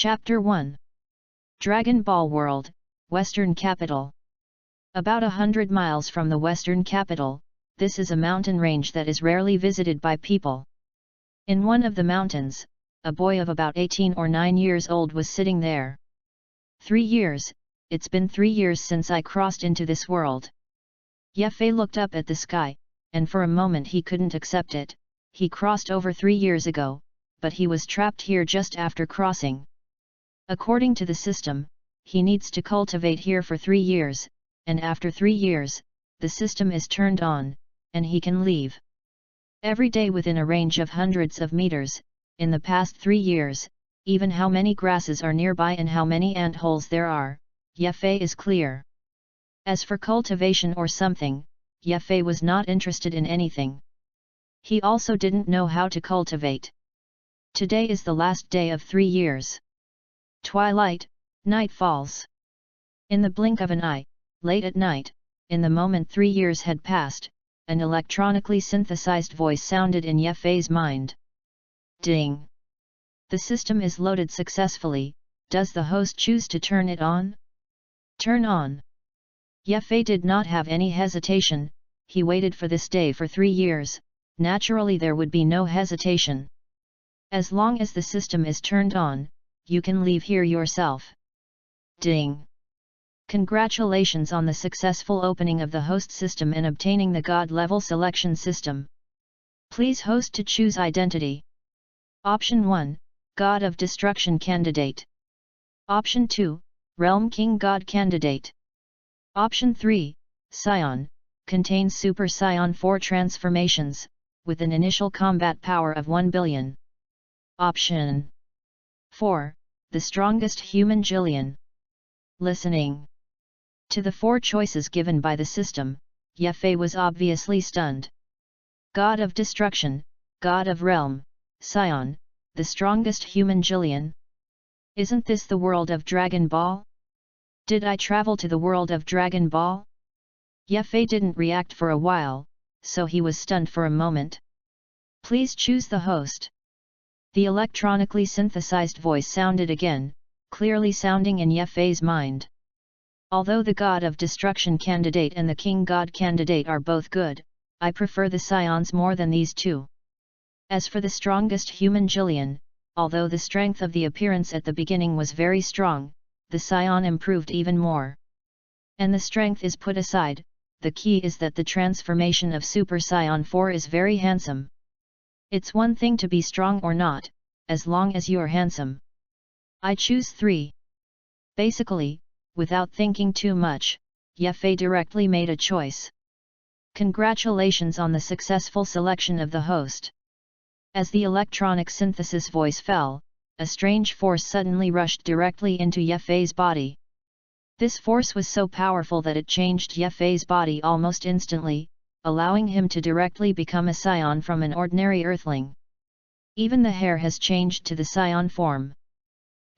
Chapter 1. Dragon Ball World, Western Capital. About 100 miles from the western capital, this is a mountain range that is rarely visited by people. In one of the mountains, a boy of about 18 or 9 years old was sitting there. 3 years, it's been 3 years since I crossed into this world. Ye Fei looked up at the sky, and for a moment he couldn't accept it. He crossed over 3 years ago, but he was trapped here just after crossing. According to the system, he needs to cultivate here for 3 years, and after 3 years, the system is turned on, and he can leave. Every day within a range of hundreds of meters, in the past 3 years, even how many grasses are nearby and how many ant holes there are, Ye Fei is clear. As for cultivation or something, Ye Fei was not interested in anything. He also didn't know how to cultivate. Today is the last day of 3 years. Twilight, night falls. In the blink of an eye, late at night, in the moment 3 years had passed, an electronically synthesized voice sounded in Ye Fei's mind. Ding! The system is loaded successfully. Does the host choose to turn it on? Turn on. Ye Fei did not have any hesitation. He waited for this day for 3 years, naturally there would be no hesitation. As long as the system is turned on, you can leave here yourself. Ding! Congratulations on the successful opening of the host system and obtaining the God level selection system. Please host to choose identity. Option 1, God of Destruction Candidate. Option 2, Realm King God Candidate. Option 3, Scion, contains Super Scion 4 transformations, with an initial combat power of 1 billion. Option 4, the strongest human Jillian. Listening to the 4 choices given by the system, Ye Fei was obviously stunned. God of Destruction, God of Realm, Scion, the strongest human Jillian? Isn't this the world of Dragon Ball? Did I travel to the world of Dragon Ball? Ye Fei didn't react for a while, so he was stunned for a moment. Please choose the host. The electronically synthesized voice sounded again, clearly sounding in Ye Fei's mind. Although the God of Destruction candidate and the King God candidate are both good, I prefer the Scions more than these two. As for the strongest human Jillian, although the strength of the appearance at the beginning was very strong, the Scion improved even more. And the strength is put aside, the key is that the transformation of Super Scion 4 is very handsome. It's one thing to be strong or not, as long as you're handsome. I choose 3. Basically, without thinking too much, Ye Fei directly made a choice. Congratulations on the successful selection of the host. As the electronic synthesis voice fell, a strange force suddenly rushed directly into Ye Fei's body. This force was so powerful that it changed Ye Fei's body almost instantly, allowing him to directly become a Scion from an ordinary earthling. Even the hair has changed to the Scion form.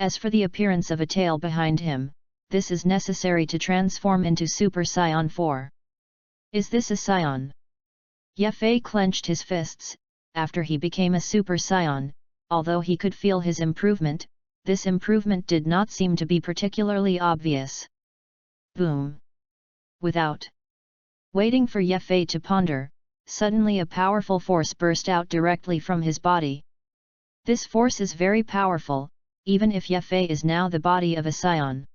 As for the appearance of a tail behind him, this is necessary to transform into Super Scion 4. Is this a Scion? Ye Fei clenched his fists. After he became a Super Scion, although he could feel his improvement, this improvement did not seem to be particularly obvious. Boom! Without waiting for Ye Fei to ponder, suddenly a powerful force burst out directly from his body. This force is very powerful, even if Ye Fei is now the body of a Scion.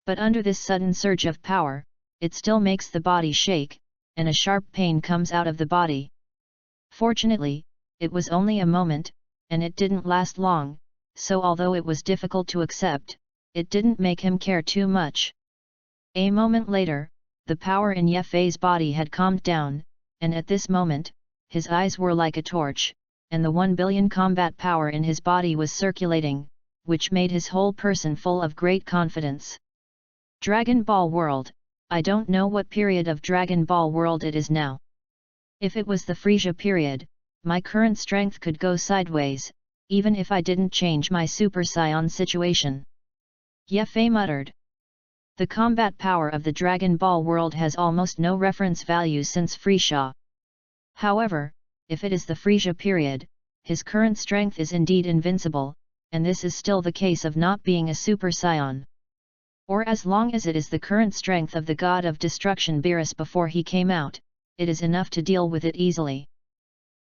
But under this sudden surge of power, it still makes the body shake, and a sharp pain comes out of the body. Fortunately, it was only a moment, and it didn't last long, so although it was difficult to accept, it didn't make him care too much. A moment later, the power in Ye Fei's body had calmed down, and at this moment, his eyes were like a torch, and the 1 billion combat power in his body was circulating, which made his whole person full of great confidence. Dragon Ball World, I don't know what period of Dragon Ball World it is now. If it was the Frisia period, my current strength could go sideways, even if I didn't change my Super Scion situation. Ye Fei muttered. The combat power of the Dragon Ball world has almost no reference value since Frisia. However, if it is the Frisia period, his current strength is indeed invincible, and this is still the case of not being a super scion. Or as long as it is the current strength of the god of destruction Beerus before he came out, it is enough to deal with it easily.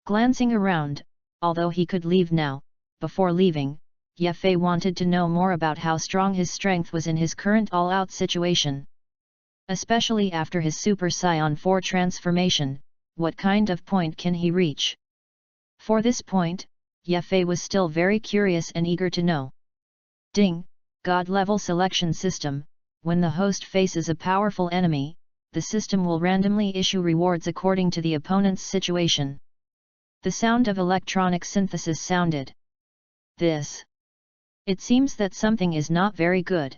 Glancing around, although he could leave now, before leaving, Ye Fei wanted to know more about how strong his strength was in his current all-out situation. Especially after his Super Saiyan 4 transformation, what kind of point can he reach? For this point, Ye Fei was still very curious and eager to know. Ding! God-level selection system. When the host faces a powerful enemy, the system will randomly issue rewards according to the opponent's situation. The sound of electronic synthesis sounded. It seems that something is not very good.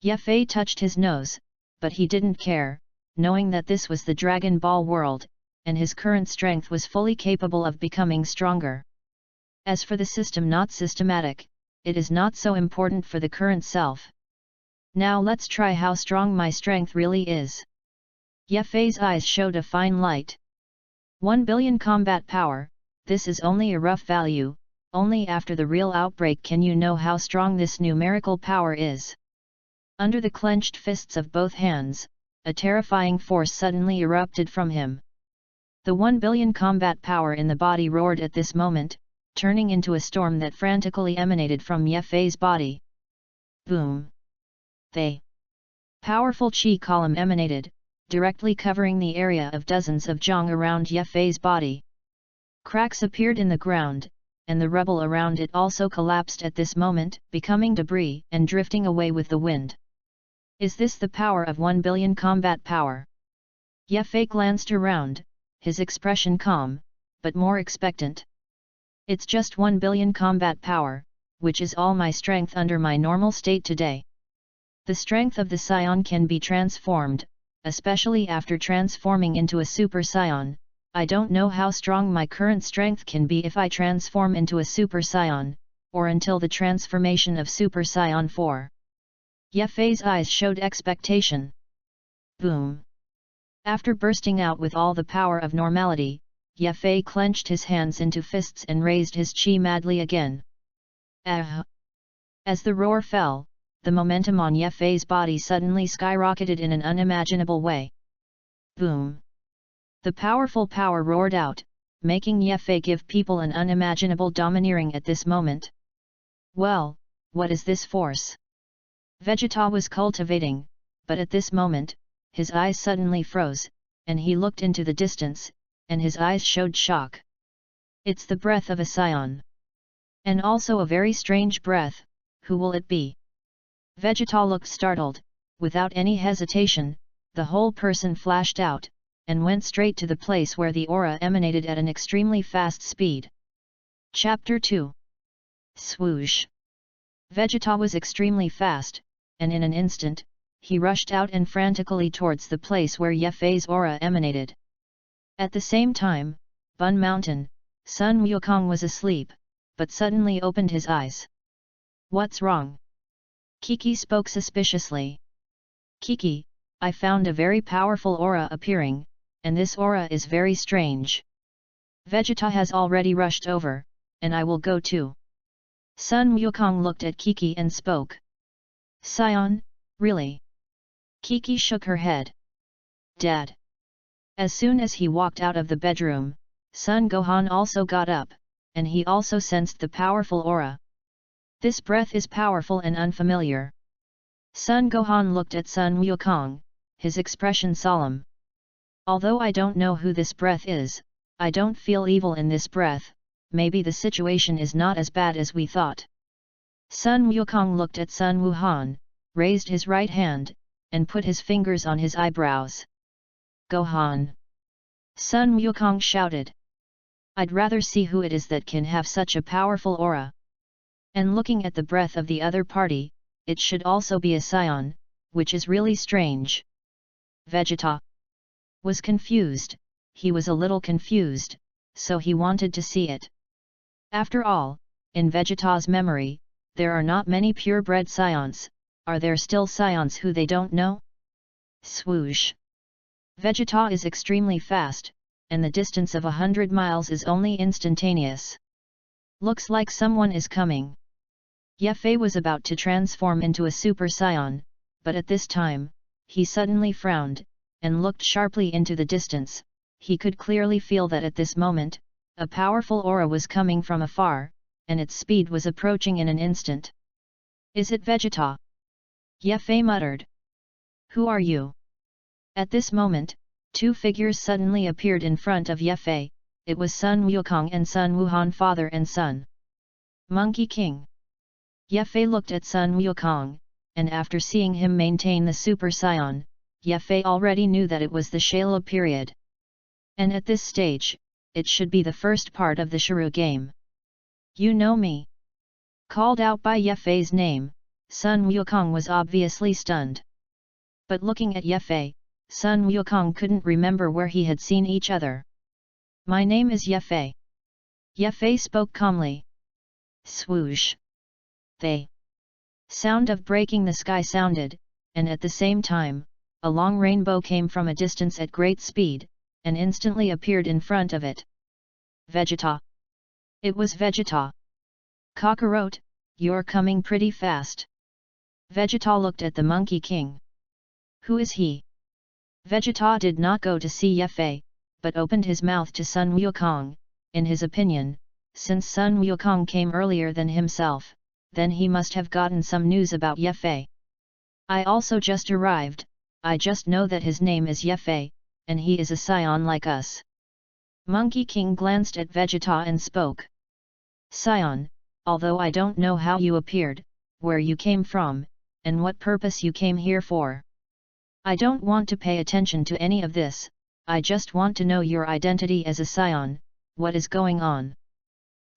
Ye Fei touched his nose, but he didn't care, knowing that this was the Dragon Ball world, and his current strength was fully capable of becoming stronger. As for the system not systematic, it is not so important for the current self. Now let's try how strong my strength really is. Ye Fei's eyes showed a fine light. 1 billion combat power, this is only a rough value, only after the real outbreak can you know how strong this numerical power is. Under the clenched fists of both hands, a terrifying force suddenly erupted from him. The 1 billion combat power in the body roared at this moment, turning into a storm that frantically emanated from Ye Fei's body. Boom! The powerful chi column emanated, directly covering the area of dozens of zhang around Ye Fei's body. Cracks appeared in the ground, and the rubble around it also collapsed at this moment, becoming debris and drifting away with the wind. Is this the power of 1 billion combat power? Ye Fei glanced around, his expression calm, but more expectant. It's just 1 billion combat power, which is all my strength under my normal state today. The strength of the Scion can be transformed, especially after transforming into a Super Scion. I don't know how strong my current strength can be if I transform into a Super Saiyan, or until the transformation of Super Saiyan 4. Ye Fei's eyes showed expectation. Boom! After bursting out with all the power of normality, Ye Fei clenched his hands into fists and raised his chi madly again. As the roar fell, the momentum on Ye Fei's body suddenly skyrocketed in an unimaginable way. Boom! The powerful power roared out, making Ye Fei give people an unimaginable domineering at this moment. Well, what is this force? Vegeta was cultivating, but at this moment, his eyes suddenly froze, and he looked into the distance, and his eyes showed shock. It's the breath of a Scion. And also a very strange breath, who will it be? Vegeta looked startled, without any hesitation, the whole person flashed out, and went straight to the place where the aura emanated at an extremely fast speed. Chapter 2. Swoosh! Vegeta was extremely fast, and in an instant, he rushed out and frantically towards the place where Ye Fei's aura emanated. At the same time, Bun Mountain, Sun Wukong was asleep, but suddenly opened his eyes. What's wrong? Kiki spoke suspiciously. Kiki, I found a very powerful aura appearing, and this aura is very strange. Vegeta has already rushed over, and I will go too. Sun Wukong looked at Kiki and spoke. Scion, really? Kiki shook her head. Dad. As soon as he walked out of the bedroom, Sun Gohan also got up, and he also sensed the powerful aura. This breath is powerful and unfamiliar. Sun Gohan looked at Sun Wukong, his expression solemn. Although I don't know who this breath is, I don't feel evil in this breath, maybe the situation is not as bad as we thought. Sun Wukong looked at Sun Wuhan, raised his right hand, and put his fingers on his eyebrows. Gohan! Sun Wukong shouted. I'd rather see who it is that can have such a powerful aura. And looking at the breath of the other party, it should also be a Scion, which is really strange. Vegeta was confused, he was a little confused, so he wanted to see it. After all, in Vegeta's memory, there are not many purebred Scions, are there still Scions who they don't know? Swoosh! Vegeta is extremely fast, and the distance of 100 miles is only instantaneous. Looks like someone is coming. Ye was about to transform into a Super Saiyan, but at this time, he suddenly frowned, and looked sharply into the distance. He could clearly feel that at this moment, a powerful aura was coming from afar, and its speed was approaching in an instant. "Is it Vegeta?" Ye muttered. "Who are you?" At this moment, two figures suddenly appeared in front of Ye. It was Sun Wukong and Sun Wuhan, father and son. Monkey King. Ye looked at Sun Wukong, and after seeing him maintain the Super Saiyan, Ye already knew that it was the Shala period. And at this stage, it should be the first part of the Shiru game. "You know me?" Called out by Ye name, Sun Wukong was obviously stunned. But looking at Ye, Sun Wukong couldn't remember where he had seen each other. "My name is Ye." Ye spoke calmly. Swoosh! The sound of breaking the sky sounded, and at the same time, a long rainbow came from a distance at great speed, and instantly appeared in front of it. "Vegeta!" It was Vegeta. "Kakarot, you're coming pretty fast." Vegeta looked at the Monkey King. "Who is he?" Vegeta did not go to see Ye, but opened his mouth to Sun Wukong. In his opinion, since Sun Wukong came earlier than himself, then he must have gotten some news about Ye. "I also just arrived, I just know that his name is Ye, and he is a Saiyan like us." Monkey King glanced at Vegeta and spoke. "Saiyan, although I don't know how you appeared, where you came from, and what purpose you came here for. I don't want to pay attention to any of this, I just want to know your identity as a Saiyan, what is going on."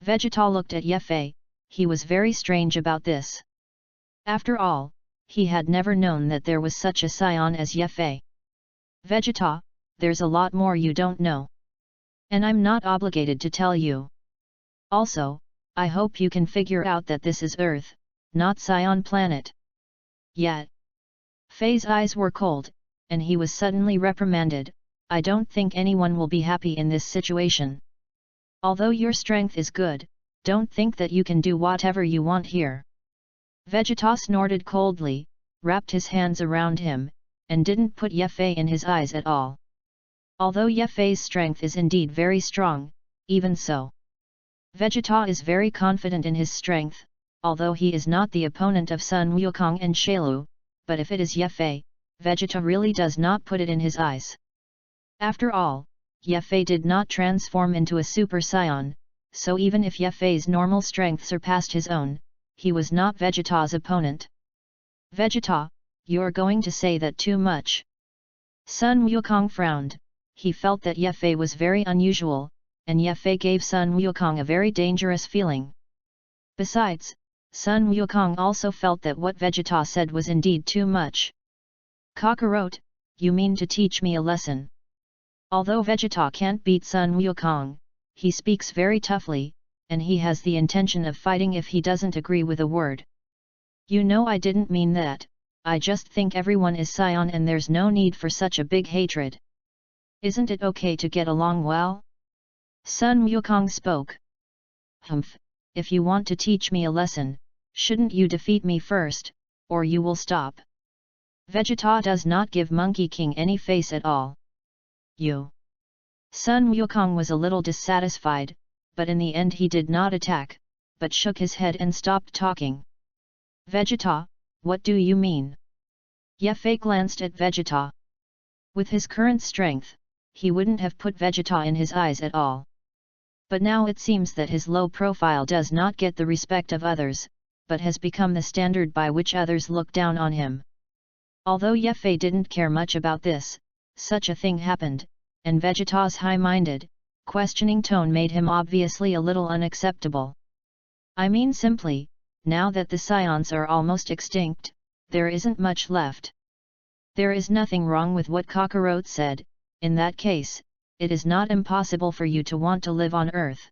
Vegeta looked at Ye. He was very strange about this. After all, he had never known that there was such a Saiyan as Ye. "Vegeta, there's a lot more you don't know. And I'm not obligated to tell you. Also, I hope you can figure out that this is Earth, not Saiyan planet." Yet, Fei's eyes were cold, and he was suddenly reprimanded. "I don't think anyone will be happy in this situation. Although your strength is good, don't think that you can do whatever you want here." Vegeta snorted coldly, wrapped his hands around him, and didn't put Ye in his eyes at all. Although Ye-Fei's strength is indeed very strong, even so, Vegeta is very confident in his strength, although he is not the opponent of Sun Wukong and Shalu, but if it is Ye-Fei, Vegeta really does not put it in his eyes. After all, Ye-Fei did not transform into a Super Saiyan, so even if Ye-Fei's normal strength surpassed his own, he was not Vegeta's opponent. "Vegeta, you're going to say that too much." Sun Wukong frowned. He felt that Ye-Fei was very unusual, and Ye-Fei gave Sun Wukong a very dangerous feeling. Besides, Sun Wukong also felt that what Vegeta said was indeed too much. "Kakarot, you mean to teach me a lesson?" Although Vegeta can't beat Sun Wukong, he speaks very toughly, and he has the intention of fighting if he doesn't agree with a word. "You know I didn't mean that, I just think everyone is Saiyan and there's no need for such a big hatred. Isn't it okay to get along well?" Sun Wukong spoke. "Humph, if you want to teach me a lesson, shouldn't you defeat me first, or you will stop." Vegeta does not give Monkey King any face at all. "You." Sun Wukong was a little dissatisfied, but in the end he did not attack, but shook his head and stopped talking. "Vegeta, what do you mean?" Ye-Fei glanced at Vegeta. With his current strength, he wouldn't have put Vegeta in his eyes at all. But now it seems that his low profile does not get the respect of others, but has become the standard by which others look down on him. Although Ye-Fei didn't care much about this, such a thing happened, and Vegeta's high-minded, questioning tone made him obviously a little unacceptable. "I mean simply, now that the Saiyans are almost extinct, there isn't much left. There is nothing wrong with what Kakarot said. In that case, it is not impossible for you to want to live on Earth.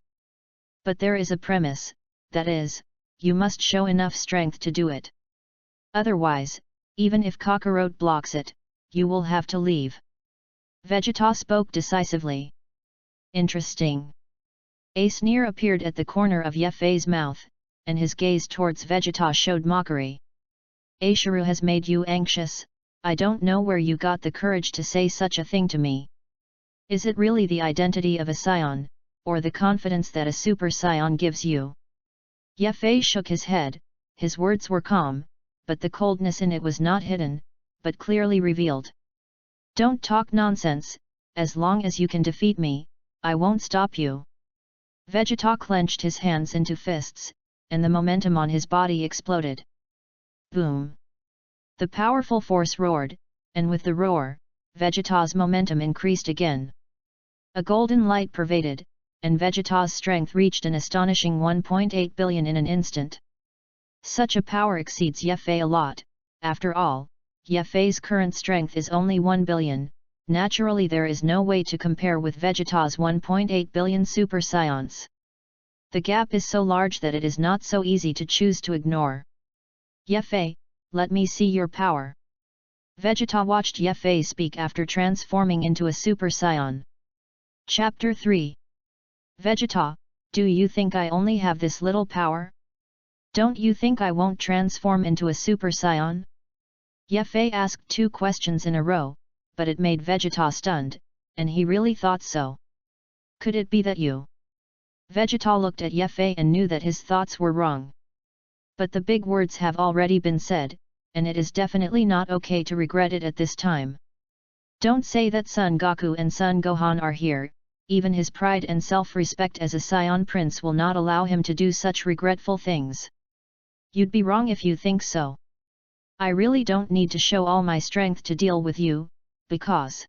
But there is a premise, that is, you must show enough strength to do it. Otherwise, even if Kakarot blocks it, you will have to leave." Vegeta spoke decisively. "Interesting." A sneer appeared at the corner of Ye-Fei's mouth, and his gaze towards Vegeta showed mockery. Aishiru has made you anxious. I don't know where you got the courage to say such a thing to me. Is it really the identity of a scion, or the confidence that a super scion gives you? Ye Fei shook his head. His words were calm, but the coldness in it was not hidden, but clearly revealed. Don't talk nonsense. As long as you can defeat me, I won't stop you. Vegeta clenched his hands into fists, and the momentum on his body exploded. Boom! The powerful force roared, and with the roar, Vegeta's momentum increased again. A golden light pervaded, and Vegeta's strength reached an astonishing 1.8 billion in an instant. Such a power exceeds Ye Fei a lot. After all, Ye Fei's current strength is only 1 billion, naturally there is no way to compare with Vegeta's 1.8 billion super scions. The gap is so large that it is not so easy to choose to ignore. Ye Fei, let me see your power. Vegeta watched Ye Fei speak after transforming into a super scion. Chapter 3. Vegeta, do you think I only have this little power? Don't you think I won't transform into a super scion? Ye Fei asked 2 questions in a row, but it made Vegeta stunned, and he really thought so. Could it be that you? Vegeta looked at Ye Fei and knew that his thoughts were wrong. But the big words have already been said, and it is definitely not okay to regret it at this time. Don't say that Son Goku and Son Gohan are here, even his pride and self-respect as a Scion Prince will not allow him to do such regretful things. You'd be wrong if you think so. I really don't need to show all my strength to deal with you, because...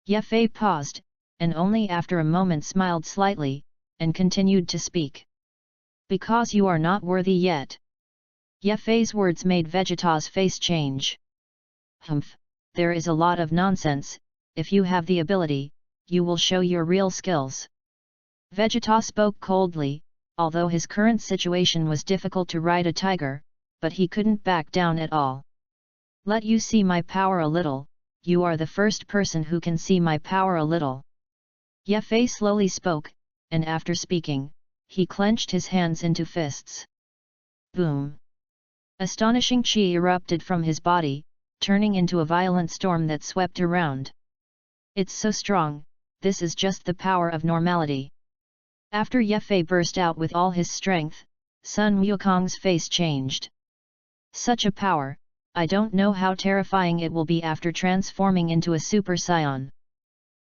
Ye Fei paused, and only after a moment smiled slightly, and continued to speak. Because you are not worthy yet. Ye Fei's words made Vegeta's face change. Humph, there is a lot of nonsense. If you have the ability, you will show your real skills. Vegeta spoke coldly, although his current situation was difficult to ride a tiger, but he couldn't back down at all. Let you see my power a little. You are the first person who can see my power a little. Ye Fei slowly spoke, and after speaking, he clenched his hands into fists. Boom! Astonishing chi erupted from his body, turning into a violent storm that swept around. It's so strong, this is just the power of normality. After Ye Fei burst out with all his strength, Sun Wukong's face changed. Such a power, I don't know how terrifying it will be after transforming into a super scion.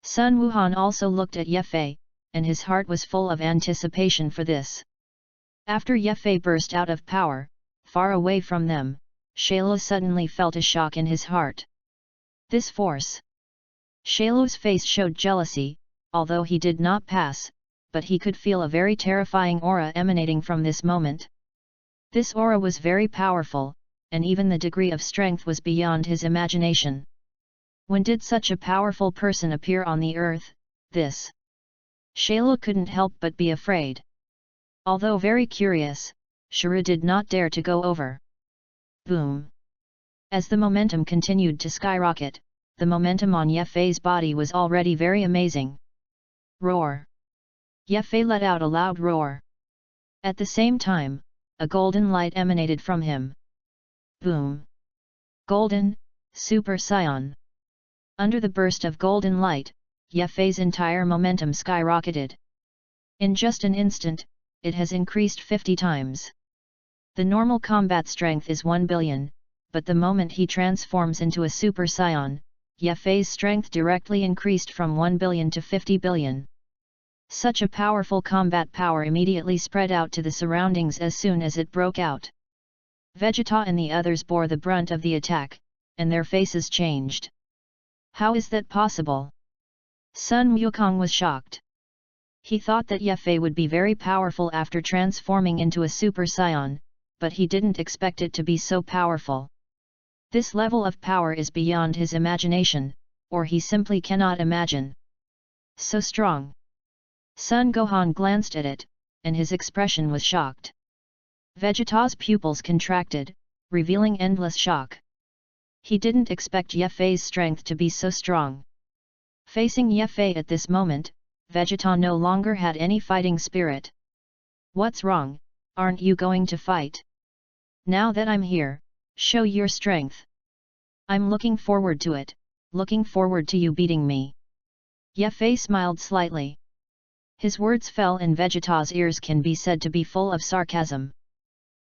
Sun Wuhan also looked at Ye Fei, and his heart was full of anticipation for this. After Ye Fei burst out of power, far away from them, Shailu suddenly felt a shock in his heart. This force. Shailu's face showed jealousy, although he did not pass, but he could feel a very terrifying aura emanating from this moment. This aura was very powerful, and even the degree of strength was beyond his imagination. When did such a powerful person appear on the earth? This. Shailu couldn't help but be afraid. Although very curious, Shuru did not dare to go over. Boom! As the momentum continued to skyrocket, the momentum on Ye Fei's body was already very amazing. Roar! Ye Fei let out a loud roar. At the same time, a golden light emanated from him. Boom! Golden, Super Scion. Under the burst of golden light, Ye Fei's entire momentum skyrocketed. In just an instant, it has increased 50 times. The normal combat strength is 1 billion, but the moment he transforms into a Super Scion, Ye Fei's strength directly increased from 1 billion to 50 billion. Such a powerful combat power immediately spread out to the surroundings as soon as it broke out. Vegeta and the others bore the brunt of the attack, and their faces changed. How is that possible? Sun Wukong was shocked. He thought that Ye Fei would be very powerful after transforming into a Super Scion, but he didn't expect it to be so powerful. This level of power is beyond his imagination, or he simply cannot imagine. So strong. Sun Gohan glanced at it, and his expression was shocked. Vegeta's pupils contracted, revealing endless shock. He didn't expect Ye Fei's strength to be so strong. Facing Ye Fei at this moment, Vegeta no longer had any fighting spirit. What's wrong? Aren't you going to fight? Now that I'm here, show your strength. I'm looking forward to it, looking forward to you beating me. Ye Fei smiled slightly. His words fell in Vegeta's ears can be said to be full of sarcasm.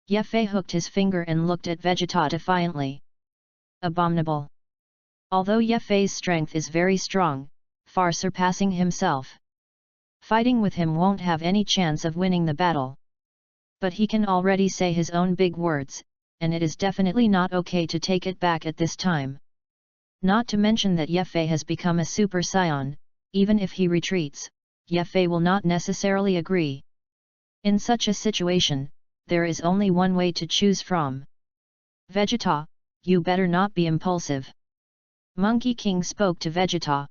Ye Fei hooked his finger and looked at Vegeta defiantly. Abominable. Although Ye Fei's strength is very strong, far surpassing himself, fighting with him won't have any chance of winning the battle. But he can already say his own big words, and it is definitely not okay to take it back at this time. Not to mention that Ye Fei has become a Super Saiyan. Even if he retreats, Ye Fei will not necessarily agree. In such a situation, there is only one way to choose from. Vegeta, you better not be impulsive. Monkey King spoke to Vegeta.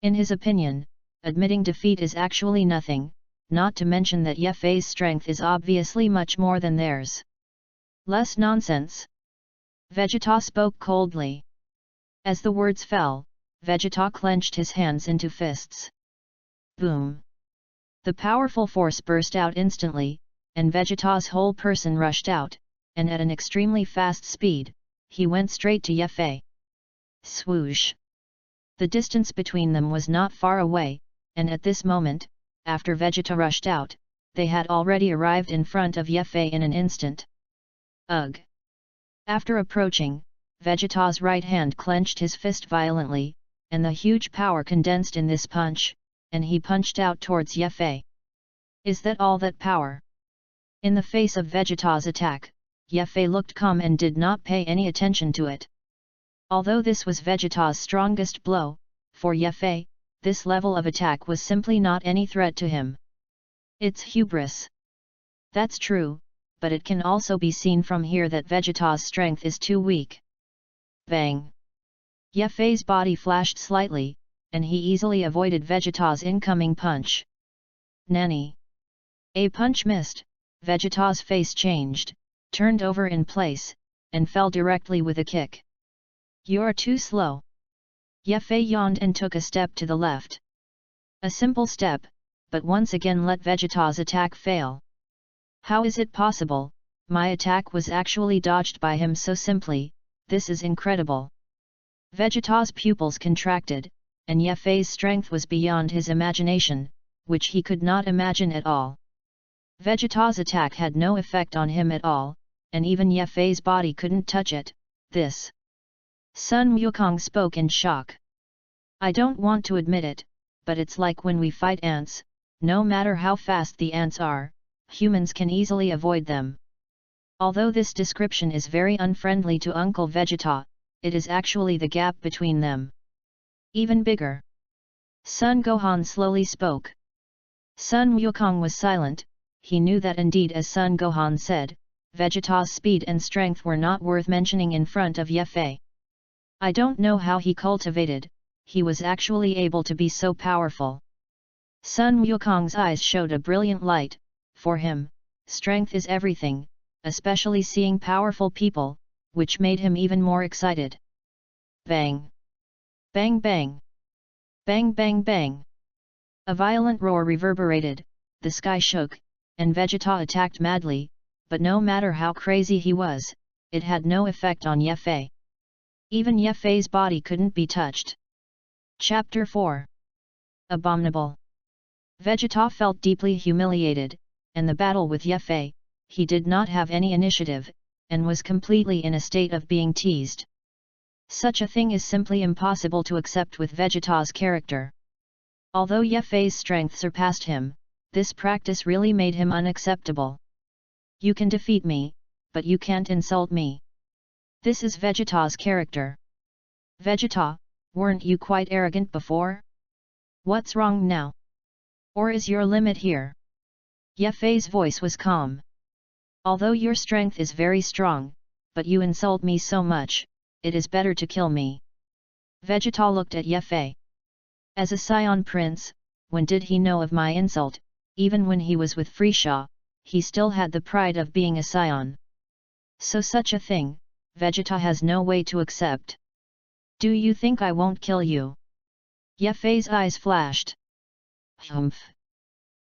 In his opinion, admitting defeat is actually nothing, not to mention that Ye Fei's strength is obviously much more than theirs. Less nonsense. Vegeta spoke coldly. As the words fell, Vegeta clenched his hands into fists. Boom! The powerful force burst out instantly, and Vegeta's whole person rushed out, and at an extremely fast speed, he went straight to Ye Fei. Swoosh! The distance between them was not far away, and at this moment, after Vegeta rushed out, they had already arrived in front of Ye Fei in an instant. Ugh! After approaching, Vegeta's right hand clenched his fist violently, and the huge power condensed in this punch, and he punched out towards Ye Fei. Is that all that power? In the face of Vegeta's attack, Ye Fei looked calm and did not pay any attention to it. Although this was Vegeta's strongest blow, for Ye Fei, this level of attack was simply not any threat to him. It's hubris. That's true, but it can also be seen from here that Vegeta's strength is too weak. Bang! Ye Fei's body flashed slightly, and he easily avoided Vegeta's incoming punch. Nanny! A punch missed, Vegeta's face changed, turned over in place, and fell directly with a kick. You're too slow. Ye Fei yawned and took a step to the left. A simple step, but once again let Vegeta's attack fail. How is it possible? My attack was actually dodged by him so simply, this is incredible. Vegeta's pupils contracted, and Ye Fei's strength was beyond his imagination, which he could not imagine at all. Vegeta's attack had no effect on him at all, and even Ye Fei's body couldn't touch it. This. Sun Wukong spoke in shock. I don't want to admit it, but it's like when we fight ants, no matter how fast the ants are, humans can easily avoid them. Although this description is very unfriendly to Uncle Vegeta, it is actually the gap between them even bigger. Sun Gohan slowly spoke. Sun Wukong was silent. He knew that indeed, as Sun Gohan said, Vegeta's speed and strength were not worth mentioning in front of Ye Fei. I don't know how he cultivated, he was actually able to be so powerful. Sun Wukong's eyes showed a brilliant light. For him, strength is everything, especially seeing powerful people, which made him even more excited. Bang! Bang bang! Bang bang bang! A violent roar reverberated, the sky shook, and Vegeta attacked madly, but no matter how crazy he was, it had no effect on Ye Fei. Even Ye Fei's body couldn't be touched. Chapter 4. Abominable. Vegeta felt deeply humiliated, and the battle with Ye Fei, he did not have any initiative, and was completely in a state of being teased. Such a thing is simply impossible to accept with Vegeta's character. Although Ye Fei's strength surpassed him, this practice really made him unacceptable. You can defeat me, but you can't insult me. This is Vegeta's character. Vegeta, weren't you quite arrogant before? What's wrong now? Or is your limit here? Ye Fei's voice was calm. Although your strength is very strong, but you insult me so much, it is better to kill me. Vegeta looked at Ye Fei. As a Saiyan prince, when did he know of my insult? Even when he was with Frieza, he still had the pride of being a Saiyan. So such a thing, Vegeta has no way to accept. Do you think I won't kill you? Ye Fei's eyes flashed. Humph!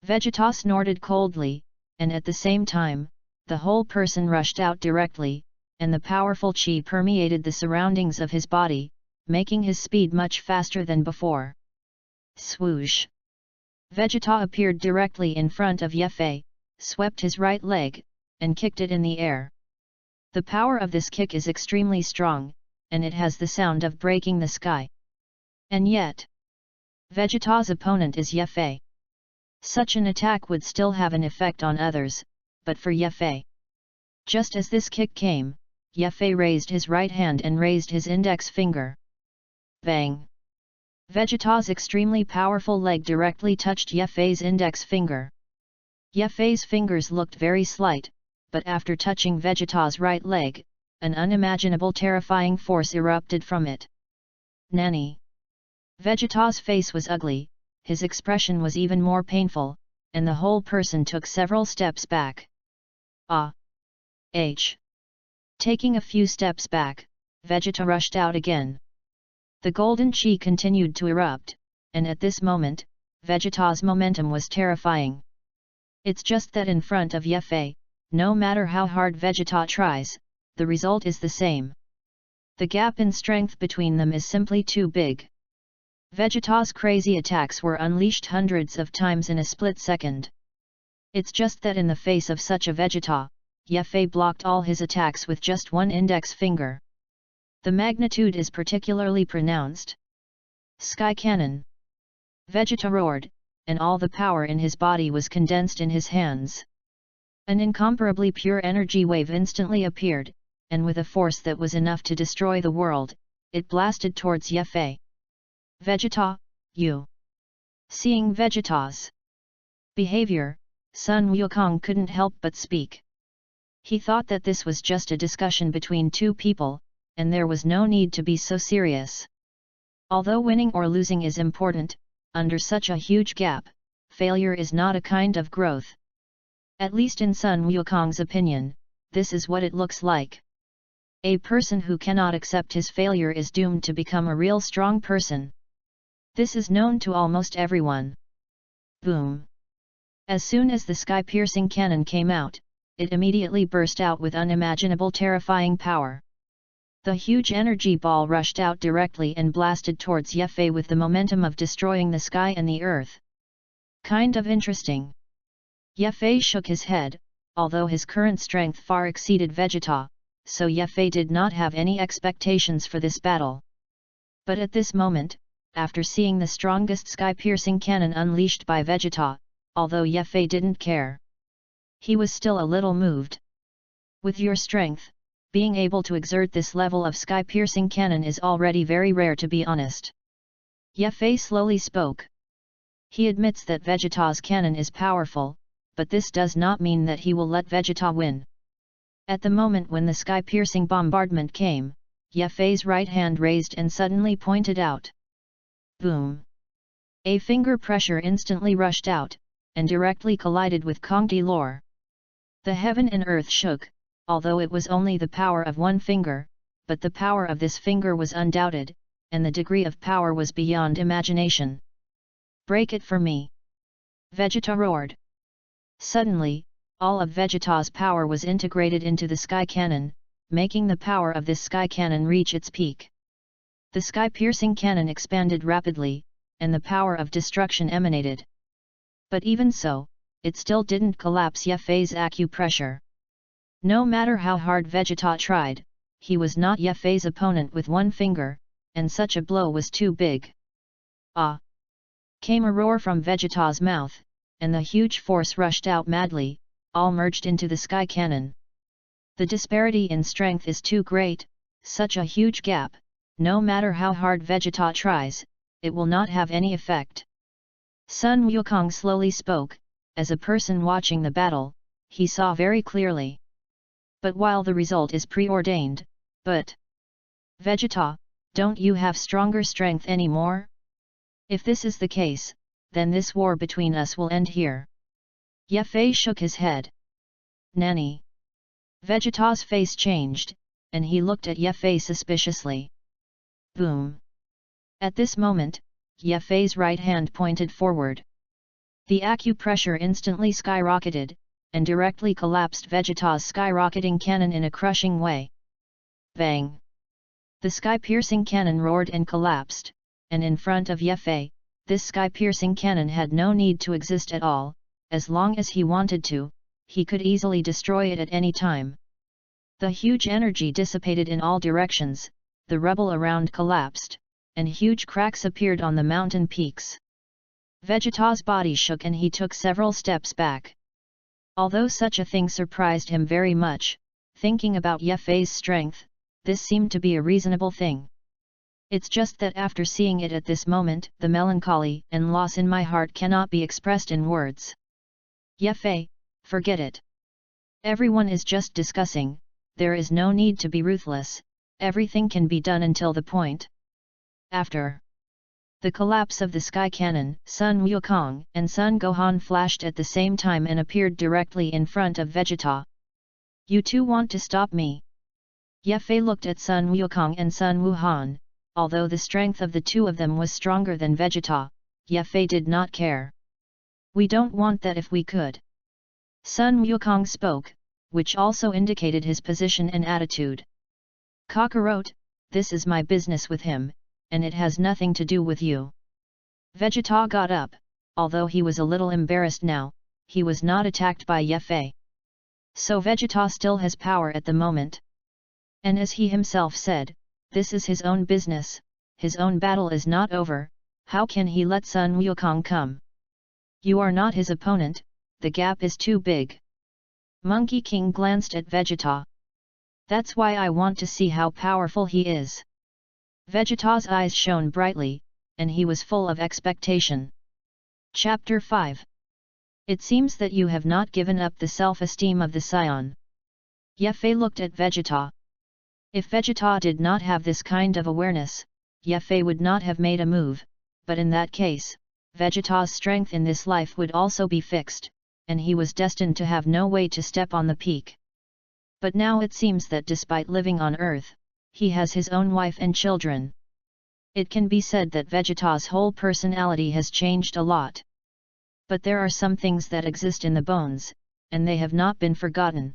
Vegeta snorted coldly, and at the same time, the whole person rushed out directly, and the powerful chi permeated the surroundings of his body, making his speed much faster than before. Swoosh! Vegeta appeared directly in front of Yefei, swept his right leg, and kicked it in the air. The power of this kick is extremely strong, and it has the sound of breaking the sky. And yet, Vegeta's opponent is Yefei. Such an attack would still have an effect on others, but for Yefei. Just as this kick came, Yefei raised his right hand and raised his index finger. Bang! Vegeta's extremely powerful leg directly touched Yefei's index finger. Yefei's fingers looked very slight, but after touching Vegeta's right leg, an unimaginable terrifying force erupted from it. Nanny! Vegeta's face was ugly, his expression was even more painful, and the whole person took several steps back. Taking a few steps back, Vegeta rushed out again. The golden chi continued to erupt, and at this moment, Vegeta's momentum was terrifying. It's just that in front of Yefei, no matter how hard Vegeta tries, the result is the same. The gap in strength between them is simply too big. Vegeta's crazy attacks were unleashed hundreds of times in a split second. It's just that in the face of such a Vegeta, Yefei blocked all his attacks with just one index finger. The magnitude is particularly pronounced. Sky Cannon! Vegeta roared, and all the power in his body was condensed in his hands. An incomparably pure energy wave instantly appeared, and with a force that was enough to destroy the world, it blasted towards Yefei. Vegeta, you! Seeing Vegeta's behavior, Sun Wukong couldn't help but speak. He thought that this was just a discussion between two people, and there was no need to be so serious. Although winning or losing is important, under such a huge gap, failure is not a kind of growth. At least in Sun Wukong's opinion, this is what it looks like. A person who cannot accept his failure is doomed to become a real strong person. This is known to almost everyone. Boom! As soon as the sky-piercing cannon came out, it immediately burst out with unimaginable terrifying power. The huge energy ball rushed out directly and blasted towards Yefei with the momentum of destroying the sky and the earth. Kind of interesting. Yefei shook his head, although his current strength far exceeded Vegeta, so Yefei did not have any expectations for this battle. But at this moment, after seeing the strongest sky-piercing cannon unleashed by Vegeta, although Yefei didn't care, he was still a little moved. With your strength, being able to exert this level of sky-piercing cannon is already very rare, to be honest. Yefei slowly spoke. He admits that Vegeta's cannon is powerful, but this does not mean that he will let Vegeta win. At the moment when the sky-piercing bombardment came, Yefei's right hand raised and suddenly pointed out. Boom! A finger pressure instantly rushed out, and directly collided with Kongti Lore. The heaven and earth shook, although it was only the power of one finger, but the power of this finger was undoubted, and the degree of power was beyond imagination. Break it for me! Vegeta roared. Suddenly, all of Vegeta's power was integrated into the sky cannon, making the power of this sky cannon reach its peak. The sky-piercing cannon expanded rapidly, and the power of destruction emanated. But even so, it still didn't collapse Yefei's acupressure. No matter how hard Vegeta tried, he was not Yefei's opponent with one finger, and such a blow was too big. Ah! Came a roar from Vegeta's mouth, and the huge force rushed out madly, all merged into the sky cannon. The disparity in strength is too great, such a huge gap, no matter how hard Vegeta tries, it will not have any effect. Sun Wukong slowly spoke. As a person watching the battle, he saw very clearly. But while the result is preordained, but Vegeta, don't you have stronger strength anymore? If this is the case, then this war between us will end here. Yefei shook his head. Nanny! Vegeta's face changed, and he looked at Yefei suspiciously. Boom! At this moment, Yefei's right hand pointed forward. The acupressure instantly skyrocketed, and directly collapsed Vegeta's skyrocketing cannon in a crushing way. Bang! The sky-piercing cannon roared and collapsed, and in front of Ye-Fei, this sky-piercing cannon had no need to exist at all. As long as he wanted to, he could easily destroy it at any time. The huge energy dissipated in all directions, the rubble around collapsed, and huge cracks appeared on the mountain peaks. Vegeta's body shook and he took several steps back. Although such a thing surprised him very much, thinking about Ye-Fei's strength, this seemed to be a reasonable thing. It's just that after seeing it at this moment, the melancholy and loss in my heart cannot be expressed in words. Ye-Fei, forget it. Everyone is just discussing, there is no need to be ruthless, everything can be done until the point. After the collapse of the sky cannon, Sun Wukong and Sun Gohan flashed at the same time and appeared directly in front of Vegeta. You two want to stop me? Ye-Fei looked at Sun Wukong and Sun Wuhan. Although the strength of the two of them was stronger than Vegeta, Ye-Fei did not care. We don't want that if we could. Sun Wukong spoke, which also indicated his position and attitude. Kakarot, this is my business with him, and it has nothing to do with you. Vegeta got up, although he was a little embarrassed now, he was not attacked by Ye-Fei. So Vegeta still has power at the moment. And as he himself said, this is his own business, his own battle is not over, how can he let Sun Wukong come? You are not his opponent, the gap is too big. Monkey King glanced at Vegeta. That's why I want to see how powerful he is. Vegeta's eyes shone brightly, and he was full of expectation. Chapter 5. It seems that you have not given up the self-esteem of the Scion. Ye-Fei looked at Vegeta. If Vegeta did not have this kind of awareness, Ye-Fei would not have made a move, but in that case, Vegeta's strength in this life would also be fixed, and he was destined to have no way to step on the peak. But now it seems that despite living on Earth, he has his own wife and children. It can be said that Vegeta's whole personality has changed a lot. But there are some things that exist in the bones, and they have not been forgotten.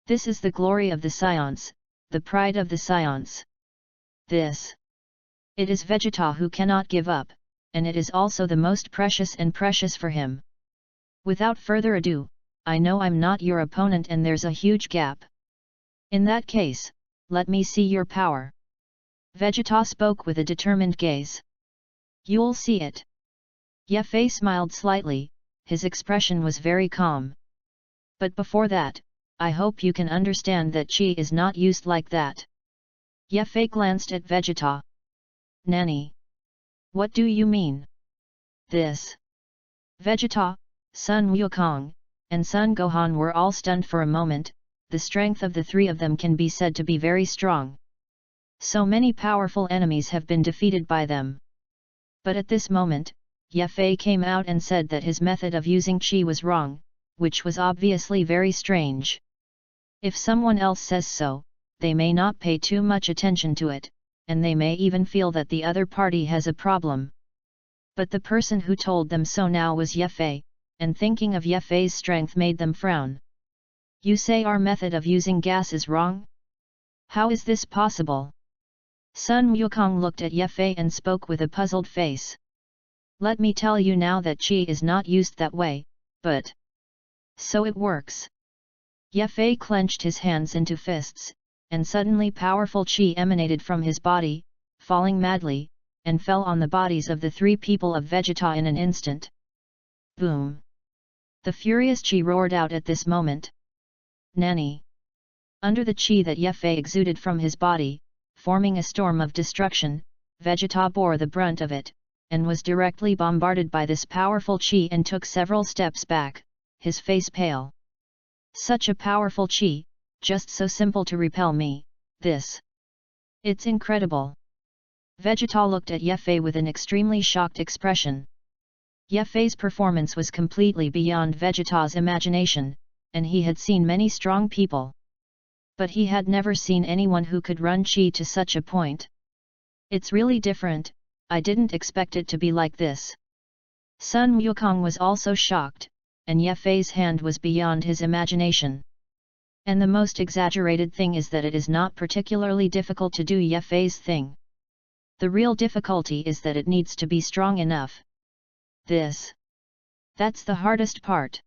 This is the glory of the Scions, the pride of the Scions. It is Vegeta who cannot give up, and it is also the most precious and precious for him. Without further ado, I know I'm not your opponent and there's a huge gap. In that case, let me see your power. Vegeta spoke with a determined gaze. You'll see it. Ye-Fei smiled slightly, his expression was very calm. But before that, I hope you can understand that Chi is not used like that. Ye-Fei glanced at Vegeta. Nani? What do you mean? This. Vegeta, Sun Wukong, and Sun Gohan were all stunned for a moment. The strength of the three of them can be said to be very strong. So many powerful enemies have been defeated by them. But at this moment, Ye-Fei came out and said that his method of using Qi was wrong, which was obviously very strange. If someone else says so, they may not pay too much attention to it, and they may even feel that the other party has a problem. But the person who told them so now was Ye-Fei, and thinking of Ye-Fei's strength made them frown. You say our method of using gas is wrong? How is this possible? Sun Wukong looked at Ye-Fei and spoke with a puzzled face. Let me tell you now that Qi is not used that way, but so it works. Ye-Fei clenched his hands into fists, and suddenly powerful Qi emanated from his body, falling madly, and fell on the bodies of the three people of Vegeta in an instant. Boom! The furious Qi roared out at this moment. Nani! Under the Qi that Ye-Fei exuded from his body, forming a storm of destruction, Vegeta bore the brunt of it, and was directly bombarded by this powerful Qi and took several steps back, his face pale. Such a powerful Qi, just so simple to repel me, it's incredible. Vegeta looked at Ye-Fei with an extremely shocked expression. Ye-Fei's performance was completely beyond Vegeta's imagination, and he had seen many strong people. But he had never seen anyone who could run Qi to such a point. It's really different, I didn't expect it to be like this. Sun Wukong was also shocked, and Ye Fei's hand was beyond his imagination. And the most exaggerated thing is that it is not particularly difficult to do Ye Fei's thing. The real difficulty is that it needs to be strong enough. That's the hardest part.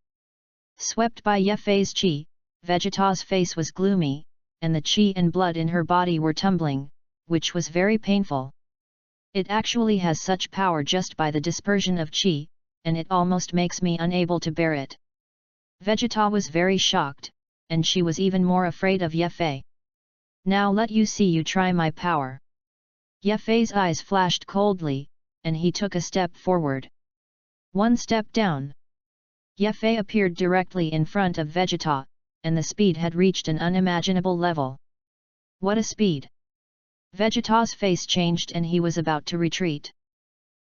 Swept by Ye Fei's qi, Vegeta's face was gloomy, and the qi and blood in her body were tumbling, which was very painful. It actually has such power just by the dispersion of qi, and it almost makes me unable to bear it. Vegeta was very shocked, and she was even more afraid of Ye Fei. Now let you see you try my power. Ye Fei's eyes flashed coldly, and he took a step forward. One step down. Ye Fei appeared directly in front of Vegeta, and the speed had reached an unimaginable level. What a speed! Vegeta's face changed and he was about to retreat.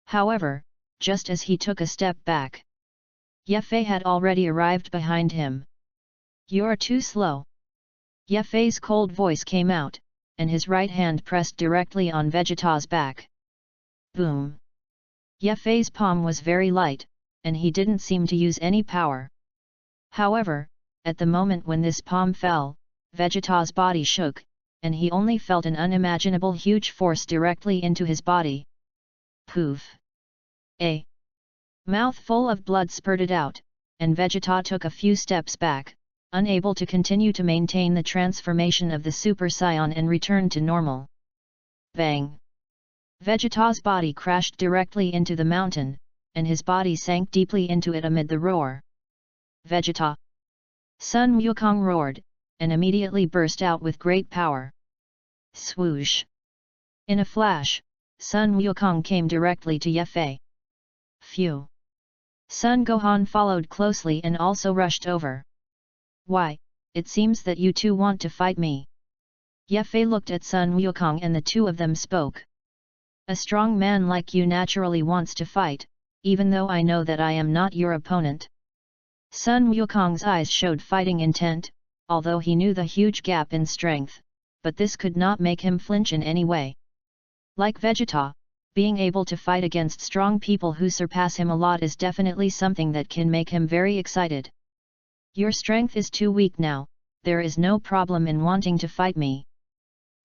However, just as he took a step back, Ye Fei had already arrived behind him. You're too slow. Ye Fei's cold voice came out, and his right hand pressed directly on Vegeta's back. Boom! Ye Fei's palm was very light, and he didn't seem to use any power. However, at the moment when this palm fell, Vegeta's body shook, and he only felt an unimaginable huge force directly into his body. Poof! A mouthful of blood spurted out, and Vegeta took a few steps back, unable to continue to maintain the transformation of the Super Saiyan and return to normal. Bang! Vegeta's body crashed directly into the mountain, and his body sank deeply into it amid the roar. Vegeta! Sun Wukong roared, and immediately burst out with great power. Swoosh! In a flash, Sun Wukong came directly to Ye Fei. Phew! Sun Gohan followed closely and also rushed over. Why, it seems that you two want to fight me. Ye Fei looked at Sun Wukong and the two of them spoke. A strong man like you naturally wants to fight, even though I know that I am not your opponent. Sun Wukong's eyes showed fighting intent, although he knew the huge gap in strength, but this could not make him flinch in any way. Like Vegeta, being able to fight against strong people who surpass him a lot is definitely something that can make him very excited. Your strength is too weak now, there is no problem in wanting to fight me.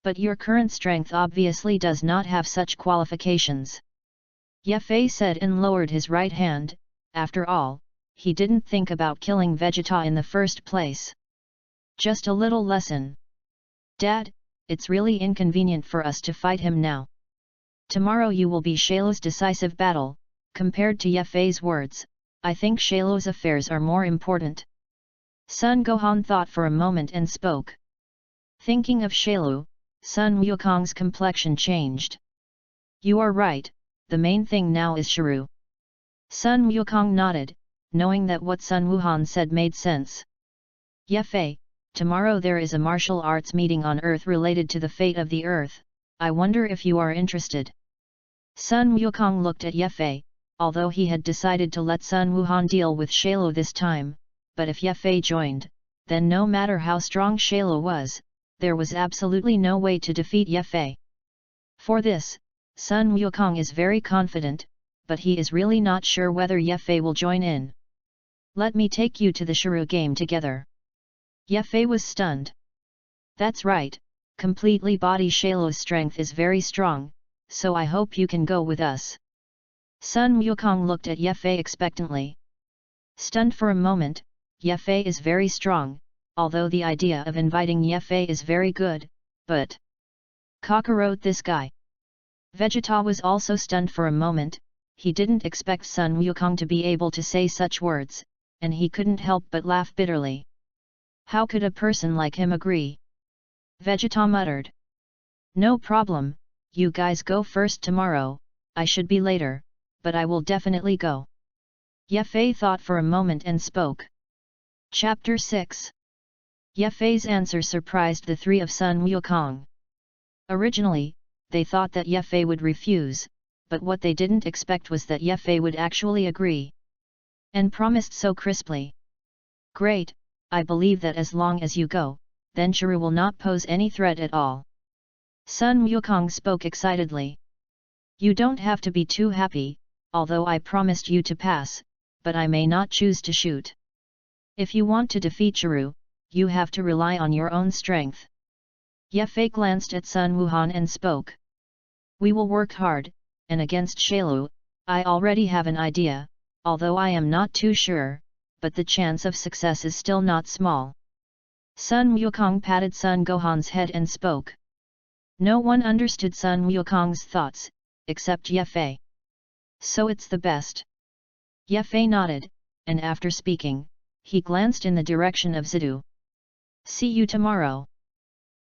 But your current strength obviously does not have such qualifications. Ye Fei said and lowered his right hand. After all, he didn't think about killing Vegeta in the first place. Just a little lesson. Dad, it's really inconvenient for us to fight him now. Tomorrow you will be Shailu's decisive battle. Compared to Ye Fei's words, I think Shailu's affairs are more important. Sun Gohan thought for a moment and spoke. Thinking of Shailu, Sun Wukong's complexion changed. You are right, the main thing now is Shiru. Sun Wukong nodded, knowing that what Sun Wuhan said made sense. Ye Fei, tomorrow there is a martial arts meeting on Earth related to the fate of the Earth, I wonder if you are interested. Sun Wukong looked at Ye Fei, although he had decided to let Sun Wuhan deal with Shailu this time, but if Ye Fei joined, then no matter how strong Shailu was, there was absolutely no way to defeat Ye Fei. For this, Sun Wukong is very confident, but he is really not sure whether Ye Fei will join in. Let me take you to the Shiru game together. Ye Fei was stunned. That's right, completely body Shailu's strength is very strong, so I hope you can go with us. Sun Wukong looked at Ye Fei expectantly. Stunned for a moment, Ye Fei is very strong, although the idea of inviting Ye Fei is very good, but... Kakarot this guy. Vegeta was also stunned for a moment, he didn't expect Sun Wukong to be able to say such words, and he couldn't help but laugh bitterly. How could a person like him agree? Vegeta muttered. No problem, you guys go first tomorrow, I should be later, but I will definitely go. Ye Fei thought for a moment and spoke. Chapter 6. Ye Fei's answer surprised the three of Sun Wukong. Originally, they thought that Ye Fei would refuse, but what they didn't expect was that Ye Fei would actually agree. And promised so crisply. Great, I believe that as long as you go, then Shiru will not pose any threat at all. Sun Wukong spoke excitedly. You don't have to be too happy, although I promised you to pass, but I may not choose to shoot. If you want to defeat Chiru, you have to rely on your own strength. Ye Fei glanced at Sun Wuhan and spoke. We will work hard, and against Shailu, I already have an idea, although I am not too sure, but the chance of success is still not small. Sun Wukong patted Sun Gohan's head and spoke. No one understood Sun Wukong's thoughts, except Ye Fei. So it's the best. Ye Fei nodded, and after speaking, he glanced in the direction of Zidu. See you tomorrow.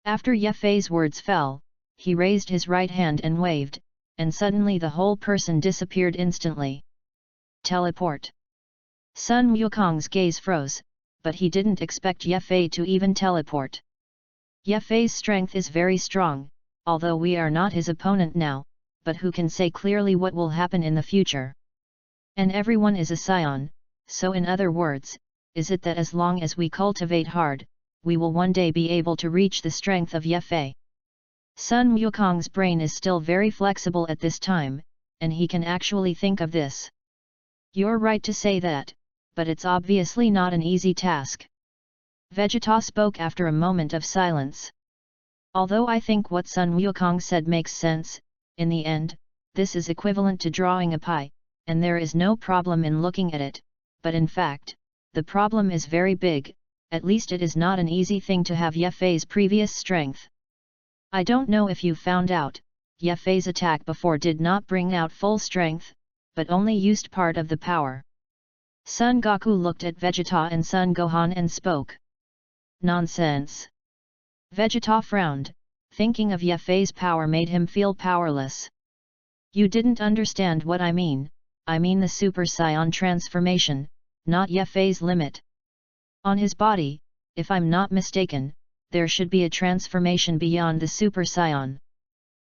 After Ye Fei's words fell, he raised his right hand and waved, and suddenly the whole person disappeared instantly. Teleport. Sun Wukong's gaze froze, but he didn't expect Ye Fei to even teleport. Ye Fei's strength is very strong, although we are not his opponent now, but who can say clearly what will happen in the future? And everyone is a scion, so in other words, is it that as long as we cultivate hard, we will one day be able to reach the strength of Ye Fei? Sun Wukong's brain is still very flexible at this time, and he can actually think of this. You're right to say that, but it's obviously not an easy task. Vegeta spoke after a moment of silence. Although I think what Sun Wukong said makes sense, in the end, this is equivalent to drawing a pie, and there is no problem in looking at it, but in fact, the problem is very big. At least it is not an easy thing to have Ye Fei's previous strength. I don't know if you found out, Ye Fei's attack before did not bring out full strength, but only used part of the power. Son Goku looked at Vegeta and Son Gohan and spoke. Nonsense. Vegeta frowned, thinking of Ye Fei's power made him feel powerless. You didn't understand what I mean the Super Saiyan transformation, not Ye Fei's limit. On his body, if I'm not mistaken, there should be a transformation beyond the Super Saiyan.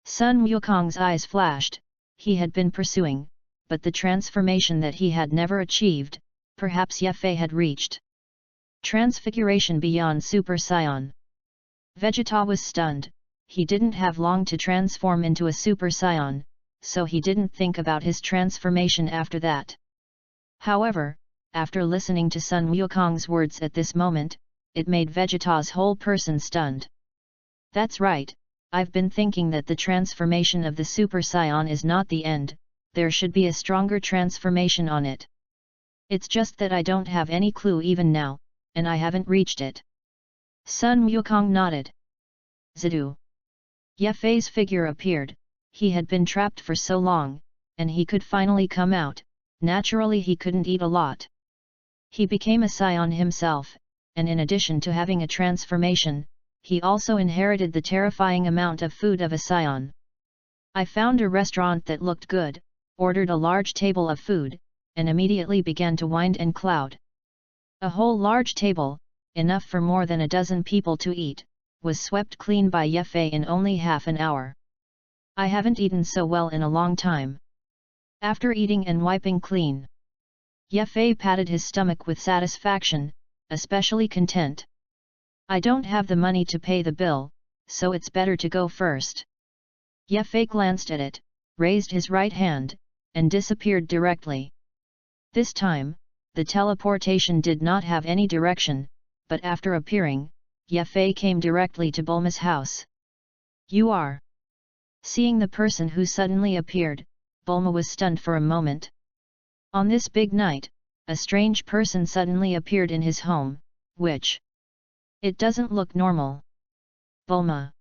Sun Wukong's eyes flashed, he had been pursuing, but the transformation that he had never achieved, perhaps Ye Fei had reached. Transfiguration beyond Super Saiyan. Vegeta was stunned, he didn't have long to transform into a Super Saiyan, so he didn't think about his transformation after that. However, after listening to Sun Wukong's words at this moment, it made Vegeta's whole person stunned. That's right, I've been thinking that the transformation of the Super Saiyan is not the end, there should be a stronger transformation on it. It's just that I don't have any clue even now, and I haven't reached it. Sun Wukong nodded. Zidu. Ye Fei's figure appeared, he had been trapped for so long, and he could finally come out, naturally he couldn't eat a lot. He became a scion himself, and in addition to having a transformation, he also inherited the terrifying amount of food of a scion. I found a restaurant that looked good, ordered a large table of food, and immediately began to wind and cloud. A whole large table, enough for more than a dozen people to eat, was swept clean by Ye Fei in only half an hour. I haven't eaten so well in a long time. After eating and wiping clean, Ye Fei patted his stomach with satisfaction, especially content. I don't have the money to pay the bill, so it's better to go first. Ye Fei glanced at it, raised his right hand, and disappeared directly. This time, the teleportation did not have any direction, but after appearing, Ye Fei came directly to Bulma's house. You are. Seeing the person who suddenly appeared, Bulma was stunned for a moment. On this big night, a strange person suddenly appeared in his home, which? It doesn't look normal. Bulma.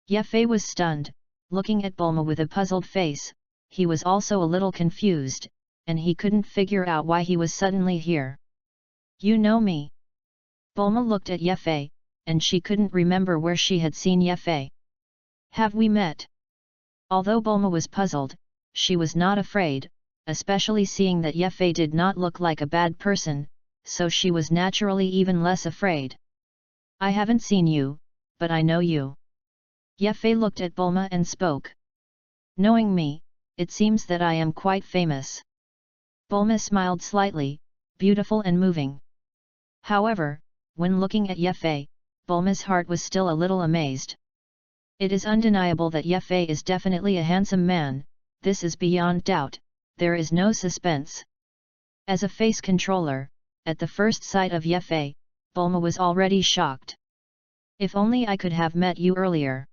Ye Fei was stunned, looking at Bulma with a puzzled face, he was also a little confused, and he couldn't figure out why he was suddenly here. You know me? Bulma looked at Ye Fei, and she couldn't remember where she had seen Ye Fei. Have we met? Although Bulma was puzzled, she was not afraid, especially seeing that Ye Fei did not look like a bad person, so she was naturally even less afraid. I haven't seen you, but I know you. Ye Fei looked at Bulma and spoke. Knowing me, it seems that I am quite famous. Bulma smiled slightly, beautiful and moving. However, when looking at Ye Fei, Bulma's heart was still a little amazed. It is undeniable that Ye Fei is definitely a handsome man, this is beyond doubt, there is no suspense. As a face controller, at the first sight of Yefei, Bulma was already shocked. If only I could have met you earlier.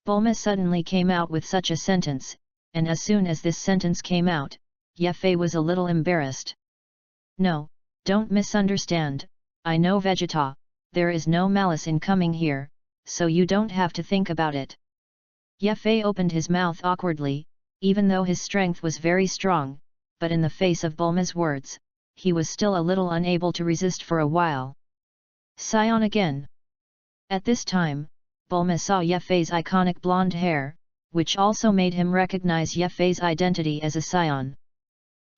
Bulma suddenly came out with such a sentence, and as soon as this sentence came out, Yefei was a little embarrassed. No, don't misunderstand, I know Vegeta, there is no malice in coming here, so you don't have to think about it. Yefei opened his mouth awkwardly, even though his strength was very strong, but in the face of Bulma's words, he was still a little unable to resist for a while. Scion again. At this time, Bulma saw Yefei's iconic blonde hair, which also made him recognize Yefei's identity as a scion.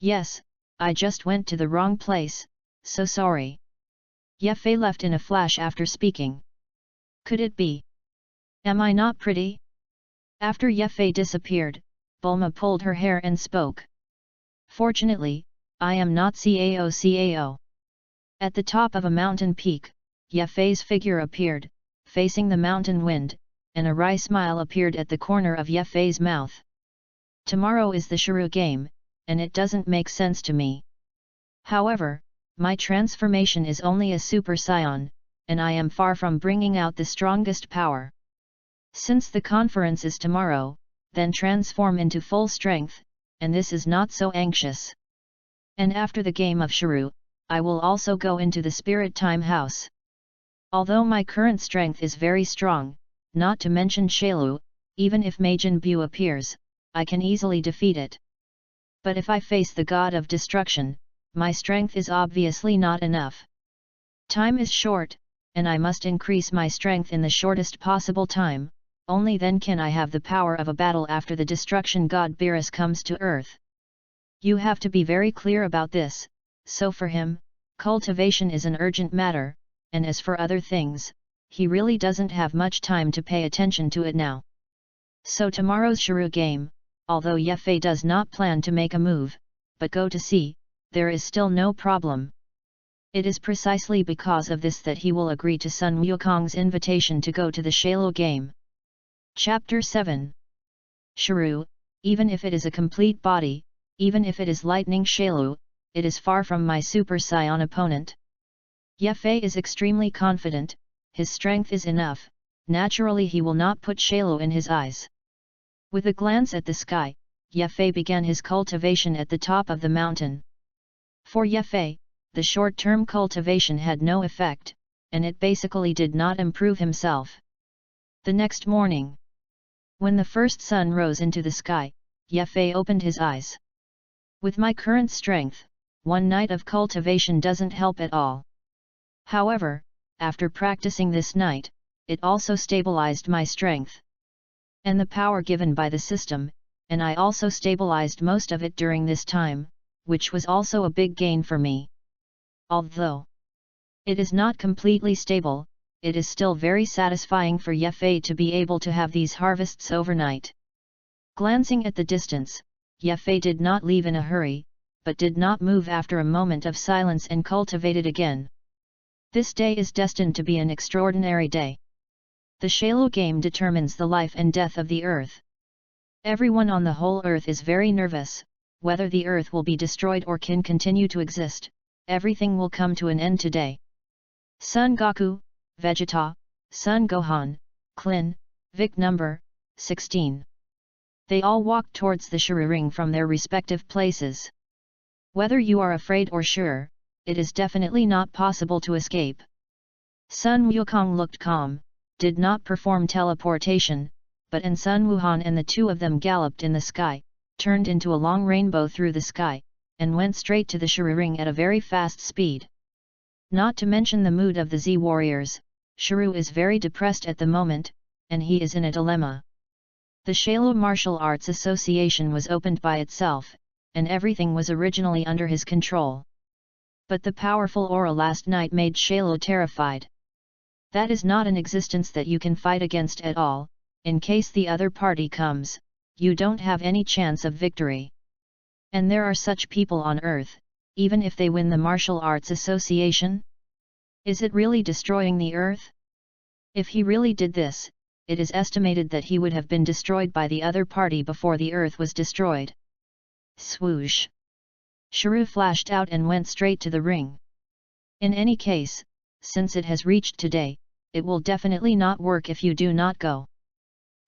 Yes, I just went to the wrong place, so sorry. Yefei left in a flash after speaking. Could it be? Am I not pretty? After Yefei disappeared, Bulma pulled her hair and spoke. Fortunately, I am not Cao. At the top of a mountain peak, Yefei's figure appeared, facing the mountain wind, and a wry smile appeared at the corner of Yefei's mouth. Tomorrow is the Shuru game, and it doesn't make sense to me. However, my transformation is only a Super Saiyan, and I am far from bringing out the strongest power. Since the conference is tomorrow, then transform into full strength, and this is not so anxious. And after the game of Shuru, I will also go into the Spirit Time House. Although my current strength is very strong, not to mention Shailu, even if Majin Buu appears, I can easily defeat it. But if I face the God of Destruction, my strength is obviously not enough. Time is short, and I must increase my strength in the shortest possible time, only then can I have the power of a battle after the Destruction God Beerus comes to Earth. You have to be very clear about this, so for him, cultivation is an urgent matter, and as for other things, he really doesn't have much time to pay attention to it now. So tomorrow's Shuru game, although Yefei does not plan to make a move, but go to see, there is still no problem. It is precisely because of this that he will agree to Sun Wukong's invitation to go to the Shailu game. Chapter 7. Shuru, even if it is a complete body, even if it is Lightning Shailu, it is far from my Super Saiyan opponent. Yefei is extremely confident, his strength is enough, naturally he will not put Shailu in his eyes. With a glance at the sky, Yefei began his cultivation at the top of the mountain. For Yefei, the short-term cultivation had no effect, and it basically did not improve himself. The next morning, when the first sun rose into the sky, Yefei opened his eyes. With my current strength, one night of cultivation doesn't help at all. However, after practicing this night, it also stabilized my strength and the power given by the system, and I also stabilized most of it during this time, which was also a big gain for me. Although it is not completely stable, it is still very satisfying for Yefei to be able to have these harvests overnight. Glancing at the distance, Yefei did not leave in a hurry, but did not move after a moment of silence and cultivated again. This day is destined to be an extraordinary day. The Shailu game determines the life and death of the earth. Everyone on the whole earth is very nervous, whether the earth will be destroyed or can continue to exist, everything will come to an end today. Son Goku, Vegeta, Son Gohan, Klin, Vic number 16. They all walked towards the Shuru ring from their respective places. Whether you are afraid or sure, it is definitely not possible to escape. Sun Wukong looked calm, did not perform teleportation, but Sun Wuhan and the two of them galloped in the sky, turned into a long rainbow through the sky, and went straight to the Shuru ring at a very fast speed. Not to mention the mood of the Z warriors, Shuru is very depressed at the moment, and he is in a dilemma. The Shailu Martial Arts Association was opened by itself, and everything was originally under his control. But the powerful aura last night made Shailu terrified. That is not an existence that you can fight against at all, in case the other party comes, you don't have any chance of victory. And there are such people on Earth, even if they win the Martial Arts Association? Is it really destroying the Earth? If he really did this, it is estimated that he would have been destroyed by the other party before the Earth was destroyed. Swoosh! Shuru flashed out and went straight to the ring. In any case, since it has reached today, it will definitely not work if you do not go.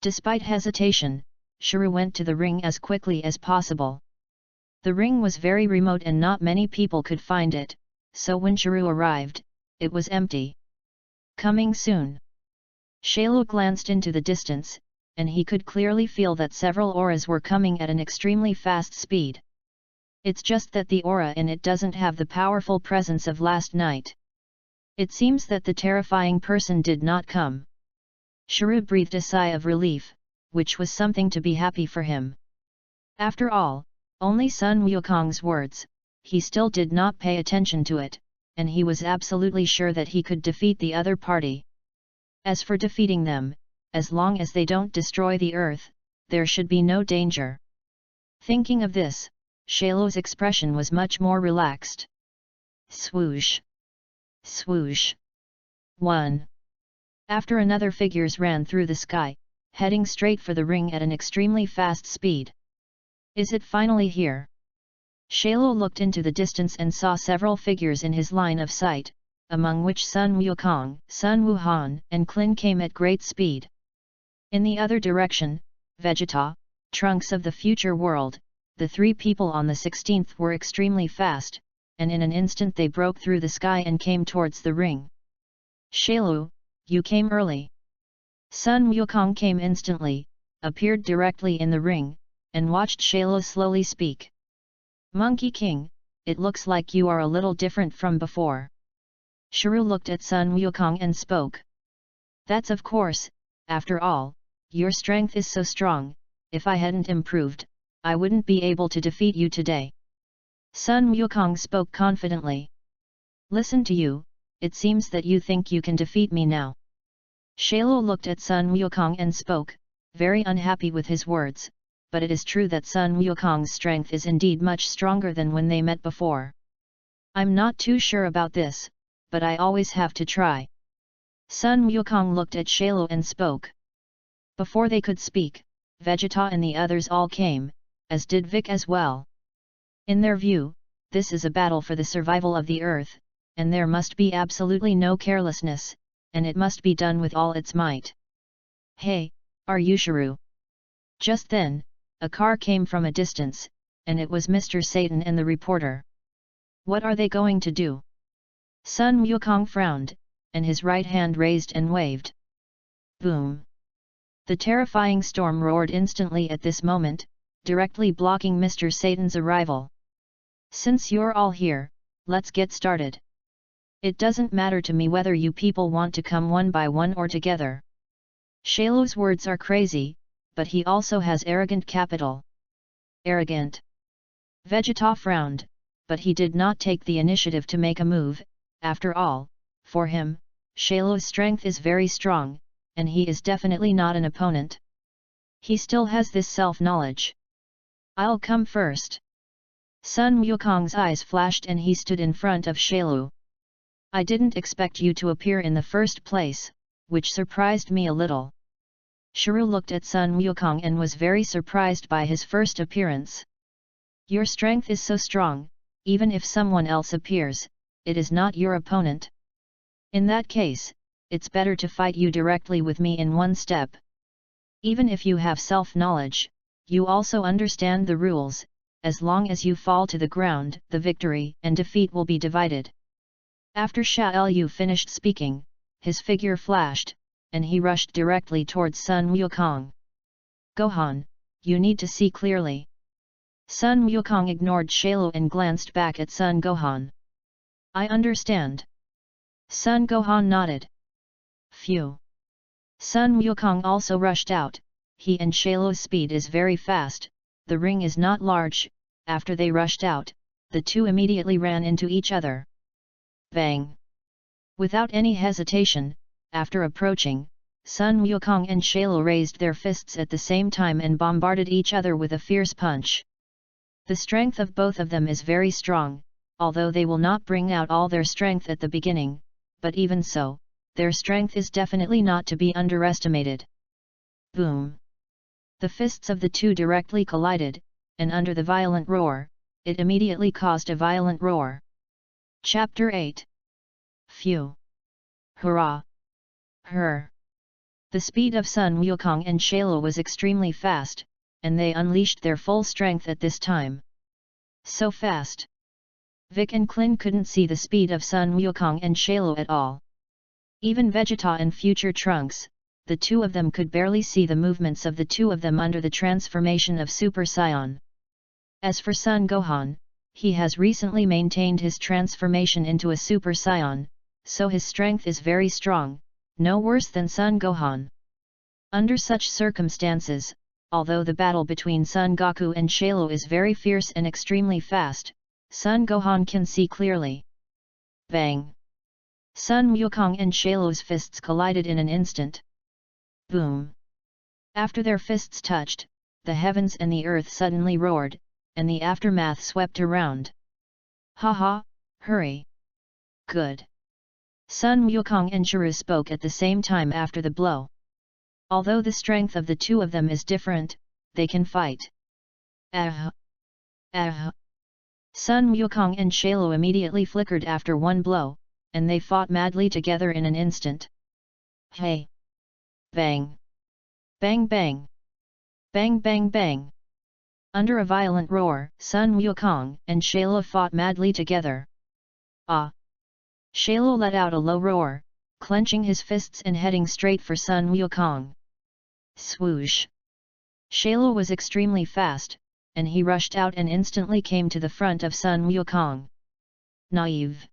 Despite hesitation, Shuru went to the ring as quickly as possible. The ring was very remote and not many people could find it, so when Shuru arrived, it was empty. Coming soon. Shailu glanced into the distance, and he could clearly feel that several auras were coming at an extremely fast speed. It's just that the aura in it doesn't have the powerful presence of last night. It seems that the terrifying person did not come. Shuru breathed a sigh of relief, which was something to be happy for him. After all, only Sun Wukong's words, he still did not pay attention to it, and he was absolutely sure that he could defeat the other party. As for defeating them, as long as they don't destroy the earth, there should be no danger. Thinking of this, Shailu's expression was much more relaxed. Swoosh! Swoosh! 1. After another figures ran through the sky, heading straight for the ring at an extremely fast speed. Is it finally here? Shailu looked into the distance and saw several figures in his line of sight, among which Sun Wukong, Sun Wuhan, and Klin came at great speed. In the other direction, Vegeta, Trunks of the future world, the three people on the 16th were extremely fast, and in an instant they broke through the sky and came towards the ring. Shailu, you came early. Sun Wukong came instantly, appeared directly in the ring, and watched Shailu slowly speak. Monkey King, it looks like you are a little different from before. Shuru looked at Sun Wukong and spoke. That's of course, after all, your strength is so strong, if I hadn't improved, I wouldn't be able to defeat you today. Sun Wukong spoke confidently. Listen to you, it seems that you think you can defeat me now. Shailu looked at Sun Wukong and spoke, very unhappy with his words, but it is true that Sun Wukong's strength is indeed much stronger than when they met before. I'm not too sure about this, but I always have to try. Sun Wukong looked at Shailu and spoke. Before they could speak, Vegeta and the others all came, as did Vic as well. In their view, this is a battle for the survival of the earth, and there must be absolutely no carelessness, and it must be done with all its might. Hey, are you Shuru? Just then, a car came from a distance, and it was Mr. Satan and the reporter. What are they going to do? Sun Wukong frowned, and his right hand raised and waved. Boom! The terrifying storm roared instantly at this moment, directly blocking Mr. Satan's arrival. Since you're all here, let's get started. It doesn't matter to me whether you people want to come one by one or together. Shailu's words are crazy, but he also has arrogant capital. Arrogant. Vegeta frowned, but he did not take the initiative to make a move. After all, for him, Shailu's strength is very strong, and he is definitely not an opponent. He still has this self-knowledge. I'll come first. Sun Wukong's eyes flashed and he stood in front of Shailu. I didn't expect you to appear in the first place, which surprised me a little. Shuru looked at Sun Wukong and was very surprised by his first appearance. Your strength is so strong, even if someone else appears, it is not your opponent. In that case, it's better to fight you directly with me in one step. Even if you have self-knowledge, you also understand the rules. As long as you fall to the ground, the victory and defeat will be divided. After Sha Lu finished speaking, his figure flashed, and he rushed directly towards Sun Wukong. Gohan, you need to see clearly. Sun Wukong ignored Shailu and glanced back at Sun Gohan. I understand. Sun Gohan nodded. Phew. Sun Wukong also rushed out. He and Shailu's speed is very fast. The ring is not large. After they rushed out, the two immediately ran into each other. Bang! Without any hesitation, after approaching, Sun Wukong and Shailu raised their fists at the same time and bombarded each other with a fierce punch. The strength of both of them is very strong, although they will not bring out all their strength at the beginning, but even so, their strength is definitely not to be underestimated. Boom! The fists of the two directly collided, and under the violent roar, it immediately caused a violent roar. Chapter 8. Phew! Hurrah! Her! The speed of Sun Wukong and Shalo was extremely fast, and they unleashed their full strength at this time. So fast! Vic and Clin couldn't see the speed of Sun Wukong and Shalo at all. Even Vegeta and Future Trunks, the two of them could barely see the movements of the two of them under the transformation of Super Saiyan. As for Sun Gohan, he has recently maintained his transformation into a Super Saiyan, so his strength is very strong, no worse than Sun Gohan. Under such circumstances, although the battle between Son Goku and Shalo is very fierce and extremely fast, Sun Gohan can see clearly. Bang! Sun Wukong and Shalo's fists collided in an instant. Boom! After their fists touched, the heavens and the earth suddenly roared, and the aftermath swept around. Haha, hurry! Good! Sun Wukong and Shiro spoke at the same time after the blow. Although the strength of the two of them is different, they can fight. Sun Wukong and Shalo immediately flickered after one blow, and they fought madly together in an instant. Hey! Bang! Bang bang! Bang bang bang! Under a violent roar, Sun Wukong and Shalo fought madly together. Ah! Shalo let out a low roar, clenching his fists and heading straight for Sun Wukong. Swoosh! Shalo was extremely fast, and he rushed out and instantly came to the front of Sun Wukong. Naive!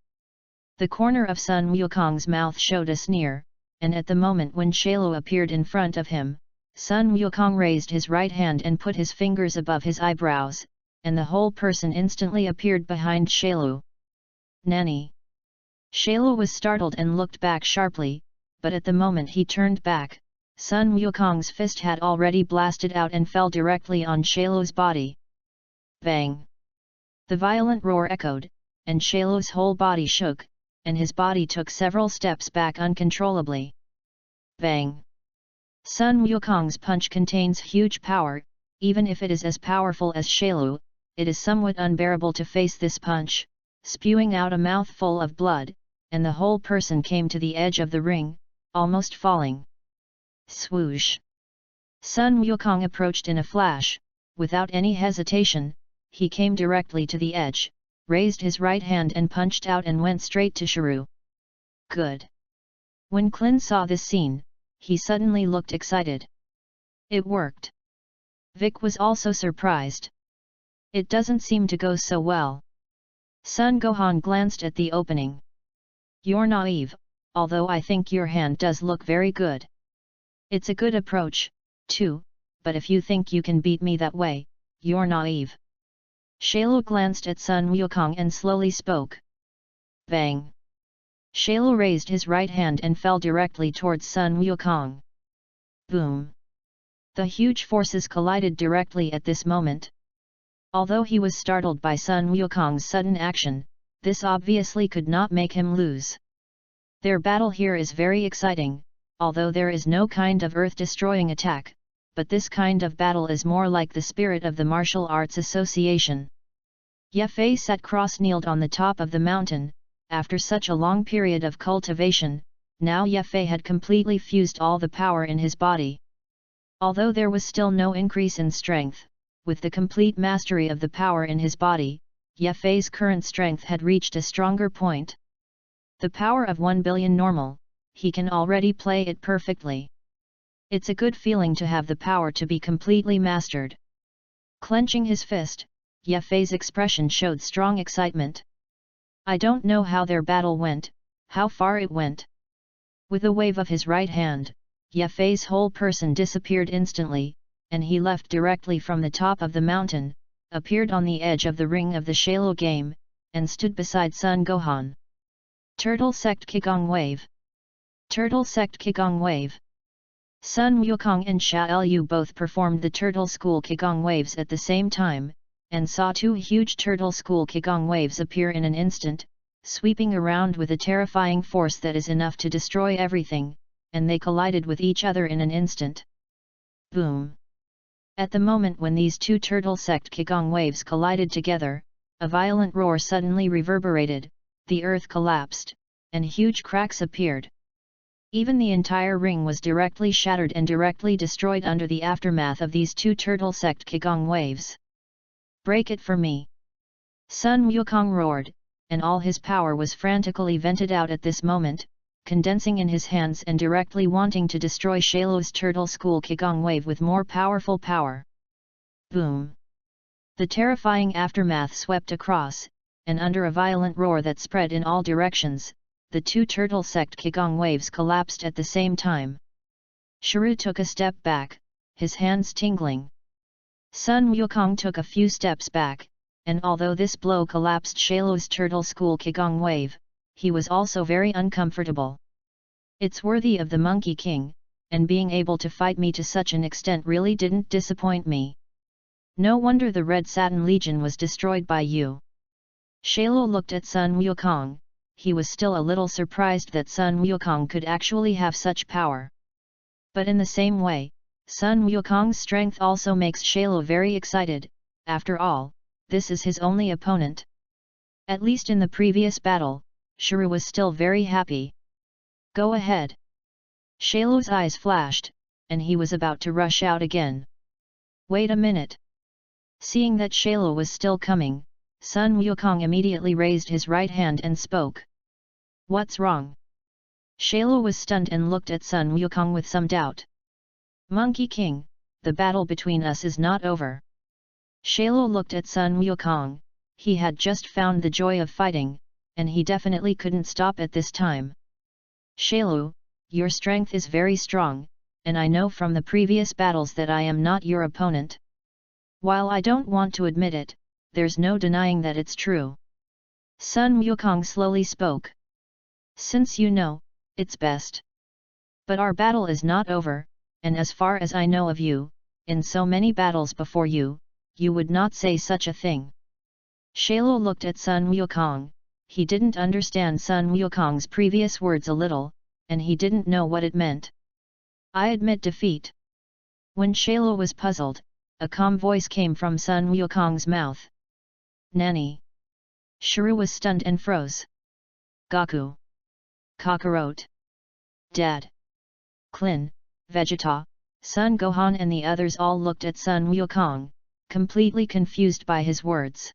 The corner of Sun Wukong's mouth showed a sneer, and at the moment when Shalo appeared in front of him, Sun Wukong raised his right hand and put his fingers above his eyebrows, and the whole person instantly appeared behind Shalo. Nanny! Shalo was startled and looked back sharply, but at the moment he turned back, Sun Wukong's fist had already blasted out and fell directly on Shalo's body. Bang! The violent roar echoed, and Shalo's whole body shook, and his body took several steps back uncontrollably. Bang! Sun Wukong's punch contains huge power, even if it is as powerful as Shalo, it is somewhat unbearable to face this punch, spewing out a mouthful of blood, and the whole person came to the edge of the ring, almost falling. Swoosh! Sun Wukong approached in a flash, without any hesitation, he came directly to the edge, raised his right hand and punched out and went straight to Shiro. Good! When Clin saw this scene, he suddenly looked excited. It worked! Vic was also surprised. It doesn't seem to go so well. Sun Gohan glanced at the opening. You're naive, although I think your hand does look very good. It's a good approach, too, but if you think you can beat me that way, you're naive. Shalo glanced at Sun Wukong and slowly spoke. Bang! Shalo raised his right hand and fell directly towards Sun Wukong. Boom! The huge forces collided directly at this moment. Although he was startled by Sun Wukong's sudden action, this obviously could not make him lose. Their battle here is very exciting, although there is no kind of earth-destroying attack, but this kind of battle is more like the spirit of the martial arts association. Ye Fei sat cross-kneeled on the top of the mountain. After such a long period of cultivation, now Ye Fei had completely fused all the power in his body. Although there was still no increase in strength, with the complete mastery of the power in his body, Ye Fei's current strength had reached a stronger point. The power of 1 billion normal, he can already play it perfectly. It's a good feeling to have the power to be completely mastered. Clenching his fist, Ye Fei's expression showed strong excitement. I don't know how their battle went, how far it went. With a wave of his right hand, Ye Fei's whole person disappeared instantly, and he left directly from the top of the mountain, appeared on the edge of the ring of the Shalo game, and stood beside Sun Gohan. Turtle Sect Qigong Wave. Turtle Sect Qigong Wave. Sun Wukong and Sha Lu both performed the Turtle School Qigong Waves at the same time, and saw two huge Turtle School Qigong Waves appear in an instant, sweeping around with a terrifying force that is enough to destroy everything, and they collided with each other in an instant. Boom! At the moment when these two Turtle Sect Qigong Waves collided together, a violent roar suddenly reverberated, the earth collapsed, and huge cracks appeared. Even the entire ring was directly shattered and directly destroyed under the aftermath of these two turtle sect Qigong waves. "Break it for me!" Sun Wukong roared, and all his power was frantically vented out at this moment, condensing in his hands and directly wanting to destroy Shailu's turtle school Qigong wave with more powerful power. Boom! The terrifying aftermath swept across, and under a violent roar that spread in all directions, the two turtle sect Qigong waves collapsed at the same time. Shiru took a step back, his hands tingling. Sun Wukong took a few steps back, and although this blow collapsed Shailu's turtle school Qigong wave, he was also very uncomfortable. "It's worthy of the Monkey King, and being able to fight me to such an extent really didn't disappoint me. No wonder the Red Satin Legion was destroyed by you." Shailu looked at Sun Wukong. He was still a little surprised that Sun Wukong could actually have such power. But in the same way, Sun Wukong's strength also makes Shailu very excited. After all, this is his only opponent. At least in the previous battle, Shiru was still very happy. "Go ahead." Shailu's eyes flashed, and he was about to rush out again. "Wait a minute." Seeing that Shailu was still coming, Sun Wukong immediately raised his right hand and spoke. "What's wrong?" Shailu was stunned and looked at Sun Wukong with some doubt. "Monkey King, the battle between us is not over." Shailu looked at Sun Wukong. He had just found the joy of fighting, and he definitely couldn't stop at this time. "Shailu, your strength is very strong, and I know from the previous battles that I am not your opponent. While I don't want to admit it, there's no denying that it's true." Sun Wukong slowly spoke. "Since you know, it's best. But our battle is not over, and as far as I know of you, in so many battles before you, you would not say such a thing." Shailu looked at Sun Wukong. He didn't understand Sun Wukong's previous words a little, and he didn't know what it meant. "I admit defeat." When Shailu was puzzled, a calm voice came from Sun Wukong's mouth. "Nani?" Shiru was stunned and froze. "Gaku. Kakarot. Dad. Klin, Vegeta, Sun Gohan and the others all looked at Sun Wukong, completely confused by his words.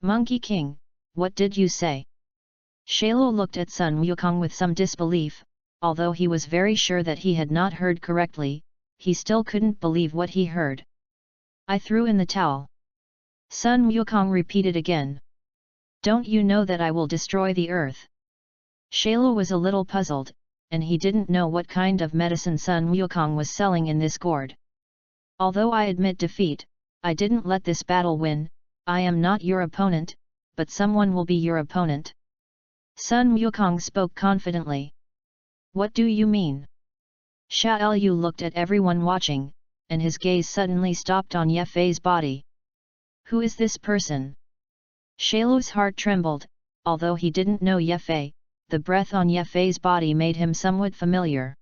"Monkey King, what did you say?" Shailu looked at Sun Wukong with some disbelief. Although he was very sure that he had not heard correctly, he still couldn't believe what he heard. "I threw in the towel." Sun Wukong repeated again. "Don't you know that I will destroy the earth?" Shailu was a little puzzled, and he didn't know what kind of medicine Sun Wukong was selling in this gourd. "Although I admit defeat, I didn't let this battle win. I am not your opponent, but someone will be your opponent." Sun Wukong spoke confidently. "What do you mean?" Sha Lu looked at everyone watching, and his gaze suddenly stopped on Ye Fei's body. "Who is this person?" Shailu's heart trembled. Although he didn't know Ye Fei, the breath on Ye Fei's body made him somewhat familiar.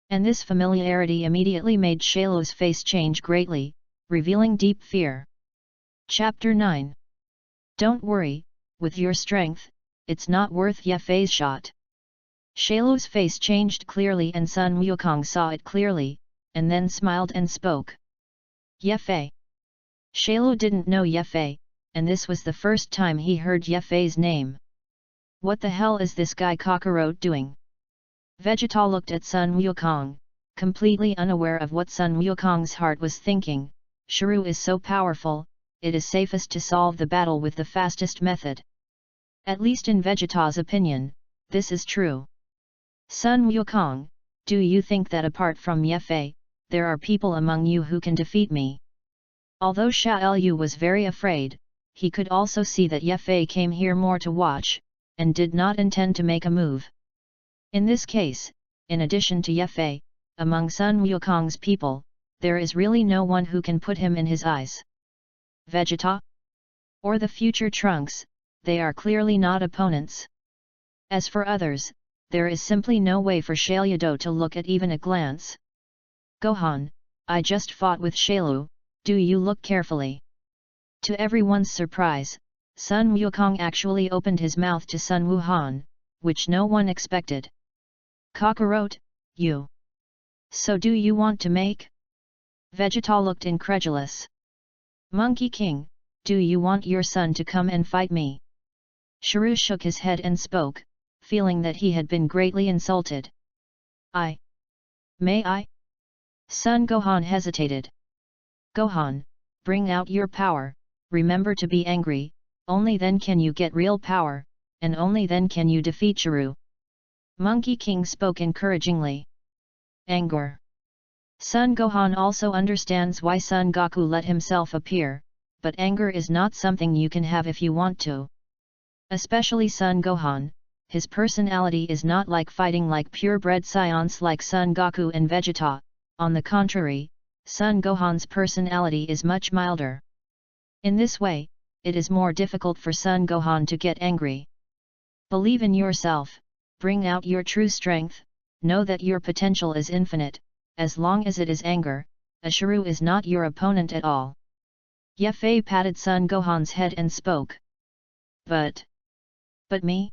And this familiarity immediately made Shailu's face change greatly, revealing deep fear. Chapter 9. "Don't worry, with your strength, it's not worth Ye Fei's shot." Shailu's face changed clearly and Sun Wukong saw it clearly, and then smiled and spoke. "Ye Fei." Shailu didn't know Ye Fei, and this was the first time he heard Ye Fei's name. "What the hell is this guy Kakarot doing?" Vegeta looked at Sun Wukong, completely unaware of what Sun Wukong's heart was thinking. Shiru is so powerful, it is safest to solve the battle with the fastest method. At least in Vegeta's opinion, this is true. "Sun Wukong, do you think that apart from Ye Fei, there are people among you who can defeat me?" Although Sha Lu was very afraid, he could also see that Ye Fei came here more to watch, and did not intend to make a move. In this case, in addition to Ye Fei, among Sun Wukong's people, there is really no one who can put him in his eyes. Vegeta? Or the future Trunks, they are clearly not opponents. As for others, there is simply no way for Shailu to look at even a glance. "Gohan, I just fought with Shailu, do you look carefully?" To everyone's surprise, Sun Wukong actually opened his mouth to Sun Wuhan, which no one expected. Cockroach, you. So do you want to make? Vegeta looked incredulous. Monkey King, do you want your son to come and fight me? Shrew shook his head and spoke, feeling that he had been greatly insulted. May I? Son Gohan hesitated. Gohan, bring out your power, remember to be angry, only then can you get real power, and only then can you defeat Shrew. Monkey King spoke encouragingly. Anger. Son Gohan also understands why Son Goku let himself appear, but anger is not something you can have if you want to. Especially Son Gohan, his personality is not like fighting like purebred scions like Son Goku and Vegeta, on the contrary, Son Gohan's personality is much milder. In this way, it is more difficult for Son Gohan to get angry. Believe in yourself, bring out your true strength, know that your potential is infinite, as long as it is anger, a Shrew is not your opponent at all. Ye Fei patted Son Gohan's head and spoke. But me?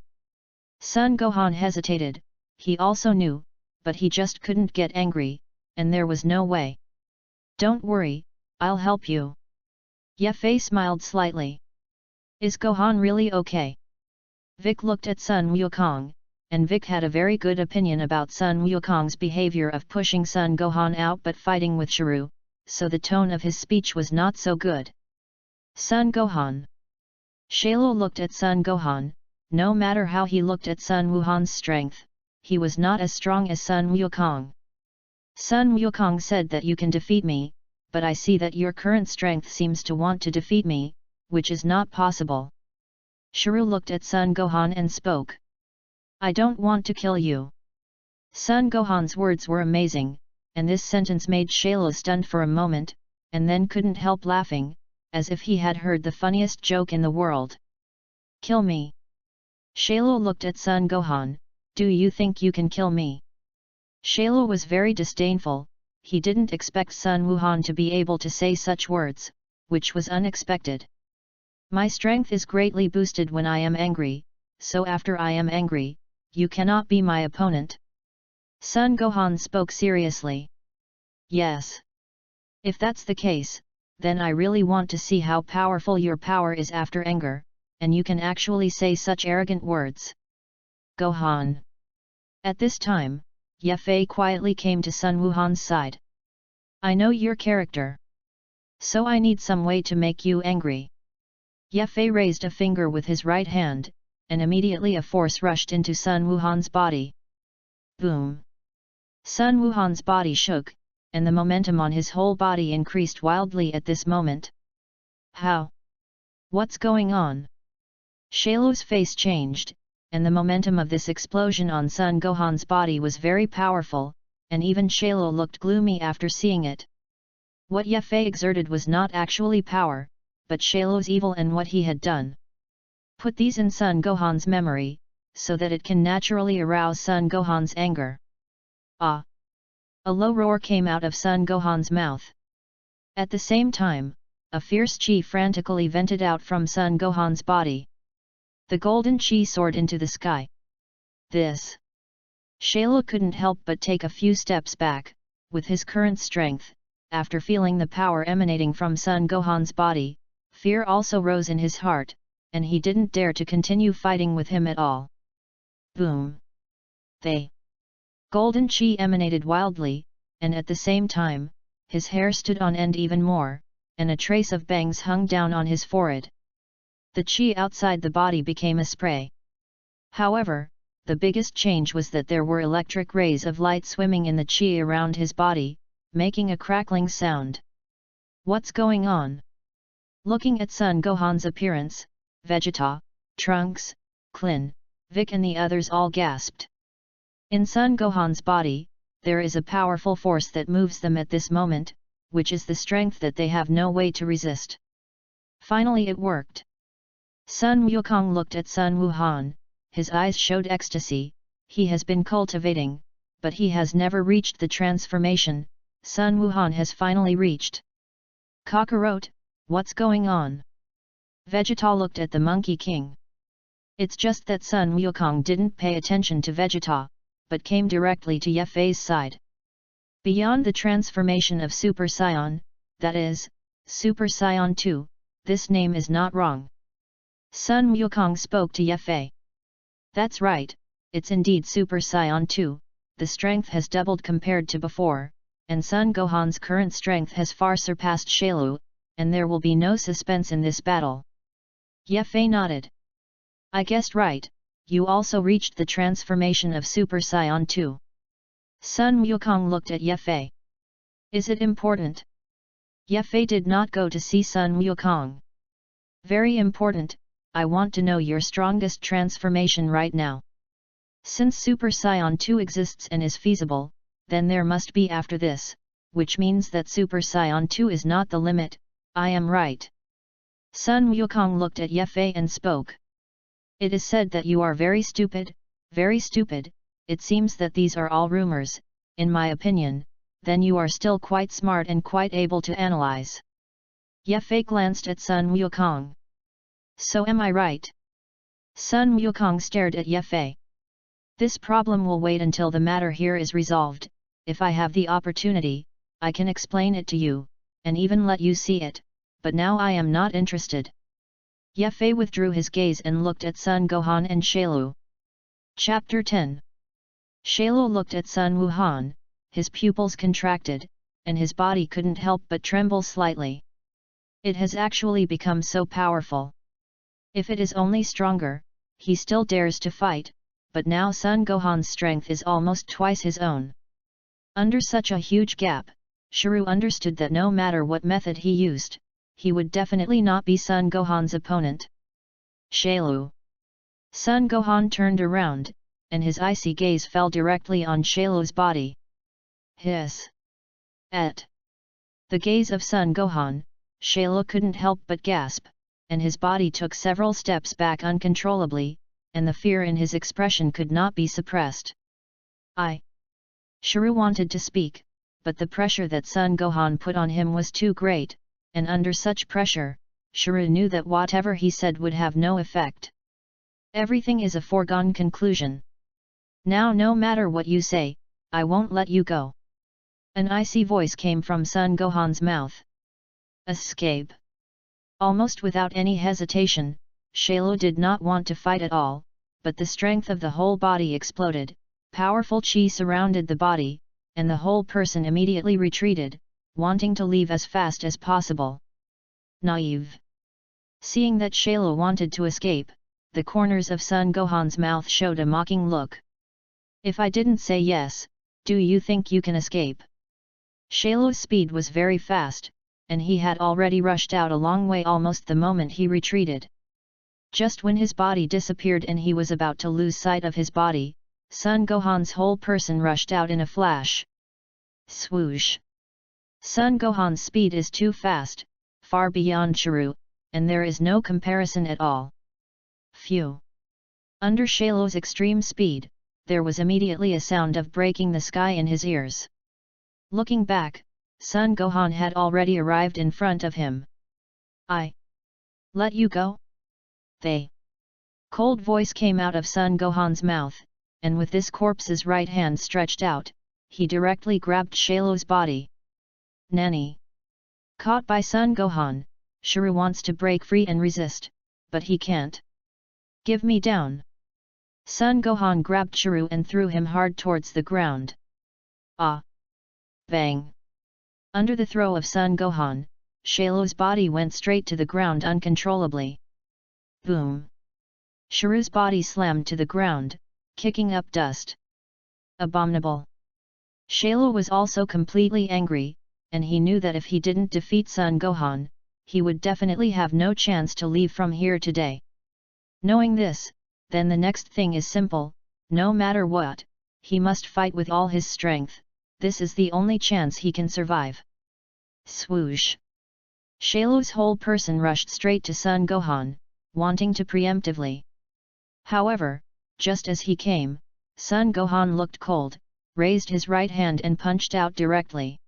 Son Gohan hesitated, he also knew, but he just couldn't get angry, and there was no way. Don't worry, I'll help you. Ye Fei smiled slightly. Is Gohan really okay? Vic looked at Sun Wukong, and Vic had a very good opinion about Sun Wukong's behavior of pushing Son Gohan out but fighting with Shrew, so the tone of his speech was not so good. Son Gohan. Shalo looked at Son Gohan, no matter how he looked at Sun Wuhan's strength, he was not as strong as Sun Wukong. Sun Wukong said that you can defeat me, but I see that your current strength seems to want to defeat me, which is not possible. Shrew looked at Son Gohan and spoke. I don't want to kill you. Son Gohan's words were amazing, and this sentence made Shalo stunned for a moment, and then couldn't help laughing, as if he had heard the funniest joke in the world. Kill me. Shalo looked at Son Gohan, do you think you can kill me? Shalo was very disdainful, he didn't expect Sun Wuhan to be able to say such words, which was unexpected. My strength is greatly boosted when I am angry, so after I am angry, you cannot be my opponent. Son Gohan spoke seriously. Yes. If that's the case, then I really want to see how powerful your power is after anger, and you can actually say such arrogant words. Gohan. At this time, Ye Fei quietly came to Sun Wuhan's side. I know your character. So I need some way to make you angry. Ye Fei raised a finger with his right hand, and immediately a force rushed into Sun Wuhan's body. Boom! Sun Wuhan's body shook, and the momentum on his whole body increased wildly at this moment. How? What's going on? Shalo's face changed, and the momentum of this explosion on Son Gohan's body was very powerful, and even Shalo looked gloomy after seeing it. What Ye Fei exerted was not actually power, but Shalo's evil and what he had done. Put these in Son Gohan's memory, so that it can naturally arouse Son Gohan's anger. Ah! A low roar came out of Son Gohan's mouth. At the same time, a fierce chi frantically vented out from Son Gohan's body. The golden chi soared into the sky. This. Shalo couldn't help but take a few steps back, with his current strength, after feeling the power emanating from Son Gohan's body, fear also rose in his heart, and he didn't dare to continue fighting with him at all. Boom! The golden chi emanated wildly, and at the same time, his hair stood on end even more, and a trace of bangs hung down on his forehead. The chi outside the body became a spray. However, the biggest change was that there were electric rays of light swimming in the chi around his body, making a crackling sound. What's going on? Looking at Son Gohan's appearance, Vegeta, Trunks, Klin, Vic and the others all gasped. In Son Gohan's body, there is a powerful force that moves them at this moment, which is the strength that they have no way to resist. Finally it worked. Sun Wukong looked at Sun Wuhan, his eyes showed ecstasy, he has been cultivating, but he has never reached the transformation, Sun Wuhan has finally reached. Cockroach, what's going on? Vegeta looked at the Monkey King. It's just that Sun Wukong didn't pay attention to Vegeta, but came directly to Ye Fei's side. Beyond the transformation of Super Saiyan, that is, Super Saiyan 2, this name is not wrong. Sun Wukong spoke to Ye Fei. That's right, it's indeed Super Saiyan 2, the strength has doubled compared to before, and Sun Gohan's current strength has far surpassed Shailu, and there will be no suspense in this battle. Ye Fei nodded. I guessed right, you also reached the transformation of Super Saiyan 2. Sun Wukong looked at Ye Fei. Is it important? Ye Fei did not go to see Sun Wukong. Very important, I want to know your strongest transformation right now. Since Super Saiyan 2 exists and is feasible, then there must be after this, which means that Super Saiyan 2 is not the limit, I am right. Sun Wukong looked at Ye Fei and spoke. It is said that you are very stupid, it seems that these are all rumors, in my opinion, then you are still quite smart and quite able to analyze. Ye Fei glanced at Sun Wukong. So am I right? Sun Wukong stared at Ye Fei. This problem will wait until the matter here is resolved, if I have the opportunity, I can explain it to you, and even let you see it, but now I am not interested. Ye Fei withdrew his gaze and looked at Sun Gohan and Shailu. Chapter 10. Shailu looked at Sun Wuhan, his pupils contracted, and his body couldn't help but tremble slightly. It has actually become so powerful. If it is only stronger, he still dares to fight, but now Sun Gohan's strength is almost twice his own. Under such a huge gap, Shiryu understood that no matter what method he used, he would definitely not be Sun Gohan's opponent. Shailu. Sun Gohan turned around, and his icy gaze fell directly on Shailu's body. Hiss! At the gaze of Sun Gohan, Shailu couldn't help but gasp, and his body took several steps back uncontrollably, and the fear in his expression could not be suppressed. Shiryu wanted to speak, but the pressure that Sun Gohan put on him was too great, and under such pressure, Shiryu knew that whatever he said would have no effect. Everything is a foregone conclusion. Now no matter what you say, I won't let you go. An icy voice came from Sun Gohan's mouth. Escape. Almost without any hesitation, Shailu did not want to fight at all, but the strength of the whole body exploded, powerful chi surrounded the body, and the whole person immediately retreated, wanting to leave as fast as possible. Naive. Seeing that Shailu wanted to escape, the corners of Sun Gohan's mouth showed a mocking look. If I didn't say yes, do you think you can escape? Shailu's speed was very fast, and he had already rushed out a long way almost the moment he retreated. Just when his body disappeared and he was about to lose sight of his body, Sun Gohan's whole person rushed out in a flash. Swoosh! Sun Gohan's speed is too fast, far beyond Shiryu, and there is no comparison at all. Phew! Under Shailu's extreme speed, there was immediately a sound of breaking the sky in his ears. Looking back, Sun Gohan had already arrived in front of him. I let you go? They. Cold voice came out of Sun Gohan's mouth, and with this corpse's right hand stretched out, he directly grabbed Shailu's body. Nanny. Caught by Sun Gohan, Shiryu wants to break free and resist, but he can't. Give me down. Sun Gohan grabbed Shiryu and threw him hard towards the ground. Ah! Bang! Under the throw of Sun Gohan, Shailu's body went straight to the ground uncontrollably. Boom! Shiryu's body slammed to the ground, kicking up dust. Abominable! Shailu was also completely angry, and he knew that if he didn't defeat Sun Gohan, he would definitely have no chance to leave from here today. Knowing this, then the next thing is simple, no matter what, he must fight with all his strength, this is the only chance he can survive. Swoosh! Shailu's whole person rushed straight to Sun Gohan, wanting to preemptively. However, just as he came, Sun Gohan looked cold, raised his right hand and punched out directly.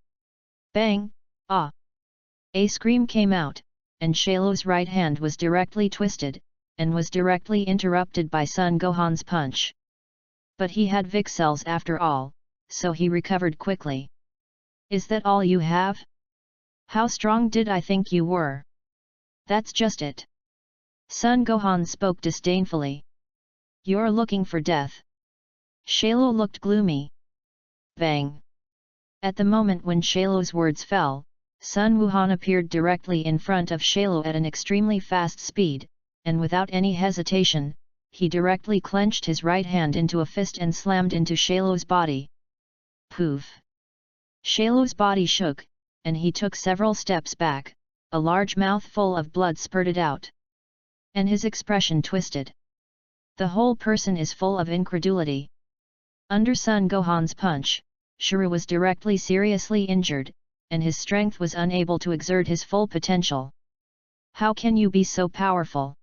Bang! Ah! A scream came out, and Shailo's right hand was directly twisted, and was directly interrupted by Sun Gohan's punch. But he had Vic cells after all, so he recovered quickly. "Is that all you have? How strong did I think you were?" "That's just it." Sun Gohan spoke disdainfully. "You're looking for death." Shailo looked gloomy. Bang! At the moment when Shailo's words fell, Sun Wuhan appeared directly in front of Shailo at an extremely fast speed, and without any hesitation, he directly clenched his right hand into a fist and slammed into Shailo's body. Poof! Shailo's body shook, and he took several steps back, a large mouthful of blood spurted out. And his expression twisted. The whole person is full of incredulity. Under Sun Gohan's punch, Shuru was directly seriously injured, and his strength was unable to exert his full potential. "How can you be so powerful?"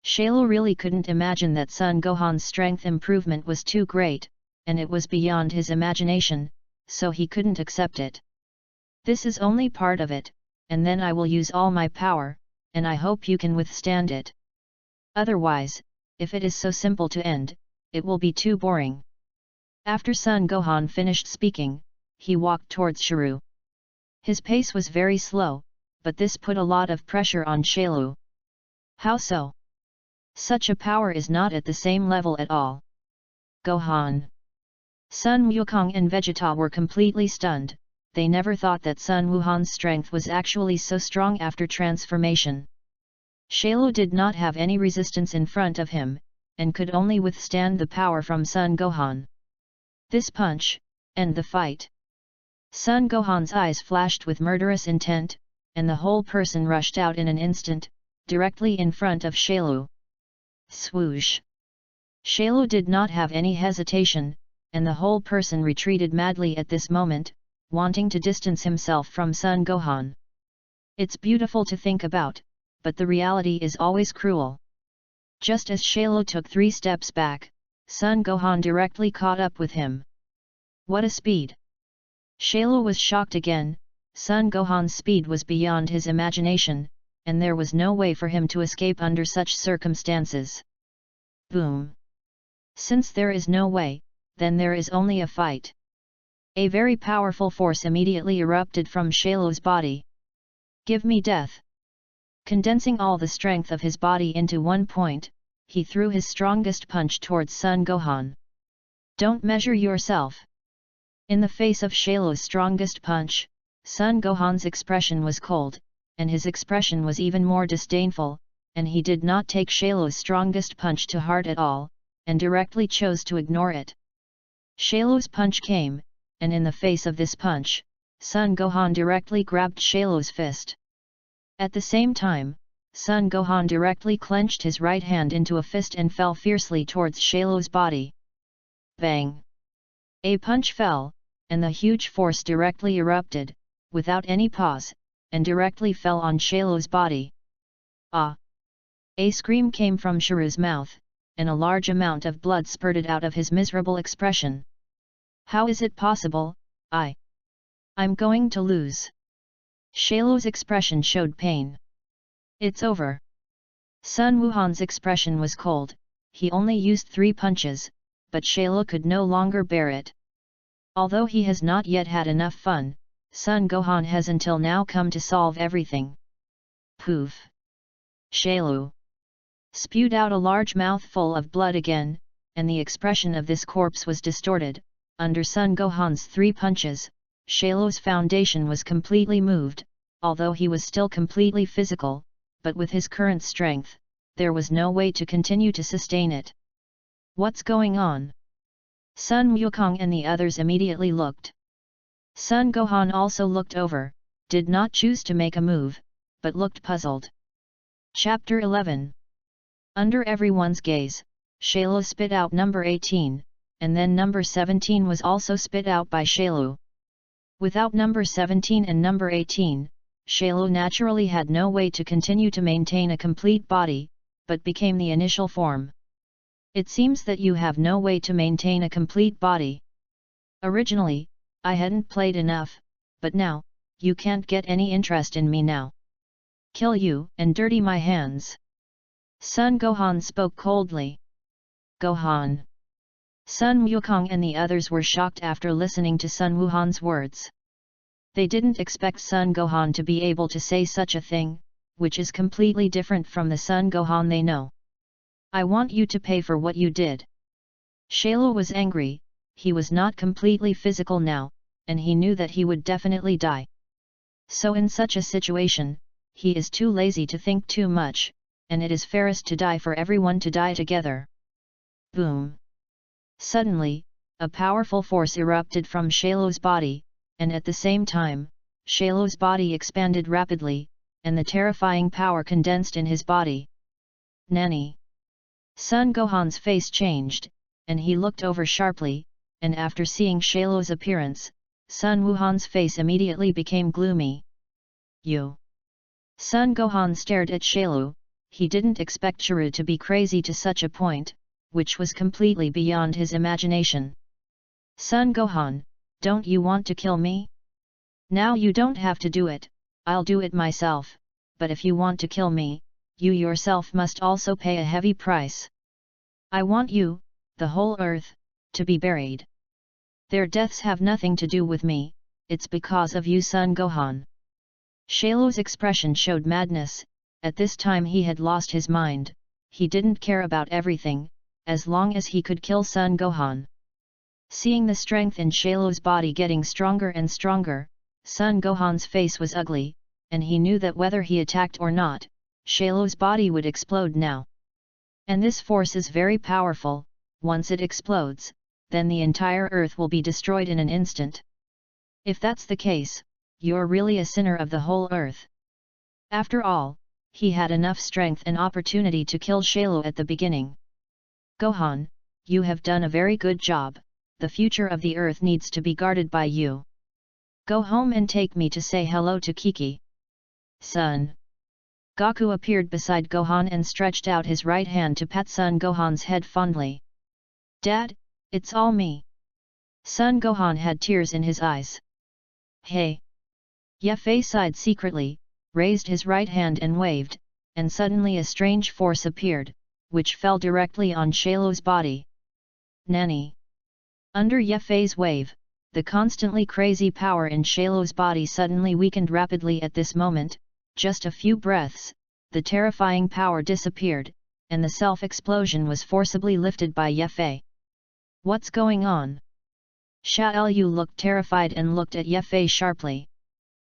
Shailo really couldn't imagine that Sun Gohan's strength improvement was too great, and it was beyond his imagination, so he couldn't accept it. "This is only part of it, and then I will use all my power, and I hope you can withstand it. Otherwise, if it is so simple to end, it will be too boring." After Sun Gohan finished speaking, he walked towards Shuru. His pace was very slow, but this put a lot of pressure on Shailu. "How so? Such a power is not at the same level at all." "Gohan." Sun Wukong and Vegeta were completely stunned. They never thought that Sun Wuhan's strength was actually so strong after transformation. Shailu did not have any resistance in front of him, and could only withstand the power from Sun Gohan. This punch, end the fight. Sun Gohan's eyes flashed with murderous intent, and the whole person rushed out in an instant, directly in front of Shailu. Swoosh! Shailu did not have any hesitation, and the whole person retreated madly at this moment, wanting to distance himself from Sun Gohan. It's beautiful to think about, but the reality is always cruel. Just as Shailu took 3 steps back, Sun Gohan directly caught up with him. What a speed! Shailu was shocked again. Sun Gohan's speed was beyond his imagination, and there was no way for him to escape under such circumstances. Boom! Since there is no way, then there is only a fight. A very powerful force immediately erupted from Shailu's body. "Give me death!" Condensing all the strength of his body into one point, he threw his strongest punch towards Sun Gohan. "Don't measure yourself!" In the face of Shailu's strongest punch, Sun Gohan's expression was cold, and his expression was even more disdainful, and he did not take Shailu's strongest punch to heart at all, and directly chose to ignore it. Shailu's punch came, and in the face of this punch, Sun Gohan directly grabbed Shailu's fist. At the same time, Sun Gohan directly clenched his right hand into a fist and fell fiercely towards Shailu's body. Bang! A punch fell, and the huge force directly erupted, without any pause, and directly fell on Shailu's body. Ah! A scream came from Shuru's mouth, and a large amount of blood spurted out of his miserable expression. "How is it possible? I'm going to lose." Shailu's expression showed pain. "It's over." Sun Wuhan's expression was cold. He only used 3 punches, but Shailu could no longer bear it. Although he has not yet had enough fun, Sun Gohan has until now come to solve everything. Poof! Shailu spewed out a large mouthful of blood again, and the expression of this corpse was distorted. Under Sun Gohan's 3 punches, Shailu's foundation was completely moved, although he was still completely physical, but with his current strength, there was no way to continue to sustain it. What's going on? Sun Wukong and the others immediately looked. Sun Gohan also looked over, did not choose to make a move, but looked puzzled. Chapter 11. Under everyone's gaze, Shailu spit out number 18, and then number 17 was also spit out by Shailu. Without number 17 and number 18, Shailu naturally had no way to continue to maintain a complete body, but became the initial form. It seems that you have no way to maintain a complete body. Originally, I hadn't played enough, but now, you can't get any interest in me now. kill you and dirty my hands. Sun Gohan spoke coldly. Gohan. Sun Wukong and the others were shocked after listening to Sun Wuhan's words. They didn't expect Sun Gohan to be able to say such a thing, which is completely different from the Sun Gohan they know. I want you to pay for what you did. Shailu was angry. He was not completely physical now, and he knew that he would definitely die. So in such a situation, he is too lazy to think too much, and it is fairest to die for everyone to die together. Boom! Suddenly, a powerful force erupted from Shailu's body, and at the same time, Shailu's body expanded rapidly, and the terrifying power condensed in his body. Nani! Sun Gohan's face changed, and he looked over sharply, and after seeing Shailu's appearance, Sun Wuhan's face immediately became gloomy. You! Sun Gohan stared at Shailu. He didn't expect Shiru to be crazy to such a point, which was completely beyond his imagination. Sun Gohan, don't you want to kill me? Now you don't have to do it, I'll do it myself, but if you want to kill me, you yourself must also pay a heavy price. I want you, the whole earth, to be buried. Their deaths have nothing to do with me, it's because of you, Sun Gohan. Shailu's expression showed madness. At this time he had lost his mind. He didn't care about everything, as long as he could kill Sun Gohan. Seeing the strength in Shailu's body getting stronger and stronger, Sun Gohan's face was ugly, and he knew that whether he attacked or not, Shailu's body would explode now. And this force is very powerful. Once it explodes, then the entire earth will be destroyed in an instant. If that's the case, you're really a sinner of the whole earth. After all, he had enough strength and opportunity to kill Shailu at the beginning. Gohan, you have done a very good job. The future of the earth needs to be guarded by you. Go home and take me to say hello to Kiki. Son. Goku appeared beside Gohan and stretched out his right hand to pat Son Gohan's head fondly. Dad, it's all me. Son Gohan had tears in his eyes. Hey! Ye Fei sighed secretly, raised his right hand and waved, and suddenly a strange force appeared, which fell directly on Shailu's body. Nani! Under Ye Fei's wave, the constantly crazy power in Shailu's body suddenly weakened rapidly at this moment. Just a few breaths, the terrifying power disappeared, and the self-explosion was forcibly lifted by Ye Fei. What's going on? Sha Lu looked terrified and looked at Ye Fei sharply.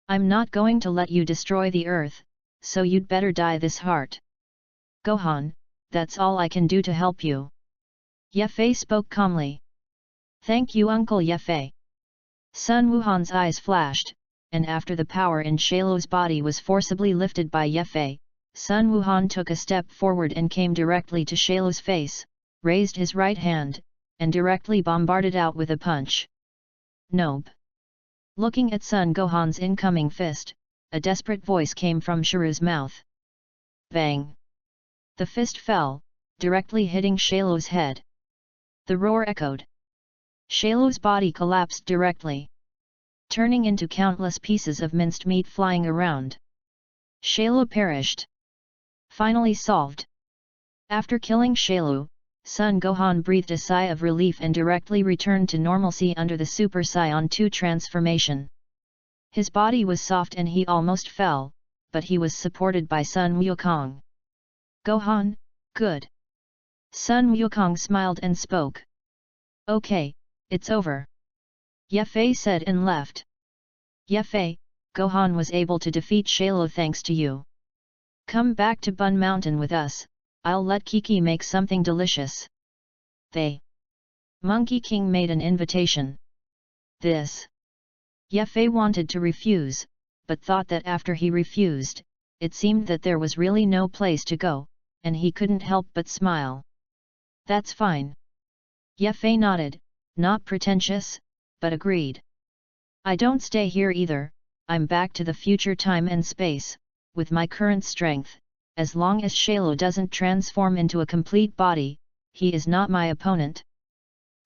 I'm not going to let you destroy the earth, so you'd better die this heart. Gohan, that's all I can do to help you. Ye Fei spoke calmly. Thank you, Uncle Ye Fei. Sun Wuhan's eyes flashed, and after the power in Shailu's body was forcibly lifted by Ye Fei, Sun Wuhan took a step forward and came directly to Shailu's face, raised his right hand, and directly bombarded out with a punch. Nope! Looking at Sun Gohan's incoming fist, a desperate voice came from Shiru's mouth. Bang! The fist fell, directly hitting Shailu's head. The roar echoed. Shailu's body collapsed directly, turning into countless pieces of minced meat flying around. Shailu perished. Finally solved. After killing Shailu, Sun Gohan breathed a sigh of relief and directly returned to normalcy under the Super Saiyan 2 transformation. His body was soft and he almost fell, but he was supported by Sun Wukong. Gohan, good. Sun Wukong smiled and spoke. Okay, it's over. Ye Fei said and left. Ye Fei, Gohan was able to defeat Shailu thanks to you. Come back to Bun Mountain with us, I'll let Kiki make something delicious. Monkey King made an invitation. This. Ye Fei wanted to refuse, but thought that after he refused, it seemed that there was really no place to go, and he couldn't help but smile. That's fine. Ye Fei nodded, not pretentious, but agreed. I don't stay here either, I'm back to the future time and space, with my current strength. As long as Shailu doesn't transform into a complete body, he is not my opponent.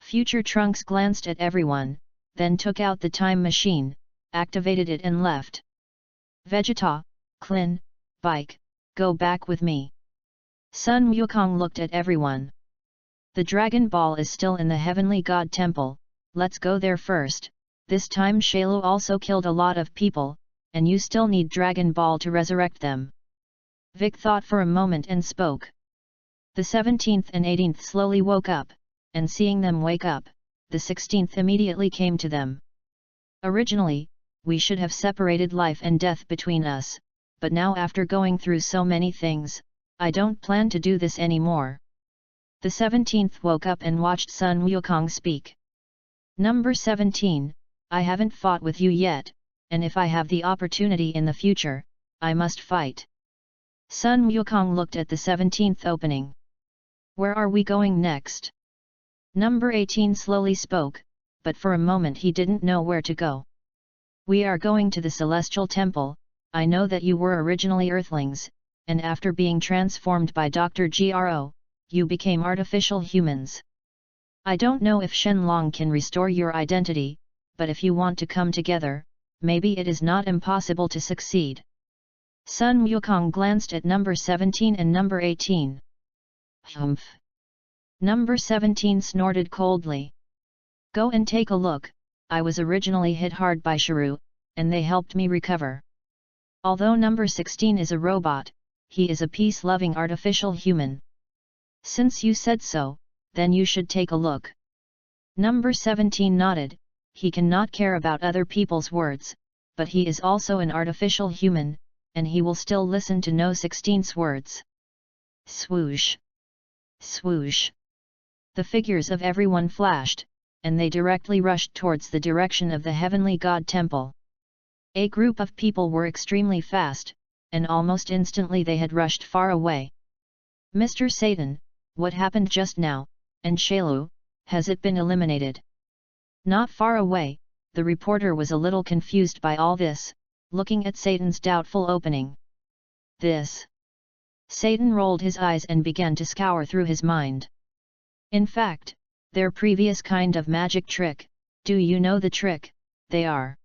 Future Trunks glanced at everyone, then took out the time machine, activated it and left. Vegeta, Klin, Bike, go back with me. Sun Wukong looked at everyone. The Dragon Ball is still in the Heavenly God Temple, let's go there first. This time Shailu also killed a lot of people, and you still need Dragon Ball to resurrect them. Vic thought for a moment and spoke. The 17th and 18th slowly woke up, and seeing them wake up, the 16th immediately came to them. Originally, we should have separated life and death between us, but now after going through so many things, I don't plan to do this anymore. The 17th woke up and watched Sun Wukong speak. Number 17, I haven't fought with you yet, and if I have the opportunity in the future, I must fight. Sun Wukong looked at the 17th opening. Where are we going next? Number 18 slowly spoke, but for a moment he didn't know where to go. We are going to the Celestial Temple. I know that you were originally Earthlings, and after being transformed by Dr. Gro, you became artificial humans. I don't know if Shenlong can restore your identity, but if you want to come together, maybe it is not impossible to succeed. Sun Wukong glanced at number 17 and number 18. Humph! Number 17 snorted coldly. Go and take a look, I was originally hit hard by Shuru, and they helped me recover. Although number 16 is a robot, he is a peace-loving artificial human. Since you said so, then you should take a look. Number 17 nodded, he cannot care about other people's words, but he is also an artificial human, and he will still listen to no 16's words. Swoosh! Swoosh! The figures of everyone flashed, and they directly rushed towards the direction of the Heavenly God Temple. A group of people were extremely fast, and almost instantly they had rushed far away. Mr. Satan, what happened just now, and Shailu, has it been eliminated? Not far away, the reporter was a little confused by all this, looking at Satan's doubtful opening. This. Satan rolled his eyes and began to scour through his mind. In fact, their previous kind of magic trick, do you know the trick, they are.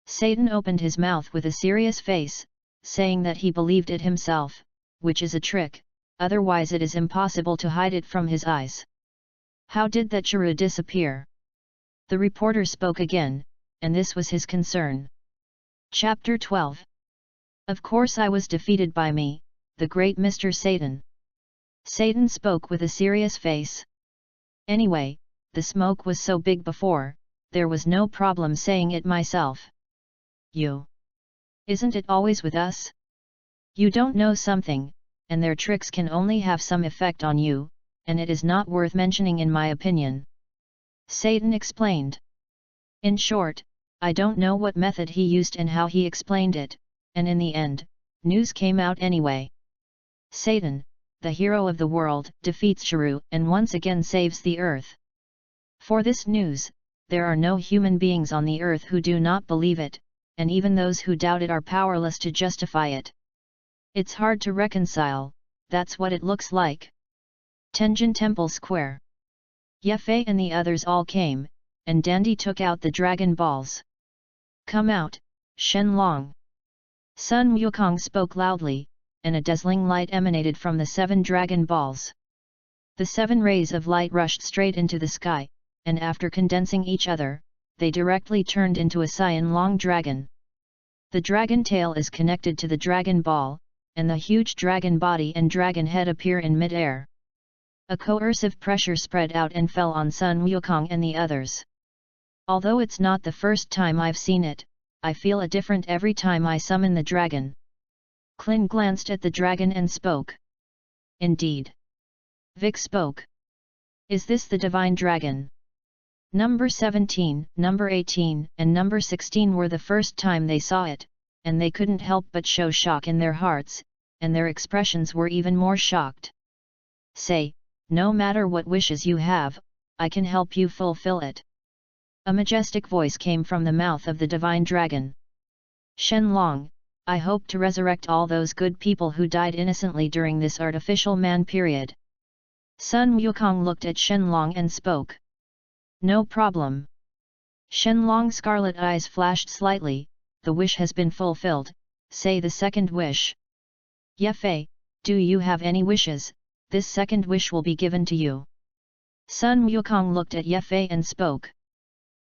Satan opened his mouth with a serious face, saying that he believed it himself, which is a trick, otherwise it is impossible to hide it from his eyes. How did that Shuru disappear? The reporter spoke again, and this was his concern. Chapter 12. Of course I was defeated by me, the great Mr. Satan. Satan spoke with a serious face. Anyway, the smoke was so big before, there was no problem saying it myself. You. Isn't it always with us? You don't know something, and their tricks can only have some effect on you, and it is not worth mentioning in my opinion. Satan explained. In short, I don't know what method he used and how he explained it, and in the end, news came out anyway. Satan, the hero of the world, defeats Shuru and once again saves the earth. For this news, there are no human beings on the earth who do not believe it, and even those who doubt it are powerless to justify it. It's hard to reconcile, that's what it looks like. Tenjin Temple Square. Yefei and the others all came, and Dandy took out the Dragon Balls. Come out, Shenlong. Sun Wukong spoke loudly, and a dazzling light emanated from the 7 Dragon Balls. The 7 rays of light rushed straight into the sky, and after condensing each other, they directly turned into a cyan long dragon. The dragon tail is connected to the Dragon Ball, and the huge dragon body and dragon head appear in mid-air. A coercive pressure spread out and fell on Sun Wukong and the others. Although it's not the first time I've seen it, I feel a different every time I summon the dragon. Klin glanced at the dragon and spoke. Indeed. Vic spoke. Is this the divine dragon? Number 17, number 18, and number 16 were the first time they saw it, and they couldn't help but show shock in their hearts, and their expressions were even more shocked. Say, no matter what wishes you have, I can help you fulfill it. A majestic voice came from the mouth of the divine dragon. Shenlong, I hope to resurrect all those good people who died innocently during this artificial man period. Sun Wukong looked at Shenlong and spoke. No problem. Shenlong's scarlet eyes flashed slightly, the wish has been fulfilled, say the second wish. Ye-Fei, do you have any wishes? This second wish will be given to you. Sun Wukong looked at Ye-Fei and spoke.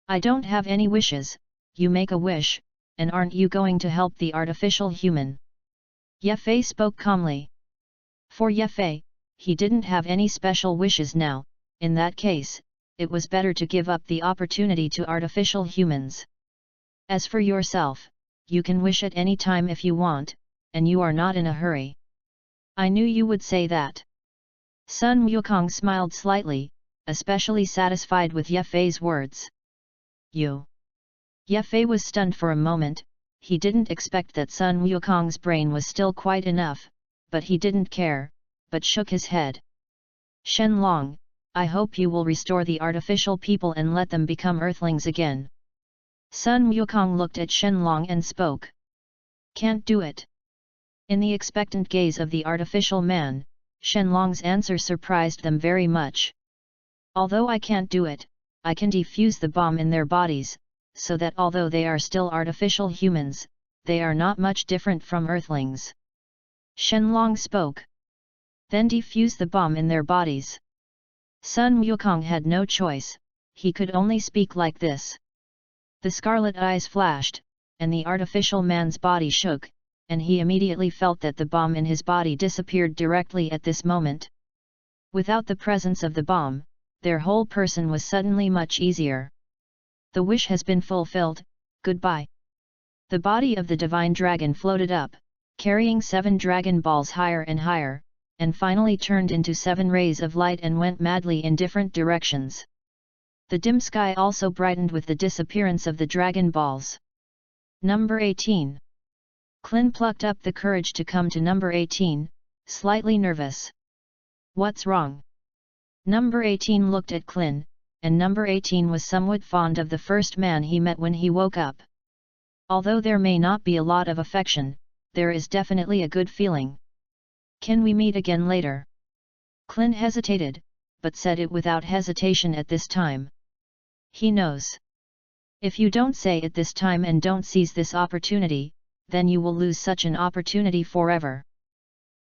I don't have any wishes, you make a wish, and aren't you going to help the artificial human? Ye-Fei spoke calmly. For Ye-Fei, he didn't have any special wishes now. In that case, it was better to give up the opportunity to artificial humans. As for yourself, you can wish at any time if you want, and you are not in a hurry. I knew you would say that. Sun Wukong smiled slightly, especially satisfied with Ye-Fei's words. You. Ye-Fei was stunned for a moment. He didn't expect that Sun Wukong's brain was still quite enough, but he didn't care, but shook his head. Shenlong, I hope you will restore the artificial people and let them become earthlings again. Sun Wukong looked at Shenlong and spoke. Can't do it. In the expectant gaze of the artificial man, Shenlong's answer surprised them very much. Although I can't do it, I can defuse the bomb in their bodies, so that although they are still artificial humans, they are not much different from earthlings. Shenlong spoke. Then defuse the bomb in their bodies. Sun Wukong had no choice, he could only speak like this. The scarlet eyes flashed, and the artificial man's body shook, and he immediately felt that the bomb in his body disappeared directly at this moment. Without the presence of the bomb, their whole person was suddenly much easier. The wish has been fulfilled, goodbye. The body of the divine dragon floated up, carrying 7 dragon balls higher and higher, and finally turned into 7 rays of light and went madly in different directions. The dim sky also brightened with the disappearance of the dragon balls. Number 18. Clin plucked up the courage to come to number 18, slightly nervous. What's wrong? Number 18 looked at Clin, and number 18 was somewhat fond of the first man he met when he woke up. Although there may not be a lot of affection, there is definitely a good feeling. Can we meet again later? Clin hesitated, but said it without hesitation at this time. He knows. If you don't say it this time and don't seize this opportunity, then you will lose such an opportunity forever.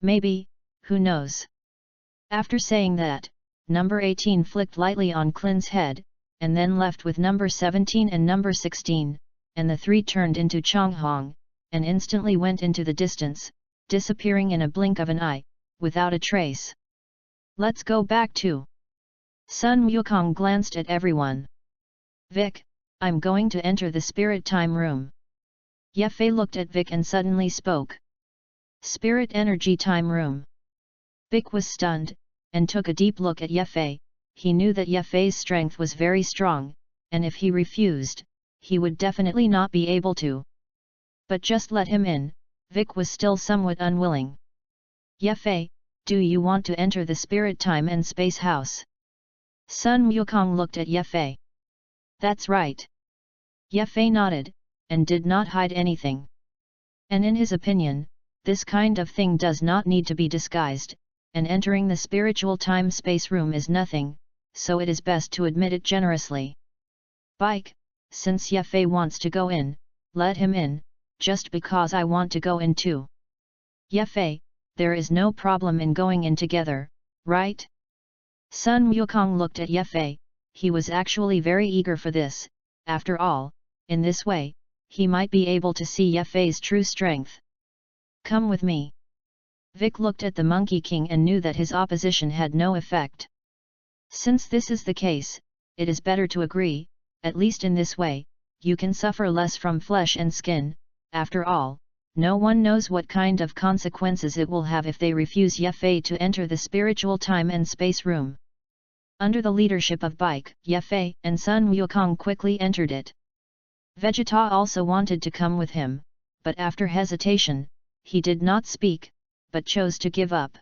Maybe, who knows? After saying that, number 18 flicked lightly on Clin's head, and then left with number 17 and number 16, and the 3 turned into Changhong, and instantly went into the distance, disappearing in a blink of an eye, without a trace. Let's go back to. Sun Wukong glanced at everyone. Vic, I'm going to enter the spirit time room. Ye-Fei looked at Vic and suddenly spoke. Spirit energy time room. Vic was stunned, and took a deep look at Ye-Fei. He knew that Ye-Fei's strength was very strong, and if he refused, he would definitely not be able to. But just let him in, Vic was still somewhat unwilling. Ye-Fei, do you want to enter the spirit time and space house? Sun Wukong looked at Ye-Fei. That's right. Ye-Fei nodded, and did not hide anything. And in his opinion, this kind of thing does not need to be disguised, and entering the spiritual time-space room is nothing, so it is best to admit it generously. Bike, since Ye-Fei wants to go in, let him in, just because I want to go in too. Ye-Fei, there is no problem in going in together, right? Sun Wukong looked at Ye-Fei. He was actually very eager for this. After all, in this way, he might be able to see Ye-Fei's true strength. Come with me. Vic looked at the Monkey King and knew that his opposition had no effect. Since this is the case, it is better to agree, at least in this way, you can suffer less from flesh and skin. After all, no one knows what kind of consequences it will have if they refuse Ye-Fei to enter the spiritual time and space room. Under the leadership of Bike, Ye-Fei and Sun Wukong quickly entered it. Vegeta also wanted to come with him, but after hesitation, he did not speak, but chose to give up.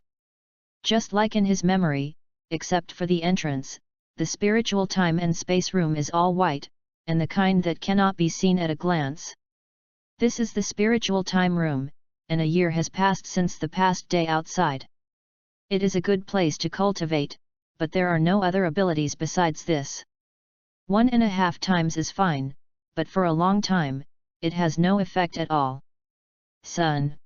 Just like in his memory, except for the entrance, the spiritual time and space room is all white, and the kind that cannot be seen at a glance. This is the spiritual time room, and a year has passed since the past day outside. It is a good place to cultivate, but there are no other abilities besides this. 1.5 times is fine, but for a long time, it has no effect at all. Sun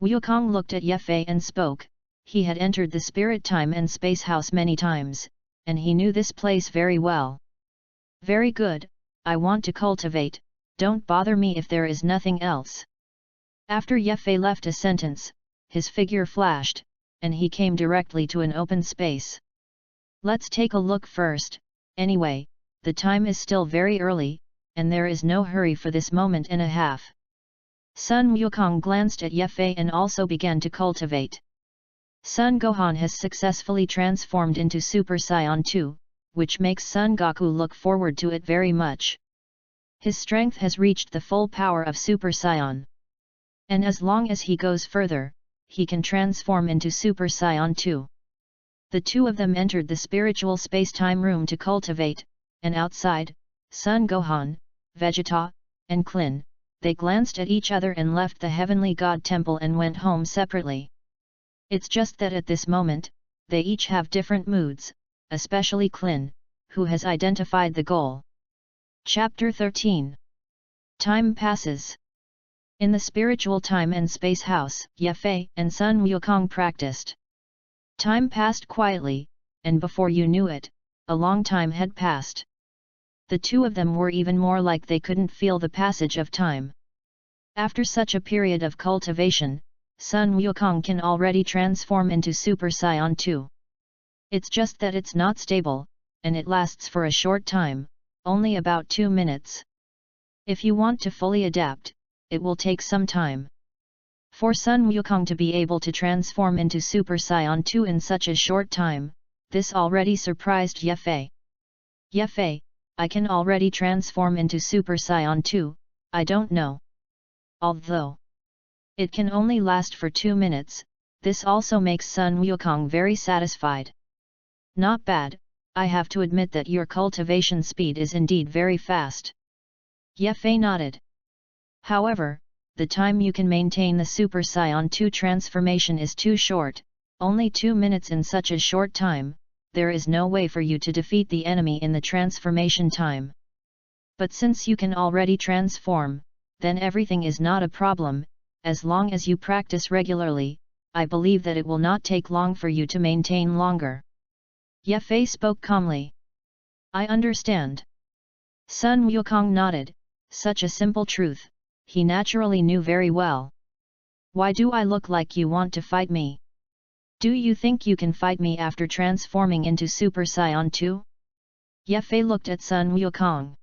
Wukong looked at Ye Fei and spoke. He had entered the spirit time and space house many times, and he knew this place very well. Very good, I want to cultivate, don't bother me if there is nothing else. After Ye Fei left a sentence, his figure flashed, and he came directly to an open space. Let's take a look first. Anyway, the time is still very early, and there is no hurry for this moment and a half. Sun Wukong glanced at Ye Fei and also began to cultivate. Sun Gohan has successfully transformed into Super Saiyan 2, which makes Sun Goku look forward to it very much. His strength has reached the full power of Super Saiyan. And as long as he goes further, he can transform into Super Saiyan 2. The two of them entered the spiritual space-time room to cultivate, and outside, Sun Gohan, Vegeta, and Klin, they glanced at each other and left the Heavenly God Temple and went home separately. It's just that at this moment, they each have different moods, especially Klin, who has identified the goal. Chapter 13. Time passes. In the spiritual time and space house, Ye Fei and Sun Wukong practiced. Time passed quietly, and before you knew it, a long time had passed. The two of them were even more like they couldn't feel the passage of time. After such a period of cultivation, Sun Wukong can already transform into Super Saiyan 2. It's just that it's not stable, and it lasts for a short time, only about 2 minutes. If you want to fully adapt, it will take some time. For Sun Wukong to be able to transform into Super Saiyan 2 in such a short time, this already surprised Ye Fei. Ye Fei, I can already transform into Super Saiyan 2, I don't know. Although it can only last for 2 minutes, this also makes Sun Wukong very satisfied. Not bad, I have to admit that your cultivation speed is indeed very fast. Ye Fei nodded. However, the time you can maintain the Super Saiyan 2 transformation is too short, only 2 minutes in such a short time, there is no way for you to defeat the enemy in the transformation time. But since you can already transform, then everything is not a problem, as long as you practice regularly, I believe that it will not take long for you to maintain longer. Ye Fei spoke calmly. I understand. Sun Wukong nodded, such a simple truth, he naturally knew very well. Why do I look like you want to fight me? Do you think you can fight me after transforming into Super Saiyan 2? Ye Fei looked at Sun Wukong.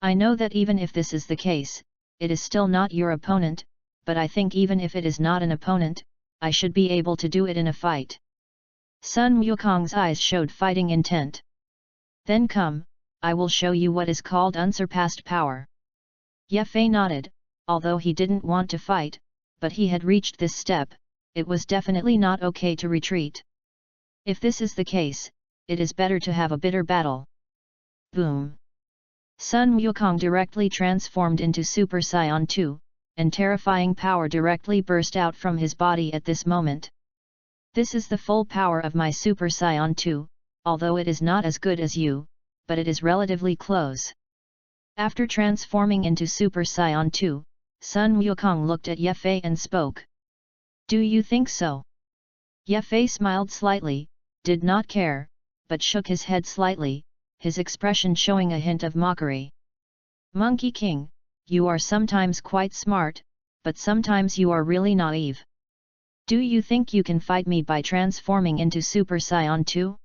I know that even if this is the case, it is still not your opponent, but I think even if it is not an opponent, I should be able to do it in a fight. Sun Wukong's eyes showed fighting intent. Then come, I will show you what is called unsurpassed power. Ye Fei nodded, although he didn't want to fight, but he had reached this step, it was definitely not okay to retreat. If this is the case, it is better to have a bitter battle. Boom! Sun Wukong directly transformed into Super Saiyan 2, and terrifying power directly burst out from his body at this moment. This is the full power of my Super Saiyan 2, although it is not as good as you, but it is relatively close. After transforming into Super Saiyan 2, Sun Wukong looked at Ye Fei and spoke. Do you think so? Ye Fei smiled slightly, did not care, but shook his head slightly, his expression showing a hint of mockery. Monkey King, you are sometimes quite smart, but sometimes you are really naive. Do you think you can fight me by transforming into Super Saiyan 2?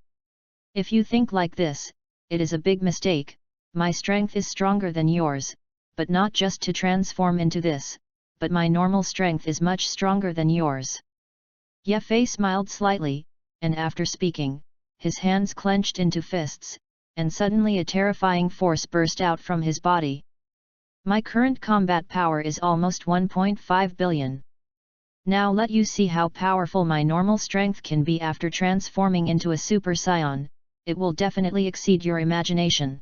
If you think like this, it is a big mistake. My strength is stronger than yours, but not just to transform into this, but my normal strength is much stronger than yours. Ye Fei smiled slightly, and after speaking, his hands clenched into fists, and suddenly a terrifying force burst out from his body. My current combat power is almost 1.5 billion. Now let you see how powerful my normal strength can be after transforming into a Super Saiyan, it will definitely exceed your imagination.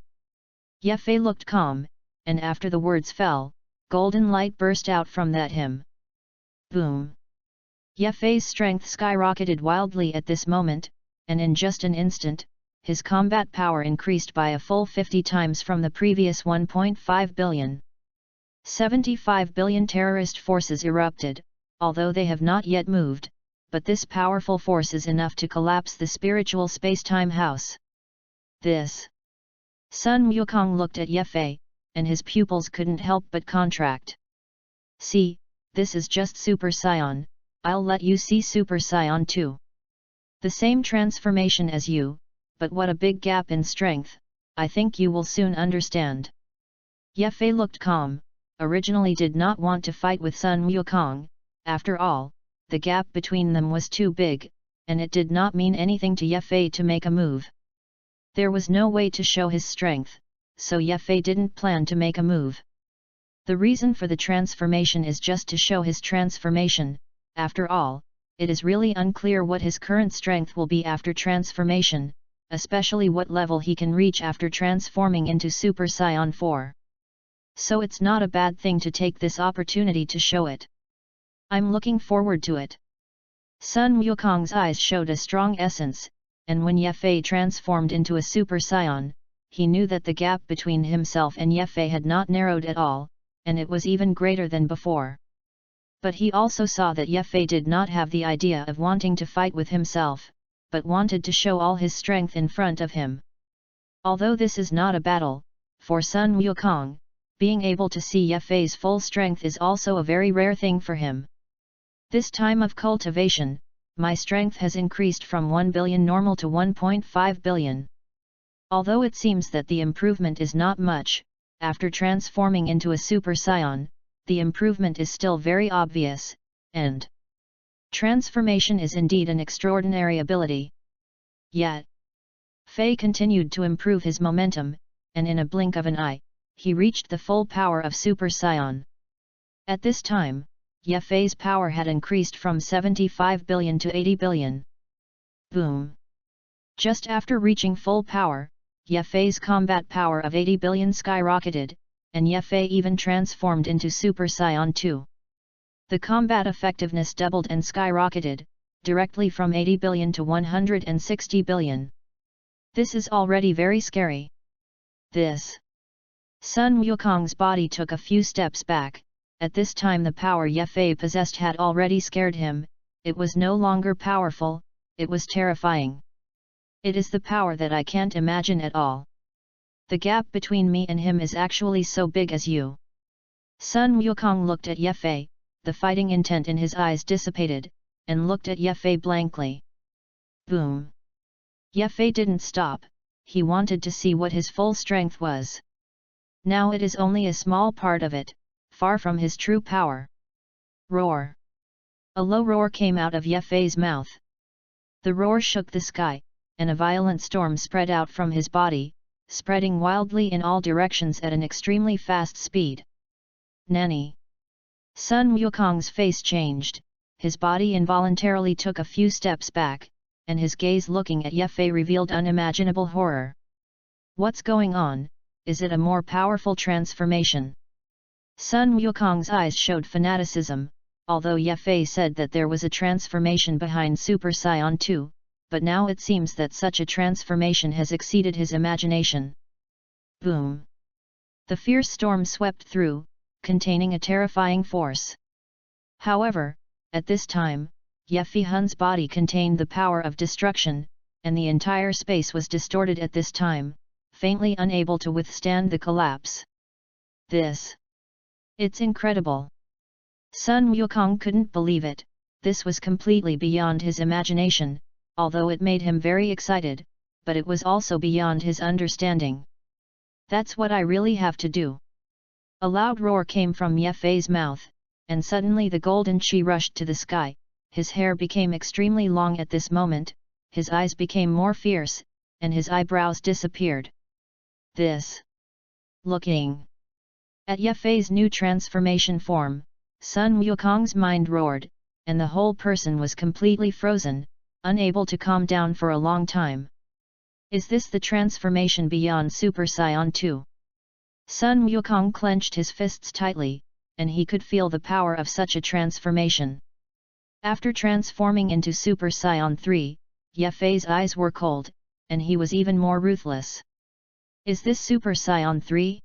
Ye Fei looked calm, and after the words fell, golden light burst out from that him. Boom! Ye Fei's strength skyrocketed wildly at this moment, and in just an instant, his combat power increased by a full 50 times from the previous 1.5 billion. 75 billion terrorist forces erupted, although they have not yet moved, but this powerful force is enough to collapse the spiritual space-time house. This. Sun Wukong looked at Ye Fei, and his pupils couldn't help but contract. See, this is just Super Saiyan, I'll let you see Super Saiyan too. The same transformation as you, but what a big gap in strength, I think you will soon understand. Ye Fei looked calm, originally did not want to fight with Sun Wukong, after all, the gap between them was too big, and it did not mean anything to Ye Fei to make a move. There was no way to show his strength, so Ye Fei didn't plan to make a move. The reason for the transformation is just to show his transformation. After all, it is really unclear what his current strength will be after transformation, especially what level he can reach after transforming into Super Saiyan 4. So it's not a bad thing to take this opportunity to show it. I'm looking forward to it. Sun Wukong's eyes showed a strong essence, and when Ye Fei transformed into a Super Saiyan, he knew that the gap between himself and Ye Fei had not narrowed at all, and it was even greater than before. But he also saw that Ye Fei did not have the idea of wanting to fight with himself, but wanted to show all his strength in front of him. Although this is not a battle, for Sun Wukong, being able to see Ye Fei's full strength is also a very rare thing for him. This time of cultivation, my strength has increased from 1 billion normal to 1.5 billion. Although it seems that the improvement is not much, after transforming into a Super Saiyan, the improvement is still very obvious, and transformation is indeed an extraordinary ability. Yet, Fei continued to improve his momentum, and in a blink of an eye, he reached the full power of Super Saiyan. At this time, Ye Fei's power had increased from 75 billion to 80 billion. Boom! Just after reaching full power, Ye Fei's combat power of 80 billion skyrocketed, and Ye Fei even transformed into Super Saiyan 2. The combat effectiveness doubled and skyrocketed, directly from 80 billion to 160 billion. This is already very scary. This. Sun Wukong's body took a few steps back. At this time the power Ye Fei possessed had already scared him, it was no longer powerful, it was terrifying. It is the power that I can't imagine at all. The gap between me and him is actually so big as you. Sun Wukong looked at Ye Fei, the fighting intent in his eyes dissipated, and looked at Ye Fei blankly. Boom! Ye Fei didn't stop, he wanted to see what his full strength was. Now it is only a small part of it, far from his true power. Roar! A low roar came out of Ye Fei's mouth. The roar shook the sky, and a violent storm spread out from his body, spreading wildly in all directions at an extremely fast speed. Nanny! Sun Wukong's face changed, his body involuntarily took a few steps back, and his gaze looking at Ye Fei revealed unimaginable horror. What's going on? Is it a more powerful transformation? Sun Wukong's eyes showed fanaticism, although Ye Fei said that there was a transformation behind Super Saiyan 2, but now it seems that such a transformation has exceeded his imagination. Boom! The fierce storm swept through, containing a terrifying force. However, at this time, Ye Fei Hun's body contained the power of destruction, and the entire space was distorted at this time, faintly unable to withstand the collapse. This. It's incredible. Sun Wukong couldn't believe it, this was completely beyond his imagination, although it made him very excited, but it was also beyond his understanding. That's what I really have to do. A loud roar came from Ye Fei's mouth, and suddenly the golden chi rushed to the sky, his hair became extremely long at this moment, his eyes became more fierce, and his eyebrows disappeared. This. Looking at Ye Fei's new transformation form, Sun Wukong's mind roared, and the whole person was completely frozen, unable to calm down for a long time. Is this the transformation beyond Super Saiyan 2? Sun Wukong clenched his fists tightly, and he could feel the power of such a transformation. After transforming into Super Saiyan 3, Ye Fei's eyes were cold, and he was even more ruthless. Is this Super Saiyan 3?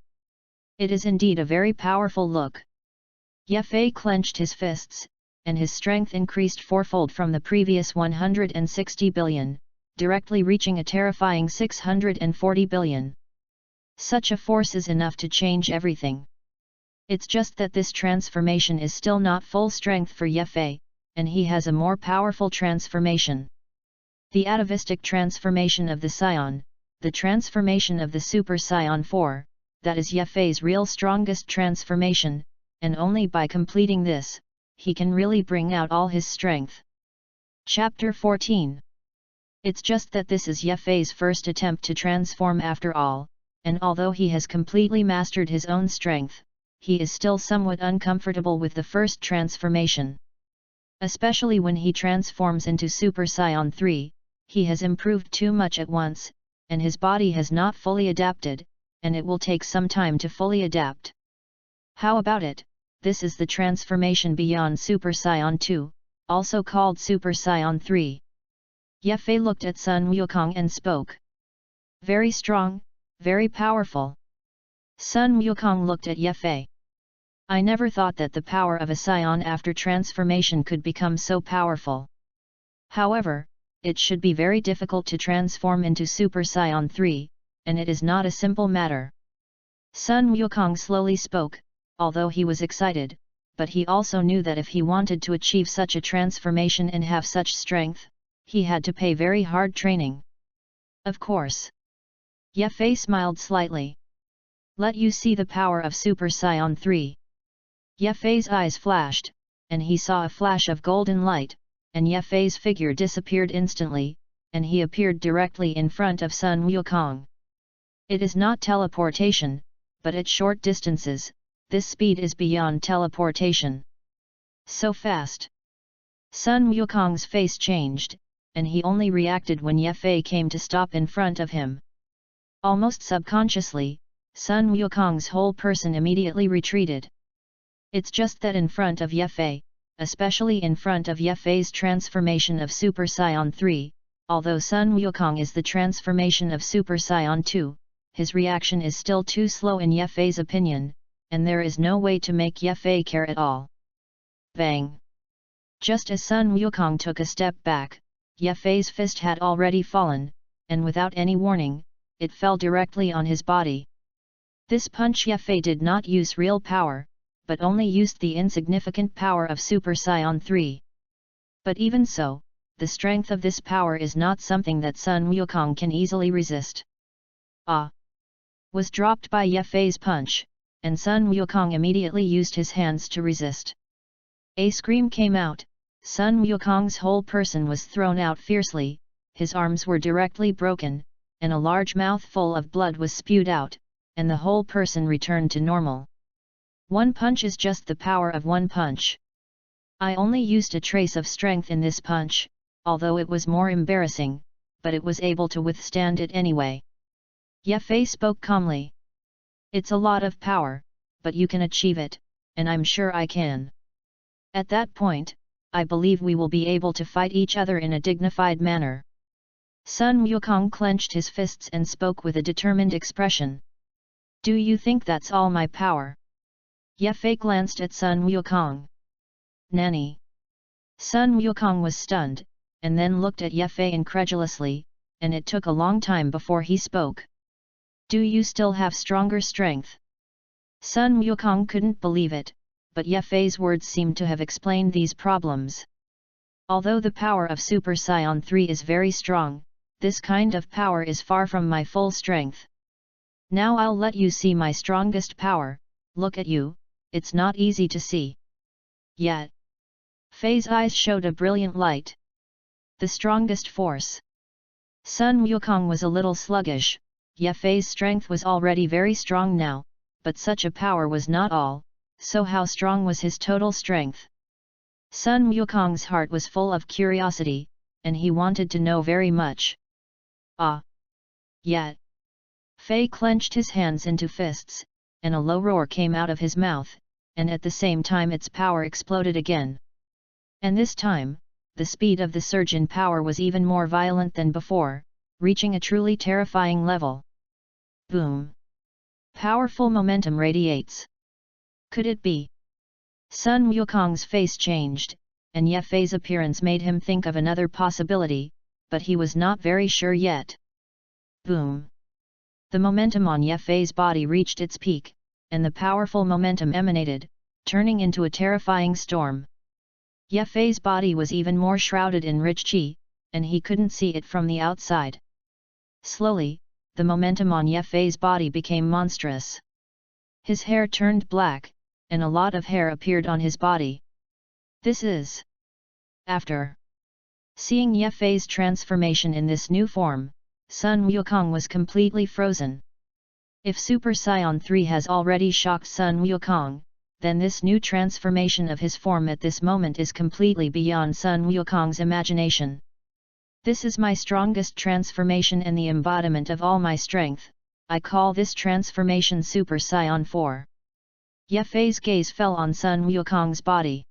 It is indeed a very powerful look. Ye Fei clenched his fists, and his strength increased fourfold from the previous 160 billion, directly reaching a terrifying 640 billion. Such a force is enough to change everything. It's just that this transformation is still not full strength for Ye Fei, and he has a more powerful transformation. The atavistic transformation of the Scion, the transformation of the Super Scion 4, that is Ye Fei's real strongest transformation, and only by completing this, he can really bring out all his strength. Chapter 14. It's just that this is Ye Fei's first attempt to transform after all, and although he has completely mastered his own strength, he is still somewhat uncomfortable with the first transformation. Especially when he transforms into Super Scion 3, he has improved too much at once, and his body has not fully adapted, and it will take some time to fully adapt. How about it? This is the transformation beyond Super Scion 2, also called Super Scion 3. Ye Fei looked at Sun Wukong and spoke. Very strong, very powerful. Sun Wukong looked at Ye Fei. I never thought that the power of a Scion after transformation could become so powerful. However, it should be very difficult to transform into Super Scion 3, and it is not a simple matter. Sun Wukong slowly spoke, although he was excited, but he also knew that if he wanted to achieve such a transformation and have such strength, he had to pay very hard training. Of course. Ye Fei smiled slightly. Let you see the power of Super Scion 3. Ye Fei's eyes flashed, and he saw a flash of golden light, and Ye Fei's figure disappeared instantly, and he appeared directly in front of Sun Wukong. It is not teleportation, but at short distances, this speed is beyond teleportation. So fast. Sun Wukong's face changed, and he only reacted when Ye Fei came to stop in front of him. Almost subconsciously, Sun Wukong's whole person immediately retreated. It's just that in front of Ye Fei, especially in front of Ye Fei's transformation of Super Scion 3, although Sun Wukong is the transformation of Super Scion 2, his reaction is still too slow in Ye Fei's opinion, and there is no way to make Ye Fei care at all. Bang! Just as Sun Wukong took a step back, Ye Fei's fist had already fallen, and without any warning, it fell directly on his body. This punch Ye Fei did not use real power, but only used the insignificant power of Super Scion 3. But even so, the strength of this power is not something that Sun Wukong can easily resist. Ah! Was dropped by Ye Fei's punch, and Sun Wukong immediately used his hands to resist. A scream came out, Sun Wukong's whole person was thrown out fiercely, his arms were directly broken, and a large mouthful of blood was spewed out, and the whole person returned to normal. One punch is just the power of one punch. I only used a trace of strength in this punch, although it was more embarrassing, but it was able to withstand it anyway. Ye Fei spoke calmly. It's a lot of power, but you can achieve it, and I'm sure I can. At that point, I believe we will be able to fight each other in a dignified manner. Sun Wukong clenched his fists and spoke with a determined expression. Do you think that's all my power? Ye Fei glanced at Sun Wukong. Nanny. Sun Wukong was stunned, and then looked at Ye Fei incredulously, and it took a long time before he spoke. Do you still have stronger strength? Sun Wukong couldn't believe it, but Ye Fei's words seemed to have explained these problems. Although the power of Super Scion 3 is very strong, this kind of power is far from my full strength. Now I'll let you see my strongest power. Look at you, it's not easy to see. Yet. Fei's eyes showed a brilliant light. The strongest force. Sun Wukong was a little sluggish. Ye Fei's strength was already very strong now, but such a power was not all, so how strong was his total strength? Sun Wukong's heart was full of curiosity, and he wanted to know very much. Ah! Yet. Fei clenched his hands into fists, and a low roar came out of his mouth, and at the same time its power exploded again. And this time, the speed of the surge in power was even more violent than before, reaching a truly terrifying level. Boom! Powerful momentum radiates. Could it be? Sun Wukong's face changed, and Ye Fei's appearance made him think of another possibility, but he was not very sure yet. Boom! The momentum on Ye Fei's body reached its peak, and the powerful momentum emanated, turning into a terrifying storm. Ye Fei's body was even more shrouded in rich qi, and he couldn't see it from the outside. Slowly, the momentum on Ye Fei's body became monstrous. His hair turned black, and a lot of hair appeared on his body. This is... After seeing Ye Fei's transformation in this new form, Sun Wukong was completely frozen. If Super Saiyan 3 has already shocked Sun Wukong, then this new transformation of his form at this moment is completely beyond Sun Wukong's imagination. This is my strongest transformation and the embodiment of all my strength. I call this transformation Super Saiyan 4. Ye Fei's gaze fell on Sun Wukong's body.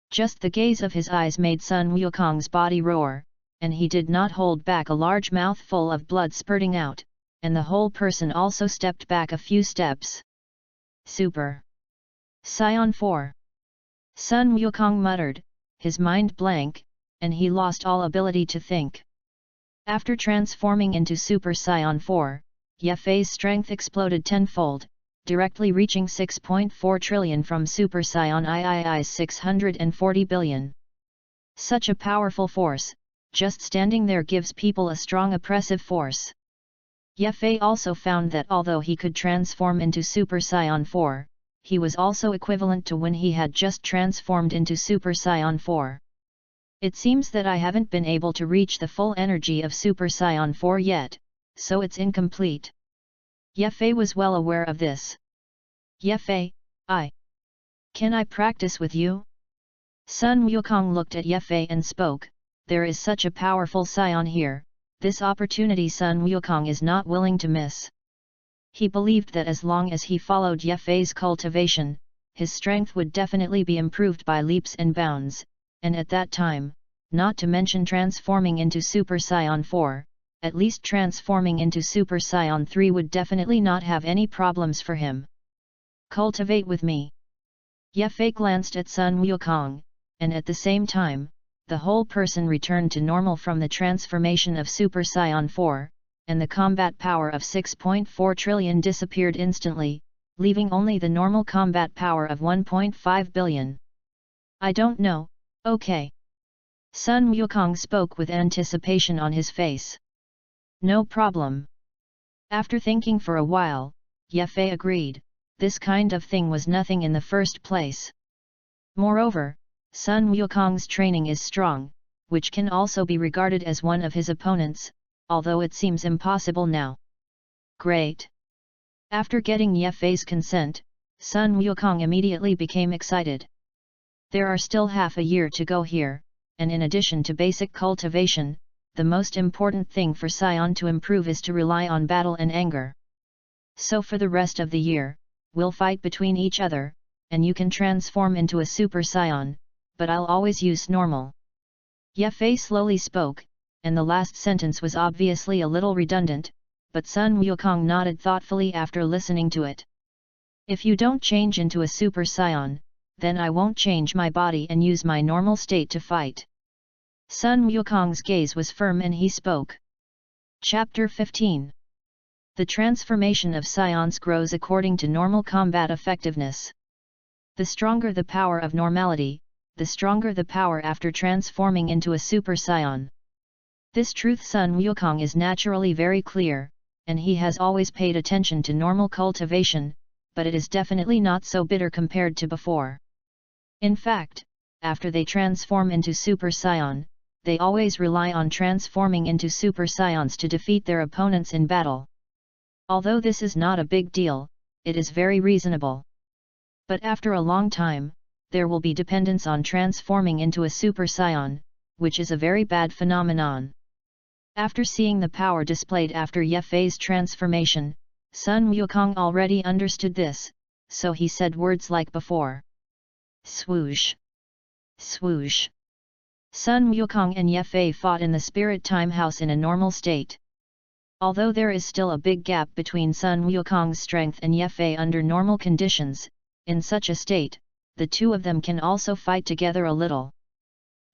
Just the gaze of his eyes made Sun Wukong's body roar, and he did not hold back a large mouthful of blood spurting out, and the whole person also stepped back a few steps. Super Saiyan 4. Sun Wukong muttered, his mind blank, and he lost all ability to think. After transforming into Super Saiyan 4, Ye Fei's strength exploded tenfold, directly reaching 6.4 trillion from Super Saiyan III's 640 billion. Such a powerful force, just standing there gives people a strong oppressive force. Ye Fei also found that although he could transform into Super Saiyan 4, he was also equivalent to when he had just transformed into Super Saiyan 4. It seems that I haven't been able to reach the full energy of Super Saiyan 4 yet, so it's incomplete. Ye Fei was well aware of this. Ye Fei, can I practice with you? Sun Wukong looked at Ye Fei and spoke, there is such a powerful Saiyan here, this opportunity Sun Wukong is not willing to miss. He believed that as long as he followed Ye Fei's cultivation, his strength would definitely be improved by leaps and bounds, and at that time, not to mention transforming into Super Saiyan 4, at least transforming into Super Saiyan 3 would definitely not have any problems for him. Cultivate with me. Ye Fei glanced at Sun Wukong, and at the same time, the whole person returned to normal from the transformation of Super Saiyan 4, and the combat power of 6.4 trillion disappeared instantly, leaving only the normal combat power of 1.5 billion. I don't know, okay. Sun Wukong spoke with anticipation on his face. No problem. After thinking for a while, Ye Fei agreed, this kind of thing was nothing in the first place. Moreover, Sun Wukong's training is strong, which can also be regarded as one of his opponents, although it seems impossible now. Great! After getting Ye Fei's consent, Sun Wukong immediately became excited. There are still half a year to go here, and in addition to basic cultivation, the most important thing for Saiyan to improve is to rely on battle and anger. So for the rest of the year, we'll fight between each other, and you can transform into a Super Saiyan, but I'll always use normal. Ye Fei slowly spoke, and the last sentence was obviously a little redundant, but Sun Wukong nodded thoughtfully after listening to it. If you don't change into a Super Saiyan, then I won't change my body and use my normal state to fight. Sun Wukong's gaze was firm and he spoke. Chapter 15. The transformation of Saiyans grows according to normal combat effectiveness. The stronger the power of normality, the stronger the power after transforming into a Super Saiyan. This truth Sun Wukong is naturally very clear, and he has always paid attention to normal cultivation, but it is definitely not so bitter compared to before. In fact, after they transform into Super Saiyan, they always rely on transforming into Super Saiyans to defeat their opponents in battle. Although this is not a big deal, it is very reasonable. But after a long time, there will be dependence on transforming into a Super Saiyan, which is a very bad phenomenon. After seeing the power displayed after Ye Fei's transformation, Sun Wukong already understood this, so he said words like before. Swoosh! Swoosh! Sun Wukong and Ye Fei fought in the Spirit Time House in a normal state. Although there is still a big gap between Sun Wukong's strength and Ye Fei under normal conditions, in such a state, the two of them can also fight together a little.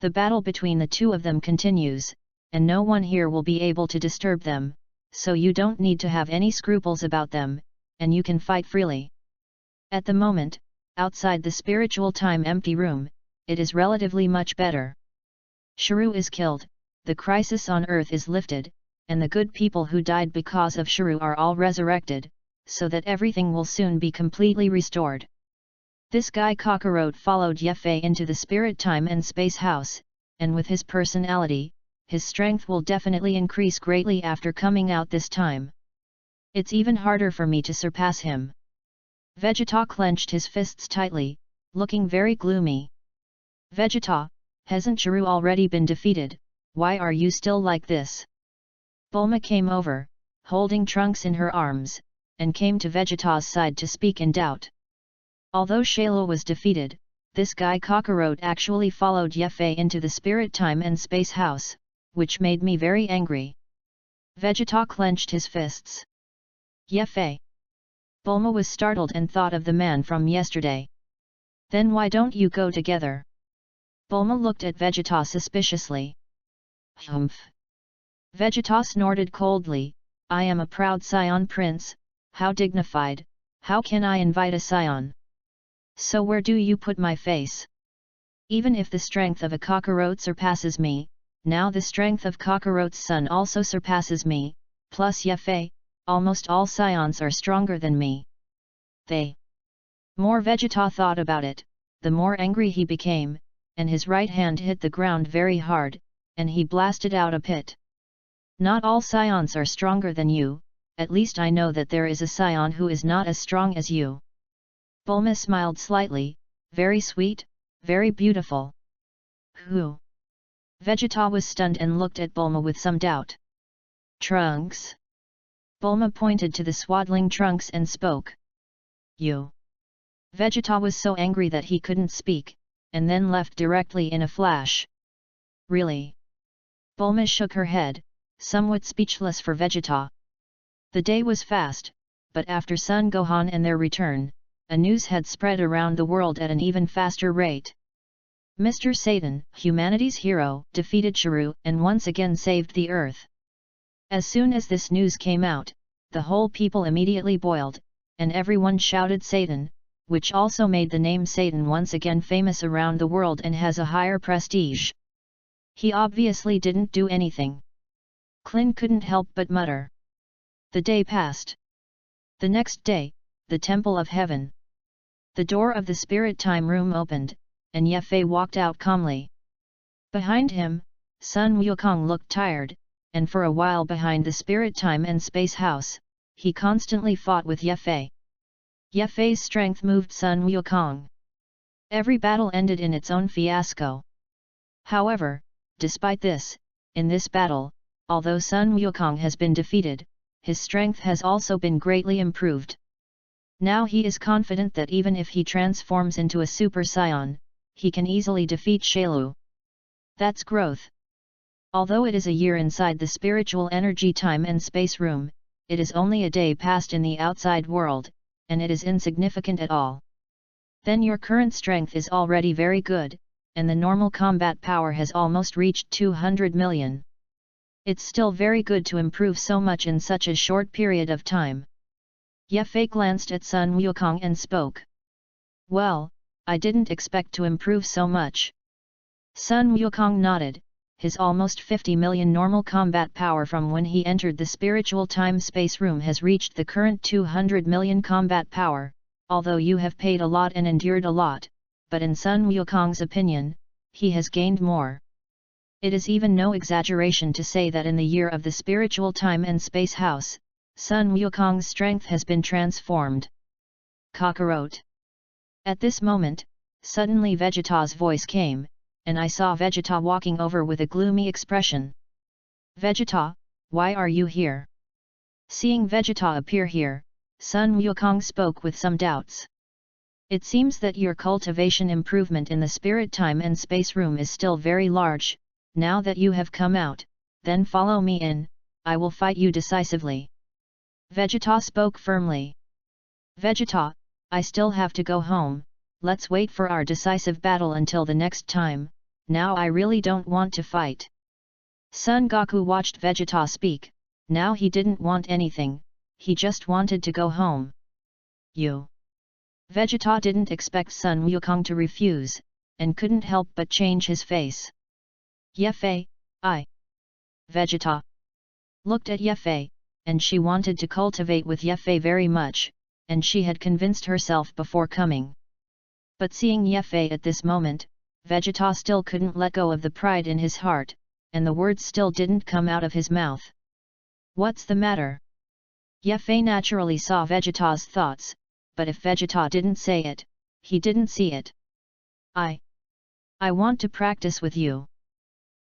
The battle between the two of them continues, and no one here will be able to disturb them, so you don't need to have any scruples about them, and you can fight freely. At the moment, outside the spiritual time empty room, it is relatively much better. Shrew is killed, the crisis on earth is lifted, and the good people who died because of Shrew are all resurrected, so that everything will soon be completely restored. This guy Cockroach followed Yefei into the spirit time and space house, and with his personality, his strength will definitely increase greatly after coming out this time. It's even harder for me to surpass him. Vegeta clenched his fists tightly, looking very gloomy. Vegeta, hasn't Shrew already been defeated? Why are you still like this? Bulma came over, holding Trunks in her arms, and came to Vegeta's side to speak in doubt. Although Shayla was defeated, this guy Cockroach actually followed Yefei into the spirit time and space house, which made me very angry. Vegeta clenched his fists. Yefei. Bulma was startled and thought of the man from yesterday. Then why don't you go together? Bulma looked at Vegeta suspiciously. Humph. Vegeta snorted coldly, I am a proud Scion prince, how dignified, how can I invite a Scion? So where do you put my face? Even if the strength of a Cockroach surpasses me, now the strength of Cockroach's son also surpasses me, plus Yefei, almost all Scions are stronger than me. More Vegeta thought about it, the more angry he became, and his right hand hit the ground very hard, and he blasted out a pit. Not all Scions are stronger than you, at least I know that there is a Scion who is not as strong as you. Bulma smiled slightly, very sweet, very beautiful. Who? Vegeta was stunned and looked at Bulma with some doubt. Trunks? Bulma pointed to the swaddling Trunks and spoke. You. Vegeta was so angry that he couldn't speak, and then left directly in a flash. Really? Bulma shook her head, somewhat speechless for Vegeta. The day was fast, but after Son Gohan and their return, a news had spread around the world at an even faster rate. Mr. Satan, humanity's hero, defeated Shrew and once again saved the Earth. As soon as this news came out, the whole people immediately boiled, and everyone shouted Satan, which also made the name Satan once again famous around the world and has a higher prestige. He obviously didn't do anything. Klin couldn't help but mutter. The day passed. The next day, the Temple of Heaven. The door of the Spirit Time room opened, and Yefei walked out calmly. Behind him, Sun Wukong looked tired, and for a while behind the Spirit Time and Space House, he constantly fought with Yefei. Yefei's strength moved Sun Wukong. Every battle ended in its own fiasco. However, despite this, in this battle, although Sun Wukong has been defeated, his strength has also been greatly improved. Now he is confident that even if he transforms into a Super Saiyan, he can easily defeat Shailu. That's growth. Although it is a year inside the spiritual energy time and space room, it is only a day passed in the outside world, and it is insignificant at all. Then your current strength is already very good, and the normal combat power has almost reached 200 million. It's still very good to improve so much in such a short period of time. Yefei glanced at Sun Wukong and spoke. Well, I didn't expect to improve so much. Sun Wukong nodded, his almost 50 million normal combat power from when he entered the spiritual time-space room has reached the current 200 million combat power, although you have paid a lot and endured a lot, but in Sun Wukong's opinion, he has gained more. It is even no exaggeration to say that in the year of the spiritual time and space house, Sun Wukong's strength has been transformed. Cockroach. At this moment, suddenly Vegeta's voice came, and I saw Vegeta walking over with a gloomy expression. Vegeta, why are you here? Seeing Vegeta appear here, Sun Wukong spoke with some doubts. It seems that your cultivation improvement in the spirit time and space room is still very large. Now that you have come out, then follow me in, I will fight you decisively. Vegeta spoke firmly. Vegeta, I still have to go home, let's wait for our decisive battle until the next time, now I really don't want to fight. Son Goku watched Vegeta speak. Now he didn't want anything, he just wanted to go home. You. Vegeta didn't expect Sun Wukong to refuse, and couldn't help but change his face. Yefei, I. Vegeta looked at Yefei, and she wanted to cultivate with Yefei very much, and she had convinced herself before coming. But seeing Yefei at this moment, Vegeta still couldn't let go of the pride in his heart, and the words still didn't come out of his mouth. What's the matter? Yefei naturally saw Vegeta's thoughts, but if Vegeta didn't say it, he didn't see it. I want to practice with you.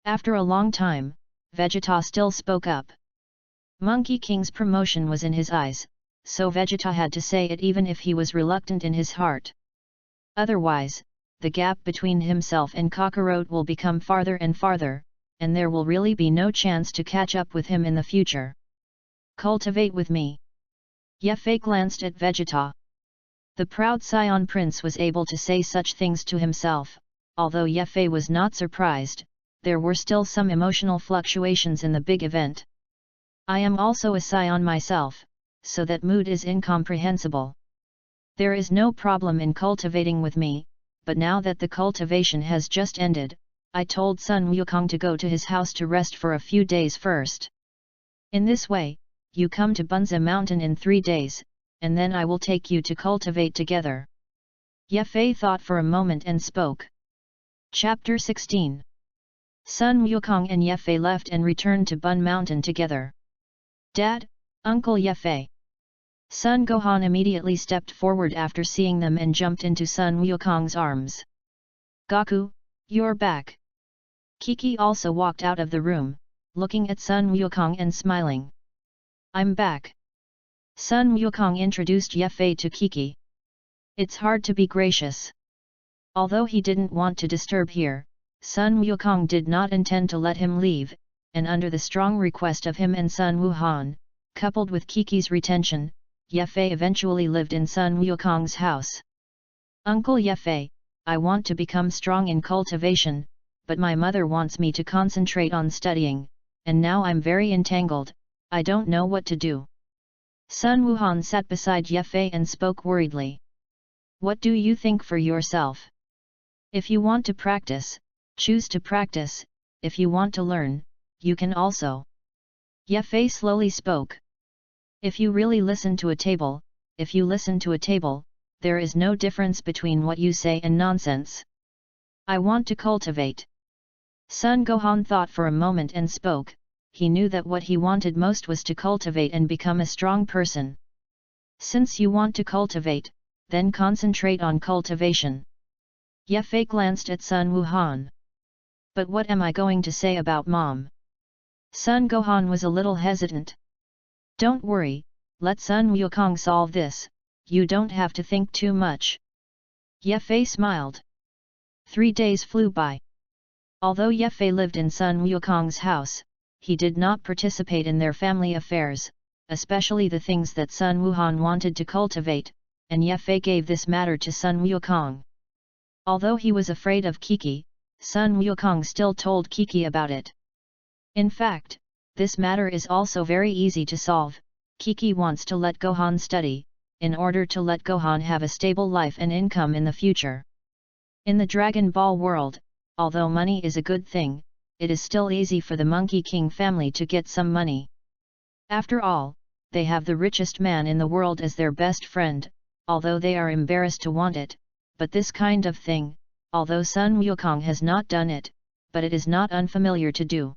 After a long time, Vegeta still spoke up. Monkey King's promotion was in his eyes, so Vegeta had to say it even if he was reluctant in his heart. Otherwise, the gap between himself and Kakarot will become farther and farther, and there will really be no chance to catch up with him in the future. Cultivate with me. Yefei glanced at Vegeta. The proud Scion Prince was able to say such things to himself. Although Yefei was not surprised, there were still some emotional fluctuations in the big event. I am also a Scion myself, so that mood is incomprehensible. There is no problem in cultivating with me, but now that the cultivation has just ended, I told Sun Wukong to go to his house to rest for a few days first. In this way, you come to Bunza Mountain in 3 days, and then I will take you to cultivate together. Yefei thought for a moment and spoke. Chapter 16. Sun Wukong and Yefei left and returned to Bun Mountain together. Dad, Uncle Yefei. Sun Gohan immediately stepped forward after seeing them and jumped into Sun Wukong's arms. Goku, you're back. Kiki also walked out of the room, looking at Sun Wukong and smiling. I'm back. Sun Wukong introduced Yefei to Kiki. It's hard to be gracious. Although he didn't want to disturb here, Sun Wukong did not intend to let him leave, and under the strong request of him and Sun Wuhan, coupled with Kiki's retention, Yefei eventually lived in Sun Wukong's house. Uncle Yefei, I want to become strong in cultivation, but my mother wants me to concentrate on studying, and now I'm very entangled, I don't know what to do. Sun Wuhan sat beside Yefei and spoke worriedly. What do you think for yourself? If you want to practice, choose to practice, if you want to learn, you can also. Yefei slowly spoke. If you really listen to a table, there is no difference between what you say and nonsense. I want to cultivate. Sun Gohan thought for a moment and spoke. He knew that what he wanted most was to cultivate and become a strong person. Since you want to cultivate, then concentrate on cultivation. Yefei glanced at Sun Wuhan. But what am I going to say about Mom? Sun Gohan was a little hesitant. Don't worry, let Sun Wukong solve this, you don't have to think too much. Yefei smiled. 3 days flew by. Although Yefei lived in Sun Wukong's house, he did not participate in their family affairs, especially the things that Sun Wuhan wanted to cultivate, and Yefei gave this matter to Sun Wukong. Although he was afraid of Kiki, Sun Wukong still told Kiki about it. In fact, this matter is also very easy to solve. Kiki wants to let Gohan study, in order to let Gohan have a stable life and income in the future. In the Dragon Ball world, although money is a good thing, it is still easy for the Monkey King family to get some money. After all, they have the richest man in the world as their best friend, although they are embarrassed to want it, but this kind of thing, although Sun Wukong has not done it, but it is not unfamiliar to do.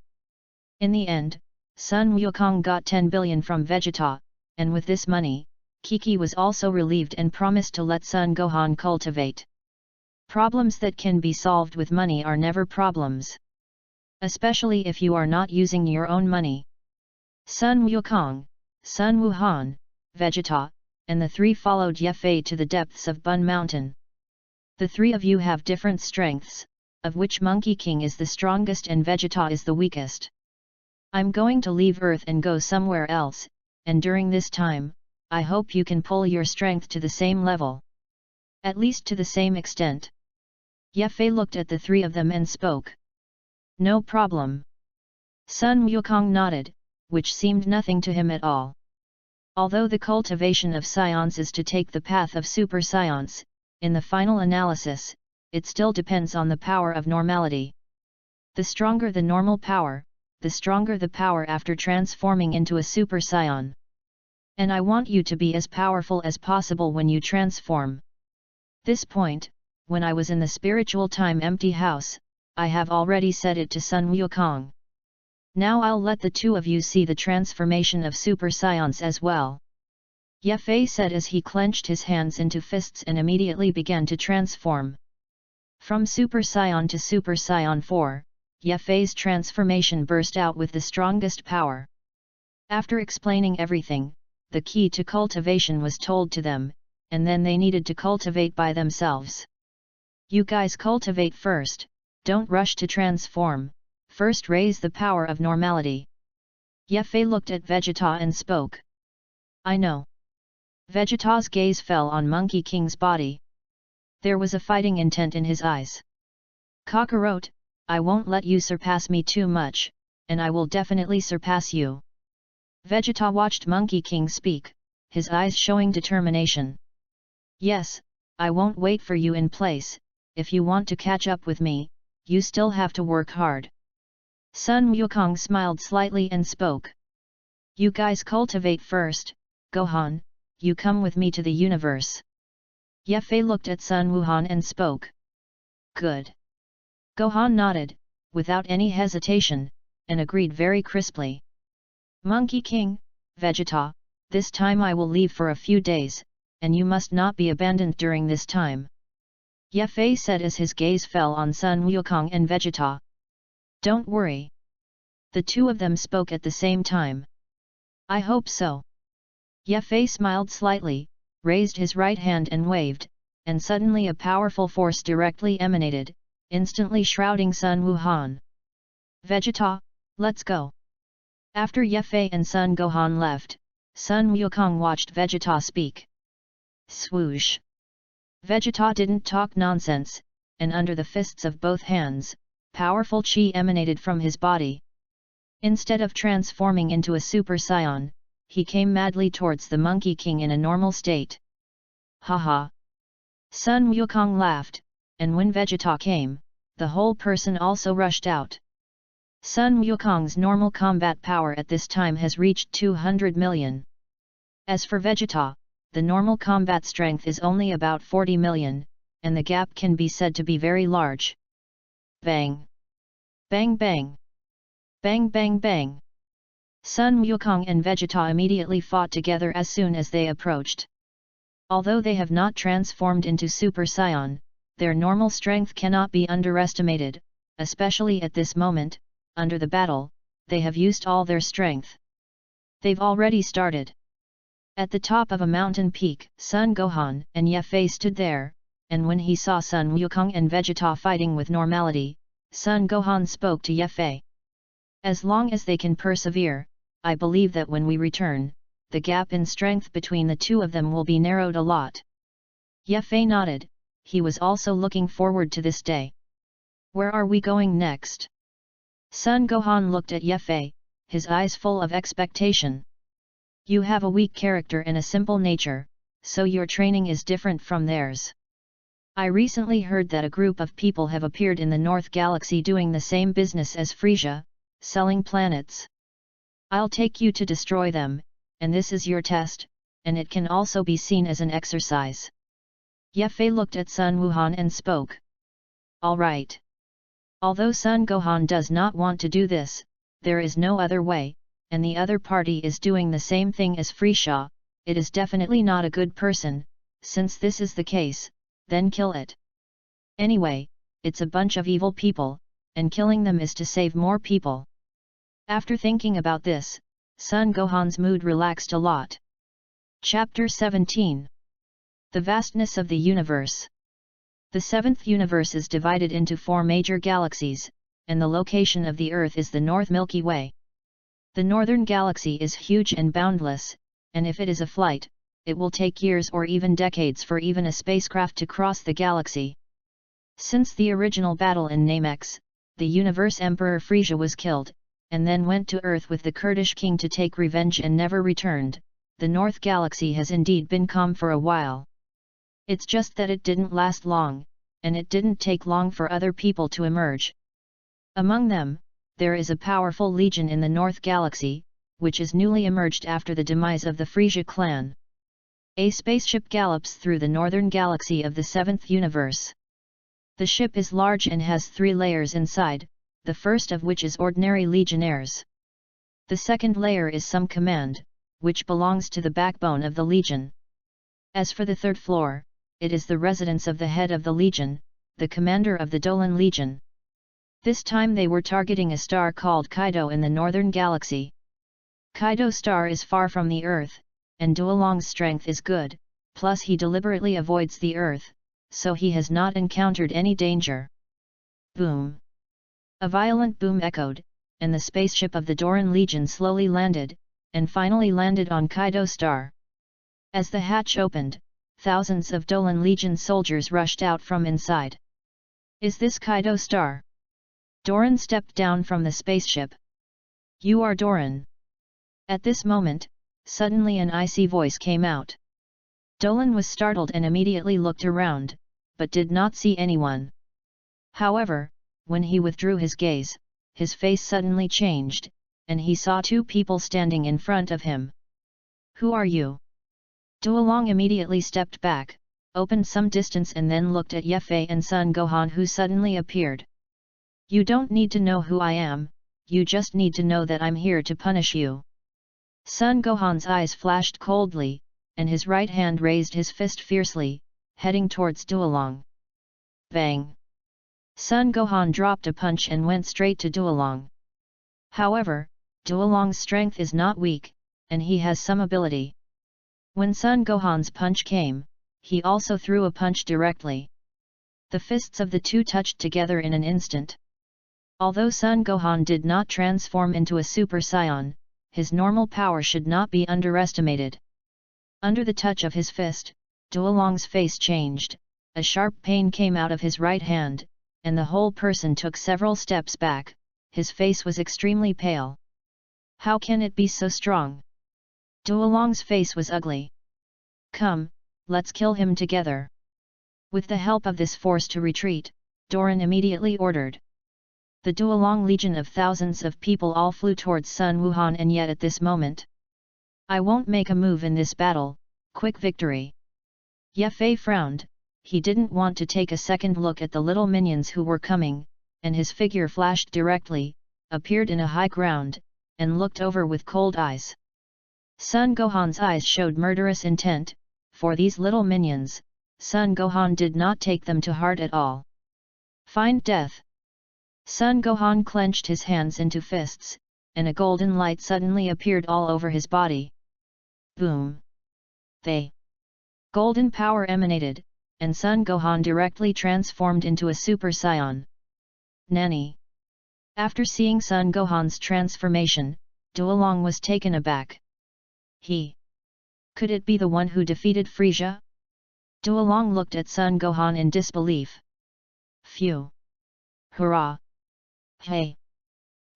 In the end, Sun Wukong got 10 billion from Vegeta, and with this money, Kiki was also relieved and promised to let Sun Gohan cultivate. Problems that can be solved with money are never problems. Especially if you are not using your own money. Sun Wukong, Sun Wuhan, Vegeta, and the 3 followed Yefei to the depths of Bun Mountain. The 3 of you have different strengths, of which Monkey King is the strongest and Vegeta is the weakest. I'm going to leave Earth and go somewhere else, and during this time, I hope you can pull your strength to the same level. At least to the same extent. Ye Fei looked at the three of them and spoke. No problem. Sun Wukong nodded, which seemed nothing to him at all. Although the cultivation of science is to take the path of super science, in the final analysis, it still depends on the power of normality. The stronger the normal power, the stronger the power after transforming into a super scion. And I want you to be as powerful as possible when you transform. This point, when I was in the spiritual time empty house, I have already said it to Sun Wukong. Now I'll let the two of you see the transformation of super science as well. Ye Fei said as he clenched his hands into fists and immediately began to transform. From Super Scion to Super Scion 4, Ye Fei's transformation burst out with the strongest power. After explaining everything, the key to cultivation was told to them, and then they needed to cultivate by themselves. You guys cultivate first, don't rush to transform, first raise the power of normality. Ye Fei looked at Vegeta and spoke. I know. Vegeta's gaze fell on Monkey King's body. There was a fighting intent in his eyes. Kakarot, I won't let you surpass me too much, and I will definitely surpass you. Vegeta watched Monkey King speak, his eyes showing determination. Yes, I won't wait for you in place, if you want to catch up with me, you still have to work hard. Sun Wukong smiled slightly and spoke. You guys cultivate first, Gohan, you come with me to the universe. Ye Fei looked at Sun Wuhan and spoke. Good. Gohan nodded, without any hesitation, and agreed very crisply. Monkey King, Vegeta, this time I will leave for a few days, and you must not be abandoned during this time. Ye Fei said as his gaze fell on Sun Wukong and Vegeta. Don't worry. The two of them spoke at the same time. I hope so. Ye Fei smiled slightly, raised his right hand and waved, and suddenly a powerful force directly emanated, instantly shrouding Sun Wuhan. Vegeta, let's go. After Ye Fei and Sun Gohan left, Sun Wukong watched Vegeta speak. Swoosh. Vegeta didn't talk nonsense, and under the fists of both hands, powerful chi emanated from his body. Instead of transforming into a super scion, he came madly towards the Monkey King in a normal state. Haha. Sun Wukong laughed, and when Vegeta came, the whole person also rushed out. Sun Wukong's normal combat power at this time has reached 200 million. As for Vegeta, the normal combat strength is only about 40 million, and the gap can be said to be very large. Bang! Bang bang! Bang bang bang! Sun Wukong and Vegeta immediately fought together as soon as they approached. Although they have not transformed into Super Saiyan, their normal strength cannot be underestimated, especially at this moment, under the battle, they have used all their strength. They've already started. At the top of a mountain peak, Sun Gohan and Ye Fei stood there, and when he saw Sun Wukong and Vegeta fighting with normality, Sun Gohan spoke to Ye Fei. As long as they can persevere, I believe that when we return, the gap in strength between the two of them will be narrowed a lot. Ye Fei nodded, he was also looking forward to this day. Where are we going next? Sun Gohan looked at Ye Fei, his eyes full of expectation. You have a weak character and a simple nature, so your training is different from theirs. I recently heard that a group of people have appeared in the North Galaxy doing the same business as Frisia, selling planets. I'll take you to destroy them, and this is your test, and it can also be seen as an exercise. Ye Fei looked at Sun Wuhan and spoke. All right. Although Sun Gohan does not want to do this, there is no other way, and the other party is doing the same thing as Frisia, it is definitely not a good person. Since this is the case, then kill it. Anyway, it's a bunch of evil people, and killing them is to save more people. After thinking about this, Sun Gohan's mood relaxed a lot. Chapter 17. The Vastness of the Universe. The seventh universe is divided into 4 major galaxies, and the location of the Earth is the North Milky Way. The Northern Galaxy is huge and boundless, and if it is a flight, it will take years or even decades for even a spacecraft to cross the galaxy. Since the original battle in Namex, the Universe Emperor Frisia was killed, and then went to Earth with the Kurdish king to take revenge and never returned. The North Galaxy has indeed been calm for a while. It's just that it didn't last long, and it didn't take long for other people to emerge. Among them, there is a powerful legion in the North Galaxy, which is newly emerged after the demise of the Frisia clan. A spaceship gallops through the northern galaxy of the 7th universe. The ship is large and has 3 layers inside, the first of which is ordinary legionnaires. The second layer is some command, which belongs to the backbone of the legion. As for the third floor, it is the residence of the head of the legion, the commander of the Dolan Legion. This time they were targeting a star called Kaido in the northern galaxy. Kaido star is far from the Earth, and Duolong's strength is good, plus he deliberately avoids the Earth, so he has not encountered any danger. Boom! A violent boom echoed, and the spaceship of the Doran Legion slowly landed, and finally landed on Kaido star. As the hatch opened, thousands of Dolan Legion soldiers rushed out from inside. Is this Kaido star? Doran stepped down from the spaceship. You are Doran. At this moment, suddenly an icy voice came out. Dolan was startled and immediately looked around, but did not see anyone. However, when he withdrew his gaze, his face suddenly changed, and he saw 2 people standing in front of him. Who are you? Duolong immediately stepped back, opened some distance and then looked at Yefei and Sun Gohan, who suddenly appeared. You don't need to know who I am, you just need to know that I'm here to punish you. Sun Gohan's eyes flashed coldly, and his right hand raised his fist fiercely, heading towards Duolong. Bang! Sun Gohan dropped a punch and went straight to Duolong. However, Duolong's strength is not weak, and he has some ability. When Sun Gohan's punch came, he also threw a punch directly. The fists of the two touched together in an instant. Although Sun Gohan did not transform into a Super Saiyan, his normal power should not be underestimated. Under the touch of his fist, Duolong's face changed, a sharp pain came out of his right hand, and the whole person took several steps back. His face was extremely pale. How can it be so strong? Duolong's face was ugly. Come, let's kill him together. With the help of this force to retreat, Doran immediately ordered. The Duolong legion of thousands of people all flew towards Sun Wuhan, and yet at this moment, I won't make a move in this battle, quick victory. Yefei frowned, he didn't want to take a second look at the little minions who were coming, and his figure flashed directly, appeared in a high ground, and looked over with cold eyes. Sun Gohan's eyes showed murderous intent. For these little minions, Sun Gohan did not take them to heart at all. Find death! Sun Gohan clenched his hands into fists, and a golden light suddenly appeared all over his body. Boom! Golden power emanated, and Sun Gohan directly transformed into a Super Saiyan. Nani! After seeing Sun Gohan's transformation, Duolong was taken aback. Could it be the one who defeated Frisia? Duolong looked at Sun Gohan in disbelief. Phew! Hurrah! Hey!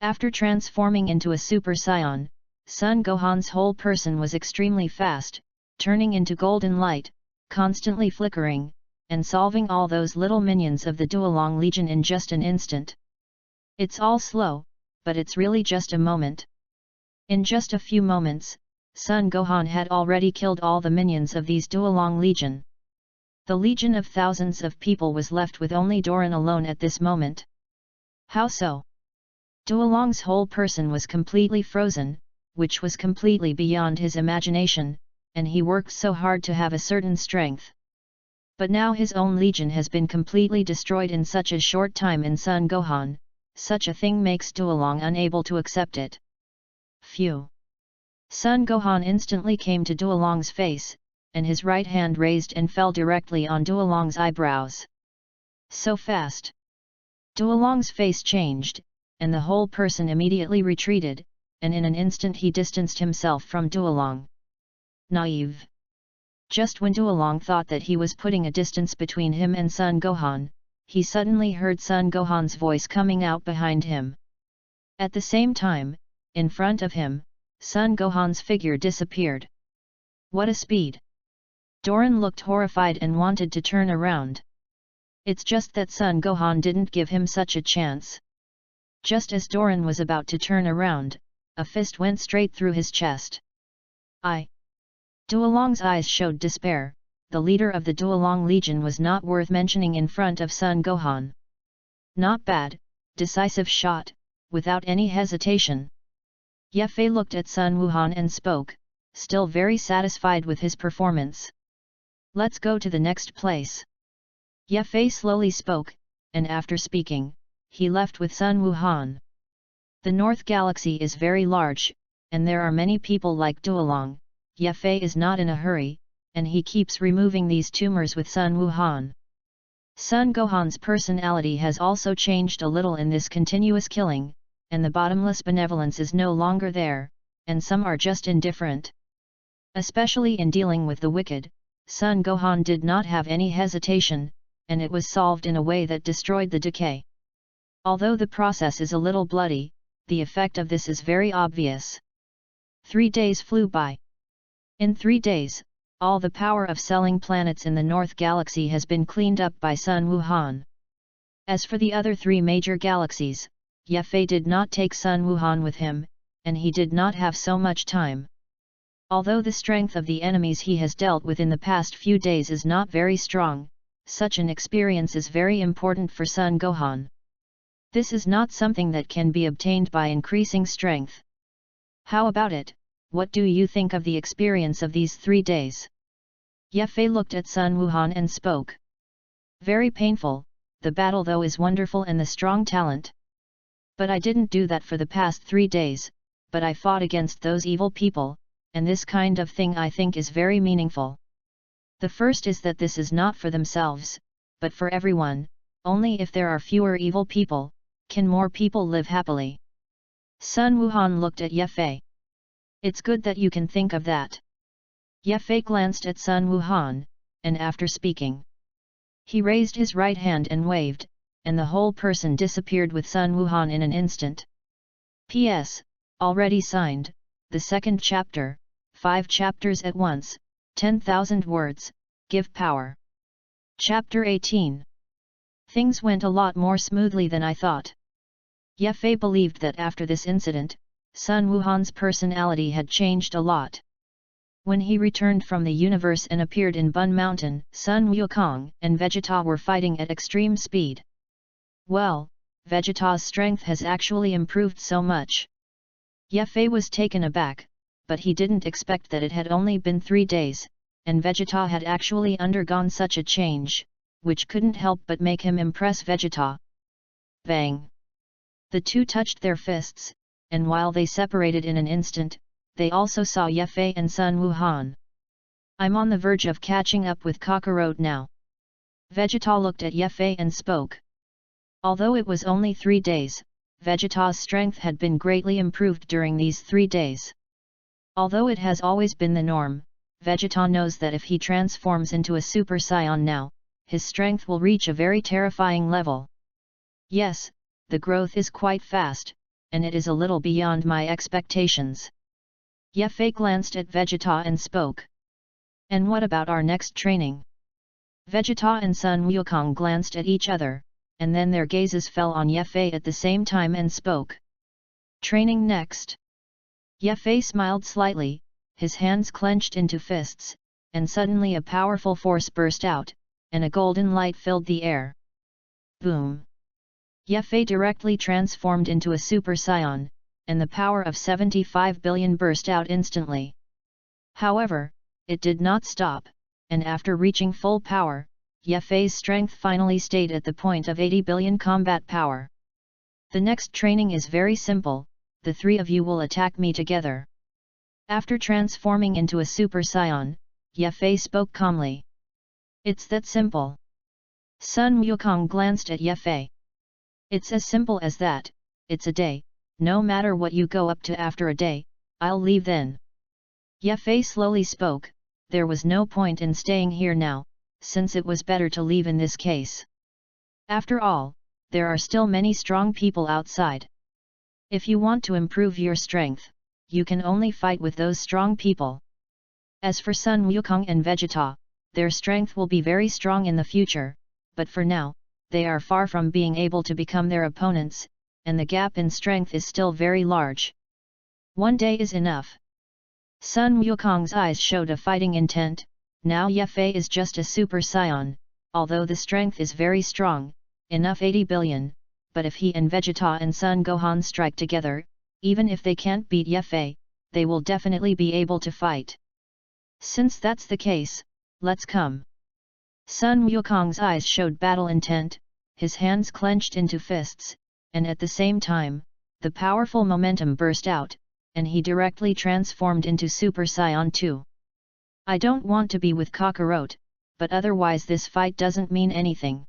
After transforming into a Super Saiyan, Sun Gohan's whole person was extremely fast, turning into golden light, constantly flickering, and solving all those little minions of the Duolong Legion in just an instant. It's all slow, but it's really just a moment. In just a few moments, Sun Gohan had already killed all the minions of these Duolong Legion. The legion of thousands of people was left with only Doran alone at this moment. How so? Duolong's whole person was completely frozen, which was completely beyond his imagination, and he worked so hard to have a certain strength. But now his own legion has been completely destroyed in such a short time in Sun Gohan. Such a thing makes Duolong unable to accept it. Phew! Sun Gohan instantly came to Duolong's face, and his right hand raised and fell directly on Duolong's eyebrows. So fast! Duolong's face changed, and the whole person immediately retreated, and in an instant he distanced himself from Duolong. Naive! Just when Duolong thought that he was putting a distance between him and Sun Gohan, he suddenly heard Sun Gohan's voice coming out behind him. At the same time, in front of him, Sun Gohan's figure disappeared. What a speed! Doran looked horrified and wanted to turn around. It's just that Sun Gohan didn't give him such a chance. Just as Doran was about to turn around, a fist went straight through his chest. Duolong's eyes showed despair. The leader of the Duolong Legion was not worth mentioning in front of Sun Gohan. Not bad, decisive shot, without any hesitation. Ye Fei looked at Sun Wuhan and spoke, still very satisfied with his performance. Let's go to the next place. Ye Fei slowly spoke, and after speaking, he left with Sun Wuhan. The North Galaxy is very large, and there are many people like Duolong. Ye Fei is not in a hurry, and he keeps removing these tumors with Sun Wuhan. Sun Gohan's personality has also changed a little in this continuous killing, and the bottomless benevolence is no longer there, and some are just indifferent. Especially in dealing with the wicked, Sun Gohan did not have any hesitation, and it was solved in a way that destroyed the decay. Although the process is a little bloody, the effect of this is very obvious. 3 days flew by. In 3 days, all the power of selling planets in the North Galaxy has been cleaned up by Sun Wuhan. As for the other 3 major galaxies, Ye Fei did not take Sun Wuhan with him, and he did not have so much time. Although the strength of the enemies he has dealt with in the past few days is not very strong, such an experience is very important for Sun Gohan. This is not something that can be obtained by increasing strength. How about it? What do you think of the experience of these 3 days? Ye Fei looked at Sun Wuhan and spoke. Very painful, the battle though is wonderful and the strong talent. But I didn't do that for the past 3 days, but I fought against those evil people, and this kind of thing I think is very meaningful. The first is that this is not for themselves, but for everyone. Only if there are fewer evil people, can more people live happily. Sun Wuhan looked at Ye Fei. It's good that you can think of that. Ye Fei glanced at Sun Wuhan, and after speaking, he raised his right hand and waved, and the whole person disappeared with Sun Wuhan in an instant. P.S. Already signed, the 2nd chapter, 5 chapters at once, 10,000 words, give power. Chapter 18. Things went a lot more smoothly than I thought. Ye Fei believed that after this incident, Sun Wuhan's personality had changed a lot. When he returned from the universe and appeared in Bun Mountain, Sun Wukong and Vegeta were fighting at extreme speed. Well, Vegeta's strength has actually improved so much. Ye Fei was taken aback, but he didn't expect that it had only been 3 days, and Vegeta had actually undergone such a change, which couldn't help but make him impress Vegeta. Bang! The two touched their fists, and while they separated in an instant, they also saw Ye Fei and Sun Wuhan. I'm on the verge of catching up with Kakarot now. Vegeta looked at Ye Fei and spoke. Although it was only 3 days, Vegeta's strength had been greatly improved during these 3 days. Although it has always been the norm, Vegeta knows that if he transforms into a Super Saiyan now, his strength will reach a very terrifying level. Yes, the growth is quite fast, and it is a little beyond my expectations. Ye Fei glanced at Vegeta and spoke. And what about our next training? Vegeta and Sun Wukong glanced at each other, and then their gazes fell on Ye Fei at the same time and spoke. Training next? Ye Fei smiled slightly, his hands clenched into fists, and suddenly a powerful force burst out, and a golden light filled the air. Boom! Ye Fei directly transformed into a Super Saiyan, and the power of 75 billion burst out instantly. However, it did not stop, and after reaching full power, Ye Fei's strength finally stayed at the point of 80 billion combat power. The next training is very simple, the 3 of you will attack me together. After transforming into a Super Saiyan, Ye Fei spoke calmly. It's that simple. Sun Wukong glanced at Ye Fei. It's as simple as that, it's a day, no matter what you go up to after a day, I'll leave then. Ye Fei slowly spoke, there was no point in staying here now, since it was better to leave in this case. After all, there are still many strong people outside. If you want to improve your strength, you can only fight with those strong people. As for Sun Wukong and Vegeta, their strength will be very strong in the future, but for now, they are far from being able to become their opponents, and the gap in strength is still very large. One day is enough. Sun Wukong's eyes showed a fighting intent. Now Ye Fei is just a Super Saiyan, although the strength is very strong, enough 80 billion, but if he and Vegeta and Son Gohan strike together, even if they can't beat Ye Fei, they will definitely be able to fight. Since that's the case, let's come. Sun Wukong's eyes showed battle intent, his hands clenched into fists, and at the same time, the powerful momentum burst out, and he directly transformed into Super Saiyan 2. I don't want to be with Kakarot, but otherwise this fight doesn't mean anything.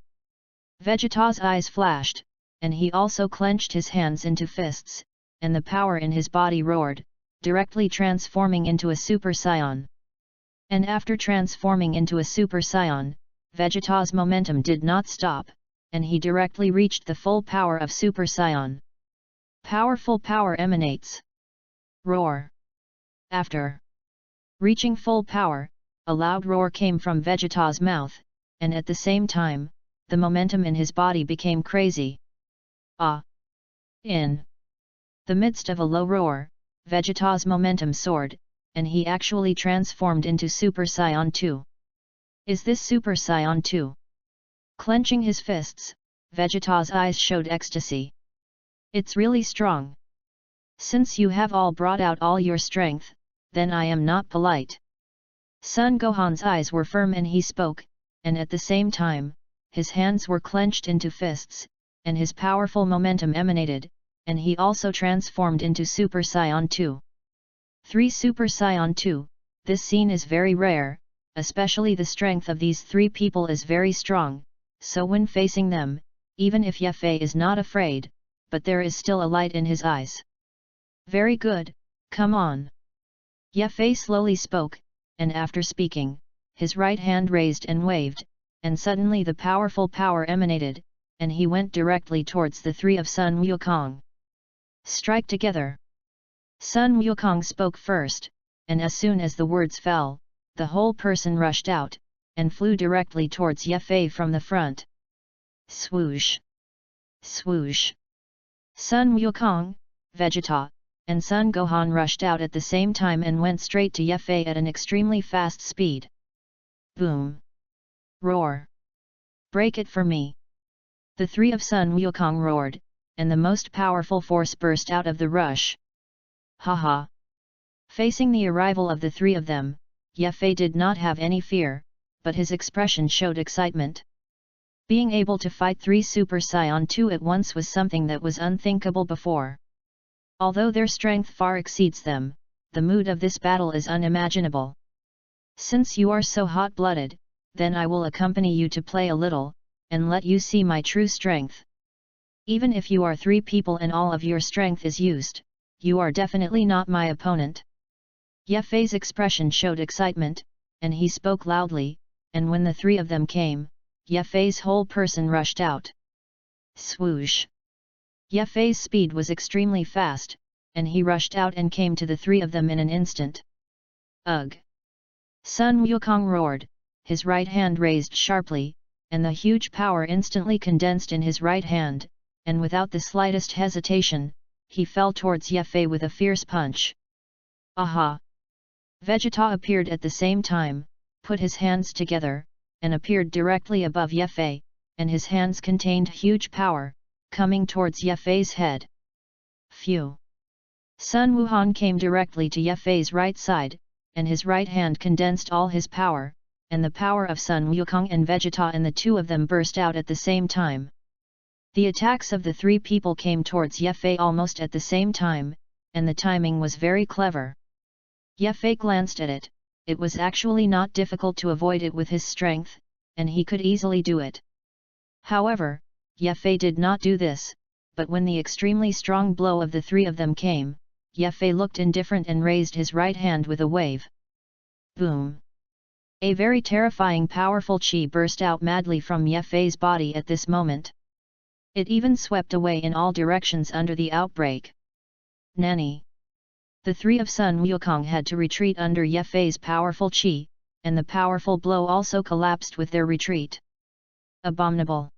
Vegeta's eyes flashed, and he also clenched his hands into fists, and the power in his body roared, directly transforming into a Super Saiyan. And after transforming into a Super Saiyan, Vegeta's momentum did not stop, and he directly reached the full power of Super Saiyan. Powerful power emanates. Roar. After reaching full power, a loud roar came from Vegeta's mouth, and at the same time, the momentum in his body became crazy. Ah! In the midst of a low roar, Vegeta's momentum soared, and he actually transformed into Super Saiyan 2. Is this Super Saiyan 2? Clenching his fists, Vegeta's eyes showed ecstasy. It's really strong. Since you have all brought out all your strength, then I am not polite. Son Gohan's eyes were firm and he spoke, and at the same time, his hands were clenched into fists, and his powerful momentum emanated, and he also transformed into Super Saiyan 2. 3 Super Saiyan 2, this scene is very rare, especially the strength of these 3 people is very strong, so when facing them, even if Ye Fei is not afraid, but there is still a light in his eyes. Very good, come on. Ye Fei slowly spoke, and after speaking, his right hand raised and waved, and suddenly the powerful power emanated, and he went directly towards the 3 of Sun Wukong. Strike together. Sun Wukong spoke first, and as soon as the words fell, the whole person rushed out, and flew directly towards Ye Fei from the front. Swoosh! Swoosh! Sun Wukong, Vegeta, and Son Gohan rushed out at the same time and went straight to Ye Fei at an extremely fast speed. Boom! Roar! Break it for me! The 3 of Sun Wukong roared, and the most powerful force burst out of the rush. Haha! Facing the arrival of the 3 of them, Ye Fei did not have any fear, but his expression showed excitement. Being able to fight 3 Super Saiyan 2 at once was something that was unthinkable before. Although their strength far exceeds them, the mood of this battle is unimaginable. Since you are so hot-blooded, then I will accompany you to play a little, and let you see my true strength. Even if you are 3 people and all of your strength is used, you are definitely not my opponent. Ye Fei's expression showed excitement, and he spoke loudly, and when the 3 of them came, Ye Fei's whole person rushed out. Swoosh! Ye Fei's speed was extremely fast, and he rushed out and came to the 3 of them in an instant. Ugh! Sun Wukong roared, his right hand raised sharply, and the huge power instantly condensed in his right hand, and without the slightest hesitation, he fell towards Ye Fei with a fierce punch. Aha! Vegeta appeared at the same time, put his hands together, and appeared directly above Ye Fei, and his hands contained huge power, coming towards Ye Fei's head. Phew! Sun Wuhan came directly to Ye Fei's right side, and his right hand condensed all his power, and the power of Sun Wukong and Vegeta and the 2 of them burst out at the same time. The attacks of the 3 people came towards Ye Fei almost at the same time, and the timing was very clever. Ye Fei glanced at it, it was actually not difficult to avoid it with his strength, and he could easily do it. However, Ye Fei did not do this, but when the extremely strong blow of the 3 of them came, Ye Fei looked indifferent and raised his right hand with a wave. Boom! A very terrifying powerful chi burst out madly from Yefei's body at this moment. It even swept away in all directions under the outbreak. Nanny! The three of Sun Wukong had to retreat under Yefei's powerful chi, and the powerful blow also collapsed with their retreat. Abominable!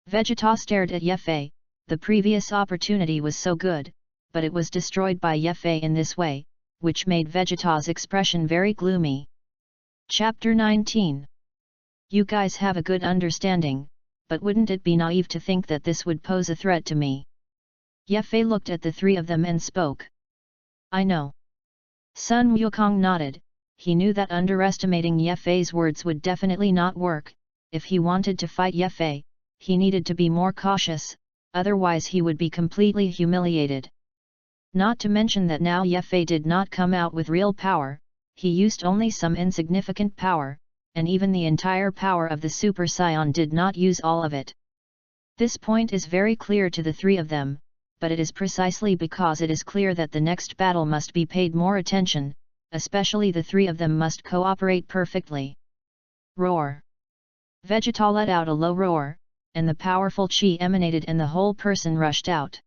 Vegeta stared at Yefei. The previous opportunity was so good, but it was destroyed by Yefei in this way, which made Vegeta's expression very gloomy. Chapter 19. You guys have a good understanding, but wouldn't it be naive to think that this would pose a threat to me? Yefei looked at the three of them and spoke. I know. Sun Wukong nodded. He knew that underestimating Yefei's words would definitely not work. If he wanted to fight Yefei, he needed to be more cautious, otherwise he would be completely humiliated. Not to mention that now Yefei did not come out with real power, he used only some insignificant power, and even the entire power of the Super Saiyan did not use all of it. This point is very clear to the three of them, but it is precisely because it is clear that the next battle must be paid more attention, especially the three of them must cooperate perfectly. Roar! Vegeta let out a low roar, and the powerful chi emanated and the whole person rushed out.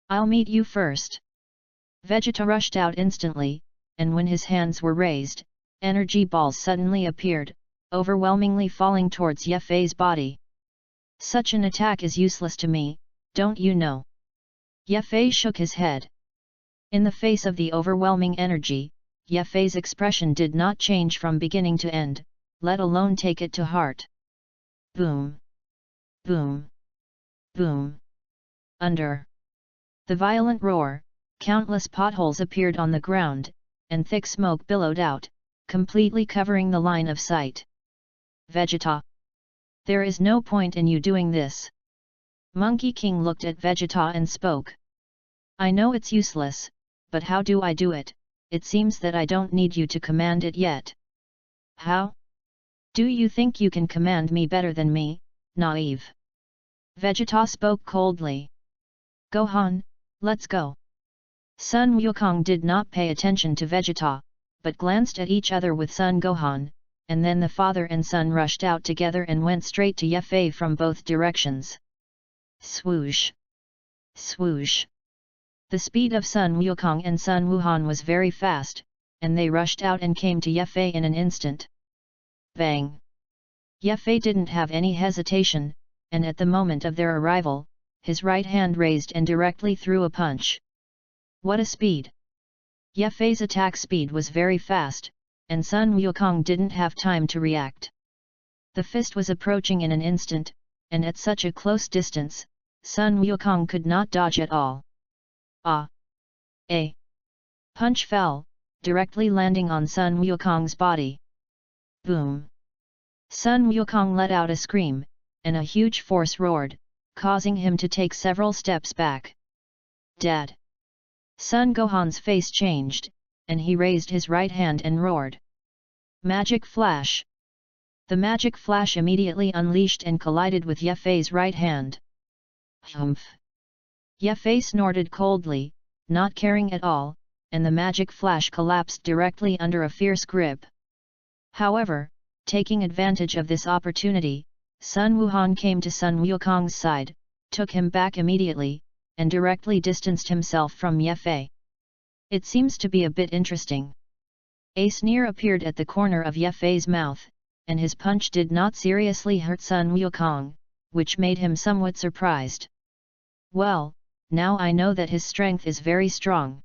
I'll meet you first. Vegeta rushed out instantly, and when his hands were raised, energy balls suddenly appeared, overwhelmingly falling towards Yefei's body. Such an attack is useless to me, don't you know? Yefei shook his head. In the face of the overwhelming energy, Yefei's expression did not change from beginning to end, let alone take it to heart. Boom! Boom! Boom! Under the violent roar, countless potholes appeared on the ground, and thick smoke billowed out, completely covering the line of sight. Vegeta! There is no point in you doing this. Monkey King looked at Vegeta and spoke. I know it's useless, but how do I do it? It seems that I don't need you to command it yet. How? Do you think you can command me better than me, naive? Vegeta spoke coldly. Gohan, let's go. Sun Wukong did not pay attention to Vegeta, but glanced at each other with Sun Gohan, and then the father and son rushed out together and went straight to Yefei from both directions. Swoosh! Swoosh! The speed of Sun Wukong and Sun Wuhan was very fast, and they rushed out and came to Yefei in an instant. Bang! Yefei didn't have any hesitation, and at the moment of their arrival, his right hand raised and directly threw a punch. What a speed! Yefei's attack speed was very fast, and Sun Wukong didn't have time to react. The fist was approaching in an instant, and at such a close distance, Sun Wukong could not dodge at all. Ah! A punch fell, directly landing on Sun Wukong's body. Boom! Sun Wukong let out a scream, and a huge force roared, causing him to take several steps back. Dad! Sun Gohan's face changed, and he raised his right hand and roared. Magic Flash! The Magic Flash immediately unleashed and collided with Yefei's right hand. Humph! Yefei snorted coldly, not caring at all, and the Magic Flash collapsed directly under a fierce grip. However, taking advantage of this opportunity, Sun Wuhan came to Sun Wukong's side, took him back immediately, and directly distanced himself from Yefei. It seems to be a bit interesting. A sneer appeared at the corner of Yefei's mouth, and his punch did not seriously hurt Sun Wukong, which made him somewhat surprised. Well, now I know that his strength is very strong.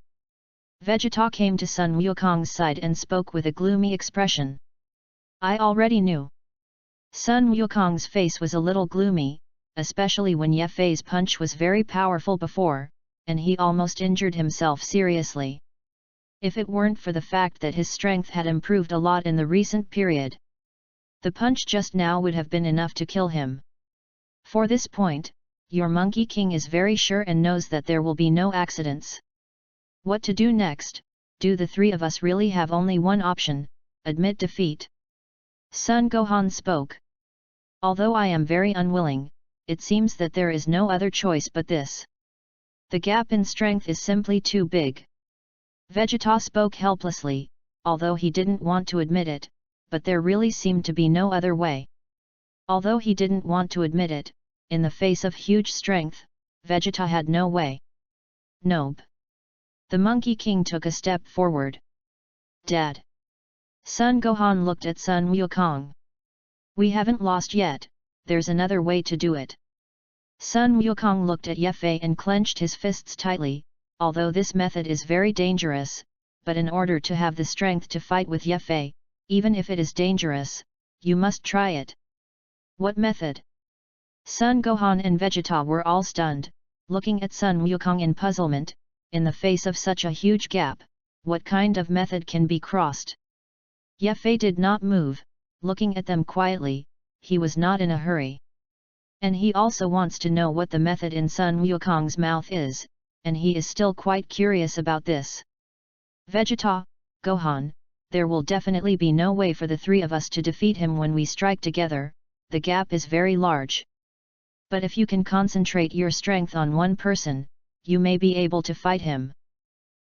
Vegeta came to Sun Wukong's side and spoke with a gloomy expression. I already knew. Sun Wukong's face was a little gloomy, especially when Yefei's punch was very powerful before, and he almost injured himself seriously. If it weren't for the fact that his strength had improved a lot in the recent period, the punch just now would have been enough to kill him. For this point, your Monkey King is very sure and knows that there will be no accidents. What to do next? Do the three of us really have only one option, admit defeat? Sun Gohan spoke. Although I am very unwilling, it seems that there is no other choice but this. The gap in strength is simply too big. Vegeta spoke helplessly, although he didn't want to admit it, but there really seemed to be no other way. Although he didn't want to admit it, in the face of huge strength, Vegeta had no way. Nope. The Monkey King took a step forward. Dad. Son Gohan looked at Sun Wukong. We haven't lost yet, there's another way to do it. Sun Wukong looked at Ye Fei and clenched his fists tightly, although this method is very dangerous, but in order to have the strength to fight with Ye Fei, even if it is dangerous, you must try it. What method? Son Gohan and Vegeta were all stunned, looking at Sun Wukong in puzzlement. In the face of such a huge gap, what kind of method can be crossed? Ye Fei did not move, looking at them quietly. He was not in a hurry. And he also wants to know what the method in Sun Wukong's mouth is, and he is still quite curious about this. Vegeta, Gohan, there will definitely be no way for the three of us to defeat him when we strike together, the gap is very large. But if you can concentrate your strength on one person, you may be able to fight him.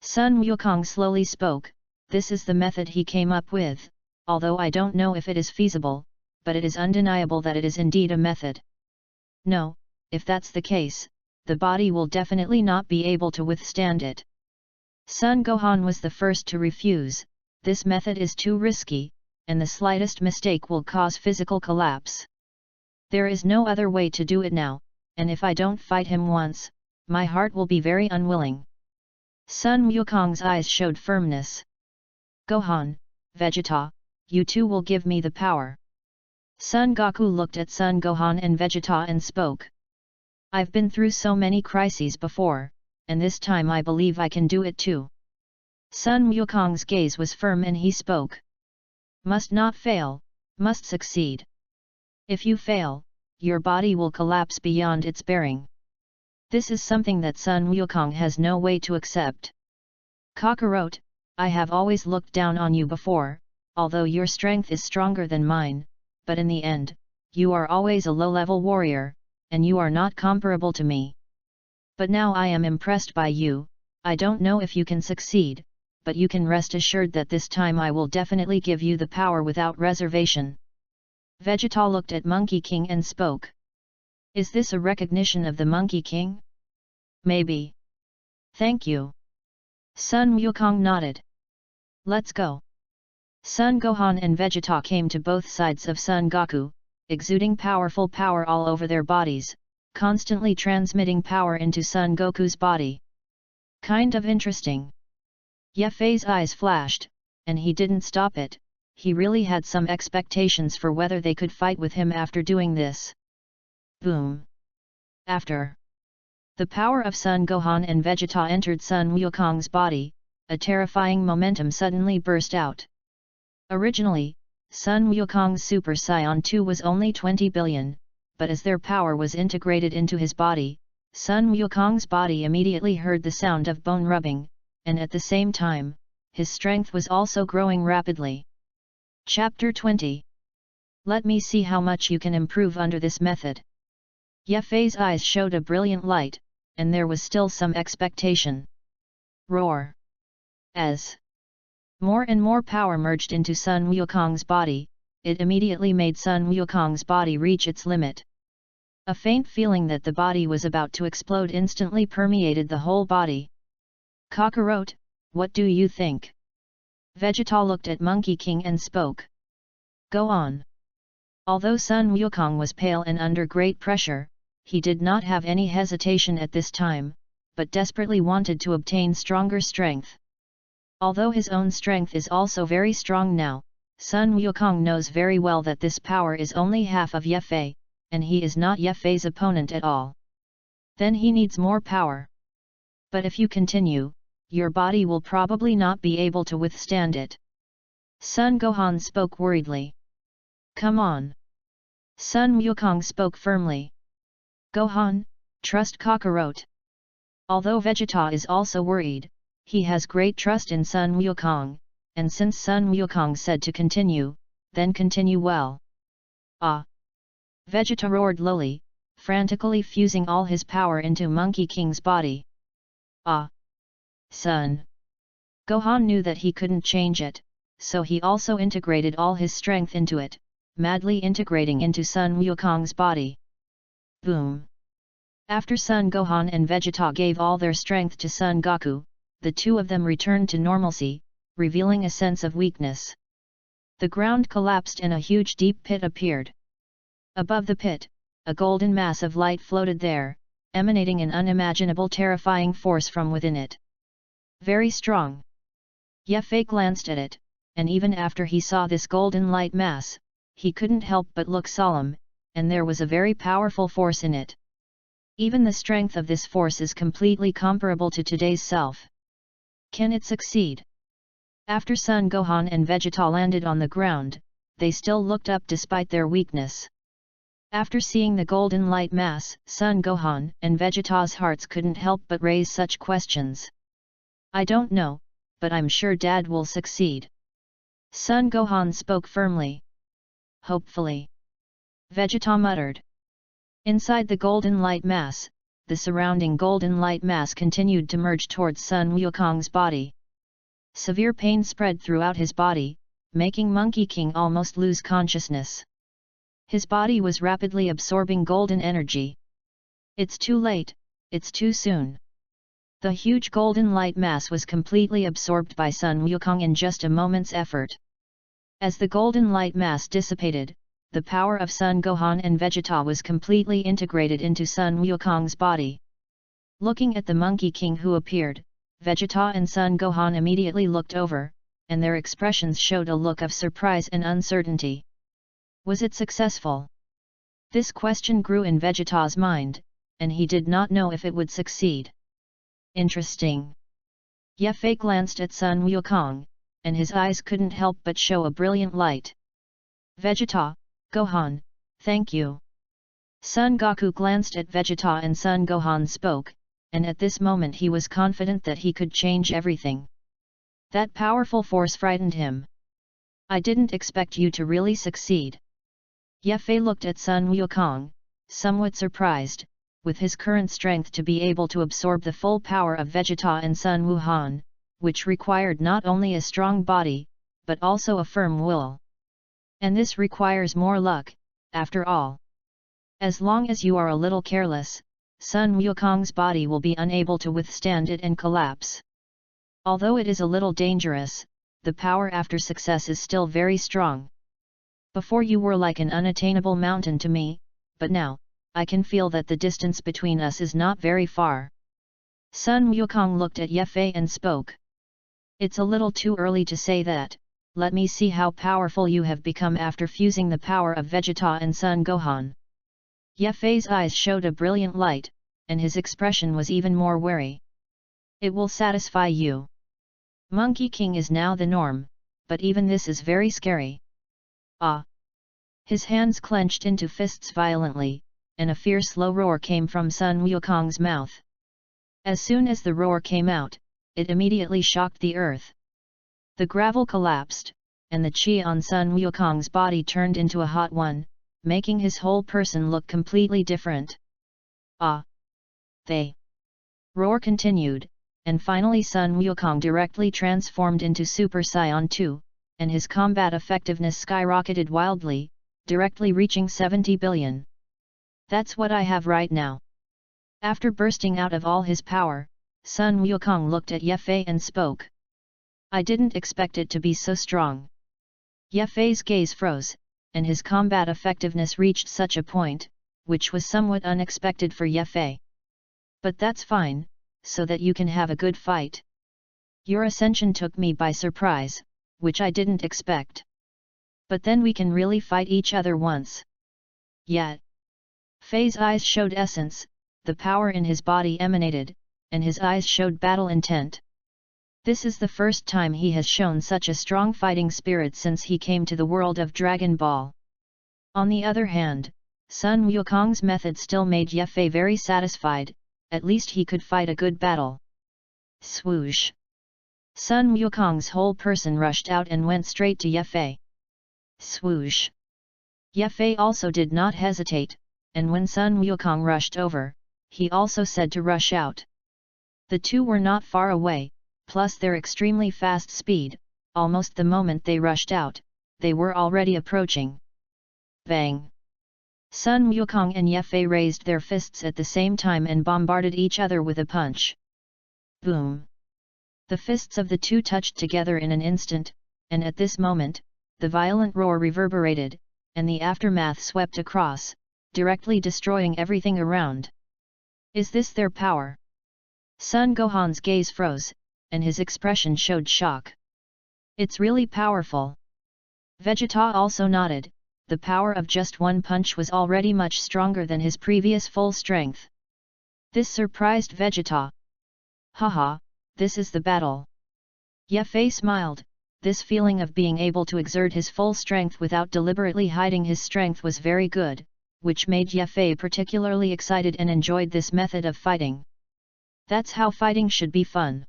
Sun Wukong slowly spoke. This is the method he came up with, although I don't know if it is feasible, but it is undeniable that it is indeed a method. No, if that's the case, the body will definitely not be able to withstand it. Son Gohan was the first to refuse. This method is too risky, and the slightest mistake will cause physical collapse. There is no other way to do it now, and if I don't fight him once, my heart will be very unwilling. Sun Wukong's eyes showed firmness. Gohan, Vegeta, you two will give me the power. Son Goku looked at Son Gohan and Vegeta and spoke. I've been through so many crises before, and this time I believe I can do it too. Sun Wukong's gaze was firm and he spoke. Must not fail, must succeed. If you fail, your body will collapse beyond its bearing. This is something that Sun Wukong has no way to accept. Kakarot, I have always looked down on you before, although your strength is stronger than mine, but in the end, you are always a low-level warrior, and you are not comparable to me. But now I am impressed by you. I don't know if you can succeed, but you can rest assured that this time I will definitely give you the power without reservation. Vegeta looked at Monkey King and spoke. Is this a recognition of the Monkey King? Maybe. Thank you. Sun Wukong nodded. Let's go. Son Gohan and Vegeta came to both sides of Son Goku, exuding powerful power all over their bodies, constantly transmitting power into Son Goku's body. Kind of interesting. Ye Fei's eyes flashed, and he didn't stop it. He really had some expectations for whether they could fight with him after doing this. Boom. After the power of Son Gohan and Vegeta entered Sun Wukong's body, a terrifying momentum suddenly burst out. Originally, Sun Wukong's Super Saiyan 2 was only 20 billion, but as their power was integrated into his body, Sun Wukong's body immediately heard the sound of bone rubbing, and at the same time, his strength was also growing rapidly. Chapter 20. Let me see how much you can improve under this method. Ye Fei's eyes showed a brilliant light, and there was still some expectation. Roar. As more and more power merged into Sun Wukong's body, it immediately made Sun Wukong's body reach its limit. A faint feeling that the body was about to explode instantly permeated the whole body. Kakarot, what do you think? Vegeta looked at Monkey King and spoke. Go on. Although Sun Wukong was pale and under great pressure, he did not have any hesitation at this time, but desperately wanted to obtain stronger strength. Although his own strength is also very strong now, Sun Wukong knows very well that this power is only half of Ye Fei, and he is not Ye Fei's opponent at all. Then he needs more power. But if you continue, your body will probably not be able to withstand it. Sun Gohan spoke worriedly. Come on. Sun Wukong spoke firmly. Gohan, trust Kakarot. Although Vegeta is also worried, he has great trust in Sun Wukong, and since Sun Wukong said to continue, then continue well. Ah! Vegeta roared lowly, frantically fusing all his power into Monkey King's body. Ah! Sun! Gohan knew that he couldn't change it, so he also integrated all his strength into it, madly integrating into Sun Wukong's body. Boom! After Sun Gohan and Vegeta gave all their strength to Sun Goku, the two of them returned to normalcy, revealing a sense of weakness. The ground collapsed and a huge deep pit appeared. Above the pit, a golden mass of light floated there, emanating an unimaginable terrifying force from within it. Very strong. Ye Fei glanced at it, and even after he saw this golden light mass, he couldn't help but look solemn, and there was a very powerful force in it. Even the strength of this force is completely comparable to today's self. Can it succeed? After Sun Gohan and Vegeta landed on the ground, they still looked up despite their weakness. After seeing the golden light mass, Sun Gohan and Vegeta's hearts couldn't help but raise such questions. I don't know, but I'm sure Dad will succeed. Sun Gohan spoke firmly. Hopefully. Vegeta muttered. Inside the golden light mass, the surrounding golden light mass continued to merge towards Sun Wukong's body. Severe pain spread throughout his body, making Monkey King almost lose consciousness. His body was rapidly absorbing golden energy. It's too late, it's too soon. The huge golden light mass was completely absorbed by Sun Wukong in just a moment's effort. As the golden light mass dissipated, the power of Sun Gohan and Vegeta was completely integrated into Sun Wukong's body. Looking at the Monkey King who appeared, Vegeta and Sun Gohan immediately looked over, and their expressions showed a look of surprise and uncertainty. Was it successful? This question grew in Vegeta's mind, and he did not know if it would succeed. Interesting. Ye Fei glanced at Sun Wukong, and his eyes couldn't help but show a brilliant light. Vegeta, Gohan, thank you. Sun Goku glanced at Vegeta and Sun Gohan spoke, and at this moment he was confident that he could change everything. That powerful force frightened him. I didn't expect you to really succeed. Ye Fei looked at Sun Wukong, somewhat surprised, with his current strength to be able to absorb the full power of Vegeta and Sun Wuhan, which required not only a strong body, but also a firm will. And this requires more luck, after all. As long as you are a little careless, Sun Wukong's body will be unable to withstand it and collapse. Although it is a little dangerous, the power after success is still very strong. Before you were like an unattainable mountain to me, but now, I can feel that the distance between us is not very far. Sun Wukong looked at Ye Fei and spoke. It's a little too early to say that. Let me see how powerful you have become after fusing the power of Vegeta and Sun Gohan. Ye Fei's eyes showed a brilliant light, and his expression was even more wary. It will satisfy you. Monkey King is now the norm, but even this is very scary. Ah! His hands clenched into fists violently, and a fierce low roar came from Sun Wukong's mouth. As soon as the roar came out, it immediately shocked the earth. The gravel collapsed, and the chi on Sun Wukong's body turned into a hot one, making his whole person look completely different. Ah! The roar continued, and finally Sun Wukong directly transformed into Super Saiyan 2, and his combat effectiveness skyrocketed wildly, directly reaching 70 billion. That's what I have right now. After bursting out of all his power, Sun Wukong looked at Ye Fei and spoke. I didn't expect it to be so strong. Ye Fei's gaze froze, and his combat effectiveness reached such a point, which was somewhat unexpected for Ye Fei. But that's fine, so that you can have a good fight. Your ascension took me by surprise, which I didn't expect. But then we can really fight each other once. Yet. Fei's eyes showed essence, the power in his body emanated, and his eyes showed battle intent. This is the first time he has shown such a strong fighting spirit since he came to the world of Dragon Ball. On the other hand, Sun Wukong's method still made Ye Fei very satisfied, at least he could fight a good battle. Swoosh! Sun Wukong's whole person rushed out and went straight to Ye Fei. Swoosh! Ye Fei also did not hesitate, and when Sun Wukong rushed over, he also said to rush out. The two were not far away, plus their extremely fast speed, almost the moment they rushed out, they were already approaching. Bang! Sun Wukong and Ye Fei raised their fists at the same time and bombarded each other with a punch. Boom! The fists of the two touched together in an instant, and at this moment, the violent roar reverberated, and the aftermath swept across, directly destroying everything around. Is this their power? Sun Gohan's gaze froze, and his expression showed shock. It's really powerful. Vegeta also nodded. The power of just one punch was already much stronger than his previous full strength. This surprised Vegeta. Haha, this is the battle. Ye Fei smiled. This feeling of being able to exert his full strength without deliberately hiding his strength was very good, which made Ye Fei particularly excited and enjoyed this method of fighting. That's how fighting should be fun.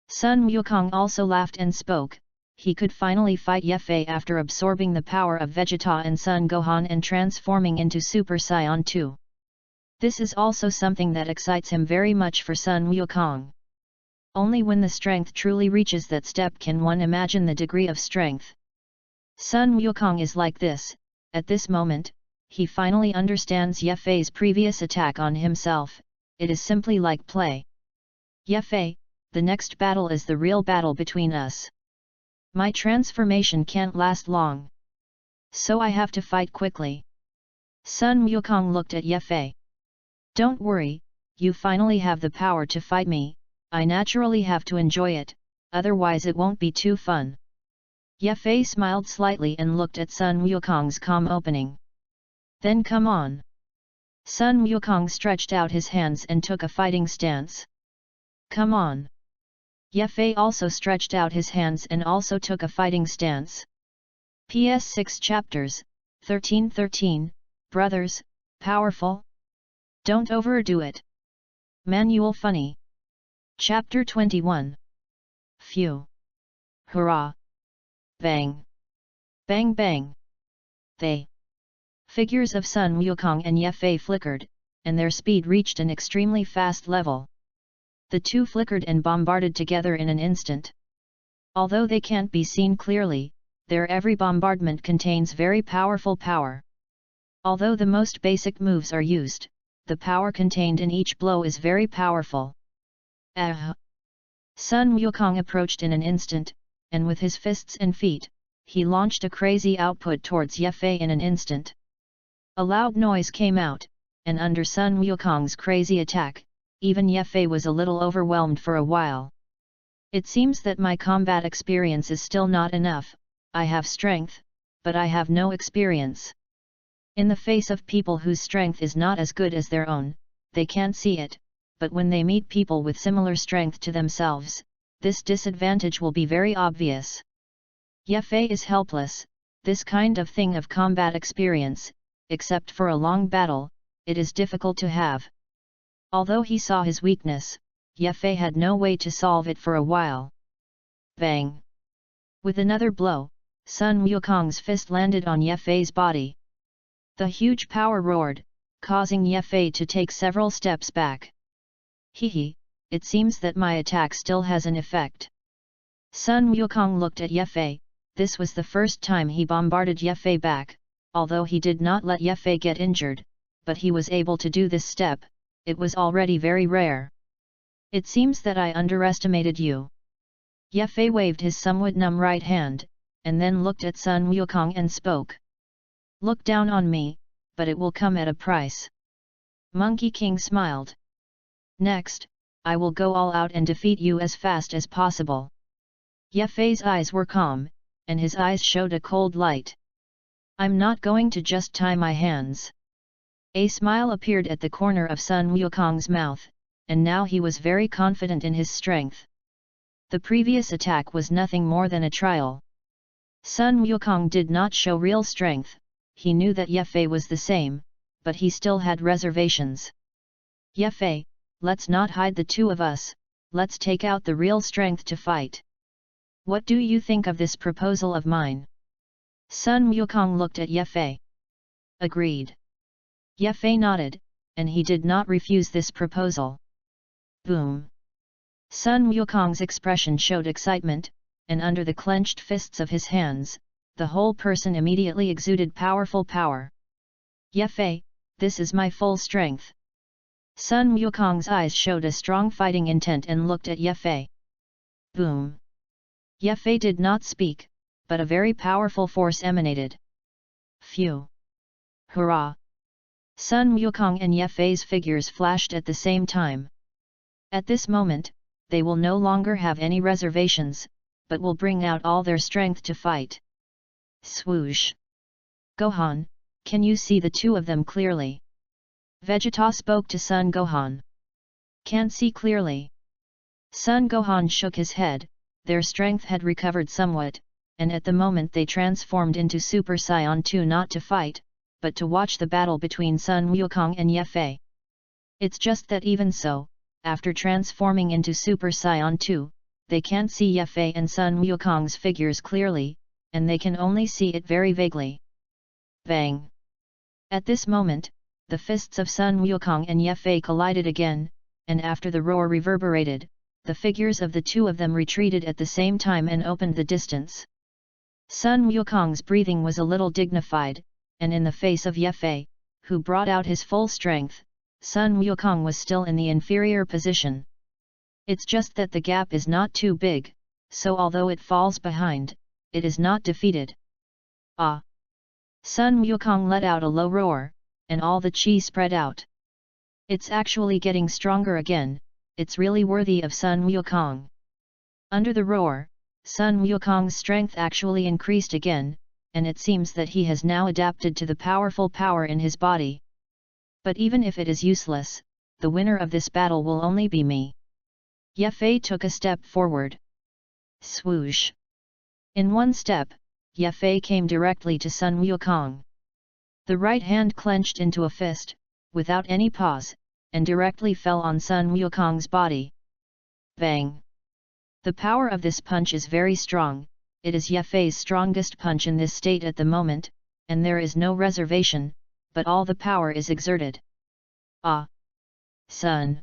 Sun Wukong also laughed and spoke. He could finally fight Ye Fei after absorbing the power of Vegeta and Sun Gohan and transforming into Super Saiyan 2. This is also something that excites him very much for Sun Wukong. Only when the strength truly reaches that step can one imagine the degree of strength. Sun Wukong is like this. At this moment, he finally understands Ye Fei's previous attack on himself. It is simply like play. Ye Fei, the next battle is the real battle between us. My transformation can't last long. So I have to fight quickly. Sun Wukong looked at Ye Fei. Don't worry, you finally have the power to fight me. I naturally have to enjoy it, otherwise it won't be too fun. Ye Fei smiled slightly and looked at Sun Wukong's calm opening. Then come on. Sun Wukong stretched out his hands and took a fighting stance. Come on. Ye Fei also stretched out his hands and also took a fighting stance. PS 6 chapters, 1313, Brothers, Powerful? Don't overdo it. Manual Funny. Chapter 21. Phew. Hurrah. Bang. Bang bang. They. Figures of Sun Wukong and Ye Fei flickered, and their speed reached an extremely fast level. The two flickered and bombarded together in an instant. Although they can't be seen clearly, their every bombardment contains very powerful power. Although the most basic moves are used, the power contained in each blow is very powerful. Sun Wukong approached in an instant, and with his fists and feet, he launched a crazy output towards Ye Fei in an instant. A loud noise came out, and under Sun Wukong's crazy attack, even Ye Fei was a little overwhelmed for a while. It seems that my combat experience is still not enough. I have strength, but I have no experience. In the face of people whose strength is not as good as their own, they can't see it, but when they meet people with similar strength to themselves, this disadvantage will be very obvious. Ye Fei is helpless. This kind of thing of combat experience, except for a long battle, it is difficult to have. Although he saw his weakness, Ye Fei had no way to solve it for a while. Bang! With another blow, Sun Wukong's fist landed on Ye Fei's body. The huge power roared, causing Ye Fei to take several steps back. Hehe, it seems that my attack still has an effect. Sun Wukong looked at Ye Fei. This was the first time he bombarded Ye Fei back, although he did not let Ye Fei get injured, but he was able to do this step. It was already very rare. It seems that I underestimated you. Ye Fei waved his somewhat numb right hand, and then looked at Sun Wukong and spoke. Look down on me, but it will come at a price. Monkey King smiled. Next, I will go all out and defeat you as fast as possible. Ye Fei's eyes were calm, and his eyes showed a cold light. I'm not going to just tie my hands. A smile appeared at the corner of Sun Wukong's mouth, and now he was very confident in his strength. The previous attack was nothing more than a trial. Sun Wukong did not show real strength. He knew that Ye Fei was the same, but he still had reservations. Ye Fei, let's not hide the two of us, let's take out the real strength to fight. What do you think of this proposal of mine? Sun Wukong looked at Ye Fei. Agreed. Ye Fei nodded, and he did not refuse this proposal. Boom! Sun Wukong's expression showed excitement. and under the clenched fists of his hands, the whole person immediately exuded powerful power. Ye-Fei, this is my full strength. Sun Wukong's eyes showed a strong fighting intent and looked at Ye-Fei. Boom! Ye-Fei did not speak, but a very powerful force emanated. Phew! Hurrah! Sun Wukong and Ye-Fei's figures flashed at the same time. At this moment, they will no longer have any reservations, but will bring out all their strength to fight. Swoosh! Gohan, can you see the two of them clearly? Vegeta spoke to Sun Gohan. Can't see clearly. Sun Gohan shook his head. Their strength had recovered somewhat, and at the moment they transformed into Super Saiyan 2 not to fight, but to watch the battle between Sun Wukong and Ye-Fei. It's just that even so, after transforming into Super Saiyan 2, they can't see Ye-Fei and Sun Wukong's figures clearly, and they can only see it very vaguely. Bang! At this moment, the fists of Sun Wukong and Ye-Fei collided again, and after the roar reverberated, the figures of the two of them retreated at the same time and opened the distance. Sun Wukong's breathing was a little dignified, and in the face of Ye-Fei, who brought out his full strength, Sun Wukong was still in the inferior position. It's just that the gap is not too big, so although it falls behind, it is not defeated. Ah! Sun Wukong let out a low roar, and all the chi spread out. It's actually getting stronger again, it's really worthy of Sun Wukong. Under the roar, Sun Wukong's strength actually increased again, and it seems that he has now adapted to the powerful power in his body. But even if it is useless, the winner of this battle will only be me. Ye-Fei took a step forward. Swoosh! In one step, Ye-Fei came directly to Sun Wukong. The right hand clenched into a fist, without any pause, and directly fell on Sun Wukong's body. Bang! The power of this punch is very strong, it is Ye-Fei's strongest punch in this state at the moment, and there is no reservation, but all the power is exerted. Ah! Sun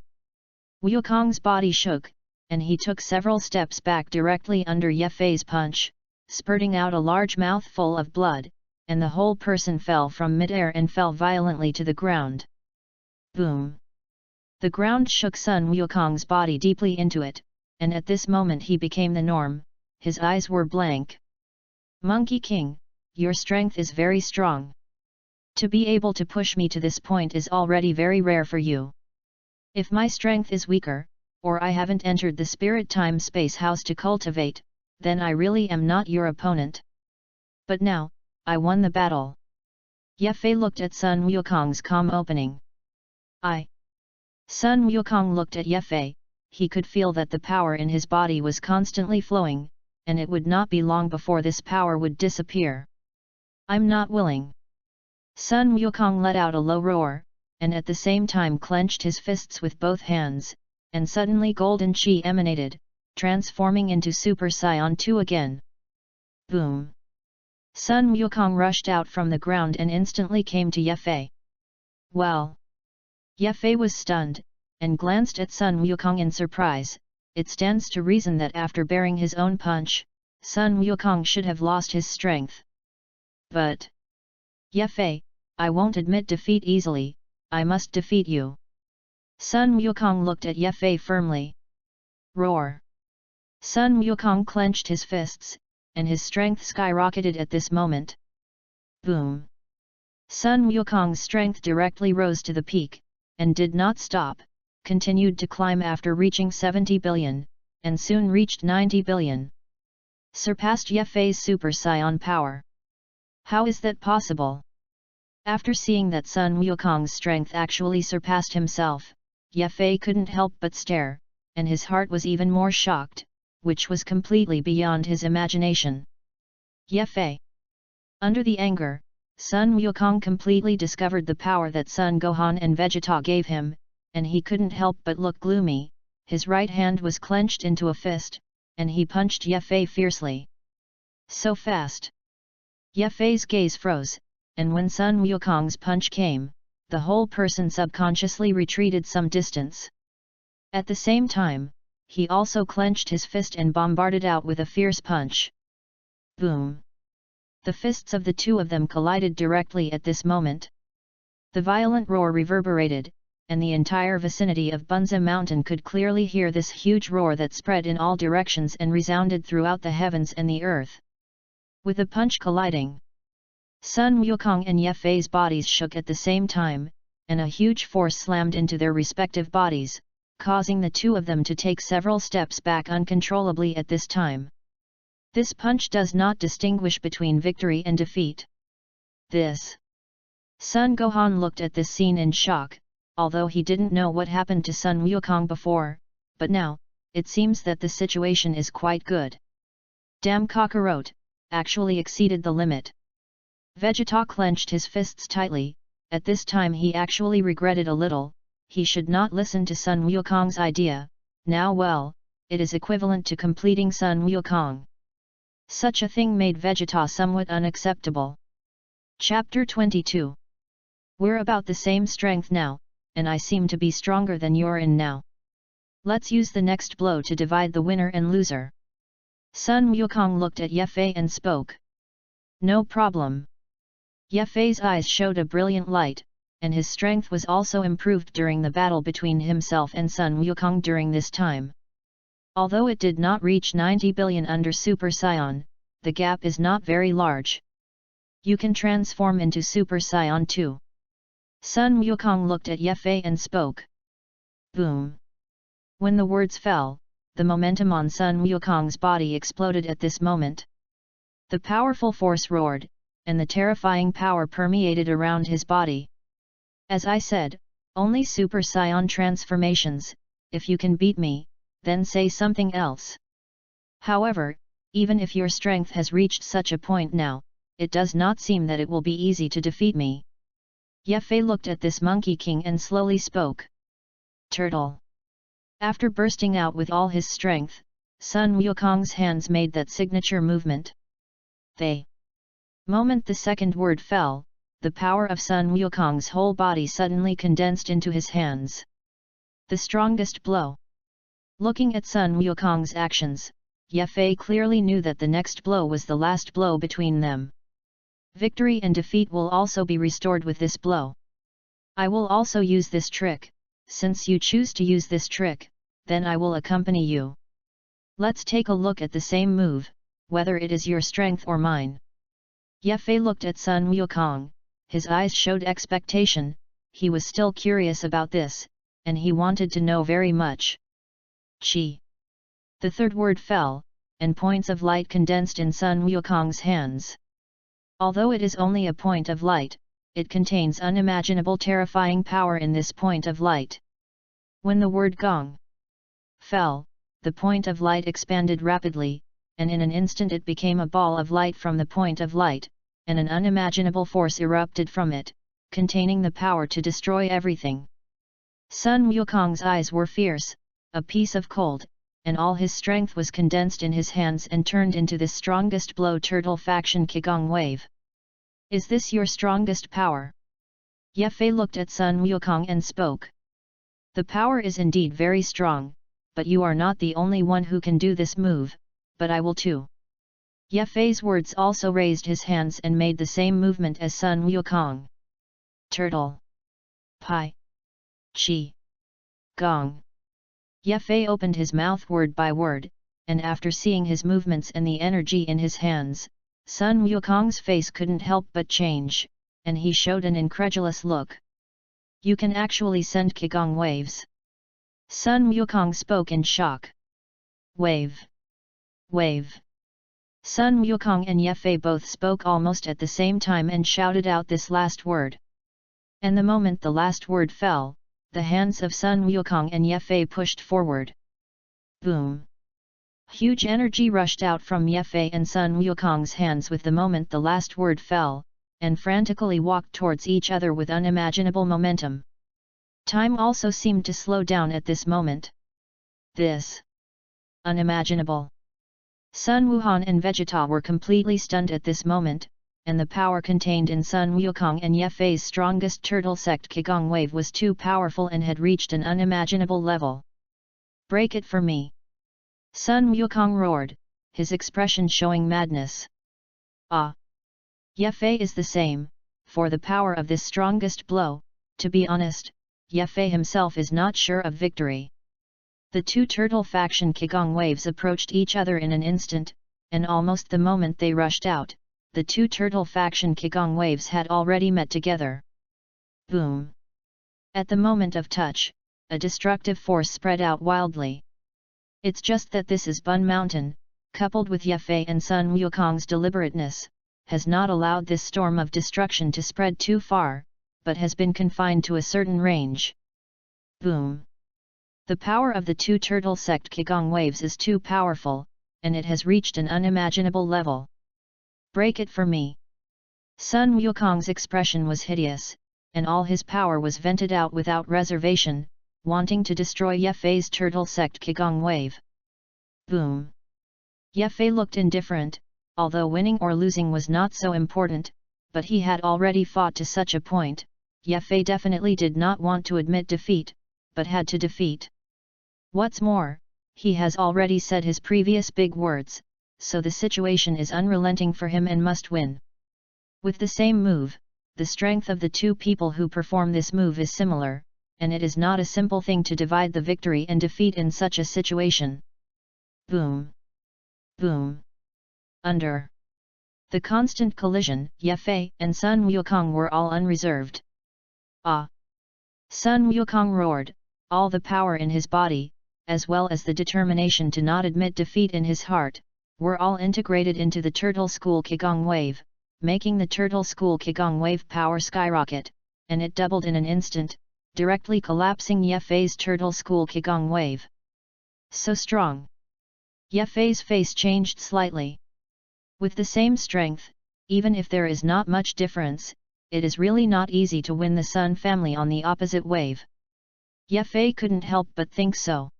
Wukong's body shook, and he took several steps back directly under Ye-Fei's punch, spurting out a large mouthful of blood, and the whole person fell from midair and fell violently to the ground. Boom! The ground shook Sun Wukong's body deeply into it, and at this moment he became the norm, his eyes were blank. Monkey King, your strength is very strong. To be able to push me to this point is already very rare for you. If my strength is weaker, or I haven't entered the spirit time-space house to cultivate, then I really am not your opponent. But now, I won the battle. Ye-Fei looked at Sun Wukong's calm opening. Sun Wukong looked at Ye-Fei, he could feel that the power in his body was constantly flowing, and it would not be long before this power would disappear. I'm not willing. Sun Wukong let out a low roar, and at the same time clenched his fists with both hands, and suddenly golden chi emanated, transforming into Super Saiyan 2 again. Boom! Sun Wukong rushed out from the ground and instantly came to Ye-Fei. Well! Ye-Fei was stunned, and glanced at Sun Wukong in surprise. It stands to reason that after bearing his own punch, Sun Wukong should have lost his strength. But... Ye-Fei, I won't admit defeat easily, I must defeat you. Sun Wukong looked at Ye-Fei firmly. Roar! Sun Wukong clenched his fists, and his strength skyrocketed at this moment. Boom! Sun Wukong's strength directly rose to the peak, and did not stop, continued to climb after reaching 70 billion, and soon reached 90 billion. Surpassed Ye-Fei's Super Saiyan power. How is that possible? After seeing that Sun Wukong's strength actually surpassed himself, Ye-Fei couldn't help but stare, and his heart was even more shocked, which was completely beyond his imagination. Ye-Fei! Under the anger, Sun Wukong completely discovered the power that Sun Gohan and Vegeta gave him, and he couldn't help but look gloomy. His right hand was clenched into a fist, and he punched Ye-Fei fiercely. So fast! Ye-Fei's gaze froze, and when Sun Wukong's punch came, the whole person subconsciously retreated some distance. At the same time, he also clenched his fist and bombarded out with a fierce punch. Boom! The fists of the two of them collided directly at this moment. The violent roar reverberated, and the entire vicinity of Bunza Mountain could clearly hear this huge roar that spread in all directions and resounded throughout the heavens and the earth. With the punch colliding, Sun Wukong and Ye Fei's bodies shook at the same time, and a huge force slammed into their respective bodies, causing the two of them to take several steps back uncontrollably at this time. This punch does not distinguish between victory and defeat. This. Sun Gohan looked at this scene in shock, although he didn't know what happened to Sun Wukong before, but now, it seems that the situation is quite good. Damn Kakarot, actually exceeded the limit. Vegeta clenched his fists tightly. At this time he actually regretted a little. He should not listen to Sun Wukong's idea. Now well, it is equivalent to completing Sun Wukong. Such a thing made Vegeta somewhat unacceptable. Chapter 22. We're about the same strength now, and I seem to be stronger than you're in now. Let's use the next blow to divide the winner and loser. Sun Wukong looked at Ye Fei and spoke. No problem. Ye Fei's eyes showed a brilliant light, and his strength was also improved during the battle between himself and Sun Wukong during this time. Although it did not reach 90 billion under Super Saiyan, the gap is not very large. You can transform into Super Saiyan too. Sun Wukong looked at Ye Fei and spoke. Boom! When the words fell, the momentum on Sun Wukong's body exploded at this moment. The powerful force roared, and the terrifying power permeated around his body. As I said, only Super Saiyan transformations. If you can beat me, then say something else. However, even if your strength has reached such a point now, it does not seem that it will be easy to defeat me. Ye Fei looked at this Monkey King and slowly spoke. Turtle. After bursting out with all his strength, Sun Wukong's hands made that signature movement. The moment the second word fell, the power of Sun Wukong's whole body suddenly condensed into his hands. The strongest blow. Looking at Sun Wukong's actions, Ye Fei clearly knew that the next blow was the last blow between them. Victory and defeat will also be restored with this blow. I will also use this trick. Since you choose to use this trick, then I will accompany you. Let's take a look at the same move, whether it is your strength or mine. Ye Fei looked at Sun Wukong, his eyes showed expectation. He was still curious about this, and he wanted to know very much. Chi. The third word fell, and points of light condensed in Sun Wukong's hands. Although it is only a point of light, it contains unimaginable terrifying power in this point of light. When the word gong fell, the point of light expanded rapidly, and in an instant it became a ball of light from the point of light, and an unimaginable force erupted from it, containing the power to destroy everything. Sun Wukong's eyes were fierce, a piece of cold, and all his strength was condensed in his hands and turned into this strongest blow turtle faction Qigong wave. Is this your strongest power? Ye Fei looked at Sun Wukong and spoke. The power is indeed very strong, but you are not the only one who can do this move, but I will too. Ye Fei's words also raised his hands and made the same movement as Sun Wukong. Turtle. Pi. Chi. Gong. Ye Fei opened his mouth word by word, and after seeing his movements and the energy in his hands, Sun Wukong's face couldn't help but change, and he showed an incredulous look. You can actually send Qigong waves. Sun Wukong spoke in shock. Wave. Wave. Sun Wukong and Ye Fei both spoke almost at the same time and shouted out this last word. And the moment the last word fell, the hands of Sun Wukong and Ye Fei pushed forward. Boom! Huge energy rushed out from Ye Fei and Sun Wukong's hands with the moment the last word fell, and frantically walked towards each other with unimaginable momentum. Time also seemed to slow down at this moment. This unimaginable. Sun Wuhan and Vegeta were completely stunned at this moment, and the power contained in Sun Wukong and Ye Fei's strongest turtle sect Qigong wave was too powerful and had reached an unimaginable level. Break it for me. Sun Wukong roared, his expression showing madness. Ah! Ye Fei is the same, for the power of this strongest blow, to be honest, Ye Fei himself is not sure of victory. The two turtle faction Qigong waves approached each other in an instant, and almost the moment they rushed out, the two turtle faction Qigong waves had already met together. Boom! At the moment of touch, a destructive force spread out wildly. It's just that this is Bun Mountain, coupled with Ye Fei and Sun Wukong's deliberateness, has not allowed this storm of destruction to spread too far, but has been confined to a certain range. Boom! The power of the two turtle sect Qigong waves is too powerful, and it has reached an unimaginable level. Break it for me! Sun Wukong's expression was hideous, and all his power was vented out without reservation, wanting to destroy Ye Fei's turtle sect Qigong wave. Boom! Ye Fei looked indifferent, although winning or losing was not so important, but he had already fought to such a point. Ye Fei definitely did not want to admit defeat, but had to defeat. What's more, he has already said his previous big words, so the situation is unrelenting for him and must win. With the same move, the strength of the two people who perform this move is similar, and it is not a simple thing to divide the victory and defeat in such a situation. Boom! Boom! Under the constant collision, Ye Fei and Sun Wukong were all unreserved. Ah! Sun Wukong roared, all the power in his body, as well as the determination to not admit defeat in his heart, were all integrated into the Turtle School Qigong wave, making the Turtle School Qigong wave power skyrocket, and it doubled in an instant, directly collapsing Ye Fei's Turtle School Qigong wave. So strong! Ye Fei's face changed slightly. With the same strength, even if there is not much difference, it is really not easy to win the Sun family on the opposite wave. Ye Fei couldn't help but think so.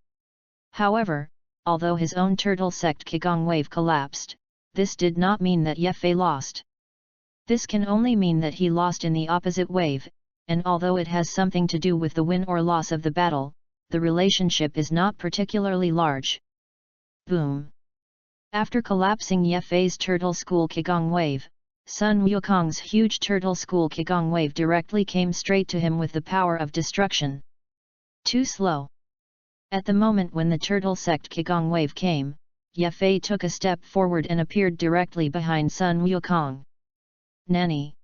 However, although his own turtle sect Qigong wave collapsed, this did not mean that Ye Fei lost. This can only mean that he lost in the opposite wave, and although it has something to do with the win or loss of the battle, the relationship is not particularly large. Boom! After collapsing Ye Fei's Turtle School Qigong wave, Sun Wukong's huge Turtle School Qigong wave directly came straight to him with the power of destruction. Too slow. At the moment when the Turtle sect Qigong wave came, Ye Fei took a step forward and appeared directly behind Sun Wukong. Nanny!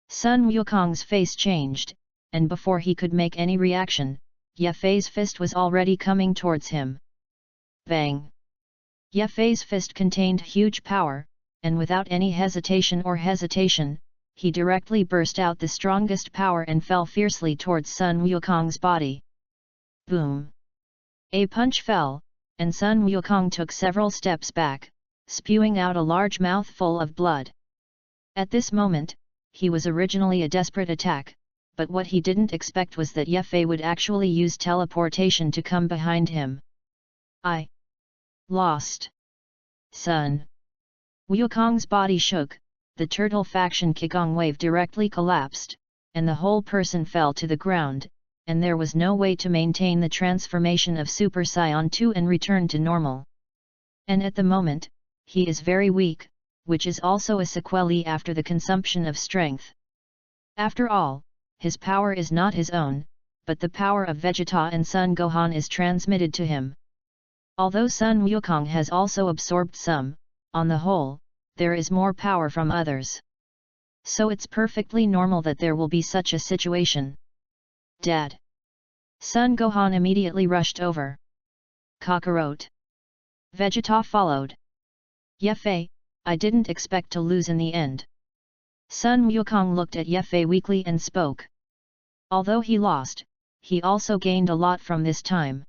Sun Wukong's face changed, and before he could make any reaction, Ye Fei's fist was already coming towards him. Bang! Ye Fei's fist contained huge power, and without any hesitation, he directly burst out the strongest power and fell fiercely towards Sun Wukong's body. Boom! A punch fell, and Sun Wukong took several steps back, spewing out a large mouthful of blood. At this moment, he was originally a desperate attack, but what he didn't expect was that Ye Fei would actually use teleportation to come behind him. I lost. Sun Wukong's body shook, the turtle faction Qigong wave directly collapsed, and the whole person fell to the ground, and there was no way to maintain the transformation of Super Saiyan 2 and return to normal. And at the moment, he is very weak, which is also a sequelae after the consumption of strength. After all, his power is not his own, but the power of Vegeta and Son Gohan is transmitted to him. Although Sun Wukong has also absorbed some, on the whole, there is more power from others. So it's perfectly normal that there will be such a situation. Dad! Son Gohan immediately rushed over. Kakarot! Vegeta followed. Ye Fei, I didn't expect to lose in the end. Sun Wukong looked at Ye Fei weakly and spoke. Although he lost, he also gained a lot from this time.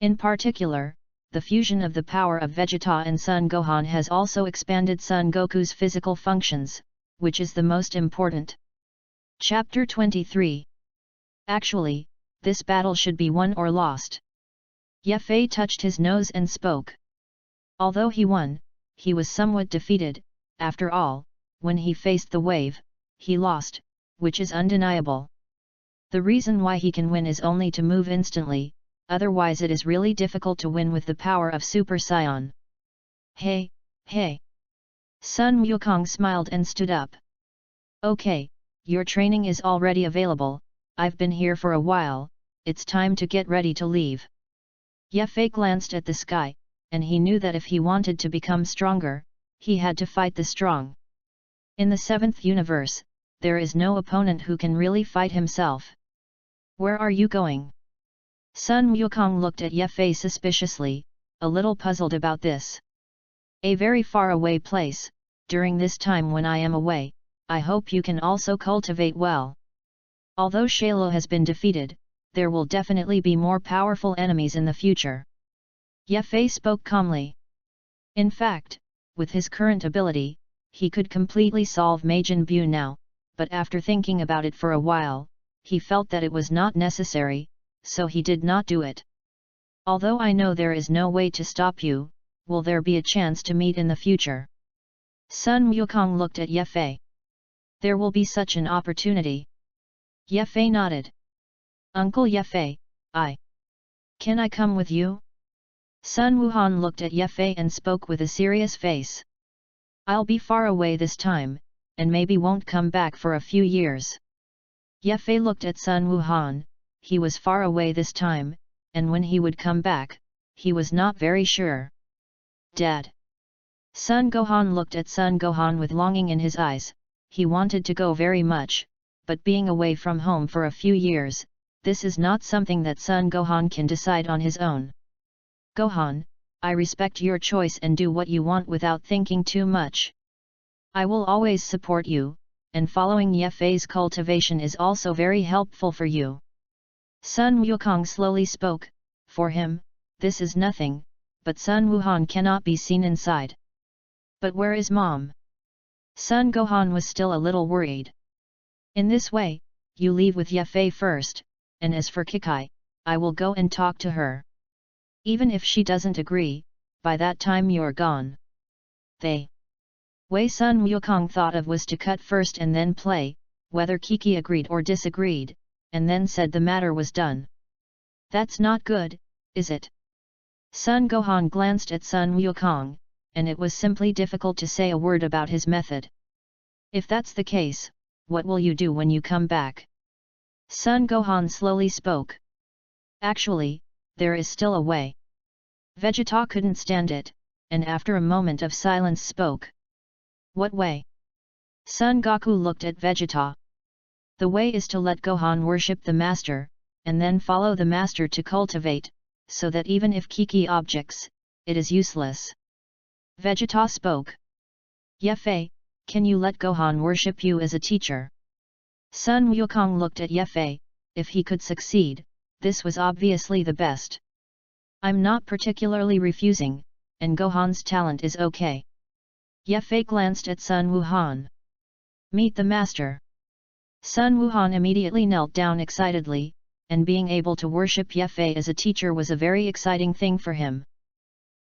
In particular, the fusion of the power of Vegeta and Son Gohan has also expanded Son Goku's physical functions, which is the most important. Chapter 23. Actually, this battle should be won or lost. Ye Fei touched his nose and spoke. Although he won, he was somewhat defeated. After all, when he faced the wave, he lost, which is undeniable. The reason why he can win is only to move instantly, otherwise it is really difficult to win with the power of Super Saiyan. Hey, hey! Sun Wukong smiled and stood up. Okay, your training is already available, I've been here for a while, it's time to get ready to leave. Ye Fei glanced at the sky, and he knew that if he wanted to become stronger, he had to fight the strong. In the 7th universe, there is no opponent who can really fight himself. Where are you going? Sun Wukong looked at Ye Fei suspiciously, a little puzzled about this. A very far away place, during this time when I am away, I hope you can also cultivate well. Although Shalo has been defeated, there will definitely be more powerful enemies in the future. Ye Fei spoke calmly. In fact, with his current ability, he could completely solve Majin Bu now, but after thinking about it for a while, he felt that it was not necessary, so he did not do it. Although I know there is no way to stop you, will there be a chance to meet in the future? Sun Wukong looked at Ye Fei. There will be such an opportunity. Ye Fei nodded. Uncle Ye Fei, Can I come with you? Sun Wuhan looked at Ye Fei and spoke with a serious face. I'll be far away this time, and maybe won't come back for a few years. Ye Fei looked at Sun Wuhan, he was far away this time, and when he would come back, he was not very sure. Dad. Sun Gohan looked at Sun Gohan with longing in his eyes, he wanted to go very much, but being away from home for a few years, this is not something that Sun Gohan can decide on his own. Gohan, I respect your choice and do what you want without thinking too much. I will always support you, and following Ye Fei's cultivation is also very helpful for you. Sun Wukong slowly spoke, for him, this is nothing, but Sun Wuhan cannot be seen inside. But where is Mom? Sun Gohan was still a little worried. In this way, you leave with Ye Fei first, and as for Kikai, I will go and talk to her. Even if she doesn't agree, by that time you're gone. The way Sun Wukong thought of was to cut first and then play, whether Kiki agreed or disagreed, and then said the matter was done. That's not good, is it? Sun Gohan glanced at Sun Wukong, and it was simply difficult to say a word about his method. If that's the case, what will you do when you come back? Sun Gohan slowly spoke. Actually, there is still a way. Vegeta couldn't stand it, and after a moment of silence spoke. What way? Son Goku looked at Vegeta. The way is to let Gohan worship the master, and then follow the master to cultivate, so that even if Kiki objects, it is useless. Vegeta spoke. Ye Fei, can you let Gohan worship you as a teacher? Sun Wukong looked at Ye Fei, if he could succeed, this was obviously the best. I'm not particularly refusing, and Gohan's talent is okay. Ye Fei glanced at Sun Wuhan. Meet the master. Sun Wuhan immediately knelt down excitedly, and being able to worship Ye Fei as a teacher was a very exciting thing for him.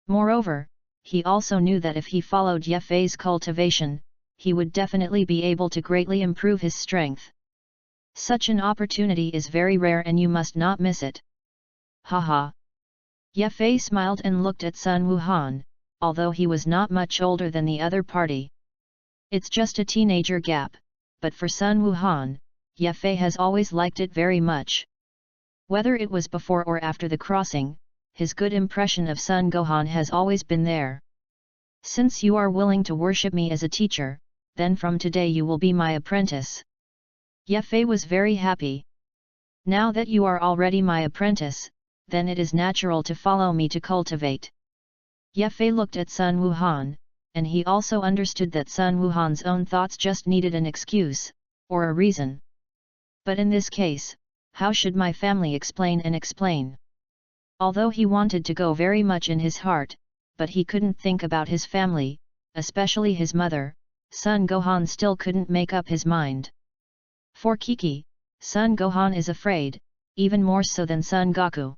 Moreover, he also knew that if he followed Ye Fei's cultivation, he would definitely be able to greatly improve his strength. Such an opportunity is very rare and you must not miss it. Haha. Ye Fei smiled and looked at Sun Wuhan, although he was not much older than the other party. It's just a teenager gap, but for Sun Wuhan, Ye Fei has always liked it very much. Whether it was before or after the crossing, his good impression of Sun Gohan has always been there. Since you are willing to worship me as a teacher, then from today you will be my apprentice. Ye Fei was very happy. Now that you are already my apprentice, then it is natural to follow me to cultivate. Ye Fei looked at Sun Wuhan, and he also understood that Sun Wuhan's own thoughts just needed an excuse, or a reason. But in this case, how should my family explain? Although he wanted to go very much in his heart, but he couldn't think about his family, especially his mother, Sun Gohan still couldn't make up his mind. For Kiki, Sun Gohan is afraid, even more so than Sun Goku.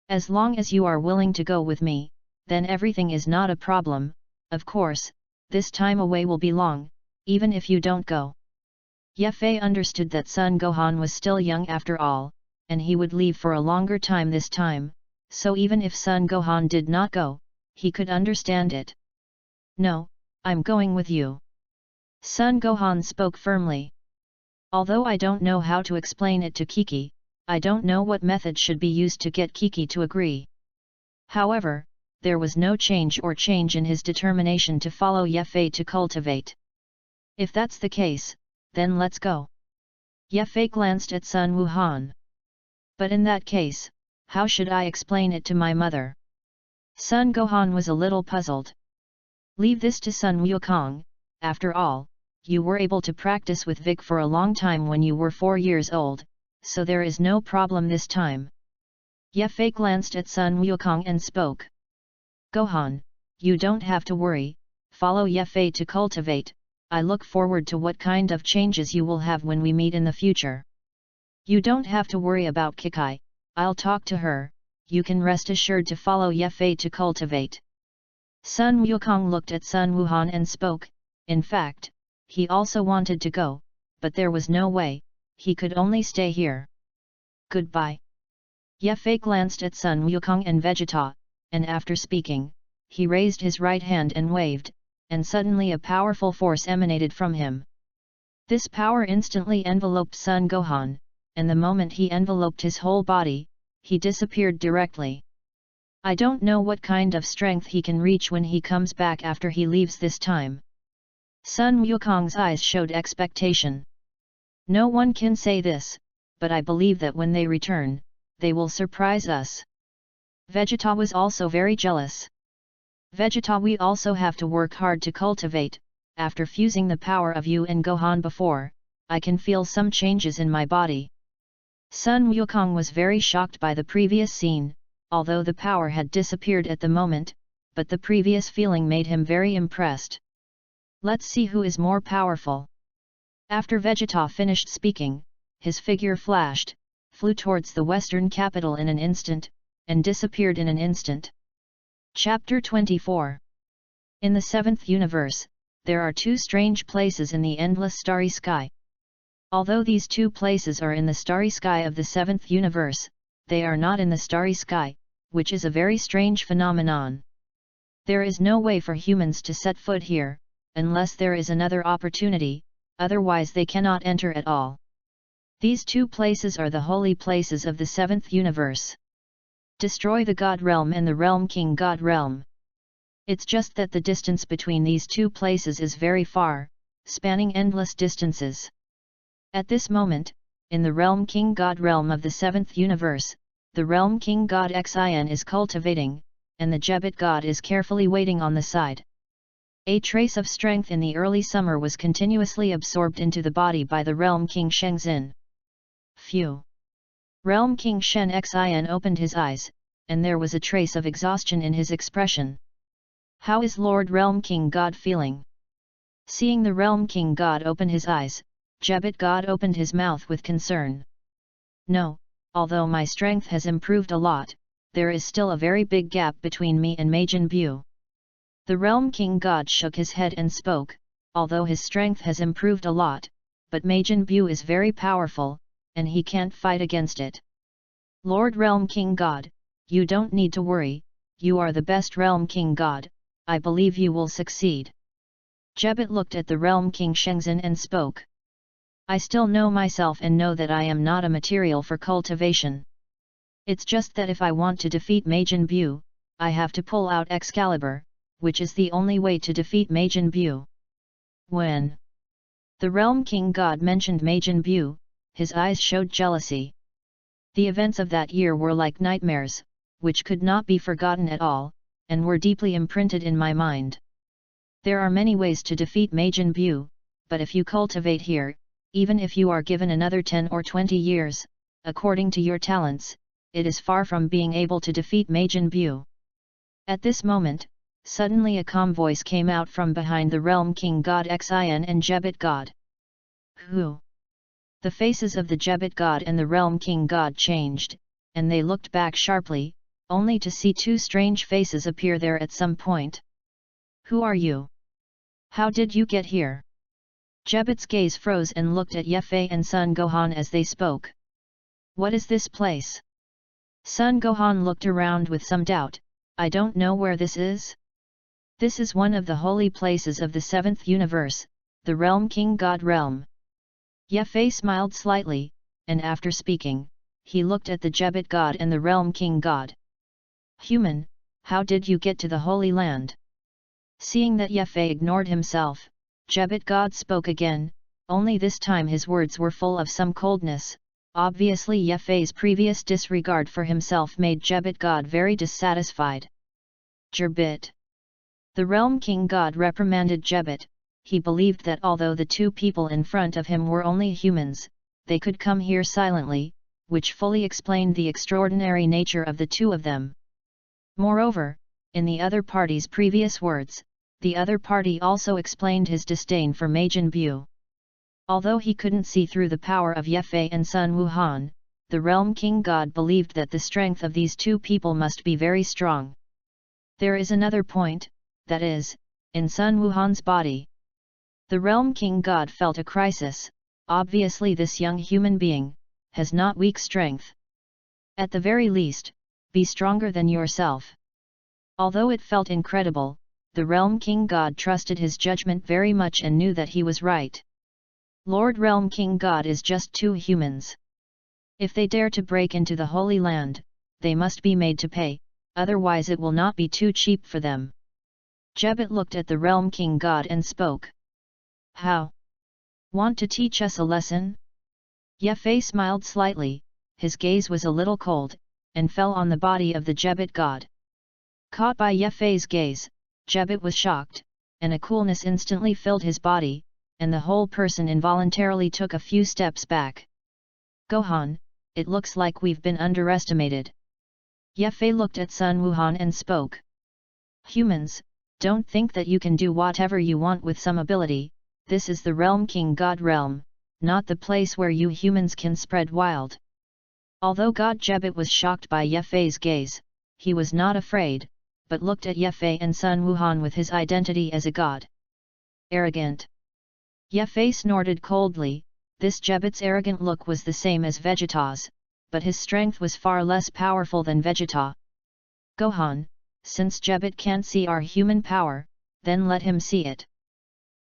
As long as you are willing to go with me, then everything is not a problem. Of course, this time away will be long, even if you don't go. Ye Fei understood that Sun Gohan was still young after all, and he would leave for a longer time this time, so even if Sun Gohan did not go, he could understand it. No, I'm going with you. Sun Gohan spoke firmly. Although I don't know how to explain it to Kiki, I don't know what method should be used to get Kiki to agree. However, there was no change in his determination to follow Ye Fei to cultivate. If that's the case, then let's go. Ye Fei glanced at Sun Wuhan. But in that case, how should I explain it to my mother? Sun Gohan was a little puzzled. Leave this to Sun Wukong. After all, you were able to practice with Vic for a long time when you were 4 years old, so there is no problem this time. Ye Fei glanced at Sun Wukong and spoke. Gohan, you don't have to worry, follow Ye Fei to cultivate. I look forward to what kind of changes you will have when we meet in the future. You don't have to worry about Kikai, I'll talk to her, you can rest assured to follow Ye Fei to cultivate. Sun Wukong looked at Sun Wuhan and spoke. In fact, he also wanted to go, but there was no way, he could only stay here. Goodbye. Ye Fei glanced at Sun Wukong and Vegeta, and after speaking, he raised his right hand and waved, and suddenly a powerful force emanated from him. This power instantly enveloped Sun Gohan, and the moment he enveloped his whole body, he disappeared directly. I don't know what kind of strength he can reach when he comes back after he leaves this time. Sun Wukong's eyes showed expectation. No one can say this, but I believe that when they return, they will surprise us. Vegeta was also very jealous. Vegeta, we also have to work hard to cultivate. After fusing the power of you and Gohan before, I can feel some changes in my body. Sun Wukong was very shocked by the previous scene, although the power had disappeared at the moment, but the previous feeling made him very impressed. Let's see who is more powerful. After Vegeta finished speaking, his figure flashed, flew towards the western capital in an instant, and disappeared in an instant. Chapter 24. In the 7th universe, there are 2 strange places in the endless starry sky. Although these 2 places are in the starry sky of the 7th universe, they are not in the starry sky, which is a very strange phenomenon. There is no way for humans to set foot here, unless there is another opportunity, otherwise they cannot enter at all. These 2 places are the holy places of the 7th universe. Destroy the God Realm and the Realm King God Realm. It's just that the distance between these 2 places is very far, spanning endless distances. At this moment, in the Realm King God Realm of the 7th universe, the Realm King God Xin is cultivating, and the Jebit God is carefully waiting on the side. A trace of strength in the early summer was continuously absorbed into the body by the Realm King Shenzhen. Phew! Realm King Shen Xin opened his eyes, and there was a trace of exhaustion in his expression. How is Lord Realm King God feeling? Seeing the Realm King God open his eyes, Jebit God opened his mouth with concern. No, although my strength has improved a lot, there is still a very big gap between me and Majin Buu. The Realm King God shook his head and spoke, although his strength has improved a lot, but Majin Buu is very powerful, and he can't fight against it. Lord Realm King God, you don't need to worry, you are the best Realm King God, I believe you will succeed. Jebit looked at the Realm King Shenzhen and spoke. I still know myself and know that I am not a material for cultivation. It's just that if I want to defeat Majin Buu, I have to pull out Excalibur, which is the only way to defeat Majin Buu. When the Realm King God mentioned Majin Buu, his eyes showed jealousy. The events of that year were like nightmares, which could not be forgotten at all, and were deeply imprinted in my mind. There are many ways to defeat Majin Buu, but if you cultivate here, even if you are given another 10 or 20 years, according to your talents, it is far from being able to defeat Majin Buu. At this moment, suddenly a calm voice came out from behind the Realm King God Xin and Jebit God. Who? The faces of the Jebit God and the Realm King God changed, and they looked back sharply, only to see 2 strange faces appear there at some point. Who are you? How did you get here? Jebit's gaze froze and looked at Ye Fei and Sun Gohan as they spoke. What is this place? Sun Gohan looked around with some doubt. I don't know where this is. This is one of the holy places of the seventh universe, the realm King God realm. Ye Fei smiled slightly, and after speaking, he looked at the Jebet God and the realm King God. Human, how did you get to the Holy Land? Seeing that Ye Fei ignored himself, Jebet God spoke again, only this time his words were full of some coldness. Obviously Ye Fei's previous disregard for himself made Jebet God very dissatisfied. Jebet. The realm King God reprimanded Jebet. He believed that although the two people in front of him were only humans, they could come here silently, which fully explained the extraordinary nature of the two of them. Moreover, in the other party's previous words, the other party also explained his disdain for Majin Buu. Although he couldn't see through the power of Ye Fei and Sun Wuhan, the realm King God believed that the strength of these two people must be very strong. There is another point, that is, in Sun Wuhan's body. The realm King God felt a crisis. Obviously this young human being has not weak strength. At the very least, be stronger than yourself. Although it felt incredible, the realm King God trusted his judgment very much and knew that he was right. Lord Realm King God is just two humans. If they dare to break into the Holy Land, they must be made to pay, otherwise it will not be too cheap for them. Jebet looked at the Realm King God and spoke. How? Want to teach us a lesson? Ye Fei smiled slightly, his gaze was a little cold, and fell on the body of the Jebet God. Caught by Ye Fei's gaze, Jebet was shocked, and a coolness instantly filled his body, and the whole person involuntarily took a few steps back. Gohan, it looks like we've been underestimated. Ye Fei looked at Sun Wuhan and spoke. Humans, don't think that you can do whatever you want with some ability. This is the realm King God realm, not the place where you humans can spread wild. Although God Jebet was shocked by Ye Fei's gaze, he was not afraid, but looked at Ye Fei and Sun Wuhan with his identity as a god. Arrogant. Ye Fei snorted coldly. This Jebet's arrogant look was the same as Vegeta's, but his strength was far less powerful than Vegeta. Gohan, since Jebet can't see our human power, then let him see it.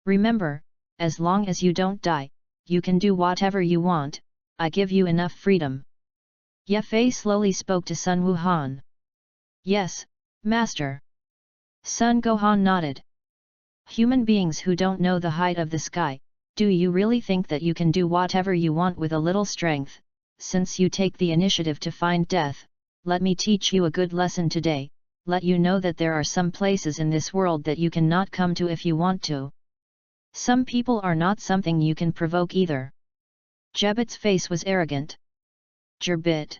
Remember, as long as you don't die, you can do whatever you want, I give you enough freedom. Ye Fei slowly spoke to Sun Wuhan. Yes, Master. Sun Gohan nodded. Human beings who don't know the height of the sky, do you really think that you can do whatever you want with a little strength? Since you take the initiative to find death, let me teach you a good lesson today, let you know that there are some places in this world that you cannot come to if you want to. Some people are not something you can provoke either. Jebet's face was arrogant. Jebet.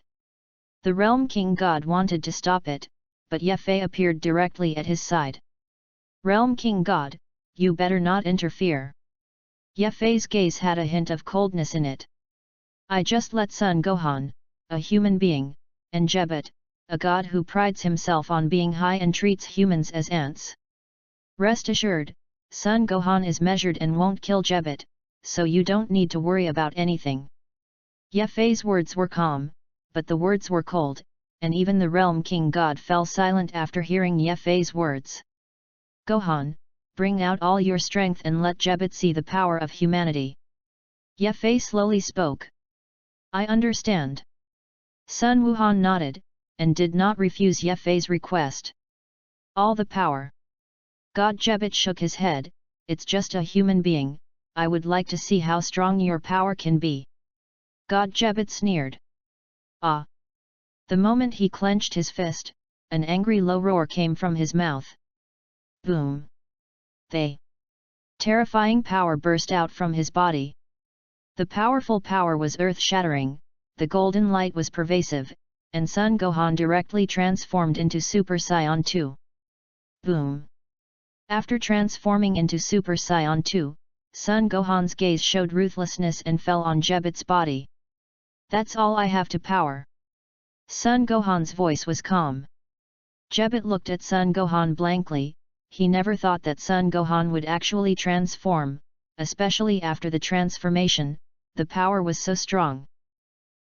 The realm King God wanted to stop it, but Ye Fei appeared directly at his side. Realm King God, you better not interfere. Ye Fei's gaze had a hint of coldness in it. I just let Sun Gohan, a human being, and Jebet, a god who prides himself on being high and treats humans as ants. Rest assured, Sun Gohan is measured and won't kill Jebet, so you don't need to worry about anything. Ye Fei's words were calm, but the words were cold, and even the realm King God fell silent after hearing Ye Fei's words. Gohan, bring out all your strength and let Jebet see the power of humanity. Ye Fei slowly spoke. I understand. Sun Wuhan nodded, and did not refuse Ye Fei's request. All the power. God Jebet shook his head, it's just a human being, I would like to see how strong your power can be. God Jebet sneered. Ah! The moment he clenched his fist, an angry low roar came from his mouth. Boom! Terrifying power burst out from his body. The powerful power was earth-shattering, the golden light was pervasive, and Sun Gohan directly transformed into Super Saiyan 2. Boom! After transforming into Super Saiyan 2, Sun Gohan's gaze showed ruthlessness and fell on Jebet's body. That's all I have to power. Sun Gohan's voice was calm. Jebet looked at Sun Gohan blankly. He never thought that Sun Gohan would actually transform, especially after the transformation, the power was so strong.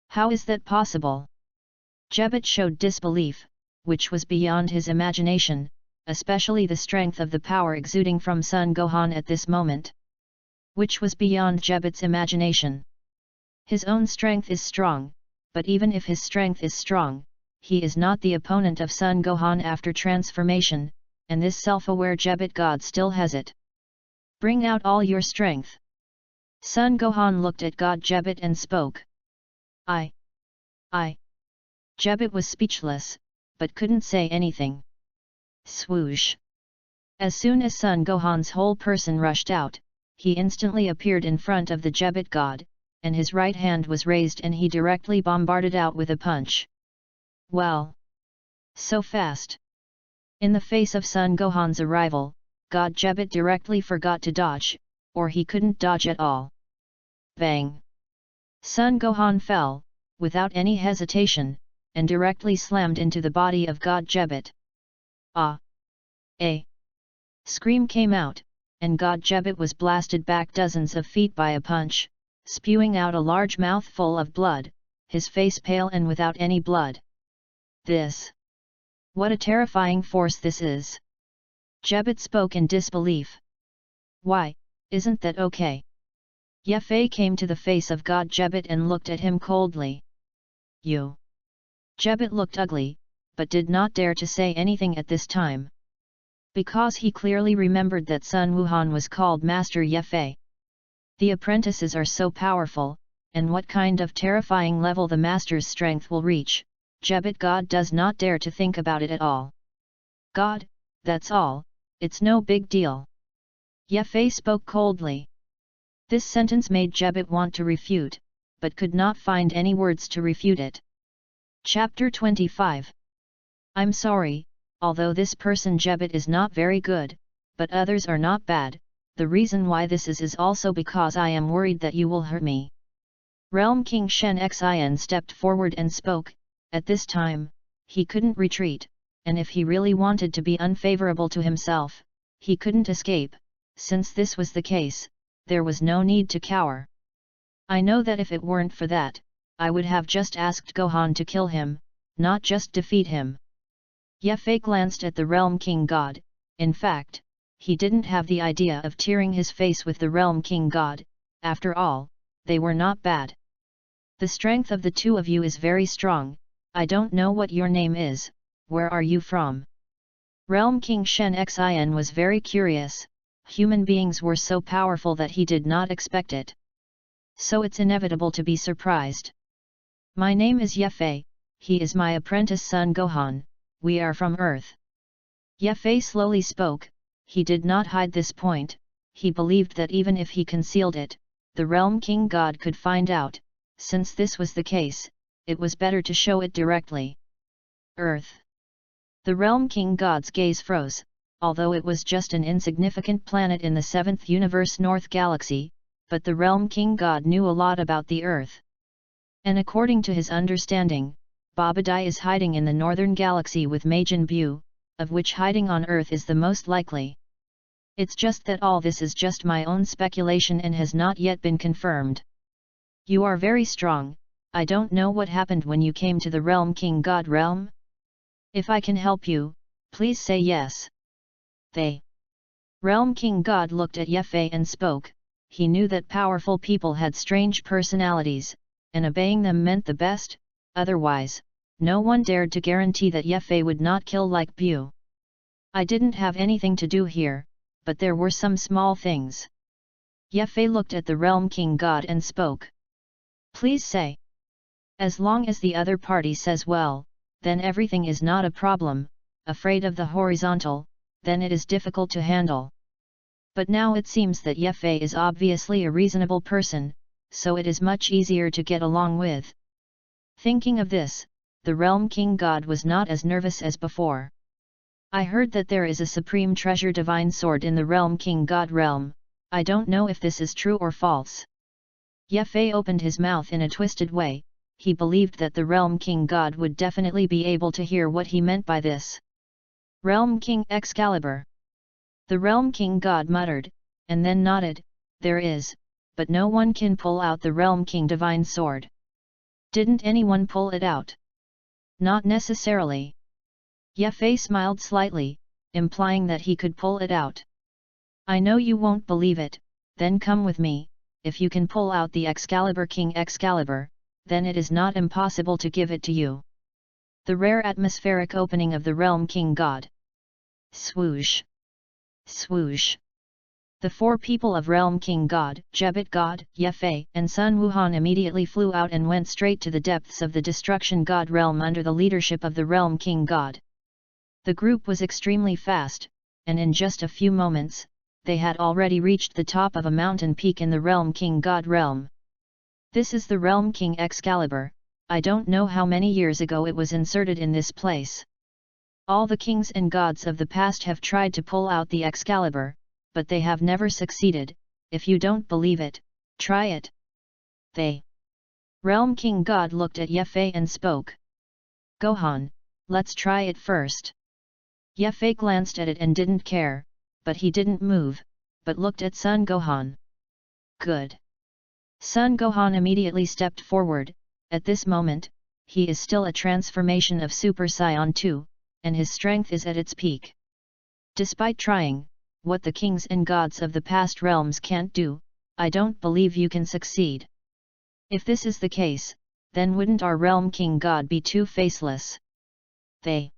How is that possible? Jebet showed disbelief, which was beyond his imagination, especially the strength of the power exuding from Sun Gohan at this moment, which was beyond Jebet's imagination. His own strength is strong, but even if his strength is strong, he is not the opponent of Sun Gohan after transformation, and this self-aware Jebet God still has it. Bring out all your strength. Sun Gohan looked at God Jebet and spoke. I. Jebet was speechless, but couldn't say anything. Swoosh! As soon as Sun Gohan's whole person rushed out, he instantly appeared in front of the Jebet God, and his right hand was raised and he directly bombarded out with a punch. Well! So fast! In the face of Sun Gohan's arrival, God Jebet directly forgot to dodge, or he couldn't dodge at all. Bang! Sun Gohan fell, without any hesitation, and directly slammed into the body of God Jebet. Ah! A scream came out, and God Jebet was blasted back dozens of feet by a punch, spewing out a large mouthful of blood, his face pale and without any blood. This! What a terrifying force this is! Jebet spoke in disbelief. Why, isn't that okay? Ye Fei came to the face of God Jebet and looked at him coldly. You! Jebet looked ugly, but did not dare to say anything at this time. Because he clearly remembered that Sun Wuhan was called Master Ye Fei. The apprentices are so powerful, and what kind of terrifying level the master's strength will reach, Jebet God does not dare to think about it at all. God, that's all, it's no big deal. Ye Fei spoke coldly. This sentence made Jebet want to refute, but could not find any words to refute it. Chapter 25. I'm sorry, although this person Jebet is not very good, but others are not bad, the reason why this is also because I am worried that you will hurt me. Realm King Shen Xin stepped forward and spoke. At this time, he couldn't retreat, and if he really wanted to be unfavorable to himself, he couldn't escape. Since this was the case, there was no need to cower. I know that if it weren't for that, I would have just asked Gohan to kill him, not just defeat him. Ye Fei glanced at the Realm King God. In fact, he didn't have the idea of tearing his face with the Realm King God. After all, they were not bad. The strength of the two of you is very strong. I don't know what your name is, where are you from? Realm King Shen Xin was very curious. Human beings were so powerful that he did not expect it. So it's inevitable to be surprised. My name is Ye Fei, he is my apprentice Sun Gohan, we are from Earth. Ye Fei slowly spoke. He did not hide this point, he believed that even if he concealed it, the Realm King God could find out. Since this was the case, it was better to show it directly. Earth. The Realm King God's gaze froze, although it was just an insignificant planet in the 7th Universe North Galaxy, but the Realm King God knew a lot about the Earth. And according to his understanding, Babadai is hiding in the Northern Galaxy with Majin Buu, of which hiding on Earth is the most likely. It's just that all this is just my own speculation and has not yet been confirmed. You are very strong, I don't know what happened when you came to the Realm King God realm? If I can help you, please say yes. They. Realm King God looked at Ye Fei and spoke. He knew that powerful people had strange personalities, and obeying them meant the best, otherwise, no one dared to guarantee that Ye Fei would not kill like Buu. I didn't have anything to do here, but there were some small things. Ye Fei looked at the Realm King God and spoke. Please say. As long as the other party says well, then everything is not a problem. Afraid of the horizontal, then it is difficult to handle. But now it seems that Ye Fei is obviously a reasonable person, so it is much easier to get along with. Thinking of this, the Realm King God was not as nervous as before. I heard that there is a supreme treasure divine sword in the Realm King God realm. I don't know if this is true or false. Ye Fei opened his mouth in a twisted way. He believed that the Realm King God would definitely be able to hear what he meant by this. Realm King Excalibur. The Realm King God muttered, and then nodded. There is, but no one can pull out the Realm King divine sword. Didn't anyone pull it out? Not necessarily. Ye Fei smiled slightly, implying that he could pull it out. I know you won't believe it, then come with me. If you can pull out the Excalibur King Excalibur, then it is not impossible to give it to you. The rare atmospheric opening of the Realm King God. Swoosh! Swoosh! The four people of Realm King God, Jebit God, Ye Fei, and Sun Wuhan immediately flew out and went straight to the depths of the Destruction God realm under the leadership of the Realm King God. The group was extremely fast, and in just a few moments, they had already reached the top of a mountain peak in the Realm King God realm. This is the Realm King Excalibur. I don't know how many years ago it was inserted in this place. All the kings and gods of the past have tried to pull out the Excalibur, but they have never succeeded. If you don't believe it, try it. They. Realm King God looked at Ye Fei and spoke. Gohan, let's try it first. Ye Fei glanced at it and didn't care, but he didn't move, but looked at Son Gohan. Good. Son Gohan immediately stepped forward. At this moment, he is still a transformation of Super Saiyan 2, and his strength is at its peak. Despite trying, what the kings and gods of the past realms can't do, I don't believe you can succeed. If this is the case, then wouldn't our Realm King God be too faceless? They.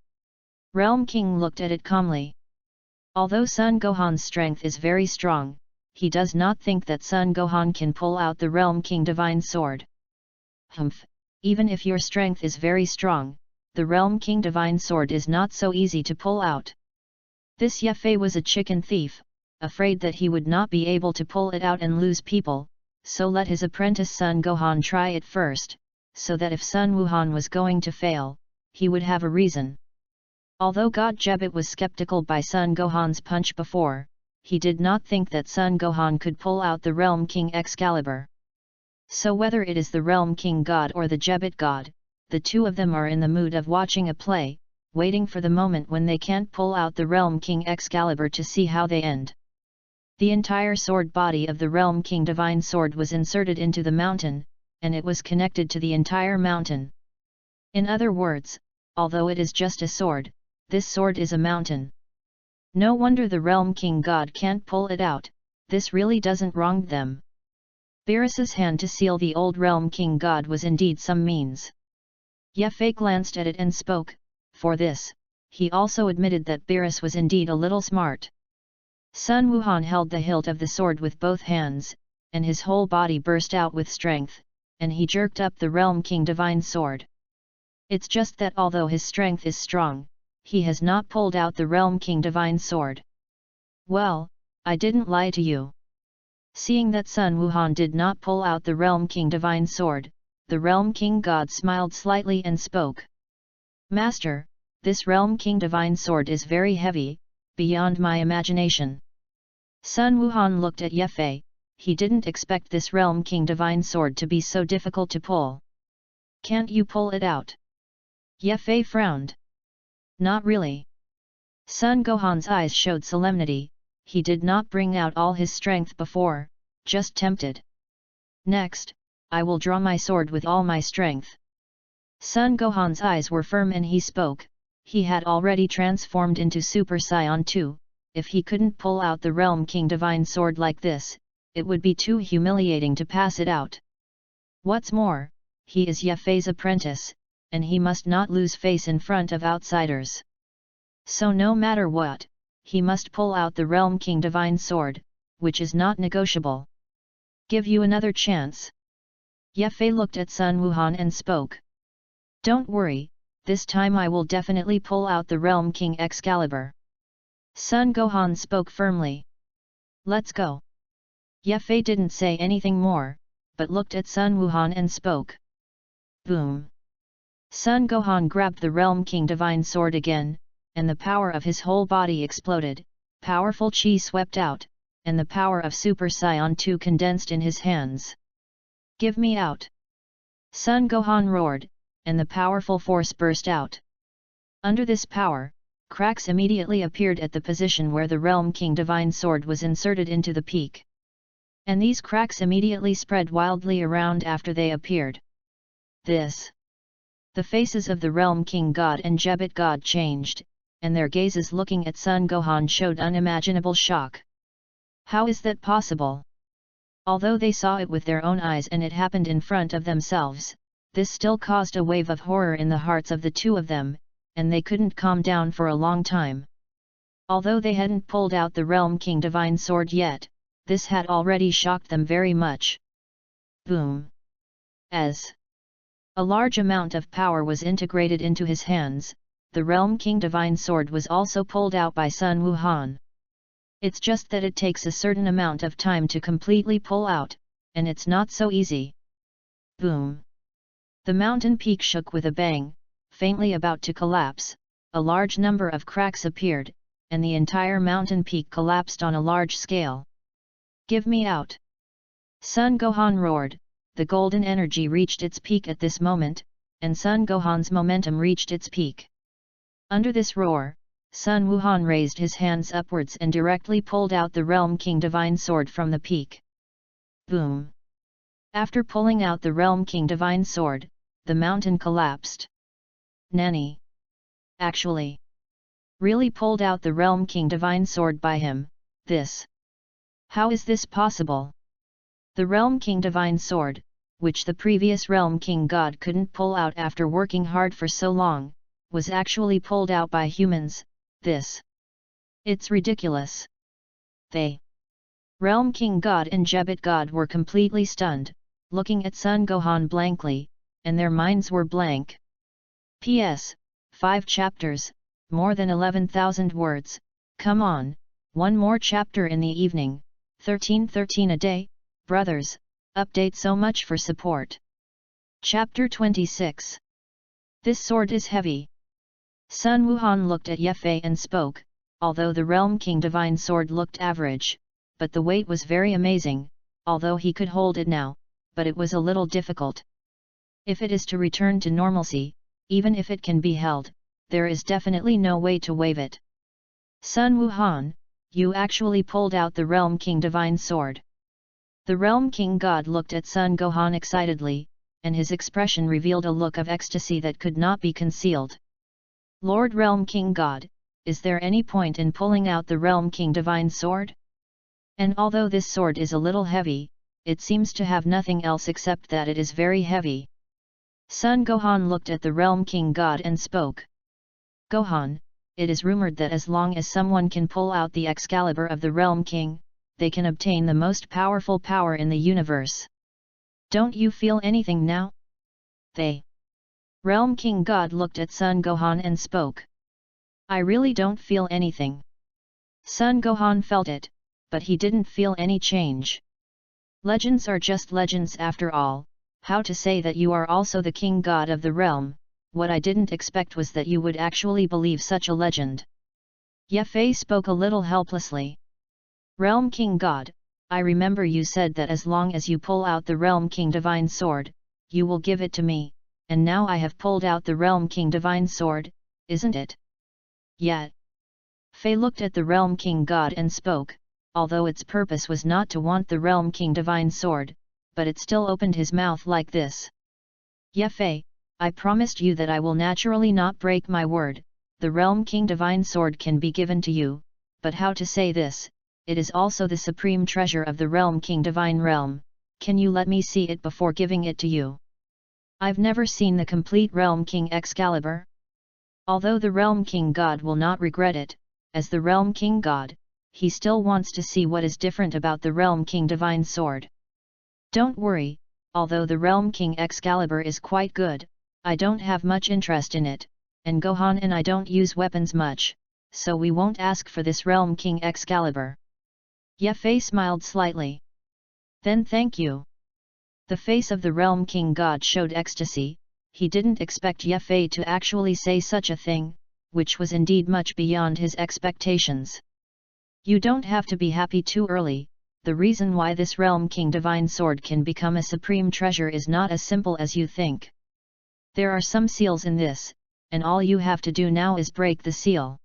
Realm King looked at it calmly. Although Son Gohan's strength is very strong, he does not think that Son Gohan can pull out the Realm King Divine Sword. Humph, even if your strength is very strong, the Realm King Divine Sword is not so easy to pull out. This Ye Fei was a chicken thief, afraid that he would not be able to pull it out and lose people, so let his apprentice Son Gohan try it first, so that if Sun Wuhan was going to fail, he would have a reason. Although God Jebit was skeptical by Son Gohan's punch before, he did not think that Son Gohan could pull out the Realm King Excalibur. So whether it is the Realm King God or the Jebit God, the two of them are in the mood of watching a play, waiting for the moment when they can't pull out the Realm King Excalibur to see how they end. The entire sword body of the Realm King Divine Sword was inserted into the mountain, and it was connected to the entire mountain. In other words, although it is just a sword, this sword is a mountain. No wonder the Realm King God can't pull it out. This really doesn't wrong them. Beerus's hand to seal the old Realm King God was indeed some means. Ye Fei glanced at it and spoke. For this, he also admitted that Beerus was indeed a little smart. Sun Wuhan held the hilt of the sword with both hands, and his whole body burst out with strength, and he jerked up the Realm King Divine Sword. It's just that although his strength is strong, he has not pulled out the Realm King Divine Sword. Well, I didn't lie to you. Seeing that Sun Wuhan did not pull out the Realm King Divine Sword, the Realm King God smiled slightly and spoke. Master, this Realm King Divine Sword is very heavy, beyond my imagination. Sun Wuhan looked at Ye Fei. He didn't expect this Realm King Divine Sword to be so difficult to pull. Can't you pull it out? Ye Fei frowned. Not really. Sun Gohan's eyes showed solemnity. He did not bring out all his strength before, just tempted. Next, I will draw my sword with all my strength. Sun Gohan's eyes were firm and he spoke. He had already transformed into Super Saiyan 2. If he couldn't pull out the Realm King Divine Sword like this, it would be too humiliating to pass it out. What's more, he is Ye Fei's apprentice, and he must not lose face in front of outsiders. So no matter what, he must pull out the Realm King Divine Sword, which is not negotiable. Give you another chance. Ye Fei looked at Sun Wuhan and spoke. Don't worry, this time I will definitely pull out the Realm King Excalibur. Sun Gohan spoke firmly. Let's go. Ye Fei didn't say anything more, but looked at Sun Wuhan and spoke. Boom! Sun Gohan grabbed the Realm King Divine Sword again, and the power of his whole body exploded, powerful chi swept out, and the power of Super Saiyan 2 condensed in his hands. Give me out! Sun Gohan roared, and the powerful force burst out. Under this power, cracks immediately appeared at the position where the Realm King Divine Sword was inserted into the peak. And these cracks immediately spread wildly around after they appeared. this. The faces of the Realm King God and Jebet God changed, and their gazes looking at Sun Gohan showed unimaginable shock. How is that possible? Although they saw it with their own eyes and it happened in front of themselves, this still caused a wave of horror in the hearts of the two of them, and they couldn't calm down for a long time. Although they hadn't pulled out the Realm King Divine Sword yet, this had already shocked them very much. Boom! As a large amount of power was integrated into his hands, the Realm King Divine Sword was also pulled out by Sun Wuhan. It's just that it takes a certain amount of time to completely pull out, and it's not so easy. Boom! The mountain peak shook with a bang, faintly about to collapse. A large number of cracks appeared, and the entire mountain peak collapsed on a large scale. Give me out! Sun Gohan roared. The golden energy reached its peak at this moment, and Sun Gohan's momentum reached its peak. Under this roar, Sun Wuhan raised his hands upwards and directly pulled out the Realm King Divine Sword from the peak. Boom! After pulling out the Realm King Divine Sword, the mountain collapsed. Nanny! Actually, really pulled out the Realm King Divine Sword by him, this. How is this possible? The Realm King Divine Sword, which the previous Realm King God couldn't pull out after working hard for so long, was actually pulled out by humans, this. It's ridiculous. They. Realm King God and Jebet God were completely stunned, looking at Sun Gohan blankly, and their minds were blank. P.S. 5 chapters, more than 11,000 words, come on, one more chapter in the evening, 13 a day, brothers, update so much for support. Chapter 26. This sword is heavy. Sun Wuhan looked at Ye Fei and spoke, although the Realm King Divine Sword looked average, but the weight was very amazing, although he could hold it now, but it was a little difficult. If it is to return to normalcy, even if it can be held, there is definitely no way to wave it. Sun Wuhan, you actually pulled out the Realm King Divine Sword. The Realm King God looked at Sun Gohan excitedly, and his expression revealed a look of ecstasy that could not be concealed. Lord Realm King God, is there any point in pulling out the Realm King Divine Sword? And although this sword is a little heavy, it seems to have nothing else except that it is very heavy. Sun Gohan looked at the Realm King God and spoke. Gohan, it is rumored that as long as someone can pull out the Excalibur of the Realm King, they can obtain the most powerful power in the universe. Don't you feel anything now? They. Realm King God looked at Sun Gohan and spoke. I really don't feel anything. Sun Gohan felt it, but he didn't feel any change. Legends are just legends after all. How to say that you are also the King God of the realm? What I didn't expect was that you would actually believe such a legend. Ye Fei spoke a little helplessly. Realm King God, I remember you said that as long as you pull out the Realm King Divine Sword, you will give it to me, and now I have pulled out the Realm King Divine Sword, isn't it? Yet. Fei looked at the Realm King God and spoke, although its purpose was not to want the Realm King Divine Sword, but it still opened his mouth like this. Ye Fei, I promised you that I will naturally not break my word, the Realm King Divine Sword can be given to you, but how to say this? It is also the supreme treasure of the Realm King Divine Realm, can you let me see it before giving it to you? I've never seen the complete Realm King Excalibur. Although the Realm King God will not regret it, as the Realm King God, he still wants to see what is different about the Realm King Divine Sword. Don't worry, although the Realm King Excalibur is quite good, I don't have much interest in it, and Gohan and I don't use weapons much, so we won't ask for this Realm King Excalibur. Ye Fei smiled slightly. Then thank you. The face of the Realm King God showed ecstasy, he didn't expect Ye Fei to actually say such a thing, which was indeed much beyond his expectations. You don't have to be happy too early, the reason why this Realm King Divine Sword can become a supreme treasure is not as simple as you think. There are some seals in this, and all you have to do now is break the seal.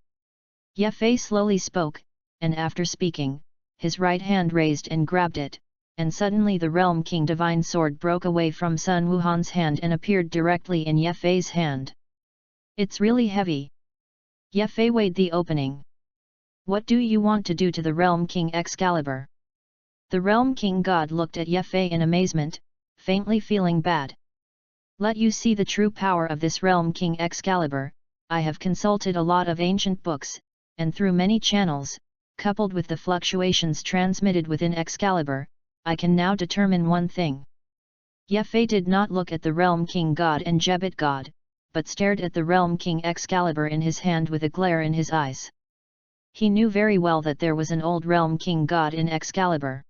Ye Fei slowly spoke, and after speaking, his right hand raised and grabbed it, and suddenly the Realm King Divine Sword broke away from Sun Wuhan's hand and appeared directly in Ye Fei's hand. It's really heavy. Ye Fei weighed the opening. What do you want to do to the Realm King Excalibur? The Realm King God looked at Ye Fei in amazement, faintly feeling bad. Let you see the true power of this Realm King Excalibur. I have consulted a lot of ancient books, and through many channels, coupled with the fluctuations transmitted within Excalibur, I can now determine one thing. Ye Fei did not look at the Realm King God and Jebit God, but stared at the Realm King Excalibur in his hand with a glare in his eyes. He knew very well that there was an old Realm King God in Excalibur.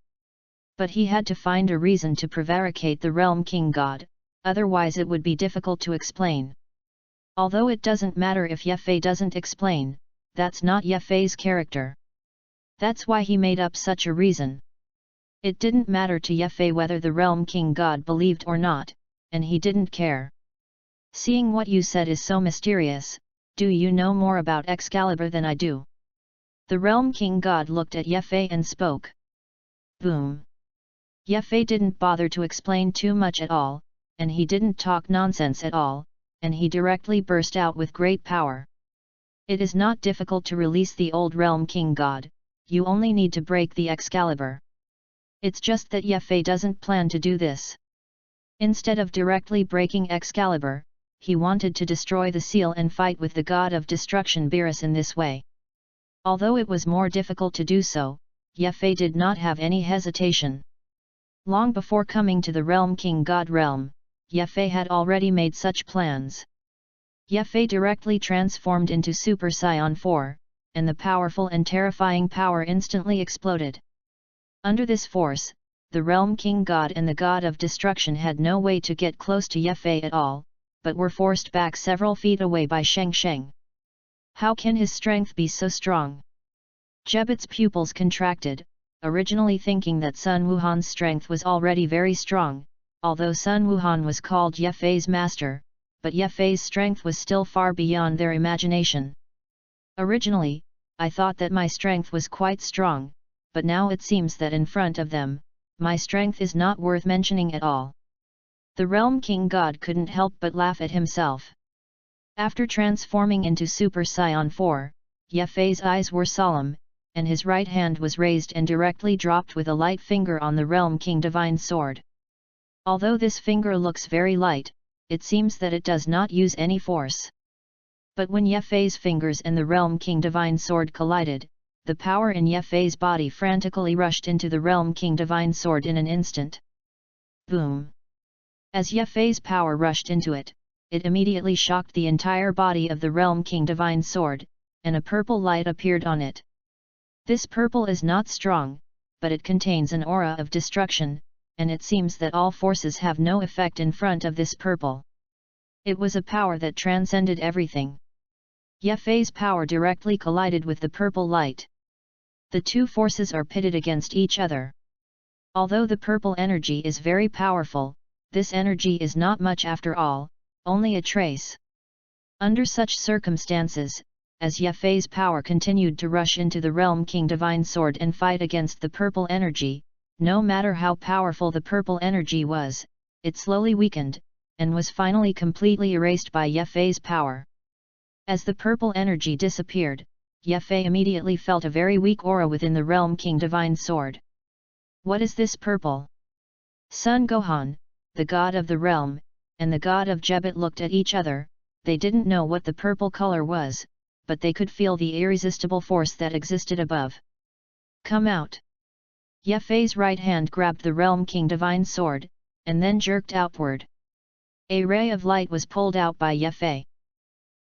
But he had to find a reason to prevaricate the Realm King God, otherwise it would be difficult to explain. Although it doesn't matter if Ye Fei doesn't explain, that's not Ye Fei's character. That's why he made up such a reason. It didn't matter to Ye Fei whether the Realm King God believed or not, and he didn't care. Seeing what you said is so mysterious, do you know more about Excalibur than I do? The Realm King God looked at Ye Fei and spoke. Boom! Ye Fei didn't bother to explain too much at all, and he didn't talk nonsense at all, and he directly burst out with great power. It is not difficult to release the old Realm King God, you only need to break the Excalibur. It's just that Ye Fei doesn't plan to do this. Instead of directly breaking Excalibur, he wanted to destroy the seal and fight with the god of destruction Beerus in this way. Although it was more difficult to do so, Ye Fei did not have any hesitation. Long before coming to the Realm King God realm, Ye Fei had already made such plans. Ye Fei directly transformed into Super Saiyan 4, and the powerful and terrifying power instantly exploded. Under this force, the Realm King God and the God of Destruction had no way to get close to Ye Fei at all, but were forced back several feet away by Sheng Sheng. How can his strength be so strong? Jebit's pupils contracted, originally thinking that Sun Wuhan's strength was already very strong, although Sun Wuhan was called Ye Fei's master, but Ye Fei's strength was still far beyond their imagination. Originally, I thought that my strength was quite strong, but now it seems that in front of them, my strength is not worth mentioning at all. The Realm King God couldn't help but laugh at himself. After transforming into Super Saiyan 4, Ye Fei's eyes were solemn, and his right hand was raised and directly dropped with a light finger on the Realm King Divine Sword. Although this finger looks very light, it seems that it does not use any force. But when Ye Fei's fingers and the Realm King Divine Sword collided, the power in Ye Fei's body frantically rushed into the Realm King Divine Sword in an instant. Boom! As Ye Fei's power rushed into it, it immediately shocked the entire body of the Realm King Divine Sword, and a purple light appeared on it. This purple is not strong, but it contains an aura of destruction, and it seems that all forces have no effect in front of this purple. It was a power that transcended everything. Ye Fei's power directly collided with the purple light. The two forces are pitted against each other. Although the purple energy is very powerful, this energy is not much after all, only a trace. Under such circumstances, as Ye Fei's power continued to rush into the Realm King Divine Sword and fight against the purple energy, no matter how powerful the purple energy was, it slowly weakened, and was finally completely erased by Ye Fei's power. As the purple energy disappeared, Ye Fei immediately felt a very weak aura within the Realm King Divine Sword. What is this purple? Sun Gohan, the god of the realm, and the god of Jebit looked at each other. They didn't know what the purple color was, but they could feel the irresistible force that existed above. Come out! Ye Fei's right hand grabbed the Realm King Divine Sword, and then jerked outward. A ray of light was pulled out by Ye Fei.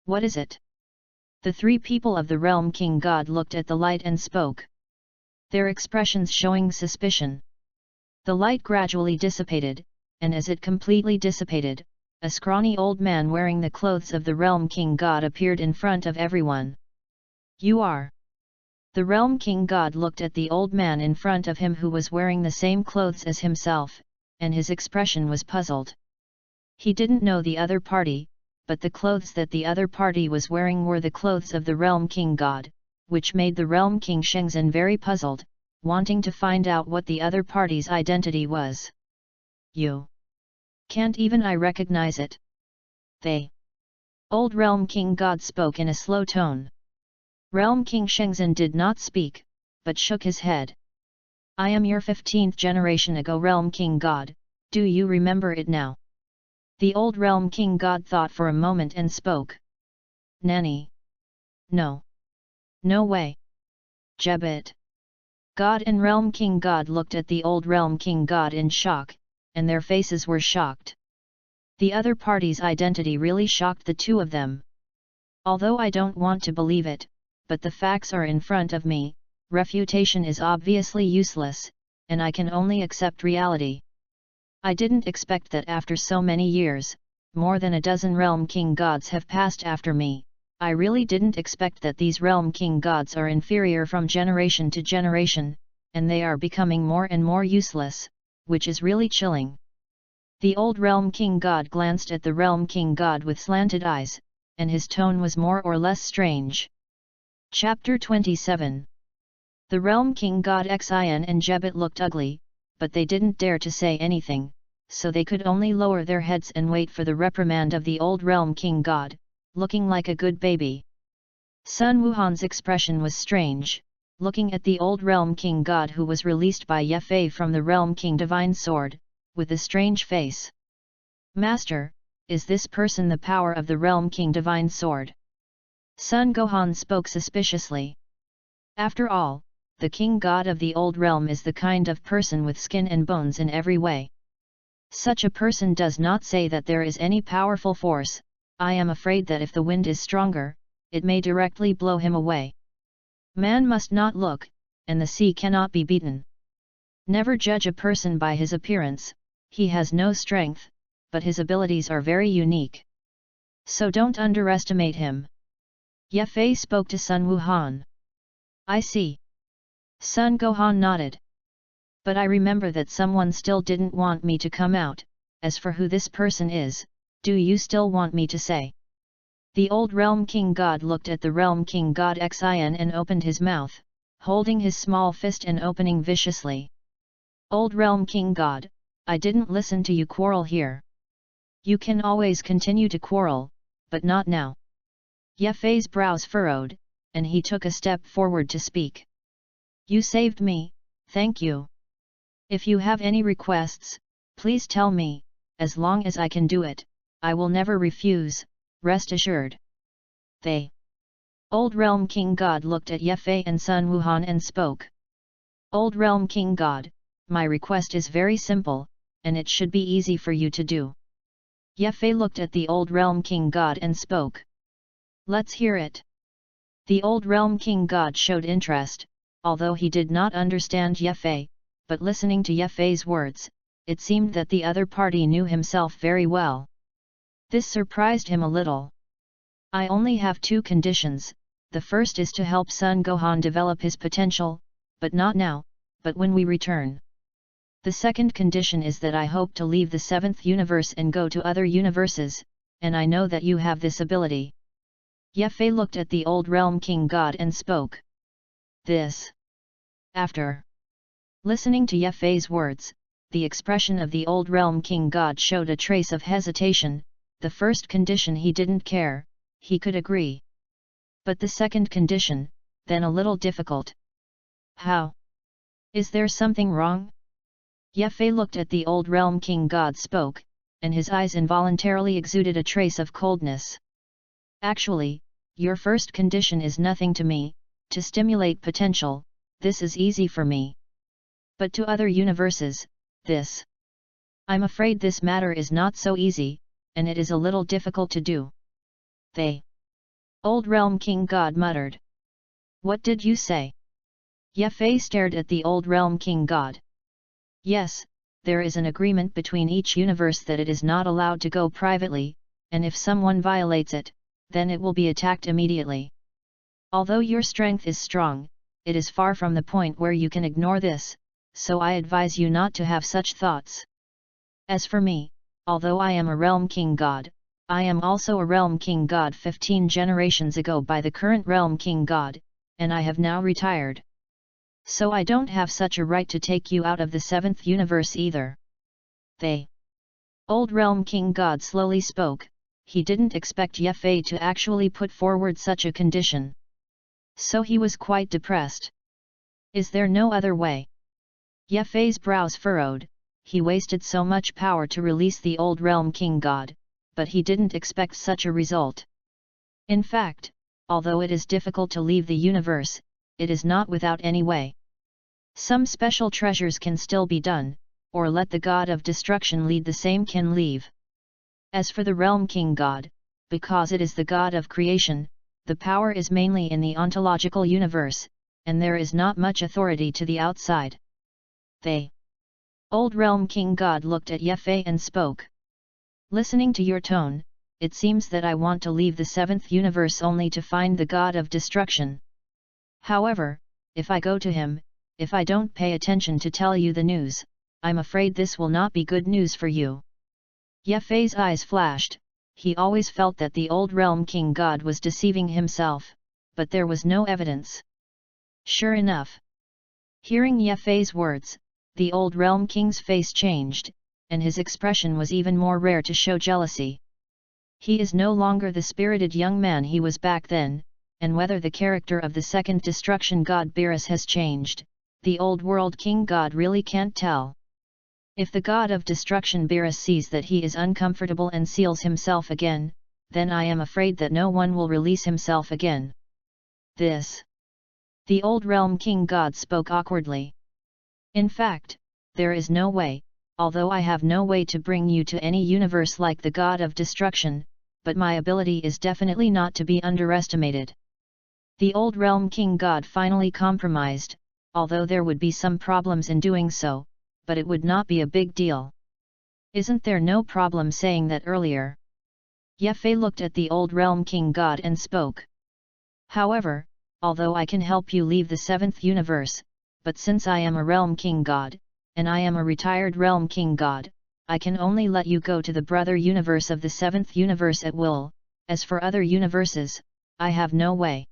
What is it? The three people of the Realm King God looked at the light and spoke. Their expressions showing suspicion. The light gradually dissipated, and as it completely dissipated, a scrawny old man wearing the clothes of the Realm King God appeared in front of everyone. You are. The Realm King God looked at the old man in front of him who was wearing the same clothes as himself, and his expression was puzzled. He didn't know the other party, but the clothes that the other party was wearing were the clothes of the Realm King God, which made the Realm King Shenzhen very puzzled, wanting to find out what the other party's identity was. You can't even I recognize it. They. Old Realm King God spoke in a slow tone. Realm King Shengzhen did not speak, but shook his head. I am your 15th generation ago Realm King God, do you remember it now? The old Realm King God thought for a moment and spoke. Nanny. No. No way. Jebbit. God and Realm King God looked at the old Realm King God in shock, and their faces were shocked. The other party's identity really shocked the two of them. Although I don't want to believe it, but the facts are in front of me, refutation is obviously useless, and I can only accept reality. I didn't expect that after so many years, more than a dozen Realm King Gods have passed after me. I really didn't expect that these Realm King Gods are inferior from generation to generation, and they are becoming more and more useless, which is really chilling. The old Realm King God glanced at the Realm King God with slanted eyes, and his tone was more or less strange. Chapter 27. The Realm King God Xin and Jebbit looked ugly, but they didn't dare to say anything, so they could only lower their heads and wait for the reprimand of the old Realm King God, looking like a good baby. Sun Wuhan's expression was strange, looking at the old Realm King God who was released by Ye Fei from the Realm King Divine Sword, with a strange face. Master, is this person the power of the Realm King Divine Sword? Sun Gohan spoke suspiciously. After all, the King God of the Old Realm is the kind of person with skin and bones in every way. Such a person does not say that there is any powerful force. I am afraid that if the wind is stronger, it may directly blow him away. Man must not look, and the sea cannot be beaten. Never judge a person by his appearance. He has no strength, but his abilities are very unique. So don't underestimate him. Ye Fei spoke to Sun Wuhan. I see. Sun Gohan nodded. But I remember that someone still didn't want me to come out. As for who this person is, do you still want me to say? The old Realm King God looked at the Realm King God Xin and opened his mouth, holding his small fist and opening viciously. Old Realm King God, I didn't listen to you quarrel here. You can always continue to quarrel, but not now. Ye Fei's brows furrowed, and he took a step forward to speak. You saved me, thank you. If you have any requests, please tell me, as long as I can do it, I will never refuse, rest assured. They. Old Realm King God looked at Ye Fei and Sun Wuhan and spoke. Old Realm King God, my request is very simple, and it should be easy for you to do. Ye Fei looked at the old Realm King God and spoke. Let's hear it. The old Realm King God showed interest, although he did not understand Ye Fei, but listening to Ye Fei's words, it seemed that the other party knew himself very well. This surprised him a little. I only have two conditions. The first is to help Sun Gohan develop his potential, but not now, but when we return. The second condition is that I hope to leave the 7th universe and go to other universes, and I know that you have this ability. Ye Fei looked at the old Realm King God and spoke. This. After listening to Ye Fei's words, the expression of the old Realm King God showed a trace of hesitation. The first condition he didn't care, he could agree. But the second condition, then a little difficult. How? Is there something wrong? Ye Fei looked at the old Realm King God spoke, and his eyes involuntarily exuded a trace of coldness. Actually, your first condition is nothing to me, to stimulate potential, this is easy for me. But to other universes, this. I'm afraid this matter is not so easy, and it is a little difficult to do. They. Old Realm King God muttered. What did you say? Ye Fei stared at the old Realm King God. Yes, there is an agreement between each universe that it is not allowed to go privately, and if someone violates it, then it will be attacked immediately. Although your strength is strong, it is far from the point where you can ignore this, so I advise you not to have such thoughts. As for me, although I am a Realm King God, I am also a Realm King God 15 generations ago by the current Realm King God, and I have now retired. So I don't have such a right to take you out of the 7th universe either. The Old Realm King God slowly spoke. He didn't expect Ye to actually put forward such a condition. So he was quite depressed. Is there no other way? Ye brows furrowed. He wasted so much power to release the Old Realm King God, but he didn't expect such a result. In fact, although it is difficult to leave the universe, it is not without any way. Some special treasures can still be done, or let the God of Destruction lead, the same can leave. As for the Realm King God, because it is the God of creation, the power is mainly in the ontological universe, and there is not much authority to the outside. The Old Realm King God looked at Ye and spoke. Listening to your tone, it seems that I want to leave the 7th universe only to find the God of Destruction. However, if I go to him, if I don't pay attention to tell you the news, I'm afraid this will not be good news for you. Ye eyes flashed. He always felt that the Old Realm King God was deceiving himself, but there was no evidence. Sure enough. Hearing Ye words, the Old Realm King's face changed, and his expression was even more rare to show jealousy. He is no longer the spirited young man he was back then, and whether the character of the second destruction god Beerus has changed, the Old World King God really can't tell. If the God of Destruction Beerus sees that he is uncomfortable and seals himself again, then I am afraid that no one will release himself again. This. The Old Realm King God spoke awkwardly. In fact, there is no way, although I have no way to bring you to any universe like the God of Destruction, but my ability is definitely not to be underestimated. The Old Realm King God finally compromised, although there would be some problems in doing so, but it would not be a big deal. Isn't there no problem saying that earlier? Ye looked at the Old Realm King God and spoke. However, although I can help you leave the 7th universe, but since I am a Realm King God, and I am a retired Realm King God, I can only let you go to the brother universe of the 7th universe at will. As for other universes, I have no way.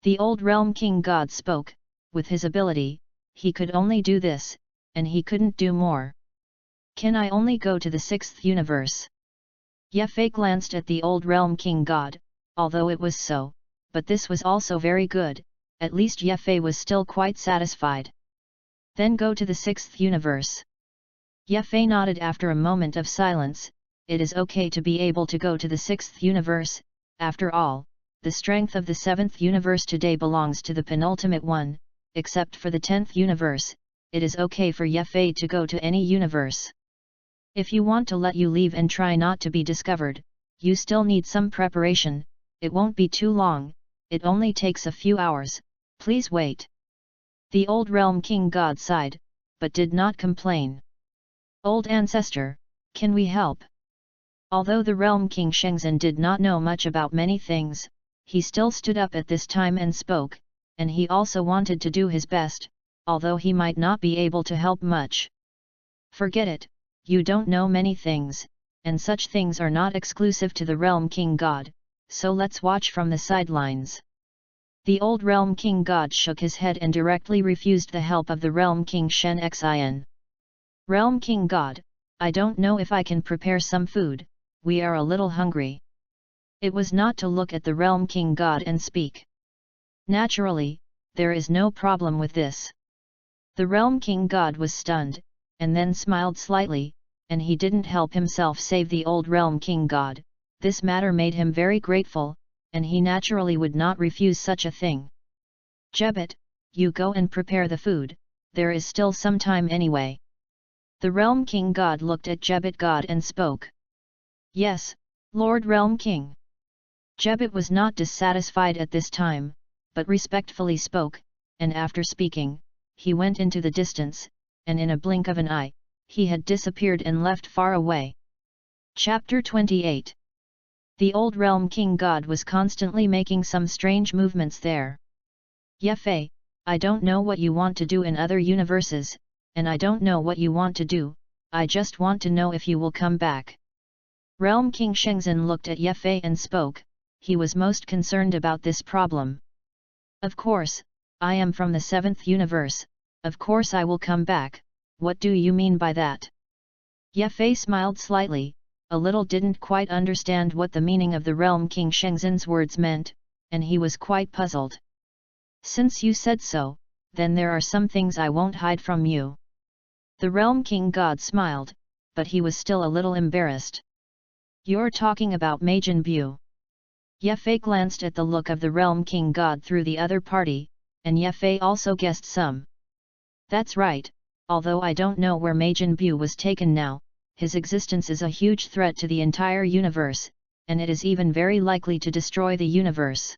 The Old Realm King God spoke. With his ability, he could only do this, and he couldn't do more. Can I only go to the 6th universe? Ye glanced at the Old Realm King God, although it was so, but this was also very good, at least Ye was still quite satisfied. Then go to the 6th universe. Ye nodded after a moment of silence. It is okay to be able to go to the 6th universe, after all, the strength of the 7th universe today belongs to the penultimate one, except for the 10th universe, it is okay for Ye to go to any universe. If you want to let you leave and try not to be discovered, you still need some preparation, it won't be too long, it only takes a few hours, please wait. The Old Realm King God sighed, but did not complain. Old Ancestor, can we help? Although the Realm King Shenzhen did not know much about many things, he still stood up at this time and spoke, and he also wanted to do his best, although he might not be able to help much. Forget it, you don't know many things, and such things are not exclusive to the Realm King God, so let's watch from the sidelines. The Old Realm King God shook his head and directly refused the help of the Realm King Shen Xin. Realm King God, I don't know if I can prepare some food, we are a little hungry. It was not to look at the Realm King God and speak. Naturally, there is no problem with this. The Realm King God was stunned, and then smiled slightly, and he didn't help himself save the Old Realm King God. This matter made him very grateful, and he naturally would not refuse such a thing. Jebet, you go and prepare the food, there is still some time anyway. The Realm King God looked at Jebet God and spoke. Yes, Lord Realm King. Jebet was not dissatisfied at this time, but respectfully spoke, and after speaking, he went into the distance, and in a blink of an eye, he had disappeared and left far away. Chapter 28. The Old Realm King God was constantly making some strange movements there. Ye, I don't know what you want to do in other universes, and I don't know what you want to do, I just want to know if you will come back. Realm King Shenzhen looked at Ye and spoke, he was most concerned about this problem. Of course, I am from the 7th universe, of course I will come back, what do you mean by that? Ye Fei smiled slightly, a little didn't quite understand what the meaning of the Realm King Shengzhen's words meant, and he was quite puzzled. Since you said so, then there are some things I won't hide from you. The Realm King God smiled, but he was still a little embarrassed. You're talking about Majin Bu. Ye Fei glanced at the look of the Realm King God through the other party, and Ye Fei also guessed some. That's right, although I don't know where Majin Bu was taken now, his existence is a huge threat to the entire universe, and it is even very likely to destroy the universe.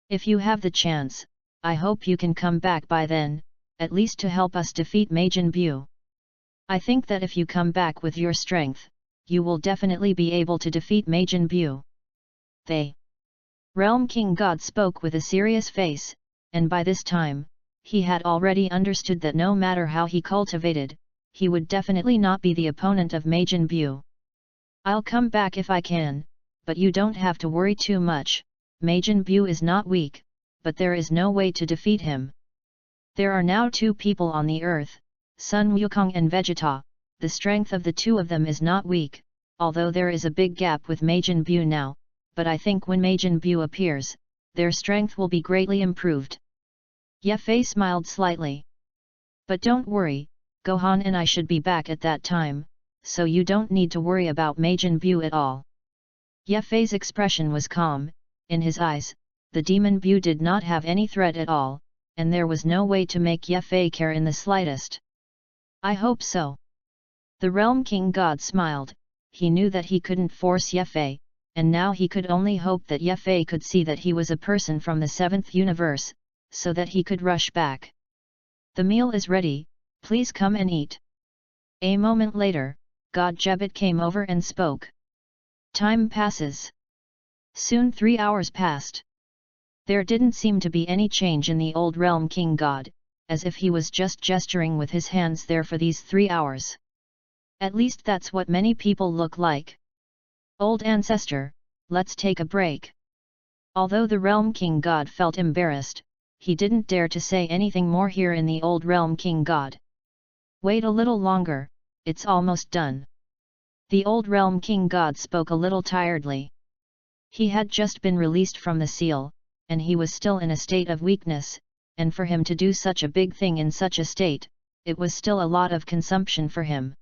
If you have the chance, I hope you can come back by then, at least to help us defeat Majin Bu. I think that if you come back with your strength, you will definitely be able to defeat Majin Bu. The Realm King God spoke with a serious face, and by this time, he had already understood that no matter how he cultivated, he would definitely not be the opponent of Majin Bu. I'll come back if I can, but you don't have to worry too much, Majin Bu is not weak, but there is no way to defeat him. There are now 2 people on the earth, Sun Wukong and Vegeta, the strength of the 2 of them is not weak, although there is a big gap with Majin Bu now, but I think when Majin Bu appears, their strength will be greatly improved. Ye Fei smiled slightly. But don't worry, Gohan and I should be back at that time, so you don't need to worry about Majin Bu at all. Ye Fei's expression was calm, in his eyes, the demon Bu did not have any threat at all, and there was no way to make Ye Fei care in the slightest. I hope so. The Realm King God smiled, he knew that he couldn't force Ye Fei, and now he could only hope that Ye Fei could see that he was a person from the 7th universe, so that he could rush back. The meal is ready, please come and eat. A moment later, God Jebet came over and spoke. Time passes. Soon 3 hours passed. There didn't seem to be any change in the old Realm King God, as if he was just gesturing with his hands there for these 3 hours. At least that's what many people look like. Old ancestor, let's take a break. Although the Realm King God felt embarrassed, he didn't dare to say anything more here in the old Realm King God. Wait a little longer, it's almost done. The old Realm King God spoke a little tiredly. He had just been released from the seal, and he was still in a state of weakness, and for him to do such a big thing in such a state, it was still a lot of consumption for him.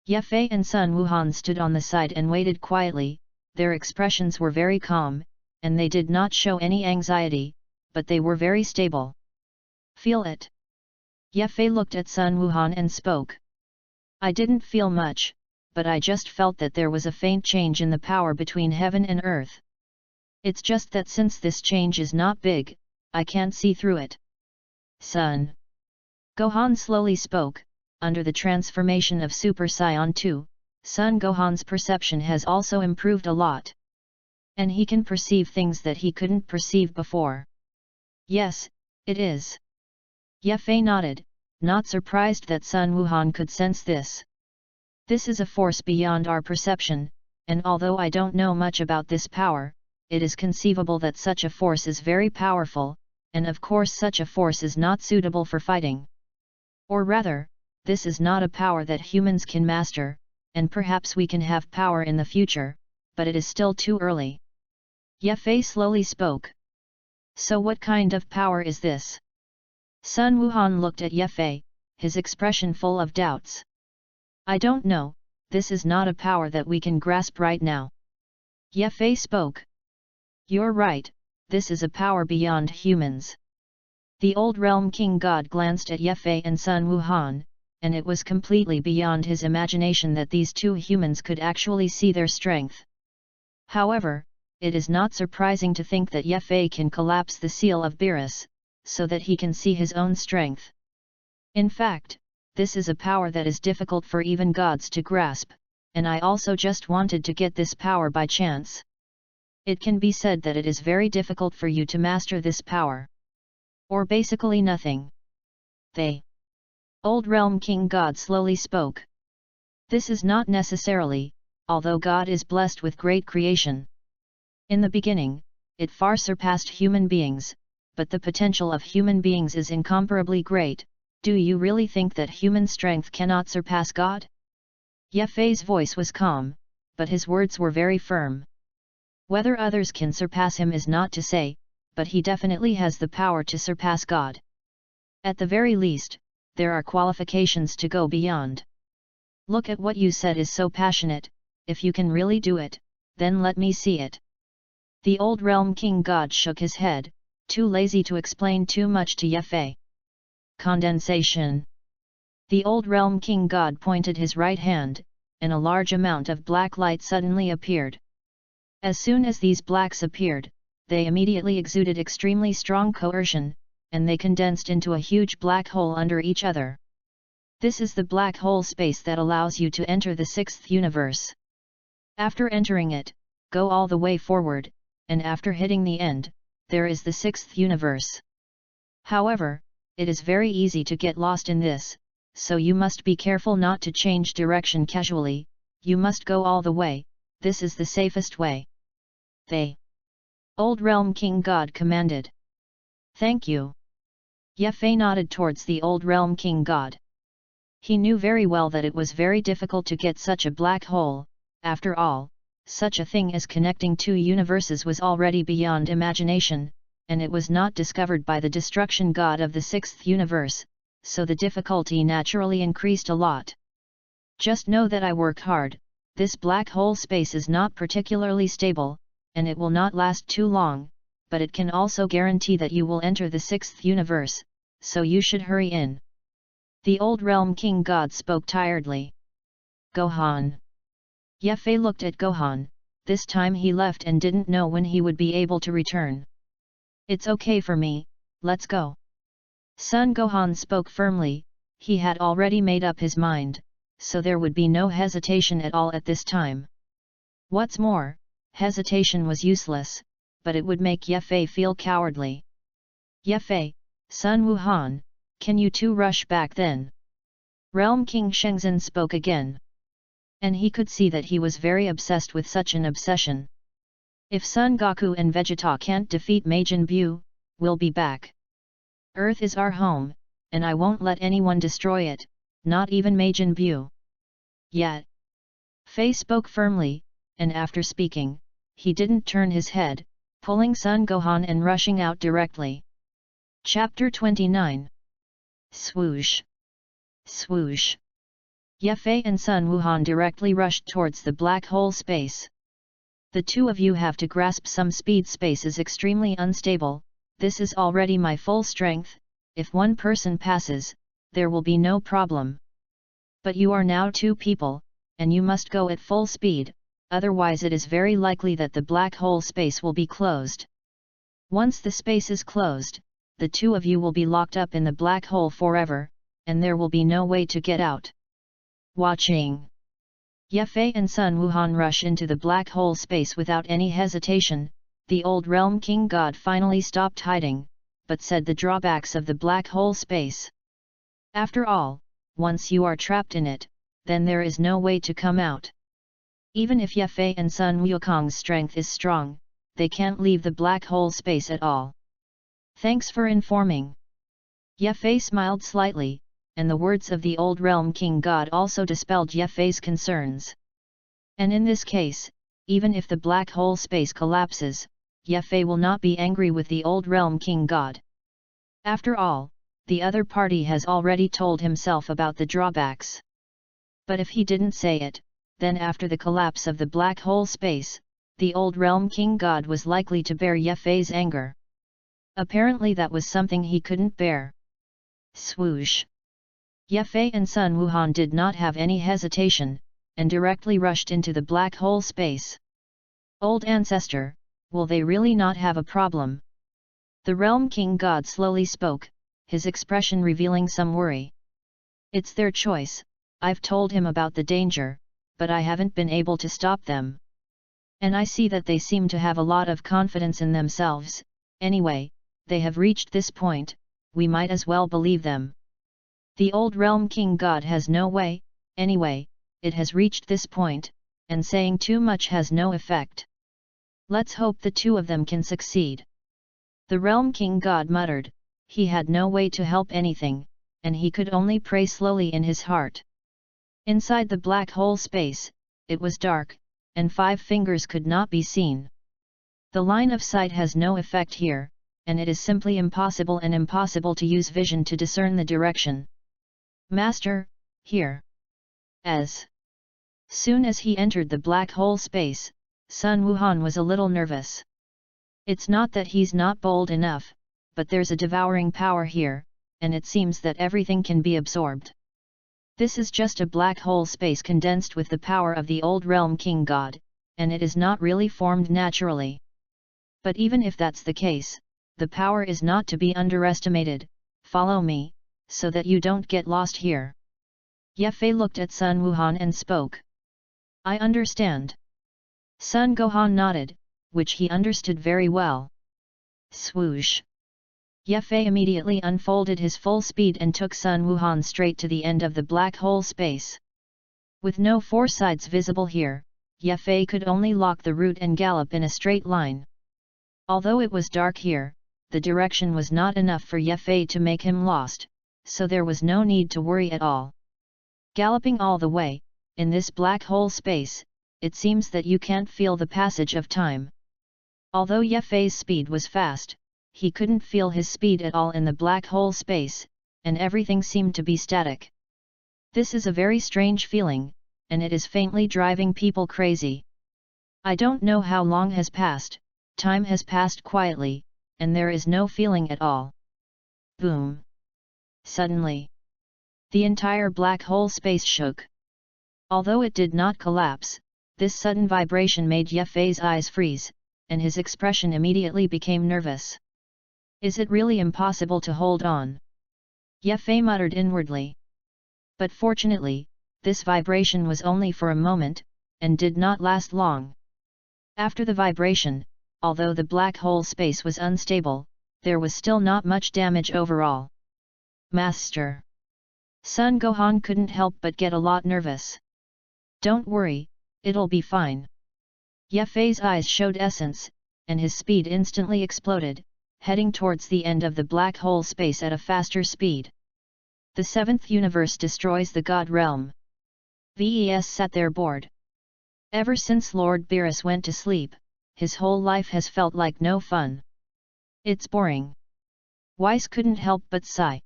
Ye Fei and Sun Wuhan stood on the side and waited quietly, their expressions were very calm, and they did not show any anxiety, but they were very stable. Feel it. Ye Fei looked at Sun Wuhan and spoke. I didn't feel much, but I just felt that there was a faint change in the power between heaven and earth. It's just that since this change is not big, I can't see through it. Sun Gohan slowly spoke, under the transformation of Super Saiyan 2, Sun Gohan's perception has also improved a lot. And he can perceive things that he couldn't perceive before. Yes, it is. Ye Fei nodded, not surprised that Sun Wuhan could sense this. This is a force beyond our perception, and although I don't know much about this power, it is conceivable that such a force is very powerful, and of course such a force is not suitable for fighting. Or rather, this is not a power that humans can master, and perhaps we can have power in the future, but it is still too early. Ye Fei slowly spoke. So what kind of power is this? Sun Wuhan looked at Ye Fei, his expression full of doubts. I don't know, this is not a power that we can grasp right now. Ye Fei spoke. You're right, this is a power beyond humans. The old Realm King God glanced at Ye Fei and Sun Wuhan, and it was completely beyond his imagination that these 2 humans could actually see their strength. However, it is not surprising to think that Ye Fei can collapse the seal of Beerus, so that he can see his own strength. In fact, this is a power that is difficult for even gods to grasp, and I also just wanted to get this power by chance. It can be said that it is very difficult for you to master this power. Or basically nothing. The old Realm King God slowly spoke. This is not necessarily, although God is blessed with great creation. In the beginning, it far surpassed human beings, but the potential of human beings is incomparably great. Do you really think that human strength cannot surpass God? Ye Fei's voice was calm, but his words were very firm. Whether others can surpass him is not to say, but he definitely has the power to surpass God. At the very least, there are qualifications to go beyond. Look at what you said is so passionate. If you can really do it, then let me see it. The old realm king god shook his head, too lazy to explain too much to Ye Fei. Condensation. The old realm king god pointed his right hand, and a large amount of black light suddenly appeared. As soon as these blacks appeared, they immediately exuded extremely strong coercion, and they condensed into a huge black hole under each other. This is the black hole space that allows you to enter the sixth universe. After entering it, go all the way forward, and after hitting the end, there is the sixth universe. However, it is very easy to get lost in this, so you must be careful not to change direction casually. You must go all the way. This is the safest way. The old realm king god commanded. Thank you. Ye Fei nodded towards the old realm king god. He knew very well that it was very difficult to get such a black hole. After all, such a thing as connecting two universes was already beyond imagination, and it was not discovered by the destruction god of the sixth universe, so the difficulty naturally increased a lot. Just know that I work hard. This black hole space is not particularly stable, and it will not last too long, but it can also guarantee that you will enter the sixth universe, so you should hurry in. The old realm king god spoke tiredly. Gohan. Ye Fei looked at Gohan. This time he left and didn't know when he would be able to return. It's okay for me, let's go. Son Gohan spoke firmly. He had already made up his mind, so there would be no hesitation at all at this time. What's more, hesitation was useless, but it would make Ye Fei feel cowardly. Ye Fei, son Wuhan, can you two rush back then? Realm King Shenzhen spoke again. And he could see that he was very obsessed with such an obsession. If Son Goku and Vegeta can't defeat Majin Buu, we'll be back. Earth is our home, and I won't let anyone destroy it, not even Majin Buu. Yet. Fei spoke firmly, and after speaking, he didn't turn his head, pulling Son Gohan and rushing out directly. Chapter 29. Swoosh! Swoosh! Ye Fei and Sun Wuhan directly rushed towards the black hole space. The two of you have to grasp some speed. Space is extremely unstable. This is already my full strength. If one person passes, there will be no problem. But you are now two people, and you must go at full speed, otherwise it is very likely that the black hole space will be closed. Once the space is closed, the two of you will be locked up in the black hole forever, and there will be no way to get out. Watching. Ye Fei and Sun Wuhan rush into the black hole space without any hesitation. The old realm king god finally stopped hiding, but said the drawbacks of the black hole space. After all, once you are trapped in it, then there is no way to come out. Even if Ye Fei and Sun Wukong's strength is strong, they can't leave the black hole space at all. Thanks for informing. Ye Fei smiled slightly, and the words of the old realm king god also dispelled Ye Fei's concerns. And in this case, even if the black hole space collapses, Ye Fei will not be angry with the old realm king god. After all, the other party has already told himself about the drawbacks. But if he didn't say it, then after the collapse of the black hole space, the old realm king god was likely to bear Ye Fei's anger. Apparently that was something he couldn't bear. Swoosh! Ye Fei and Sun Wuhan did not have any hesitation, and directly rushed into the black hole space. Old ancestor, will they really not have a problem? The realm king god slowly spoke, his expression revealing some worry. It's their choice. I've told him about the danger, but I haven't been able to stop them. And I see that they seem to have a lot of confidence in themselves. Anyway, they have reached this point, we might as well believe them. The old realm king god has no way. Anyway, it has reached this point, and saying too much has no effect. Let's hope the two of them can succeed. The Realm King God muttered. He had no way to help anything, and he could only pray slowly in his heart. Inside the black hole space, it was dark, and 5 fingers could not be seen. The line of sight has no effect here, and it is simply impossible to use vision to discern the direction. Master, here. As soon as he entered the black hole space, Sun Wuhan was a little nervous. It's not that he's not bold enough, but there's a devouring power here, and it seems that everything can be absorbed. This is just a black hole space condensed with the power of the old realm king god, and it is not really formed naturally. But even if that's the case, the power is not to be underestimated. Follow me, so that you don't get lost here. Ye Fei looked at Sun Wuhan and spoke. I understand. Sun Gohan nodded, which he understood very well. Swoosh! Ye Fei immediately unfolded his full speed and took Sun Wuhan straight to the end of the black hole space. With no 4 sides visible here, Ye Fei could only lock the route and gallop in a straight line. Although it was dark here, the direction was not enough for Ye Fei to make him lost, so there was no need to worry at all. Galloping all the way, in this black hole space, it seems that you can't feel the passage of time. Although Ye Fei's speed was fast, he couldn't feel his speed at all in the black hole space, and everything seemed to be static. This is a very strange feeling, and it is faintly driving people crazy. I don't know how long has passed, time has passed quietly, and there is no feeling at all. Boom! Suddenly, the entire black hole space shook. Although it did not collapse, this sudden vibration made Ye Fei's eyes freeze, and his expression immediately became nervous. Is it really impossible to hold on? Ye Fei muttered inwardly. But fortunately, this vibration was only for a moment, and did not last long. After the vibration, although the black hole space was unstable, there was still not much damage overall. Master! Sun Gohan couldn't help but get a lot nervous. Don't worry, it'll be fine. Ye Fei's eyes showed essence, and his speed instantly exploded, heading towards the end of the black hole space at a faster speed. The 7th universe destroys the God realm. VES sat there bored. Ever since Lord Beerus went to sleep, his whole life has felt like no fun. It's boring. Weiss couldn't help but sigh.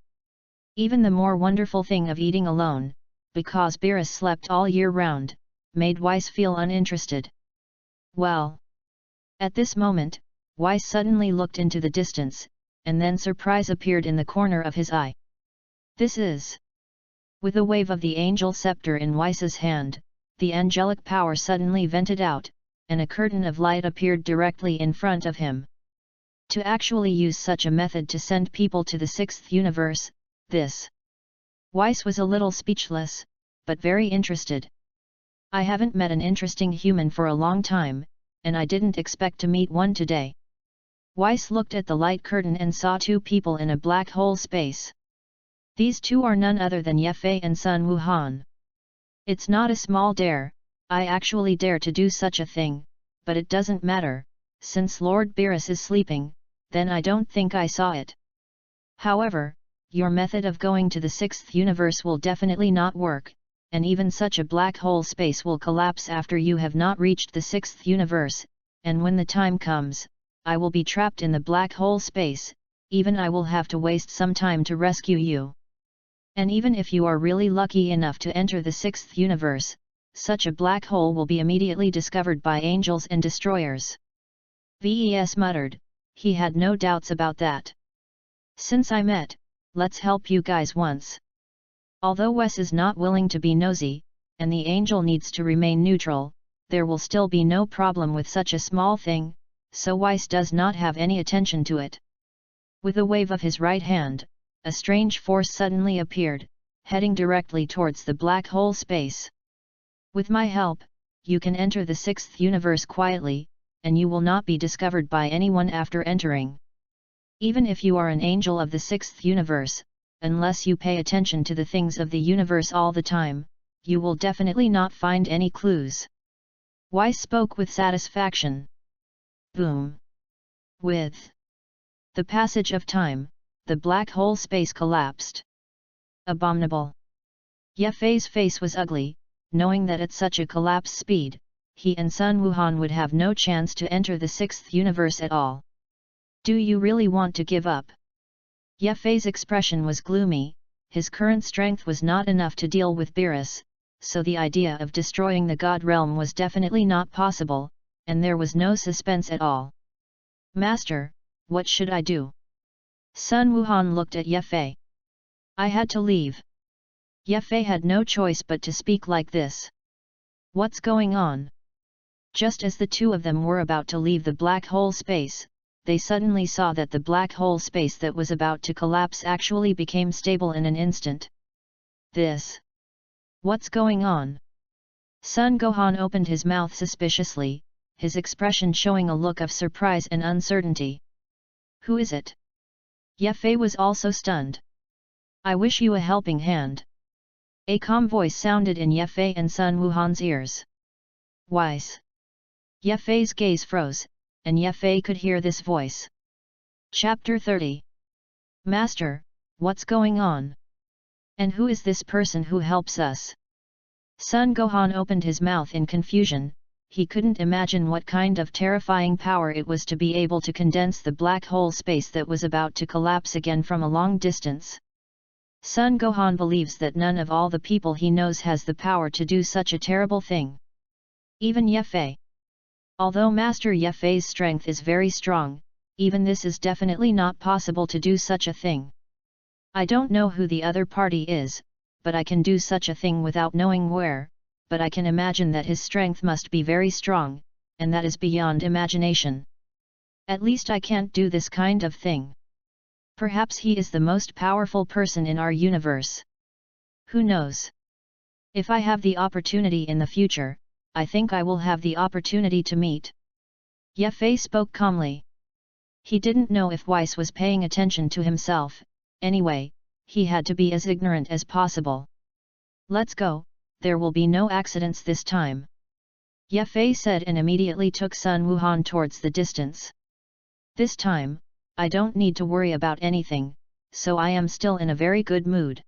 Even the more wonderful thing of eating alone, because Beerus slept all year round, made Weiss feel uninterested. Well. At this moment, Weiss suddenly looked into the distance, and then surprise appeared in the corner of his eye. This is... With a wave of the angel scepter in Weiss's hand, the angelic power suddenly vented out, and a curtain of light appeared directly in front of him. To actually use such a method to send people to the 6th universe, this... Weiss was a little speechless, but very interested. I haven't met an interesting human for a long time, and I didn't expect to meet one today. Weiss looked at the light curtain and saw 2 people in a black hole space. These 2 are none other than Ye Fei and Sun Wuhan. It's not a small dare, I actually dare to do such a thing, but it doesn't matter, since Lord Beerus is sleeping, then I don't think I saw it. However, your method of going to the 6th universe will definitely not work, and even such a black hole space will collapse after you have not reached the 6th universe, and when the time comes, I will be trapped in the black hole space, even I will have to waste some time to rescue you. And even if you are really lucky enough to enter the 6th universe, such a black hole will be immediately discovered by angels and destroyers. VES muttered, he had no doubts about that. Since I met, let's help you guys once. Although Wes is not willing to be nosy, and the angel needs to remain neutral, there will still be no problem with such a small thing, so Weiss does not have any attention to it. With a wave of his right hand, a strange force suddenly appeared, heading directly towards the black hole space. With my help, you can enter the 6th universe quietly, and you will not be discovered by anyone after entering. Even if you are an angel of the 6th universe, unless you pay attention to the things of the universe all the time, you will definitely not find any clues. Weiss spoke with satisfaction. Boom! With The passage of time, the black hole space collapsed. Abominable. Ye Fei's face was ugly, knowing that at such a collapse speed, he and Sun Wuhan would have no chance to enter the sixth universe at all. Do you really want to give up? Ye Fei's expression was gloomy. His current strength was not enough to deal with Beerus, so the idea of destroying the God realm was definitely not possible, and there was no suspense at all. Master, what should I do? Sun Wuhan looked at Ye Fei. I had to leave. Ye Fei had no choice but to speak like this. What's going on? Just as the two of them were about to leave the black hole space, they suddenly saw that the black hole space that was about to collapse actually became stable in an instant. This. What's going on? Sun Gohan opened his mouth suspiciously, his expression showing a look of surprise and uncertainty. Who is it? Ye Fei was also stunned. I wish you a helping hand. A calm voice sounded in Ye Fei and Sun Wuhan's ears. Wise. Ye Fei's gaze froze, and Ye Fei could hear this voice. Chapter 30. Master, what's going on? And who is this person who helps us? Sun Gohan opened his mouth in confusion. He couldn't imagine what kind of terrifying power it was to be able to condense the black hole space that was about to collapse again from a long distance. Sun Gohan believes that none of all the people he knows has the power to do such a terrible thing. Even Ye Fei. Although Master Ye Fei's strength is very strong, even this is definitely not possible to do such a thing. I don't know who the other party is, but I can do such a thing without knowing where, but I can imagine that his strength must be very strong, and that is beyond imagination. At least I can't do this kind of thing. Perhaps he is the most powerful person in our universe. Who knows? If I have the opportunity in the future, I think I will have the opportunity to meet. Ye Fei spoke calmly. He didn't know if Weiss was paying attention to himself. Anyway, he had to be as ignorant as possible. Let's go, there will be no accidents this time. Ye Fei said and immediately took Sun Wuhan towards the distance. This time, I don't need to worry about anything, so I am still in a very good mood.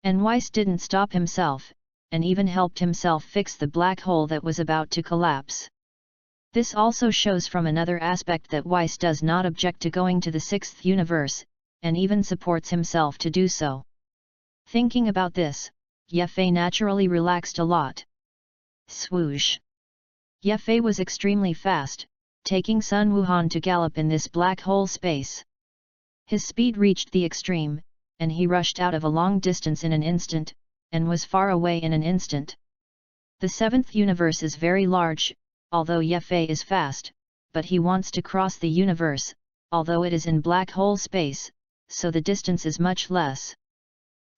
And Weiss didn't stop himself, and even helped himself fix the black hole that was about to collapse. This also shows from another aspect that Weiss does not object to going to the sixth universe, and even supports himself to do so. Thinking about this, Ye Fei naturally relaxed a lot. Swoosh! Ye Fei was extremely fast, taking Sun Wuhan to gallop in this black hole space. His speed reached the extreme, and he rushed out of a long distance in an instant, and was far away in an instant. The seventh universe is very large, although Ye Fei is fast, but he wants to cross the universe, although it is in black hole space, so the distance is much less.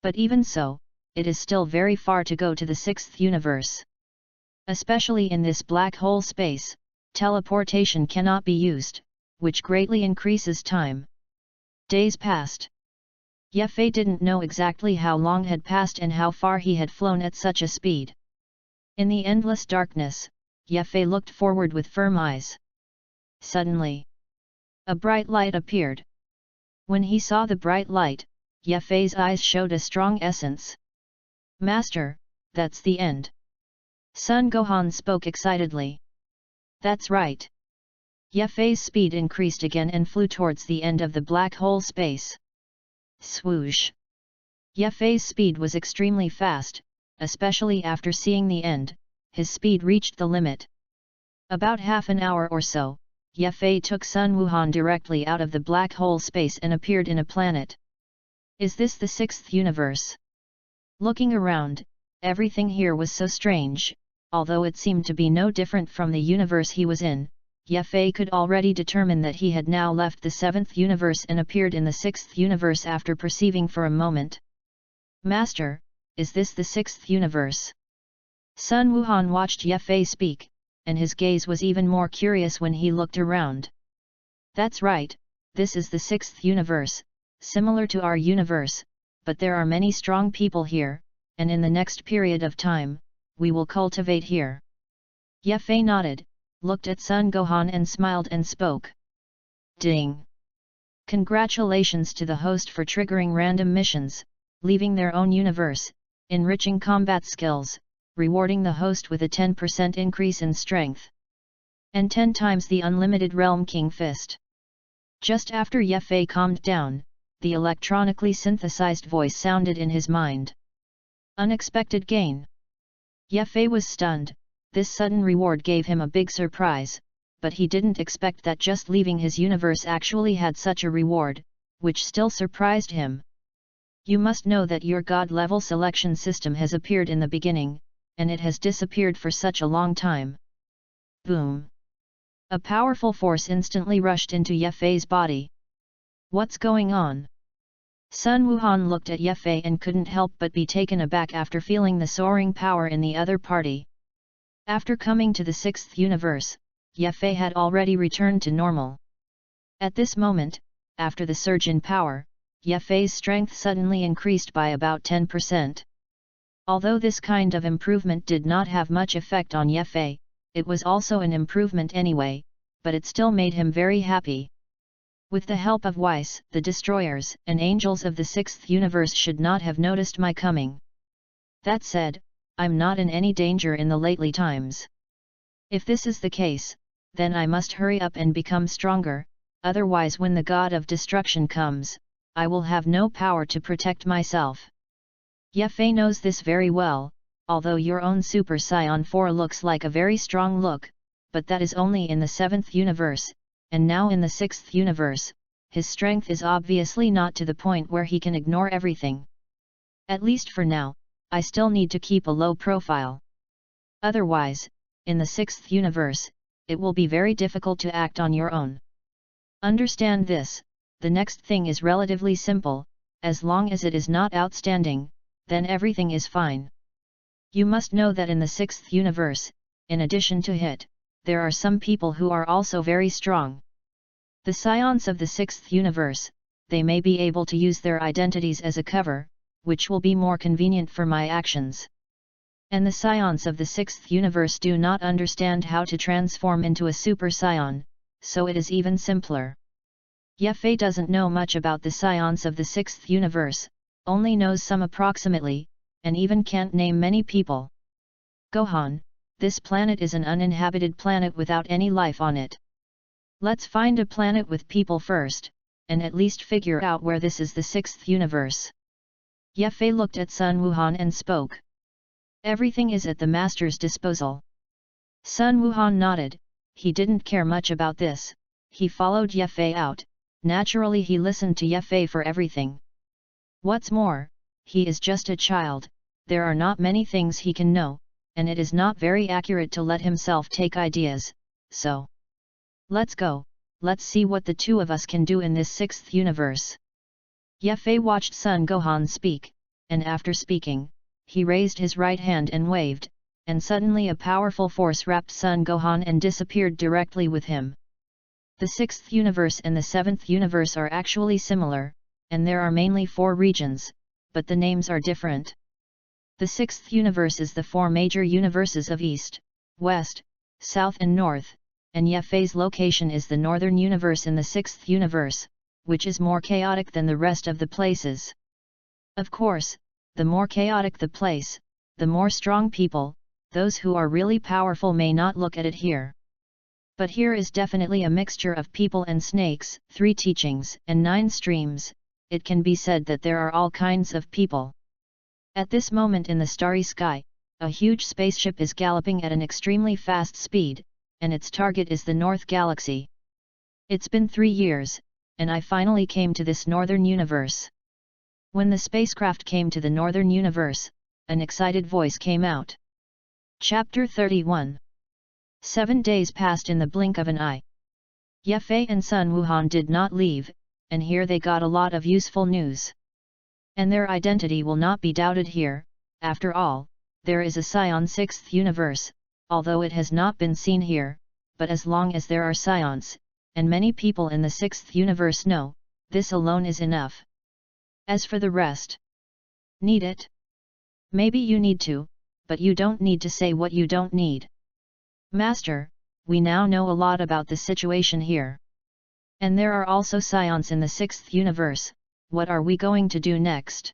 But even so, it is still very far to go to the sixth universe. Especially in this black hole space, teleportation cannot be used, which greatly increases time. Days passed. Ye Fei didn't know exactly how long had passed and how far he had flown at such a speed. In the endless darkness, Ye Fei looked forward with firm eyes. Suddenly, a bright light appeared. When he saw the bright light, Ye Fei's eyes showed a strong essence. Master, that's the end. Sun Gohan spoke excitedly. That's right. Ye Fei's speed increased again and flew towards the end of the black hole space. Swoosh! Ye Fei's speed was extremely fast, especially after seeing the end, his speed reached the limit. About half an hour or so, Ye Fei took Sun Wuhan directly out of the black hole space and appeared in a planet. Is this the sixth universe? Looking around, everything here was so strange, although it seemed to be no different from the universe he was in. Ye Fei could already determine that he had now left the seventh universe and appeared in the sixth universe after perceiving for a moment. Master, is this the sixth universe? Sun Wuhan watched Ye Fei speak, and his gaze was even more curious when he looked around. That's right, this is the sixth universe, similar to our universe, but there are many strong people here, and in the next period of time, we will cultivate here. Ye Fei nodded, looked at Sun Gohan and smiled and spoke. Ding! Congratulations to the host for triggering random missions, leaving their own universe, enriching combat skills, rewarding the host with a 10% increase in strength. And 10 times the unlimited Realm King Fist. Just after Yefei calmed down, the electronically synthesized voice sounded in his mind. Unexpected gain. Yefei was stunned. This sudden reward gave him a big surprise, but he didn't expect that just leaving his universe actually had such a reward, which still surprised him. You must know that your God-level selection system has appeared in the beginning, and it has disappeared for such a long time. Boom! A powerful force instantly rushed into Yefei's body. What's going on? Sun Wuhan looked at Yefei and couldn't help but be taken aback after feeling the soaring power in the other party. After coming to the 6th universe, Yefei had already returned to normal. At this moment, after the surge in power, Yefei's strength suddenly increased by about 10%. Although this kind of improvement did not have much effect on Yefei, it was also an improvement anyway, but it still made him very happy. With the help of Weiss, the destroyers and angels of the 6th universe should not have noticed my coming. That said, I'm not in any danger in the lately times. If this is the case, then I must hurry up and become stronger, otherwise when the god of destruction comes, I will have no power to protect myself. Yefei knows this very well, although your own Super Saiyan 4 looks like a very strong look, but that is only in the 7th universe, and now in the 6th universe, his strength is obviously not to the point where he can ignore everything. At least for now, I still need to keep a low profile. Otherwise, in the 6th universe, it will be very difficult to act on your own. Understand this, the next thing is relatively simple, as long as it is not outstanding, then everything is fine. You must know that in the 6th universe, in addition to Hit, there are some people who are also very strong. The Scions of the 6th universe, they may be able to use their identities as a cover, which will be more convenient for my actions. And the Scions of the 6th universe do not understand how to transform into a Super Scion, so it is even simpler. Yefei doesn't know much about the Scions of the 6th universe, only knows some approximately, and even can't name many people. Gohan, this planet is an uninhabited planet without any life on it. Let's find a planet with people first, and at least figure out where this is the 6th universe. Yefei looked at Sun Wuhan and spoke. Everything is at the master's disposal. Sun Wuhan nodded. He didn't care much about this. He followed Yefei out. Naturally he listened to Yefei for everything. What's more, he is just a child, there are not many things he can know, and it is not very accurate to let himself take ideas, so. Let's go, let's see what the two of us can do in this 6th universe. Yefei watched Sun Gohan speak, and after speaking, he raised his right hand and waved, and suddenly a powerful force wrapped Sun Gohan and disappeared directly with him. The 6th universe and the 7th universe are actually similar, and there are mainly 4 regions, but the names are different. The 6th universe is the 4 major universes of East, West, South and North, and Yefei's location is the Northern universe in the 6th universe, which is more chaotic than the rest of the places. Of course, the more chaotic the place, the more strong people, those who are really powerful may not look at it here. But here is definitely a mixture of people and snakes, 3 teachings and 9 streams, it can be said that there are all kinds of people. At this moment in the starry sky, a huge spaceship is galloping at an extremely fast speed, and its target is the North Galaxy. It's been 3 years, and I finally came to this Northern universe. When the spacecraft came to the Northern universe, an excited voice came out. Chapter 31. 7 days passed in the blink of an eye. Yefei and Sun Wuhan did not leave, and here they got a lot of useful news. And their identity will not be doubted here, after all, there is a Scion 6th universe, although it has not been seen here, but as long as there are Scions, and many people in the 6th universe know, this alone is enough. As for the rest, need it? Maybe you need to, but you don't need to say what you don't need. Master, we now know a lot about the situation here. And there are also scions in the 6th universe, what are we going to do next?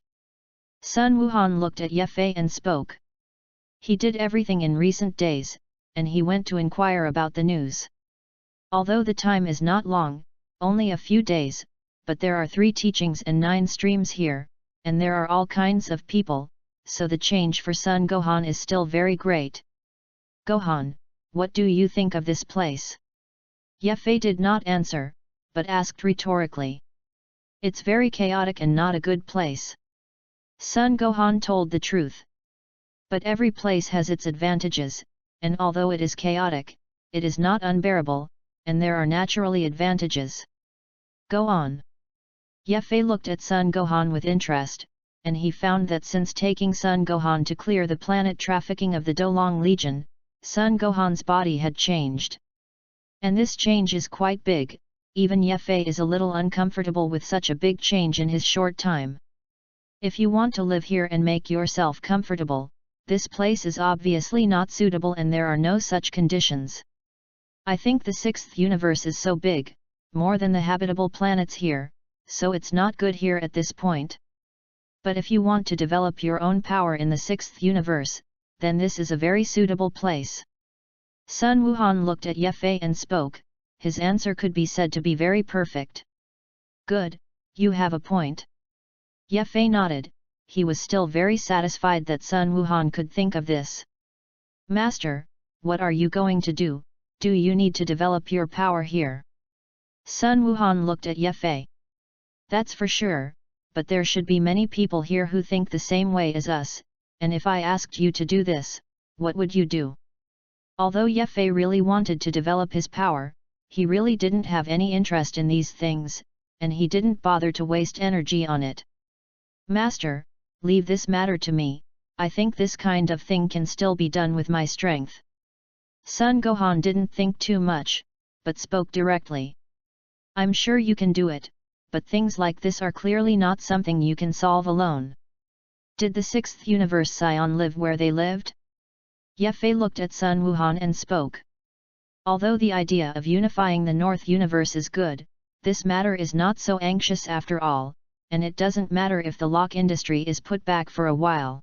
Sun Wuhan looked at Ye Fei and spoke. He did everything in recent days, and he went to inquire about the news. Although the time is not long, only a few days, but there are 3 teachings and 9 streams here, and there are all kinds of people, so the change for Sun Gohan is still very great. Gohan, what do you think of this place? Ye Fei did not answer, but asked rhetorically. It's very chaotic and not a good place. Sun Gohan told the truth. But every place has its advantages, and although it is chaotic, it is not unbearable, and there are naturally advantages. Go on. Ye Fei looked at Sun Gohan with interest, and he found that since taking Sun Gohan to clear the planet trafficking of the Dolong Legion, Sun Gohan's body had changed. And this change is quite big, even Ye Fei is a little uncomfortable with such a big change in his short time. If you want to live here and make yourself comfortable, this place is obviously not suitable and there are no such conditions. I think the 6th universe is so big, more than the habitable planets here, so it's not good here at this point. But if you want to develop your own power in the 6th universe, then this is a very suitable place. Sun Wuhan looked at Ye Fei and spoke. His answer could be said to be very perfect. Good, you have a point. Ye Fei nodded. He was still very satisfied that Sun Wuhan could think of this. Master, what are you going to do? Do you need to develop your power here? Sun Wuhan looked at Ye Fei. That's for sure, but there should be many people here who think the same way as us, and if I asked you to do this, what would you do? Although Ye Fei really wanted to develop his power, he really didn't have any interest in these things, and he didn't bother to waste energy on it. Master, leave this matter to me, I think this kind of thing can still be done with my strength. Sun Gohan didn't think too much, but spoke directly. I'm sure you can do it, but things like this are clearly not something you can solve alone. Did the 6th universe scion live where they lived? Ye Fei looked at Sun Wuhan and spoke. Although the idea of unifying the North universe is good, this matter is not so anxious after all, and it doesn't matter if the lock industry is put back for a while.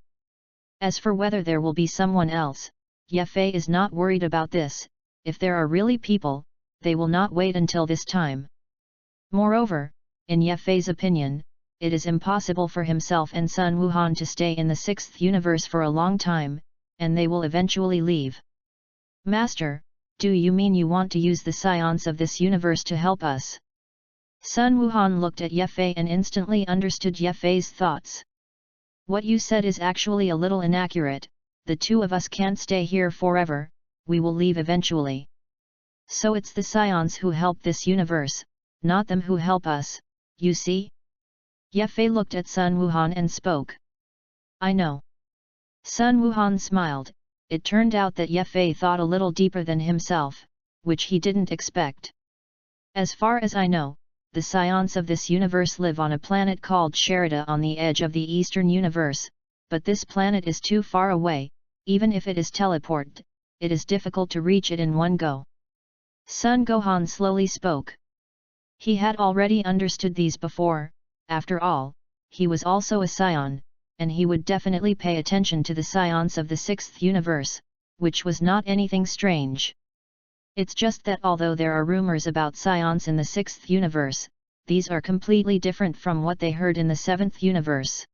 As for whether there will be someone else, Ye Fei is not worried about this. If there are really people, they will not wait until this time. Moreover, in Ye Fei's opinion, it is impossible for himself and Sun Wuhan to stay in the 6th universe for a long time, and they will eventually leave. Master, do you mean you want to use the scions of this universe to help us? Sun Wuhan looked at Ye Fei and instantly understood Ye Fei's thoughts. What you said is actually a little inaccurate. The 2 of us can't stay here forever, we will leave eventually. So it's the scions who help this universe, not them who help us, you see? Ye Fei looked at Sun Wuhan and spoke. I know. Sun Wuhan smiled. It turned out that Ye Fei thought a little deeper than himself, which he didn't expect. As far as I know, the scions of this universe live on a planet called Sherida on the edge of the Eastern universe, but this planet is too far away. Even if it is teleported, it is difficult to reach it in one go. Sun Gohan slowly spoke. He had already understood these before. After all, he was also a scion, and he would definitely pay attention to the scions of the 6th universe, which was not anything strange. It's just that although there are rumors about scions in the 6th universe, these are completely different from what they heard in the 7th universe.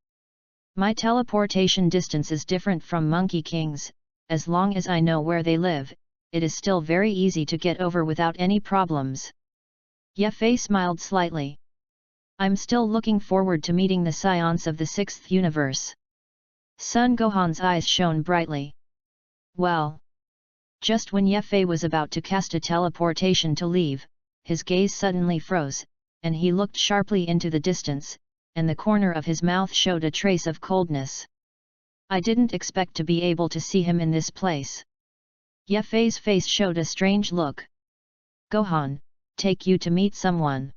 My teleportation distance is different from Monkey King's. As long as I know where they live, it is still very easy to get over without any problems. Ye Fei smiled slightly. I'm still looking forward to meeting the scions of the 6th universe. Sun Gohan's eyes shone brightly. Well. Just when Ye Fei was about to cast a teleportation to leave, his gaze suddenly froze, and he looked sharply into the distance, and the corner of his mouth showed a trace of coldness. I didn't expect to be able to see him in this place. Ye Fei's face showed a strange look. Gohan, take you to meet someone.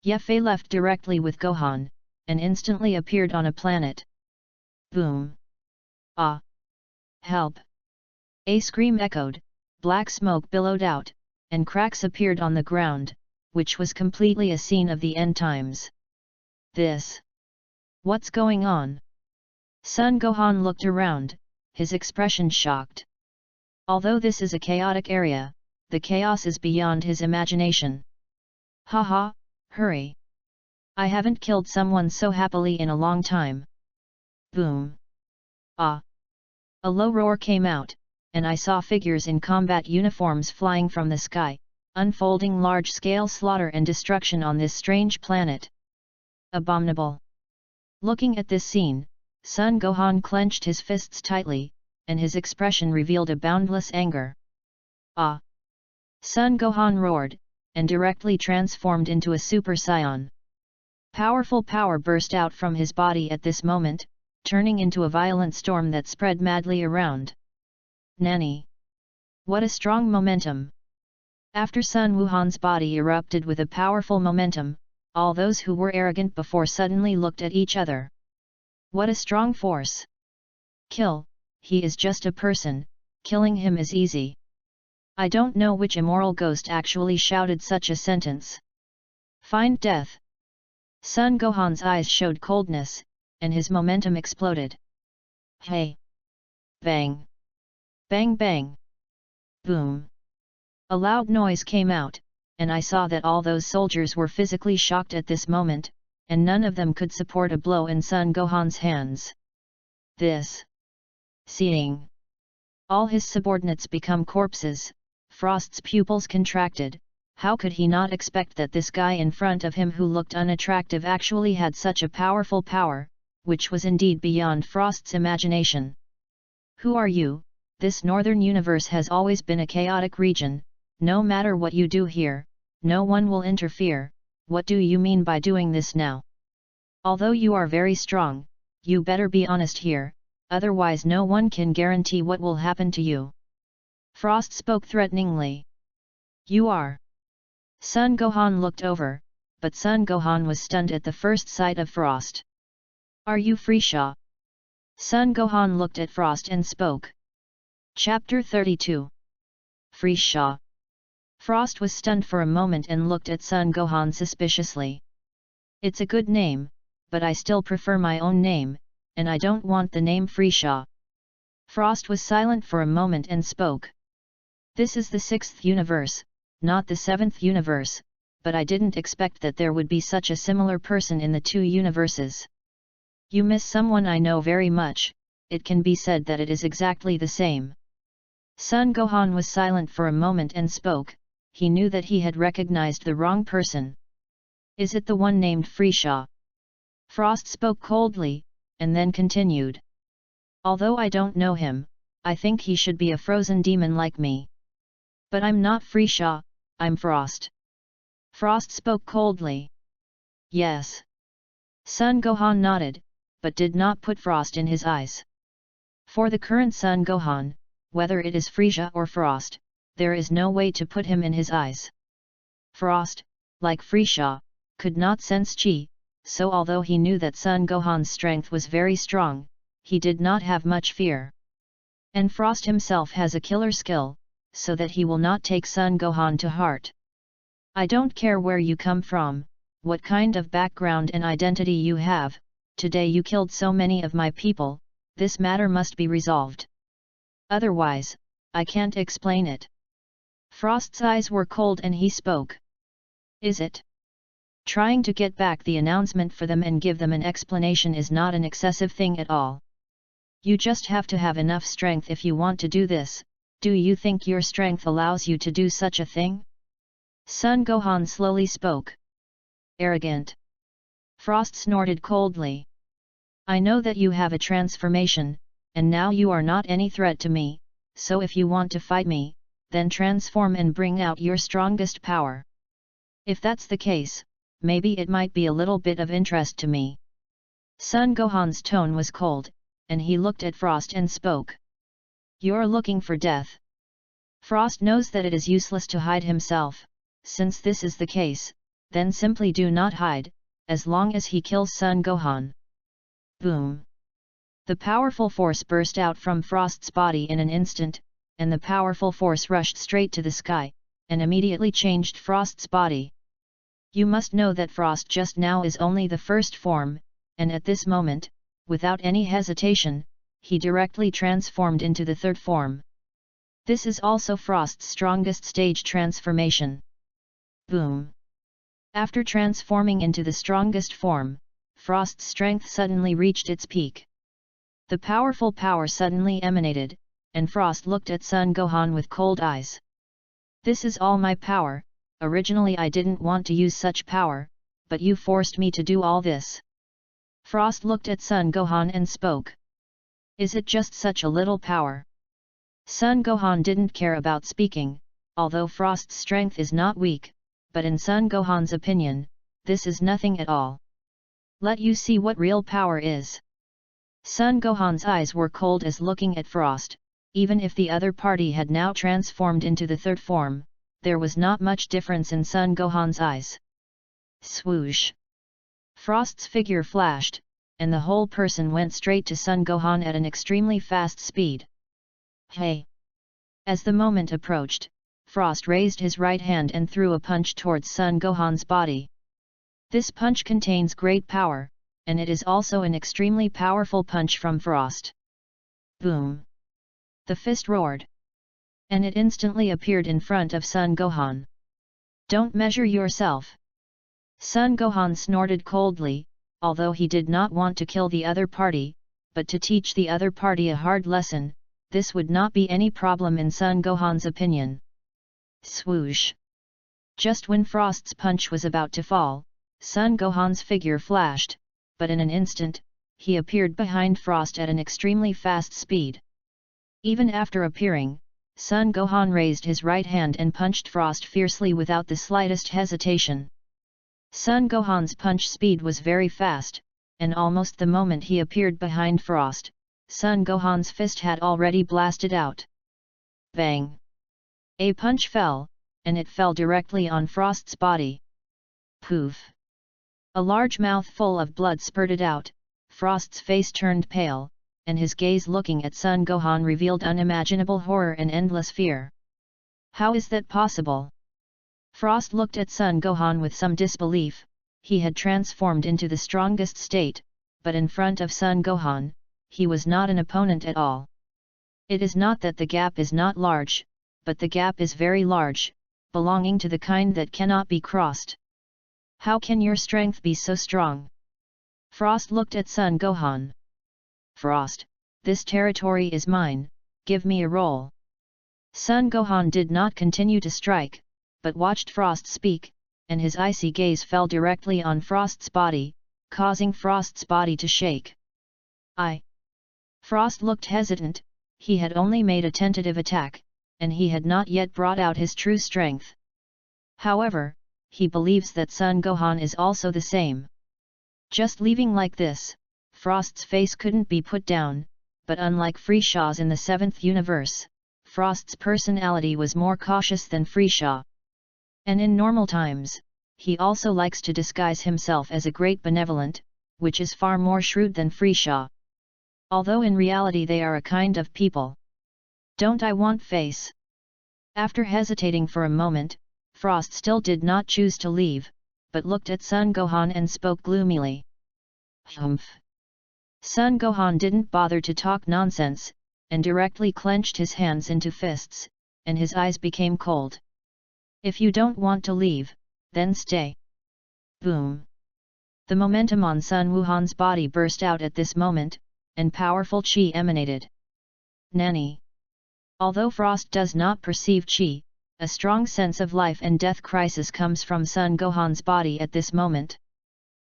Ye Fei left directly with Gohan, and instantly appeared on a planet. Boom! Ah! Help! A scream echoed, black smoke billowed out, and cracks appeared on the ground, which was completely a scene of the end times. This. What's going on? Sun Gohan looked around, his expression shocked. Although this is a chaotic area, the chaos is beyond his imagination. Haha, hurry! I haven't killed someone so happily in a long time. Boom! Ah! A low roar came out, and I saw figures in combat uniforms flying from the sky, unfolding large-scale slaughter and destruction on this strange planet. Abominable! Looking at this scene, Sun Gohan clenched his fists tightly, and his expression revealed a boundless anger. Ah! Sun Gohan roared, and directly transformed into a Super Saiyan. Powerful power burst out from his body at this moment, turning into a violent storm that spread madly around. Nani! What a strong momentum! After Sun Wuhan's body erupted with a powerful momentum, all those who were arrogant before suddenly looked at each other. What a strong force! Kill, he is just a person, killing him is easy. I don't know which immoral ghost actually shouted such a sentence. Find death! Sun Gohan's eyes showed coldness, and his momentum exploded. Hey! Bang! Bang bang! Boom! A loud noise came out, and I saw that all those soldiers were physically shocked at this moment, and none of them could support a blow in Sun Gohan's hands. This. Seeing all his subordinates become corpses, Frost's pupils contracted. How could he not expect that this guy in front of him who looked unattractive actually had such a powerful power, which was indeed beyond Frost's imagination? Who are you? This northern universe has always been a chaotic region. No matter what you do here, no one will interfere. What do you mean by doing this now? Although you are very strong, you better be honest here, otherwise no one can guarantee what will happen to you. Frost spoke threateningly. You are. Sun Gohan looked over, but Sun Gohan was stunned at the first sight of Frost. Are you Frieza? Sun Gohan looked at Frost and spoke. Chapter 32. Frieza. Frost was stunned for a moment and looked at Sun Gohan suspiciously. It's a good name, but I still prefer my own name, and I don't want the name Frieza. Frost was silent for a moment and spoke. This is the 6th universe, not the 7th universe, but I didn't expect that there would be such a similar person in the two universes. You miss someone I know very much, it can be said that it is exactly the same. Sun Gohan was silent for a moment and spoke. He knew that he had recognized the wrong person. Is it the one named Frieza? Frost spoke coldly, and then continued. Although I don't know him, I think he should be a frozen demon like me. But I'm not Frieza, I'm Frost. Frost spoke coldly. Yes. Sun Gohan nodded, but did not put Frost in his eyes. For the current Sun Gohan, whether it is Frieza or Frost, there is no way to put him in his eyes. Frost, like Frieza, could not sense chi, so although he knew that Sun Gohan's strength was very strong, he did not have much fear. And Frost himself has a killer skill, so that he will not take Sun Gohan to heart. I don't care where you come from, what kind of background and identity you have, today you killed so many of my people, this matter must be resolved. Otherwise, I can't explain it. Frost's eyes were cold and he spoke. Is it? Trying to get back the announcement for them and give them an explanation is not an excessive thing at all. You just have to have enough strength if you want to do this. Do you think your strength allows you to do such a thing? Sun Gohan slowly spoke. Arrogant. Frost snorted coldly. I know that you have a transformation, and now you are not any threat to me, so if you want to fight me, then transform and bring out your strongest power. If that's the case, maybe it might be a little bit of interest to me. Sun Gohan's tone was cold, and he looked at Frost and spoke. You're looking for death. Frost knows that it is useless to hide himself. Since this is the case, then simply do not hide, as long as he kills Sun Gohan. Boom! The powerful force burst out from Frost's body in an instant, and the powerful force rushed straight to the sky, and immediately changed Frost's body. You must know that Frost just now is only the first form, and at this moment, without any hesitation, he directly transformed into the third form. This is also Frost's strongest stage transformation. Boom! After transforming into the strongest form, Frost's strength suddenly reached its peak. The powerful power suddenly emanated, and Frost looked at Sun Gohan with cold eyes. This is all my power. Originally I didn't want to use such power, but you forced me to do all this. Frost looked at Sun Gohan and spoke. Is it just such a little power? Sun Gohan didn't care about speaking, although Frost's strength is not weak, but in Sun Gohan's opinion, this is nothing at all. Let you see what real power is. Sun Gohan's eyes were cold as looking at Frost. Even if the other party had now transformed into the third form, there was not much difference in Sun Gohan's eyes. Swoosh! Frost's figure flashed, and the whole person went straight to Sun Gohan at an extremely fast speed. Hey! As the moment approached, Frost raised his right hand and threw a punch towards Sun Gohan's body. This punch contains great power, and it is also an extremely powerful punch from Frost. Boom! The fist roared. And it instantly appeared in front of Sun Gohan. Don't measure yourself! Sun Gohan snorted coldly, although he did not want to kill the other party, but to teach the other party a hard lesson, this would not be any problem in Sun Gohan's opinion. Swoosh! Just when Frost's punch was about to fall, Sun Gohan's figure flashed, but in an instant, he appeared behind Frost at an extremely fast speed. Even after appearing, Sun Gohan raised his right hand and punched Frost fiercely without the slightest hesitation. Sun Gohan's punch speed was very fast, and almost the moment he appeared behind Frost, Sun Gohan's fist had already blasted out. Bang! A punch fell, and it fell directly on Frost's body. Poof! A large mouthful of blood spurted out, Frost's face turned pale, and his gaze looking at Sun Gohan revealed unimaginable horror and endless fear. How is that possible? Frost looked at Sun Gohan with some disbelief. He had transformed into the strongest state, but in front of Sun Gohan, he was not an opponent at all. It is not that the gap is not large, but the gap is very large, belonging to the kind that cannot be crossed. How can your strength be so strong? Frost looked at Sun Gohan. Frost, this territory is mine, give me a roll. Sun Gohan did not continue to strike, but watched Frost speak, and his icy gaze fell directly on Frost's body, causing Frost's body to shake. Frost looked hesitant. He had only made a tentative attack, and he had not yet brought out his true strength. However, he believes that Sun Gohan is also the same. Just leaving like this, Frost's face couldn't be put down, but unlike Freesha's in the 7th universe, Frost's personality was more cautious than Freesha. And in normal times, he also likes to disguise himself as a great benevolent, which is far more shrewd than Freesha. Although in reality they are a kind of people. Don't I want face? After hesitating for a moment, Frost still did not choose to leave, but looked at Sun Gohan and spoke gloomily. Humph! Sun Gohan didn't bother to talk nonsense, and directly clenched his hands into fists, and his eyes became cold. If you don't want to leave, then stay. Boom! The momentum on Sun Wuhan's body burst out at this moment, and powerful chi emanated. Nanny! Although Frost does not perceive chi, a strong sense of life and death crisis comes from Sun Gohan's body at this moment.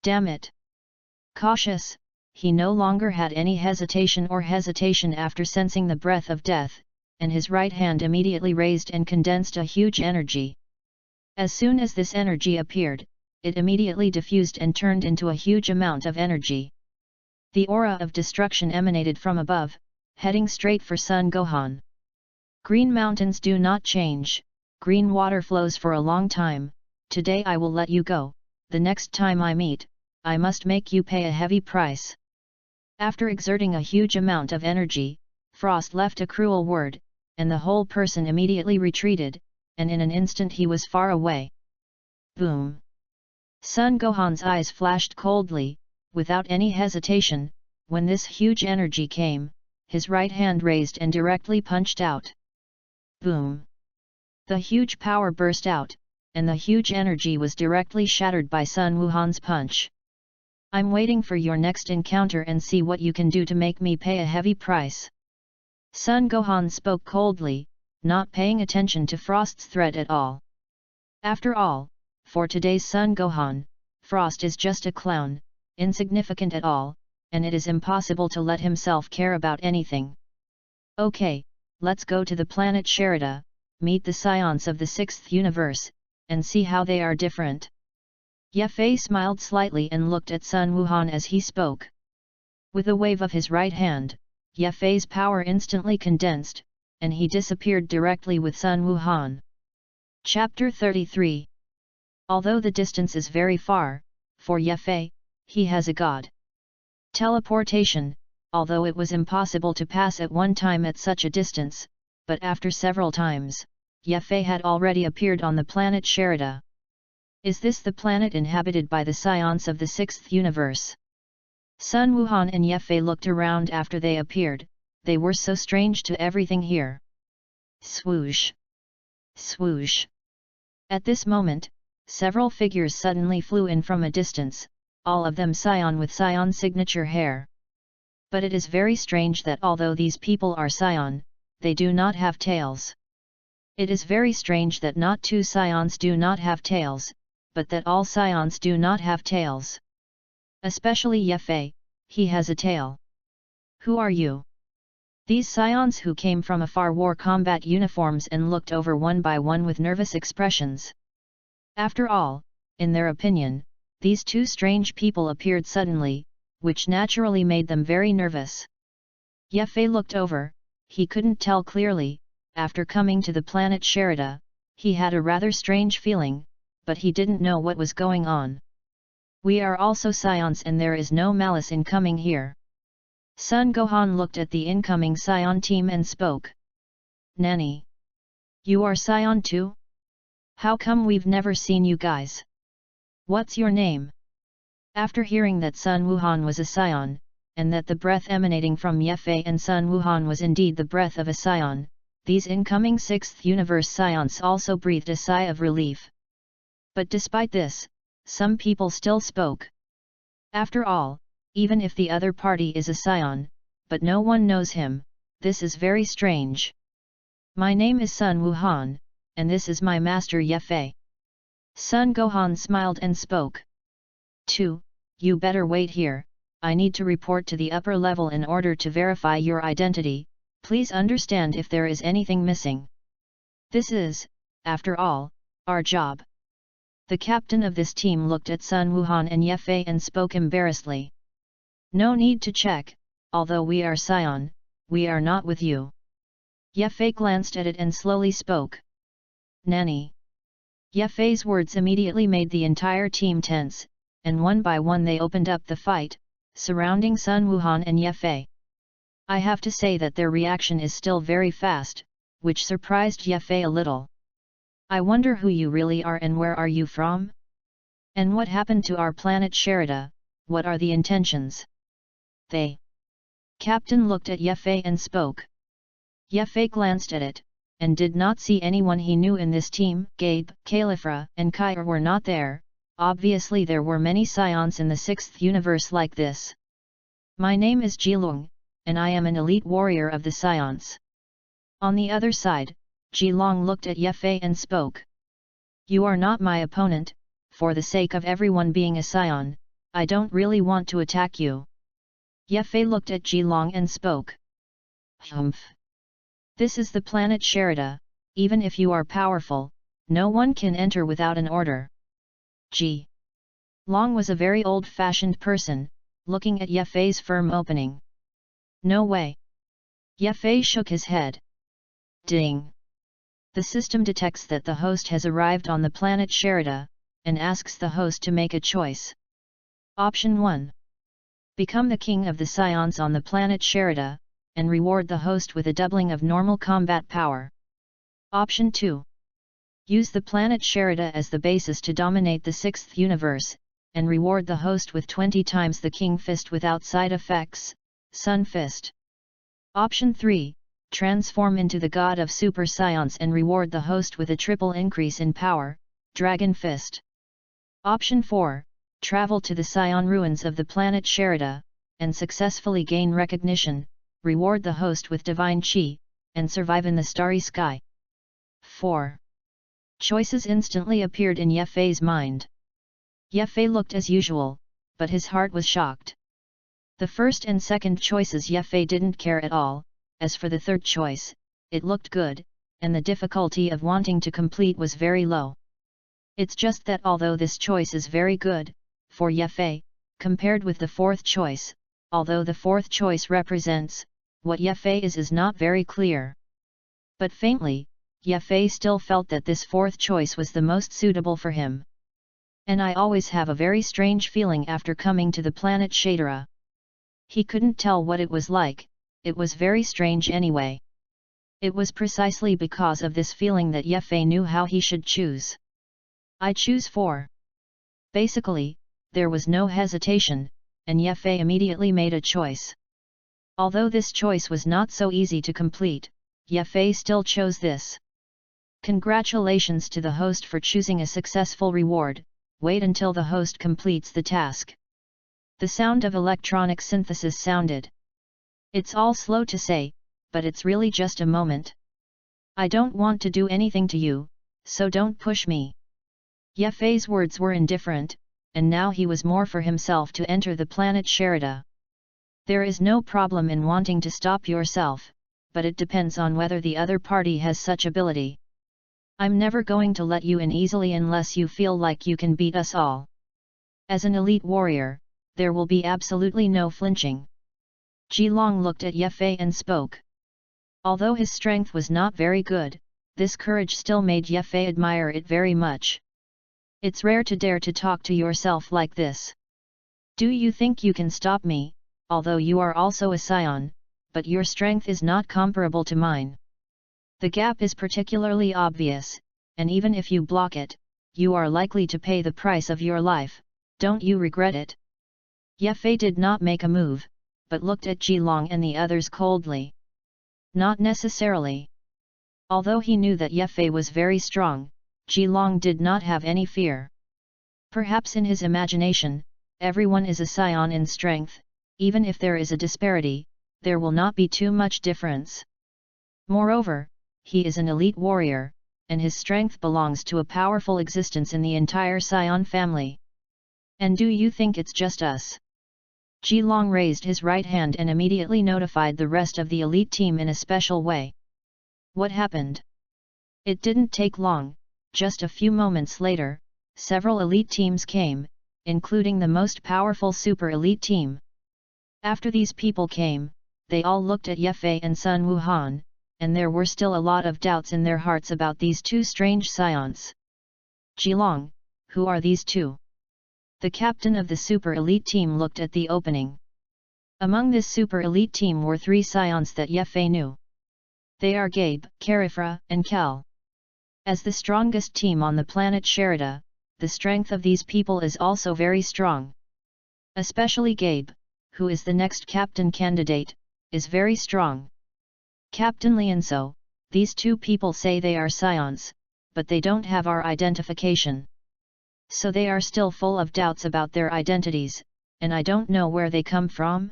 Damn it! Cautious, he no longer had any hesitation after sensing the breath of death, and his right hand immediately raised and condensed a huge energy. As soon as this energy appeared, it immediately diffused and turned into a huge amount of energy. The aura of destruction emanated from above, heading straight for Sun Gohan. Green mountains do not change, green water flows for a long time. Today I will let you go, the next time I meet, I must make you pay a heavy price. After exerting a huge amount of energy, Frost left a cruel word, and the whole person immediately retreated, and in an instant he was far away. Boom! Sun Gohan's eyes flashed coldly, without any hesitation. When this huge energy came, his right hand raised and directly punched out. Boom! The huge power burst out, and the huge energy was directly shattered by Sun Wuhan's punch. I'm waiting for your next encounter and see what you can do to make me pay a heavy price. Sun Gohan spoke coldly, not paying attention to Frost's threat at all. After all, for today's Sun Gohan, Frost is just a clown, insignificant at all, and it is impossible to let himself care about anything. Okay, let's go to the planet Sherida, meet the scions of the 6th universe, and see how they are different. Ye Fei smiled slightly and looked at Sun Wuhan as he spoke. With a wave of his right hand, Ye Fei's power instantly condensed, and he disappeared directly with Sun Wuhan. Chapter 33. Although the distance is very far, for Ye Fei, he has a god teleportation, although it was impossible to pass at one time at such a distance, but after several times, Ye Fei had already appeared on the planet Sherida. Is this the planet inhabited by the scions of the 6th universe? Sun Wuhan and Ye Fei looked around after they appeared. They were so strange to everything here. Swoosh! Swoosh! At this moment, several figures suddenly flew in from a distance, all of them scion with scion signature hair. But it is very strange that although these people are scion, they do not have tails. It is very strange that not two scions do not have tails, but that all scions do not have tails. Especially Ye Fei, he has a tail. Who are you? These scions who came from afar wore combat uniforms and looked over one by one with nervous expressions. After all, in their opinion, these two strange people appeared suddenly, which naturally made them very nervous. Ye Fei looked over, he couldn't tell clearly. After coming to the planet Sherida, he had a rather strange feeling, but he didn't know what was going on. We are also scions and there is no malice in coming here. Sun Gohan looked at the incoming scion team and spoke. Nanny! You are scion too? How come we've never seen you guys? What's your name? After hearing that Sun Wuhan was a scion, and that the breath emanating from Ye Fei and Sun Wuhan was indeed the breath of a scion, these incoming 6th universe scions also breathed a sigh of relief. But despite this, some people still spoke. After all, even if the other party is a scion, but no one knows him, this is very strange. My name is Sun Wuhan, and this is my master Ye Fei. Sun Gohan smiled and spoke. 2. You better wait here, I need to report to the upper level in order to verify your identity, please understand if there is anything missing. This is, after all, our job. The captain of this team looked at Sun Wuhan and Ye Fei and spoke embarrassedly. No need to check, although we are scion, we are not with you. Ye Fei glanced at it and slowly spoke. Nanny! Ye Fei's words immediately made the entire team tense, and one by one they opened up the fight, surrounding Sun Wuhan and Ye Fei. I have to say that their reaction is still very fast, which surprised Ye Fei a little. I wonder who you really are and where are you from? And what happened to our planet Sherida, what are the intentions? They. Captain looked at Ye Fei and spoke. Ye Fei glanced at it, and did not see anyone he knew in this team. Gabe, Califra, and Kair were not there. Obviously there were many scions in the 6th universe like this. My name is Jilong, and I am an elite warrior of the scions. On the other side, Jilong looked at Ye Fei and spoke. You are not my opponent, for the sake of everyone being a scion, I don't really want to attack you. Ye Fei looked at Jilong and spoke. Humph! This is the planet Sherida, even if you are powerful, no one can enter without an order. Ji Long was a very old-fashioned person, looking at Ye Fei's firm opening. No way! Ye Fei shook his head. Ding! The system detects that the host has arrived on the planet Sherida, and asks the host to make a choice. Option 1. Become the king of the scions on the planet Sherida, and reward the host with a doubling of normal combat power. Option 2. Use the planet Sherida as the basis to dominate the 6th universe, and reward the host with 20 times the King Fist without side effects, Sun Fist. Option 3. Transform into the God of Super Science and reward the host with a triple increase in power, Dragon Fist. Option 4. Travel to the Scion ruins of the planet Sherida, and successfully gain recognition, reward the host with Divine Chi, and survive in the starry sky. 4. Choices instantly appeared in Yefei's mind. Yefei looked as usual, but his heart was shocked. The first and second choices Yefei didn't care at all. As for the third choice, it looked good, and the difficulty of wanting to complete was very low. It's just that although this choice is very good, for Yefei, compared with the fourth choice, although the fourth choice represents, what Yefei is not very clear. But faintly, Yefei still felt that this fourth choice was the most suitable for him. And I always have a very strange feeling after coming to the planet Shadera. He couldn't tell what it was like. It was very strange anyway. It was precisely because of this feeling that Yefei knew how he should choose. I choose 4. Basically, there was no hesitation, and Yefei immediately made a choice. Although this choice was not so easy to complete, Yefei still chose this. Congratulations to the host for choosing a successful reward. Wait until the host completes the task. The sound of electronic synthesis sounded. It's all slow to say, but it's really just a moment. I don't want to do anything to you, so don't push me. Yefei's words were indifferent, and now he was more for himself to enter the planet Sherida. There is no problem in wanting to stop yourself, but it depends on whether the other party has such ability. I'm never going to let you in easily unless you feel like you can beat us all. As an elite warrior, there will be absolutely no flinching. Jilong looked at Yefei and spoke. Although his strength was not very good, this courage still made Yefei admire it very much. It's rare to dare to talk to yourself like this. Do you think you can stop me, although you are also a scion, but your strength is not comparable to mine? The gap is particularly obvious, and even if you block it, you are likely to pay the price of your life. Don't you regret it? Yefei did not make a move, but looked at Jilong and the others coldly. Not necessarily. Although he knew that Yefei was very strong, Jilong did not have any fear. Perhaps in his imagination, everyone is a scion in strength. Even if there is a disparity, there will not be too much difference. Moreover, he is an elite warrior, and his strength belongs to a powerful existence in the entire Scion family. And do you think it's just us? Jilong raised his right hand and immediately notified the rest of the elite team in a special way. What happened? It didn't take long, just a few moments later, several elite teams came, including the most powerful super elite team. After these people came, they all looked at Yefei and Sun Wuhan, and there were still a lot of doubts in their hearts about these two strange scions. Jilong, who are these two? The captain of the super elite team looked at the opening. Among this super elite team were 3 scions that Yefei knew. They are Gabe, Carifra, and Kel. As the strongest team on the planet Sherida, the strength of these people is also very strong. Especially Gabe, who is the next captain candidate, is very strong. Captain Lianso, these 2 people say they are scions, but they don't have our identification. So they are still full of doubts about their identities, and I don't know where they come from.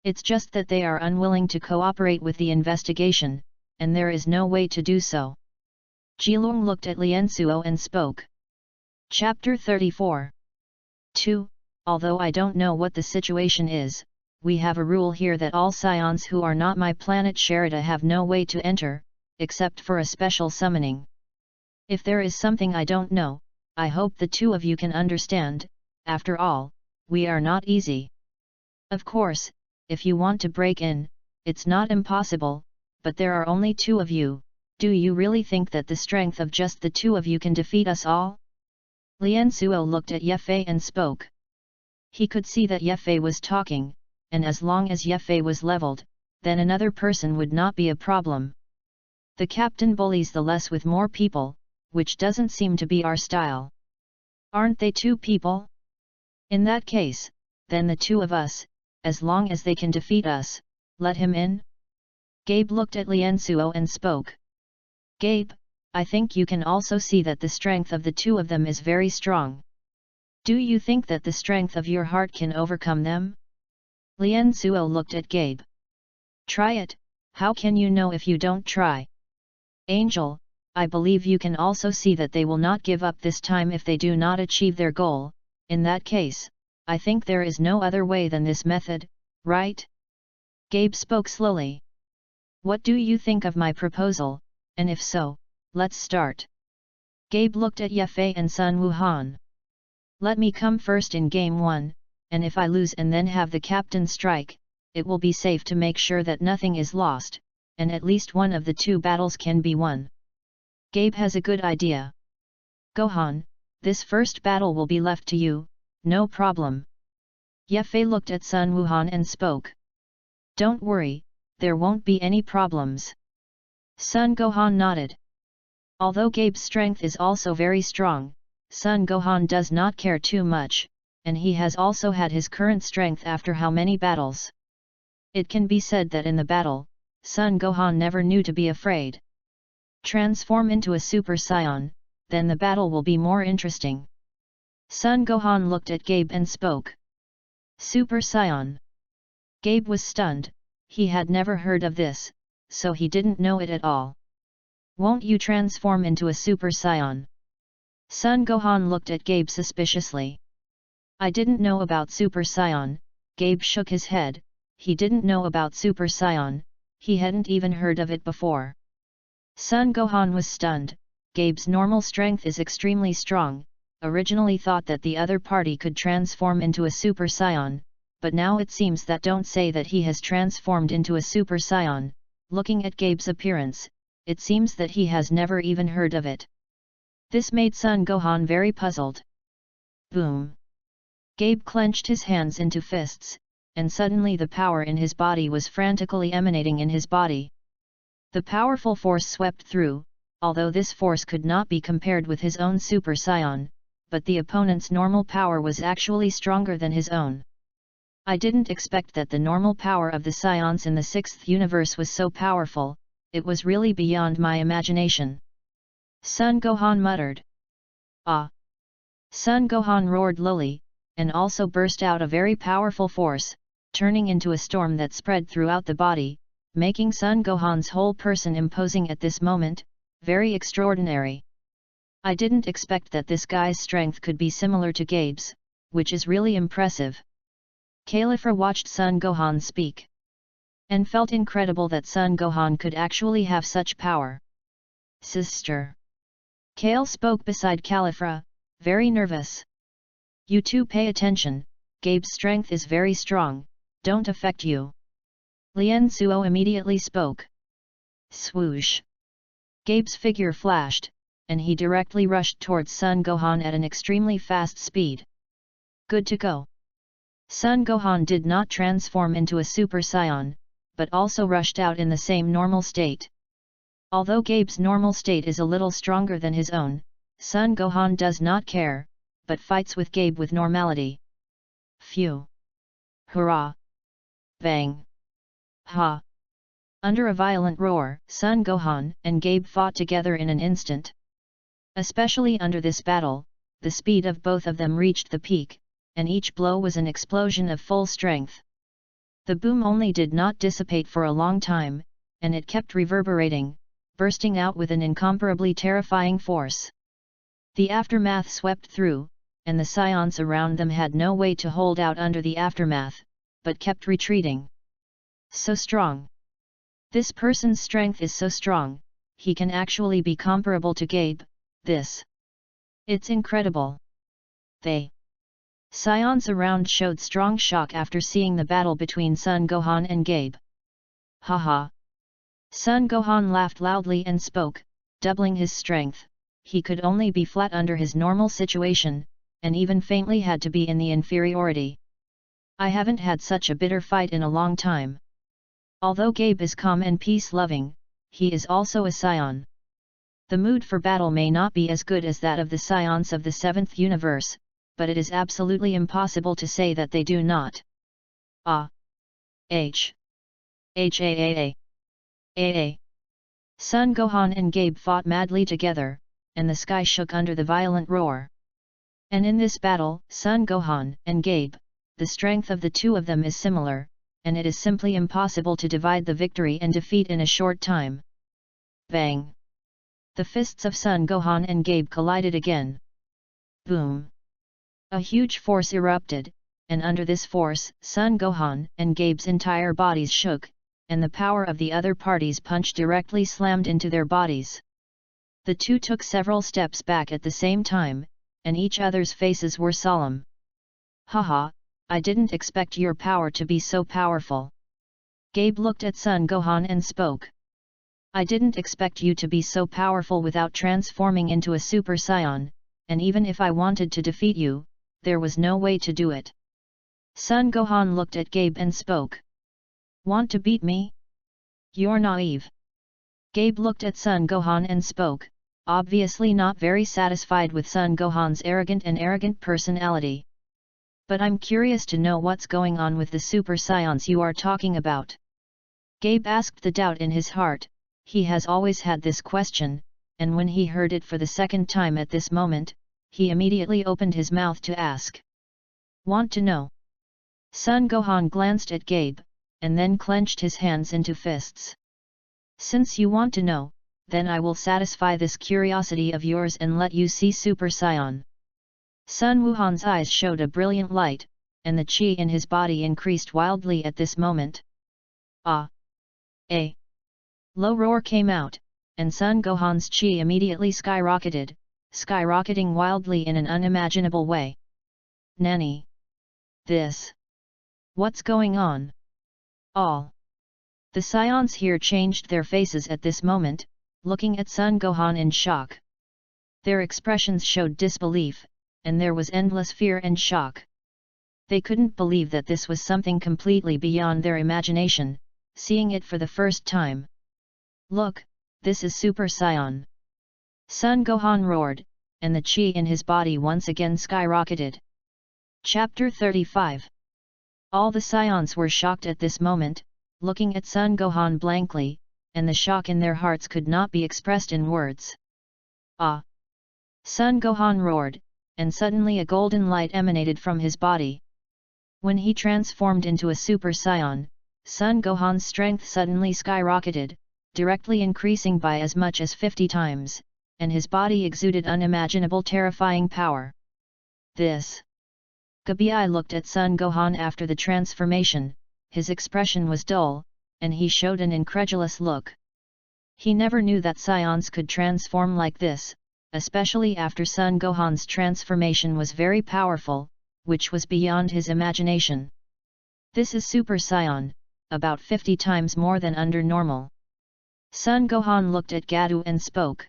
It's just that they are unwilling to cooperate with the investigation, and there is no way to do so. Jilong looked at Liansuo and spoke. Chapter 34. 2. Although I don't know what the situation is, we have a rule here that all scions who are not my planet Sherida have no way to enter, except for a special summoning. If there is something I don't know, I hope the 2 of you can understand. After all, we are not easy. Of course, if you want to break in, it's not impossible, but there are only 2 of you. Do you really think that the strength of just the 2 of you can defeat us all? Liansuo looked at Yefei and spoke. He could see that Yefei was talking, and as long as Yefei was leveled, then another person would not be a problem. The captain bullies the less with more people, which doesn't seem to be our style. Aren't they two people? In that case, then the two of us, as long as they can defeat us, let him in? Gabe looked at Lianzuo and spoke. Gabe, I think you can also see that the strength of the two of them is very strong. Do you think that the strength of your heart can overcome them? Lianzuo looked at Gabe. Try it, how can you know if you don't try? Angel, I believe you can also see that they will not give up this time if they do not achieve their goal. In that case, I think there is no other way than this method, right? Gabe spoke slowly. What do you think of my proposal, and if so, let's start. Gabe looked at Ye Fei and Sun Wuhan. Let me come first in game 1, and if I lose and then have the captain strike, it will be safe to make sure that nothing is lost, and at least one of the two battles can be won. Gabe has a good idea. Gohan, this first battle will be left to you, no problem. Ye Fei looked at Sun Wuhan and spoke. Don't worry, there won't be any problems. Sun Gohan nodded. Although Gabe's strength is also very strong, Sun Gohan does not care too much, and he has also had his current strength after how many battles. It can be said that in the battle, Sun Gohan never knew to be afraid. Transform into a Super Saiyan, then the battle will be more interesting. Sun Gohan looked at Gabe and spoke. Super Saiyan. Gabe was stunned, he had never heard of this, so he didn't know it at all. Won't you transform into a Super Saiyan? Sun Gohan looked at Gabe suspiciously. I didn't know about Super Saiyan. Gabe shook his head, he didn't know about Super Saiyan, he hadn't even heard of it before. Sun Gohan was stunned, Gabe's normal strength is extremely strong, originally thought that the other party could transform into a Super Saiyan, but now it seems that don't say that he has transformed into a Super Saiyan. Looking at Gabe's appearance, it seems that he has never even heard of it. This made Sun Gohan very puzzled. Boom! Gabe clenched his hands into fists, and suddenly the power in his body was frantically emanating in his body. The powerful force swept through, although this force could not be compared with his own Super Saiyan, but the opponent's normal power was actually stronger than his own. I didn't expect that the normal power of the Saiyans in the 6th universe was so powerful, it was really beyond my imagination. Sun Gohan muttered. Ah! Sun Gohan roared lowly, and also burst out a very powerful force, turning into a storm that spread throughout the body, making Sun Gohan's whole person imposing at this moment, very extraordinary. I didn't expect that this guy's strength could be similar to Gabe's, which is really impressive. Califra watched Sun Gohan speak, and felt incredible that Sun Gohan could actually have such power. Sister. Kale spoke beside Califra, very nervous. You two pay attention, Gabe's strength is very strong, don't affect you. Lianzuo immediately spoke. Swoosh! Gabe's figure flashed, and he directly rushed towards Sun Gohan at an extremely fast speed. Good to go. Sun Gohan did not transform into a Super Saiyan, but also rushed out in the same normal state. Although Gabe's normal state is a little stronger than his own, Sun Gohan does not care, but fights with Gabe with normality. Phew! Hurrah! Bang! Ha! Under a violent roar, Sun Gohan and Gabe fought together in an instant. Especially under this battle, the speed of both of them reached the peak, and each blow was an explosion of full strength. The boom only did not dissipate for a long time, and it kept reverberating, bursting out with an incomparably terrifying force. The aftermath swept through, and the Saiyans around them had no way to hold out under the aftermath, but kept retreating. So strong! This person's strength is so strong, he can actually be comparable to Gabe, It's incredible! Saiyans around showed strong shock after seeing the battle between Sun Gohan and Gabe. Haha! Sun Gohan laughed loudly and spoke, doubling his strength. He could only be flat under his normal situation, and even faintly had to be in the inferiority. I haven't had such a bitter fight in a long time. Although Gabe is calm and peace-loving, he is also a Saiyan. The mood for battle may not be as good as that of the scions of the 7th universe, but it is absolutely impossible to say that they do not. Sun Gohan and Gabe fought madly together, and the sky shook under the violent roar. And in this battle, Sun Gohan and Gabe, the strength of the two of them is similar, and it is simply impossible to divide the victory and defeat in a short time. Bang! The fists of Sun Gohan and Gabe collided again. Boom! A huge force erupted, and under this force, Sun Gohan and Gabe's entire bodies shook, and the power of the other party's punch directly slammed into their bodies. The two took several steps back at the same time, and each other's faces were solemn. Haha, I didn't expect your power to be so powerful. Gabe looked at Sun Gohan and spoke. I didn't expect you to be so powerful without transforming into a Super Saiyan, and even if I wanted to defeat you, there was no way to do it. Sun Gohan looked at Gabe and spoke. Want to beat me? You're naive. Gabe looked at Sun Gohan and spoke, obviously not very satisfied with Sun Gohan's arrogant personality. But I'm curious to know what's going on with the Super Saiyans you are talking about. Gabe asked the doubt in his heart. He has always had this question, and when he heard it for the second time at this moment, he immediately opened his mouth to ask. Want to know? Sun Gohan glanced at Gabe, and then clenched his hands into fists. Since you want to know, then I will satisfy this curiosity of yours and let you see Super Saiyan. Sun Wuhan's eyes showed a brilliant light, and the chi in his body increased wildly at this moment. A low roar came out, and Sun Gohan's chi immediately skyrocketing wildly in an unimaginable way. Nanny! This! What's going on? All! The Saiyans here changed their faces at this moment, looking at Sun Gohan in shock. Their expressions showed disbelief, and there was endless fear and shock. They couldn't believe that this was something completely beyond their imagination, seeing it for the first time. Look, this is Super Saiyan! Sun Gohan roared, and the chi in his body once again skyrocketed. Chapter 35. All the Saiyans were shocked at this moment, looking at Sun Gohan blankly, and the shock in their hearts could not be expressed in words. Sun Gohan roared, and suddenly a golden light emanated from his body. When he transformed into a Super Saiyan, Sun Gohan's strength suddenly skyrocketed, directly increasing by as much as 50 times, and his body exuded unimaginable terrifying power. This! Gabi looked at Sun Gohan after the transformation. His expression was dull, and he showed an incredulous look. He never knew that Saiyans could transform like this, especially after Sun Gohan's transformation was very powerful, which was beyond his imagination. This is Super Saiyan, about 50 times more than under normal. Sun Gohan looked at Gadu and spoke.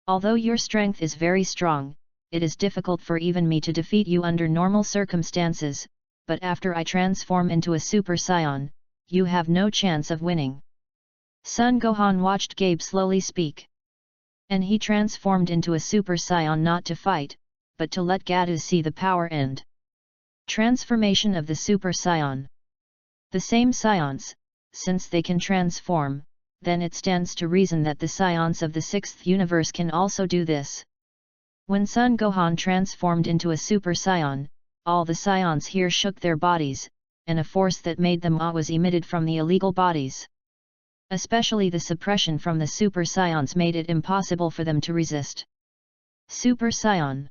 Although your strength is very strong, it is difficult for even me to defeat you under normal circumstances, but after I transform into a Super Saiyan, you have no chance of winning. Sun Gohan watched Gabe slowly speak. And he transformed into a Super Saiyan not to fight, but to let Gadu see the power and transformation of the Super Saiyan. The same Saiyans, since they can transform, then it stands to reason that the Saiyans of the 6th universe can also do this. When Sun Gohan transformed into a Super Saiyan, all the Saiyans here shook their bodies, and a force that made them awe was emitted from the illegal bodies. Especially the suppression from the Super Saiyans made it impossible for them to resist. Super Saiyan.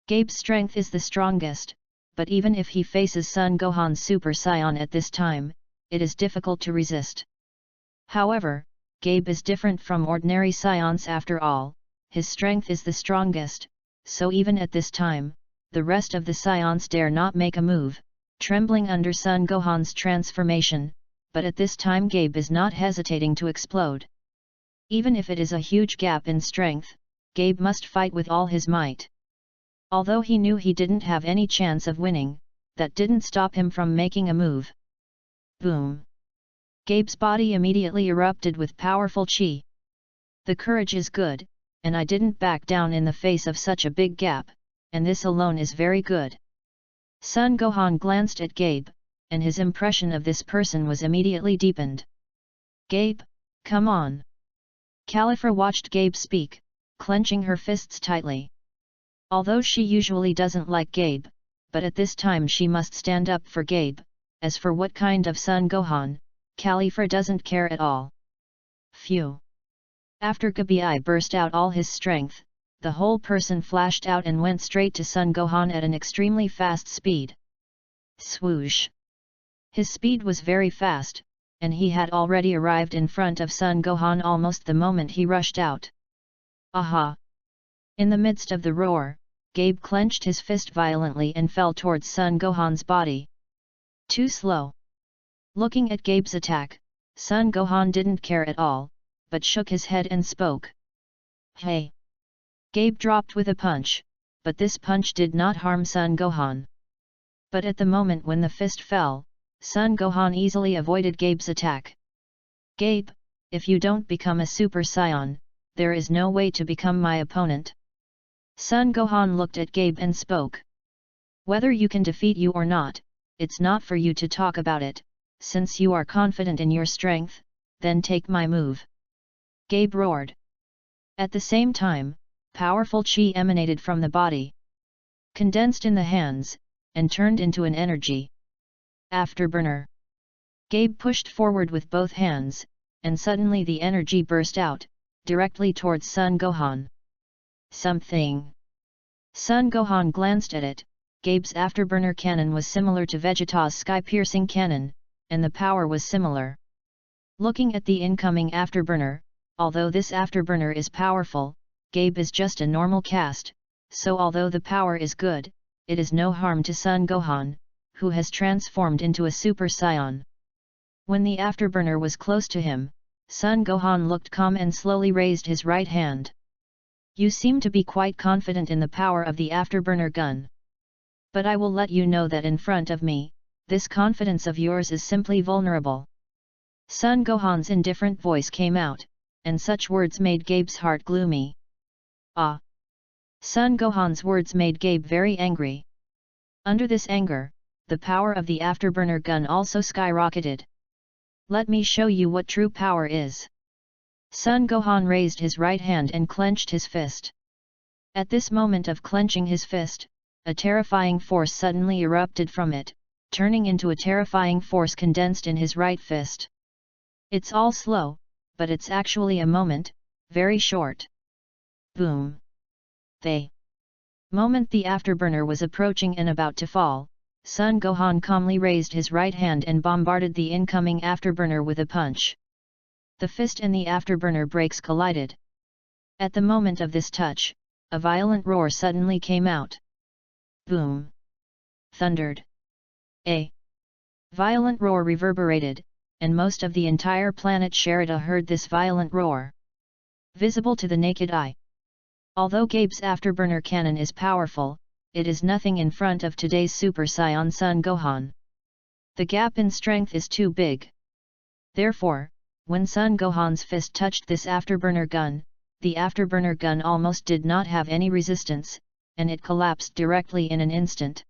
Gabe's strength is the strongest, but even if he faces Sun Gohan's Super Saiyan at this time, it is difficult to resist. However, Gabe is different from ordinary Saiyans after all, his strength is the strongest, so even at this time, the rest of the Saiyans dare not make a move, trembling under Sun Gohan's transformation, but at this time Gabe is not hesitating to explode. Even if it is a huge gap in strength, Gabe must fight with all his might. Although he knew he didn't have any chance of winning, that didn't stop him from making a move. Boom! Gabe's body immediately erupted with powerful chi. The courage is good, and I didn't back down in the face of such a big gap, and this alone is very good. Sun Gohan glanced at Gabe, and his impression of this person was immediately deepened. Gabe, come on. Calipher watched Gabe speak, clenching her fists tightly. Although she usually doesn't like Gabe, but at this time she must stand up for Gabe. As for what kind of Sun Gohan, Calipher doesn't care at all. Phew! After Gabi burst out all his strength, the whole person flashed out and went straight to Sun Gohan at an extremely fast speed. Swoosh! His speed was very fast, and he had already arrived in front of Sun Gohan almost the moment he rushed out. Aha! In the midst of the roar, Gabe clenched his fist violently and fell towards Sun Gohan's body. Too slow. Looking at Gabe's attack, Sun Gohan didn't care at all, but shook his head and spoke. Hey! Gabe dropped with a punch, but this punch did not harm Sun Gohan. But at the moment when the fist fell, Sun Gohan easily avoided Gabe's attack. Gabe, if you don't become a Super Saiyan, there is no way to become my opponent. Sun Gohan looked at Gabe and spoke. Whether you can defeat you or not, it's not for you to talk about it. Since you are confident in your strength, then take my move. Gabe roared. At the same time, powerful chi emanated from the body, condensed in the hands, and turned into an energy. Afterburner. Gabe pushed forward with both hands, and suddenly the energy burst out, directly towards Sun Gohan. Something. Sun Gohan glanced at it. Gabe's afterburner cannon was similar to Vegeta's sky-piercing cannon, and the power was similar. Looking at the incoming afterburner, although this afterburner is powerful, Gabe is just a normal caste, so although the power is good, it is no harm to Sun Gohan, who has transformed into a Super Saiyan. When the afterburner was close to him, Sun Gohan looked calm and slowly raised his right hand. You seem to be quite confident in the power of the afterburner gun. But I will let you know that in front of me, this confidence of yours is simply vulnerable. Sun Gohan's indifferent voice came out, and such words made Gabe's heart gloomy. Ah! Sun Gohan's words made Gabe very angry. Under this anger, the power of the afterburner gun also skyrocketed. Let me show you what true power is. Sun Gohan raised his right hand and clenched his fist. At this moment of clenching his fist, a terrifying force suddenly erupted from it, turning into a terrifying force condensed in his right fist. It's all slow, but it's actually a moment, very short. Boom! The moment the afterburner was approaching and about to fall, Sun Gohan calmly raised his right hand and bombarded the incoming afterburner with a punch. The fist and the afterburner brakes collided. At the moment of this touch, a violent roar suddenly came out. Boom! Thundered. A violent roar reverberated, and most of the entire planet Sharada heard this violent roar. Visible to the naked eye. Although Gabe's afterburner cannon is powerful, it is nothing in front of today's Super Saiyan Sun Gohan. The gap in strength is too big. Therefore, when Sun Gohan's fist touched this afterburner gun, the afterburner gun almost did not have any resistance, and it collapsed directly in an instant.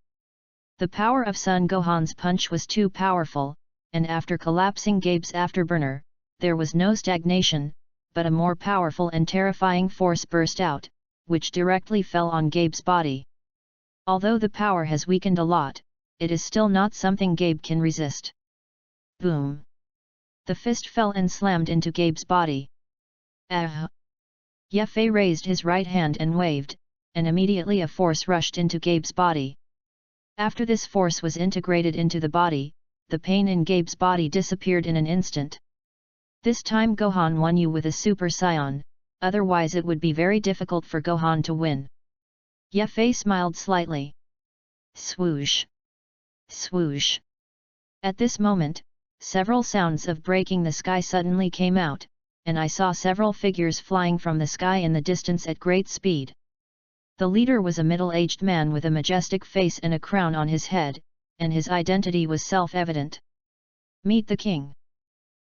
The power of Sun Gohan's punch was too powerful, and after collapsing Gabe's afterburner, there was no stagnation, but a more powerful and terrifying force burst out, which directly fell on Gabe's body. Although the power has weakened a lot, it is still not something Gabe can resist. Boom! The fist fell and slammed into Gabe's body. Ah! Ye Fei raised his right hand and waved, and immediately a force rushed into Gabe's body. After this force was integrated into the body, the pain in Gabe's body disappeared in an instant. This time Gohan won you with a Super Saiyan, otherwise it would be very difficult for Gohan to win. Ye Fei smiled slightly. Swoosh! Swoosh! At this moment, several sounds of breaking the sky suddenly came out, and I saw several figures flying from the sky in the distance at great speed. The leader was a middle-aged man with a majestic face and a crown on his head, and his identity was self-evident. Meet the king.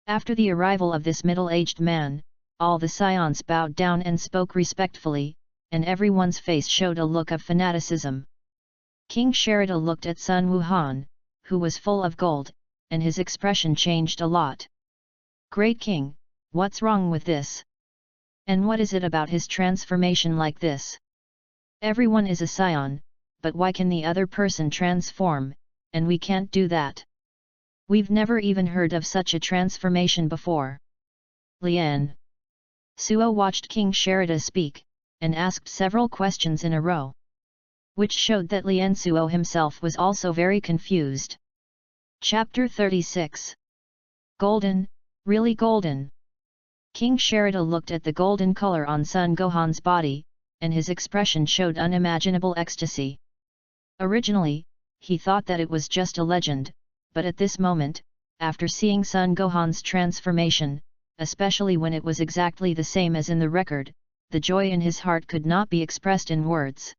After the arrival of this middle-aged man, all the scions bowed down and spoke respectfully, and everyone's face showed a look of fanaticism. King Sherida looked at Sun Wuhan, who was full of gold, and his expression changed a lot. "Great King, what's wrong with this? And what is it about his transformation like this? Everyone is a scion, but why can the other person transform, and we can't do that? We've never even heard of such a transformation before." Lian Suo watched King Sherida speak, and asked several questions in a row, which showed that Lian Suo himself was also very confused. Chapter 36. Golden, really golden. King Sherida looked at the golden color on Sun Gohan's body, and his expression showed unimaginable ecstasy. Originally, he thought that it was just a legend, but at this moment, after seeing Sun Gohan's transformation, especially when it was exactly the same as in the record, the joy in his heart could not be expressed in words.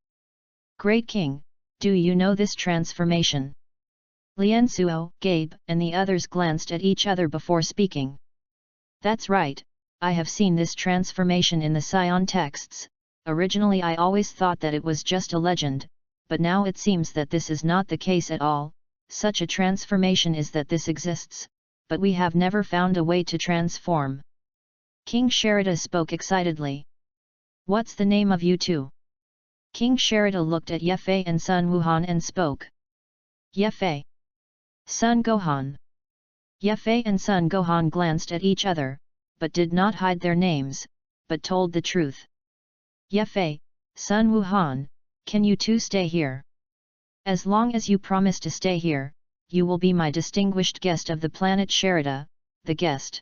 "Great King, do you know this transformation?" Lian Suo, Gabe, and the others glanced at each other before speaking. "That's right, I have seen this transformation in the Scion texts. Originally I always thought that it was just a legend, but now it seems that this is not the case at all. Such a transformation is that this exists, but we have never found a way to transform." King Sherida spoke excitedly. "What's the name of you two?" King Sherida looked at Yefei and Sun Wuhan and spoke. "Yefei. Sun Gohan." Yefei and Sun Gohan glanced at each other, but did not hide their names, but told the truth. "Yefei, Sun Wuhan, can you two stay here? As long as you promise to stay here, you will be my distinguished guest of the planet Sherida, the guest.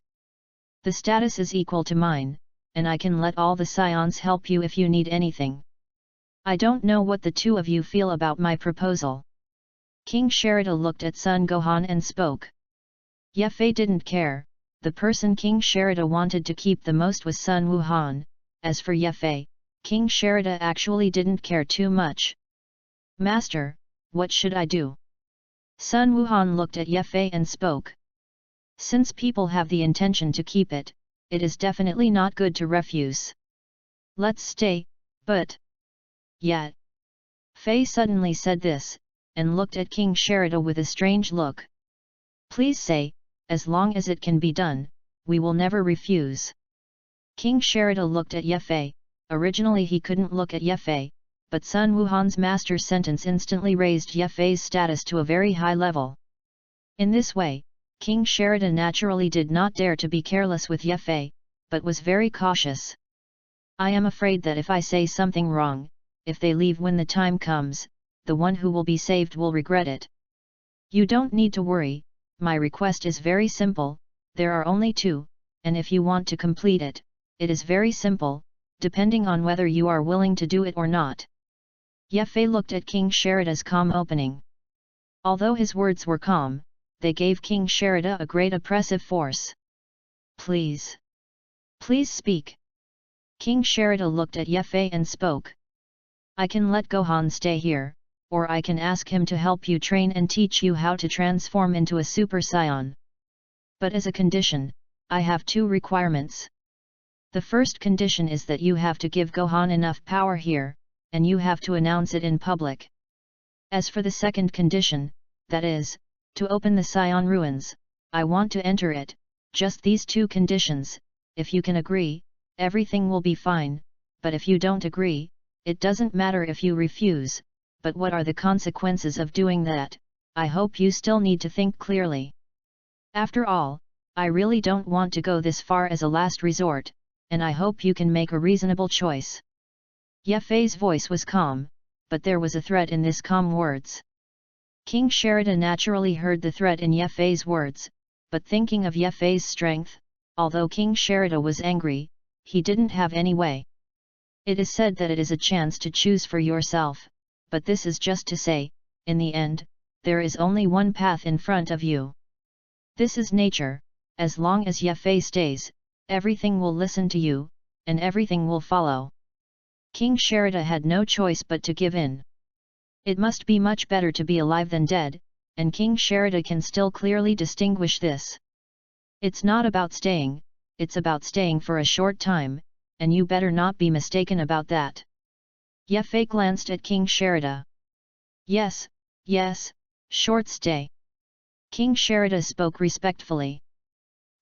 The status is equal to mine, and I can let all the scions help you if you need anything. I don't know what the two of you feel about my proposal." King Sherida looked at Sun Gohan and spoke. Yefei didn't care, the person King Sherida wanted to keep the most was Sun Wuhan. As for Yefei, King Sherida actually didn't care too much. "Master, what should I do?" Sun Wuhan looked at Yefei and spoke. "Since people have the intention to keep it, it is definitely not good to refuse. Let's stay, but..." "Yet." Fei suddenly said this, and looked at King Sherida with a strange look. "Please say, as long as it can be done, we will never refuse." King Sherida looked at Yefei. Originally he couldn't look at Yefei, but Sun Wuhan's master sentence instantly raised Yefei's status to a very high level. In this way, King Sherida naturally did not dare to be careless with Yefei, but was very cautious. "I am afraid that if I say something wrong, if they leave when the time comes, the one who will be saved will regret it. You don't need to worry, my request is very simple, there are only two, and if you want to complete it, it is very simple, depending on whether you are willing to do it or not." Yefei looked at King Sherida's calm opening. Although his words were calm, they gave King Sherida a great oppressive force. "Please. Please speak." King Sherida looked at Yefei and spoke. "I can let Gohan stay here, or I can ask him to help you train and teach you how to transform into a Super Saiyan. But as a condition, I have two requirements. The first condition is that you have to give Gohan enough power here, and you have to announce it in public. As for the second condition, that is, to open the Saiyan ruins, I want to enter it. Just these two conditions. If you can agree, everything will be fine, but if you don't agree, it doesn't matter if you refuse, but what are the consequences of doing that? I hope you still need to think clearly. After all, I really don't want to go this far as a last resort, and I hope you can make a reasonable choice." Yefei's voice was calm, but there was a threat in this calm words. King Sherida naturally heard the threat in Yefei's words, but thinking of Yefei's strength, although King Sherida was angry, he didn't have any way. It is said that it is a chance to choose for yourself, but this is just to say, in the end, there is only one path in front of you. This is nature, as long as Yefei stays, everything will listen to you, and everything will follow. King Sherida had no choice but to give in. It must be much better to be alive than dead, and King Sherida can still clearly distinguish this. It's not about staying, it's about staying for a short time, and you better not be mistaken about that. Ye Fei glanced at King Sherida. Yes, yes, short stay. King Sherida spoke respectfully.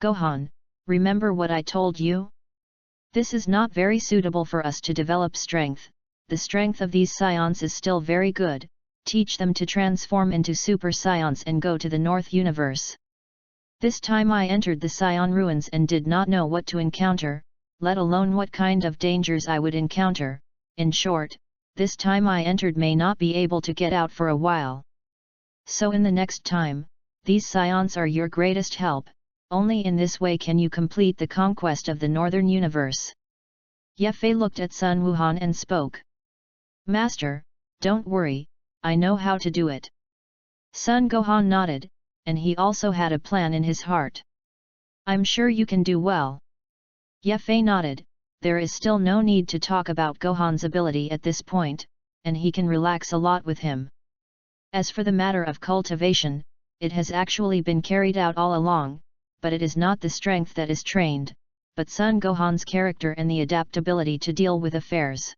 Gohan, remember what I told you? This is not very suitable for us to develop strength. The strength of these scions is still very good. Teach them to transform into super scions and go to the North Universe. This time I entered the Scion ruins and did not know what to encounter, let alone what kind of dangers I would encounter. In short, this time I entered may not be able to get out for a while. So in the next time, these scions are your greatest help. Only in this way can you complete the conquest of the Northern Universe. Ye Fei looked at Sun Wuhan and spoke. Master, don't worry, I know how to do it. Sun Gohan nodded, and he also had a plan in his heart. I'm sure you can do well. Ye Fei nodded, there is still no need to talk about Gohan's ability at this point, and he can relax a lot with him. As for the matter of cultivation, it has actually been carried out all along, but it is not the strength that is trained, but Sun Gohan's character and the adaptability to deal with affairs.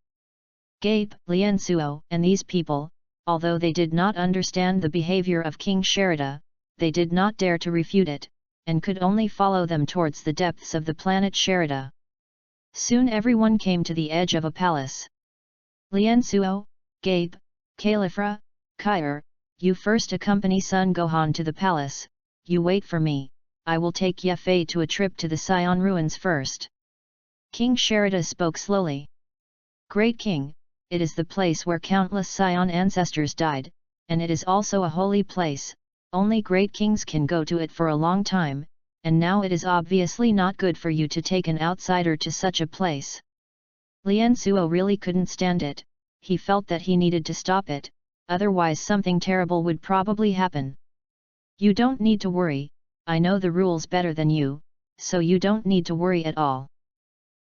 Gabe, Lien Suo, and these people, although they did not understand the behavior of King Sherida, they did not dare to refute it, and could only follow them towards the depths of the planet Sherida. Soon everyone came to the edge of a palace. Lien Suo, Gabe, Califra, Kair, you first accompany Sun Gohan to the palace, you wait for me, I will take Ye Fei to a trip to the Scion ruins first. King Sherida spoke slowly. Great King, it is the place where countless Scion ancestors died, and it is also a holy place. Only great kings can go to it for a long time, and now it is obviously not good for you to take an outsider to such a place. Lien Suo really couldn't stand it, he felt that he needed to stop it, otherwise something terrible would probably happen. You don't need to worry, I know the rules better than you, so you don't need to worry at all.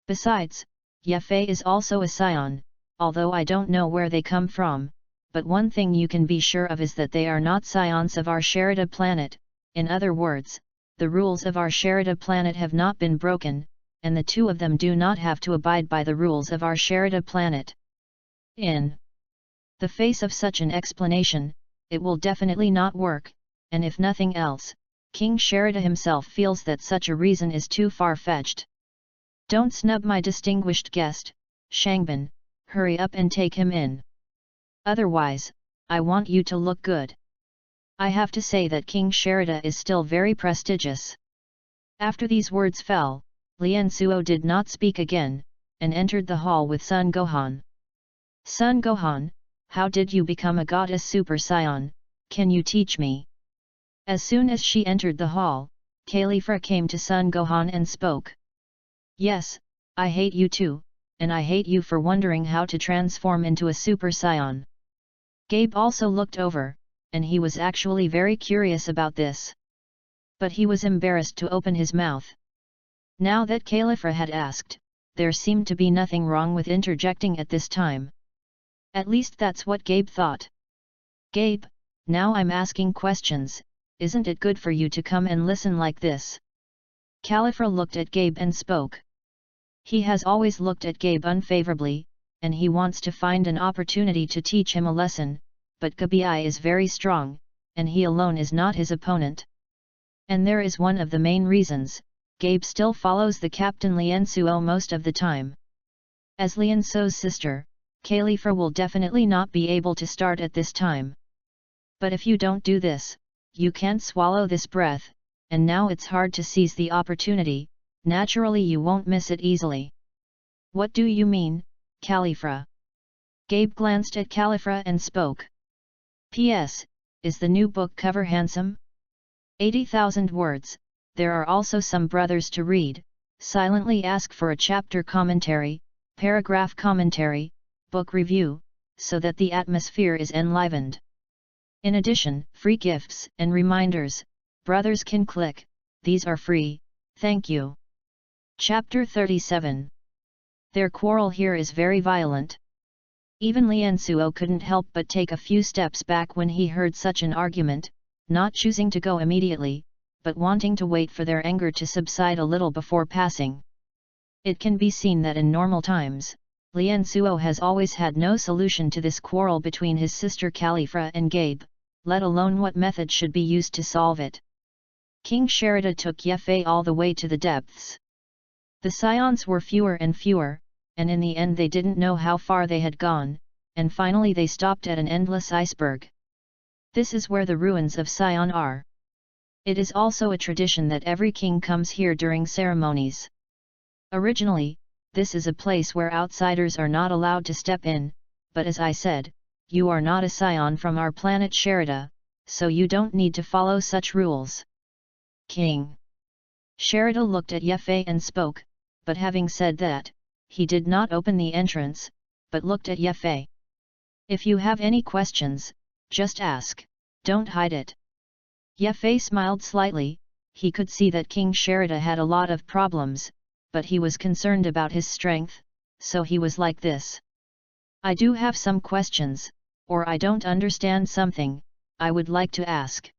Besides, Ye Fei is also a scion, although I don't know where they come from. But one thing you can be sure of is that they are not scions of our Sherida planet, in other words, the rules of our Sherida planet have not been broken, and the two of them do not have to abide by the rules of our Sherida planet. In the face of such an explanation, it will definitely not work, and if nothing else, King Sherida himself feels that such a reason is too far-fetched. Don't snub my distinguished guest, Shangbin, hurry up and take him in. Otherwise, I want you to look good. I have to say that King Sherida is still very prestigious. After these words fell, Lien Suo did not speak again, and entered the hall with Sun Gohan. Sun Gohan, how did you become a goddess super scion, can you teach me? As soon as she entered the hall, Califra came to Sun Gohan and spoke. Yes, I hate you too, and I hate you for wondering how to transform into a super scion. Gabe also looked over, and he was actually very curious about this. But he was embarrassed to open his mouth. Now that Califra had asked, there seemed to be nothing wrong with interjecting at this time. At least that's what Gabe thought. Gabe, now I'm asking questions, isn't it good for you to come and listen like this? Califra looked at Gabe and spoke. He has always looked at Gabe unfavorably, and he wants to find an opportunity to teach him a lesson, but Gabi is very strong, and he alone is not his opponent. And there is one of the main reasons, Gabe still follows the Captain Lien Suo most of the time. As Lien Suo's sister, Califra will definitely not be able to start at this time. But if you don't do this, you can't swallow this breath, and now it's hard to seize the opportunity, naturally you won't miss it easily. What do you mean, Califra? Gabe glanced at Califra and spoke. P.S. Is the new book cover handsome? 80,000 words, there are also some brothers to read, silently ask for a chapter commentary, paragraph commentary, book review, so that the atmosphere is enlivened. In addition, free gifts and reminders, brothers can click, these are free, thank you. Chapter 37. Their quarrel here is very violent. Even Lien Suo couldn't help but take a few steps back when he heard such an argument, not choosing to go immediately, but wanting to wait for their anger to subside a little before passing. It can be seen that in normal times, Lian Suo has always had no solution to this quarrel between his sister Califra and Gabe, let alone what method should be used to solve it. King Sherida took Yefei all the way to the depths. The scions were fewer and fewer, and in the end they didn't know how far they had gone, and finally they stopped at an endless iceberg. This is where the ruins of Sion are. It is also a tradition that every king comes here during ceremonies. Originally, this is a place where outsiders are not allowed to step in, but as I said, you are not a scion from our planet Sherida, so you don't need to follow such rules. King Sherida looked at Yefei and spoke, but having said that, he did not open the entrance, but looked at Yefei. If you have any questions, just ask, don't hide it. Yefei smiled slightly. He could see that King Sherida had a lot of problems, but he was concerned about his strength, so he was like this. I do have some questions, or I don't understand something, I would like to ask.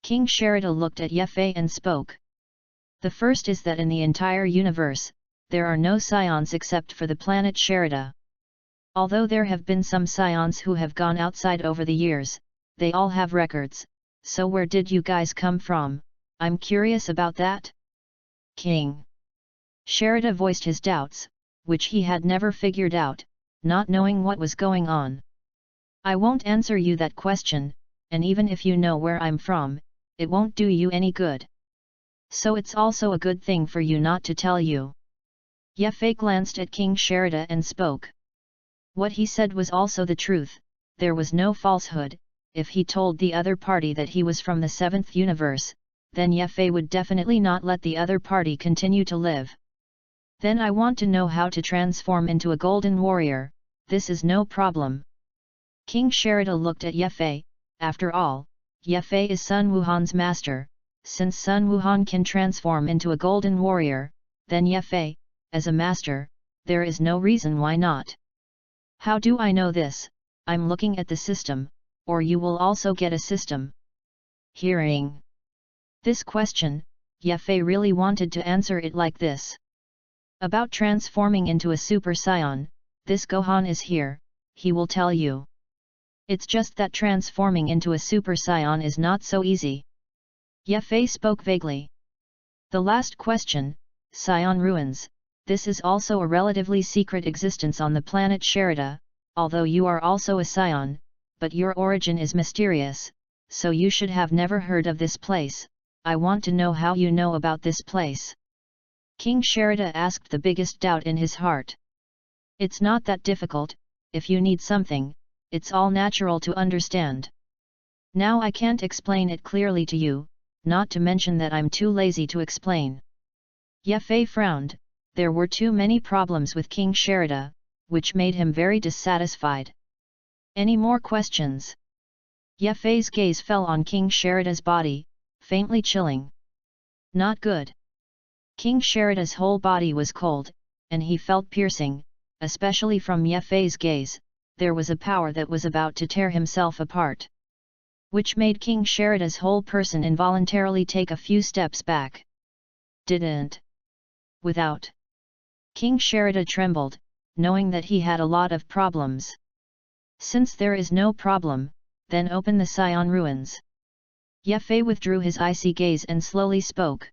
King Sherida looked at Yefei and spoke. The first is that in the entire universe, there are no scions except for the planet Sherida. Although there have been some scions who have gone outside over the years, they all have records, so where did you guys come from? I'm curious about that. King Sherida voiced his doubts, which he had never figured out, not knowing what was going on. I won't answer you that question, and even if you know where I'm from, it won't do you any good. So it's also a good thing for you not to tell you. Yefei glanced at King Sherida and spoke. What he said was also the truth, there was no falsehood. If he told the other party that he was from the 7th universe, then Yefei would definitely not let the other party continue to live. Then I want to know how to transform into a golden warrior, this is no problem. King Sherida looked at Yefei. After all, Yefei is Sun Wuhan's master. Since Sun Wuhan can transform into a golden warrior, then Yefei, as a master, there is no reason why not. How do I know this? I'm looking at the system, or you will also get a system. Hearing this question, Yefei really wanted to answer it like this. About transforming into a super scion, this Gohan is here, he will tell you. It's just that transforming into a super scion is not so easy. Yefei spoke vaguely. The last question, Scion Ruins, this is also a relatively secret existence on the planet Sherida, although you are also a scion, but your origin is mysterious, so you should have never heard of this place. I want to know how you know about this place. King Sherida asked the biggest doubt in his heart. It's not that difficult, if you need something, it's all natural to understand. Now I can't explain it clearly to you, not to mention that I'm too lazy to explain. Yefei frowned, there were too many problems with King Sherida, which made him very dissatisfied. Any more questions? Yefei's gaze fell on King Sherida's body, faintly chilling. Not good. King Sherida's whole body was cold, and he felt piercing, especially from Yefei's gaze. There was a power that was about to tear himself apart, which made King Sherida's whole person involuntarily take a few steps back. Didn't. Without. King Sherida trembled, knowing that he had a lot of problems. Since there is no problem, then open the Scion Ruins. Yefei withdrew his icy gaze and slowly spoke.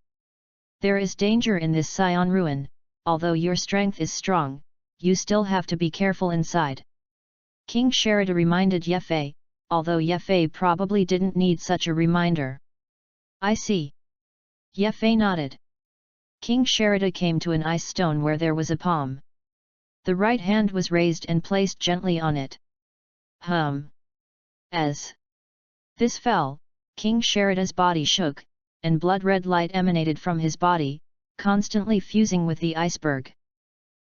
There is danger in this Scion Ruin, although your strength is strong, you still have to be careful inside. King Sherida reminded Yefei, although Yefei probably didn't need such a reminder. I see. Yefei nodded. King Sherida came to an ice stone where there was a palm. The right hand was raised and placed gently on it. As this fell, King Sherida's body shook, and blood-red light emanated from his body, constantly fusing with the iceberg.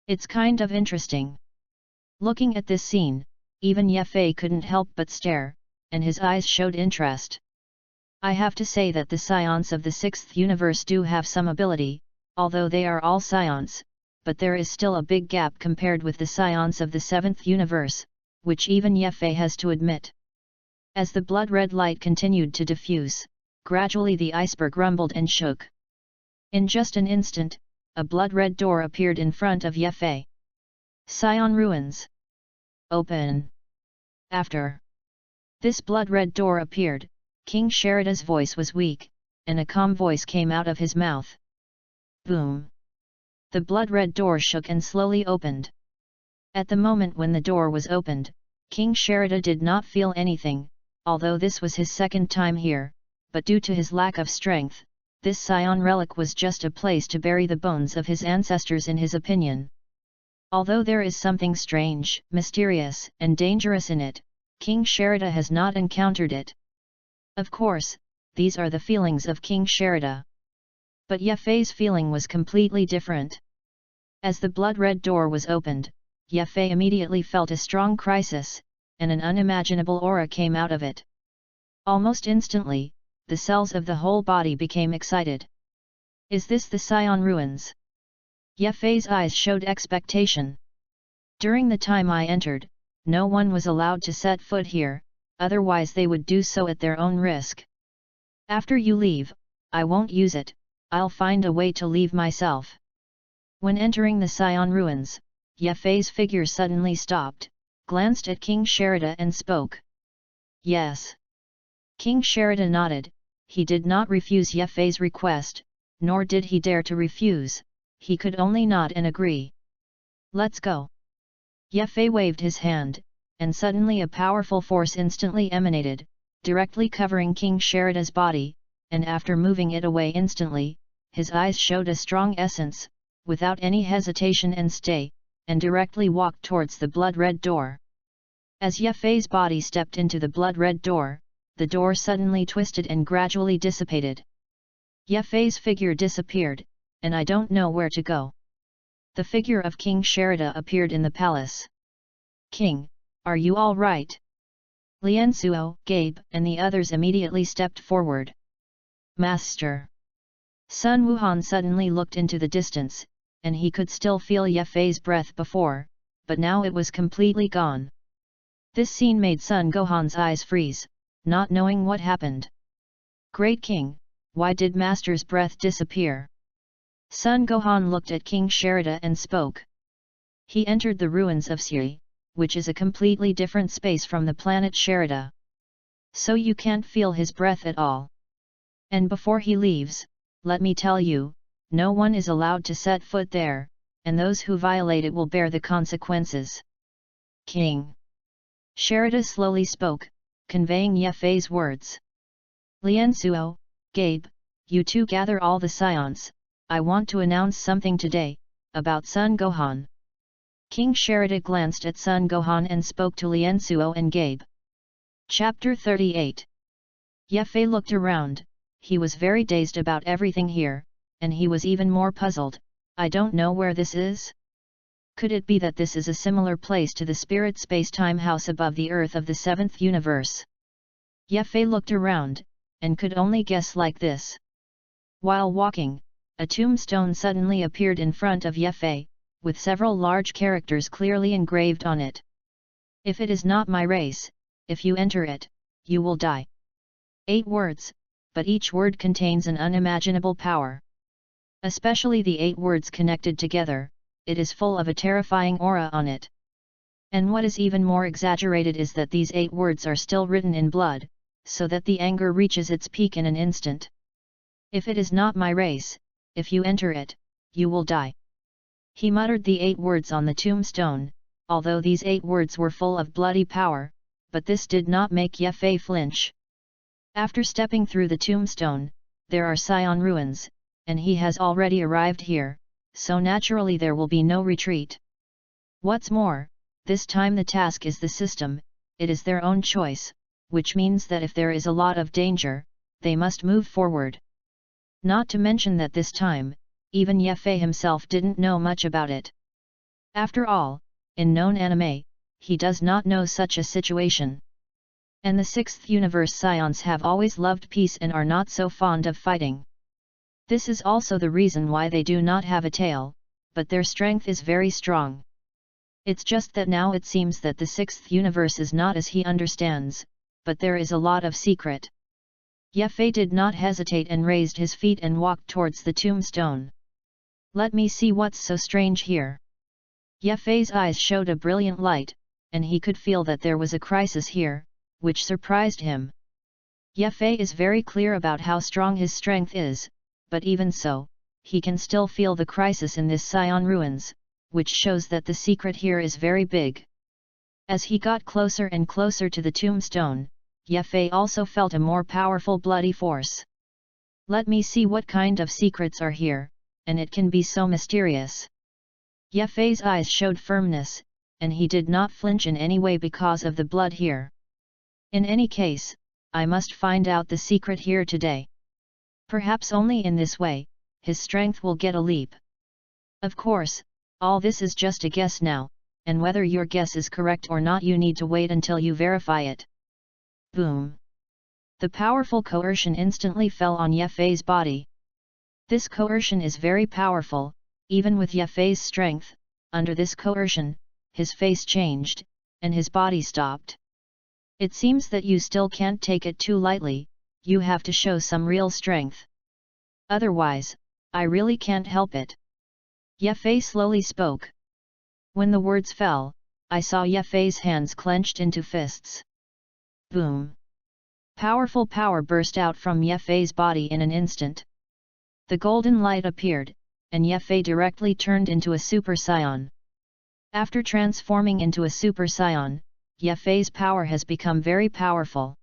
It's kind of interesting. Looking at this scene, even Yefei couldn't help but stare, and his eyes showed interest. I have to say that the scions of the 6th universe do have some ability, although they are all scions, but there is still a big gap compared with the scions of the 7th universe, which even Yefei has to admit. As the blood-red light continued to diffuse, gradually the iceberg rumbled and shook. In just an instant, a blood-red door appeared in front of Yefei. Scion Ruins. Open. After this blood-red door appeared, King Sherida's voice was weak, and a calm voice came out of his mouth. Boom! The blood-red door shook and slowly opened. At the moment when the door was opened, King Sherida did not feel anything, although this was his second time here, but due to his lack of strength, this Scion relic was just a place to bury the bones of his ancestors in his opinion. Although there is something strange, mysterious, and dangerous in it, King Sherida has not encountered it. Of course, these are the feelings of King Sherida. But Yefei's feeling was completely different. As the blood-red door was opened, Yefei immediately felt a strong crisis, and an unimaginable aura came out of it. Almost instantly, the cells of the whole body became excited. Is this the Scion Ruins? Yefei's eyes showed expectation. During the time I entered, no one was allowed to set foot here, otherwise they would do so at their own risk. After you leave, I won't use it, I'll find a way to leave myself. When entering the Scion Ruins, Yefei's figure suddenly stopped, glanced at King Sherida and spoke. Yes. King Sherida nodded. He did not refuse Yefei's request, nor did he dare to refuse, he could only nod and agree. Let's go. Yefei waved his hand, and suddenly a powerful force instantly emanated, directly covering King Sherida's body, and after moving it away instantly, his eyes showed a strong essence, without any hesitation and stay, and directly walked towards the blood-red door. As Yefei's body stepped into the blood-red door, the door suddenly twisted and gradually dissipated. Yefei's figure disappeared, and I don't know where to go. The figure of King Sherida appeared in the palace. King, are you all right? Lianzuo, Gabe, and the others immediately stepped forward. Master. Sun Wuhan suddenly looked into the distance, and he could still feel Yefei's breath before, but now it was completely gone. This scene made Sun Gohan's eyes freeze, not knowing what happened. Great King, why did Master's breath disappear? Sun Gohan looked at King Sherida and spoke. He entered the ruins of Siri, which is a completely different space from the planet Sherida. So you can't feel his breath at all. And before he leaves, let me tell you, no one is allowed to set foot there, and those who violate it will bear the consequences. King. Sherida slowly spoke, conveying Yefei's words. Lianzuo, Gabe, you two gather all the scions, I want to announce something today, about Sun Gohan. King Sherida glanced at Sun Gohan and spoke to Lianzuo and Gabe. Chapter 38. Yefei looked around, he was very dazed about everything here, and he was even more puzzled. I don't know where this is? Could it be that this is a similar place to the spirit space-time house above the earth of the seventh universe? Yefei looked around, and could only guess like this. While walking, a tombstone suddenly appeared in front of Yefei, with several large characters clearly engraved on it. If it is not my race, if you enter it, you will die. 8 words, but each word contains an unimaginable power. Especially the 8 words connected together, it is full of a terrifying aura on it. And what is even more exaggerated is that these 8 words are still written in blood, so that the anger reaches its peak in an instant. If it is not my race, if you enter it, you will die. He muttered the 8 words on the tombstone, although these 8 words were full of bloody power, but this did not make Yefei flinch. After stepping through the tombstone, there are Scion ruins, and he has already arrived here, so naturally there will be no retreat. What's more, this time the task is the system, it is their own choice, which means that if there is a lot of danger, they must move forward. Not to mention that this time, even Yefei himself didn't know much about it. After all, in known anime, he does not know such a situation. And the 6th universe scions have always loved peace and are not so fond of fighting. This is also the reason why they do not have a tail, but their strength is very strong. It's just that now it seems that the 6th universe is not as he understands, but there is a lot of secret. Ye did not hesitate and raised his feet and walked towards the tombstone. "Let me see what's so strange here." Ye eyes showed a brilliant light, and he could feel that there was a crisis here, which surprised him. Ye is very clear about how strong his strength is, but even so, he can still feel the crisis in this Sion ruins, which shows that the secret here is very big. As he got closer and closer to the tombstone, Ye also felt a more powerful bloody force. "Let me see what kind of secrets are here, and it can be so mysterious." Ye eyes showed firmness, and he did not flinch in any way because of the blood here. "In any case, I must find out the secret here today. Perhaps only in this way, his strength will get a leap. Of course, all this is just a guess now, and whether your guess is correct or not you need to wait until you verify it." Boom! The powerful coercion instantly fell on Ye body. This coercion is very powerful, even with Ye strength. Under this coercion, his face changed, and his body stopped. "It seems that you still can't take it too lightly, you have to show some real strength. Otherwise, I really can't help it." Ye slowly spoke. When the words fell, I saw Ye hands clenched into fists. Boom! Powerful power burst out from Ye body in an instant. The golden light appeared, and Ye directly turned into a Super Saiyan. After transforming into a Super Saiyan, Ye power has become very powerful.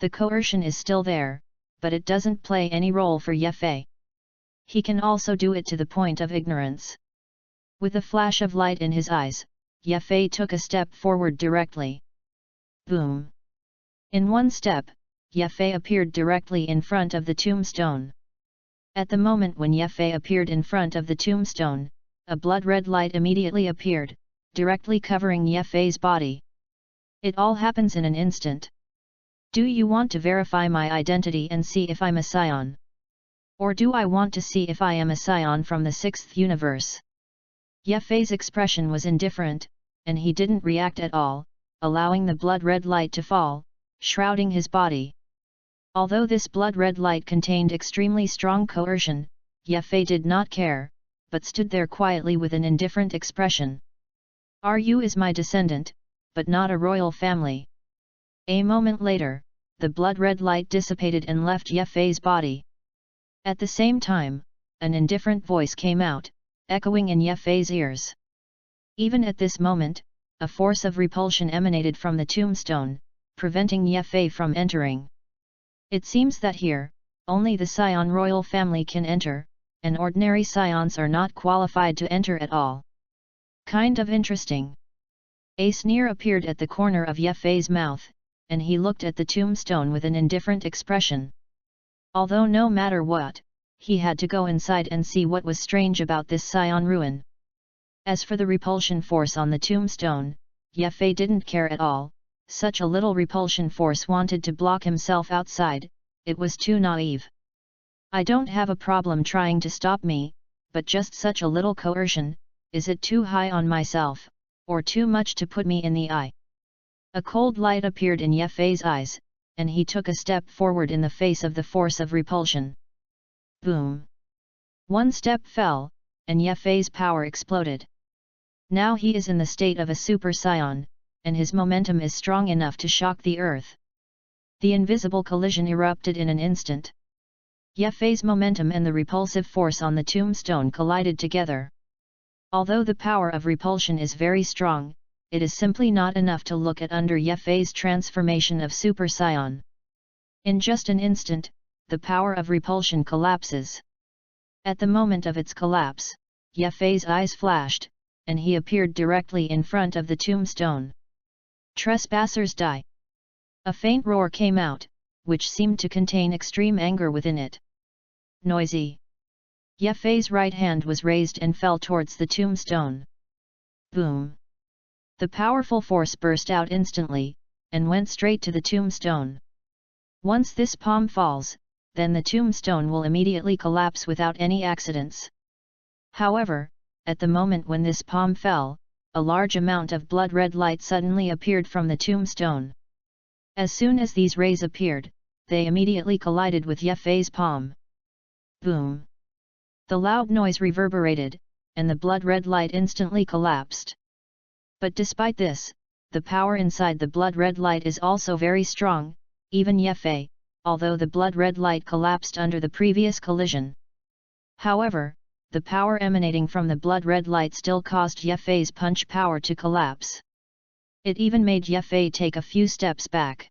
The coercion is still there, but it doesn't play any role for Ye. He can also do it to the point of ignorance. With a flash of light in his eyes, Ye took a step forward directly. Boom! In one step, Ye appeared directly in front of the tombstone. At the moment when Ye appeared in front of the tombstone, a blood-red light immediately appeared, directly covering Ye body. It all happens in an instant. "Do you want to verify my identity and see if I'm a Scion? Or do I want to see if I am a Scion from the 6th universe?" Ye expression was indifferent, and he didn't react at all, allowing the blood-red light to fall, shrouding his body. Although this blood-red light contained extremely strong coercion, Ye did not care, but stood there quietly with an indifferent expression. "Ru is my descendant, but not a royal family." A moment later, the blood-red light dissipated and left Ye body. At the same time, an indifferent voice came out, echoing in Ye ears. Even at this moment, a force of repulsion emanated from the tombstone, preventing Ye from entering. "It seems that here, only the Scion royal family can enter, and ordinary Scions are not qualified to enter at all. Kind of interesting." A sneer appeared at the corner of Ye mouth, and he looked at the tombstone with an indifferent expression. Although no matter what, he had to go inside and see what was strange about this Scion ruin. As for the repulsion force on the tombstone, Ye didn't care at all. Such a little repulsion force wanted to block himself outside, it was too naive. "I don't have a problem trying to stop me, but just such a little coercion, is it too high on myself, or too much to put me in the eye?" A cold light appeared in Ye eyes, and he took a step forward in the face of the force of repulsion. Boom! One step fell, and Ye power exploded. Now he is in the state of a Super Saiyan, and his momentum is strong enough to shock the earth. The invisible collision erupted in an instant. Ye momentum and the repulsive force on the tombstone collided together. Although the power of repulsion is very strong, it is simply not enough to look at under Ye transformation of Super Saiyan. In just an instant, the power of repulsion collapses. At the moment of its collapse, Ye eyes flashed, and he appeared directly in front of the tombstone. "Trespassers die!" A faint roar came out, which seemed to contain extreme anger within it. "Noisy!" Ye right hand was raised and fell towards the tombstone. Boom! The powerful force burst out instantly, and went straight to the tombstone. Once this palm falls, then the tombstone will immediately collapse without any accidents. However, at the moment when this palm fell, a large amount of blood-red light suddenly appeared from the tombstone. As soon as these rays appeared, they immediately collided with Yefei's palm. Boom! The loud noise reverberated, and the blood-red light instantly collapsed. But despite this, the power inside the blood-red light is also very strong, even Yefei, although the blood-red light collapsed under the previous collision. However, the power emanating from the blood-red light still caused Yefei's punch power to collapse. It even made Yefei take a few steps back.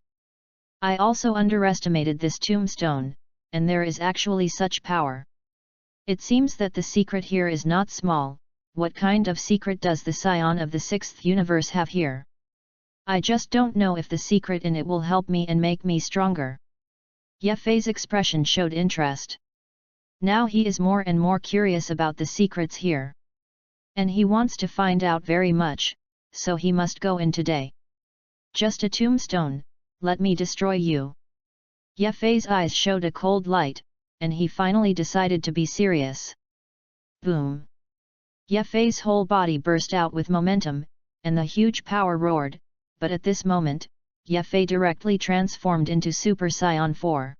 I also underestimated this tombstone, and there is actually such power. It seems that the secret here is not small. What kind of secret does the Scion of the 6th universe have here? I just don't know if the secret in it will help me and make me stronger. Yefei's expression showed interest. Now he is more and more curious about the secrets here. And he wants to find out very much, so he must go in today. Just a tombstone, let me destroy you. Yefei's eyes showed a cold light, and he finally decided to be serious. Boom! Yefei's whole body burst out with momentum, and the huge power roared, but at this moment, Yefei directly transformed into Super Saiyan 4.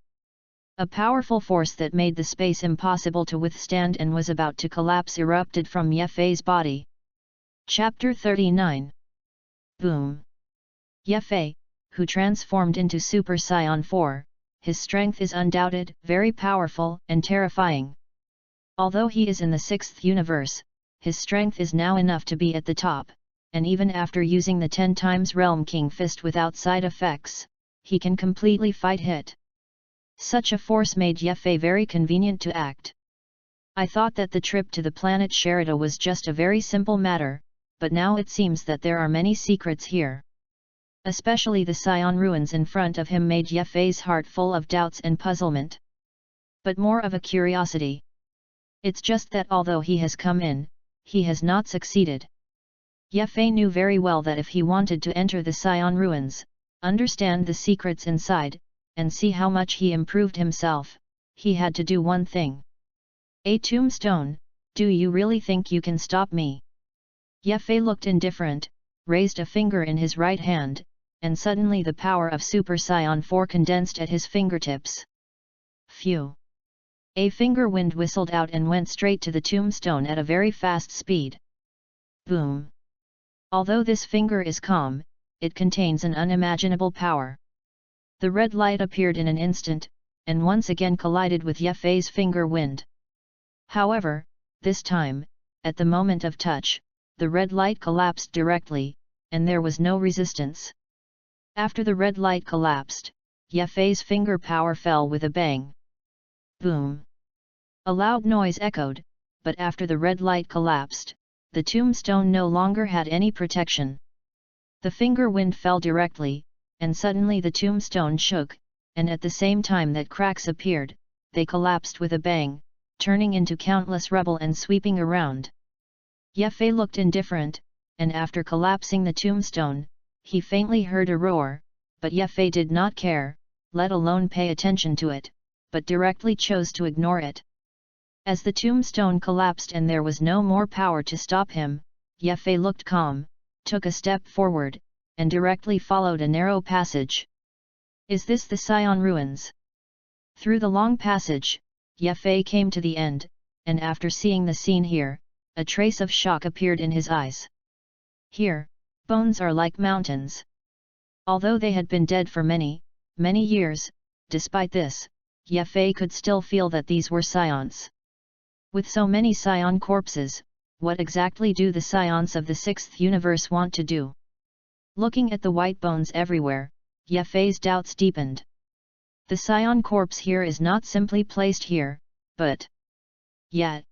A powerful force that made the space impossible to withstand and was about to collapse erupted from Yefei's body. Chapter 39. Boom! Yefei, who transformed into Super Saiyan 4, his strength is undoubted, very powerful and terrifying. Although he is in the 6th universe, his strength is now enough to be at the top, and even after using the 10 times Realm King Fist without side effects, he can completely fight hit. Such a force made Yefei very convenient to act. I thought that the trip to the planet Sherida was just a very simple matter, but now it seems that there are many secrets here. Especially the Scion ruins in front of him made Yefei's heart full of doubts and puzzlement. But more of a curiosity. It's just that although he has come in, he has not succeeded. Yefei knew very well that if he wanted to enter the Scion ruins, understand the secrets inside, and see how much he improved himself, he had to do one thing. A tombstone, do you really think you can stop me? Yefei looked indifferent, raised a finger in his right hand, and suddenly the power of Super Saiyan 4 condensed at his fingertips. Phew! A finger wind whistled out and went straight to the tombstone at a very fast speed. Boom! Although this finger is calm, it contains an unimaginable power. The red light appeared in an instant, and once again collided with Yefei's finger wind. However, this time, at the moment of touch, the red light collapsed directly, and there was no resistance. After the red light collapsed, Yefei's finger power fell with a bang. Boom! A loud noise echoed, but after the red light collapsed, the tombstone no longer had any protection. The finger wind fell directly, and suddenly the tombstone shook, and at the same time that cracks appeared, they collapsed with a bang, turning into countless rubble and sweeping around. Yefei looked indifferent, and after collapsing the tombstone, he faintly heard a roar, but Yefei did not care, let alone pay attention to it, but directly chose to ignore it. As the tombstone collapsed and there was no more power to stop him, Yefei looked calm, took a step forward, and directly followed a narrow passage. Is this the Scion ruins? Through the long passage, Yefei came to the end, and after seeing the scene here, a trace of shock appeared in his eyes. Here, bones are like mountains. Although they had been dead for many, many years, despite this, Yefei could still feel that these were Scions. With so many Scion corpses, what exactly do the Scions of the 6th universe want to do? Looking at the white bones everywhere, Yefei's doubts deepened. The Scion corpse here is not simply placed here, but... Yet...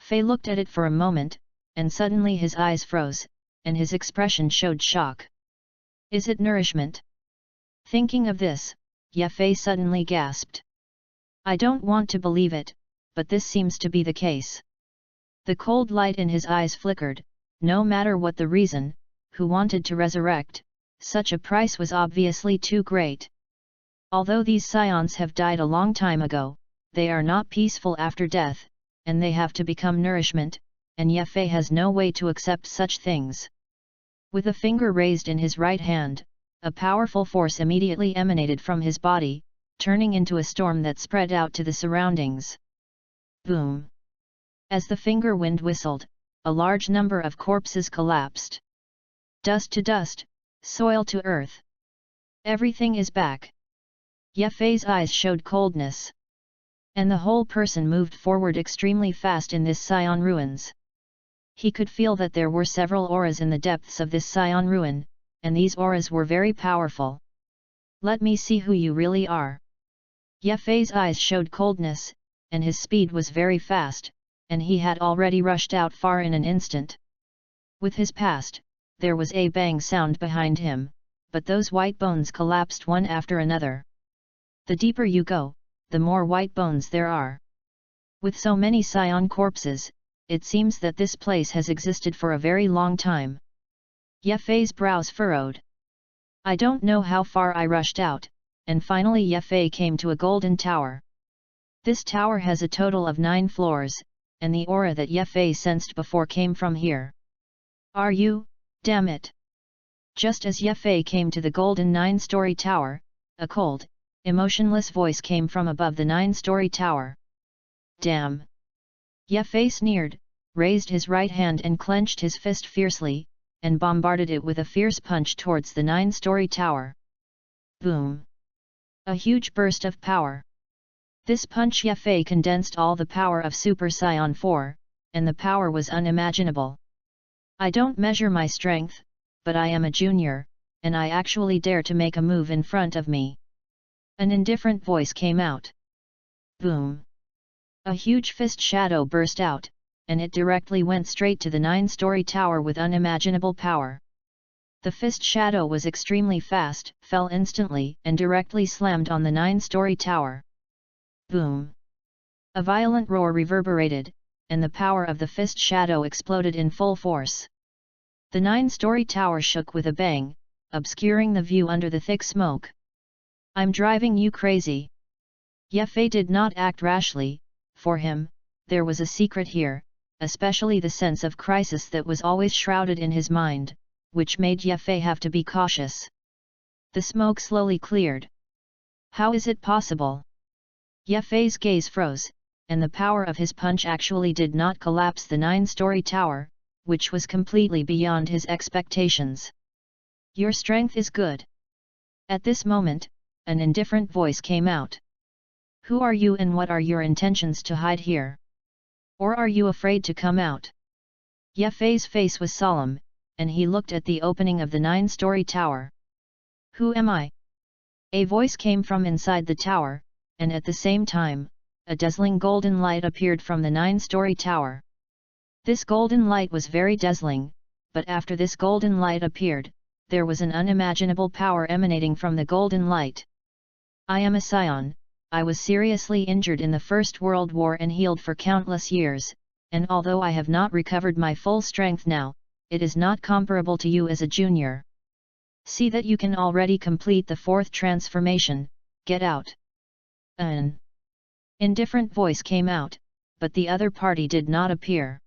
Fei looked at it for a moment, and suddenly his eyes froze, and his expression showed shock. Is it nourishment? Thinking of this, Yefei suddenly gasped. I don't want to believe it, but this seems to be the case. The cold light in his eyes flickered. No matter what the reason, who wanted to resurrect, such a price was obviously too great. Although these Scions have died a long time ago, they are not peaceful after death, and they have to become nourishment, and Yefei has no way to accept such things. With a finger raised in his right hand, a powerful force immediately emanated from his body, turning into a storm that spread out to the surroundings. Boom! As the finger wind whistled, a large number of corpses collapsed. Dust to dust, soil to earth. Everything is back. Ye Fei's eyes showed coldness. And the whole person moved forward extremely fast in this Sion ruins. He could feel that there were several auras in the depths of this Sion ruin, and these auras were very powerful. Let me see who you really are. Ye Fei's eyes showed coldness, and his speed was very fast, and he had already rushed out far in an instant. With his past, there was a bang sound behind him, but those white bones collapsed one after another. The deeper you go, the more white bones there are. With so many Sion corpses, it seems that this place has existed for a very long time. Ye Fei's brows furrowed. I don't know how far I rushed out, and finally Ye Fei came to a golden tower. This tower has a total of 9 floors, and the aura that Ye Fei sensed before came from here. Are you? Damn it! Just as Ye Fei came to the golden 9-story tower, a cold, emotionless voice came from above the 9-story tower. Damn! Ye Fei sneered, raised his right hand and clenched his fist fiercely, and bombarded it with a fierce punch towards the 9-story tower. Boom! A huge burst of power. This punch Ye Fei condensed all the power of Super Saiyan 4, and the power was unimaginable. I don't measure my strength, but I am a junior, and I actually dare to make a move in front of me. An indifferent voice came out. Boom! A huge fist shadow burst out, and it directly went straight to the 9-story tower with unimaginable power. The fist shadow was extremely fast, fell instantly, and directly slammed on the 9-story tower. Boom! A violent roar reverberated, and the power of the fist shadow exploded in full force. The 9-story tower shook with a bang, obscuring the view under the thick smoke. I'm driving you crazy. Ye Fei did not act rashly. For him, there was a secret here, especially the sense of crisis that was always shrouded in his mind, which made Ye Fei have to be cautious. The smoke slowly cleared. How is it possible? Ye Fei's gaze froze, and the power of his punch actually did not collapse the 9-story tower, which was completely beyond his expectations. Your strength is good. At this moment, an indifferent voice came out. Who are you and what are your intentions to hide here? Or are you afraid to come out? Ye Fei's face was solemn, and he looked at the opening of the 9-story tower. Who am I? A voice came from inside the tower, and at the same time, a dazzling golden light appeared from the 9-story tower. This golden light was very dazzling, but after this golden light appeared, there was an unimaginable power emanating from the golden light. I am a Scion. I was seriously injured in the First World War and healed for countless years, and although I have not recovered my full strength now, it is not comparable to you as a junior. See that you can already complete the 4th transformation, get out. An indifferent voice came out, but the other party did not appear.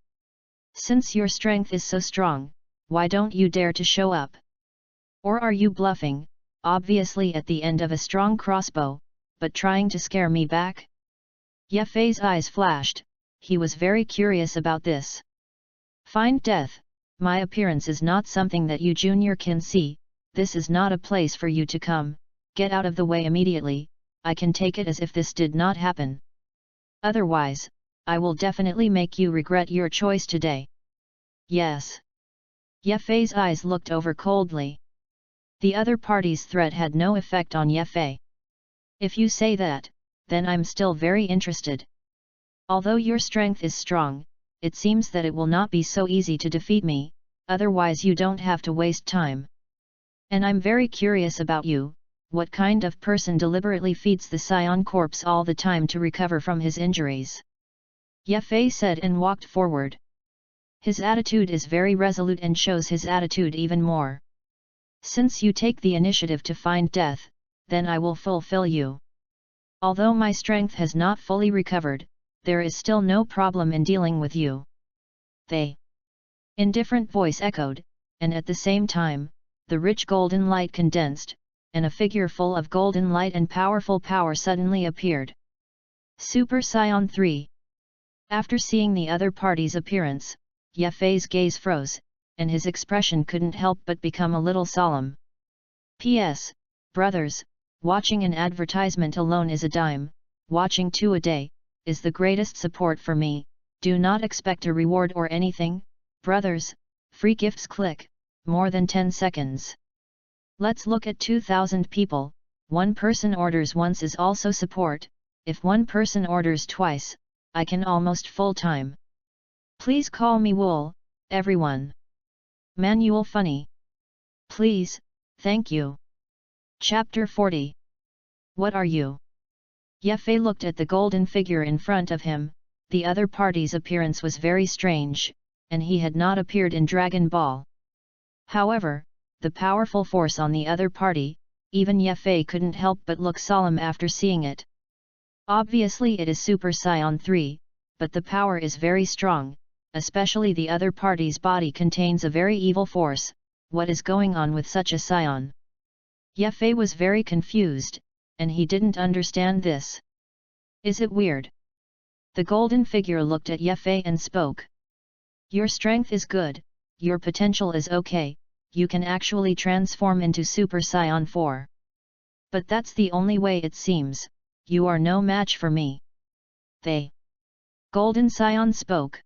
Since your strength is so strong, why don't you dare to show up? Or are you bluffing, obviously at the end of a strong crossbow, but trying to scare me back? Ye Fei's eyes flashed, he was very curious about this. Find death, my appearance is not something that you junior can see, this is not a place for you to come, get out of the way immediately, I can take it as if this did not happen. Otherwise, I will definitely make you regret your choice today. Yes. Ye Fei's eyes looked over coldly. The other party's threat had no effect on Ye Fei. If you say that, then I'm still very interested. Although your strength is strong, it seems that it will not be so easy to defeat me, otherwise you don't have to waste time. And I'm very curious about you, what kind of person deliberately feeds the Scion corpse all the time to recover from his injuries? Ye Fei said and walked forward. His attitude is very resolute and shows his attitude even more. Since you take the initiative to find death, then I will fulfill you. Although my strength has not fully recovered, there is still no problem in dealing with you. The indifferent voice echoed, and at the same time, the rich golden light condensed, and a figure full of golden light and powerful power suddenly appeared. Super Saiyan 3. After seeing the other party's appearance, Ye Fei's gaze froze, and his expression couldn't help but become a little solemn. P.S. Brothers, watching an advertisement alone is a dime, watching 2 a day is the greatest support for me. Do not expect a reward or anything, brothers. Free gifts click, more than 10 seconds. Let's look at 2,000 people, 1 person orders once is also support, if 1 person orders twice, I can almost full time. Please call me Wool, everyone. Manual funny. Please, thank you. Chapter 40. What are you? Ye Fei looked at the golden figure in front of him. The other party's appearance was very strange, and he had not appeared in Dragon Ball. However, the powerful force on the other party, even Ye Fei couldn't help but look solemn after seeing it. Obviously it is Super Saiyan 3, but the power is very strong, especially the other party's body contains a very evil force. What is going on with such a Saiyan? Ye Fei was very confused, and he didn't understand this. Is it weird? The golden figure looked at Ye Fei and spoke. Your strength is good, your potential is okay, you can actually transform into Super Saiyan 4. But that's the only way it seems, you are no match for me. The Golden Saiyan spoke.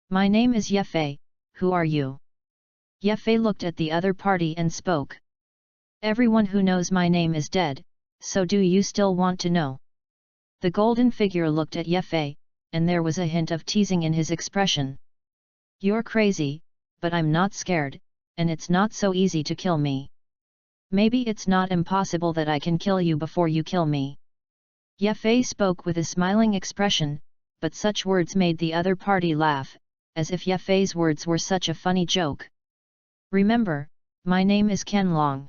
My name is Ye Fei, who are you? Ye Fei looked at the other party and spoke. Everyone who knows my name is dead, so do you still want to know? The golden figure looked at Ye Fei, and there was a hint of teasing in his expression. You're crazy, but I'm not scared, and it's not so easy to kill me. Maybe it's not impossible that I can kill you before you kill me. Ye Fei spoke with a smiling expression, but such words made the other party laugh, as if Ye Fei's words were such a funny joke. Remember, my name is Qianlong.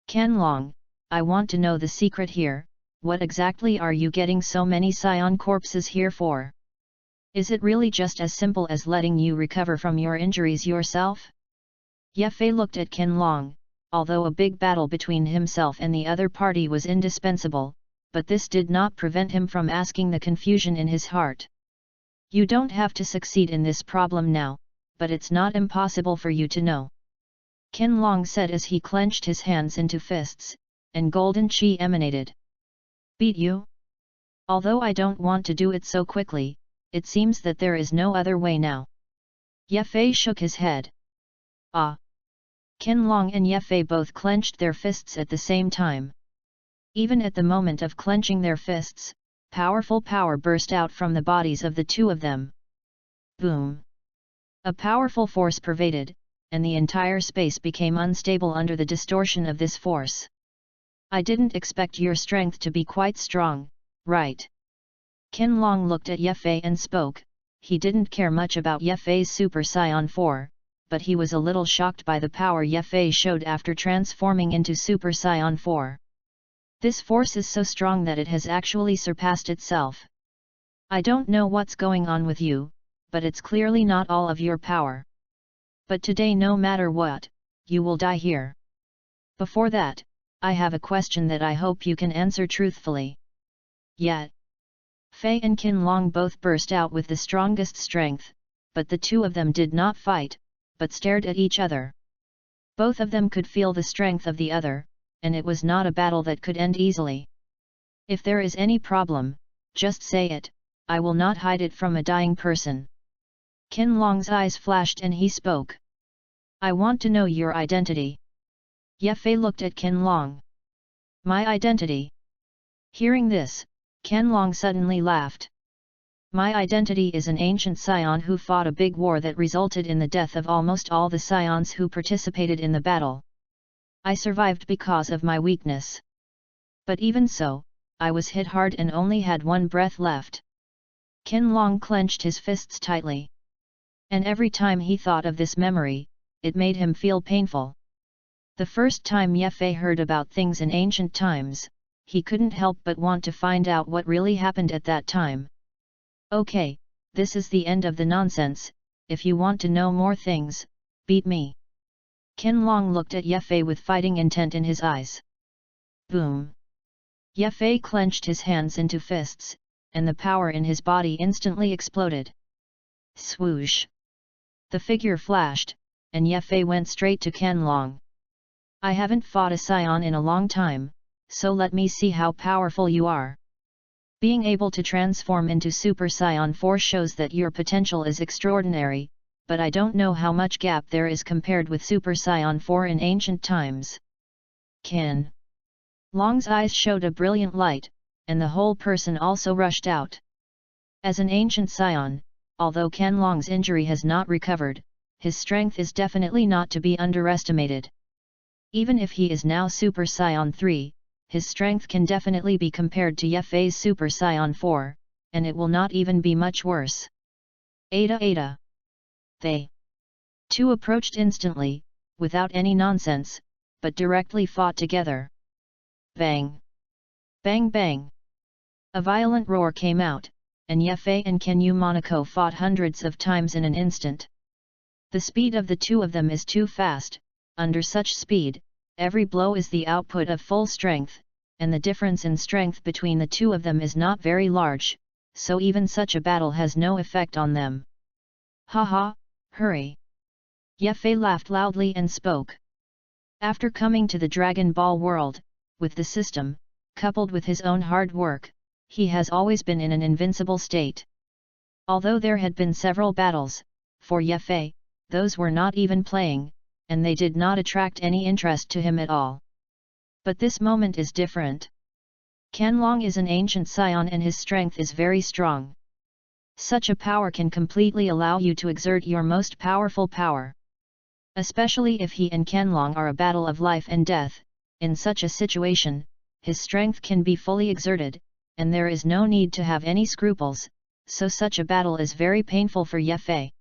Qianlong, I want to know the secret here. What exactly are you getting so many Saiyan corpses here for? Is it really just as simple as letting you recover from your injuries yourself? Ye Fei looked at Qianlong. Although a big battle between himself and the other party was indispensable, but this did not prevent him from asking the confusion in his heart. You don't have to succeed in this problem now, but it's not impossible for you to know. Qianlong said as he clenched his hands into fists, and golden chi emanated. Beat you? Although I don't want to do it so quickly, it seems that there is no other way now. Ye Fei shook his head. Ah! Qianlong and Ye Fei both clenched their fists at the same time. Even at the moment of clenching their fists, powerful power burst out from the bodies of the two of them. Boom! A powerful force pervaded, and the entire space became unstable under the distortion of this force. I didn't expect your strength to be quite strong, right? Qianlong looked at Ye Fei and spoke. He didn't care much about Ye Fei's Super Saiyan 4, but he was a little shocked by the power Ye Fei showed after transforming into Super Saiyan 4. This force is so strong that it has actually surpassed itself. I don't know what's going on with you, but it's clearly not all of your power. But today, no matter what, you will die here. Before that, I have a question that I hope you can answer truthfully. Ye Fei and Qianlong both burst out with the strongest strength, but the two of them did not fight, but stared at each other. Both of them could feel the strength of the other, and it was not a battle that could end easily. If there is any problem, just say it, I will not hide it from a dying person. Qianlong's eyes flashed and he spoke. I want to know your identity. Ye Fei looked at Qianlong. My identity? Hearing this, Qianlong suddenly laughed. My identity is an ancient Saiyan who fought a big war that resulted in the death of almost all the Saiyans who participated in the battle. I survived because of my weakness. But even so, I was hit hard and only had one breath left. Qianlong clenched his fists tightly. And every time he thought of this memory, it made him feel painful. The first time Ye Fei heard about things in ancient times, he couldn't help but want to find out what really happened at that time. Okay, this is the end of the nonsense. If you want to know more things, beat me. Qianlong looked at Ye Fei with fighting intent in his eyes. Boom! Ye Fei clenched his hands into fists, and the power in his body instantly exploded. Swoosh! The figure flashed, and Ye Fei went straight to Qianlong. I haven't fought a scion in a long time, so let me see how powerful you are. Being able to transform into Super Scion 4 shows that your potential is extraordinary, but I don't know how much gap there is compared with Super Scion 4 in ancient times. Qian Long's eyes showed a brilliant light, and the whole person also rushed out. As an ancient scion, although Qianlong's injury has not recovered, his strength is definitely not to be underestimated. Even if he is now Super Scion 3, his strength can definitely be compared to Ye Fei's Super Scion 4, and it will not even be much worse. Ada. They two approached instantly, without any nonsense, but directly fought together. Bang! Bang bang! A violent roar came out, and Ye Fei and Qian Monaco fought hundreds of times in an instant. The speed of the two of them is too fast. Under such speed, every blow is the output of full strength, and the difference in strength between the two of them is not very large, so even such a battle has no effect on them. Haha, hurry! Ye Fei laughed loudly and spoke. After coming to the Dragon Ball world, with the system, coupled with his own hard work, he has always been in an invincible state. Although there had been several battles, for Ye Fei, those were not even playing, and they did not attract any interest to him at all. But this moment is different. Qianlong is an ancient scion and his strength is very strong. Such a power can completely allow you to exert your most powerful power. Especially if he and Qianlong are a battle of life and death, in such a situation, his strength can be fully exerted, and there is no need to have any scruples, so such a battle is very painful for Ye Fei.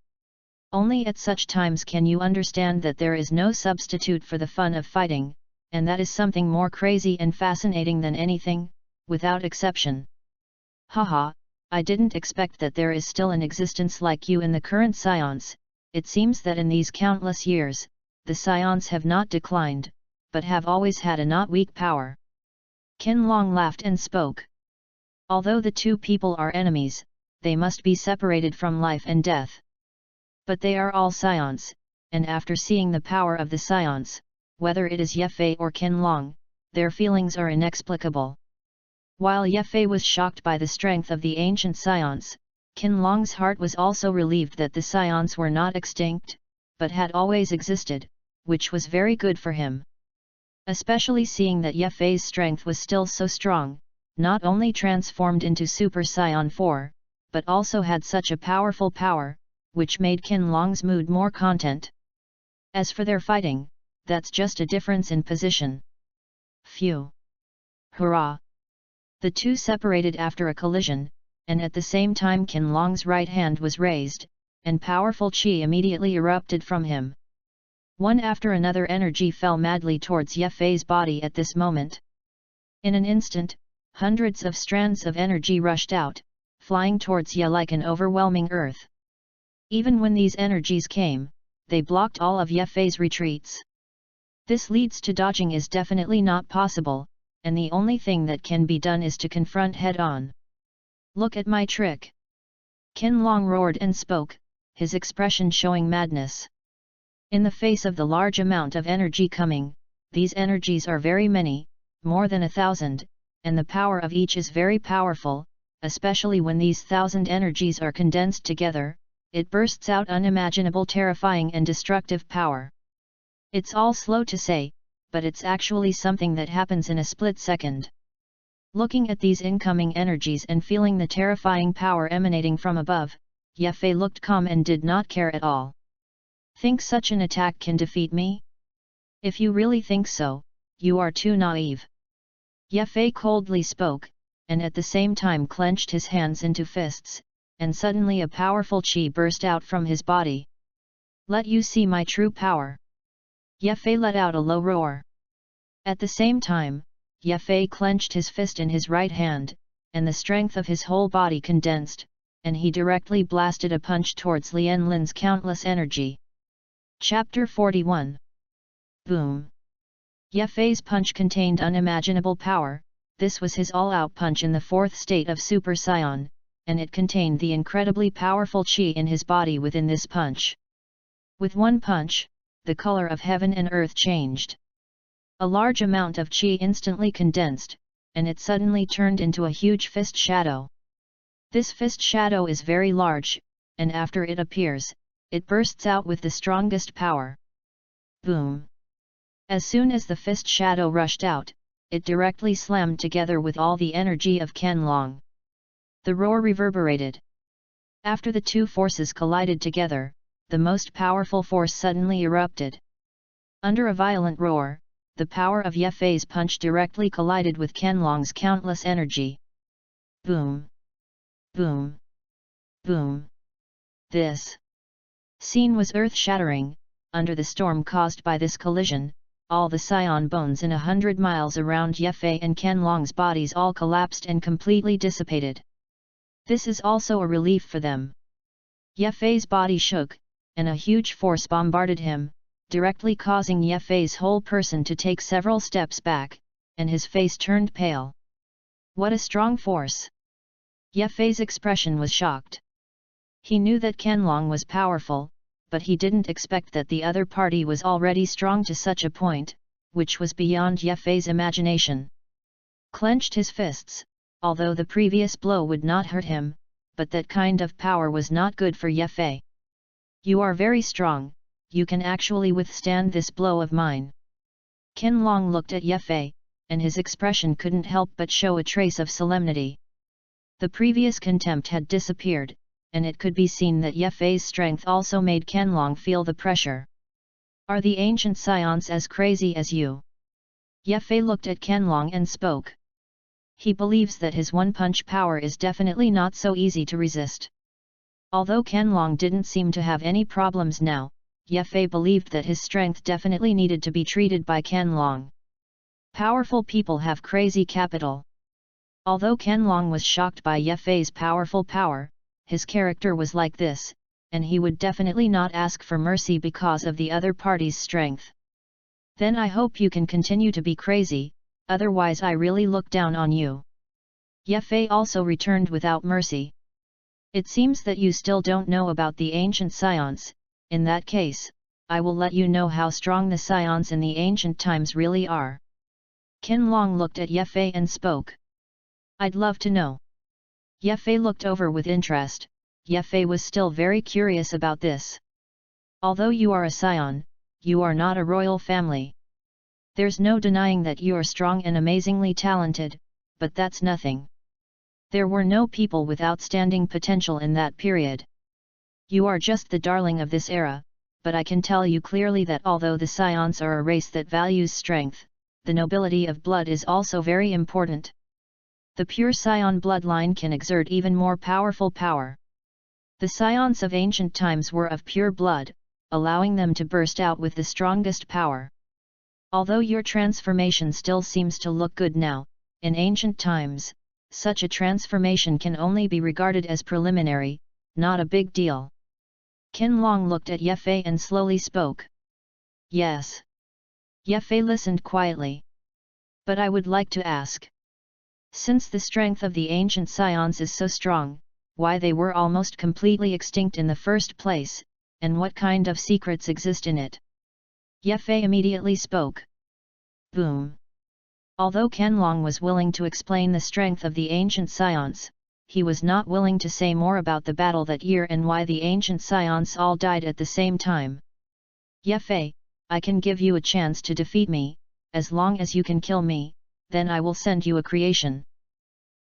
Only at such times can you understand that there is no substitute for the fun of fighting, and that is something more crazy and fascinating than anything, without exception. Haha, I didn't expect that there is still an existence like you in the current scions. It seems that in these countless years, the scions have not declined, but have always had a not weak power. Qianlong laughed and spoke. Although the two people are enemies, they must be separated from life and death. But they are all scions, and after seeing the power of the scions, whether it is Ye Fei or Qianlong, their feelings are inexplicable. While Ye Fei was shocked by the strength of the ancient scions, Qianlong's heart was also relieved that the scions were not extinct, but had always existed, which was very good for him. Especially seeing that Ye Fei's strength was still so strong, not only transformed into Super Scion 4, but also had such a powerful power, which made Qianlong's mood more content. As for their fighting, that's just a difference in position. Phew! Hurrah! The two separated after a collision, and at the same time Qianlong's right hand was raised, and powerful qi immediately erupted from him. One after another energy fell madly towards Ye Fei's body at this moment. In an instant, hundreds of strands of energy rushed out, flying towards Ye like an overwhelming earth. Even when these energies came, they blocked all of Ye Fei's retreats. This leads to dodging is definitely not possible, and the only thing that can be done is to confront head-on. Look at my trick! Qianlong roared and spoke, his expression showing madness. In the face of the large amount of energy coming, these energies are very many, more than 1,000, and the power of each is very powerful, especially when these 1,000 energies are condensed together, it bursts out unimaginable terrifying and destructive power. It's all slow to say, but it's actually something that happens in a split second. Looking at these incoming energies and feeling the terrifying power emanating from above, Ye Fei looked calm and did not care at all. Think such an attack can defeat me? If you really think so, you are too naive. Ye Fei coldly spoke, and at the same time clenched his hands into fists, and suddenly a powerful qi burst out from his body. Let you see my true power! Ye Fei let out a low roar. At the same time, Ye Fei clenched his fist in his right hand, and the strength of his whole body condensed, and he directly blasted a punch towards Lian Lin's countless energy. Chapter 41. Boom! Ye Fei's punch contained unimaginable power. This was his all-out punch in the fourth state of Super Saiyan, and it contained the incredibly powerful qi in his body within this punch. With one punch, the color of heaven and earth changed. A large amount of qi instantly condensed, and it suddenly turned into a huge fist shadow. This fist shadow is very large, and after it appears, it bursts out with the strongest power. Boom! As soon as the fist shadow rushed out, it directly slammed together with all the energy of Qianlong. The roar reverberated. After the two forces collided together, the most powerful force suddenly erupted. Under a violent roar, the power of Ye Fei's punch directly collided with Qianlong's countless energy. Boom! Boom! Boom! This scene was earth-shattering. Under the storm caused by this collision, all the Saiyan bones in 100 miles around Ye Fei and Qianlong's bodies all collapsed and completely dissipated. This is also a relief for them. Ye Fei's body shook, and a huge force bombarded him, directly causing Ye Fei's whole person to take several steps back, and his face turned pale. What a strong force! Ye Fei's expression was shocked. He knew that Qianlong was powerful, but he didn't expect that the other party was already strong to such a point, which was beyond Ye Fei's imagination. Clenched his fists, although the previous blow would not hurt him, but that kind of power was not good for Ye Fei. You are very strong, you can actually withstand this blow of mine. Qianlong looked at Ye Fei, and his expression couldn't help but show a trace of solemnity. The previous contempt had disappeared, and it could be seen that Ye Fei's strength also made Qianlong feel the pressure. Are the ancient Saiyans as crazy as you? Ye Fei looked at Qianlong and spoke. He believes that his one-punch power is definitely not so easy to resist. Although Qianlong didn't seem to have any problems now, Ye Fei believed that his strength definitely needed to be treated by Qianlong. Powerful people have crazy capital. Although Qianlong was shocked by Ye Fei's powerful power, his character was like this, and he would definitely not ask for mercy because of the other party's strength. Then I hope you can continue to be crazy, otherwise I really look down on you. Ye Fei also returned without mercy. It seems that you still don't know about the ancient Saiyans. In that case, I will let you know how strong the Saiyans in the ancient times really are. Qianlong looked at Ye Fei and spoke. I'd love to know. Ye Fei looked over with interest. Ye Fei was still very curious about this. Although you are a Saiyan, you are not a royal family. There's no denying that you are strong and amazingly talented, but that's nothing. There were no people with outstanding potential in that period. You are just the darling of this era, but I can tell you clearly that although the Saiyans are a race that values strength, the nobility of blood is also very important. The pure Saiyan bloodline can exert even more powerful power. The Saiyans of ancient times were of pure blood, allowing them to burst out with the strongest power. Although your transformation still seems to look good now, in ancient times, such a transformation can only be regarded as preliminary, not a big deal. Qianlong looked at Ye Fei and slowly spoke. Yes. Ye Fei listened quietly. But I would like to ask. Since the strength of the ancient Saiyans is so strong, why they were almost completely extinct in the first place, and what kind of secrets exist in it? Ye Fei immediately spoke. Boom! Although Qianlong was willing to explain the strength of the ancient Saiyans, he was not willing to say more about the battle that year and why the ancient Saiyans all died at the same time. Ye Fei, I can give you a chance to defeat me, as long as you can kill me, then I will send you a creation.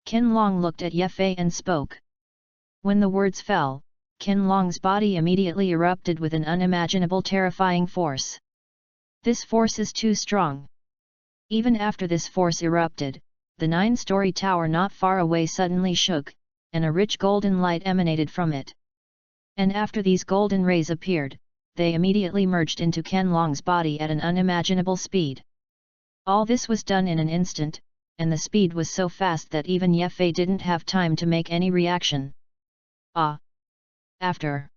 Qianlong looked at Ye Fei and spoke. When the words fell, Qianlong's body immediately erupted with an unimaginable terrifying force. This force is too strong. Even after this force erupted, the 9-story tower not far away suddenly shook, and a rich golden light emanated from it. And after these golden rays appeared, they immediately merged into Qianlong's body at an unimaginable speed. All this was done in an instant, and the speed was so fast that even Ye Fei didn't have time to make any reaction. Ah! After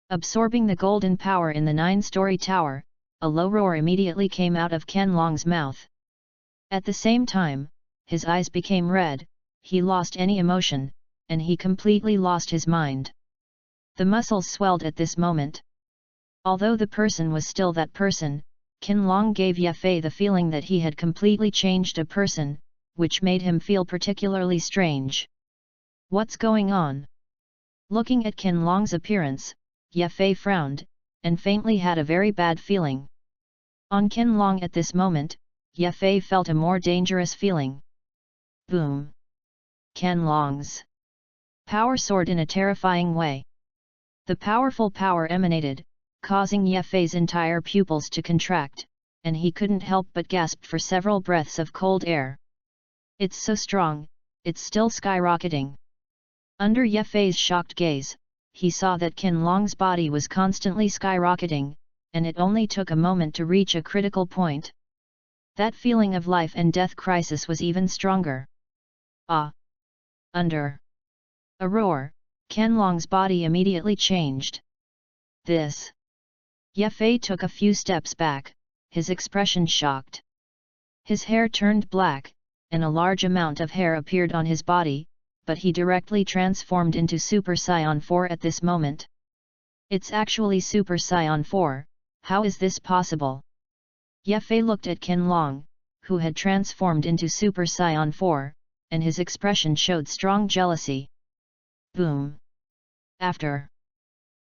absorbing the golden power in the 9-story tower, a low roar immediately came out of Ken Long's mouth. At the same time, his eyes became red, he lost any emotion, and he completely lost his mind. The muscles swelled at this moment. Although the person was still that person, Ken Long gave Ye Fei the feeling that he had completely changed a person, which made him feel particularly strange. What's going on? Looking at Ken Long's appearance, Ye Fei frowned, and faintly had a very bad feeling. On Ken Long at this moment, Ye Fei felt a more dangerous feeling. Boom! Ken Long's power soared in a terrifying way. The powerful power emanated, causing Ye Fei's entire pupils to contract, and he couldn't help but gasp for several breaths of cold air. It's so strong, it's still skyrocketing. Under Ye Fei's shocked gaze, he saw that Ken Long's body was constantly skyrocketing, and it only took a moment to reach a critical point. That feeling of life and death crisis was even stronger. Ah! Under a roar, Ken Long's body immediately changed. This. Ye Fei took a few steps back, his expression shocked. His hair turned black, and a large amount of hair appeared on his body, but he directly transformed into Super Saiyan 4 at this moment. It's actually Super Saiyan 4, how is this possible? Ye Fei looked at Ken Long, who had transformed into Super Saiyan 4, and his expression showed strong jealousy. Boom! After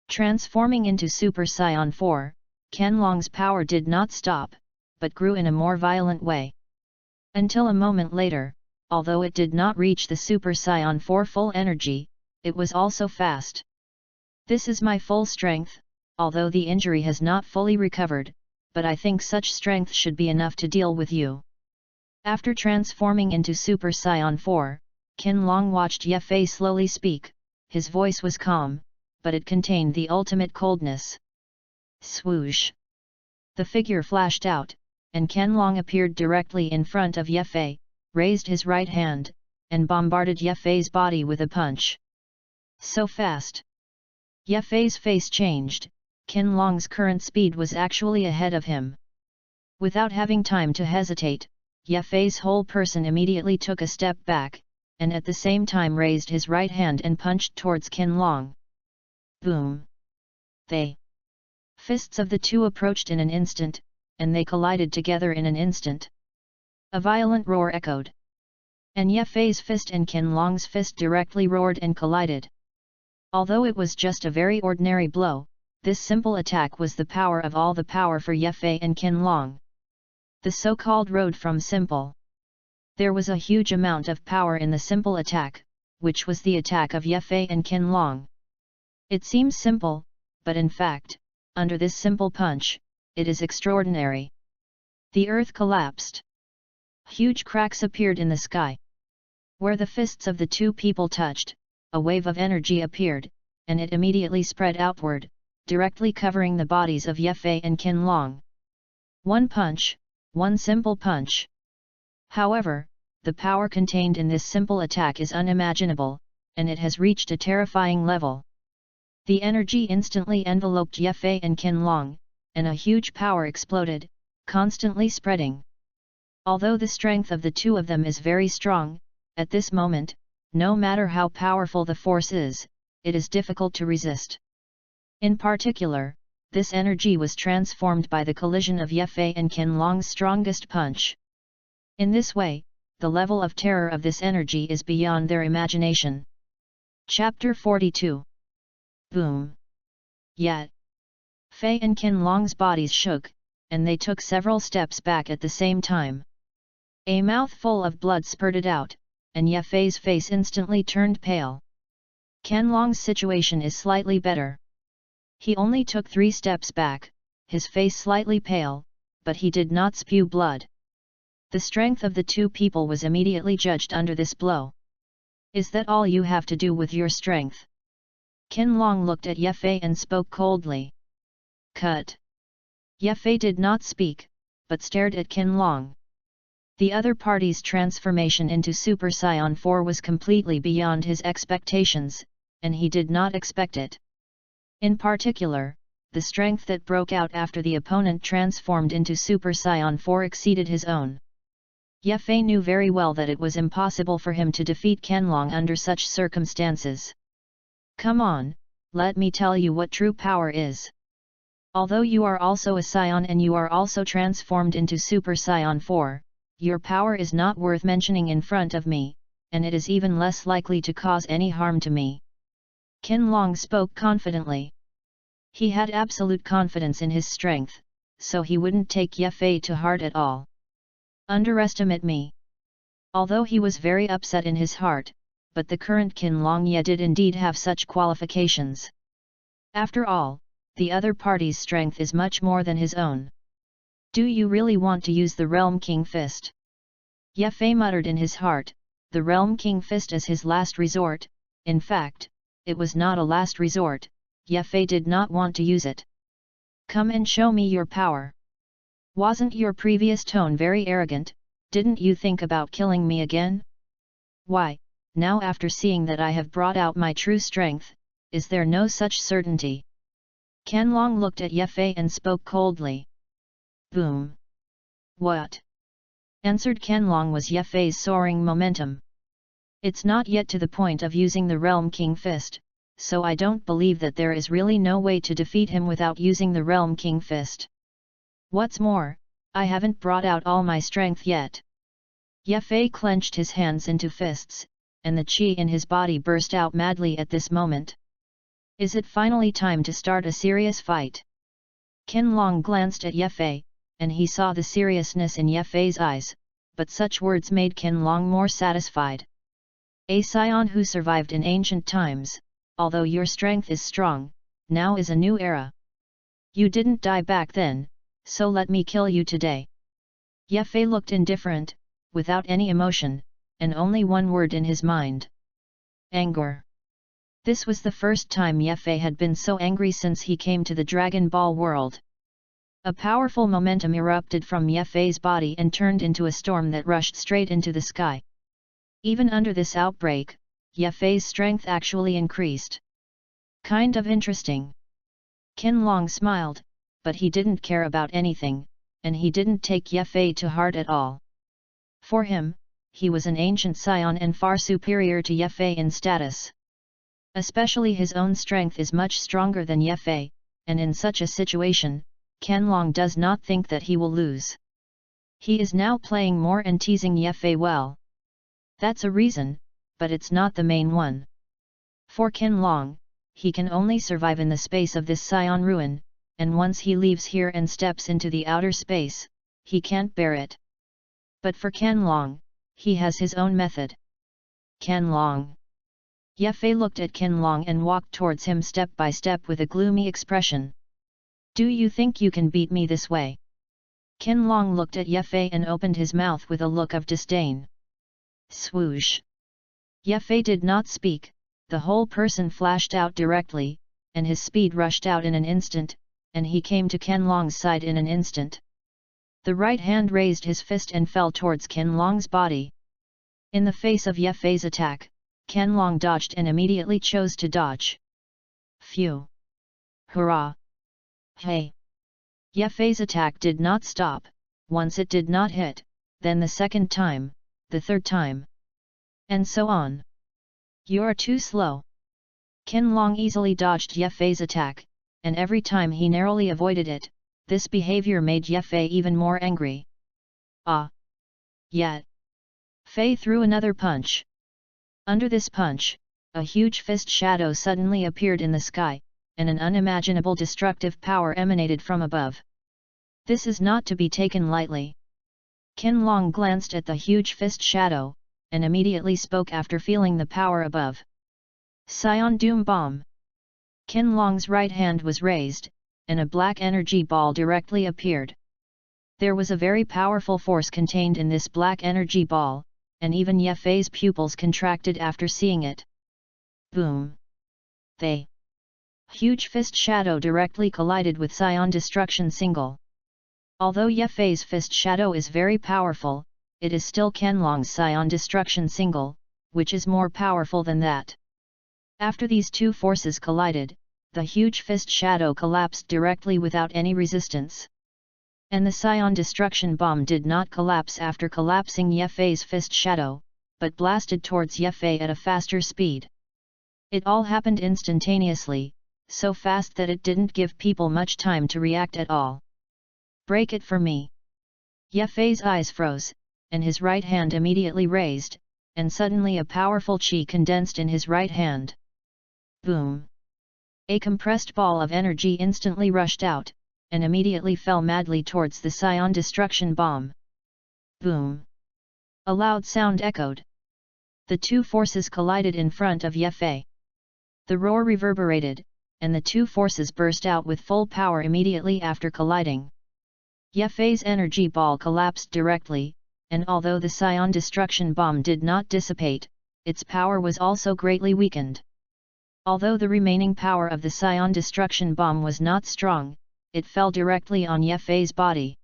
transforming into Super Saiyan 4, Ken Long's power did not stop, but grew in a more violent way. Until a moment later, although it did not reach the Super Saiyan 4 full energy, it was also fast. This is my full strength, although the injury has not fully recovered, but I think such strength should be enough to deal with you. After transforming into Super Saiyan 4, Ken Long watched Ye Fei slowly speak. His voice was calm, but it contained the ultimate coldness. Swoosh! The figure flashed out, and Ken Long appeared directly in front of Ye Fei, raised his right hand, and bombarded Ye Fei's body with a punch. So fast! Ye Fei's face changed, Ken Long's current speed was actually ahead of him. Without having time to hesitate, Ye Fei's whole person immediately took a step back, and at the same time raised his right hand and punched towards Ken Long. Boom! The fists of the two approached in an instant, and they collided together in an instant. A violent roar echoed. And Ye Fei's fist and Ken Long's fist directly roared and collided. Although it was just a very ordinary blow, this simple attack was the power of all the power for Ye Fei and Ken Long. The so-called road from simple. There was a huge amount of power in the simple attack, which was the attack of Ye Fei and Ken Long. It seems simple, but in fact, under this simple punch, it is extraordinary. The earth collapsed. Huge cracks appeared in the sky. Where the fists of the two people touched, a wave of energy appeared, and it immediately spread outward, directly covering the bodies of Ye Fei and Ken Long. One punch, one simple punch. However, the power contained in this simple attack is unimaginable, and it has reached a terrifying level. The energy instantly enveloped Ye Fei and Ken Long, and a huge power exploded, constantly spreading. Although the strength of the two of them is very strong, at this moment, no matter how powerful the force is, it is difficult to resist. In particular, this energy was transformed by the collision of Ye Fei and Ken Long's strongest punch. In this way, the level of terror of this energy is beyond their imagination. Chapter 42. Boom! Yet Fei and Ken Long's bodies shook, and they took several steps back at the same time. A mouthful of blood spurted out, and Ye Fei's face instantly turned pale. Ken Long's situation is slightly better. He only took 3 steps back, his face slightly pale, but he did not spew blood. The strength of the two people was immediately judged under this blow. Is that all you have to do with your strength? Ken Long looked at Ye Fei and spoke coldly. Cut! Ye Fei did not speak, but stared at Ken Long. The other party's transformation into Super Saiyan 4 was completely beyond his expectations, and he did not expect it. In particular, the strength that broke out after the opponent transformed into Super Saiyan 4 exceeded his own. Ye Fei knew very well that it was impossible for him to defeat Qianlong under such circumstances. Come on, let me tell you what true power is. Although you are also a Saiyan and you are also transformed into Super Saiyan 4, your power is not worth mentioning in front of me, and it is even less likely to cause any harm to me. Qianlong spoke confidently. He had absolute confidence in his strength, so he wouldn't take Ye Fei to heart at all. Underestimate me. Although he was very upset in his heart, but the current Qianlong Ye did indeed have such qualifications. After all, the other party's strength is much more than his own. Do you really want to use the Realm King Fist? Ye Fei muttered in his heart, the Realm King Fist as his last resort. In fact, it was not a last resort. Ye Fei did not want to use it. Come and show me your power. Wasn't your previous tone very arrogant? Didn't you think about killing me again? Why, now after seeing that I have brought out my true strength, is there no such certainty? Qianlong looked at Ye Fei and spoke coldly. Boom! What? Answered Qianlong was Ye Fei's soaring momentum. It's not yet to the point of using the Realm King Fist, so I don't believe that there is really no way to defeat him without using the Realm King Fist. What's more, I haven't brought out all my strength yet. Ye Fei clenched his hands into fists, and the qi in his body burst out madly at this moment. Is it finally time to start a serious fight? Qianlong glanced at Ye Fei, and he saw the seriousness in Ye Fei's eyes, but such words made Qianlong more satisfied. A Saiyan who survived in ancient times, although your strength is strong, now is a new era. You didn't die back then, so let me kill you today. Ye Fei looked indifferent, without any emotion, and only one word in his mind. Anger. This was the first time Ye Fei had been so angry since he came to the Dragon Ball world. A powerful momentum erupted from Ye Fei's body and turned into a storm that rushed straight into the sky. Even under this outbreak, Ye Fei's strength actually increased. Kind of interesting. Qianlong smiled, but he didn't care about anything, and he didn't take Ye Fei to heart at all. For him, he was an ancient Saiyan and far superior to Ye Fei in status. Especially his own strength is much stronger than Ye Fei, and in such a situation, Qianlong does not think that he will lose. He is now playing more and teasing Ye Fei well. That's a reason, but it's not the main one. For Qianlong, he can only survive in the space of this Saiyan ruin, and once he leaves here and steps into the outer space, he can't bear it. But for Qianlong, he has his own method. Qianlong. Ye Fei looked at Qianlong and walked towards him step by step with a gloomy expression. Do you think you can beat me this way? Qianlong looked at Ye Fei and opened his mouth with a look of disdain. Swoosh! Ye Fei did not speak, the whole person flashed out directly, and his speed rushed out in an instant, and he came to Qianlong's side in an instant. The right hand raised his fist and fell towards Qianlong's body. In the face of Ye Fei's attack, Qianlong dodged and immediately chose to dodge. Phew! Hurrah! Hey! Ye Fei's attack did not stop. Once it did not hit, then the second time, the third time. And so on. You're too slow. Qianlong easily dodged Ye Fei's attack, and every time he narrowly avoided it, this behavior made Ye Fei even more angry. Ah! Yet! Fei threw another punch. Under this punch, a huge fist shadow suddenly appeared in the sky, and an unimaginable destructive power emanated from above. This is not to be taken lightly. Qianlong glanced at the huge fist shadow, and immediately spoke after feeling the power above. Saiyan Doom Bomb! Qianlong's right hand was raised, and a black energy ball directly appeared. There was a very powerful force contained in this black energy ball, and even Ye Fei's pupils contracted after seeing it. Boom! The huge fist shadow directly collided with Saiyan Destruction Single. Although Ye Fei's fist shadow is very powerful, it is still Qianlong's Saiyan Destruction Single, which is more powerful than that. After these two forces collided, the huge fist shadow collapsed directly without any resistance. And the Scion destruction bomb did not collapse after collapsing Yefei's fist shadow, but blasted towards Yefei at a faster speed. It all happened instantaneously, so fast that it didn't give people much time to react at all. "Break it for me." Yefei's eyes froze, and his right hand immediately raised, and suddenly a powerful qi condensed in his right hand. Boom! A compressed ball of energy instantly rushed out, and immediately fell madly towards the Scion destruction bomb. Boom! A loud sound echoed. The two forces collided in front of Yefei. The roar reverberated, and the two forces burst out with full power immediately after colliding. Yefei's energy ball collapsed directly, and although the Scion destruction bomb did not dissipate, its power was also greatly weakened. Although the remaining power of the Scion destruction bomb was not strong, it fell directly on Yefei's body.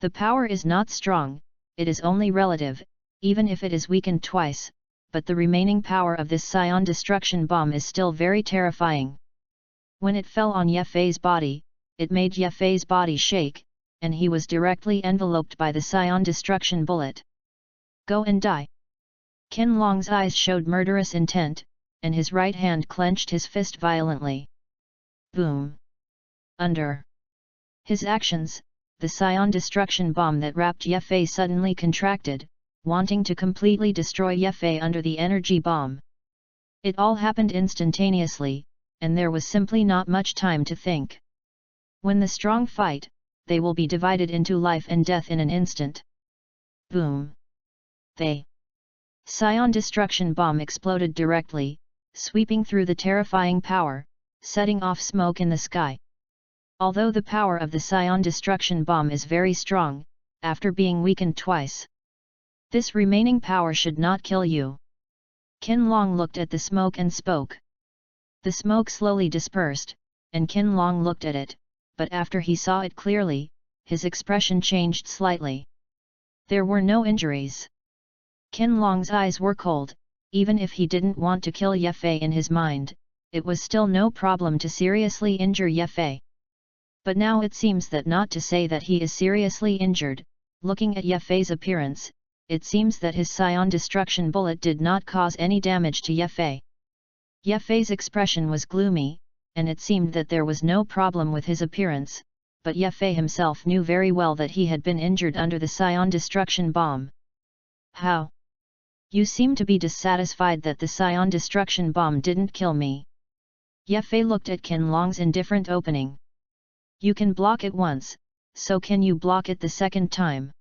The power is not strong, it is only relative, even if it is weakened twice, but the remaining power of this Scion destruction bomb is still very terrifying. When it fell on Yefei's body, it made Yefei's body shake, and he was directly enveloped by the Scion destruction bullet. "Go and die." Qianlong's eyes showed murderous intent, and his right hand clenched his fist violently. Boom! Under his actions, the Scion destruction bomb that wrapped Yefei suddenly contracted, wanting to completely destroy Yefei under the energy bomb. It all happened instantaneously, and there was simply not much time to think. When the strong fight, they will be divided into life and death in an instant. Boom! The Scion destruction bomb exploded directly, sweeping through the terrifying power, setting off smoke in the sky. Although the power of the Scion destruction bomb is very strong, after being weakened twice, this remaining power should not kill you. Qianlong looked at the smoke and spoke. The smoke slowly dispersed, and Qianlong looked at it, but after he saw it clearly, his expression changed slightly. There were no injuries. Qianlong's eyes were cold. Even if he didn't want to kill Yefei in his mind, it was still no problem to seriously injure Yefei. But now it seems that not to say that he is seriously injured, looking at Yefei's appearance, it seems that his Scion destruction bullet did not cause any damage to Yefei. Yefei's expression was gloomy, and it seemed that there was no problem with his appearance, but Yefei himself knew very well that he had been injured under the Scion destruction bomb. "How? You seem to be dissatisfied that the Scion destruction bomb didn't kill me." Yefei looked at Qianlong's indifferent opening. "You can block it once, so can you block it the second time?"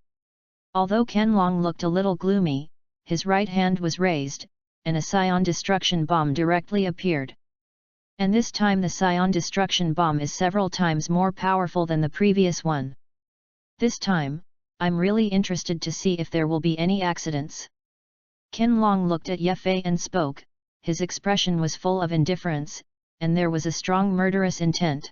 Although Qianlong looked a little gloomy, his right hand was raised, and a Scion destruction bomb directly appeared. And this time the Scion destruction bomb is several times more powerful than the previous one. This time, I'm really interested to see if there will be any accidents. Qianlong looked at Yefei and spoke, his expression was full of indifference, and there was a strong murderous intent.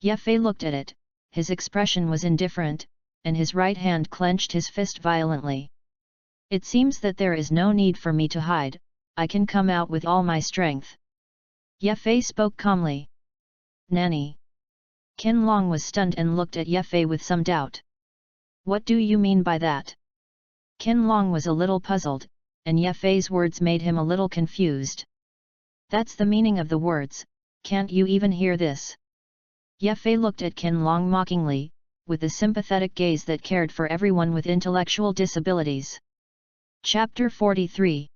Yefei looked at it, his expression was indifferent, and his right hand clenched his fist violently. "It seems that there is no need for me to hide, I can come out with all my strength." Yefei spoke calmly. "Nanny?" Qianlong was stunned and looked at Yefei with some doubt. "What do you mean by that?" Qianlong was a little puzzled, and Yefei's words made him a little confused. "That's the meaning of the words, can't you even hear this?" Yefei looked at Qianlong mockingly, with a sympathetic gaze that cared for everyone with intellectual disabilities. Chapter 43.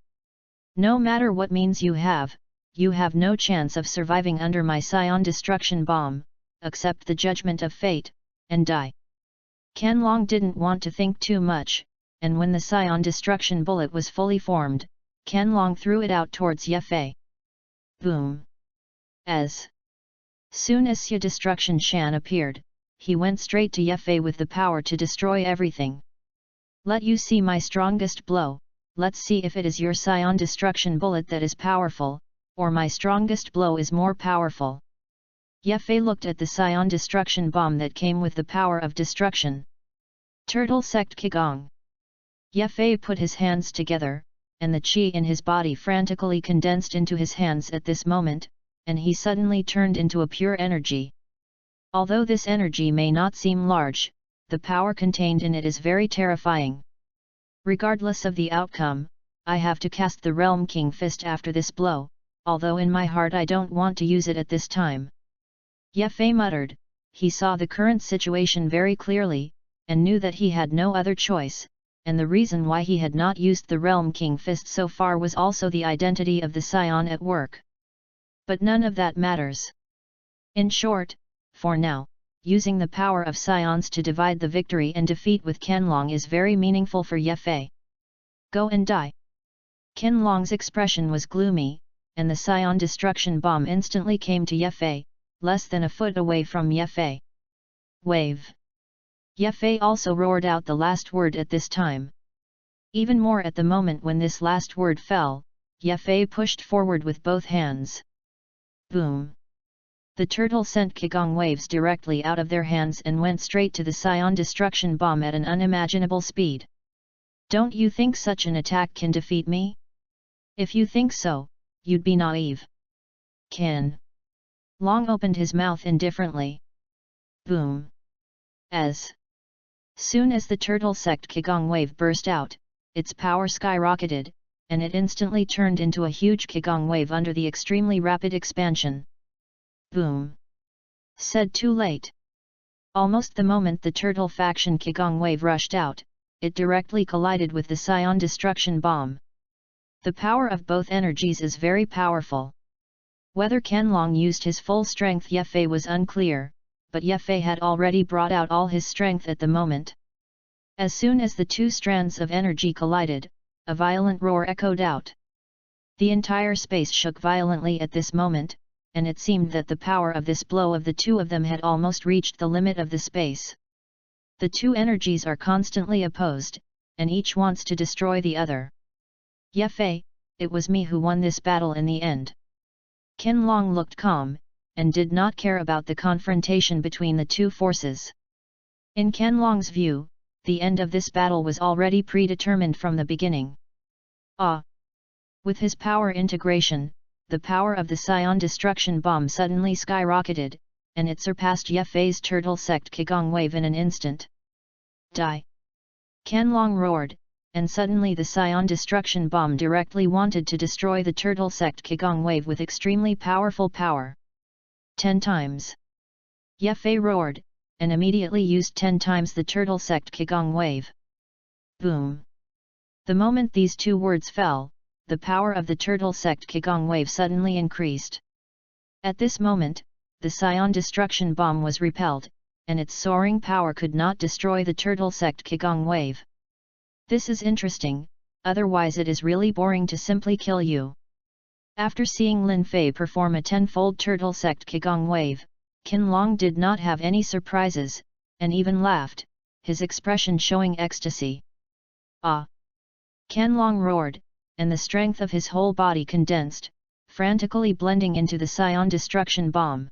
No matter what means you have no chance of surviving under my Scion destruction bomb, accept the judgment of fate, and die. Qianlong didn't want to think too much, and when the Scion destruction bullet was fully formed, Qianlong threw it out towards Yefei. Boom! As soon as Xia Destruction Shan appeared, he went straight to Yefei with the power to destroy everything. "Let you see my strongest blow, let's see if it is your Scion destruction bullet that is powerful, or my strongest blow is more powerful." Yefei looked at the Scion destruction bomb that came with the power of destruction. Turtle Sect Qigong. Yefei put his hands together, and the qi in his body frantically condensed into his hands at this moment, and he suddenly turned into a pure energy. Although this energy may not seem large, the power contained in it is very terrifying. Regardless of the outcome, I have to cast the Realm King Fist after this blow, although in my heart I don't want to use it at this time. Ye Fei muttered. He saw the current situation very clearly, and knew that he had no other choice, and the reason why he had not used the Realm King Fist so far was also the identity of the Scion at work. But none of that matters. In short, for now, using the power of Scions to divide the victory and defeat with Qianlong is very meaningful for Ye Fei. Go and die. Qianlong's expression was gloomy, and the Scion destruction bomb instantly came to Ye Fei, less than a foot away from Ye Fei. Wave. Ye Fei also roared out the last word at this time. Even more at the moment when this last word fell, Ye Fei pushed forward with both hands. Boom! The turtle sent Qigong waves directly out of their hands and went straight to the Scion destruction bomb at an unimaginable speed. Don't you think such an attack can defeat me? If you think so, you'd be naive. Qin Long opened his mouth indifferently. Boom! As soon as the turtle sect Qigong wave burst out, its power skyrocketed, and it instantly turned into a huge Qigong wave under the extremely rapid expansion. Boom! Said too late. Almost the moment the turtle faction Qigong wave rushed out, it directly collided with the Scion destruction bomb. The power of both energies is very powerful. Whether Qianlong used his full strength Ye Fei was unclear, but Ye Fei had already brought out all his strength at the moment. As soon as the two strands of energy collided, a violent roar echoed out. The entire space shook violently at this moment, and it seemed that the power of this blow of the two of them had almost reached the limit of the space. The two energies are constantly opposed, and each wants to destroy the other. Ye Fei, it was me who won this battle in the end. Qianlong looked calm, and did not care about the confrontation between the two forces. In Qianlong's view, the end of this battle was already predetermined from the beginning. With his power integration, the power of the Scion destruction bomb suddenly skyrocketed, and it surpassed Ye Fei's turtle sect Qigong wave in an instant. Die! Qianlong roared, and suddenly the Scion destruction bomb directly wanted to destroy the turtle sect Qigong wave with extremely powerful power. 10 times. Ye Fei roared, and immediately used 10 times the turtle sect Qigong wave. Boom! The moment these two words fell, the power of the turtle sect Qigong wave suddenly increased. At this moment, the Scion destruction bomb was repelled, and its soaring power could not destroy the turtle sect Qigong wave. This is interesting, otherwise it is really boring to simply kill you. After seeing Lin Fei perform a 10-fold turtle sect Qigong wave, Qianlong did not have any surprises, and even laughed, his expression showing ecstasy. Qianlong roared, and the strength of his whole body condensed, frantically blending into the Scion destruction bomb.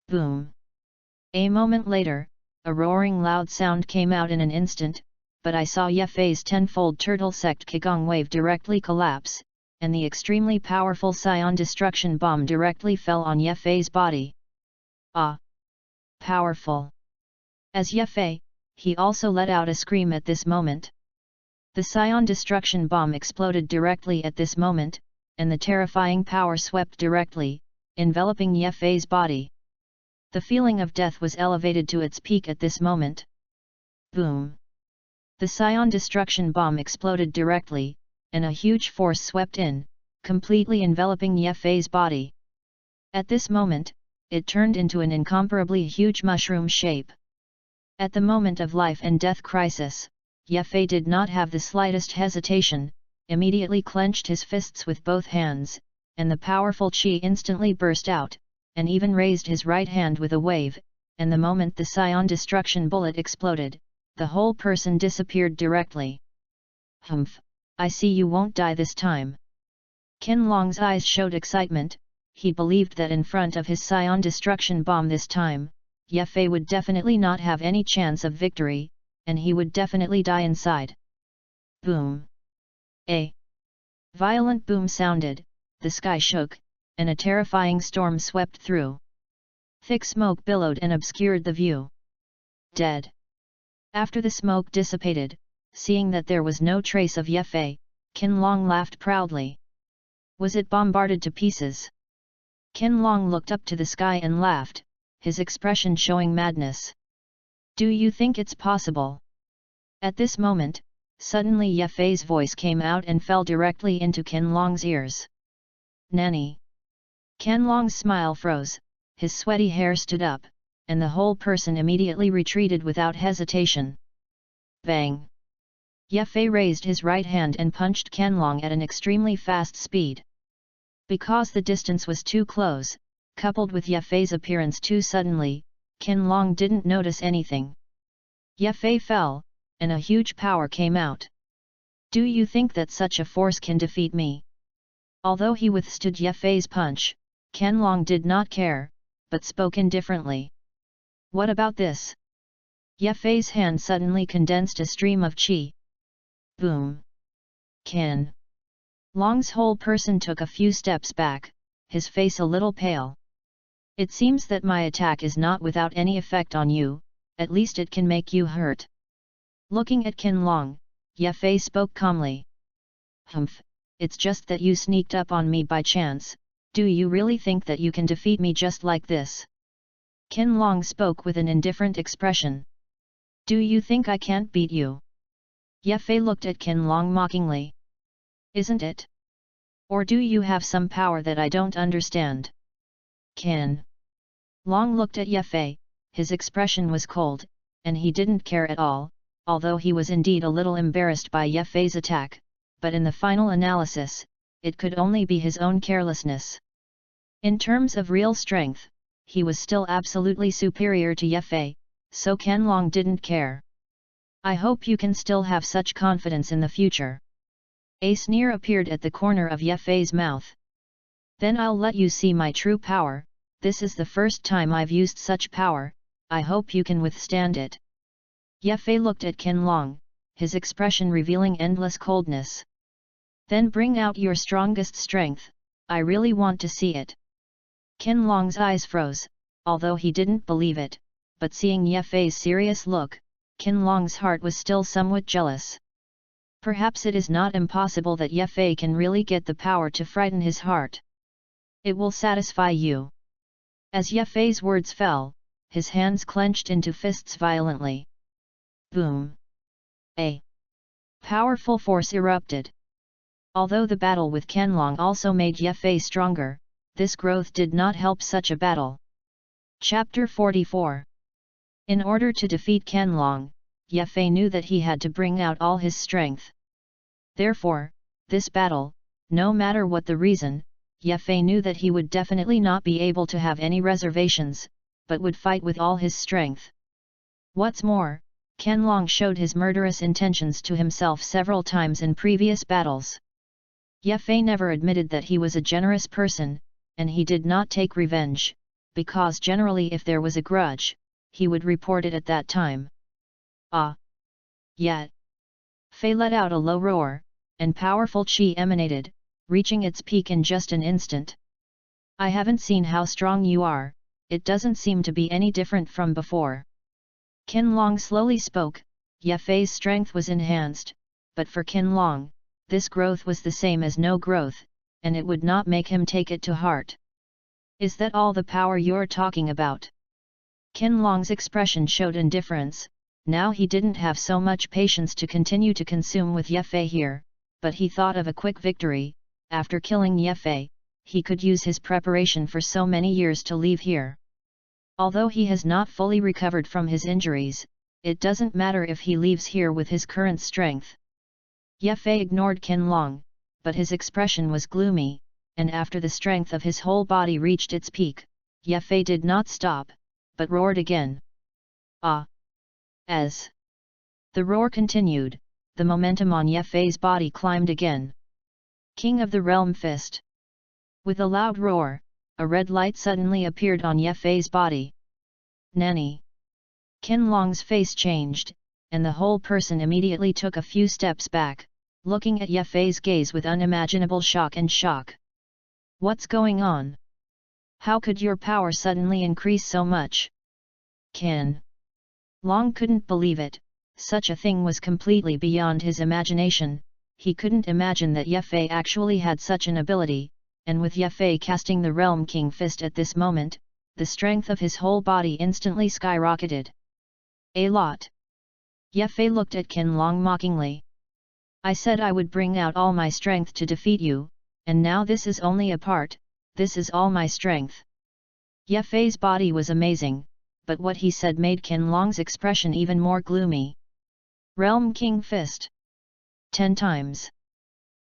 Boom! A moment later, a roaring loud sound came out in an instant, but I saw Ye Fei's 10-fold turtle sect Qigong wave directly collapse, and the extremely powerful Scion destruction bomb directly fell on Ye Fei's body. Powerful! As Ye Fei, he also let out a scream at this moment. The Scion destruction bomb exploded directly at this moment, and the terrifying power swept directly, enveloping Ye Fei's body. The feeling of death was elevated to its peak at this moment. Boom! The Scion destruction bomb exploded directly, and a huge force swept in, completely enveloping Ye Fei's body. At this moment, it turned into an incomparably huge mushroom shape. At the moment of life and death crisis, Ye Fei did not have the slightest hesitation, immediately clenched his fists with both hands, and the powerful qi instantly burst out, and even raised his right hand with a wave, and the moment the Scion destruction bullet exploded, the whole person disappeared directly. Humph! I see you won't die this time. Qianlong's eyes showed excitement. He believed that in front of his Scion destruction bomb this time, Ye Fei would definitely not have any chance of victory, and he would definitely die inside. Boom! A violent boom sounded, the sky shook, and a terrifying storm swept through. Thick smoke billowed and obscured the view. Dead. After the smoke dissipated, seeing that there was no trace of Ye-Fei, Qianlong laughed proudly. Was it bombarded to pieces? Qianlong looked up to the sky and laughed, his expression showing madness. Do you think it's possible? At this moment, suddenly Ye-Fei's voice came out and fell directly into Qianlong's ears. Nanny. Qianlong's smile froze, his sweaty hair stood up, and the whole person immediately retreated without hesitation. Bang! Ye-Fei raised his right hand and punched Qianlong at an extremely fast speed. Because the distance was too close, coupled with Ye-Fei's appearance too suddenly, Qianlong didn't notice anything. Ye-Fei fell, and a huge power came out. Do you think that such a force can defeat me? Although he withstood Ye-Fei's punch, Qianlong did not care, but spoke indifferently. What about this? Ye-Fei's hand suddenly condensed a stream of qi. Boom! Qianlong's whole person took a few steps back, his face a little pale. It seems that my attack is not without any effect on you, at least it can make you hurt. Looking at Qianlong, Ye-Fei spoke calmly. Humph, it's just that you sneaked up on me by chance, do you really think that you can defeat me just like this? Qianlong spoke with an indifferent expression. Do you think I can't beat you? Ye-Fei looked at Qianlong mockingly. Isn't it? Or do you have some power that I don't understand? Qianlong looked at Ye-Fei, his expression was cold, and he didn't care at all, although he was indeed a little embarrassed by Ye-Fei's attack, but in the final analysis, it could only be his own carelessness. In terms of real strength, he was still absolutely superior to Ye-Fei, so Qianlong didn't care. I hope you can still have such confidence in the future. A sneer appeared at the corner of Ye-Fei's mouth. Then I'll let you see my true power, this is the first time I've used such power, I hope you can withstand it. Ye-Fei looked at Qianlong, his expression revealing endless coldness. Then bring out your strongest strength, I really want to see it. Qianlong's eyes froze, although he didn't believe it, but seeing Ye-Fei's serious look, Qianlong's heart was still somewhat jealous. Perhaps it is not impossible that Ye-Fei can really get the power to frighten his heart. It will satisfy you. As Ye-Fei's words fell, his hands clenched into fists violently. Boom! A powerful force erupted. Although the battle with Qianlong also made Ye-Fei stronger, this growth did not help such a battle. Chapter 44. In order to defeat Qianlong, Ye-Fei knew that he had to bring out all his strength. Therefore, this battle, no matter what the reason, Ye-Fei knew that he would definitely not be able to have any reservations, but would fight with all his strength. What's more, Qianlong showed his murderous intentions to himself several times in previous battles. Ye-Fei never admitted that he was a generous person, and he did not take revenge, because generally if there was a grudge, he would report it at that time. Ah! Ye-Fei let out a low roar, and powerful qi emanated, reaching its peak in just an instant. I haven't seen how strong you are, it doesn't seem to be any different from before. Qianlong slowly spoke, Ye-Fei's strength was enhanced, but for Qianlong, this growth was the same as no growth, and it would not make him take it to heart. Is that all the power you're talking about? Qianlong's expression showed indifference, now he didn't have so much patience to continue to consume with Ye-Fei here, but he thought of a quick victory. After killing Ye-Fei, he could use his preparation for so many years to leave here. Although he has not fully recovered from his injuries, it doesn't matter if he leaves here with his current strength. Ye-Fei ignored Qianlong, but his expression was gloomy, and after the strength of his whole body reached its peak, Ye-Fei did not stop, but roared again. Ah! As the roar continued, the momentum on Ye-Fei's body climbed again. King of the Realm Fist. With a loud roar, a red light suddenly appeared on Ye-Fei's body. Nanny! Qianlong's face changed, and the whole person immediately took a few steps back, looking at Ye-Fei's gaze with unimaginable shock and shock. What's going on? How could your power suddenly increase so much? Ken Long couldn't believe it. Such a thing was completely beyond his imagination. He couldn't imagine that Ye Fei actually had such an ability, and with Ye Fei casting the Realm King Fist at this moment, the strength of his whole body instantly skyrocketed. A lot. Ye Fei looked at Ken Long mockingly. I said I would bring out all my strength to defeat you, and now this is only a part, this is all my strength. Ye Fei's body was amazing, but what he said made Ken Long's expression even more gloomy. Realm King Fist. 10 times.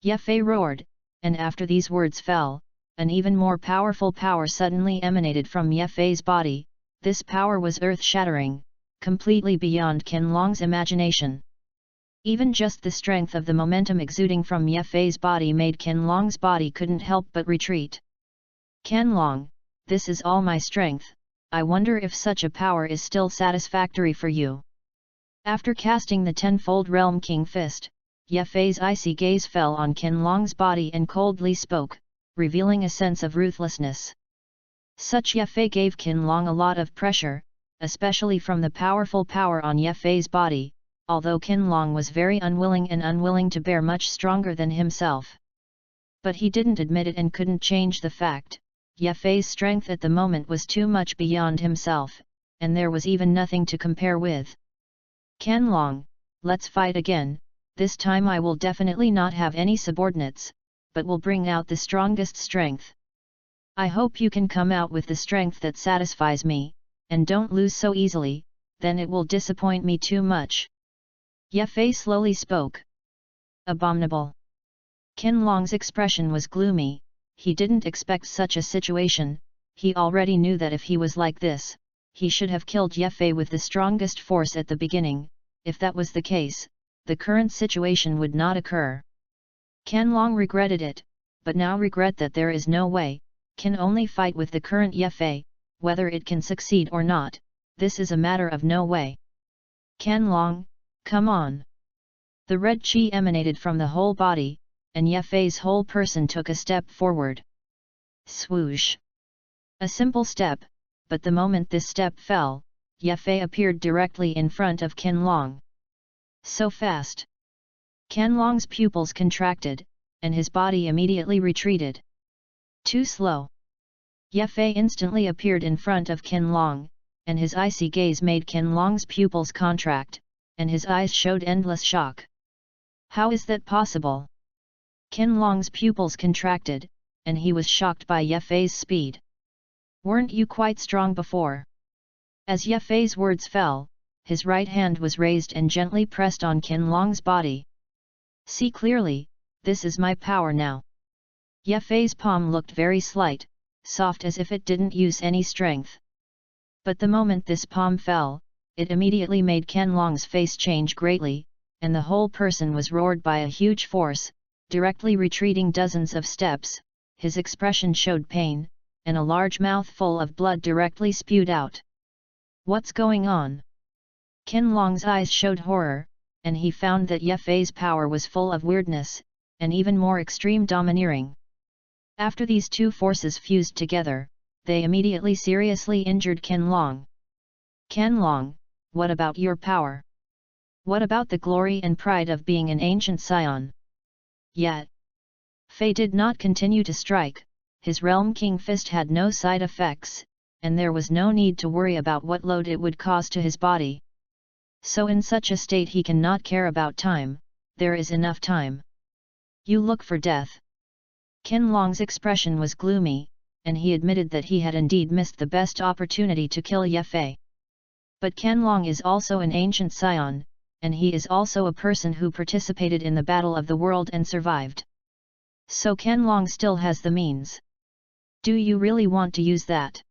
Ye Fei roared, and after these words fell, an even more powerful power suddenly emanated from Ye Fei's body. This power was earth-shattering, completely beyond Ken Long's imagination. Even just the strength of the momentum exuding from Ye Fei's body made Ken Long's body couldn't help but retreat. Ken Long, this is all my strength, I wonder if such a power is still satisfactory for you. After casting the tenfold Realm King Fist, Ye Fei's icy gaze fell on Ken Long's body and coldly spoke, revealing a sense of ruthlessness. Such Ye Fei gave Ken Long a lot of pressure, especially from the powerful power on Ye Fei's body, although Ken Long was very unwilling to bear much stronger than himself. But he didn't admit it and couldn't change the fact, Ye Fei's strength at the moment was too much beyond himself, and there was even nothing to compare with. Ken Long, let's fight again, this time I will definitely not have any subordinates, but will bring out the strongest strength. I hope you can come out with the strength that satisfies me, and don't lose so easily, then it will disappoint me too much. Ye Fei slowly spoke. Abominable. Ken Long's expression was gloomy. He didn't expect such a situation. He already knew that if he was like this, he should have killed Ye Fei with the strongest force at the beginning. If that was the case, the current situation would not occur. Ken Long regretted it, but now regret that there is no way, can only fight with the current Ye Fei, whether it can succeed or not, this is a matter of no way. Ken Long, come on. The red chi emanated from the whole body, and Ye Fei's whole person took a step forward. Swoosh! A simple step, but the moment this step fell, Ye Fei appeared directly in front of Ken Long. So fast! Ken Long's pupils contracted, and his body immediately retreated. Too slow! Ye Fei instantly appeared in front of Ken Long, and his icy gaze made Ken Long's pupils contract, and his eyes showed endless shock. How is that possible? Ken Long's pupils contracted, and he was shocked by Ye Fei's speed. Weren't you quite strong before? As Ye Fei's words fell, his right hand was raised and gently pressed on Ken Long's body. See clearly, this is my power now. Ye Fei's palm looked very slight, soft as if it didn't use any strength. But the moment this palm fell, it immediately made Ken Long's face change greatly, and the whole person was roared by a huge force, directly retreating dozens of steps. His expression showed pain, and a large mouthful of blood directly spewed out. What's going on? Ken Long's eyes showed horror, and he found that Ye Fei's power was full of weirdness, and even more extreme domineering. After these two forces fused together, they immediately seriously injured Ken Long. Ken Long, what about your power? What about the glory and pride of being an ancient scion? Yet, Fei did not continue to strike. His Realm King Fist had no side effects, and there was no need to worry about what load it would cause to his body. So in such a state he cannot care about time, there is enough time. You look for death. Ken Long's expression was gloomy, and he admitted that he had indeed missed the best opportunity to kill Ye Fei. But Ken Long is also an ancient scion, and he is also a person who participated in the Battle of the World and survived. So Ken Long still has the means. Do you really want to use that?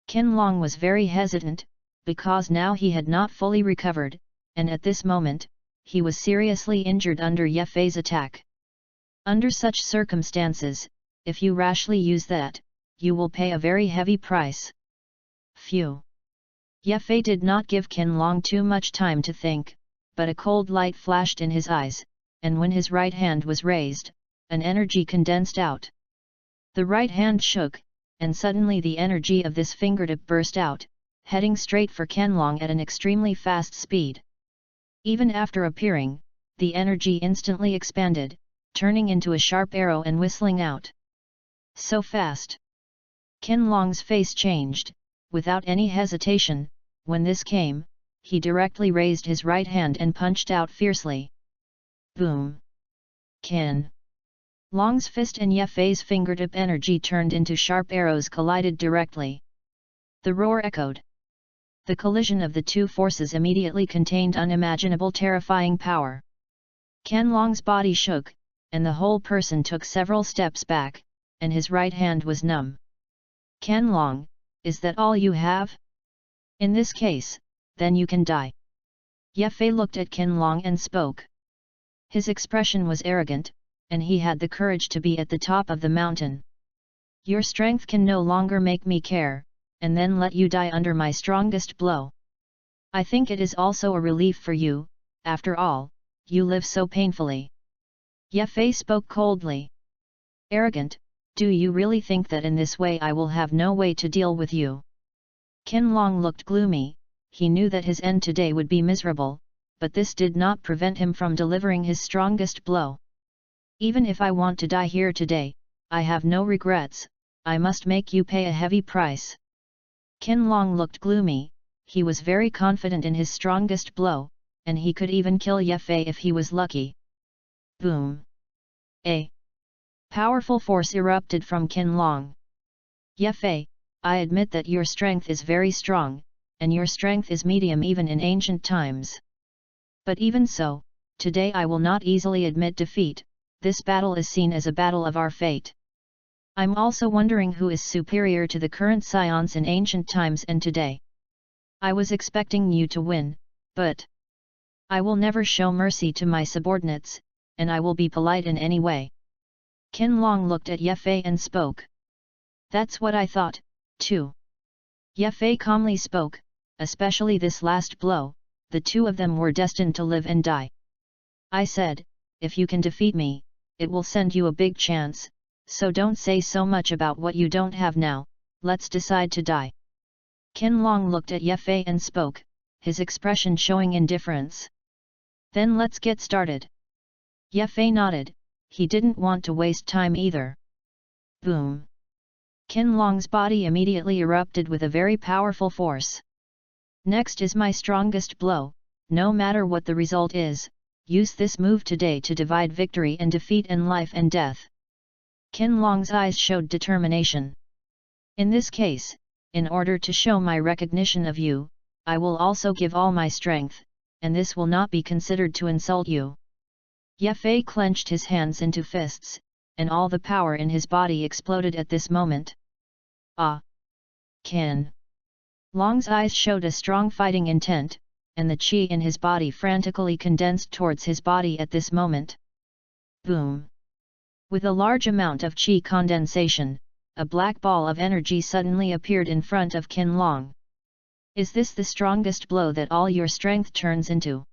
Ken Long was very hesitant, because now he had not fully recovered, and at this moment, he was seriously injured under Ye Fei's attack. Under such circumstances, if you rashly use that, you will pay a very heavy price. Phew! Ye Fei did not give Ken Long too much time to think, but a cold light flashed in his eyes, and when his right hand was raised, an energy condensed out. The right hand shook, and suddenly the energy of this fingertip burst out, heading straight for Qianlong at an extremely fast speed. Even after appearing, the energy instantly expanded, turning into a sharp arrow and whistling out. So fast! Qianlong's face changed, without any hesitation. When this came, he directly raised his right hand and punched out fiercely. Boom! Qianlong's fist and Ye Fei's fingertip energy turned into sharp arrows collided directly. The roar echoed. The collision of the two forces immediately contained unimaginable terrifying power. Qianlong's body shook, and the whole person took several steps back, and his right hand was numb. Qianlong, is that all you have? In this case, then you can die. Ye Fei looked at Qianlong and spoke. His expression was arrogant, and he had the courage to be at the top of the mountain. Your strength can no longer make me care, and then let you die under my strongest blow. I think it is also a relief for you, after all, you live so painfully. Ye Fei spoke coldly. Arrogant, do you really think that in this way I will have no way to deal with you? Qianlong looked gloomy. He knew that his end today would be miserable, but this did not prevent him from delivering his strongest blow. Even if I want to die here today, I have no regrets. I must make you pay a heavy price. Qianlong looked gloomy. He was very confident in his strongest blow, and he could even kill Ye Fei if he was lucky. Boom! A powerful force erupted from Qianlong. Ye Fei, I admit that your strength is very strong, and your strength is medium even in ancient times. But even so, today I will not easily admit defeat. This battle is seen as a battle of our fate. I'm also wondering who is superior to the current scions in ancient times and today. I was expecting you to win, but I will never show mercy to my subordinates, and I will be polite in any way. Qianlong looked at Ye Fei and spoke. That's what I thought, too. Ye Fei calmly spoke, especially this last blow, the two of them were destined to live and die. I said, if you can defeat me, it will send you a big chance, so don't say so much about what you don't have now, let's decide to die. Qianlong looked at Ye Fei and spoke, his expression showing indifference. Then let's get started. Ye Fei nodded, he didn't want to waste time either. Boom! Qianlong's body immediately erupted with a very powerful force. Next is my strongest blow, no matter what the result is, use this move today to divide victory and defeat and life and death. Qianlong's eyes showed determination. In this case, in order to show my recognition of you, I will also give all my strength, and this will not be considered to insult you. Ye Fei clenched his hands into fists, and all the power in his body exploded at this moment. Ah! Qianlong's eyes showed a strong fighting intent, and the qi in his body frantically condensed towards his body at this moment. Boom! With a large amount of qi condensation, a black ball of energy suddenly appeared in front of Qianlong. Is this the strongest blow that all your strength turns into?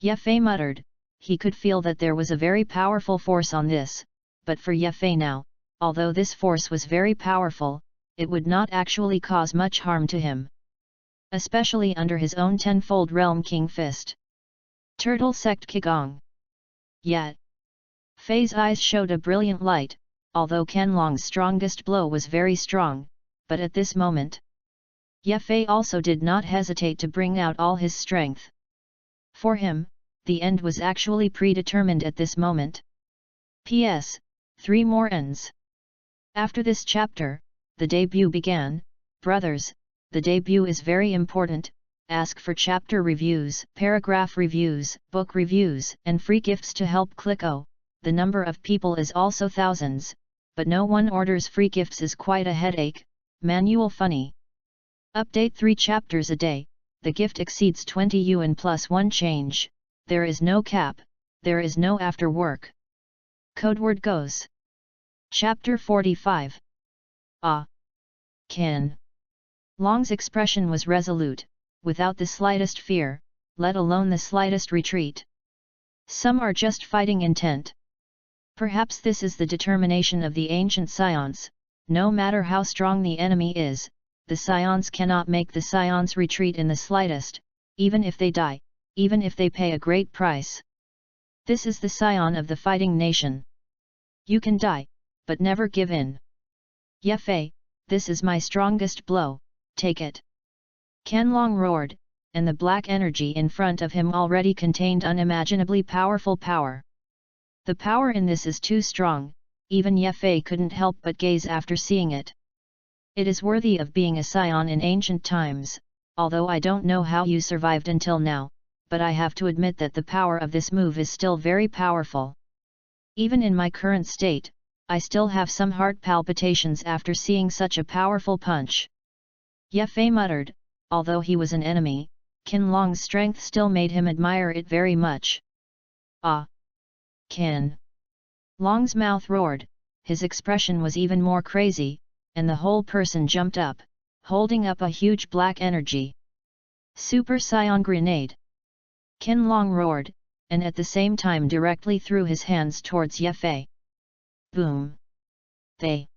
Ye Fei muttered. He could feel that there was a very powerful force on this, but for Ye Fei now, although this force was very powerful, it would not actually cause much harm to him. Especially under his own tenfold realm king fist. Turtle sect Qigong. Yet Fei's eyes showed a brilliant light, although Qianlong's strongest blow was very strong, but at this moment, Ye Fei also did not hesitate to bring out all his strength. For him, the end was actually predetermined at this moment. P.S. 3 more ends. After this chapter, the debut began. Brothers, the debut is very important. Ask for chapter reviews, paragraph reviews, book reviews, and free gifts to help Clicko. The number of people is also thousands, but no one orders free gifts is quite a headache. Manual funny. Update 3 chapters a day. The gift exceeds 20 yuan plus 1 change. There is no cap, there is no after work. Codeword goes. Chapter 45. Ah! Qianlong's expression was resolute, without the slightest fear, let alone the slightest retreat. Some are just fighting intent. Perhaps this is the determination of the ancient scions: no matter how strong the enemy is, the scions cannot make the scions retreat in the slightest, even if they die, even if they pay a great price. This is the scion of the fighting nation. You can die, but never give in. Ye Fei, this is my strongest blow, take it. Qianlong roared, and the black energy in front of him already contained unimaginably powerful power. The power in this is too strong, even Ye Fei couldn't help but gaze after seeing it. It is worthy of being a scion in ancient times, although I don't know how you survived until now, but I have to admit that the power of this move is still very powerful. Even in my current state, I still have some heart palpitations after seeing such a powerful punch. Ye Fei muttered, although he was an enemy, Qianlong's strength still made him admire it very much. Ah! Qian Long's mouth roared, his expression was even more crazy, and the whole person jumped up, holding up a huge black energy. Super Scion Grenade! Qianlong roared, and at the same time directly threw his hands towards Ye Fei. Boom! They!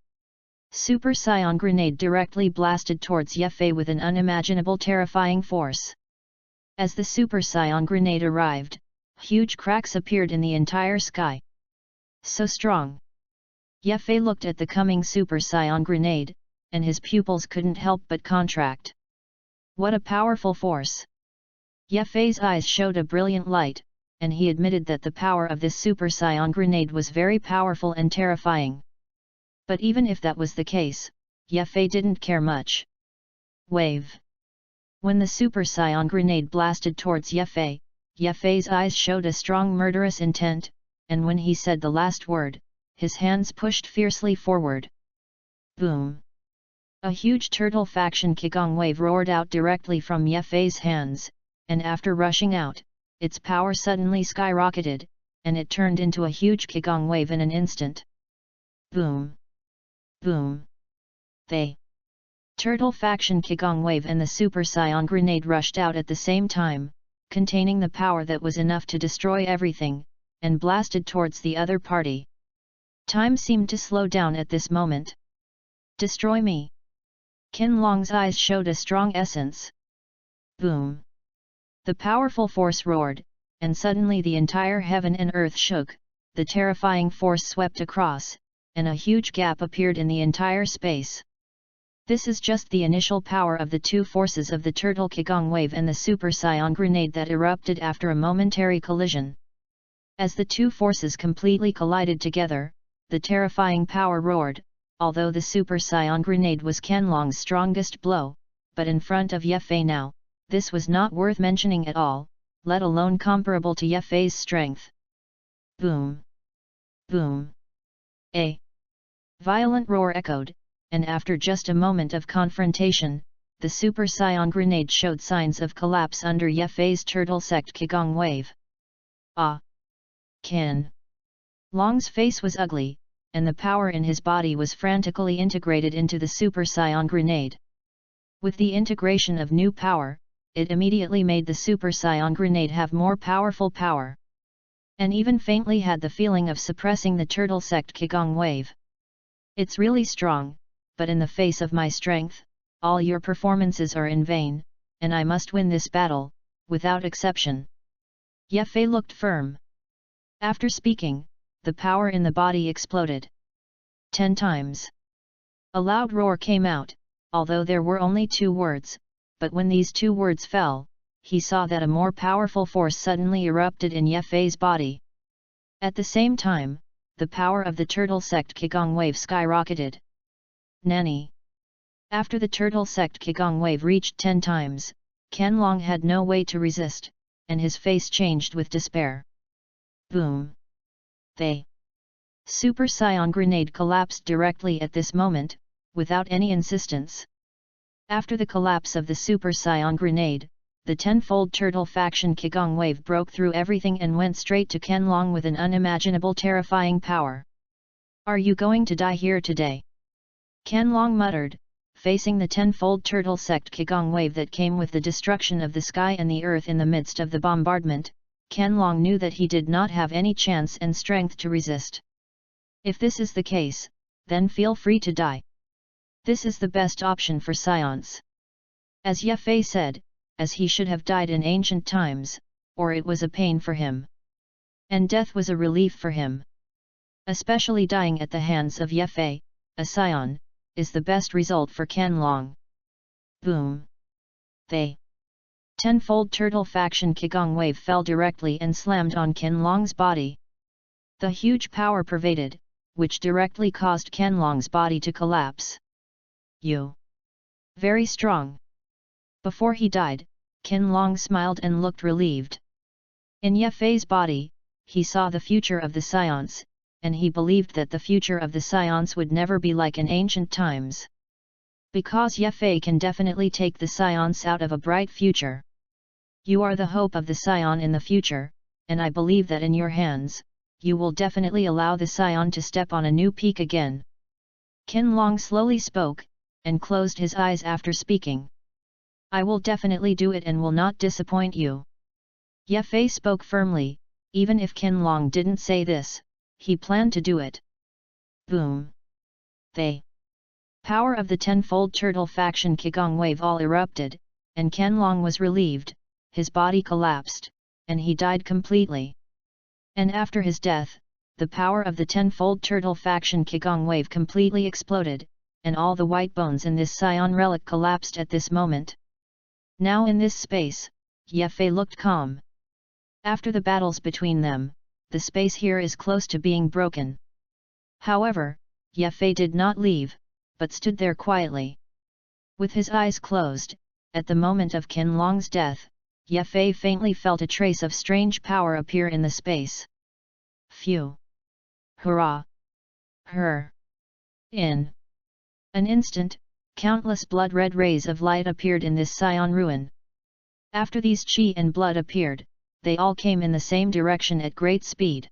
Super Scion Grenade directly blasted towards Ye Fei with an unimaginable terrifying force. As the Super Scion Grenade arrived, huge cracks appeared in the entire sky. So strong! Ye Fei looked at the coming Super Scion Grenade, and his pupils couldn't help but contract. What a powerful force! Ye Fei's eyes showed a brilliant light, and he admitted that the power of this Super Scion Grenade was very powerful and terrifying. But even if that was the case, Ye Fei didn't care much. Wave! When the Super Scion Grenade blasted towards Ye Fei's eyes showed a strong murderous intent, and when he said the last word, his hands pushed fiercely forward. Boom! A huge turtle faction Qigong wave roared out directly from Ye Fei's hands, and after rushing out, its power suddenly skyrocketed, and it turned into a huge Qigong wave in an instant. Boom! Boom! They! Turtle faction Qigong wave and the Super Scion Grenade rushed out at the same time, containing the power that was enough to destroy everything, and blasted towards the other party. Time seemed to slow down at this moment. Destroy me! Qianlong's eyes showed a strong essence. Boom! The powerful force roared, and suddenly the entire heaven and earth shook, the terrifying force swept across, and a huge gap appeared in the entire space. This is just the initial power of the two forces of the Turtle Qigong Wave and the Super Scion Grenade that erupted after a momentary collision. As the two forces completely collided together, the terrifying power roared, although the Super Scion Grenade was Qianlong's strongest blow, but in front of Ye Fei now, this was not worth mentioning at all, let alone comparable to Ye Fei's strength. Boom! Boom! A violent roar echoed, and after just a moment of confrontation, the Super Scion Grenade showed signs of collapse under Ye Fei's Turtle Sect Qigong Wave. Ah! Qianlong's face was ugly, and the power in his body was frantically integrated into the Super Scion Grenade. With the integration of new power, it immediately made the Super Scion Grenade have more powerful power. And even faintly had the feeling of suppressing the Turtle Sect Qigong Wave. It's really strong, but in the face of my strength, all your performances are in vain, and I must win this battle, without exception. Ye Fei looked firm. After speaking, the power in the body exploded 10 times. A loud roar came out, although there were only 2 words, but when these 2 words fell, he saw that a more powerful force suddenly erupted in Ye Fei's body. At the same time, the power of the Turtle Sect Qigong Wave skyrocketed. Nanny! After the Turtle Sect Qigong Wave reached 10 times, Qianlong had no way to resist, and his face changed with despair. Boom! They! Super Scion Grenade collapsed directly at this moment, without any insistence. After the collapse of the Super Scion Grenade, the tenfold Turtle faction Qigong Wave broke through everything and went straight to Qianlong with an unimaginable terrifying power. Are you going to die here today? Qianlong muttered, facing the tenfold Turtle Sect Qigong Wave that came with the destruction of the sky and the earth in the midst of the bombardment. Qianlong knew that he did not have any chance and strength to resist. If this is the case, then feel free to die. This is the best option for science. As Ye Fei said, as he should have died in ancient times, or it was a pain for him. And death was a relief for him. Especially dying at the hands of Ye Fei, a scion, is the best result for Qianlong. Boom! The tenfold turtle faction Qigong wave fell directly and slammed on Qianlong's body. The huge power pervaded, which directly caused Qianlong's body to collapse. You! Very strong. Before he died, Qianlong smiled and looked relieved. In Ye Fei's body, he saw the future of the science, and he believed that the future of the science would never be like in ancient times. Because Ye Fei can definitely take the science out of a bright future. You are the hope of the scion in the future, and I believe that in your hands, you will definitely allow the scion to step on a new peak again. Qianlong slowly spoke, and closed his eyes after speaking. I will definitely do it and will not disappoint you. Ye Fei spoke firmly, even if Qianlong didn't say this, he planned to do it. Boom! The power of the tenfold turtle faction Qigong wave all erupted, and Qianlong was relieved, his body collapsed, and he died completely. And after his death, the power of the tenfold turtle faction Qigong wave completely exploded, and all the white bones in this scion relic collapsed at this moment. Now in this space, Ye Fei looked calm. After the battles between them, the space here is close to being broken. However, Ye Fei did not leave, but stood there quietly. With his eyes closed, at the moment of Qianlong's death, Ye Fei faintly felt a trace of strange power appear in the space. Phew! Hurrah! Her! In an instant, countless blood-red rays of light appeared in this scion ruin. After these qi and blood appeared, they all came in the same direction at great speed.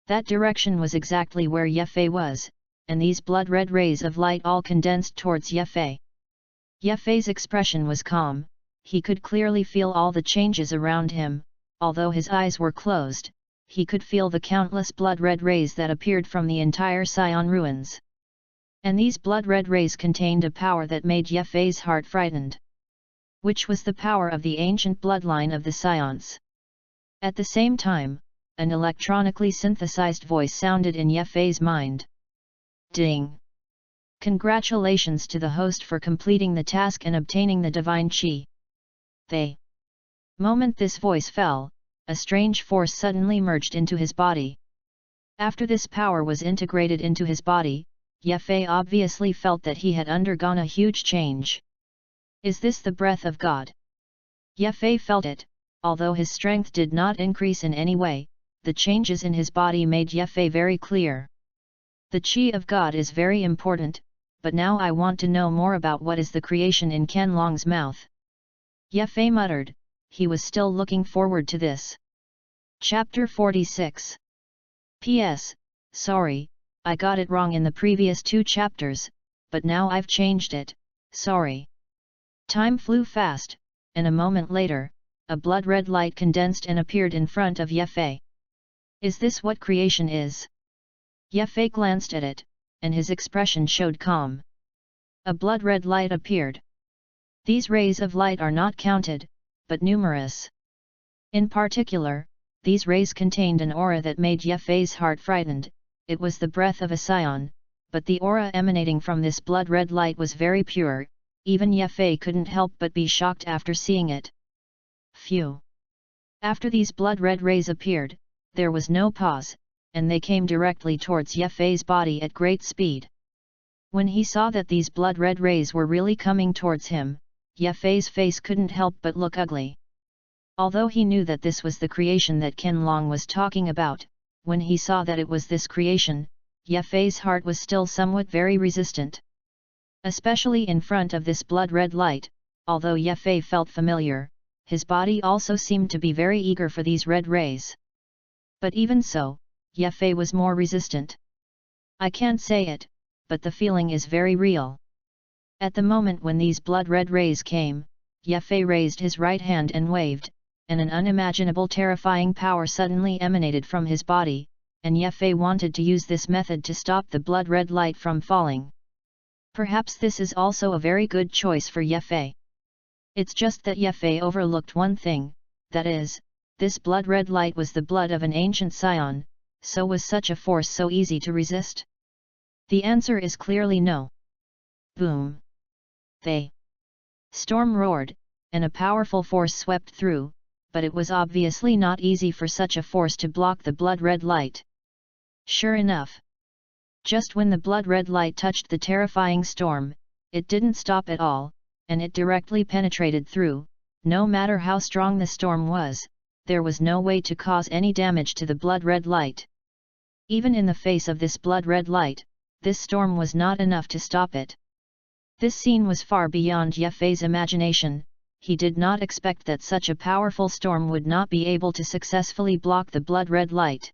That direction was exactly where Ye Fei was, and these blood-red rays of light all condensed towards Ye Fei. Ye Fei's expression was calm, he could clearly feel all the changes around him, although his eyes were closed, he could feel the countless blood-red rays that appeared from the entire scion ruins. And these blood-red rays contained a power that made Ye Fei's heart frightened. Which was the power of the ancient bloodline of the scions. At the same time, an electronically synthesized voice sounded in Ye Fei's mind. Ding! Congratulations to the host for completing the task and obtaining the divine qi. The moment this voice fell, a strange force suddenly merged into his body. After this power was integrated into his body, Ye Fei obviously felt that he had undergone a huge change. Is this the breath of God? Ye Fei felt it, although his strength did not increase in any way, the changes in his body made Ye Fei very clear. The qi of God is very important, but now I want to know more about what is the creation in Qianlong's mouth. Ye Fei muttered, he was still looking forward to this. Chapter 46. P.S. Sorry, I got it wrong in the previous 2 chapters, but now I've changed it, sorry. Time flew fast, and a moment later, a blood-red light condensed and appeared in front of Ye Fei. Is this what creation is? Ye Fei glanced at it, and his expression showed calm. A blood-red light appeared. These rays of light are not counted, but numerous. In particular, these rays contained an aura that made Ye Fei's heart frightened. It was the breath of a scion, but the aura emanating from this blood-red light was very pure, even Ye Fei couldn't help but be shocked after seeing it. Phew! After these blood-red rays appeared, there was no pause, and they came directly towards Ye Fei's body at great speed. When he saw that these blood-red rays were really coming towards him, Ye Fei's face couldn't help but look ugly. Although he knew that this was the creation that Qianlong was talking about, when he saw that it was this creation, Ye Fei's heart was still somewhat very resistant. Especially in front of this blood-red light, although Ye Fei felt familiar, his body also seemed to be very eager for these red rays. But even so, Ye Fei was more resistant. I can't say it, but the feeling is very real. At the moment when these blood-red rays came, Ye Fei raised his right hand and waved, and an unimaginable terrifying power suddenly emanated from his body, and Yefei wanted to use this method to stop the blood-red light from falling. Perhaps this is also a very good choice for Yefei. It's just that Yefei overlooked one thing, that is, this blood-red light was the blood of an ancient scion, so was such a force so easy to resist? The answer is clearly no. Boom! The storm roared, and a powerful force swept through, but it was obviously not easy for such a force to block the blood-red light. Sure enough, just when the blood-red light touched the terrifying storm, it didn't stop at all, and it directly penetrated through. No matter how strong the storm was, there was no way to cause any damage to the blood-red light. Even in the face of this blood-red light, this storm was not enough to stop it. This scene was far beyond Yefei's imagination. He did not expect that such a powerful storm would not be able to successfully block the blood-red light.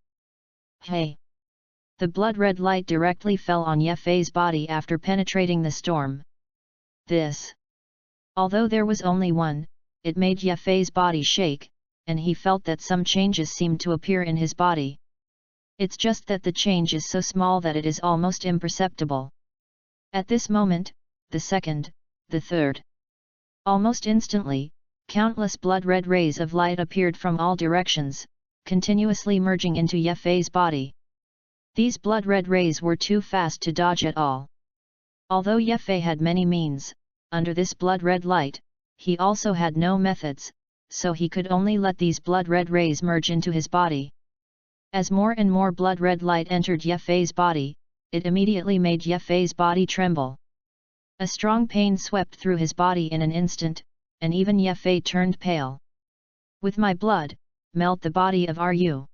Hey! The blood-red light directly fell on Yefei's body after penetrating the storm. Although there was only one, it made Yefei's body shake, and he felt that some changes seemed to appear in his body. It's just that the change is so small that it is almost imperceptible. At this moment, the second, the third. Almost instantly, countless blood-red rays of light appeared from all directions, continuously merging into Yefei's body. These blood-red rays were too fast to dodge at all. Although Yefei had many means, under this blood-red light, he also had no methods, so he could only let these blood-red rays merge into his body. As more and more blood-red light entered Yefei's body, it immediately made Yefei's body tremble. A strong pain swept through his body in an instant, and even Yefei turned pale. With my blood, melt the body of Ru.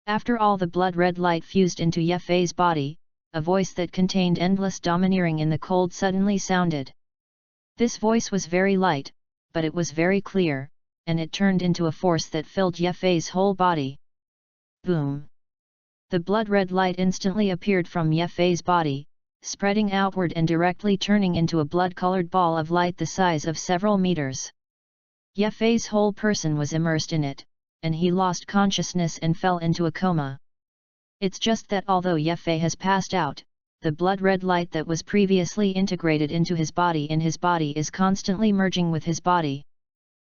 After all the blood-red light fused into Yefei's body, a voice that contained endless domineering in the cold suddenly sounded. This voice was very light, but it was very clear, and it turned into a force that filled Yefei's whole body. Boom! The blood-red light instantly appeared from Yefei's body, spreading outward and directly turning into a blood-colored ball of light the size of several meters. Yefei's whole person was immersed in it, and he lost consciousness and fell into a coma. It's just that although Yefei has passed out, the blood-red light that was previously integrated into his body is constantly merging with his body.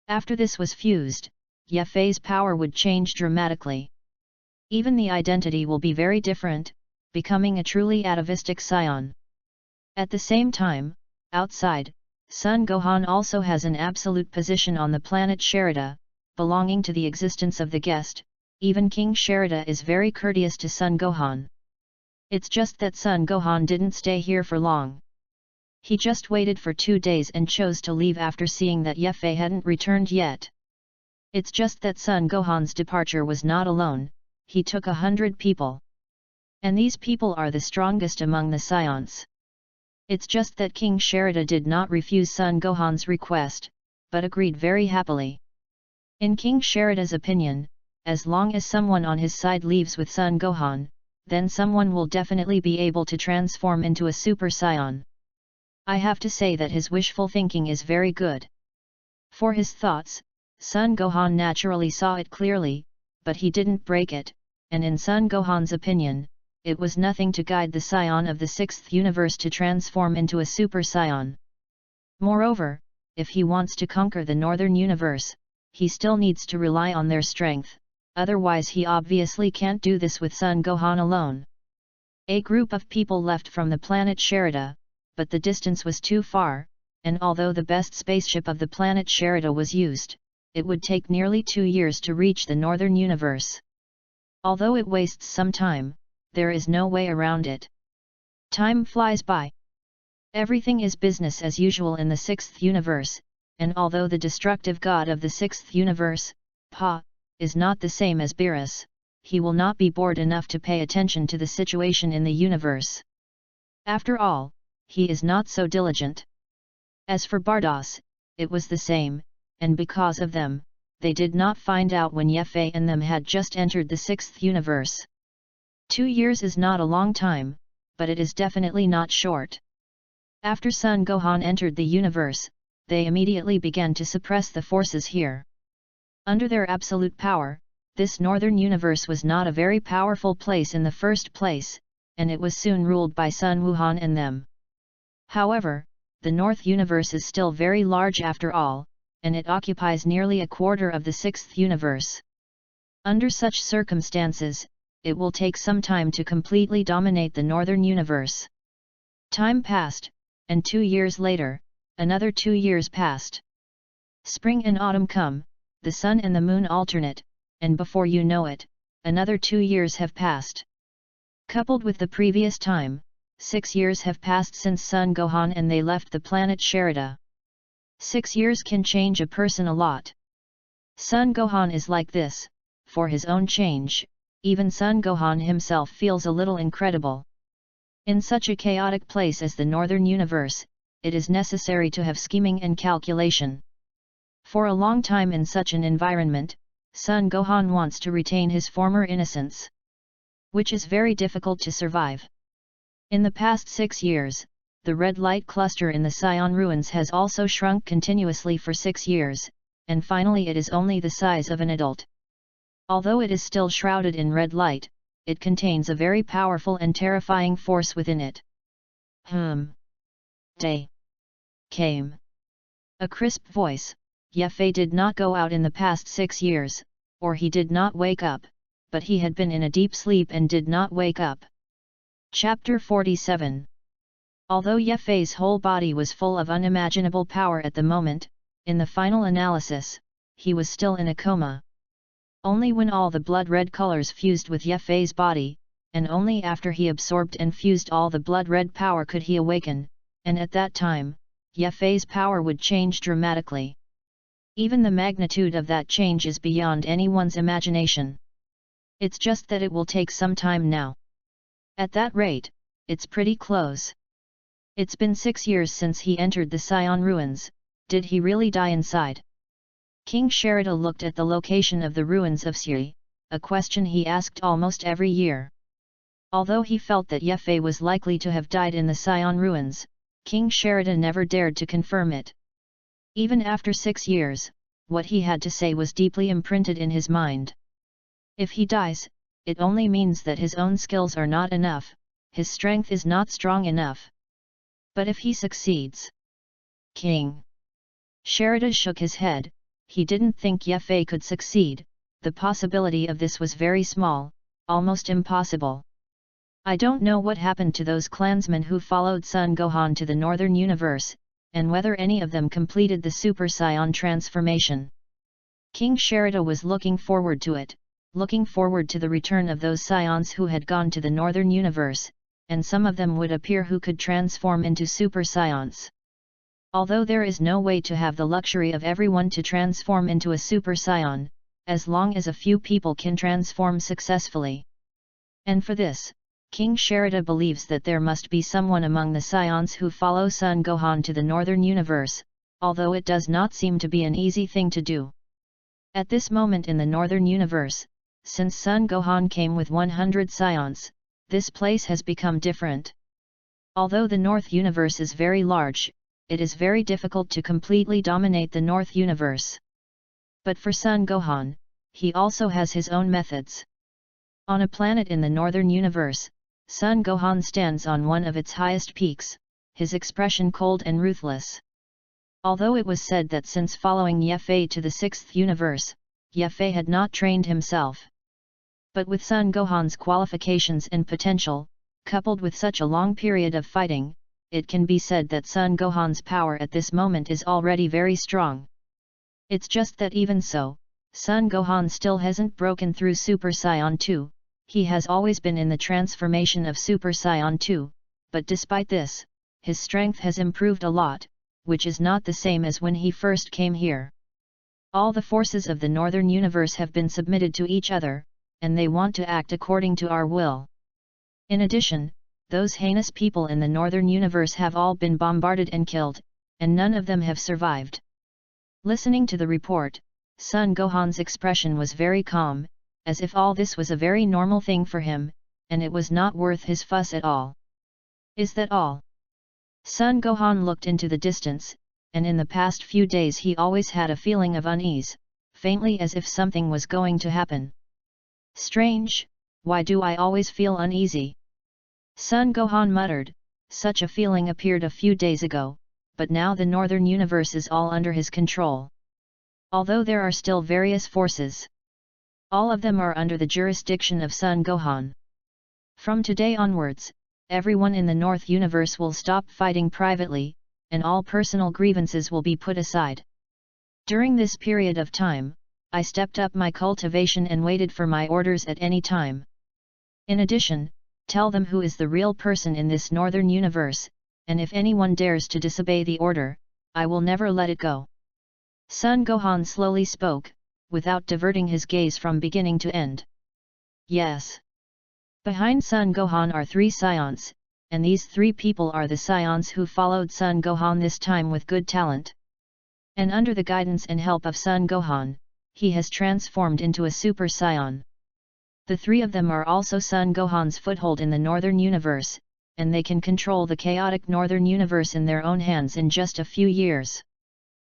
After this was fused, Yefei's power would change dramatically. Even the identity will be very different, becoming a truly atavistic scion. At the same time, outside, Sun Gohan also has an absolute position on the planet Sherida, belonging to the existence of the guest. Even King Sherida is very courteous to Sun Gohan. It's just that Sun Gohan didn't stay here for long. He just waited for 2 days and chose to leave after seeing that Yefei hadn't returned yet. It's just that Sun Gohan's departure was not alone, he took 100 people. And these people are the strongest among the scions. It's just that King Sherida did not refuse Sun Gohan's request, but agreed very happily. In King Sherida's opinion, as long as someone on his side leaves with Sun Gohan, then someone will definitely be able to transform into a super scion. I have to say that his wishful thinking is very good. For his thoughts, Sun Gohan naturally saw it clearly, but he didn't break it, and in Sun Gohan's opinion, it was nothing to guide the scion of the 6th universe to transform into a super scion. Moreover, if he wants to conquer the northern universe, he still needs to rely on their strength, otherwise he obviously can't do this with Sun Gohan alone. A group of people left from the planet Sherida, but the distance was too far, and although the best spaceship of the planet Sherida was used, it would take nearly 2 years to reach the northern universe. Although it wastes some time, there is no way around it. Time flies by. Everything is business as usual in the 6th universe, and although the destructive god of the 6th universe, Pa, is not the same as Beerus, he will not be bored enough to pay attention to the situation in the universe. After all, he is not so diligent. As for Bardos, it was the same, and because of them, they did not find out when Yefei and them had just entered the 6th universe. 2 years is not a long time, but it is definitely not short. After Sun Gohan entered the universe, they immediately began to suppress the forces here. Under their absolute power, This northern universe was not a very powerful place in the first place, and it was soon ruled by Sun Wuhan and them. However, the North universe is still very large after all, and it occupies nearly a quarter of the sixth universe. Under such circumstances, it will take some time to completely dominate the northern universe. Time passed, and 2 years later, another 2 years passed. Spring and autumn come, the sun and the moon alternate, and before you know it, another 2 years have passed. Coupled with the previous time, 6 years have passed since Sun Gohan and they left the planet Sherida. 6 years can change a person a lot. Sun Gohan is like this. For his own change, even Sun Gohan himself feels a little incredible. In such a chaotic place as the northern universe, it is necessary to have scheming and calculation. For a long time in such an environment, Sun Gohan wants to retain his former innocence, which is very difficult to survive. In the past 6 years, the red light cluster in the Sion ruins has also shrunk continuously for 6 years, and finally it is only the size of an adult. Although it is still shrouded in red light, it contains a very powerful and terrifying force within it. Day came. A crisp voice. Ye did not go out in the past 6 years, or he did not wake up, but he had been in a deep sleep and did not wake up. Chapter 47. Although Ye-Fei's whole body was full of unimaginable power at the moment, in the final analysis, he was still in a coma. Only when all the blood-red colors fused with Ye-Fei's body, and only after he absorbed and fused all the blood-red power could he awaken, and at that time, Ye-Fei's power would change dramatically. Even the magnitude of that change is beyond anyone's imagination. It's just that it will take some time now. At that rate, it's pretty close. It's been 6 years since he entered the Sion ruins. Did he really die inside? King Sherida looked at the location of the ruins of Sui, a question he asked almost every year. Although he felt that Ye-Fei was likely to have died in the Sion ruins, King Sherida never dared to confirm it. Even after 6 years, what he had to say was deeply imprinted in his mind. If he dies, it only means that his own skills are not enough, his strength is not strong enough. But if he succeeds... King Sherida shook his head. He didn't think Ye-Fei could succeed, the possibility of this was very small, almost impossible. I don't know what happened to those clansmen who followed Sun Gohan to the northern universe, and whether any of them completed the Super Saiyan transformation. King Sherida was looking forward to it, looking forward to the return of those Saiyans who had gone to the northern universe, and some of them would appear who could transform into Super Saiyans. Although there is no way to have the luxury of everyone to transform into a Super Saiyan, as long as a few people can transform successfully. And for this, King Sherida believes that there must be someone among the Saiyans who follow Sun Gohan to the northern universe, although it does not seem to be an easy thing to do. At this moment in the northern universe, since Sun Gohan came with 100 Saiyans, this place has become different. Although the North universe is very large, it is very difficult to completely dominate the North universe. But for Sun Gohan, he also has his own methods. On a planet in the northern universe, Sun Gohan stands on one of its highest peaks, his expression cold and ruthless. Although it was said that since following Ye-Fei to the 6th universe, Ye-Fei had not trained himself. But with Sun Gohan's qualifications and potential, coupled with such a long period of fighting, it can be said that Sun Gohan's power at this moment is already very strong. It's just that even so, Sun Gohan still hasn't broken through Super Saiyan 2, he has always been in the transformation of Super Saiyan 2, but despite this, his strength has improved a lot, which is not the same as when he first came here. All the forces of the northern universe have been submitted to each other, and they want to act according to our will. In addition, those heinous people in the northern universe have all been bombarded and killed, and none of them have survived. Listening to the report, Sun Gohan's expression was very calm, as if all this was a very normal thing for him, and it was not worth his fuss at all. Is that all? Sun Gohan looked into the distance, and in the past few days he always had a feeling of unease, faintly as if something was going to happen. Strange, why do I always feel uneasy? Sun Gohan muttered, such a feeling appeared a few days ago, but now the northern universe is all under his control. Although there are still various forces, all of them are under the jurisdiction of Sun Gohan. From today onwards, everyone in the North Universe will stop fighting privately, and all personal grievances will be put aside. During this period of time, I stepped up my cultivation and waited for my orders at any time. In addition, tell them who is the real person in this Northern Universe, and if anyone dares to disobey the order, I will never let it go. Sun Gohan slowly spoke, without diverting his gaze from beginning to end. Yes. Behind Sun Gohan are 3 scions, and these 3 people are the scions who followed Sun Gohan this time with good talent. And under the guidance and help of Sun Gohan, he has transformed into a Super Saiyan. The 3 of them are also Sun Gohan's foothold in the Northern Universe, and they can control the chaotic Northern Universe in their own hands in just a few years.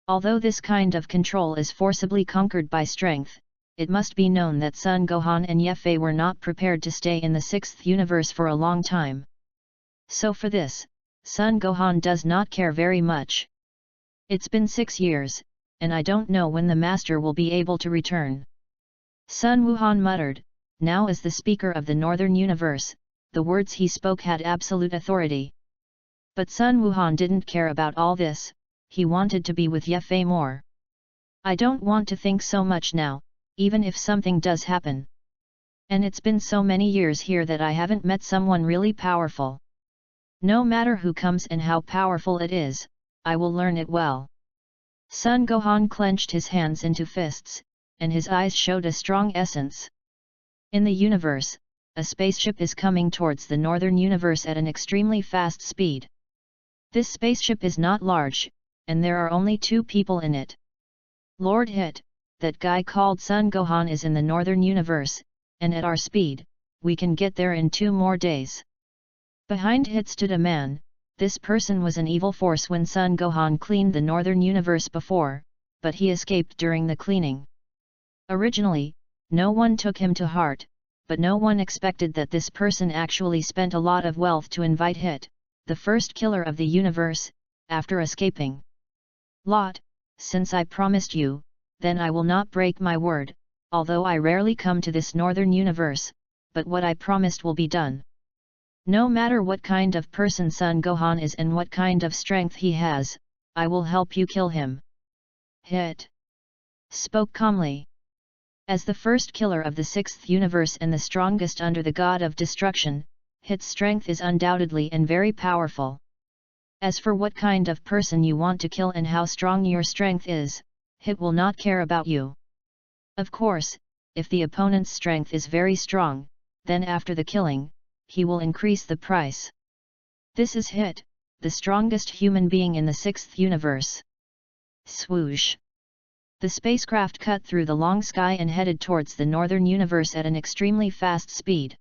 Although this kind of control is forcibly conquered by strength, it must be known that Sun Gohan and Yefei were not prepared to stay in the 6th universe for a long time. So for this, Sun Gohan does not care very much. It's been 6 years, and I don't know when the master will be able to return. Sun Wuhan muttered, now as the speaker of the Northern Universe, the words he spoke had absolute authority. But Sun Wuhan didn't care about all this, he wanted to be with Yefei more. I don't want to think so much now, even if something does happen. And it's been so many years here that I haven't met someone really powerful. No matter who comes and how powerful it is, I will learn it well. Sun Gohan clenched his hands into fists, and his eyes showed a strong essence. In the universe, a spaceship is coming towards the Northern Universe at an extremely fast speed. This spaceship is not large, and there are only 2 people in it. Lord Hit, that guy called Sun Gohan is in the Northern Universe, and at our speed, we can get there in 2 more days. Behind Hit stood a man. This person was an evil force when Sun Gohan cleaned the Northern Universe before, but he escaped during the cleaning. Originally, no one took him to heart, but no one expected that this person actually spent a lot of wealth to invite Hit, the first killer of the universe, after escaping. Lot, since I promised you, then I will not break my word, although I rarely come to this Northern Universe, but what I promised will be done. No matter what kind of person Sun Gohan is and what kind of strength he has, I will help you kill him. Hit spoke calmly. As the first killer of the 6th universe and the strongest under the God of Destruction, Hit's strength is undoubtedly and very powerful. As for what kind of person you want to kill and how strong your strength is, Hit will not care about you. Of course, if the opponent's strength is very strong, then after the killing, he will increase the price. This is Hit, the strongest human being in the 6th universe. Swoosh! The spacecraft cut through the long sky and headed towards the Northern Universe at an extremely fast speed.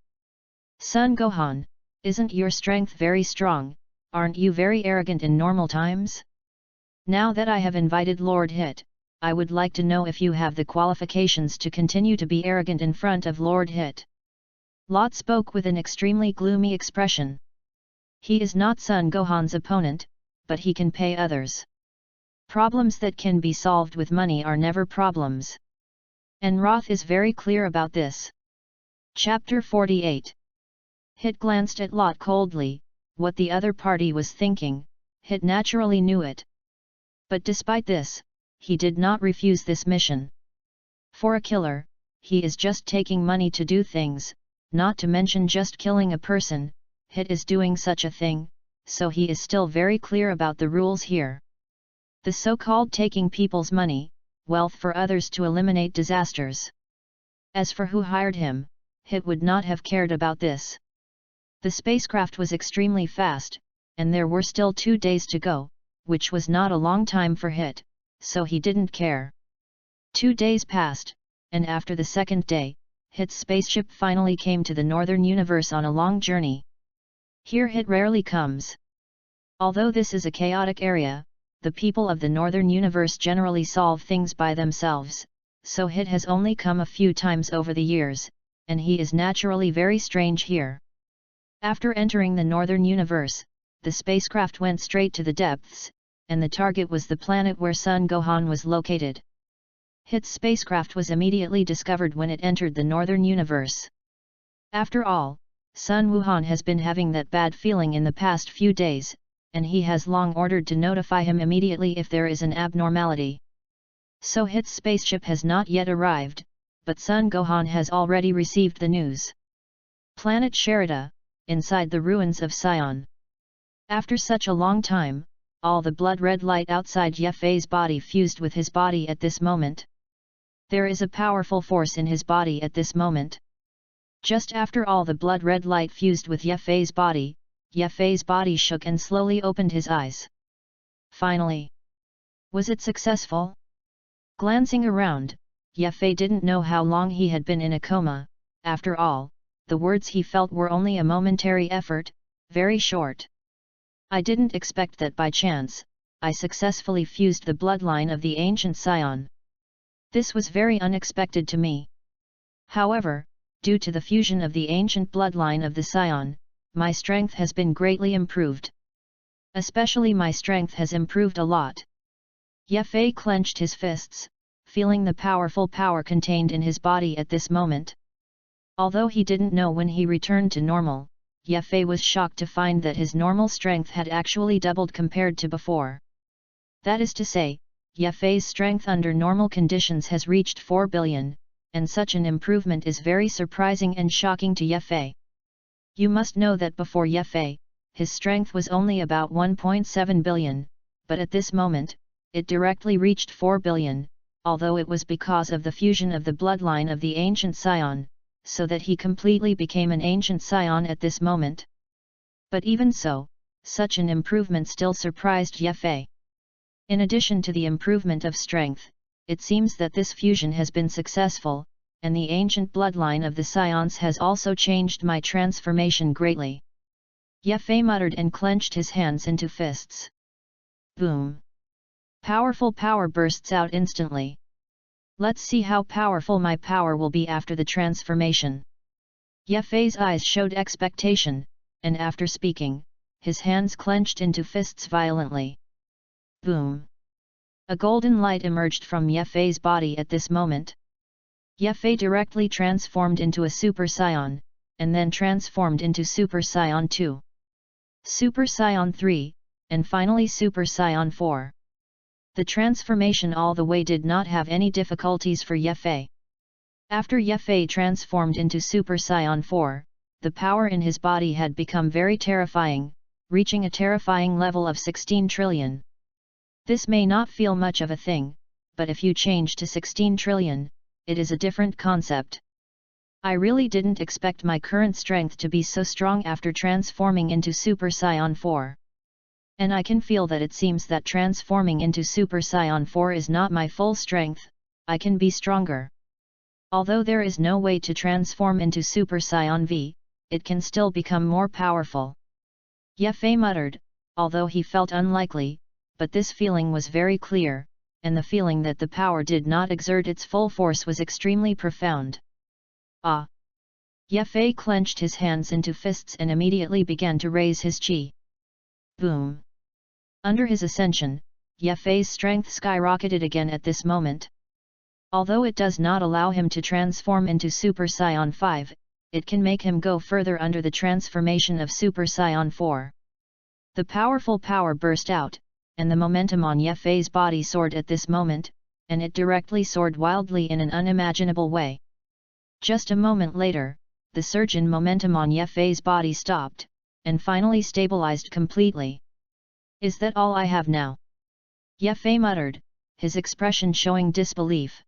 Sun Gohan, isn't your strength very strong? Aren't you very arrogant in normal times? Now that I have invited Lord Hit, I would like to know if you have the qualifications to continue to be arrogant in front of Lord Hit. Lot spoke with an extremely gloomy expression. He is not Sun Gohan's opponent, but he can pay others. Problems that can be solved with money are never problems. And Roth is very clear about this. Chapter 48. Hit glanced at Lot coldly. What the other party was thinking, Hit naturally knew it. But despite this, he did not refuse this mission. For a killer, he is just taking money to do things, not to mention just killing a person. Hit is doing such a thing, so he is still very clear about the rules here. The so-called taking people's money, wealth for others to eliminate disasters. As for who hired him, Hit would not have cared about this. The spacecraft was extremely fast, and there were still 2 days to go, which was not a long time for Hit, so he didn't care. 2 days passed, and after the 2nd day, Hit's spaceship finally came to the Northern Universe on a long journey. Here Hit rarely comes. Although this is a chaotic area, the people of the Northern Universe generally solve things by themselves, so Hit has only come a few times over the years, and he is naturally very strange here. After entering the northern universe, the spacecraft went straight to the depths, and the target was the planet where Sun Gohan was located. Hit's spacecraft was immediately discovered when it entered the northern universe. After all, Sun Wuhan has been having that bad feeling in the past few days, and he has long ordered to notify him immediately if there is an abnormality. So Hit's spaceship has not yet arrived, but Sun Gohan has already received the news. Planet Sherida, inside the ruins of Sion. After such a long time, all the blood-red light outside Yefei's body fused with his body at this moment. There is a powerful force in his body at this moment. Just after all the blood-red light fused with Yefei's body shook and slowly opened his eyes. Finally. Was it successful? Glancing around, Yefei didn't know how long he had been in a coma. After all, the words he felt were only a momentary effort, very short. I didn't expect that by chance, I successfully fused the bloodline of the ancient Sion. This was very unexpected to me. However, due to the fusion of the ancient bloodline of the Sion, my strength has been greatly improved. Especially my strength has improved a lot. Yefei clenched his fists, feeling the powerful power contained in his body at this moment. Although he didn't know when he returned to normal, Yefei was shocked to find that his normal strength had actually doubled compared to before. That is to say, Yefei's strength under normal conditions has reached 4 billion, and such an improvement is very surprising and shocking to Yefei. You must know that before Yefei, his strength was only about 1.7 billion, but at this moment, it directly reached 4 billion, although it was because of the fusion of the bloodline of the ancient Sion, so that he completely became an ancient Sion at this moment. But even so, such an improvement still surprised Yefei. In addition to the improvement of strength, it seems that this fusion has been successful, and the ancient bloodline of the Sions has also changed my transformation greatly. Yefei muttered and clenched his hands into fists. Boom! Powerful power bursts out instantly. Let's see how powerful my power will be after the transformation. Yefei's eyes showed expectation, and after speaking, his hands clenched into fists violently. Boom! A golden light emerged from Yefei's body at this moment. Yefei directly transformed into a Super Saiyan, and then transformed into Super Saiyan 2, Super Saiyan 3, and finally Super Saiyan 4. The transformation all the way did not have any difficulties for Yefei. After Yefei transformed into Super Saiyan 4, the power in his body had become very terrifying, reaching a terrifying level of 16 trillion. This may not feel much of a thing, but if you change to 16 trillion, it is a different concept. I really didn't expect my current strength to be so strong after transforming into Super Saiyan 4. And I can feel that it seems that transforming into Super Saiyan 4 is not my full strength, I can be stronger. Although there is no way to transform into Super Saiyan V, it can still become more powerful. Yefei muttered, although he felt unlikely, but this feeling was very clear, and the feeling that the power did not exert its full force was extremely profound. Ah! Yefei clenched his hands into fists and immediately began to raise his chi. Boom! Under his ascension, Yefei's strength skyrocketed again at this moment. Although it does not allow him to transform into Super Saiyan 5, it can make him go further under the transformation of Super Saiyan 4. The powerful power burst out, and the momentum on Yefei's body soared at this moment, and it directly soared wildly in an unimaginable way. Just a moment later, the surge in momentum on Yefei's body stopped, and finally stabilized completely. Is that all I have now? Yefei muttered, his expression showing disbelief.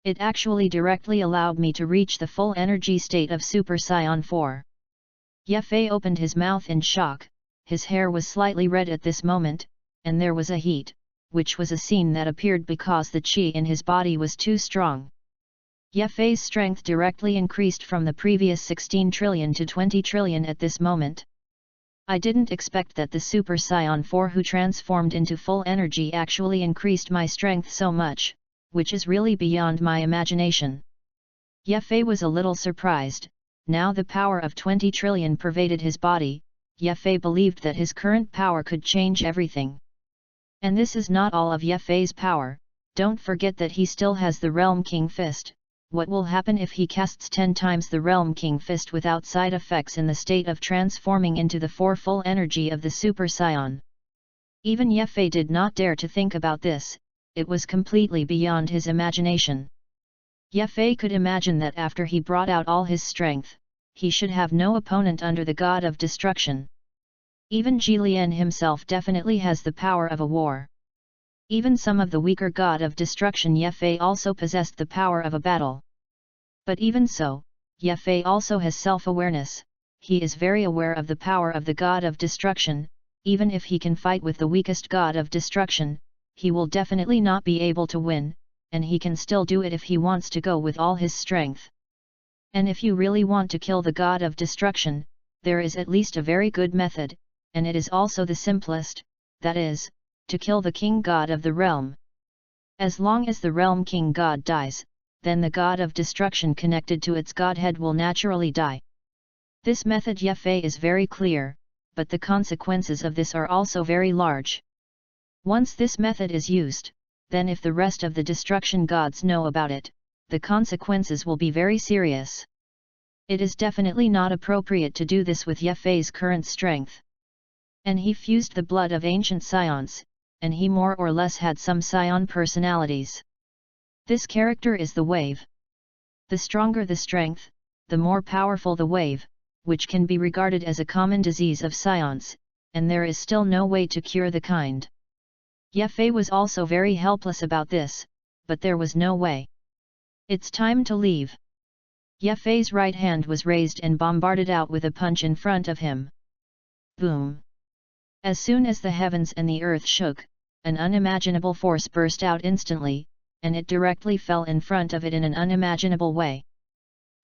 It actually directly allowed me to reach the full energy state of Super Saiyan 4. Yefei opened his mouth in shock, his hair was slightly red at this moment, and there was a heat, which was a scene that appeared because the chi in his body was too strong. Yefei's strength directly increased from the previous 16 trillion to 20 trillion at this moment. I didn't expect that the Super Saiyan 4 who transformed into full energy actually increased my strength so much, which is really beyond my imagination. Ye was a little surprised. Now the power of 20 trillion pervaded his body. Ye believed that his current power could change everything. And this is not all of Ye's power. Don't forget that he still has the Realm King Fist. What will happen if he casts 10 times the Realm King Fist without side effects in the state of transforming into the 4 full energy of the Super Scion? Even Ye did not dare to think about this. It was completely beyond his imagination. Ye could imagine that after he brought out all his strength, he should have no opponent under the God of Destruction. Even Jillian himself definitely has the power of a war. Even some of the weaker God of Destruction Ye also possessed the power of a battle. But even so, Ye also has self-awareness. He is very aware of the power of the God of Destruction. Even if he can fight with the weakest God of Destruction, he will definitely not be able to win, and he can still do it if he wants to go with all his strength. And if you really want to kill the God of Destruction, there is at least a very good method, and it is also the simplest, that is, to kill the king god of the realm. As long as the realm king god dies, then the God of Destruction connected to its godhead will naturally die. This method Ye is very clear, but the consequences of this are also very large. Once this method is used, then if the rest of the destruction gods know about it, the consequences will be very serious. It is definitely not appropriate to do this with Ye's current strength. And he fused the blood of ancient scions, and he more or less had some scion personalities. This character is the wave. The stronger the strength, the more powerful the wave, which can be regarded as a common disease of scions, and there is still no way to cure the kind. Ye was also very helpless about this, but there was no way. It's time to leave. Ye's right hand was raised and bombarded out with a punch in front of him. Boom! As soon as the heavens and the earth shook, an unimaginable force burst out instantly, and it directly fell in front of it in an unimaginable way.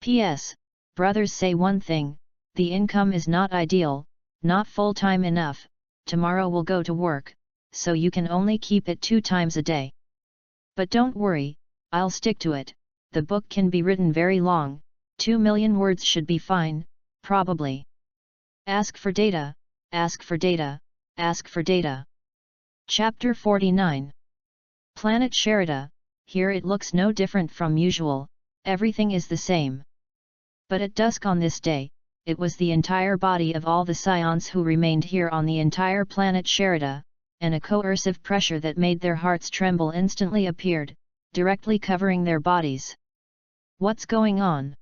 P.S. Brothers say one thing, the income is not ideal, not full-time enough, tomorrow we'll go to work, so you can only keep it 2 times a day. But don't worry, I'll stick to it, the book can be written very long, 2 million words should be fine, probably. Ask for data, ask for data, ask for data. Chapter 49. Planet Sherida. Here it looks no different from usual, everything is the same. But at dusk on this day, it was the entire body of all the scions who remained here on the entire planet Sherida, and a coercive pressure that made their hearts tremble instantly appeared, directly covering their bodies. What's going on?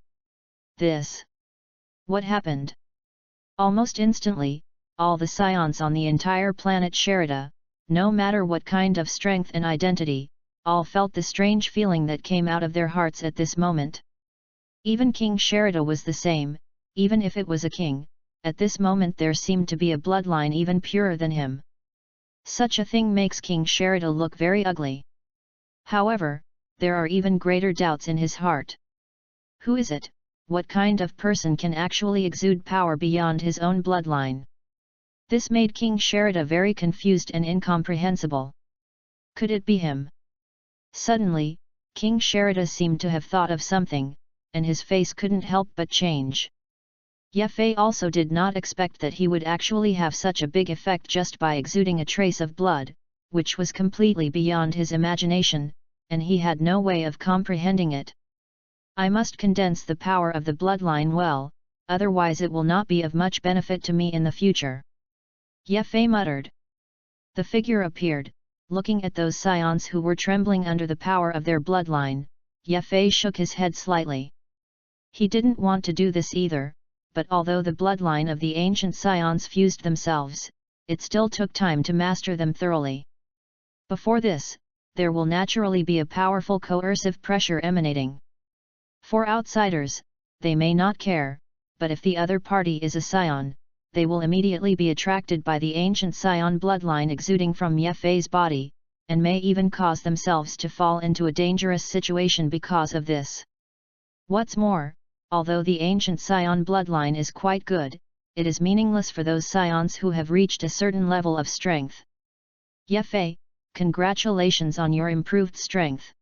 This. What happened? Almost instantly, all the scions on the entire planet Sherida, no matter what kind of strength and identity, all felt the strange feeling that came out of their hearts at this moment. Even King Sherida was the same, even if it was a king, at this moment there seemed to be a bloodline even purer than him. Such a thing makes King Sherida look very ugly. However, there are even greater doubts in his heart. Who is it? What kind of person can actually exude power beyond his own bloodline? This made King Sherida very confused and incomprehensible. Could it be him? Suddenly, King Sherida seemed to have thought of something, and his face couldn't help but change. Ye also did not expect that he would actually have such a big effect just by exuding a trace of blood, which was completely beyond his imagination, and he had no way of comprehending it. I must condense the power of the bloodline well, otherwise it will not be of much benefit to me in the future. Ye muttered. The figure appeared, looking at those scions who were trembling under the power of their bloodline. Ye shook his head slightly. He didn't want to do this either, but although the bloodline of the ancient scions fused themselves, it still took time to master them thoroughly. Before this, there will naturally be a powerful coercive pressure emanating. For outsiders, they may not care, but if the other party is a scion, they will immediately be attracted by the ancient scion bloodline exuding from Ye's body, and may even cause themselves to fall into a dangerous situation because of this. What's more, although the ancient scion bloodline is quite good, it is meaningless for those scions who have reached a certain level of strength. Ye, congratulations on your improved strength.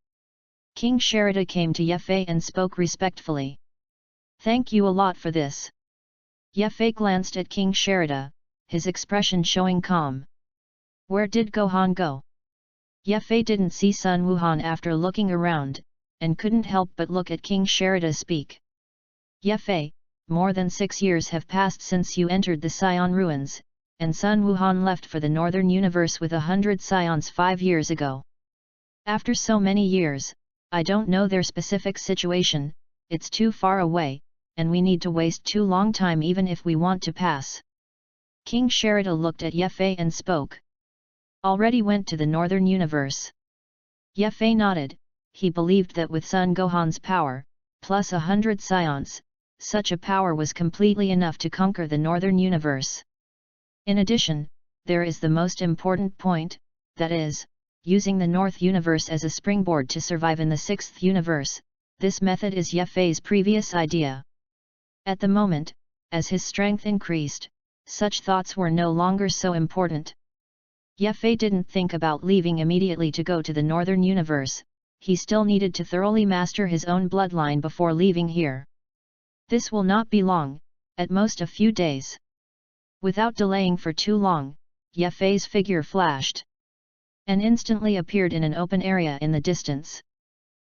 King Sherida came to Yefei and spoke respectfully. "Thank you a lot for this." Yefei glanced at King Sherida, his expression showing calm. "Where did Gohan go?" Yefei didn't see Sun Wuhan after looking around, and couldn't help but look at King Sherida speak. "Yefei, more than 6 years have passed since you entered the Sion ruins, and Sun Wuhan left for the Northern Universe with 100 Sions 5 years ago. After so many years, I don't know their specific situation, it's too far away, and we need to waste too long time even if we want to pass." King Sherida looked at Yefei and spoke. "Already went to the Northern Universe?" Yefei nodded. He believed that with Sun Gohan's power, plus 100 Scions, such a power was completely enough to conquer the Northern Universe. In addition, there is the most important point, that is, using the North Universe as a springboard to survive in the 6th Universe. This method is Yefei's previous idea. At the moment, as his strength increased, such thoughts were no longer so important. Yefei didn't think about leaving immediately to go to the Northern Universe. He still needed to thoroughly master his own bloodline before leaving here. This will not be long, at most a few days. Without delaying for too long, Yefei's figure flashed, and instantly appeared in an open area in the distance.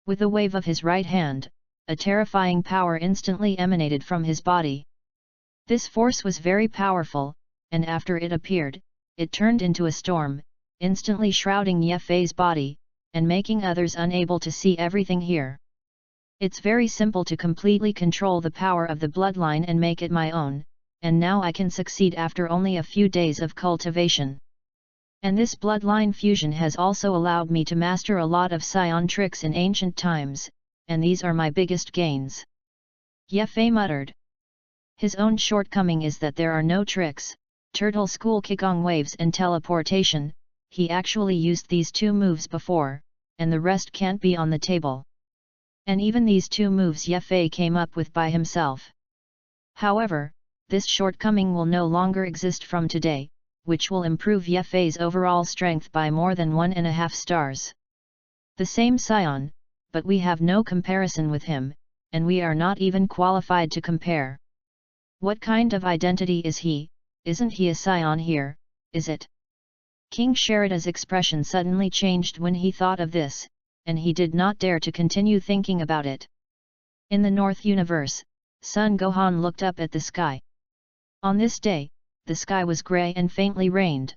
With a wave of his right hand, a terrifying power instantly emanated from his body. This force was very powerful, and after it appeared, it turned into a storm, instantly shrouding Yefei's body, and making others unable to see everything here. It's very simple to completely control the power of the bloodline and make it my own, and now I can succeed after only a few days of cultivation. And this bloodline fusion has also allowed me to master a lot of Scion tricks in ancient times, and these are my biggest gains." Yefei muttered. His own shortcoming is that there are no tricks, Turtle School Kigong waves and teleportation. He actually used these 2 moves before, and the rest can't be on the table. And even these 2 moves Yefei came up with by himself. However, this shortcoming will no longer exist from today, which will improve Yefei's overall strength by more than 1.5 stars. The same Scion, but we have no comparison with him, and we are not even qualified to compare. What kind of identity is he? Isn't he a Scion here, is it? King Sherida's expression suddenly changed when he thought of this, and he did not dare to continue thinking about it. In the North Universe, Sun Gohan looked up at the sky. On this day, the sky was grey and faintly rained.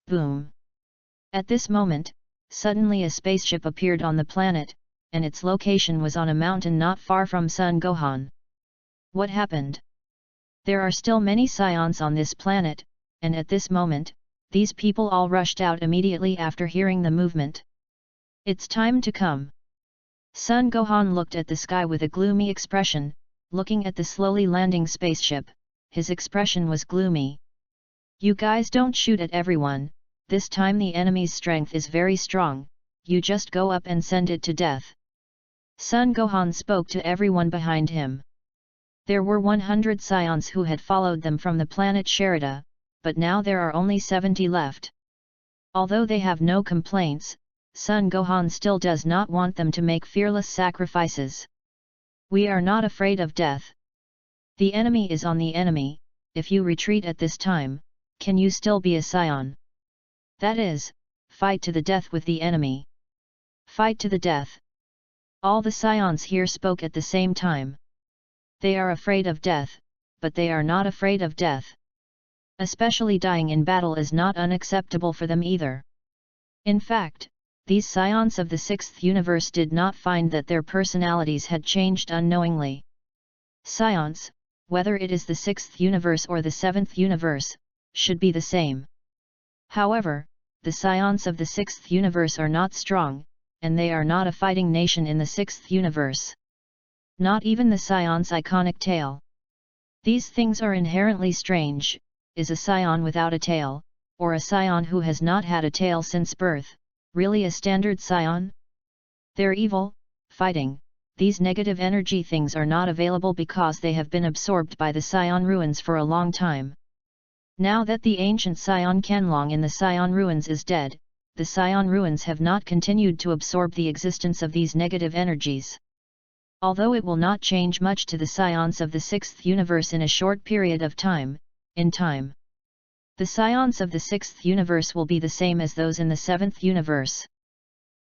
Boom! At this moment, suddenly a spaceship appeared on the planet, and its location was on a mountain not far from Sun Gohan. What happened? There are still many Scions on this planet, and at this moment, these people all rushed out immediately after hearing the movement. It's time to come. Sun Gohan looked at the sky with a gloomy expression, looking at the slowly landing spaceship. His expression was gloomy. "You guys don't shoot at everyone, this time the enemy's strength is very strong, you just go up and send it to death." Sun Gohan spoke to everyone behind him. There were 100 Scions who had followed them from the planet Sherida, but now there are only 70 left. Although they have no complaints, Sun Gohan still does not want them to make fearless sacrifices. "We are not afraid of death. The enemy is on the enemy. If you retreat at this time, can you still be a Scion? That is, fight to the death with the enemy. Fight to the death." All the Scions here spoke at the same time. They are afraid of death, but they are not afraid of death. Especially dying in battle is not unacceptable for them either. In fact, these Scions of the 6th Universe did not find that their personalities had changed unknowingly. Scions, whether it is the 6th Universe or the 7th Universe, should be the same. However, the Scions of the 6th Universe are not strong, and they are not a fighting nation in the 6th Universe. Not even the Scion's iconic tail. These things are inherently strange. Is a Scion without a tail, or a Scion who has not had a tail since birth, really a standard Scion? They're evil, fighting. These negative energy things are not available because they have been absorbed by the Scion ruins for a long time. Now that the ancient Scion Canlong in the Scion ruins is dead, the Scion ruins have not continued to absorb the existence of these negative energies. Although it will not change much to the Scions of the 6th universe in a short period of time, in time, the Scions of the 6th universe will be the same as those in the 7th universe.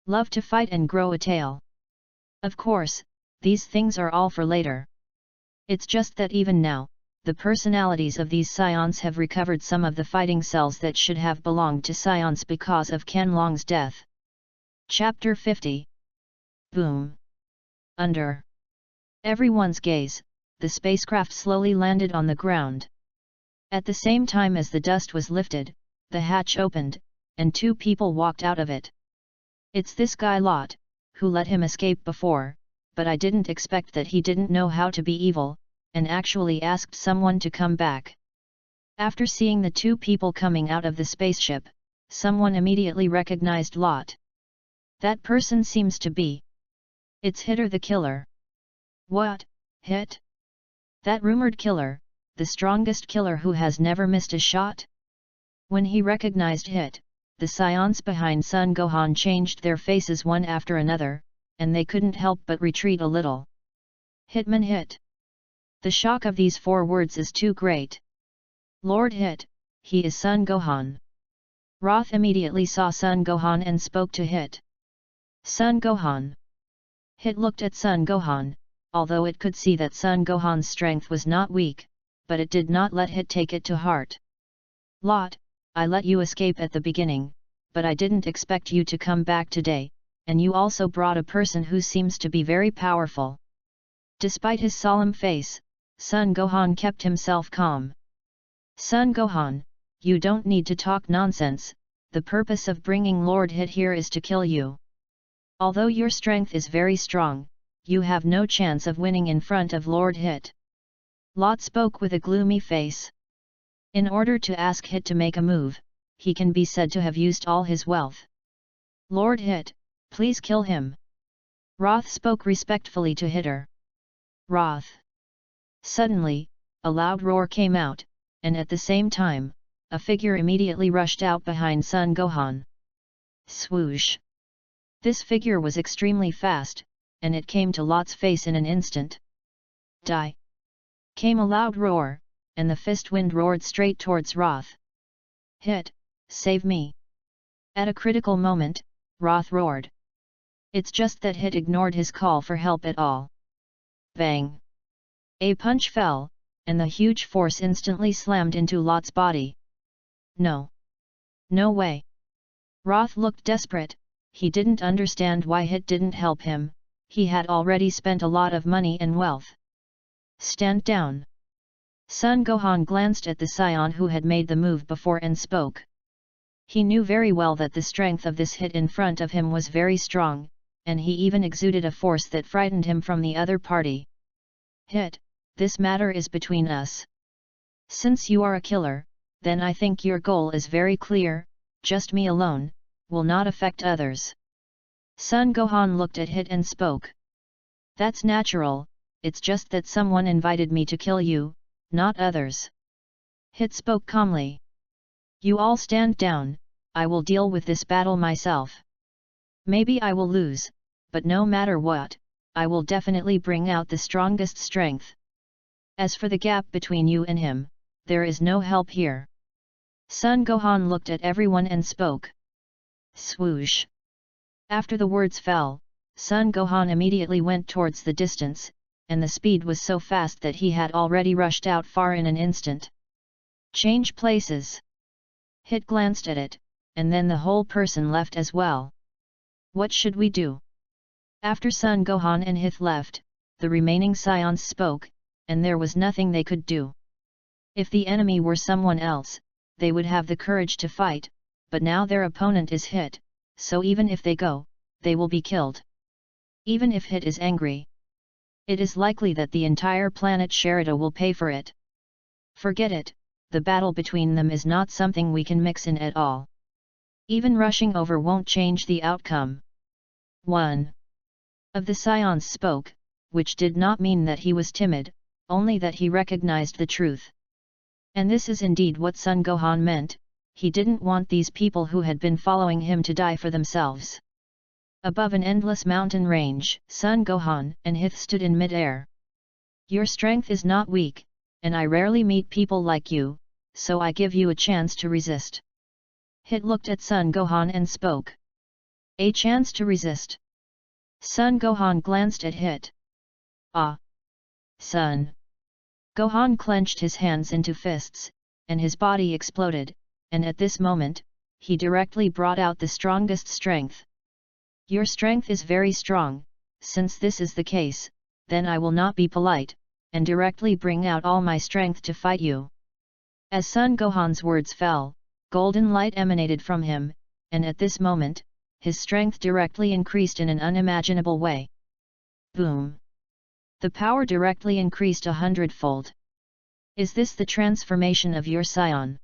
Love to fight and grow a tail. Of course, these things are all for later. It's just that even now, the personalities of these Scions have recovered some of the fighting cells that should have belonged to Scions because of Qianlong's death. Chapter 50. Boom. Under everyone's gaze, the spacecraft slowly landed on the ground. At the same time as the dust was lifted, the hatch opened, and 2 people walked out of it. It's this guy Lot, who let him escape before, but I didn't expect that he didn't know how to be evil, and actually asked someone to come back. After seeing the 2 people coming out of the spaceship, someone immediately recognized Lot. That person seems to be. It's Hitter the killer. What, Hit? That rumored killer, the strongest killer who has never missed a shot? When he recognized Hit, the Scions behind Sun Gohan changed their faces one after another, and they couldn't help but retreat a little. Hitman Hit. The shock of these 4 words is too great. Lord Hit, he is Sun Gohan. Roth immediately saw Sun Gohan and spoke to Hit. Sun Gohan. Hit looked at Sun Gohan, although it could see that Sun Gohan's strength was not weak, but it did not let Hit take it to heart. Lot, I let you escape at the beginning, but I didn't expect you to come back today, and you also brought a person who seems to be very powerful. Despite his solemn face, Sun Gohan kept himself calm. Sun Gohan, you don't need to talk nonsense, the purpose of bringing Lord Hit here is to kill you. Although your strength is very strong, you have no chance of winning in front of Lord Hit. Lot spoke with a gloomy face. In order to ask Hit to make a move, he can be said to have used all his wealth. Lord Hit, please kill him. Roth spoke respectfully to Hitter. Roth. Suddenly, a loud roar came out, and at the same time, a figure immediately rushed out behind Sun Gohan. Swoosh! This figure was extremely fast, and it came to Lot's face in an instant. Die! Came a loud roar, and the fist wind roared straight towards Roth. Hit, save me! At a critical moment, Roth roared. It's just that Hit ignored his call for help at all. Bang! A punch fell, and the huge force instantly slammed into Lot's body. No! No way! Roth looked desperate. He didn't understand why Hit didn't help him, he had already spent a lot of money and wealth. Stand down! Sun Gohan glanced at the Scion who had made the move before and spoke. He knew very well that the strength of this Hit in front of him was very strong, and he even exuded a force that frightened him from the other party. Hit, this matter is between us. Since you are a killer, then I think your goal is very clear, just me alone, will not affect others. Sun Gohan looked at Hit and spoke. That's natural, it's just that someone invited me to kill you, not others. Hit spoke calmly. You all stand down, I will deal with this battle myself. Maybe I will lose, but no matter what, I will definitely bring out the strongest strength. As for the gap between you and him, there is no help here. Sun Gohan looked at everyone and spoke. Swoosh! After the words fell, Sun Gohan immediately went towards the distance, and the speed was so fast that he had already rushed out far in an instant. Change places! Hit glanced at it, and then the whole person left as well. What should we do? After Sun Gohan and Hit left, the remaining Scions spoke, and there was nothing they could do. If the enemy were someone else, they would have the courage to fight, but now their opponent is Hit, so even if they go, they will be killed. Even if Hit is angry, it is likely that the entire planet Sherida will pay for it. Forget it, the battle between them is not something we can mix in at all. Even rushing over won't change the outcome. One of the Scions spoke, which did not mean that he was timid, only that he recognized the truth. And this is indeed what Sun Gohan meant, he didn't want these people who had been following him to die for themselves. Above an endless mountain range, Sun Gohan and Hith stood in mid-air. Your strength is not weak, and I rarely meet people like you, so I give you a chance to resist. Hith looked at Sun Gohan and spoke. A chance to resist? Sun Gohan glanced at Hith. Ah! Sun Gohan clenched his hands into fists, and his body exploded, and at this moment, he directly brought out the strongest strength. Your strength is very strong. Since this is the case, then I will not be polite, and directly bring out all my strength to fight you. As Sun Gohan's words fell, golden light emanated from him, and at this moment, his strength directly increased in an unimaginable way. Boom! The power directly increased 100-fold. Is this the transformation of your scion?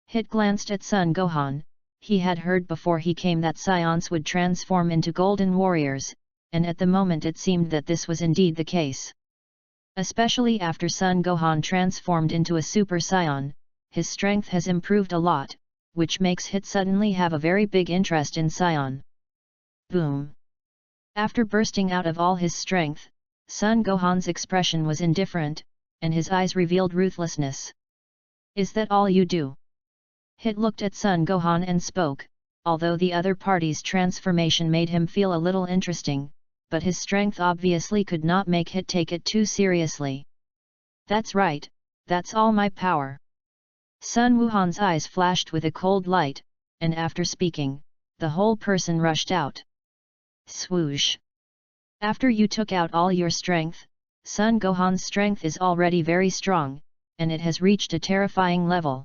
Hith glanced at Sun Gohan. He had heard before he came that scions would transform into golden warriors, and at the moment it seemed that this was indeed the case. Especially after Sun Gohan transformed into a super scion, his strength has improved a lot, which makes Hith suddenly have a very big interest in scion. Boom! After bursting out of all his strength, Sun Gohan's expression was indifferent, and his eyes revealed ruthlessness. Is that all you do? Hith looked at Sun Gohan and spoke, although the other party's transformation made him feel a little interesting, but his strength obviously could not make Hith take it too seriously. That's right, that's all my power. Sun Wuhan's eyes flashed with a cold light, and after speaking, the whole person rushed out. Swoosh! After you took out all your strength, Sun Gohan's strength is already very strong, and it has reached a terrifying level.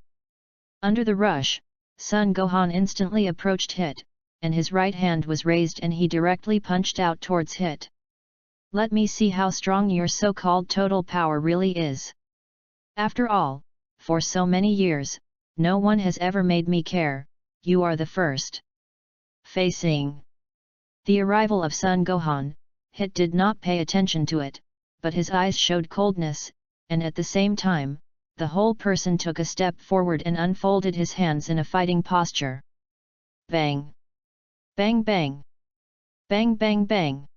Under the rush, Sun Gohan instantly approached Hith, and his right hand was raised and he directly punched out towards Hith. Let me see how strong your so-called total power really is. After all, for so many years, no one has ever made me care, you are the first. Facing the arrival of Sun Gohan, Hith did not pay attention to it, but his eyes showed coldness, and at the same time, the whole person took a step forward and unfolded his hands in a fighting posture. Bang! Bang bang! Bang bang bang!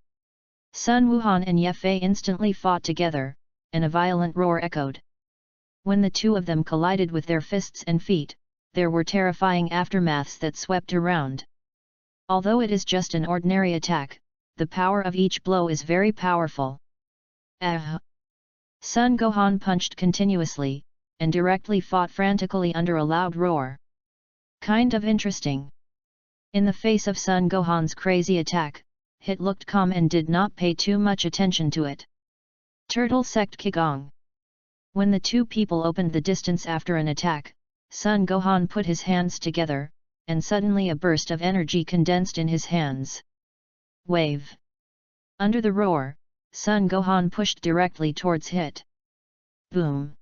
Sun Wuhan and Ye Fei instantly fought together, and a violent roar echoed. When the two of them collided with their fists and feet, there were terrifying aftermaths that swept around. Although it is just an ordinary attack, the power of each blow is very powerful. Ah! Sun Gohan punched continuously, and directly fought frantically under a loud roar. Kind of interesting. In the face of Sun Gohan's crazy attack, Hith looked calm and did not pay too much attention to it. Turtle Sect Qigong. When the two people opened the distance after an attack, Sun Gohan put his hands together, and suddenly a burst of energy condensed in his hands. Wave. Under the roar, Sun Gohan pushed directly towards Hith. Boom!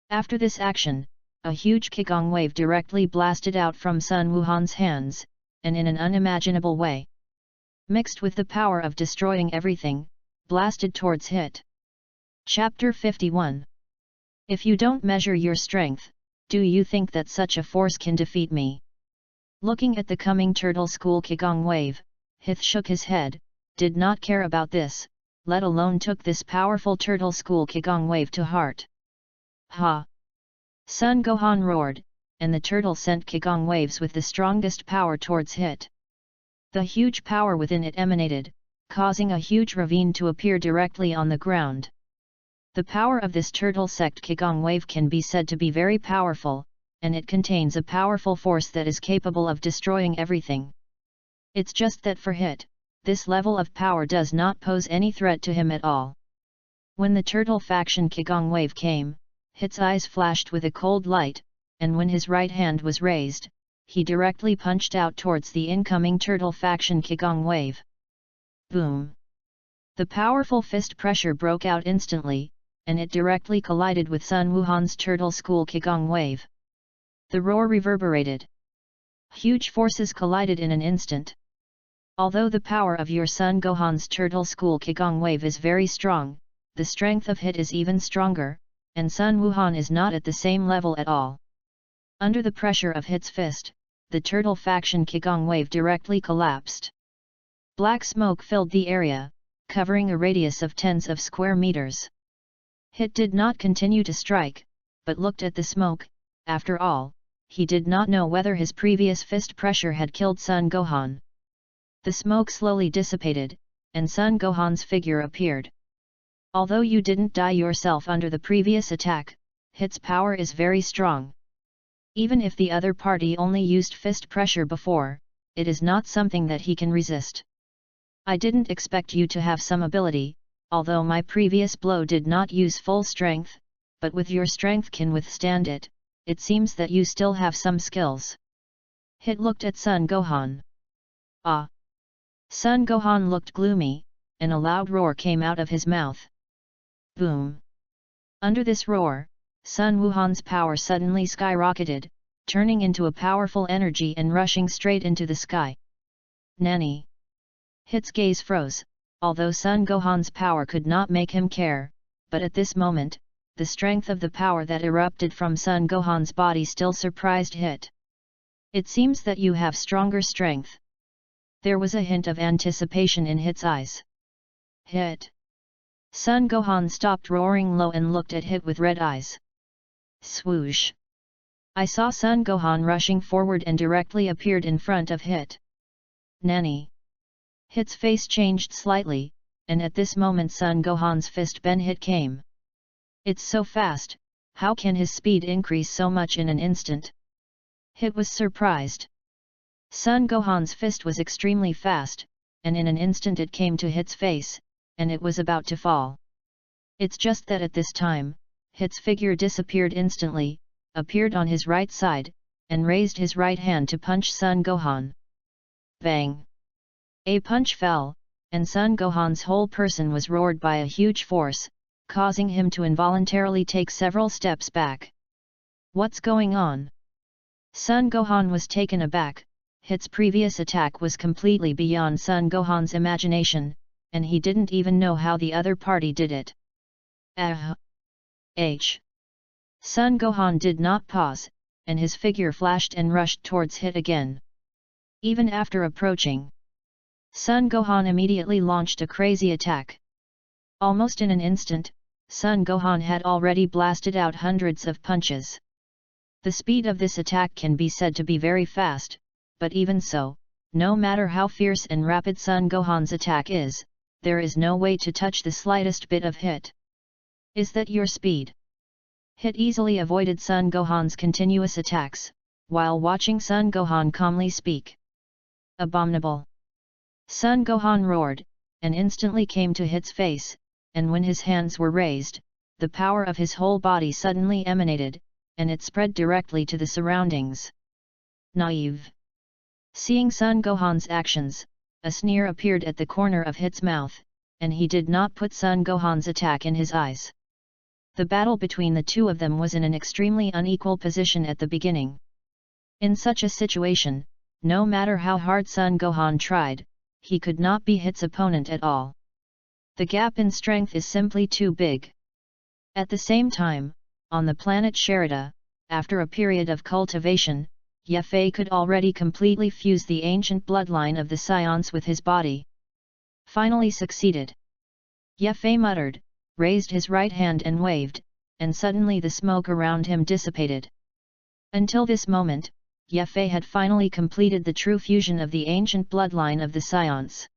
After this action, a huge Qigong wave directly blasted out from Sun Wuhan's hands, and in an unimaginable way, mixed with the power of destroying everything, blasted towards Hith. Chapter 51. If you don't measure your strength, do you think that such a force can defeat me? Looking at the coming Turtle School Qigong wave, Hith shook his head, did not care about this, let alone took this powerful Turtle School Qigong wave to heart. Ha! Sun Gohan roared, and the turtle sent Qigong waves with the strongest power towards Hith. The huge power within it emanated, causing a huge ravine to appear directly on the ground. The power of this turtle sect Qigong wave can be said to be very powerful, and it contains a powerful force that is capable of destroying everything. It's just that for Hith, this level of power does not pose any threat to him at all. When the turtle faction Qigong wave came, Hith's eyes flashed with a cold light, and when his right hand was raised, he directly punched out towards the incoming turtle faction Qigong wave. Boom! The powerful fist pressure broke out instantly, and it directly collided with Sun Wuhan's turtle school Qigong wave. The roar reverberated. Huge forces collided in an instant. Although the power of your Sun Gohan's turtle school Qigong wave is very strong, the strength of Hith is even stronger, and Sun Wuhan is not at the same level at all. Under the pressure of Hit's fist, the turtle faction Qigong wave directly collapsed. Black smoke filled the area, covering a radius of tens of square meters. Hit did not continue to strike, but looked at the smoke. After all, he did not know whether his previous fist pressure had killed Sun Gohan. The smoke slowly dissipated, and Sun Gohan's figure appeared. Although you didn't die yourself under the previous attack, Hit's power is very strong. Even if the other party only used fist pressure before, it is not something that he can resist. I didn't expect you to have some ability, although my previous blow did not use full strength, but with your strength can withstand it. It seems that you still have some skills. Hit looked at Sun Gohan. Ah! Sun Gohan looked gloomy, and a loud roar came out of his mouth. Boom! Under this roar, Sun Wuhan's power suddenly skyrocketed, turning into a powerful energy and rushing straight into the sky. Nanny! Hit's gaze froze, although Sun Gohan's power could not make him care, but at this moment, the strength of the power that erupted from Sun Gohan's body still surprised Hit. It seems that you have stronger strength. There was a hint of anticipation in Hit's eyes. Hit! Sun Gohan stopped roaring low and looked at Hit with red eyes. Swoosh! I saw Sun Gohan rushing forward and directly appeared in front of Hit. Nanny! Hit's face changed slightly, and at this moment Sun Gohan's fist Ben Hit came. It's so fast, how can his speed increase so much in an instant? Hit was surprised. Sun Gohan's fist was extremely fast, and in an instant it came to Hit's face, and it was about to fall. It's just that at this time, Hit's figure disappeared instantly, appeared on his right side, and raised his right hand to punch Sun Gohan. Bang! A punch fell, and Sun Gohan's whole person was roared by a huge force, causing him to involuntarily take several steps back. What's going on? Sun Gohan was taken aback. Hit's previous attack was completely beyond Sun Gohan's imagination, and he didn't even know how the other party did it. Sun Gohan did not pause, and his figure flashed and rushed towards Hit again. Even after approaching, Sun Gohan immediately launched a crazy attack. Almost in an instant, Sun Gohan had already blasted out hundreds of punches. The speed of this attack can be said to be very fast, but even so, no matter how fierce and rapid Sun Gohan's attack is, there is no way to touch the slightest bit of Hit. Is that your speed? Hit easily avoided Sun Gohan's continuous attacks, while watching Sun Gohan calmly speak. Abominable! Sun Gohan roared, and instantly came to Hit's face, and when his hands were raised, the power of his whole body suddenly emanated, and it spread directly to the surroundings. Naive! Seeing Sun Gohan's actions, a sneer appeared at the corner of Hit's mouth, and he did not put Sun Gohan's attack in his eyes. The battle between the two of them was in an extremely unequal position at the beginning. In such a situation, no matter how hard Sun Gohan tried, he could not be Hit's opponent at all. The gap in strength is simply too big. At the same time, on the planet Sherida, after a period of cultivation, Ye Fei could already completely fuse the ancient bloodline of the Scions with his body. Finally succeeded. Ye Fei muttered, raised his right hand and waved, and suddenly the smoke around him dissipated. Until this moment, Ye Fei had finally completed the true fusion of the ancient bloodline of the Scions.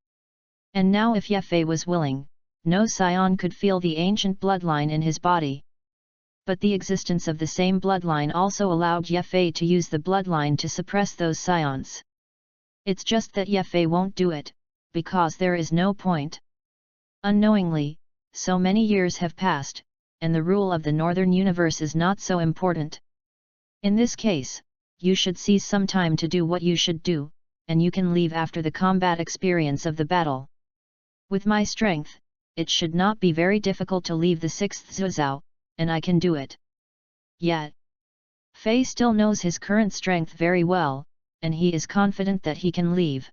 And now if Ye Fei was willing, no Scion could feel the ancient bloodline in his body. But the existence of the same bloodline also allowed Ye Fei to use the bloodline to suppress those Scions. It's just that Ye Fei won't do it, because there is no point. Unknowingly, so many years have passed, and the rule of the Northern Universe is not so important. In this case, you should seize some time to do what you should do, and you can leave after the combat experience of the battle. With my strength, it should not be very difficult to leave the 6th Zhuozhou, and I can do it. Yet, Fei still knows his current strength very well, and he is confident that he can leave.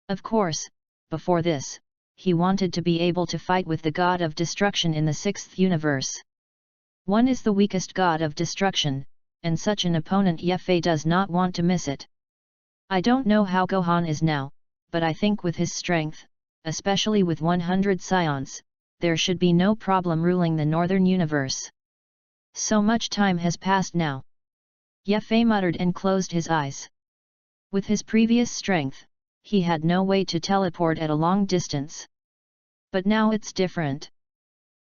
Of course, before this, he wanted to be able to fight with the god of destruction in the 6th universe. One is the weakest god of destruction, and such an opponent Ye Fei does not want to miss it. I don't know how Gohan is now, but I think with his strength, especially with 100 scions, there should be no problem ruling the northern universe. So much time has passed now. Ye Fei muttered and closed his eyes. With his previous strength, he had no way to teleport at a long distance. But now it's different.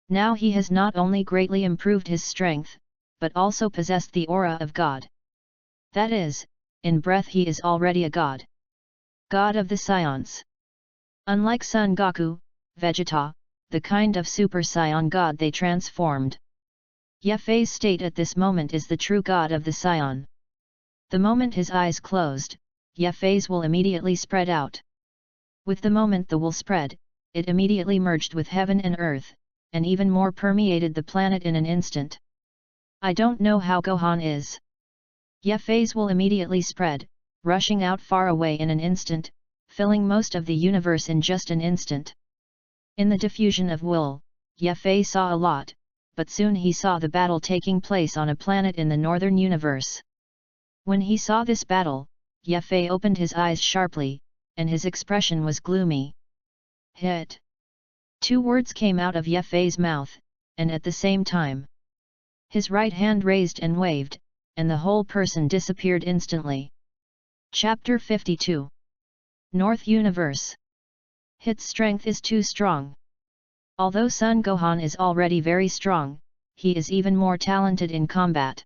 Now he has not only greatly improved his strength, but also possessed the aura of God. That is, in breath he is already a god. God of the scions. Unlike Son Goku, Vegeta, the kind of Super Saiyan god they transformed. Ye Fei's state at this moment is the true god of the Saiyan. The moment his eyes closed, Ye Fei's will immediately spread out. With the moment the will spread, it immediately merged with heaven and earth, and even more permeated the planet in an instant. I don't know how Gohan is. Ye Fei's will immediately spread, rushing out far away in an instant, filling most of the universe in just an instant. In the diffusion of will, Ye Fei saw a lot, but soon he saw the battle taking place on a planet in the northern universe. When he saw this battle, Ye Fei opened his eyes sharply, and his expression was gloomy. Hit! 2 words came out of Ye Fei's mouth, and at the same time, his right hand raised and waved, and the whole person disappeared instantly. Chapter 52. North Universe. Hit's strength is too strong. Although Son Gohan is already very strong, he is even more talented in combat.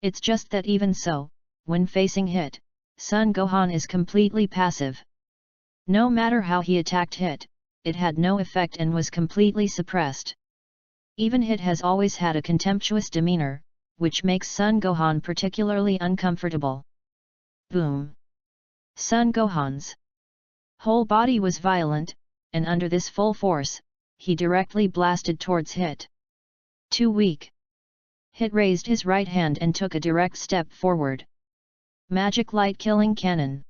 It's just that even so, when facing Hit, Son Gohan is completely passive. No matter how he attacked Hit, it had no effect and was completely suppressed. Even Hit has always had a contemptuous demeanor, which makes Son Gohan particularly uncomfortable. Boom! Son Gohan's whole body was violent, and under this full force, he directly blasted towards Hit. Too weak. Hit raised his right hand and took a direct step forward. Magic Light Killing Cannon.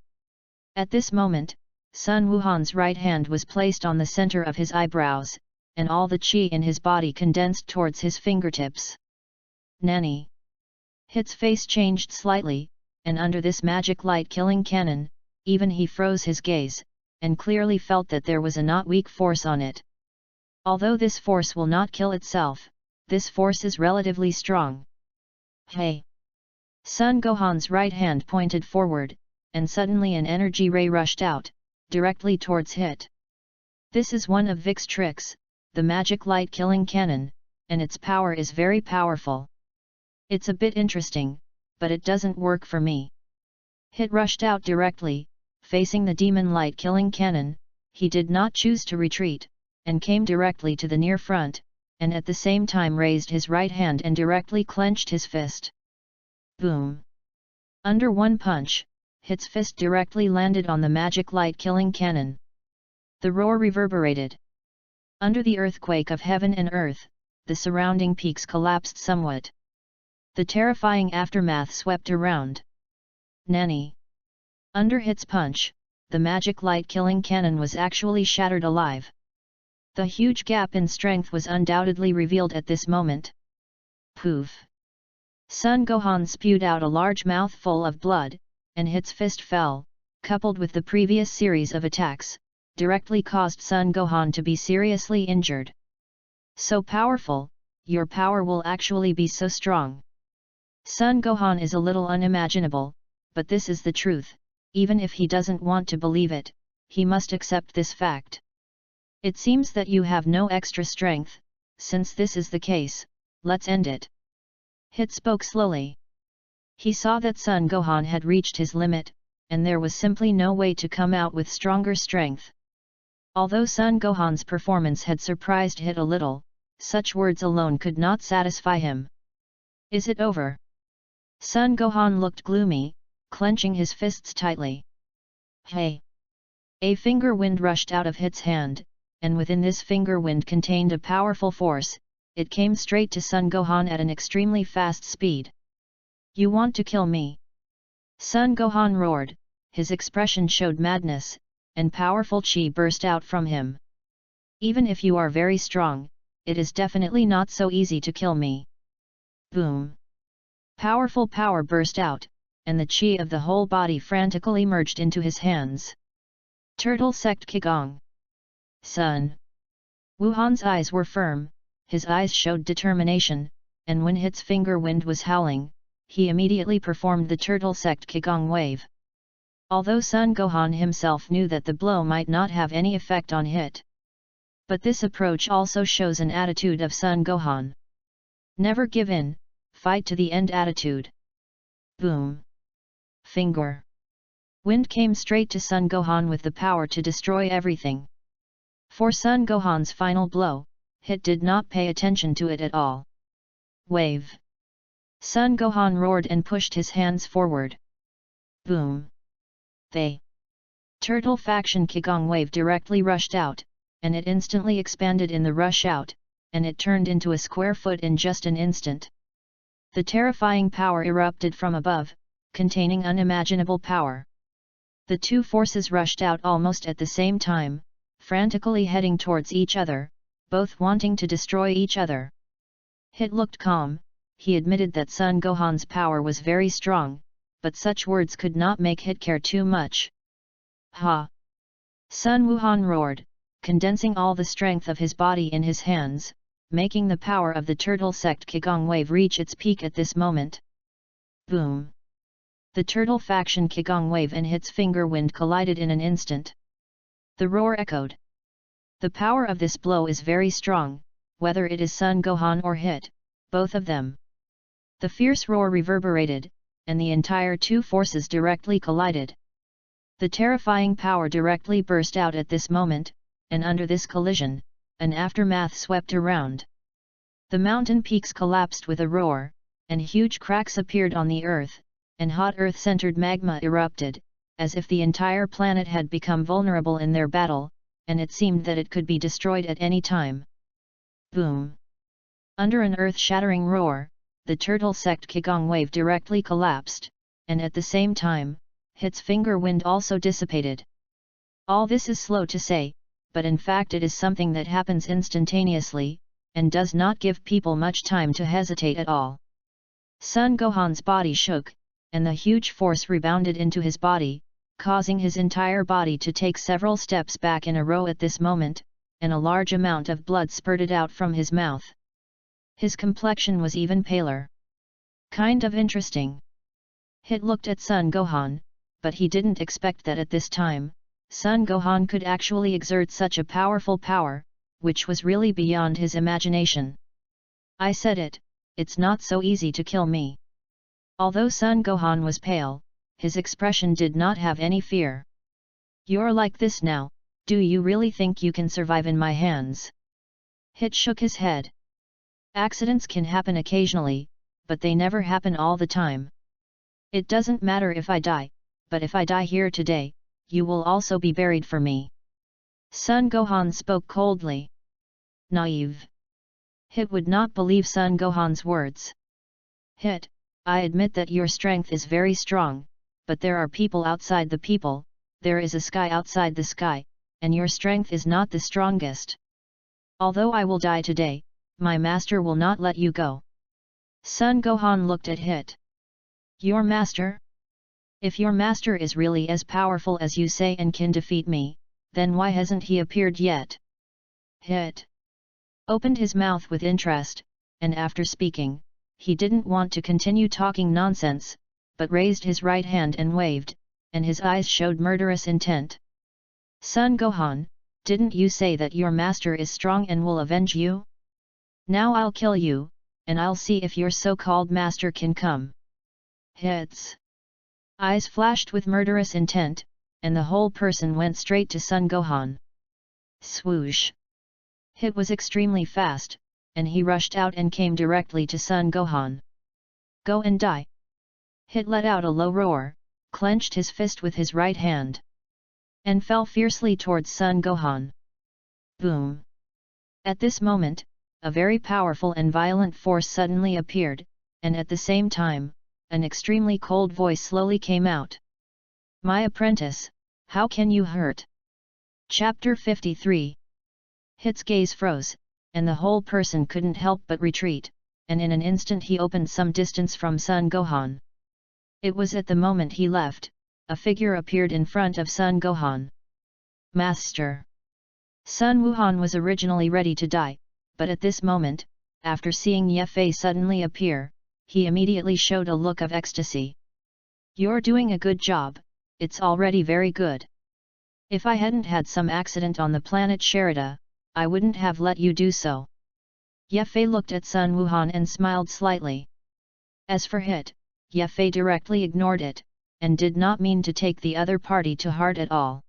At this moment, Sun Wuhan's right hand was placed on the center of his eyebrows, and all the chi in his body condensed towards his fingertips. Nanny! Hit's face changed slightly, and under this magic light killing cannon, even he froze his gaze, and clearly felt that there was a not weak force on it. Although this force will not kill itself, this force is relatively strong. Hey! Son Gohan's right hand pointed forward, and suddenly an energy ray rushed out, directly towards Hit. This is one of Vic's tricks, the magic light killing cannon, and its power is very powerful. It's a bit interesting, but it doesn't work for me. Hit rushed out directly, facing the demon light killing cannon. He did not choose to retreat, and came directly to the near front, and at the same time raised his right hand and directly clenched his fist. Boom! Under one punch, Hit's fist directly landed on the magic light killing cannon. The roar reverberated. Under the earthquake of heaven and earth, the surrounding peaks collapsed somewhat. The terrifying aftermath swept around. Nanny! Under Hit's punch, the magic light killing cannon was actually shattered alive. The huge gap in strength was undoubtedly revealed at this moment. Poof! Son Gohan spewed out a large mouthful of blood, and Hit's fist fell, coupled with the previous series of attacks, directly caused Son Gohan to be seriously injured. So powerful, your power will actually be so strong. Son Gohan is a little unimaginable, but this is the truth. Even if he doesn't want to believe it, he must accept this fact. It seems that you have no extra strength. Since this is the case, let's end it. Hit spoke slowly. He saw that Son Gohan had reached his limit, and there was simply no way to come out with stronger strength. Although Son Gohan's performance had surprised Hit a little, such words alone could not satisfy him. Is it over? Son Gohan looked gloomy, clenching his fists tightly. Hey! A finger wind rushed out of Hit's hand, and within this finger wind contained a powerful force. It came straight to Son Gohan at an extremely fast speed. You want to kill me? Son Gohan roared, his expression showed madness, and powerful chi burst out from him. Even if you are very strong, it is definitely not so easy to kill me. Boom! Powerful power burst out, and the chi of the whole body frantically merged into his hands. Turtle sect Qigong. Sun. Wuhan's eyes were firm, his eyes showed determination, and when Hit's finger wind was howling, he immediately performed the turtle sect Qigong wave. Although Sun Gohan himself knew that the blow might not have any effect on Hit. But this approach also shows an attitude of Sun Gohan. Never give in, fight to the end attitude. Boom. Finger. Wind came straight to Sun Gohan with the power to destroy everything. For Sun Gohan's final blow, Hit did not pay attention to it at all. Wave. Sun Gohan roared and pushed his hands forward. Boom. They. Turtle faction Qigong wave directly rushed out, and it instantly expanded in the rush out, and it turned into a square foot in just an instant. The terrifying power erupted from above, containing unimaginable power. The two forces rushed out almost at the same time, frantically heading towards each other, both wanting to destroy each other. Hit looked calm, he admitted that Sun Gohan's power was very strong, but such words could not make Hit care too much. Ha! Sun Wuhan roared, condensing all the strength of his body in his hands, making the power of the turtle sect Qigong wave reach its peak at this moment. Boom! The turtle faction Qigong wave and Hit's finger wind collided in an instant. The roar echoed. The power of this blow is very strong, whether it is Sun Gohan or Hit, both of them. The fierce roar reverberated, and the entire two forces directly collided. The terrifying power directly burst out at this moment, and under this collision, an aftermath swept around. The mountain peaks collapsed with a roar, and huge cracks appeared on the earth, and hot earth-centered magma erupted, as if the entire planet had become vulnerable in their battle, and it seemed that it could be destroyed at any time. Boom! Under an earth-shattering roar, the turtle sect Qigong wave directly collapsed, and at the same time, Hit's finger wind also dissipated. All this is slow to say, but in fact it is something that happens instantaneously, and does not give people much time to hesitate at all. Sun Gohan's body shook, and the huge force rebounded into his body, causing his entire body to take several steps back in a row at this moment, and a large amount of blood spurted out from his mouth. His complexion was even paler. Kind of interesting. Hit looked at Sun Gohan, but he didn't expect that at this time, Sun Gohan could actually exert such a powerful power, which was really beyond his imagination. I said it, it's not so easy to kill me. Although Sun Gohan was pale, his expression did not have any fear. You're like this now, do you really think you can survive in my hands? Hit shook his head. Accidents can happen occasionally, but they never happen all the time. It doesn't matter if I die, but if I die here today, you will also be buried for me. Sun Gohan spoke coldly. Naive. Hit would not believe Sun Gohan's words. Hit, I admit that your strength is very strong, but there are people outside the people, there is a sky outside the sky, and your strength is not the strongest. Although I will die today, my master will not let you go. Sun Gohan looked at Hit. Your master? If your master is really as powerful as you say and can defeat me, then why hasn't he appeared yet? Hit opened his mouth with interest, and after speaking, he didn't want to continue talking nonsense, but raised his right hand and waved, and his eyes showed murderous intent. Sun Gohan, didn't you say that your master is strong and will avenge you? Now I'll kill you, and I'll see if your so-called master can come. Hit's eyes flashed with murderous intent, and the whole person went straight to Sun Gohan. Swoosh! Hit was extremely fast, and he rushed out and came directly to Sun Gohan. Go and die! Hit let out a low roar, clenched his fist with his right hand, and fell fiercely towards Sun Gohan. Boom! At this moment, a very powerful and violent force suddenly appeared, and at the same time, an extremely cold voice slowly came out. My apprentice, how can you hurt? Chapter 53. Hit's gaze froze, and the whole person couldn't help but retreat, and in an instant he opened some distance from Sun Gohan. It was at the moment he left, a figure appeared in front of Sun Gohan. Master! Sun Wuhan was originally ready to die, but at this moment, after seeing Ye Fei suddenly appear, he immediately showed a look of ecstasy. You're doing a good job, it's already very good. If I hadn't had some accident on the planet Sherida, I wouldn't have let you do so. Ye Fei looked at Sun Wuhan and smiled slightly. As for Hit, Ye Fei directly ignored it, and did not mean to take the other party to heart at all.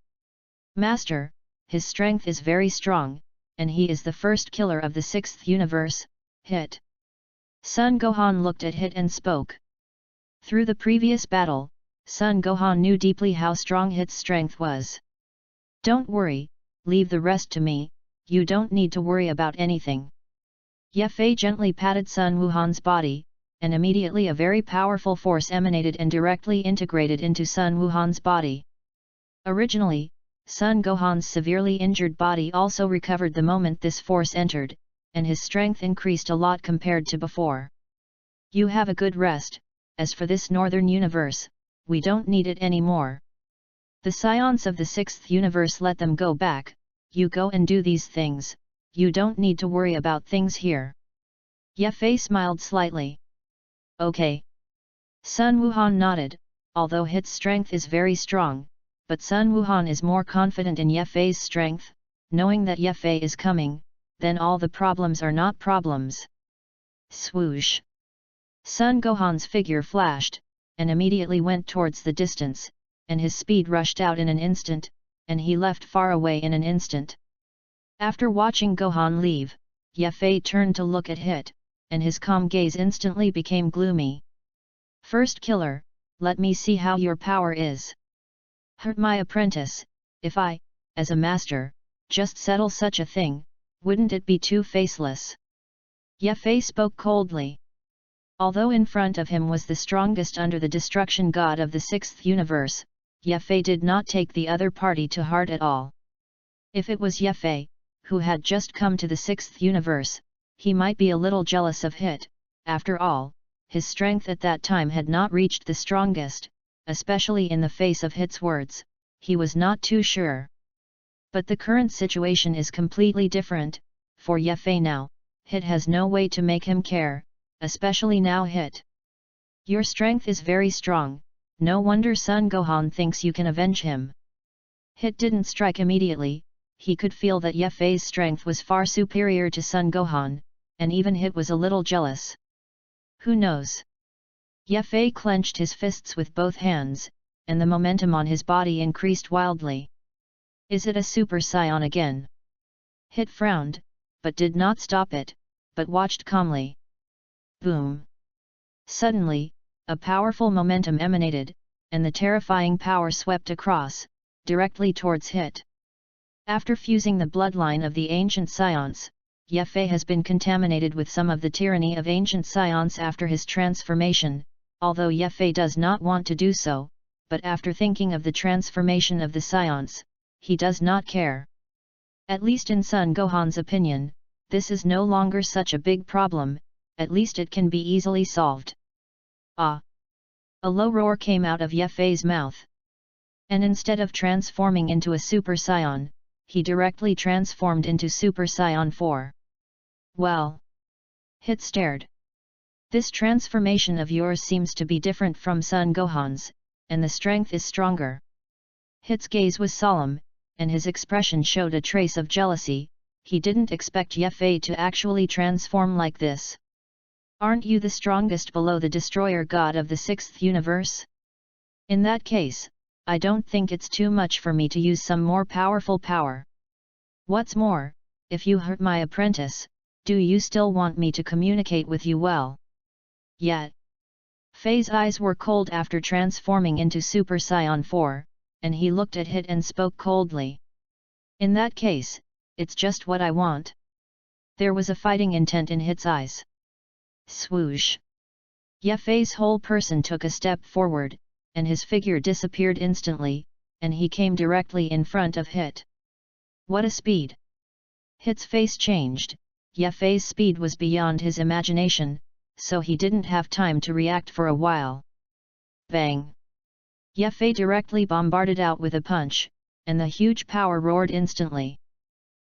Master, his strength is very strong, and he is the first killer of the 6th universe, Hit. Sun Gohan looked at Hit and spoke. Through the previous battle, Sun Gohan knew deeply how strong Hit's strength was. Don't worry, leave the rest to me, you don't need to worry about anything. Ye Fei gently patted Sun Wuhan's body, and immediately a very powerful force emanated and directly integrated into Sun Wuhan's body. Originally, Sun Gohan's severely injured body also recovered the moment this force entered, and his strength increased a lot compared to before. You have a good rest, as for this northern universe, we don't need it anymore. The scions of the 6th universe, let them go back, you go and do these things, you don't need to worry about things here. Ye Fei smiled slightly. Okay. Sun Wuhan nodded, although Hit's strength is very strong, but Sun Wuhan is more confident in Ye Fei's strength, knowing that Ye Fei is coming, then all the problems are not problems. Swoosh! Sun Gohan's figure flashed, and immediately went towards the distance, and his speed rushed out in an instant, and he left far away in an instant. After watching Gohan leave, Ye Fei turned to look at Hit, and his calm gaze instantly became gloomy. First killer, let me see how your power is. Hurt my apprentice, if I, as a master, just settle such a thing, wouldn't it be too faceless? Ye Fei spoke coldly. Although in front of him was the strongest under the destruction god of the 6th universe, Ye Fei did not take the other party to heart at all. If it was Ye Fei, who had just come to the 6th universe, he might be a little jealous of Hit. After all, his strength at that time had not reached the strongest, especially in the face of Hit's words, he was not too sure. But the current situation is completely different, for Ye Fei now, Hit has no way to make him care, especially now Hit. Your strength is very strong, no wonder Sun Gohan thinks you can avenge him. Hit didn't strike immediately, he could feel that Ye Fei's strength was far superior to Sun Gohan, and even Hit was a little jealous. Who knows? Ye Fei clenched his fists with both hands, and the momentum on his body increased wildly. Is it a Super Saiyan again? Hit frowned, but did not stop it, but watched calmly. Boom! Suddenly, a powerful momentum emanated, and the terrifying power swept across, directly towards Hit. After fusing the bloodline of the ancient scions, Ye Fei has been contaminated with some of the tyranny of ancient scions after his transformation, although Ye Fei does not want to do so, but after thinking of the transformation of the scions, he does not care. At least in Sun Gohan's opinion, this is no longer such a big problem, at least it can be easily solved. Ah! A low roar came out of Ye Fei's mouth. And instead of transforming into a Super Saiyan, he directly transformed into Super Saiyan 4. Well! Hit stared. This transformation of yours seems to be different from Sun Gohan's, and the strength is stronger. Hit's gaze was solemn, and his expression showed a trace of jealousy, he didn't expect Ye Fei to actually transform like this. Aren't you the strongest below the destroyer god of the 6th universe? In that case, I don't think it's too much for me to use some more powerful power. What's more, if you hurt my apprentice, do you still want me to communicate with you well? Yet. Fei's eyes were cold after transforming into Super Saiyan 4, and he looked at Hit and spoke coldly. In that case, it's just what I want. There was a fighting intent in Hit's eyes. Swoosh! Ye Fei's whole person took a step forward, and his figure disappeared instantly, and he came directly in front of Hit. What a speed! Hit's face changed, Ye Fei's speed was beyond his imagination, so he didn't have time to react for a while. Bang! Ye Fei directly bombarded out with a punch, and the huge power roared instantly.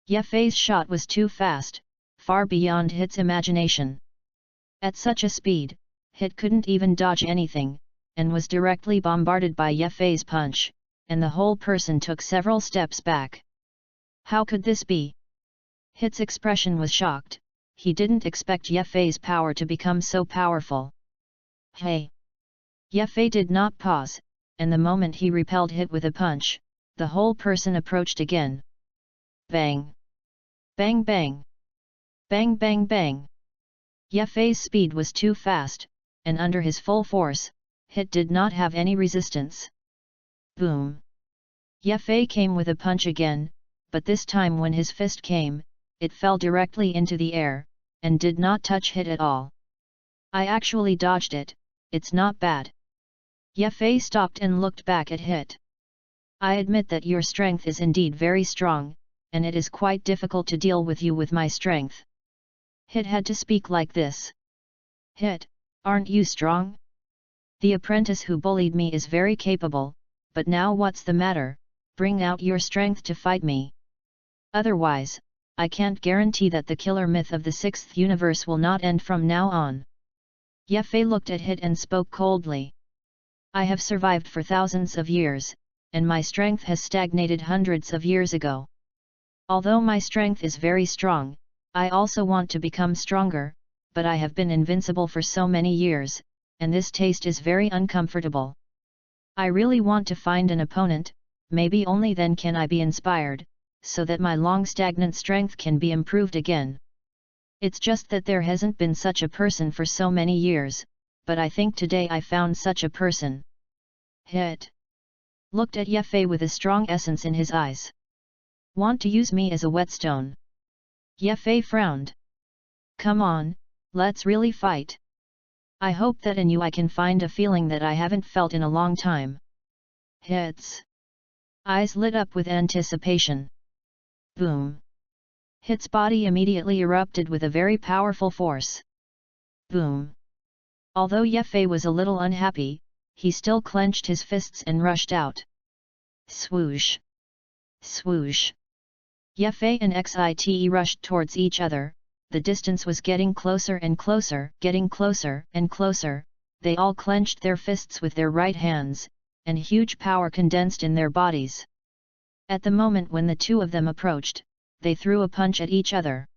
Ye Fei's shot was too fast, far beyond Hit's imagination. At such a speed, Hit couldn't even dodge anything, and was directly bombarded by Ye Fei's punch, and the whole person took several steps back. How could this be? Hit's expression was shocked. He didn't expect Ye Fei's power to become so powerful. Hey! Ye Fei did not pause, and the moment he repelled Hit with a punch, the whole person approached again. Bang! Bang bang! Bang bang bang! Ye Fei's speed was too fast, and under his full force, Hit did not have any resistance. Boom! Ye Fei came with a punch again, but this time when his fist came, it fell directly into the air, and did not touch Hit at all. I actually dodged it, it's not bad. Ye Fei stopped and looked back at Hit. I admit that your strength is indeed very strong, and it is quite difficult to deal with you with my strength. Hit had to speak like this. Hit, aren't you strong? The apprentice who bullied me is very capable, but now what's the matter? Bring out your strength to fight me. Otherwise, I can't guarantee that the killer myth of the 6th universe will not end from now on. Ye Fei looked at Hit and spoke coldly. I have survived for thousands of years, and my strength has stagnated hundreds of years ago. Although my strength is very strong, I also want to become stronger, but I have been invincible for so many years, and this taste is very uncomfortable. I really want to find an opponent, maybe only then can I be inspired, so that my long stagnant strength can be improved again. It's just that there hasn't been such a person for so many years, but I think today I found such a person. Hit looked at Ye Fei with a strong essence in his eyes. Want to use me as a whetstone? Ye Fei frowned. Come on, let's really fight. I hope that in you I can find a feeling that I haven't felt in a long time. Hit's eyes lit up with anticipation. Boom! Hit's body immediately erupted with a very powerful force. Boom! Although Ye Fei was a little unhappy, he still clenched his fists and rushed out. Swoosh! Swoosh! Ye Fei and Xite rushed towards each other. The distance was getting closer and closer, getting closer and closer. They all clenched their fists with their right hands, and huge power condensed in their bodies. At the moment when the two of them approached, they threw a punch at each other.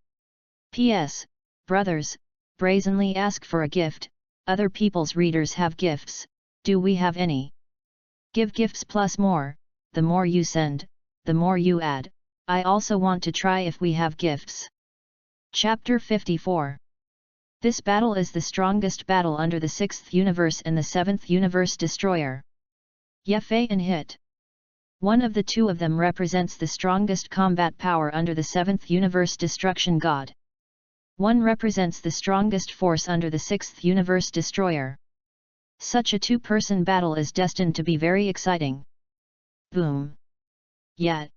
P.S. Brothers, brazenly ask for a gift. Other people's readers have gifts. Do we have any? Give gifts plus more. The more you send, the more you add. I also want to try if we have gifts. Chapter 54. This battle is the strongest battle under the 6th universe and the 7th universe destroyer. Ye Fei and Hit. One of the two of them represents the strongest combat power under the 7th universe destruction god. One represents the strongest force under the 6th universe destroyer. Such a two-person battle is destined to be very exciting. Boom! Yet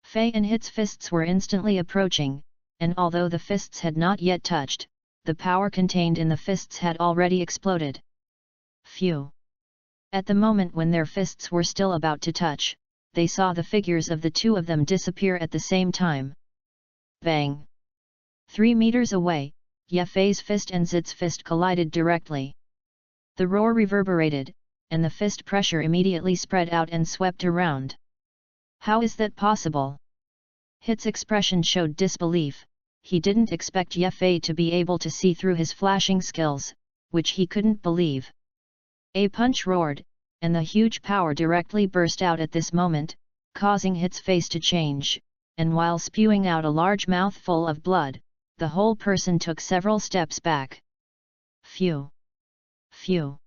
Fei and Hit's fists were instantly approaching, and although the fists had not yet touched, the power contained in the fists had already exploded. Phew! At the moment when their fists were still about to touch, they saw the figures of the two of them disappear at the same time. Bang! 3 meters away, Ye Fei's fist and Zit's fist collided directly. The roar reverberated, and the fist pressure immediately spread out and swept around. How is that possible? Hit's expression showed disbelief. He didn't expect Ye Fei to be able to see through his flashing skills, which he couldn't believe. A punch roared, and the huge power directly burst out at this moment, causing Hit's face to change, and while spewing out a large mouthful of blood, the whole person took several steps back. Phew! Phew!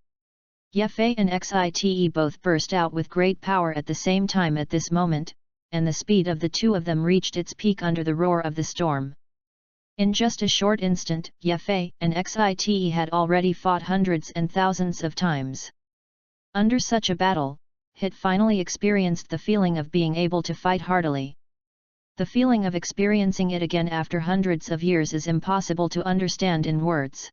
Ye Fei and Xite both burst out with great power at the same time at this moment, and the speed of the two of them reached its peak under the roar of the storm. In just a short instant, Ye Fei and Xite had already fought hundreds and thousands of times. Under such a battle, Hit finally experienced the feeling of being able to fight heartily. The feeling of experiencing it again after hundreds of years is impossible to understand in words.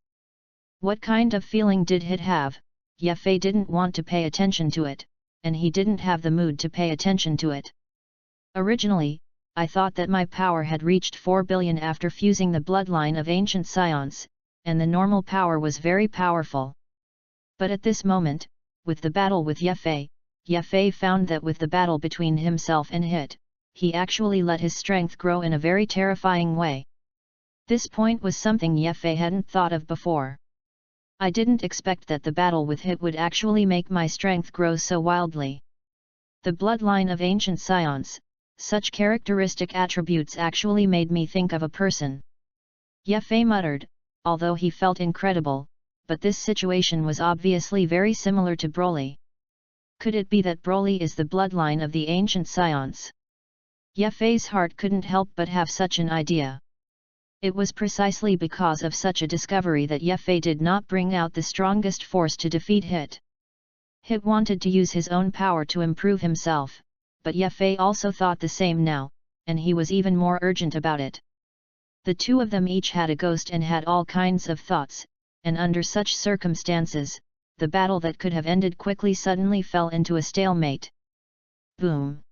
What kind of feeling did Hit have? Ye Fei didn't want to pay attention to it, and he didn't have the mood to pay attention to it. Originally, I thought that my power had reached 4 billion after fusing the bloodline of ancient scions, and the normal power was very powerful. But at this moment, with the battle with Ye Fei found that with the battle between himself and Hit, he actually let his strength grow in a very terrifying way. This point was something Ye Fei hadn't thought of before. I didn't expect that the battle with Hit would actually make my strength grow so wildly. The bloodline of ancient scions, such characteristic attributes actually made me think of a person. Ye Fei muttered, although he felt incredible, but this situation was obviously very similar to Broly. Could it be that Broly is the bloodline of the ancient scions? Ye Fei's heart couldn't help but have such an idea. It was precisely because of such a discovery that Ye Fei did not bring out the strongest force to defeat Hit. Hit wanted to use his own power to improve himself, but Ye Fei also thought the same now, and he was even more urgent about it. The two of them each had a ghost and had all kinds of thoughts, and under such circumstances, the battle that could have ended quickly suddenly fell into a stalemate. Boom!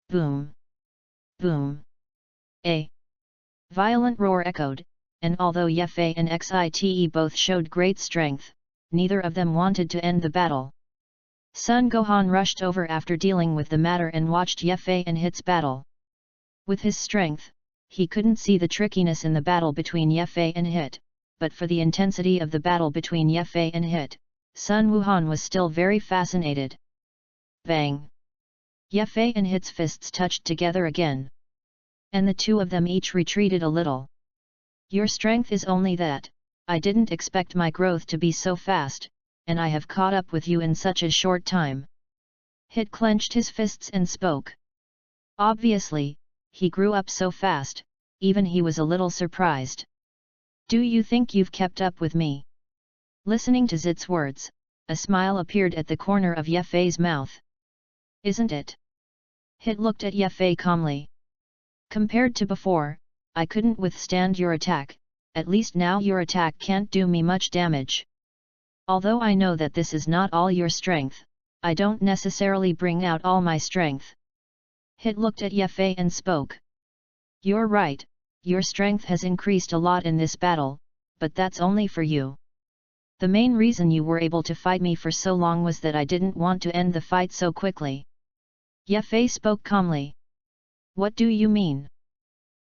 Boom! Boom! A violent roar echoed, and although Ye Fei and Xite both showed great strength, neither of them wanted to end the battle. Sun Gohan rushed over after dealing with the matter and watched Ye Fei and Hit's battle. With his strength, he couldn't see the trickiness in the battle between Ye Fei and Hit, but for the intensity of the battle between Ye Fei and Hit, Sun Wuhan was still very fascinated. Bang! Ye Fei and Hit's fists touched together again. And the two of them each retreated a little. Your strength is only that. I didn't expect my growth to be so fast, and I have caught up with you in such a short time. Hit clenched his fists and spoke. Obviously, he grew up so fast, even he was a little surprised. Do you think you've kept up with me? Listening to Zit's words, a smile appeared at the corner of Ye Fei's mouth. Isn't it? Hit looked at Ye Fei calmly. Compared to before, I couldn't withstand your attack, at least now your attack can't do me much damage. Although I know that this is not all your strength, I don't necessarily bring out all my strength. Hit looked at Ye Fei and spoke. You're right, your strength has increased a lot in this battle, but that's only for you. The main reason you were able to fight me for so long was that I didn't want to end the fight so quickly. Ye Fei spoke calmly. What do you mean?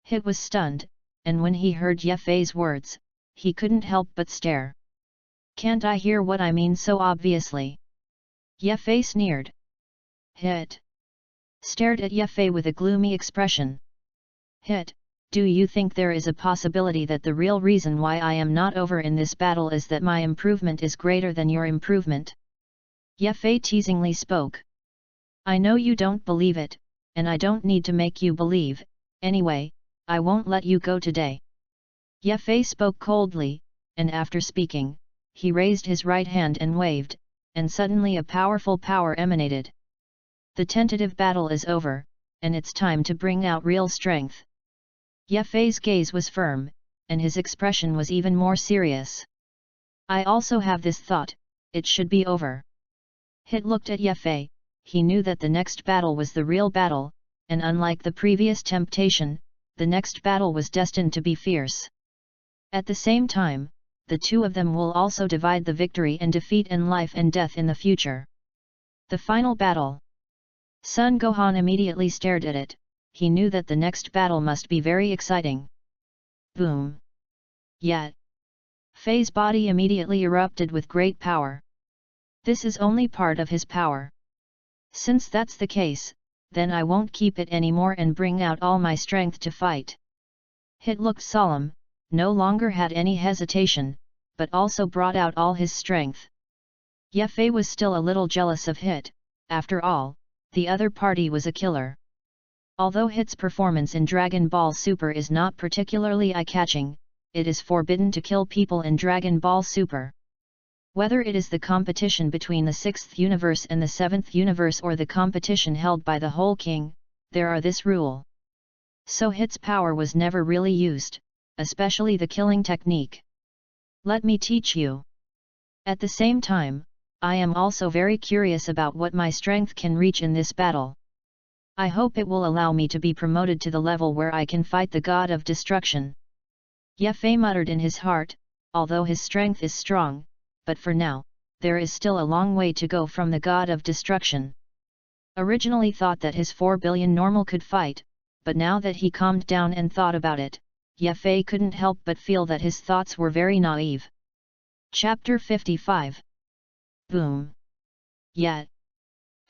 Hit was stunned, and when he heard Ye Fei's words, he couldn't help but stare. Can't I hear what I mean so obviously? Ye Fei sneered. Hit stared at Ye Fei with a gloomy expression. Hit, do you think there is a possibility that the real reason why I am not over in this battle is that my improvement is greater than your improvement? Ye Fei teasingly spoke. I know you don't believe it, and I don't need to make you believe, anyway, I won't let you go today. Ye Fei spoke coldly, and after speaking, he raised his right hand and waved, and suddenly a powerful power emanated. The tentative battle is over, and it's time to bring out real strength. Ye Fei's gaze was firm, and his expression was even more serious. I also have this thought, it should be over. Hit looked at Ye Fei. He knew that the next battle was the real battle, and unlike the previous temptation, the next battle was destined to be fierce. At the same time, the two of them will also divide the victory and defeat in life and death in the future. The final battle. Sun Gohan immediately stared at it. He knew that the next battle must be very exciting. Boom! Yet, Fei's body immediately erupted with great power. This is only part of his power. Since that's the case, then I won't keep it anymore and bring out all my strength to fight. Hit looked solemn, no longer had any hesitation, but also brought out all his strength. Ye Fei was still a little jealous of Hit. After all, the other party was a killer. Although Hit's performance in Dragon Ball Super is not particularly eye-catching, it is forbidden to kill people in Dragon Ball Super. Whether it is the competition between the 6th universe and the 7th universe or the competition held by the whole king, there are this rule. So Hit's power was never really used, especially the killing technique. Let me teach you. At the same time, I am also very curious about what my strength can reach in this battle. I hope it will allow me to be promoted to the level where I can fight the god of destruction. Ye Fei muttered in his heart, although his strength is strong, but for now, there is still a long way to go from the god of destruction. Originally thought that his 4 billion normal could fight, but now that he calmed down and thought about it, Ye Fei couldn't help but feel that his thoughts were very naive. Chapter 55. Boom! Yet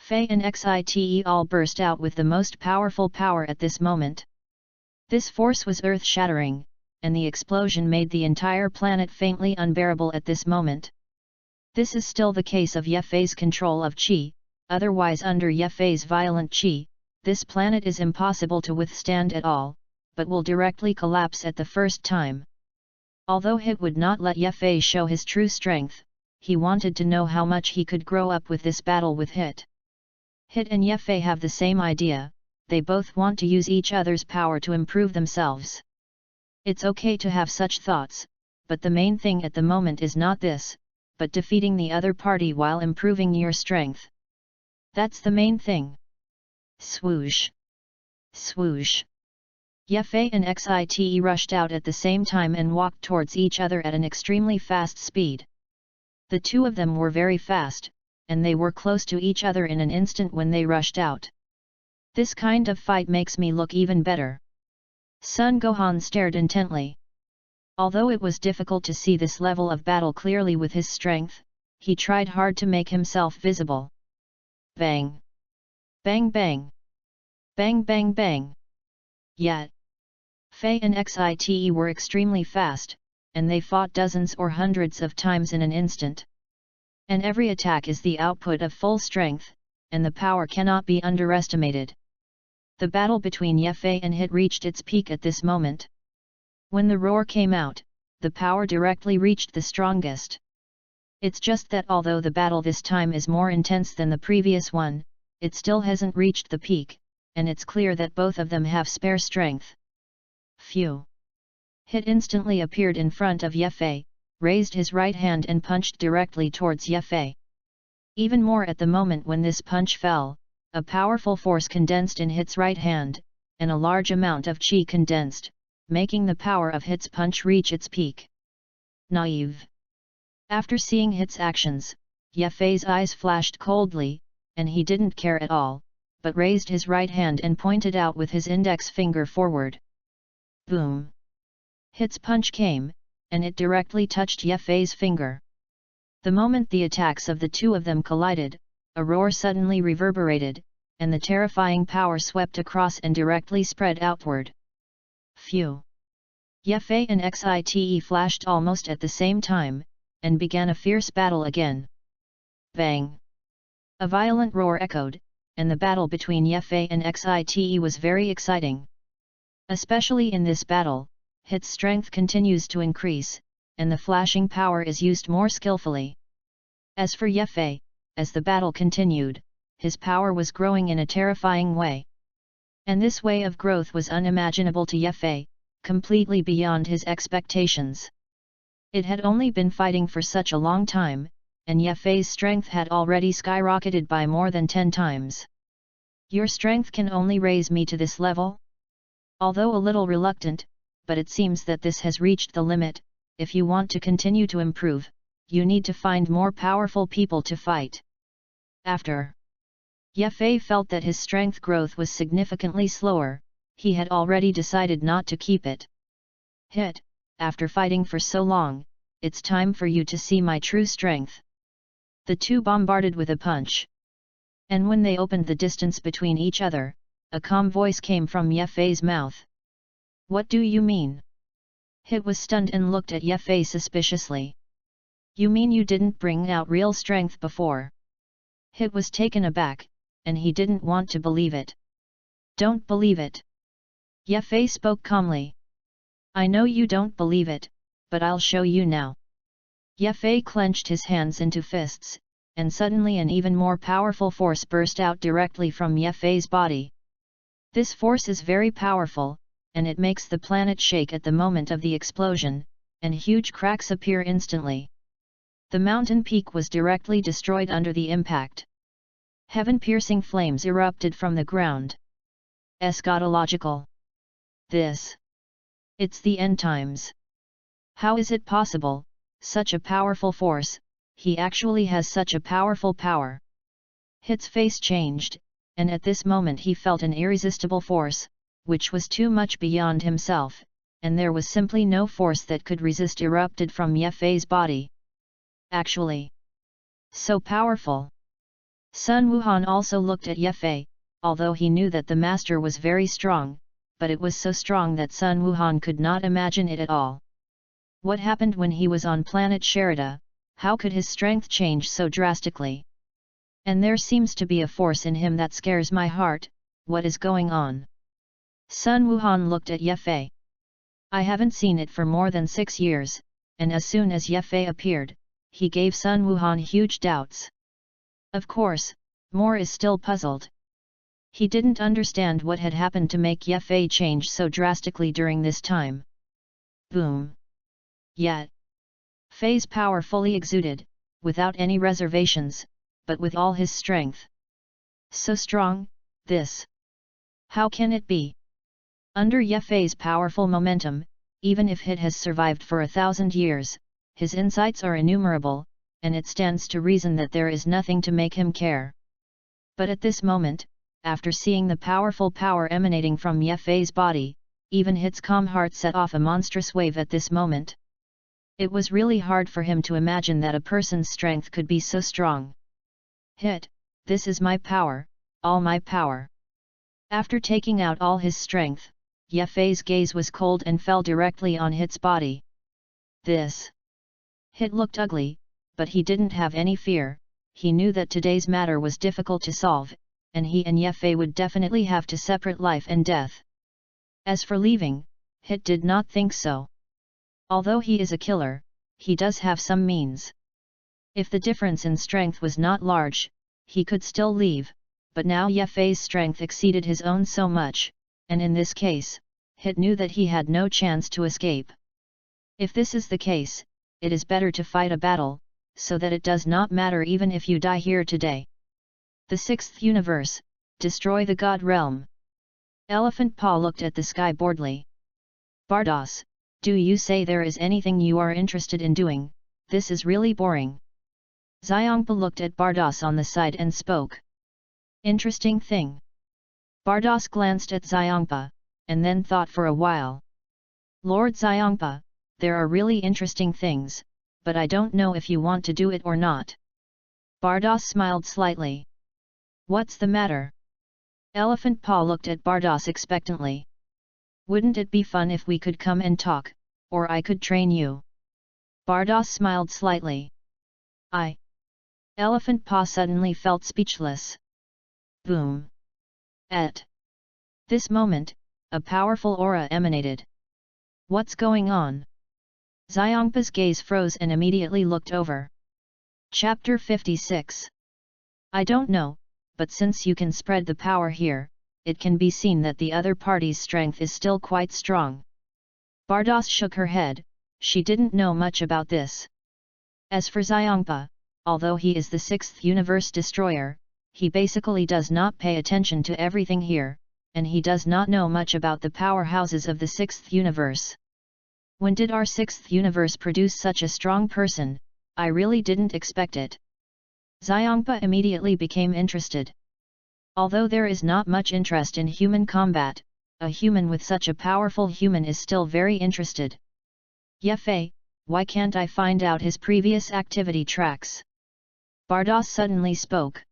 Fei and Xite all burst out with the most powerful power at this moment. This force was earth-shattering, and the explosion made the entire planet faintly unbearable at this moment. This is still the case of Ye Fei's control of Qi, otherwise under Ye Fei's violent Qi, this planet is impossible to withstand at all, but will directly collapse at the first time. Although Hit would not let Ye Fei show his true strength, he wanted to know how much he could grow up with this battle with Hit. Hit and Ye Fei have the same idea, they both want to use each other's power to improve themselves. It's okay to have such thoughts, but the main thing at the moment is not this, but defeating the other party while improving your strength. That's the main thing. Swoosh! Swoosh! Ye Fei and Xite rushed out at the same time and walked towards each other at an extremely fast speed. The two of them were very fast, and they were close to each other in an instant when they rushed out. This kind of fight makes me look even better. Sun Gohan stared intently. Although it was difficult to see this level of battle clearly with his strength, he tried hard to make himself visible. Bang! Bang bang! Bang bang bang! Yet Fei and Xite were extremely fast, and they fought dozens or hundreds of times in an instant. And every attack is the output of full strength, and the power cannot be underestimated. The battle between Ye Fei and Hit reached its peak at this moment. When the roar came out, the power directly reached the strongest. It's just that although the battle this time is more intense than the previous one, it still hasn't reached the peak, and it's clear that both of them have spare strength. Phew! Hit instantly appeared in front of Ye Fei, raised his right hand and punched directly towards Ye Fei. Even more at the moment when this punch fell, a powerful force condensed in Hit's right hand, and a large amount of Qi condensed, making the power of Hit's punch reach its peak. Naive! After seeing Hit's actions, Ye Fei's eyes flashed coldly, and he didn't care at all, but raised his right hand and pointed out with his index finger forward. Boom! Hit's punch came, and it directly touched Ye Fei's finger. The moment the attacks of the two of them collided, a roar suddenly reverberated, and the terrifying power swept across and directly spread outward. Phew! Ye Fei and Xite flashed almost at the same time, and began a fierce battle again. Bang! A violent roar echoed, and the battle between Ye Fei and Xite was very exciting. Especially in this battle, Hit's strength continues to increase, and the flashing power is used more skillfully. As for Ye Fei, as the battle continued, his power was growing in a terrifying way. And this way of growth was unimaginable to Ye Fei, completely beyond his expectations. It had only been fighting for such a long time, and Ye Fei's strength had already skyrocketed by more than 10 times. Your strength can only raise me to this level? Although a little reluctant, but it seems that this has reached the limit. If you want to continue to improve, you need to find more powerful people to fight. After Ye Fei felt that his strength growth was significantly slower, he had already decided not to keep it. Hit, after fighting for so long, it's time for you to see my true strength. The two bombarded with a punch. And when they opened the distance between each other, a calm voice came from Ye Fei's mouth. What do you mean? Hit was stunned and looked at Ye Fei suspiciously. You mean you didn't bring out real strength before? Hit was taken aback, and he didn't want to believe it. Don't believe it. Ye Fei spoke calmly. I know you don't believe it, but I'll show you now. Ye Fei clenched his hands into fists, and suddenly an even more powerful force burst out directly from Ye Fei's body. This force is very powerful, and it makes the planet shake at the moment of the explosion, and huge cracks appear instantly. The mountain peak was directly destroyed under the impact. Heaven-piercing flames erupted from the ground. Eschatological. It's the end times. How is it possible, such a powerful force, he actually has such a powerful power? Hit's face changed, and at this moment he felt an irresistible force, which was too much beyond himself, and there was simply no force that could resist erupted from Yefei's body. Actually, so powerful. Sun Wuhan also looked at Yefei, although he knew that the master was very strong, but it was so strong that Sun Wuhan could not imagine it at all. What happened when he was on planet Sherida? How could his strength change so drastically? And there seems to be a force in him that scares my heart. What is going on? Sun Wuhan looked at Yefei. I haven't seen it for more than 6 years, and as soon as Yefei appeared, he gave Sun Wuhan huge doubts. Of course, Moore is still puzzled. He didn't understand what had happened to make Yefei change so drastically during this time. Boom! Yet, Fei's power fully exuded, without any reservations, but with all his strength. So strong, this. How can it be? Under Yefei's powerful momentum, even if Hit has survived for 1,000 years, his insights are innumerable, and it stands to reason that there is nothing to make him care. But at this moment, after seeing the powerful power emanating from Yefei's body, even Hit's calm heart set off a monstrous wave at this moment. It was really hard for him to imagine that a person's strength could be so strong. Hit, this is my power, all my power. After taking out all his strength, Yefei's gaze was cold and fell directly on Hit's body. This. Hit looked ugly, but he didn't have any fear. He knew that today's matter was difficult to solve, and he and Yefei would definitely have to separate life and death. As for leaving, Hit did not think so. Although he is a killer, he does have some means. If the difference in strength was not large, he could still leave, but now Yefei's strength exceeded his own so much, and in this case, Hit knew that he had no chance to escape. If this is the case, it is better to fight a battle, so that it does not matter even if you die here today. The 6th universe, destroy the God realm. Elephant Paw looked at the sky boredly. Bardos, do you say there is anything you are interested in doing? This is really boring. Xiangpa looked at Bardos on the side and spoke. Interesting thing. Bardos glanced at Xiangpa, and then thought for a while. Lord Xiangpa, there are really interesting things, but I don't know if you want to do it or not. Bardos smiled slightly. What's the matter? Elephant Paw looked at Bardos expectantly. Wouldn't it be fun if we could come and talk, or I could train you? Bardos smiled slightly. Elephant Paw suddenly felt speechless. Boom! At this moment, a powerful aura emanated. What's going on? Xiangpa's gaze froze and immediately looked over. Chapter 56. I don't know, but since you can spread the power here, it can be seen that the other party's strength is still quite strong. Bardos shook her head, she didn't know much about this. As for Xiangpa, although he is the 6th universe destroyer, he basically does not pay attention to everything here, and he does not know much about the powerhouses of the 6th universe. When did our 6th universe produce such a strong person? I really didn't expect it. Xiangpa immediately became interested. Although there is not much interest in human combat, a human with such a powerful human is still very interested. Yefei, why can't I find out his previous activity tracks? Bardos suddenly spoke.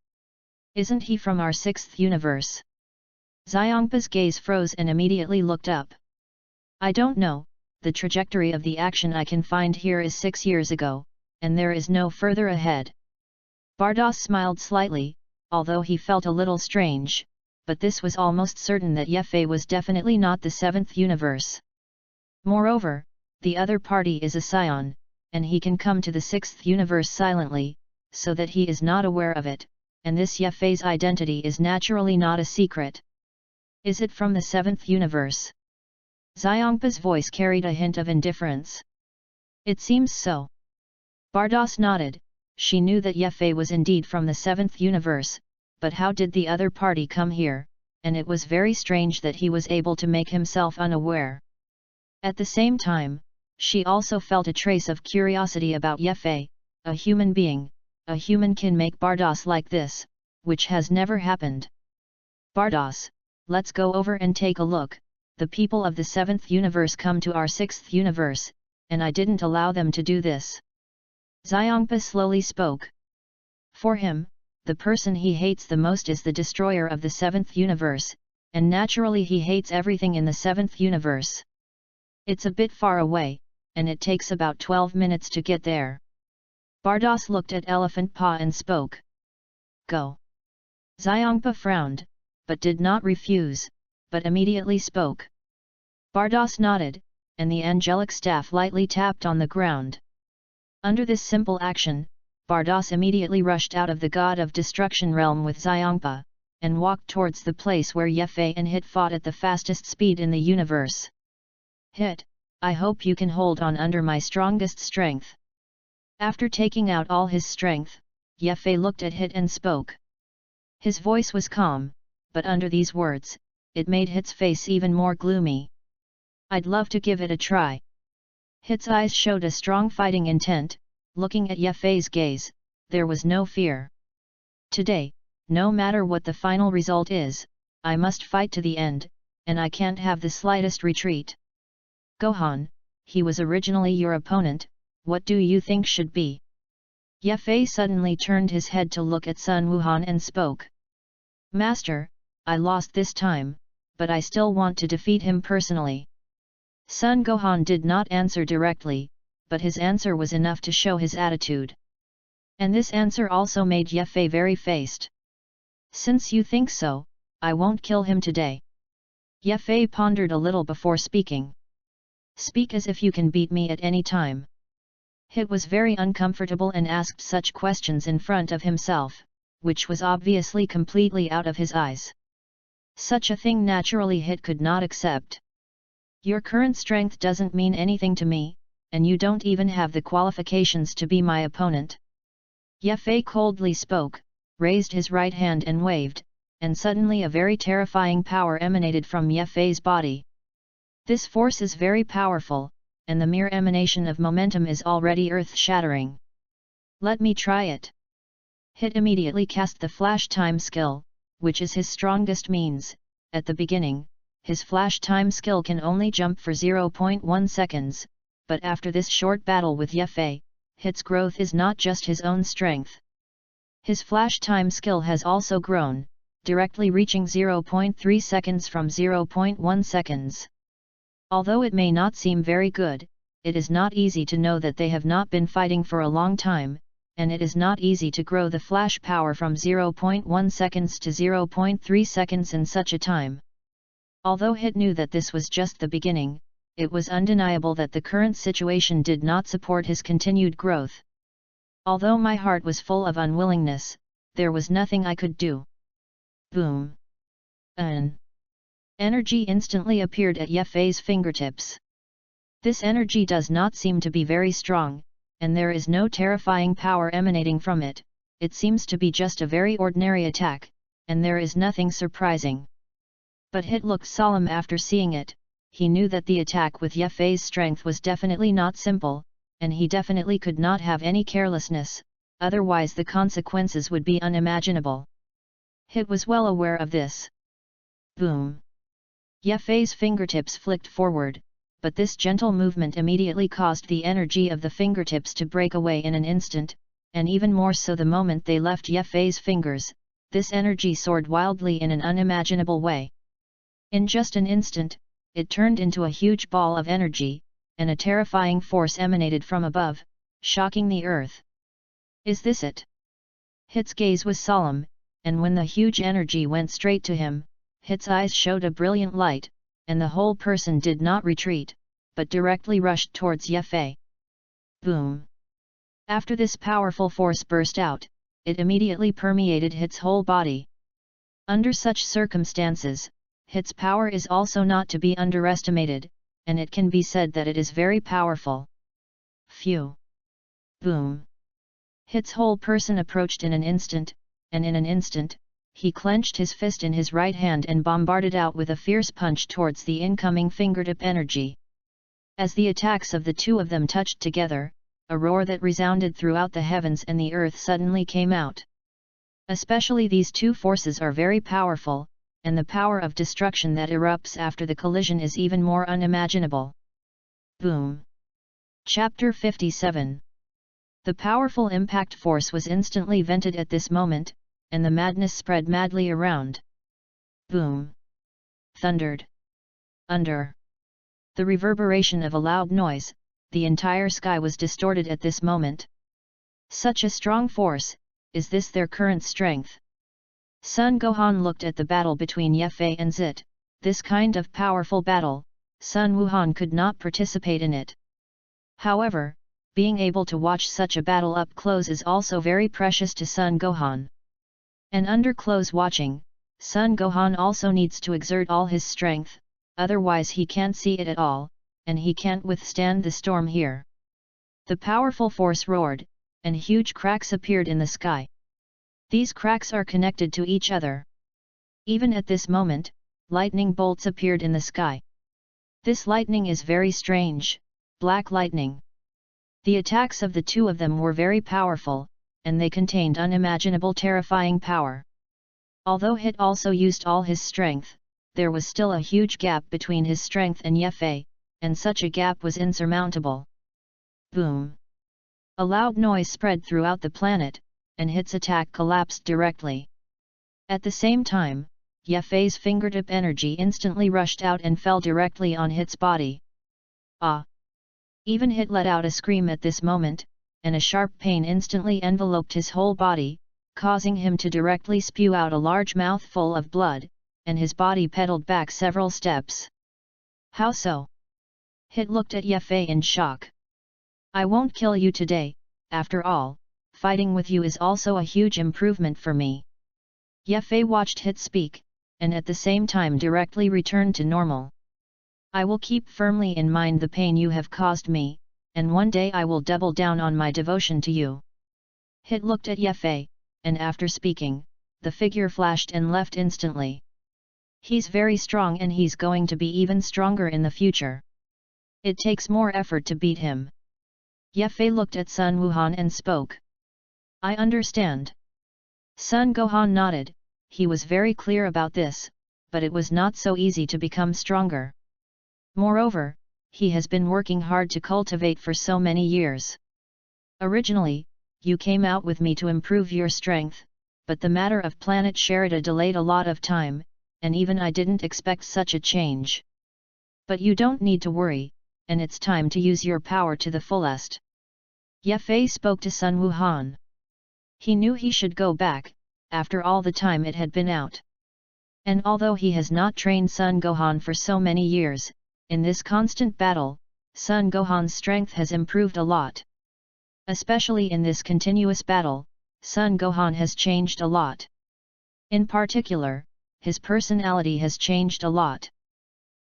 Isn't he from our 6th universe? Xiangpa's gaze froze and immediately looked up. I don't know, the trajectory of the action I can find here is 6 years ago, and there is no further ahead. Bardos smiled slightly, although he felt a little strange, but this was almost certain that Yefei was definitely not the 7th universe. Moreover, the other party is a scion, and he can come to the 6th universe silently, so that he is not aware of it, and this Yefei's identity is naturally not a secret. Is it from the 7th universe? Xiangpa's voice carried a hint of indifference. It seems so. Bardos nodded. She knew that Yefei was indeed from the 7th universe, but how did the other party come here, and it was very strange that he was able to make himself unaware. At the same time, she also felt a trace of curiosity about Yefei, a human being. A human can make Bardos like this, which has never happened. Bardos, let's go over and take a look. The people of the 7th universe come to our 6th universe, and I didn't allow them to do this. Xiongpa slowly spoke. For him, the person he hates the most is the destroyer of the 7th universe, and naturally he hates everything in the 7th universe. It's a bit far away, and it takes about 12 minutes to get there. Bardos looked at Elephant Paw and spoke. Go. Xiongpa frowned, but did not refuse, but immediately spoke. Bardos nodded, and the angelic staff lightly tapped on the ground. Under this simple action, Bardos immediately rushed out of the God of Destruction realm with Xiongpa, and walked towards the place where Yefei and Hit fought at the fastest speed in the universe. Hit, I hope you can hold on under my strongest strength. After taking out all his strength, Yefei looked at Hit and spoke. His voice was calm, but under these words, it made Hit's face even more gloomy. I'd love to give it a try. Hit's eyes showed a strong fighting intent. Looking at Yefei's gaze, there was no fear. Today, no matter what the final result is, I must fight to the end, and I can't have the slightest retreat. Gohan, he was originally your opponent, what do you think should be? Yefei suddenly turned his head to look at Sun Wuhan and spoke. Master, I lost this time, but I still want to defeat him personally. Sun Gohan did not answer directly, but his answer was enough to show his attitude. And this answer also made Yefei very faced. Since you think so, I won't kill him today. Yefei pondered a little before speaking. Speak as if you can beat me at any time. Hit was very uncomfortable and asked such questions in front of himself, which was obviously completely out of his eyes. Such a thing naturally Hit could not accept. Your current strength doesn't mean anything to me, and you don't even have the qualifications to be my opponent. Yefei coldly spoke, raised his right hand and waved, and suddenly a very terrifying power emanated from Yefei's body. This force is very powerful, and the mere emanation of momentum is already earth-shattering. Let me try it. Hit immediately cast the flash time skill, which is his strongest means. At the beginning, his flash time skill can only jump for 0.1 seconds. But after this short battle with Yefei, Hit's growth is not just his own strength. His flash time skill has also grown, directly reaching 0.3 seconds from 0.1 seconds. Although it may not seem very good, it is not easy to know that they have not been fighting for a long time, and it is not easy to grow the flash power from 0.1 seconds to 0.3 seconds in such a time. Although Hit knew that this was just the beginning, it was undeniable that the current situation did not support his continued growth. Although my heart was full of unwillingness, there was nothing I could do. Boom! Energy instantly appeared at Yefei's fingertips. This energy does not seem to be very strong, and there is no terrifying power emanating from it. It seems to be just a very ordinary attack, and there is nothing surprising. But Hit looked solemn after seeing it. He knew that the attack with Yefei's strength was definitely not simple, and he definitely could not have any carelessness, otherwise the consequences would be unimaginable. Hit was well aware of this. Boom! Yefei's fingertips flicked forward, but this gentle movement immediately caused the energy of the fingertips to break away in an instant, and even more so the moment they left Yefei's fingers, this energy soared wildly in an unimaginable way. In just an instant, it turned into a huge ball of energy, and a terrifying force emanated from above, shocking the earth. Is this it? Hit's gaze was solemn, and when the huge energy went straight to him, Hit's eyes showed a brilliant light, and the whole person did not retreat, but directly rushed towards Yefei. Boom! After this powerful force burst out, it immediately permeated Hit's whole body. Under such circumstances, Hit's power is also not to be underestimated, and it can be said that it is very powerful. Phew! Boom! Hit's whole person approached in an instant, and in an instant, he clenched his fist in his right hand and bombarded out with a fierce punch towards the incoming fingertip energy. As the attacks of the two of them touched together, a roar that resounded throughout the heavens and the earth suddenly came out. Especially these two forces are very powerful, and the power of destruction that erupts after the collision is even more unimaginable. Boom! Chapter 57. The powerful impact force was instantly vented at this moment, and the madness spread madly around. Boom! Thundered. Under the reverberation of a loud noise, the entire sky was distorted at this moment. Such a strong force, is this their current strength? Sun Gohan looked at the battle between Ye Fei and Zit. This kind of powerful battle, Sun Wuhan could not participate in it. However, being able to watch such a battle up close is also very precious to Sun Gohan. And under close watching, Sun Gohan also needs to exert all his strength, otherwise he can't see it at all, and he can't withstand the storm here. The powerful force roared, and huge cracks appeared in the sky. These cracks are connected to each other. Even at this moment, lightning bolts appeared in the sky. This lightning is very strange, black lightning. The attacks of the two of them were very powerful, and they contained unimaginable terrifying power. Although Hit also used all his strength, there was still a huge gap between his strength and Ye Fei, and such a gap was insurmountable. Boom! A loud noise spread throughout the planet, and Hit's attack collapsed directly. At the same time, Ye Fei's fingertip energy instantly rushed out and fell directly on Hit's body. Ah! Even Hit let out a scream at this moment, and a sharp pain instantly enveloped his whole body, causing him to directly spew out a large mouthful of blood, and his body pedaled back several steps. How so? Hit looked at Ye Fei in shock. I won't kill you today, after all, fighting with you is also a huge improvement for me. Ye Fei watched Hit speak, and at the same time directly returned to normal. I will keep firmly in mind the pain you have caused me, and one day I will double down on my devotion to you. Hit looked at Ye Fei, and after speaking, the figure flashed and left instantly. He's very strong and he's going to be even stronger in the future. It takes more effort to beat him. Ye Fei looked at Sun Wuhan and spoke. I understand. Sun Gohan nodded, he was very clear about this, but it was not so easy to become stronger. Moreover, he has been working hard to cultivate for so many years. Originally, you came out with me to improve your strength, but the matter of planet Sherida delayed a lot of time, and even I didn't expect such a change. But you don't need to worry, and it's time to use your power to the fullest. Ye Fei spoke to Sun Wuhan. He knew he should go back, after all the time it had been out. And although he has not trained Sun Gohan for so many years, in this constant battle, Sun Gohan's strength has improved a lot. Especially in this continuous battle, Sun Gohan has changed a lot. In particular, his personality has changed a lot.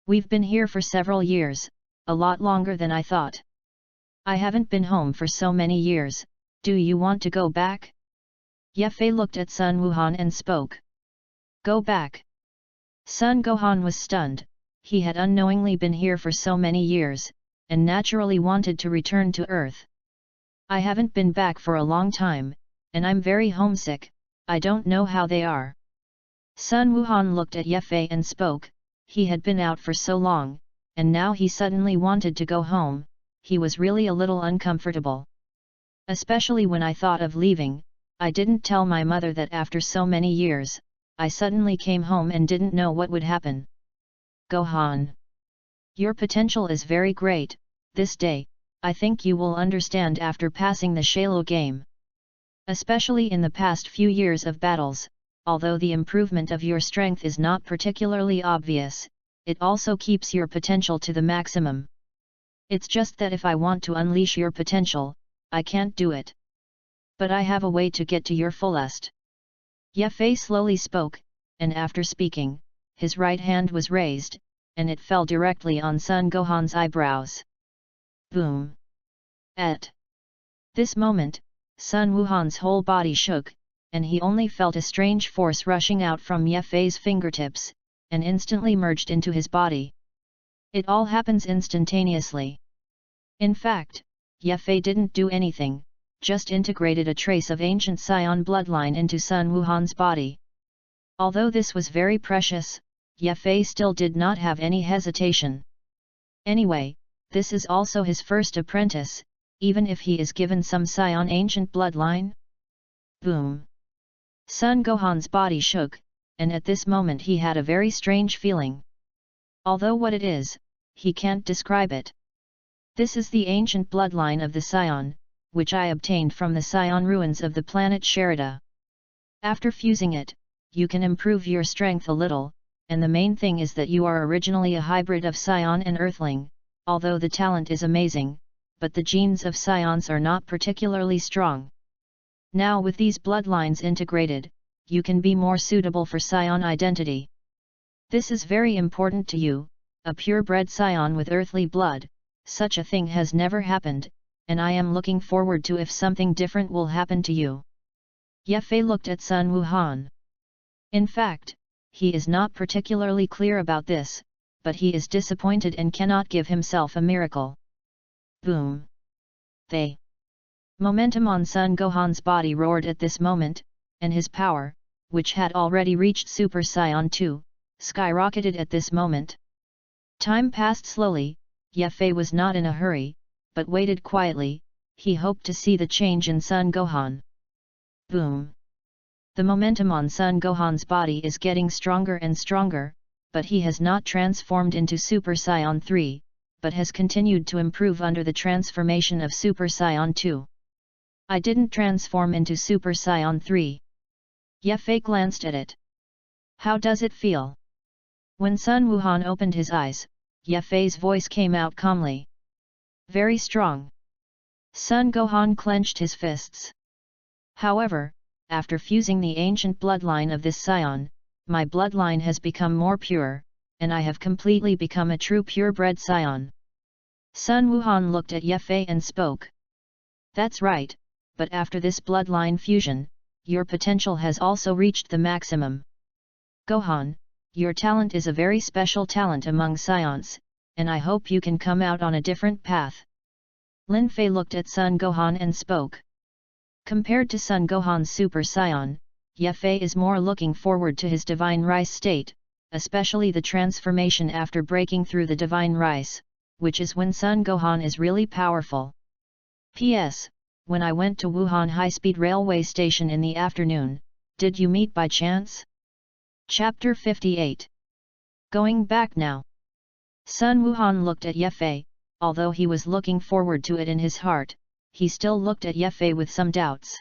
We've been here for several years, a lot longer than I thought. I haven't been home for so many years, do you want to go back? Ye Fei looked at Sun Wuhan and spoke. Go back. Sun Gohan was stunned. He had unknowingly been here for so many years, and naturally wanted to return to Earth. I haven't been back for a long time, and I'm very homesick, I don't know how they are. Sun Wuhan looked at Ye Fei and spoke, he had been out for so long, and now he suddenly wanted to go home, he was really a little uncomfortable. Especially when I thought of leaving, I didn't tell my mother that after so many years, I suddenly came home and didn't know what would happen. Gohan. Your potential is very great, this day, I think you will understand after passing the Shalo game. Especially in the past few years of battles, although the improvement of your strength is not particularly obvious, it also keeps your potential to the maximum. It's just that if I want to unleash your potential, I can't do it. But I have a way to get to your fullest. Ye Fei slowly spoke, and after speaking, his right hand was raised, and it fell directly on Sun Gohan's eyebrows. Boom! This moment, Sun Wuhan's whole body shook, and he only felt a strange force rushing out from Ye Fei's fingertips, and instantly merged into his body. It all happens instantaneously. In fact, Ye Fei didn't do anything, just integrated a trace of ancient Scion bloodline into Sun Wuhan's body. Although this was very precious, Ye Fei still did not have any hesitation. Anyway, this is also his first apprentice, even if he is given some Scion ancient bloodline. Boom! Sun Gohan's body shook, and at this moment he had a very strange feeling. Although what it is, he can't describe it. This is the ancient bloodline of the Scion, which I obtained from the Scion ruins of the planet Sherida. After fusing it, you can improve your strength a little, and the main thing is that you are originally a hybrid of Scion and Earthling, although the talent is amazing, but the genes of Scions are not particularly strong. Now with these bloodlines integrated, you can be more suitable for Scion identity. This is very important to you, a purebred Scion with earthly blood. Such a thing has never happened, and I am looking forward to if something different will happen to you. Ye Fei looked at Sun Wuhan. In fact, he is not particularly clear about this, but he is disappointed and cannot give himself a miracle. Boom! The momentum on Sun Gohan's body roared at this moment, and his power, which had already reached Super Saiyan 2, skyrocketed at this moment. Time passed slowly. Ye Fei was not in a hurry, but waited quietly. He hoped to see the change in Sun Gohan. Boom! The momentum on Sun Gohan's body is getting stronger and stronger, but he has not transformed into Super Saiyan 3, but has continued to improve under the transformation of Super Saiyan 2. I didn't transform into Super Saiyan 3. Ye Fei glanced at it. How does it feel? When Sun Wuhan opened his eyes, Ye Fei's voice came out calmly. Very strong. Sun Gohan clenched his fists. However, after fusing the ancient bloodline of this Scion, my bloodline has become more pure, and I have completely become a true purebred Scion. Sun Wuhan looked at Ye Fei and spoke. That's right, but after this bloodline fusion, your potential has also reached the maximum. Gohan, your talent is a very special talent among Scions, and I hope you can come out on a different path. Lin Fei looked at Sun Gohan and spoke. Compared to Sun Gohan's Super Saiyan, Ye Fei is more looking forward to his Divine Rice state, especially the transformation after breaking through the Divine Rice, which is when Sun Gohan is really powerful. P.S. When I went to Wuhan High-Speed Railway Station in the afternoon, did you meet by chance? Chapter 58. Going back now. Sun Wuhan looked at Ye Fei. Although he was looking forward to it in his heart, he still looked at Ye Fei with some doubts.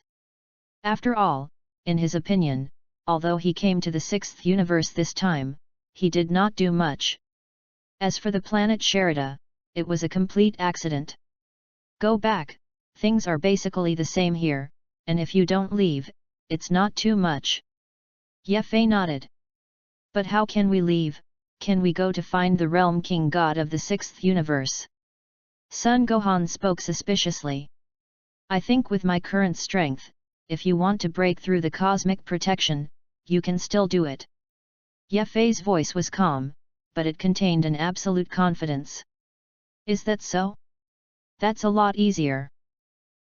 After all, in his opinion, although he came to the 6th universe this time, he did not do much. As for the planet Sherida, it was a complete accident. Go back, things are basically the same here, and if you don't leave, it's not too much. Ye Fei nodded. But how can we leave? Can we go to find the Realm King God of the 6th universe? Sun Gohan spoke suspiciously. I think with my current strength, if you want to break through the cosmic protection, you can still do it. Ye Fei's voice was calm, but it contained an absolute confidence. Is that so? That's a lot easier.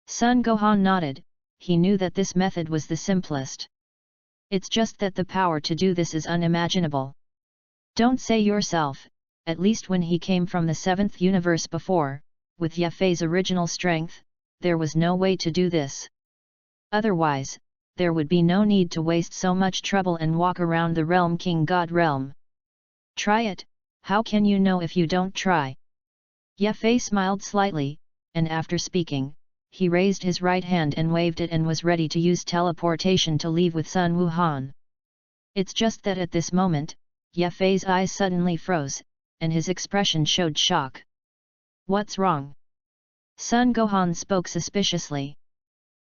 Sun Gohan nodded. He knew that this method was the simplest. It's just that the power to do this is unimaginable. Don't say yourself, at least when he came from the 7th universe before, with Ye Fei's original strength, there was no way to do this. Otherwise, there would be no need to waste so much trouble and walk around the Realm King God realm. Try it, how can you know if you don't try? Ye Fei smiled slightly, and after speaking, he raised his right hand and waved it and was ready to use teleportation to leave with Sun Wuhan. It's just that at this moment, Ye Fei's eyes suddenly froze, and his expression showed shock. What's wrong? Sun Gohan spoke suspiciously.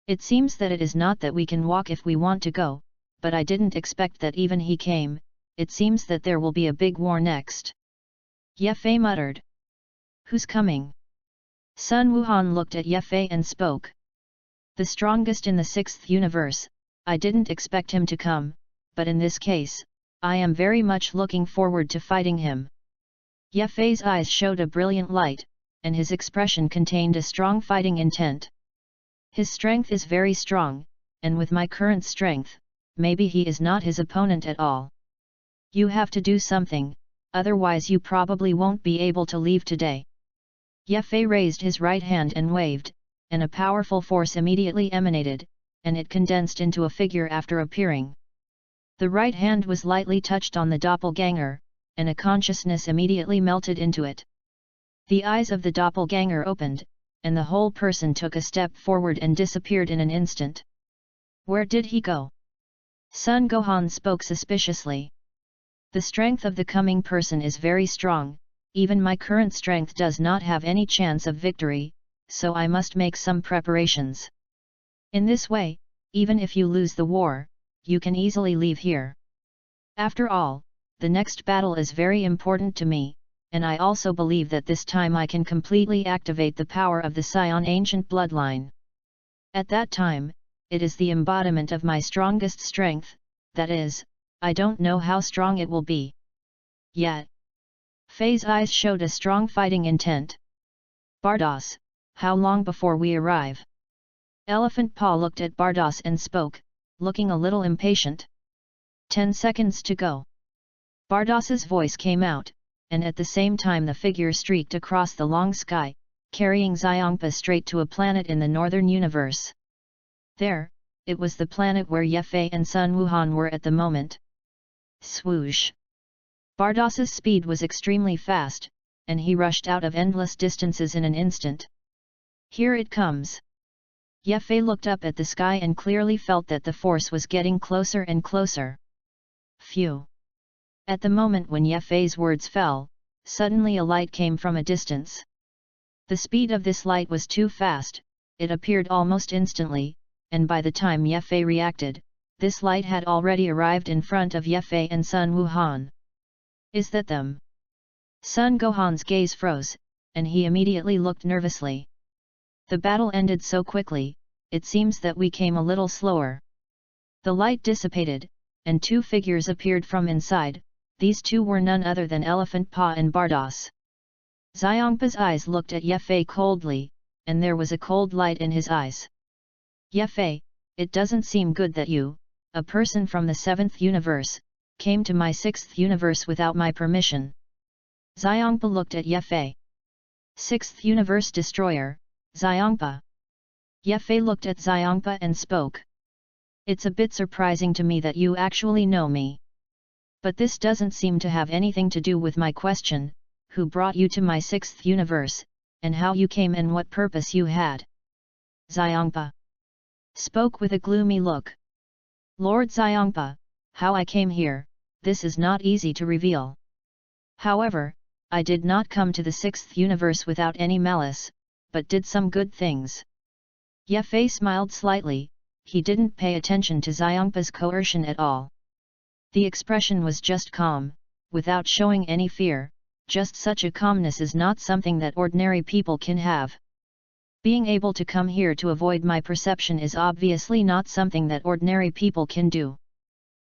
It seems that it is not that we can walk if we want to go, but I didn't expect that even he came. It seems that there will be a big war next. Ye Fei muttered. Who's coming? Sun Wuhan looked at Ye Fei and spoke. The strongest in the 6th universe. I didn't expect him to come, but in this case, I am very much looking forward to fighting him. Ye Fei's eyes showed a brilliant light, and his expression contained a strong fighting intent. His strength is very strong, and with my current strength, maybe he is not his opponent at all. You have to do something, otherwise you probably won't be able to leave today. Ye Fei raised his right hand and waved, and a powerful force immediately emanated, and it condensed into a figure after appearing. The right hand was lightly touched on the doppelganger, and a consciousness immediately melted into it. The eyes of the doppelganger opened, and the whole person took a step forward and disappeared in an instant. Where did he go? Sun Gohan spoke suspiciously. The strength of the coming person is very strong, even my current strength does not have any chance of victory, so I must make some preparations. In this way, even if you lose the war, you can easily leave here. After all, the next battle is very important to me, and I also believe that this time I can completely activate the power of the Scion ancient bloodline. At that time, it is the embodiment of my strongest strength, that is, I don't know how strong it will be. Yet. Fei's eyes showed a strong fighting intent. Bardos, how long before we arrive? Elephant Paw looked at Bardos and spoke, looking a little impatient. 10 seconds to go. Bardos's voice came out, and at the same time the figure streaked across the long sky, carrying Xiongpa straight to a planet in the northern universe. There, it was the planet where Ye Fei and Sun Wuhan were at the moment. Swoosh! Bardos's speed was extremely fast, and he rushed out of endless distances in an instant. Here it comes! Ye Fei looked up at the sky and clearly felt that the force was getting closer and closer. Phew! At the moment when Ye Fei's words fell, suddenly a light came from a distance. The speed of this light was too fast, it appeared almost instantly, and by the time Ye Fei reacted, this light had already arrived in front of Ye Fei and Sun Wuhan. Is that them? Sun Gohan's gaze froze, and he immediately looked nervously. The battle ended so quickly, it seems that we came a little slower. The light dissipated, and 2 figures appeared from inside. These 2 were none other than Elephant Paw and Bardos. Xiongpa's eyes looked at Ye Fei coldly, and there was a cold light in his eyes. Ye Fei, it doesn't seem good that you, a person from the 7th universe, came to my 6th universe without my permission. Xiongpa looked at Ye Fei. 6th universe destroyer, Xiongpa. Ye Fei looked at Xiongpa and spoke. It's a bit surprising to me that you actually know me. But this doesn't seem to have anything to do with my question, who brought you to my 6th universe, and how you came and what purpose you had. Xiongpa spoke with a gloomy look. Lord Xiongpa, how I came here, this is not easy to reveal. However, I did not come to the 6th universe without any malice, but did some good things. Ye Fei smiled slightly, he didn't pay attention to Xiongpa's coercion at all. The expression was just calm, without showing any fear. Just such a calmness is not something that ordinary people can have. Being able to come here to avoid my perception is obviously not something that ordinary people can do.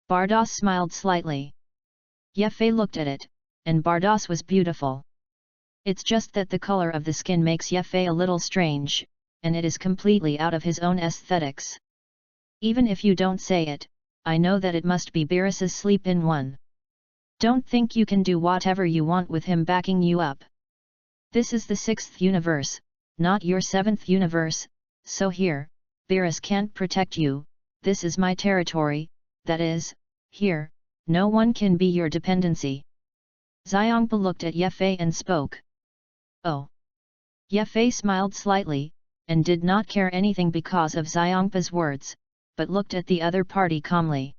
Bardos smiled slightly. Ye Fei looked at it, and Bardos was beautiful. It's just that the color of the skin makes Ye Fei a little strange, and it is completely out of his own aesthetics. Even if you don't say it, I know that it must be Beerus's sleep-in one. Don't think you can do whatever you want with him backing you up. This is the 6th universe, not your 7th universe, so here, Beerus can't protect you, this is my territory, that is, here, no one can be your dependency. Xiongpa looked at Ye Fei and spoke. Oh! Ye Fei smiled slightly, and did not care anything because of Xiongpa's words, but looked at the other party calmly.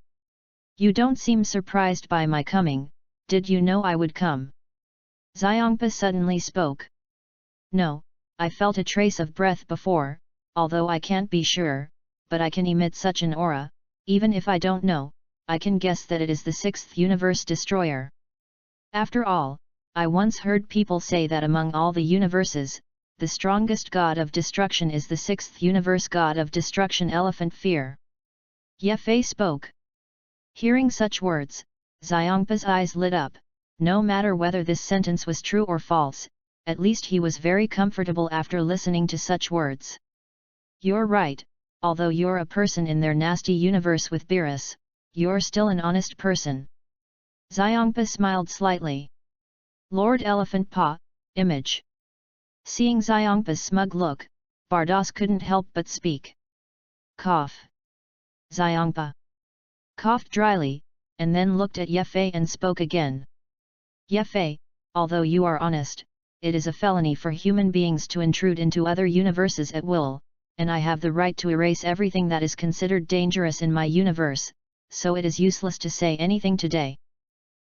You don't seem surprised by my coming, did you know I would come? Xiongpa suddenly spoke. No, I felt a trace of breath before, although I can't be sure, but I can emit such an aura, even if I don't know, I can guess that it is the 6th universe destroyer. After all, I once heard people say that among all the universes, the strongest god of destruction is the sixth universe god of destruction, elephant fear. Ye Fei spoke. Hearing such words, Xiangpa's eyes lit up. No matter whether this sentence was true or false, at least he was very comfortable after listening to such words. You're right, although you're a person in their nasty universe with Beerus, you're still an honest person. Xiangpa smiled slightly. Lord Elephant Paw, image. Seeing Xiangpa's smug look, Bardos couldn't help but speak. Cough. Xiangpa coughed dryly, and then looked at Ye Fei and spoke again. Ye Fei, although you are honest, it is a felony for human beings to intrude into other universes at will, and I have the right to erase everything that is considered dangerous in my universe, so it is useless to say anything today.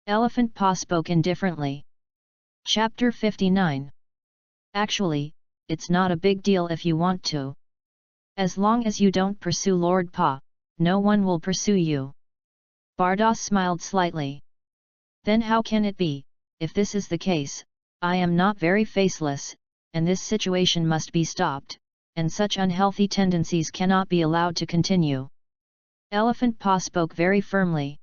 Elephant Paw spoke indifferently. Chapter 59. Actually, it's not a big deal if you want to. As long as you don't pursue Lord Paw, no one will pursue you. Bardos smiled slightly. Then how can it be, if this is the case? I am not very faceless, and this situation must be stopped, and such unhealthy tendencies cannot be allowed to continue. Elephant Paw spoke very firmly.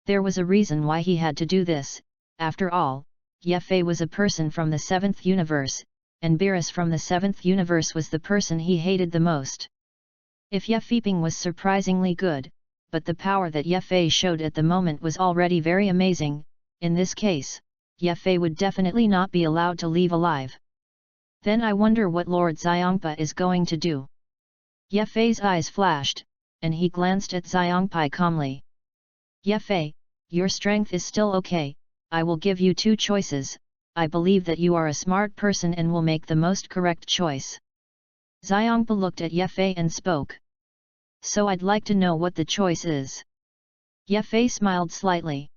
There was a reason why he had to do this. After all, Ye Fei was a person from the 7th universe, and Beerus from the 7th universe was the person he hated the most. If Ye Fei was surprisingly good, but the power that Ye Fei showed at the moment was already very amazing. In this case, Ye Fei would definitely not be allowed to leave alive. Then I wonder what Lord Xiangpa is going to do. Ye Fei's eyes flashed, and he glanced at Xiangpai calmly. Ye Fei, your strength is still okay. I will give you two choices. I believe that you are a smart person and will make the most correct choice. Xiangpa looked at Ye Fei and spoke. So I'd like to know what the choice is. Ye Fei smiled slightly.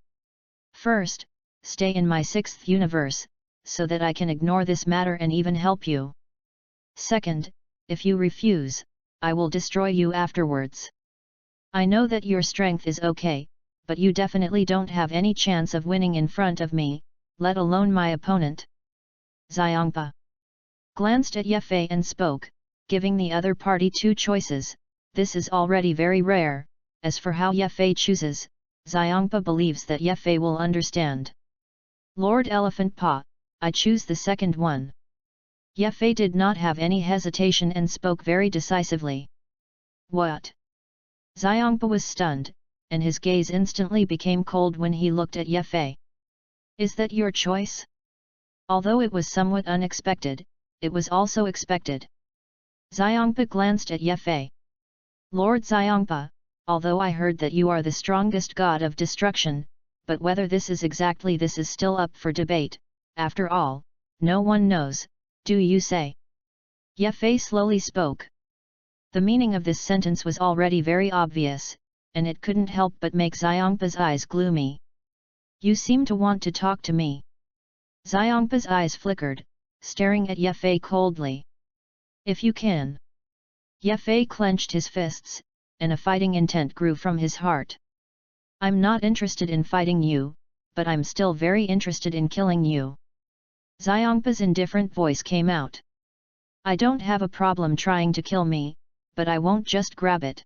First, stay in my 6th universe, so that I can ignore this matter and even help you. Second, if you refuse, I will destroy you afterwards. I know that your strength is okay, but you definitely don't have any chance of winning in front of me, let alone my opponent. Xiangpa glanced at Ye Fei and spoke, giving the other party two choices. This is already very rare. As for how Ye Fei chooses, Xiangpa believes that Ye Fei will understand. Lord Elephant Paw, I choose the second one. Ye Fei did not have any hesitation and spoke very decisively. What? Xiangpa was stunned, and his gaze instantly became cold when he looked at Ye Fei. Is that your choice? Although it was somewhat unexpected, it was also expected. Xiangpa glanced at Ye Fei. Lord Xiangpa, although I heard that you are the strongest god of destruction, but whether this is exactly this is still up for debate. After all, no one knows, do you say? Ye Fei slowly spoke. The meaning of this sentence was already very obvious, and it couldn't help but make Xiangpa's eyes gloomy. You seem to want to talk to me. Xiangpa's eyes flickered, staring at Ye Fei coldly. If you can. Ye Fei clenched his fists, and a fighting intent grew from his heart. I'm not interested in fighting you, but I'm still very interested in killing you. Xiangpa's indifferent voice came out. I don't have a problem trying to kill me, but I won't just grab it.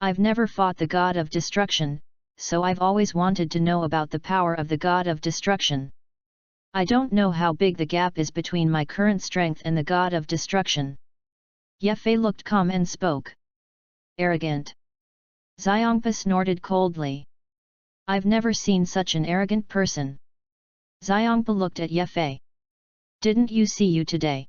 I've never fought the god of destruction, so I've always wanted to know about the power of the god of destruction. I don't know how big the gap is between my current strength and the god of destruction. Ye Fei looked calm and spoke. Arrogant. Xiangpa snorted coldly. I've never seen such an arrogant person. Xiangpa looked at Ye Fei. Didn't you see you today?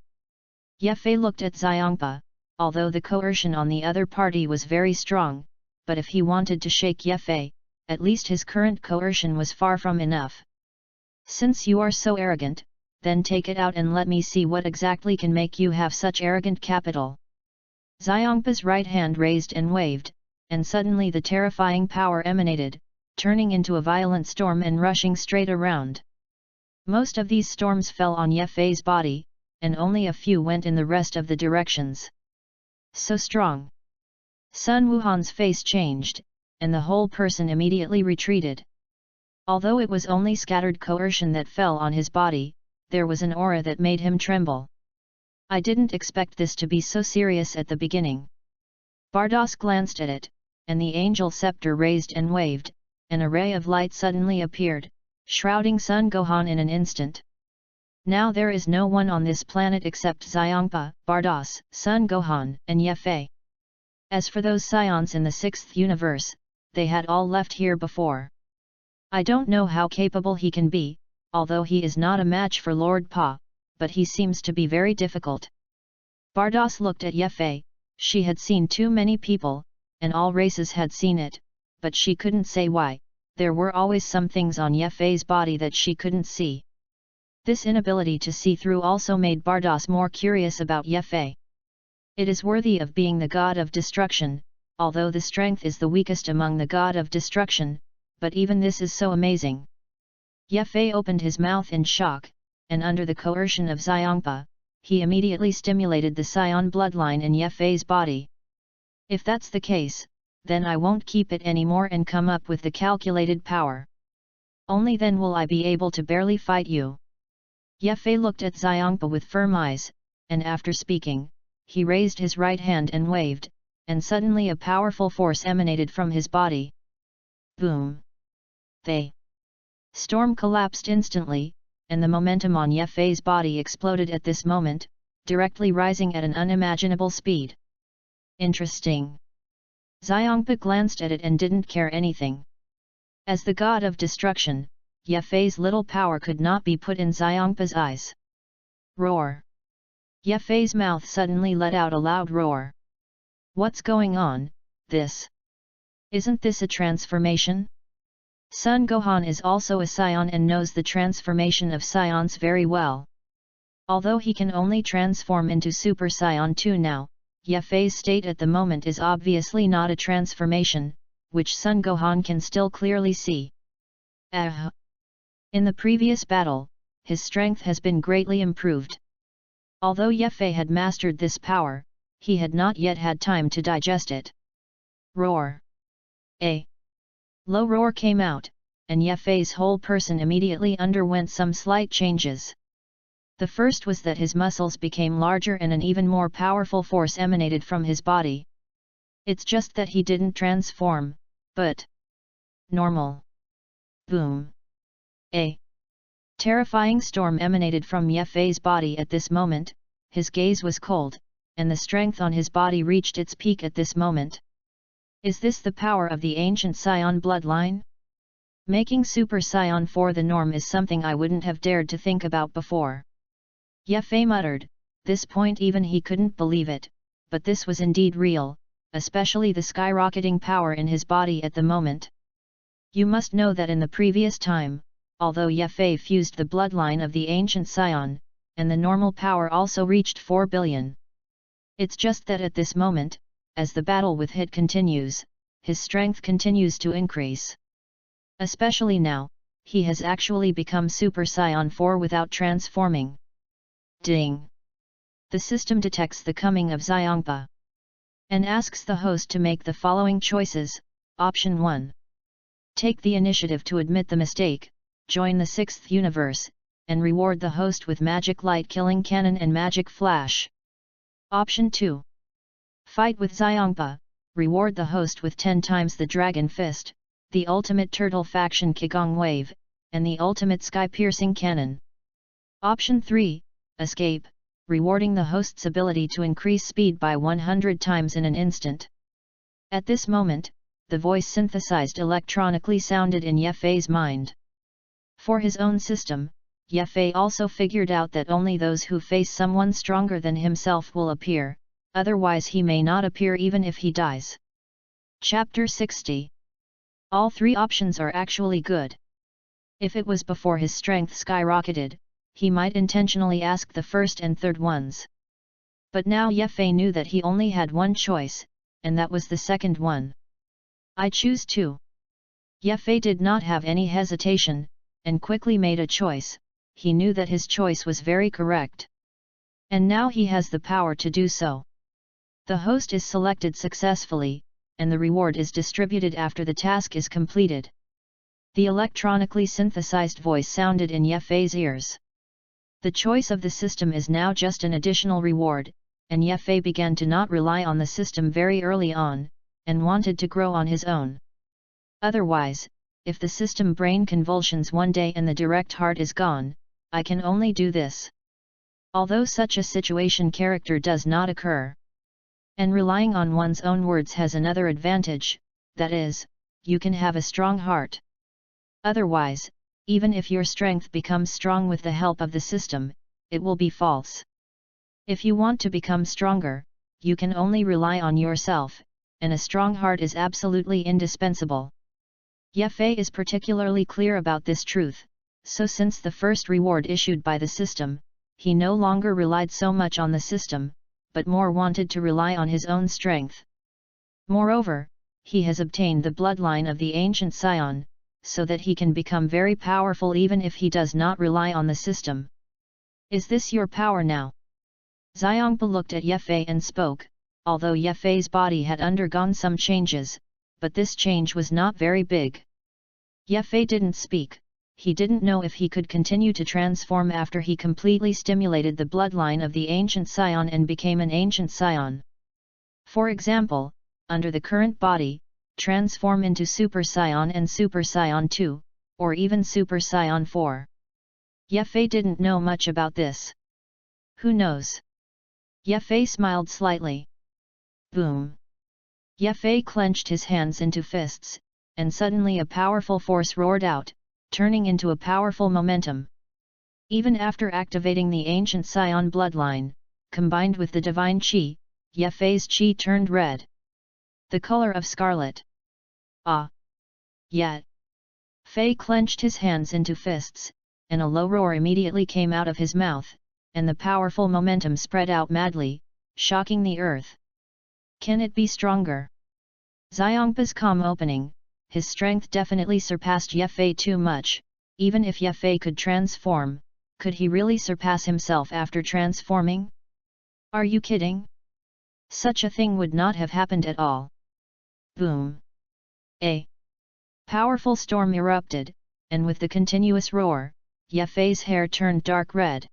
Ye Fei looked at Xiangpa, although the coercion on the other party was very strong, but if he wanted to shake Ye Fei, at least his current coercion was far from enough. Since you are so arrogant, then take it out and let me see what exactly can make you have such arrogant capital. Xiangpa's right hand raised and waved, and suddenly the terrifying power emanated, turning into a violent storm and rushing straight around. Most of these storms fell on Ye Fei's body, and only a few went in the rest of the directions. So strong! Sun Wuhan's face changed, and the whole person immediately retreated. Although it was only scattered coercion that fell on his body, there was an aura that made him tremble. I didn't expect this to be so serious at the beginning. Bardos glanced at it, and the angel scepter raised and waved, an array of light suddenly appeared, shrouding Sun Gohan in an instant. Now there is no one on this planet except Xiongpa, Bardos, Sun Gohan, and Ye-Fei. As for those scions in the 6th universe, they had all left here before. I don't know how capable he can be, although he is not a match for Lord Pa, but he seems to be very difficult. Bardos looked at Ye-Fei. She had seen too many people, and all races had seen it, but she couldn't say why. There were always some things on Ye-Fei's body that she couldn't see. This inability to see through also made Bardos more curious about Ye-Fei. It is worthy of being the god of destruction, although the strength is the weakest among the god of destruction, but even this is so amazing. Ye-Fei opened his mouth in shock, and under the coercion of Xiongpa, he immediately stimulated the Scion bloodline in Ye-Fei's body. If that's the case, then I won't keep it anymore and come up with the calculated power. Only then will I be able to barely fight you. Ye-Fei looked at Xiongpa with firm eyes, and after speaking, he raised his right hand and waved, and suddenly a powerful force emanated from his body. Boom! The storm collapsed instantly, and the momentum on Ye-Fei's body exploded at this moment, directly rising at an unimaginable speed. Interesting. Xiongpa glanced at it and didn't care anything. As the god of destruction, Ye-Fei's little power could not be put in Xiongpa's eyes. Roar! Ye-Fei's mouth suddenly let out a loud roar. What's going on? Isn't this a transformation? Sun Gohan is also a scion and knows the transformation of scions very well. Although he can only transform into Super Saiyan 2 now, Ye-Fei's state at the moment is obviously not a transformation, which Sun Gohan can still clearly see. In the previous battle, his strength has been greatly improved. Although Ye-Fei had mastered this power, he had not yet had time to digest it. Roar! A low roar came out, and Ye-Fei's whole person immediately underwent some slight changes. The first was that his muscles became larger and an even more powerful force emanated from his body. It's just that he didn't transform, but normal. Boom! A terrifying storm emanated from Ye-Fei's body at this moment. His gaze was cold, and the strength on his body reached its peak at this moment. Is this the power of the ancient Scion bloodline? Making Super Saiyan 4 the norm is something I wouldn't have dared to think about before. Ye-Fei muttered. This point even he couldn't believe it, but this was indeed real, especially the skyrocketing power in his body at the moment. You must know that in the previous time, although Ye-Fei fused the bloodline of the ancient Scion, and the normal power also reached 4 billion. It's just that at this moment, as the battle with Hit continues, his strength continues to increase. Especially now, he has actually become Super Saiyan 4 without transforming. Ding! The system detects the coming of Xiongpa and asks the host to make the following choices. Option 1. Take the initiative to admit the mistake, join the 6th universe, and reward the host with magic light killing cannon and magic flash. Option 2. Fight with Xiongpa, reward the host with 10 times the Dragon Fist, the ultimate Turtle Faction Qigong Wave, and the ultimate Sky-Piercing Cannon. Option 3. Escape, rewarding the host's ability to increase speed by 100 times in an instant. At this moment, the voice synthesized electronically sounded in Ye-Fei's mind. For his own system, Ye-Fei also figured out that only those who face someone stronger than himself will appear, otherwise he may not appear even if he dies. Chapter 60. All three options are actually good. If it was before his strength skyrocketed, he might intentionally ask the first and third ones. But now Ye-Fei knew that he only had one choice, and that was the second one. I choose 2. Ye-Fei did not have any hesitation, and quickly made a choice. He knew that his choice was very correct. And now he has the power to do so. The host is selected successfully, and the reward is distributed after the task is completed. The electronically synthesized voice sounded in Ye-Fei's ears. The choice of the system is now just an additional reward, and Ye began to not rely on the system very early on, and wanted to grow on his own. Otherwise, if the system brain convulsions one day and the direct heart is gone, I can only do this. Although such a situation character does not occur. And relying on one's own words has another advantage, that is, you can have a strong heart. Otherwise, even if your strength becomes strong with the help of the system, it will be false. If you want to become stronger, you can only rely on yourself, and a strong heart is absolutely indispensable. Ye is particularly clear about this truth, so since the first reward issued by the system, he no longer relied so much on the system, but more wanted to rely on his own strength. Moreover, he has obtained the bloodline of the ancient scion, so that he can become very powerful even if he does not rely on the system. Is this your power now? Xiangpa looked at Ye and spoke, although Ye body had undergone some changes, but this change was not very big. Ye didn't speak, he didn't know if he could continue to transform after he completely stimulated the bloodline of the ancient scion and became an ancient scion. For example, under the current body, transform into Super Scion and Super Scion 2, or even Super Scion 4. Ye didn't know much about this. Who knows? Ye smiled slightly. Boom! Ye clenched his hands into fists, and suddenly a powerful force roared out, turning into a powerful momentum. Even after activating the ancient Scion bloodline, combined with the divine Qi, Ye's Qi turned red. The color of scarlet. Ah! Yet! Fei clenched his hands into fists, and a low roar immediately came out of his mouth, and the powerful momentum spread out madly, shocking the earth. Can it be stronger? Xiangpa's calm opening, his strength definitely surpassed Ye too much. Even if Ye could transform, could he really surpass himself after transforming? Are you kidding? Such a thing would not have happened at all. Boom! A powerful storm erupted, and with the continuous roar, Ye's hair turned dark red.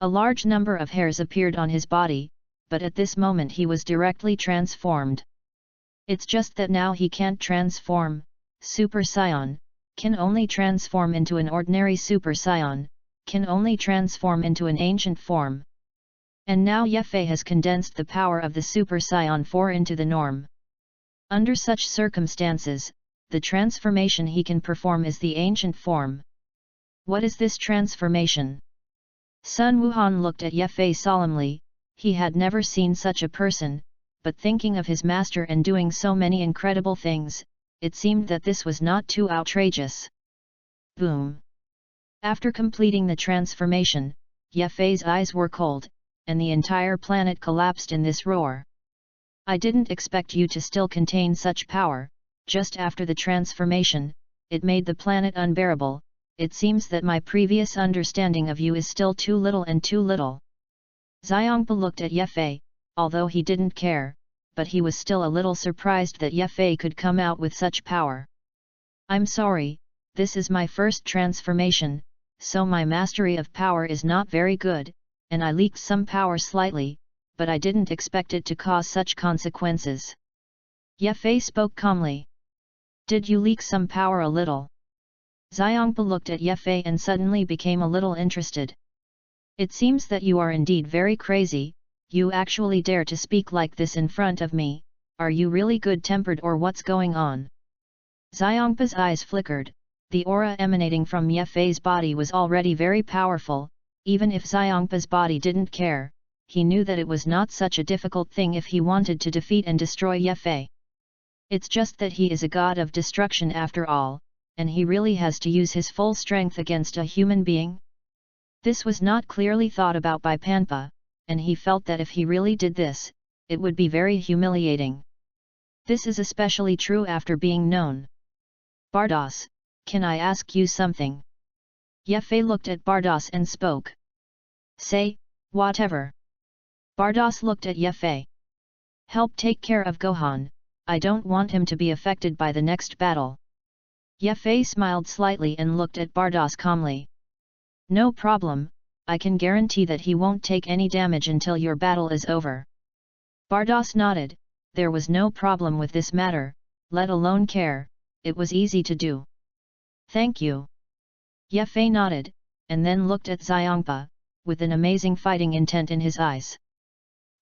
A large number of hairs appeared on his body, but at this moment he was directly transformed. It's just that now he can't transform, Super Scion, can only transform into an ordinary Super Scion, can only transform into an ancient form. And now Ye has condensed the power of the Super Scion 4 into the norm. Under such circumstances, the transformation he can perform is the ancient form. What is this transformation? Sun Wuhan looked at Ye solemnly. He had never seen such a person, but thinking of his master and doing so many incredible things, it seemed that this was not too outrageous. Boom! After completing the transformation, Ye's eyes were cold, and the entire planet collapsed in this roar. I didn't expect you to still contain such power. Just after the transformation, it made the planet unbearable. It seems that my previous understanding of you is still too little and too little. Xiangpa looked at Ye, although he didn't care, but he was still a little surprised that Ye could come out with such power. I'm sorry, this is my first transformation, so my mastery of power is not very good, and I leaked some power slightly, but I didn't expect it to cause such consequences. Ye spoke calmly. Did you leak some power a little? Xiangpa looked at Ye and suddenly became a little interested. It seems that you are indeed very crazy. You actually dare to speak like this in front of me. Are you really good-tempered or what's going on? Xiangpa's eyes flickered. The aura emanating from Ye's body was already very powerful. Even if Xiangpa's body didn't care, he knew that it was not such a difficult thing if he wanted to defeat and destroy Ye. It's just that he is a god of destruction after all, and he really has to use his full strength against a human being? This was not clearly thought about by Panpa, and he felt that if he really did this, it would be very humiliating. This is especially true after being known. Bardos, can I ask you something? Ye looked at Bardos and spoke. Say, whatever. Bardos looked at Ye. Help take care of Gohan, I don't want him to be affected by the next battle. Ye smiled slightly and looked at Bardos calmly. No problem, I can guarantee that he won't take any damage until your battle is over. Bardos nodded. There was no problem with this matter, let alone care, it was easy to do. Thank you. Ye Fei nodded, and then looked at Xiangpa, with an amazing fighting intent in his eyes.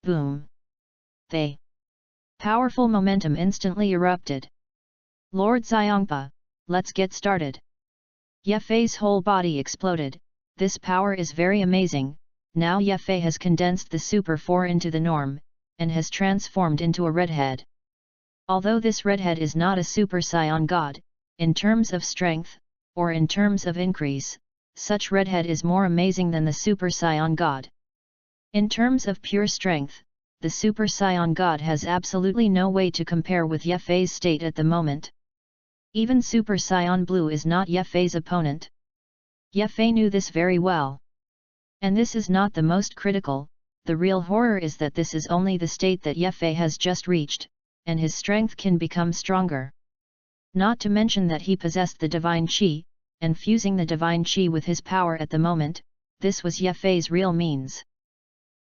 Boom! Powerful momentum instantly erupted. Lord Xiangpa, let's get started. Ye Fei's whole body exploded. This power is very amazing. Now Ye Fei has condensed the Super 4 into the norm, and has transformed into a redhead. Although this redhead is not a Super Saiyan God, in terms of strength, or in terms of increase, such redhead is more amazing than the Super Saiyan God. In terms of pure strength, the Super Saiyan God has absolutely no way to compare with Ye Fei's state at the moment. Even Super Saiyan Blue is not Ye Fei's opponent. Ye Fei knew this very well. And this is not the most critical, the real horror is that this is only the state that Ye Fei has just reached, and his strength can become stronger. Not to mention that he possessed the Divine Qi, and fusing the Divine Qi with his power at the moment, this was Ye Fei's real means.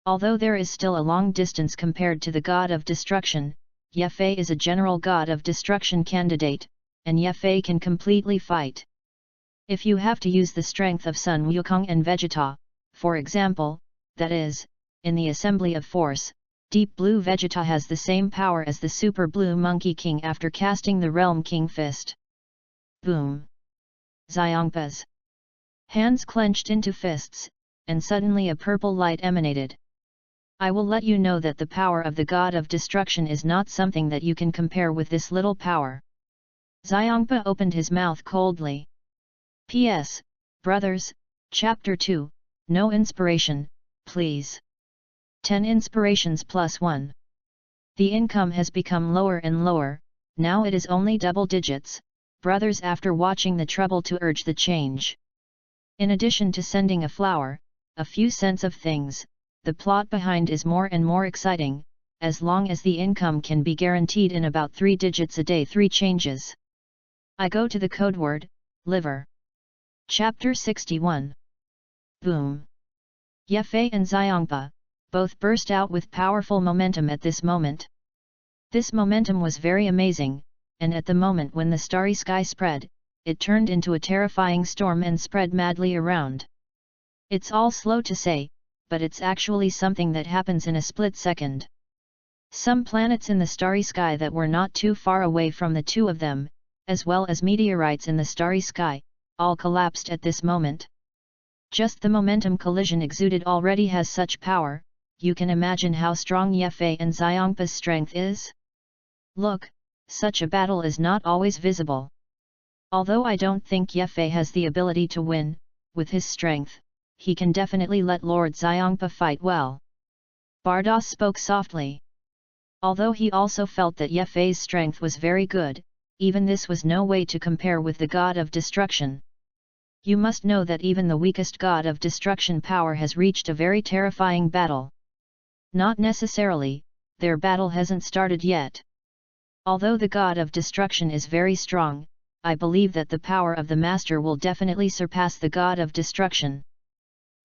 Although there is still a long distance compared to the God of Destruction, Ye Fei is a general God of Destruction candidate, and Ye Fei can completely fight. If you have to use the strength of Sun Wukong and Vegeta, for example, that is, in the assembly of force, Deep Blue Vegeta has the same power as the Super Blue Monkey King after casting the Realm King Fist. Boom! Xiangpa's hands clenched into fists, and suddenly a purple light emanated. I will let you know that the power of the God of Destruction is not something that you can compare with this little power. Xiangpa opened his mouth coldly. P.S. Brothers, Chapter 2, no inspiration, please. 10 inspirations plus 1. The income has become lower and lower, now it is only double digits, brothers, after watching the trouble to urge the change. In addition to sending a flower, a few cents of things, the plot behind is more and more exciting, as long as the income can be guaranteed in about 3 digits a day. 3 changes. I go to the code word, liver. Chapter 61. Boom! Ye Fei and Xiangpa both burst out with powerful momentum at this moment. This momentum was very amazing, and at the moment when the starry sky spread, it turned into a terrifying storm and spread madly around. It's all slow to say, but it's actually something that happens in a split second. Some planets in the starry sky that were not too far away from the two of them, as well as meteorites in the starry sky, all collapsed at this moment. Just the momentum collision exuded already has such power, you can imagine how strong Ye Fei and Xiangpa's strength is? Look, such a battle is not always visible. Although I don't think Ye Fei has the ability to win, with his strength, he can definitely let Lord Xiangpa fight well. Bardos spoke softly. Although he also felt that Ye Fei's strength was very good, even this was no way to compare with the God of Destruction. You must know that even the weakest God of Destruction power has reached a very terrifying battle. Not necessarily, their battle hasn't started yet. Although the God of Destruction is very strong, I believe that the power of the Master will definitely surpass the God of Destruction.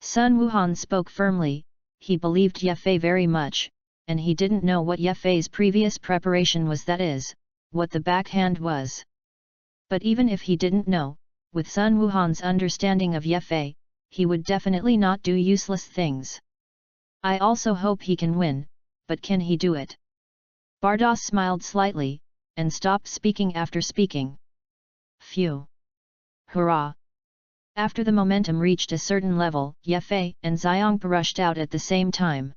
Sun Wuhan spoke firmly, he believed Ye Fei very much, and he didn't know what Ye Fei's previous preparation was, that is, what the backhand was. But even if he didn't know, with Sun Wuhan's understanding of Ye Fei, he would definitely not do useless things. I also hope he can win, but can he do it? Bardos smiled slightly, and stopped speaking after speaking. Phew! Hurrah! After the momentum reached a certain level, Ye Fei and Xiangpa rushed out at the same time.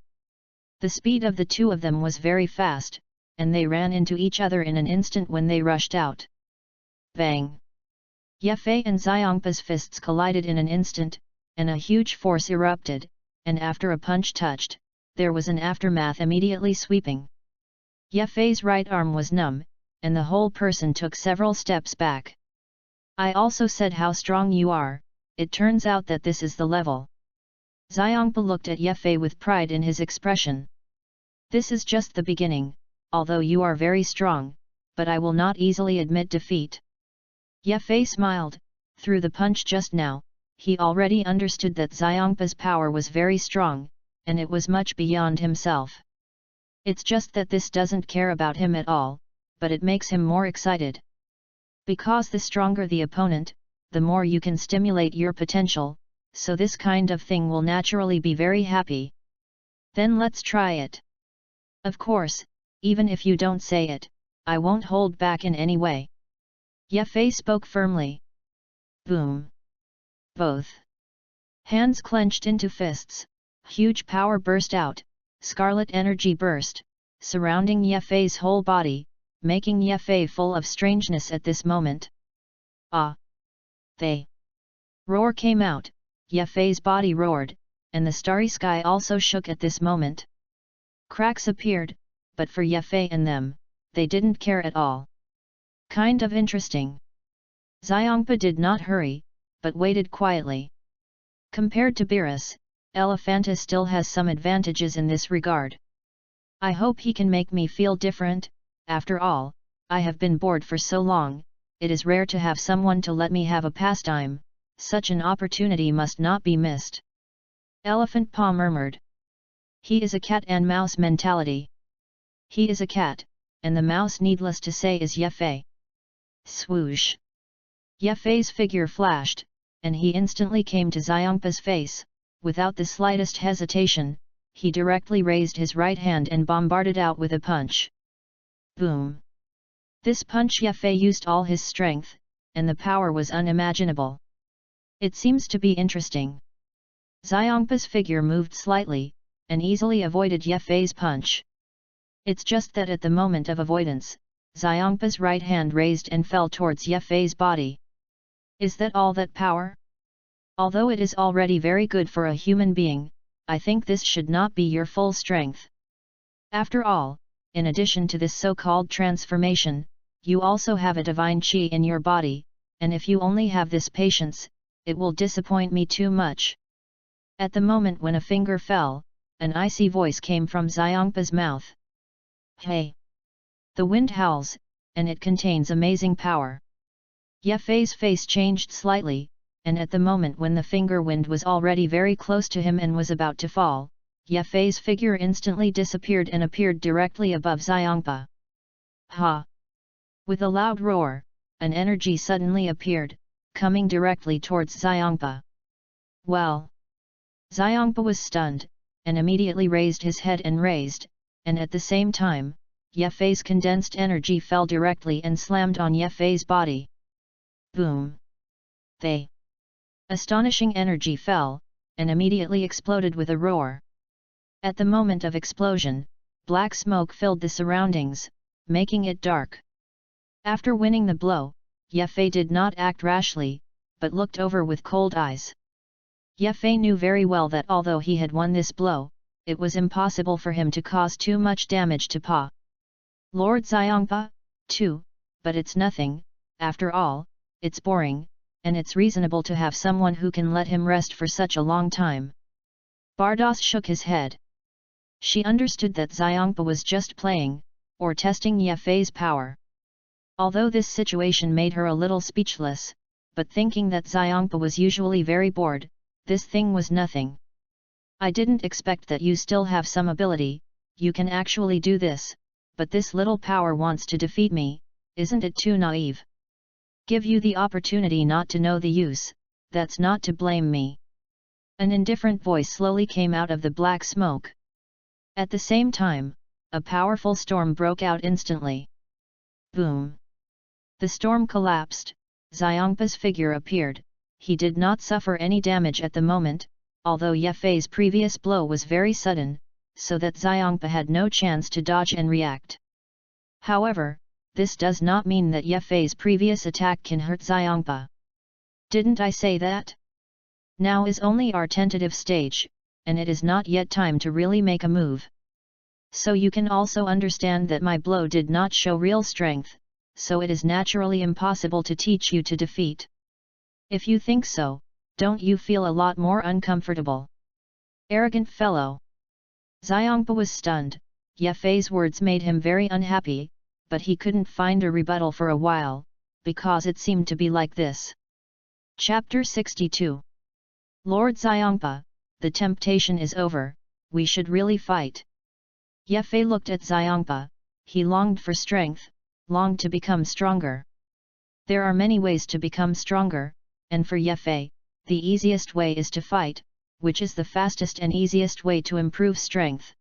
The speed of the two of them was very fast, and they ran into each other in an instant when they rushed out. Bang! Ye Fei and Xiangpa's fists collided in an instant, and a huge force erupted, and after a punch touched, there was an aftermath immediately sweeping. Ye Fei's right arm was numb, and the whole person took several steps back. I also said how strong you are, it turns out that this is the level. Xiangpa looked at Ye Fei with pride in his expression. This is just the beginning, although you are very strong, but I will not easily admit defeat. Ye Fei smiled, through the punch just now, he already understood that Xiongpa's power was very strong, and it was much beyond himself. It's just that this doesn't care about him at all, but it makes him more excited. Because the stronger the opponent, the more you can stimulate your potential, so this kind of thing will naturally be very happy. Then let's try it. Of course, even if you don't say it, I won't hold back in any way. Ye Fei spoke firmly. Boom. Both hands clenched into fists, huge power burst out, scarlet energy burst, surrounding Ye Fei's whole body, making Ye Fei full of strangeness at this moment. Ah! They! Roar came out, Ye Fei's body roared, and the starry sky also shook at this moment. Cracks appeared, but for Ye Fei and them, they didn't care at all. Kind of interesting. Xiongpa did not hurry, but waited quietly. Compared to Beerus, Elephanta still has some advantages in this regard. I hope he can make me feel different. After all, I have been bored for so long, it is rare to have someone to let me have a pastime, such an opportunity must not be missed. Elephant Pa murmured. He is a cat and mouse mentality. He is a cat, and the mouse needless to say is Ye Fei. Swoosh! Ye Fei's figure flashed, and he instantly came to Xiongpa's face. Without the slightest hesitation, he directly raised his right hand and bombarded out with a punch. Boom! This punch Ye Fei used all his strength, and the power was unimaginable. It seems to be interesting. Xiongpa's figure moved slightly, and easily avoided Ye Fei's punch. It's just that at the moment of avoidance, Xiongpa's right hand raised and fell towards Ye Fei's body. Is that all that power? Although it is already very good for a human being, I think this should not be your full strength. After all, in addition to this so-called transformation, you also have a divine qi in your body, and if you only have this patience, it will disappoint me too much. At the moment when a finger fell, an icy voice came from Xiongpa's mouth. Hey! The wind howls, and it contains amazing power. Ye Fei's face changed slightly, and at the moment when the finger wind was already very close to him and was about to fall, Ye Fei's figure instantly disappeared and appeared directly above Xiongpa. Ha! With a loud roar, an energy suddenly appeared, coming directly towards Xiongpa. Well! Xiongpa was stunned, and immediately raised his head and raised, and at the same time, Ye Fei's condensed energy fell directly and slammed on Ye Fei's body. Boom! They! Astonishing energy fell, and immediately exploded with a roar. At the moment of explosion, black smoke filled the surroundings, making it dark. After winning the blow, Ye Fei did not act rashly, but looked over with cold eyes. Ye Fei knew very well that although he had won this blow, it was impossible for him to cause too much damage to Pa. Lord Xiongpa, too, but it's nothing, after all, it's boring, and it's reasonable to have someone who can let him rest for such a long time. Bardos shook his head. She understood that Xiongpa was just playing, or testing Ye Fei's power. Although this situation made her a little speechless, but thinking that Xiongpa was usually very bored, this thing was nothing. I didn't expect that you still have some ability, you can actually do this, but this little power wants to defeat me, isn't it too naive? Give you the opportunity not to know the use, that's not to blame me. An indifferent voice slowly came out of the black smoke. At the same time, a powerful storm broke out instantly. Boom! The storm collapsed, Xiongpa's figure appeared, he did not suffer any damage at the moment, although Ye Fei's previous blow was very sudden, so that Xiongpa had no chance to dodge and react. However, this does not mean that Ye Fei's previous attack can hurt Xiongpa. Didn't I say that? Now is only our tentative stage, and it is not yet time to really make a move. So you can also understand that my blow did not show real strength, so it is naturally impossible to teach you to defeat. If you think so, don't you feel a lot more uncomfortable? Arrogant fellow! Xiongpa was stunned, Ye Fei's words made him very unhappy, but he couldn't find a rebuttal for a while, because it seemed to be like this. Chapter 62 Lord Xiongpa, the temptation is over, we should really fight. Ye Fei looked at Xiongpa, he longed for strength, longed to become stronger. There are many ways to become stronger, and for Ye Fei, the easiest way is to fight, which is the fastest and easiest way to improve strength.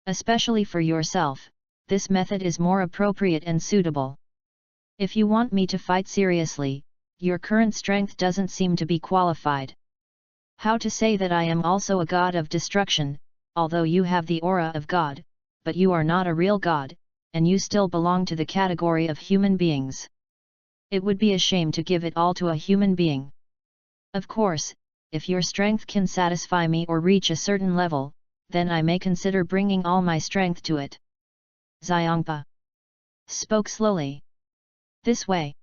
Especially for yourself, this method is more appropriate and suitable. If you want me to fight seriously, your current strength doesn't seem to be qualified. How to say that I am also a god of destruction, although you have the aura of god, but you are not a real god, and you still belong to the category of human beings. It would be a shame to give it all to a human being. Of course, if your strength can satisfy me or reach a certain level, then I may consider bringing all my strength to it. Xiongpa spoke slowly. This way.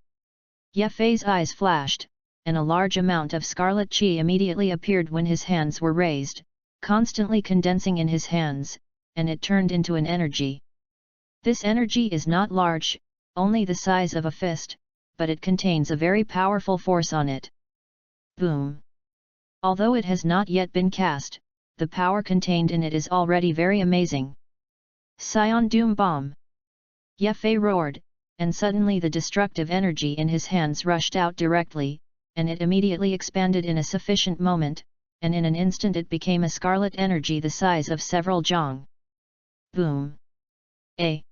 Ye Fei's eyes flashed, and a large amount of scarlet qi immediately appeared when his hands were raised, constantly condensing in his hands, and it turned into an energy. This energy is not large, only the size of a fist, but it contains a very powerful force on it. Boom! Although it has not yet been cast, the power contained in it is already very amazing. Scion Doom Bomb! Ye Fei roared, and suddenly the destructive energy in his hands rushed out directly, and it immediately expanded in a sufficient moment, and in an instant it became a scarlet energy the size of several zhang. Boom! A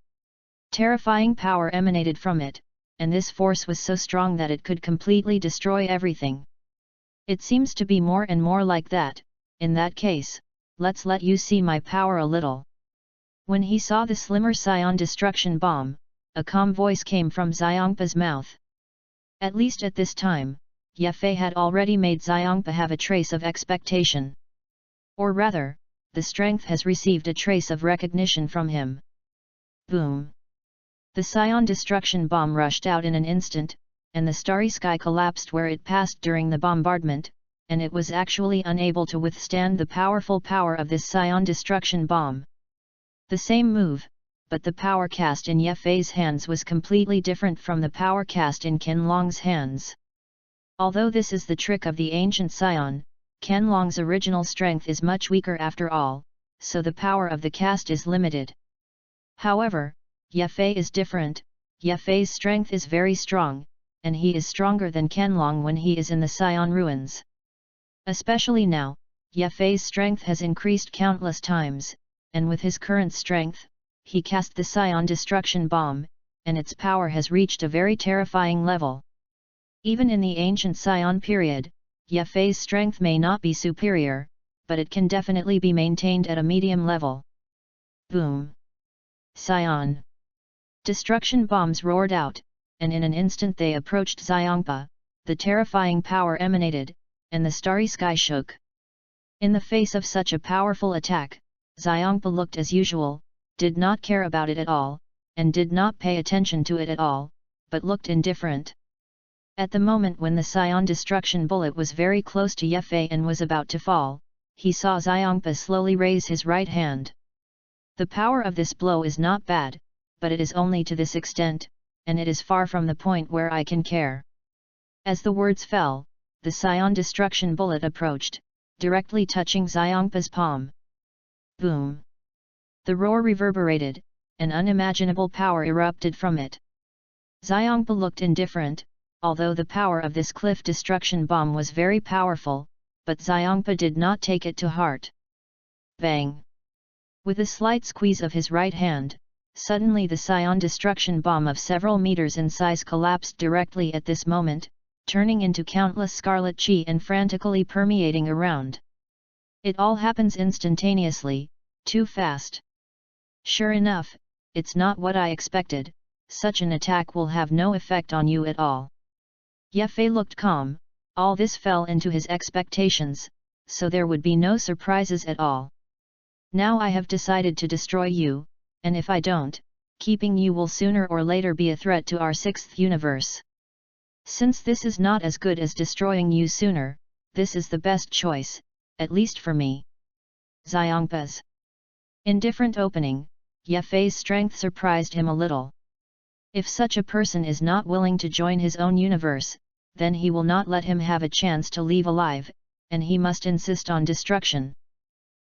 terrifying power emanated from it, and this force was so strong that it could completely destroy everything. It seems to be more and more like that. In that case, let's let you see my power a little. When he saw the slimmer Scion destruction bomb, a calm voice came from Xiongpa's mouth. At least at this time, Ye Fei had already made Xiongpa have a trace of expectation. Or rather, the strength has received a trace of recognition from him. Boom! The Scion destruction bomb rushed out in an instant, and the starry sky collapsed where it passed during the bombardment, and it was actually unable to withstand the powerful power of this Scion destruction bomb. The same move, but the power cast in Ye Fei's hands was completely different from the power cast in Qianlong's hands. Although this is the trick of the ancient Scion, Qianlong's original strength is much weaker after all, so the power of the cast is limited. However, Ye Fei is different. Ye Fei's strength is very strong, and he is stronger than Qianlong when he is in the Scion ruins. Especially now, Ye Fei's strength has increased countless times, and with his current strength, he cast the Scion destruction bomb, and its power has reached a very terrifying level. Even in the ancient Scion period, Ye Fei's strength may not be superior, but it can definitely be maintained at a medium level. Boom! Scion destruction bombs roared out, and in an instant they approached Xiongpa. The terrifying power emanated, and the starry sky shook. In the face of such a powerful attack, Xiongpa looked as usual, did not care about it at all, and did not pay attention to it at all, but looked indifferent. At the moment when the Scion destruction bullet was very close to Ye Fei and was about to fall, he saw Xiongpa slowly raise his right hand. The power of this blow is not bad, but it is only to this extent, and it is far from the point where I can care. As the words fell, the Scion destruction bullet approached, directly touching Xiongpa's palm. Boom! The roar reverberated, and unimaginable power erupted from it. Xiongpa looked indifferent, although the power of this cliff destruction bomb was very powerful, but Xiongpa did not take it to heart. Bang! With a slight squeeze of his right hand, suddenly the Scion destruction bomb of several meters in size collapsed directly at this moment, turning into countless scarlet qi and frantically permeating around. It all happens instantaneously, too fast. Sure enough, it's not what I expected. Such an attack will have no effect on you at all. Ye Fei looked calm. All this fell into his expectations, so there would be no surprises at all. Now I have decided to destroy you, and if I don't, keeping you will sooner or later be a threat to our sixth universe. Since this is not as good as destroying you sooner, this is the best choice, at least for me. Xiongpa's indifferent opening, Ye Fei's strength surprised him a little. If such a person is not willing to join his own universe, then he will not let him have a chance to leave alive, and he must insist on destruction.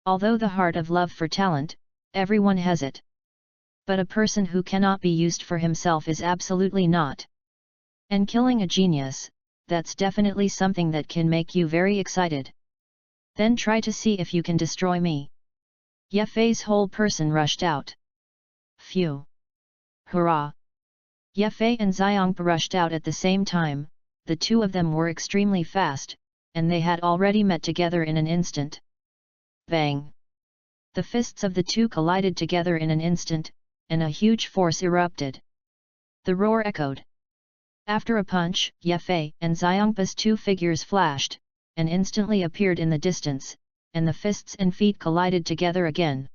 Although the heart of love for talent, everyone has it. But a person who cannot be used for himself is absolutely not. And killing a genius, that's definitely something that can make you very excited. Then try to see if you can destroy me. Ye Fei's whole person rushed out. Phew! Hurrah! Ye Fei and Xiangpa rushed out at the same time. The two of them were extremely fast, and they had already met together in an instant. Bang! The fists of the two collided together in an instant, and a huge force erupted. The roar echoed. After a punch, Ye Fei and Xiangpa's two figures flashed, and instantly appeared in the distance, and the fists and feet collided together again.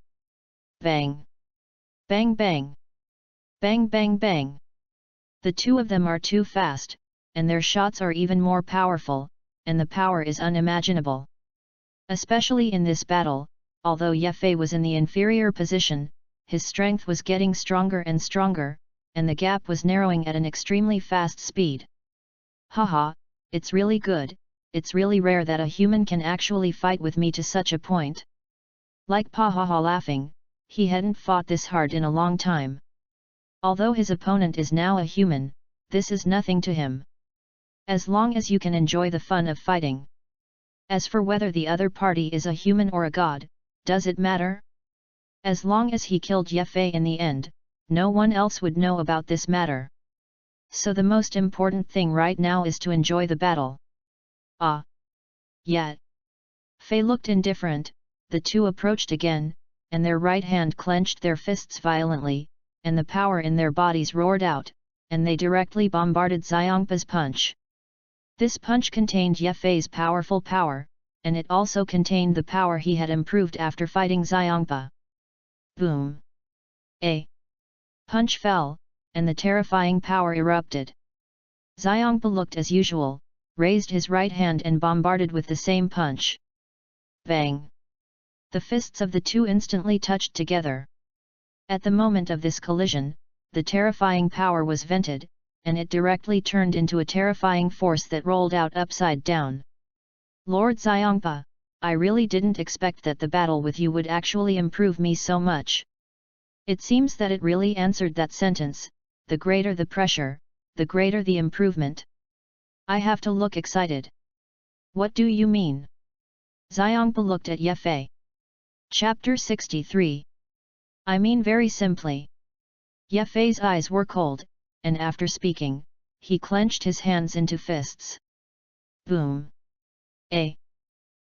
Bang! Bang bang! Bang bang bang! The two of them are too fast, and their shots are even more powerful, and the power is unimaginable. Especially in this battle, although Ye Fei was in the inferior position, his strength was getting stronger and stronger, and the gap was narrowing at an extremely fast speed. Haha, it's really good, it's really rare that a human can actually fight with me to such a point. Like pa ha ha laughing, he hadn't fought this hard in a long time. Although his opponent is now a human, this is nothing to him. As long as you can enjoy the fun of fighting. As for whether the other party is a human or a god, does it matter? As long as he killed Ye Fei in the end, no one else would know about this matter. So the most important thing right now is to enjoy the battle. Ah! Yet! Fei looked indifferent. The two approached again, and their right hand clenched their fists violently, and the power in their bodies roared out, and they directly bombarded Xiangpa's punch. This punch contained Ye Fei's powerful power, and it also contained the power he had improved after fighting Xiangpa. Boom! A punch fell, and the terrifying power erupted. Xiangpa looked as usual, raised his right hand and bombarded with the same punch. Bang! The fists of the two instantly touched together. At the moment of this collision, the terrifying power was vented, and it directly turned into a terrifying force that rolled out upside down. Lord Xiangpa, I really didn't expect that the battle with you would actually improve me so much. It seems that it really answered that sentence, the greater the pressure, the greater the improvement. I have to look excited. What do you mean? Xiangpa looked at Ye Fei. Chapter 63. I mean very simply. Ye Fei's eyes were cold, and after speaking, he clenched his hands into fists. Boom! A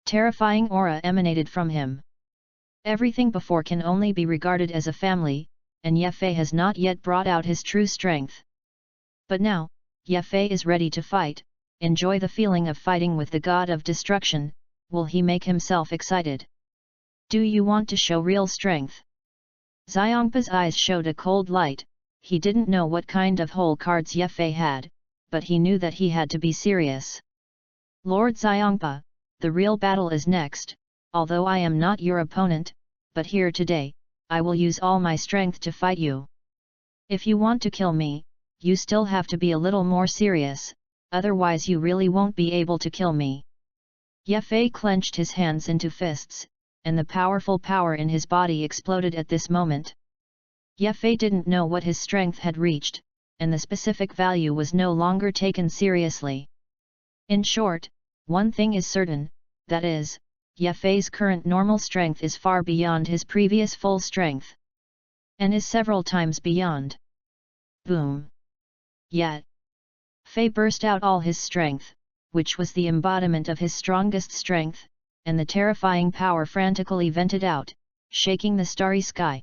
terrifying aura emanated from him. Everything before can only be regarded as a family, and Ye Fei has not yet brought out his true strength. But now, Ye Fei is ready to fight. Enjoy the feeling of fighting with the god of destruction. Will he make himself excited? Do you want to show real strength? Xiangpa's eyes showed a cold light. He didn't know what kind of hole cards Ye Fei had, but he knew that he had to be serious. Lord Xiangpa, the real battle is next. Although I am not your opponent, but here today, I will use all my strength to fight you. If you want to kill me, you still have to be a little more serious, otherwise you really won't be able to kill me. Ye Fei clenched his hands into fists, and the powerful power in his body exploded at this moment. Ye Fei didn't know what his strength had reached, and the specific value was no longer taken seriously. In short, one thing is certain, that is, Ye Fei's current normal strength is far beyond his previous full strength. And is several times beyond. Boom! Yet! Fei burst out all his strength, which was the embodiment of his strongest strength, and the terrifying power frantically vented out, shaking the starry sky.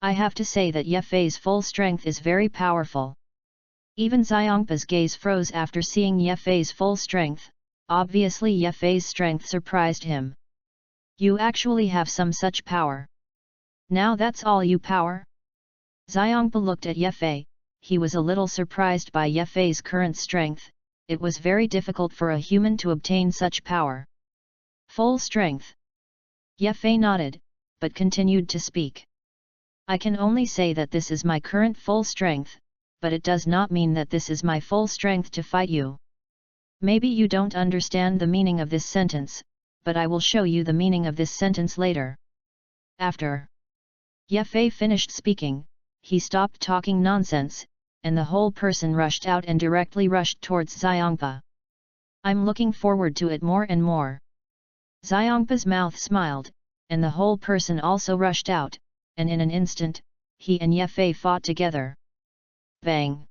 I have to say that Ye Fei's full strength is very powerful. Even Xiangpa's gaze froze after seeing Ye Fei's full strength. Obviously Ye Fei's strength surprised him. You actually have some such power. Now that's all you power? Xiangpa looked at Ye Fei. He was a little surprised by Ye Fei's current strength. It was very difficult for a human to obtain such power. Full strength. Ye Fei nodded, but continued to speak. I can only say that this is my current full strength, but it does not mean that this is my full strength to fight you. Maybe you don't understand the meaning of this sentence, but I will show you the meaning of this sentence later. After Ye Fei finished speaking, he stopped talking nonsense, and the whole person rushed out and directly rushed towards Xiangpa. I'm looking forward to it more and more. Xiangpa's mouth smiled, and the whole person also rushed out, and in an instant, he and Ye Fei fought together. Bang!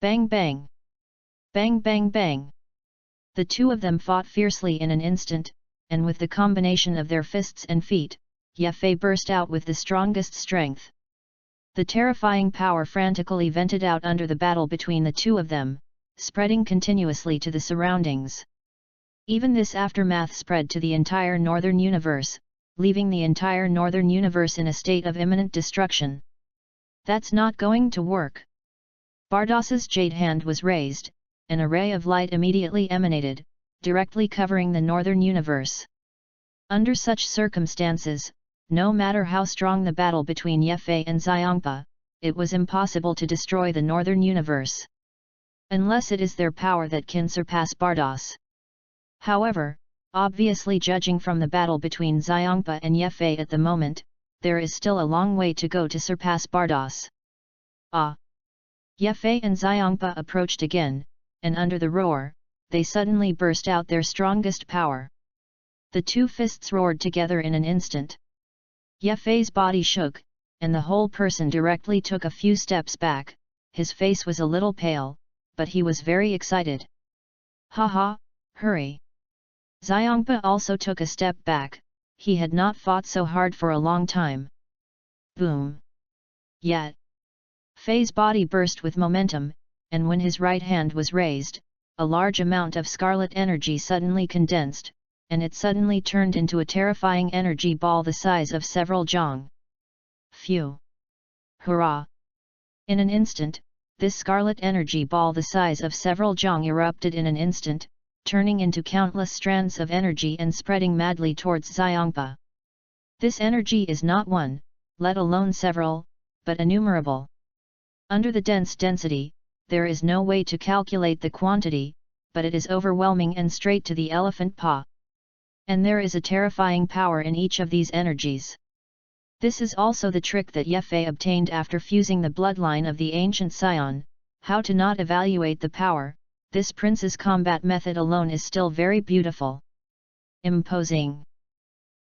Bang bang! Bang bang bang! The two of them fought fiercely in an instant, and with the combination of their fists and feet, Ye Fei burst out with the strongest strength. The terrifying power frantically vented out under the battle between the two of them, spreading continuously to the surroundings. Even this aftermath spread to the entire northern universe, leaving the entire northern universe in a state of imminent destruction. That's not going to work. Bardos's jade hand was raised, an array of light immediately emanated, directly covering the northern universe. Under such circumstances, no matter how strong the battle between Ye Fei and Xiangpa, it was impossible to destroy the northern universe. Unless it is their power that can surpass Bardos. However, obviously judging from the battle between Xiangpa and Ye Fei at the moment, there is still a long way to go to surpass Bardos. Ah! Ye Fei and Xiangpa approached again, and under the roar, they suddenly burst out their strongest power. The two fists roared together in an instant. Ye Fei's body shook, and the whole person directly took a few steps back. His face was a little pale, but he was very excited. Ha ha, hurry! Xiangpa also took a step back, he had not fought so hard for a long time. Boom! Yet! Fei's body burst with momentum, and when his right hand was raised, a large amount of scarlet energy suddenly condensed, and it suddenly turned into a terrifying energy ball the size of several zhang. Phew! Hurrah! In an instant, this scarlet energy ball the size of several zhang erupted in an instant, turning into countless strands of energy and spreading madly towards Xiangpa. This energy is not one, let alone several, but innumerable. Under the dense density, there is no way to calculate the quantity, but it is overwhelming and straight to the elephant paw. And there is a terrifying power in each of these energies. This is also the trick that Ye Fei obtained after fusing the bloodline of the ancient Sion. How to not evaluate the power, this prince's combat method alone is still very beautiful. Imposing.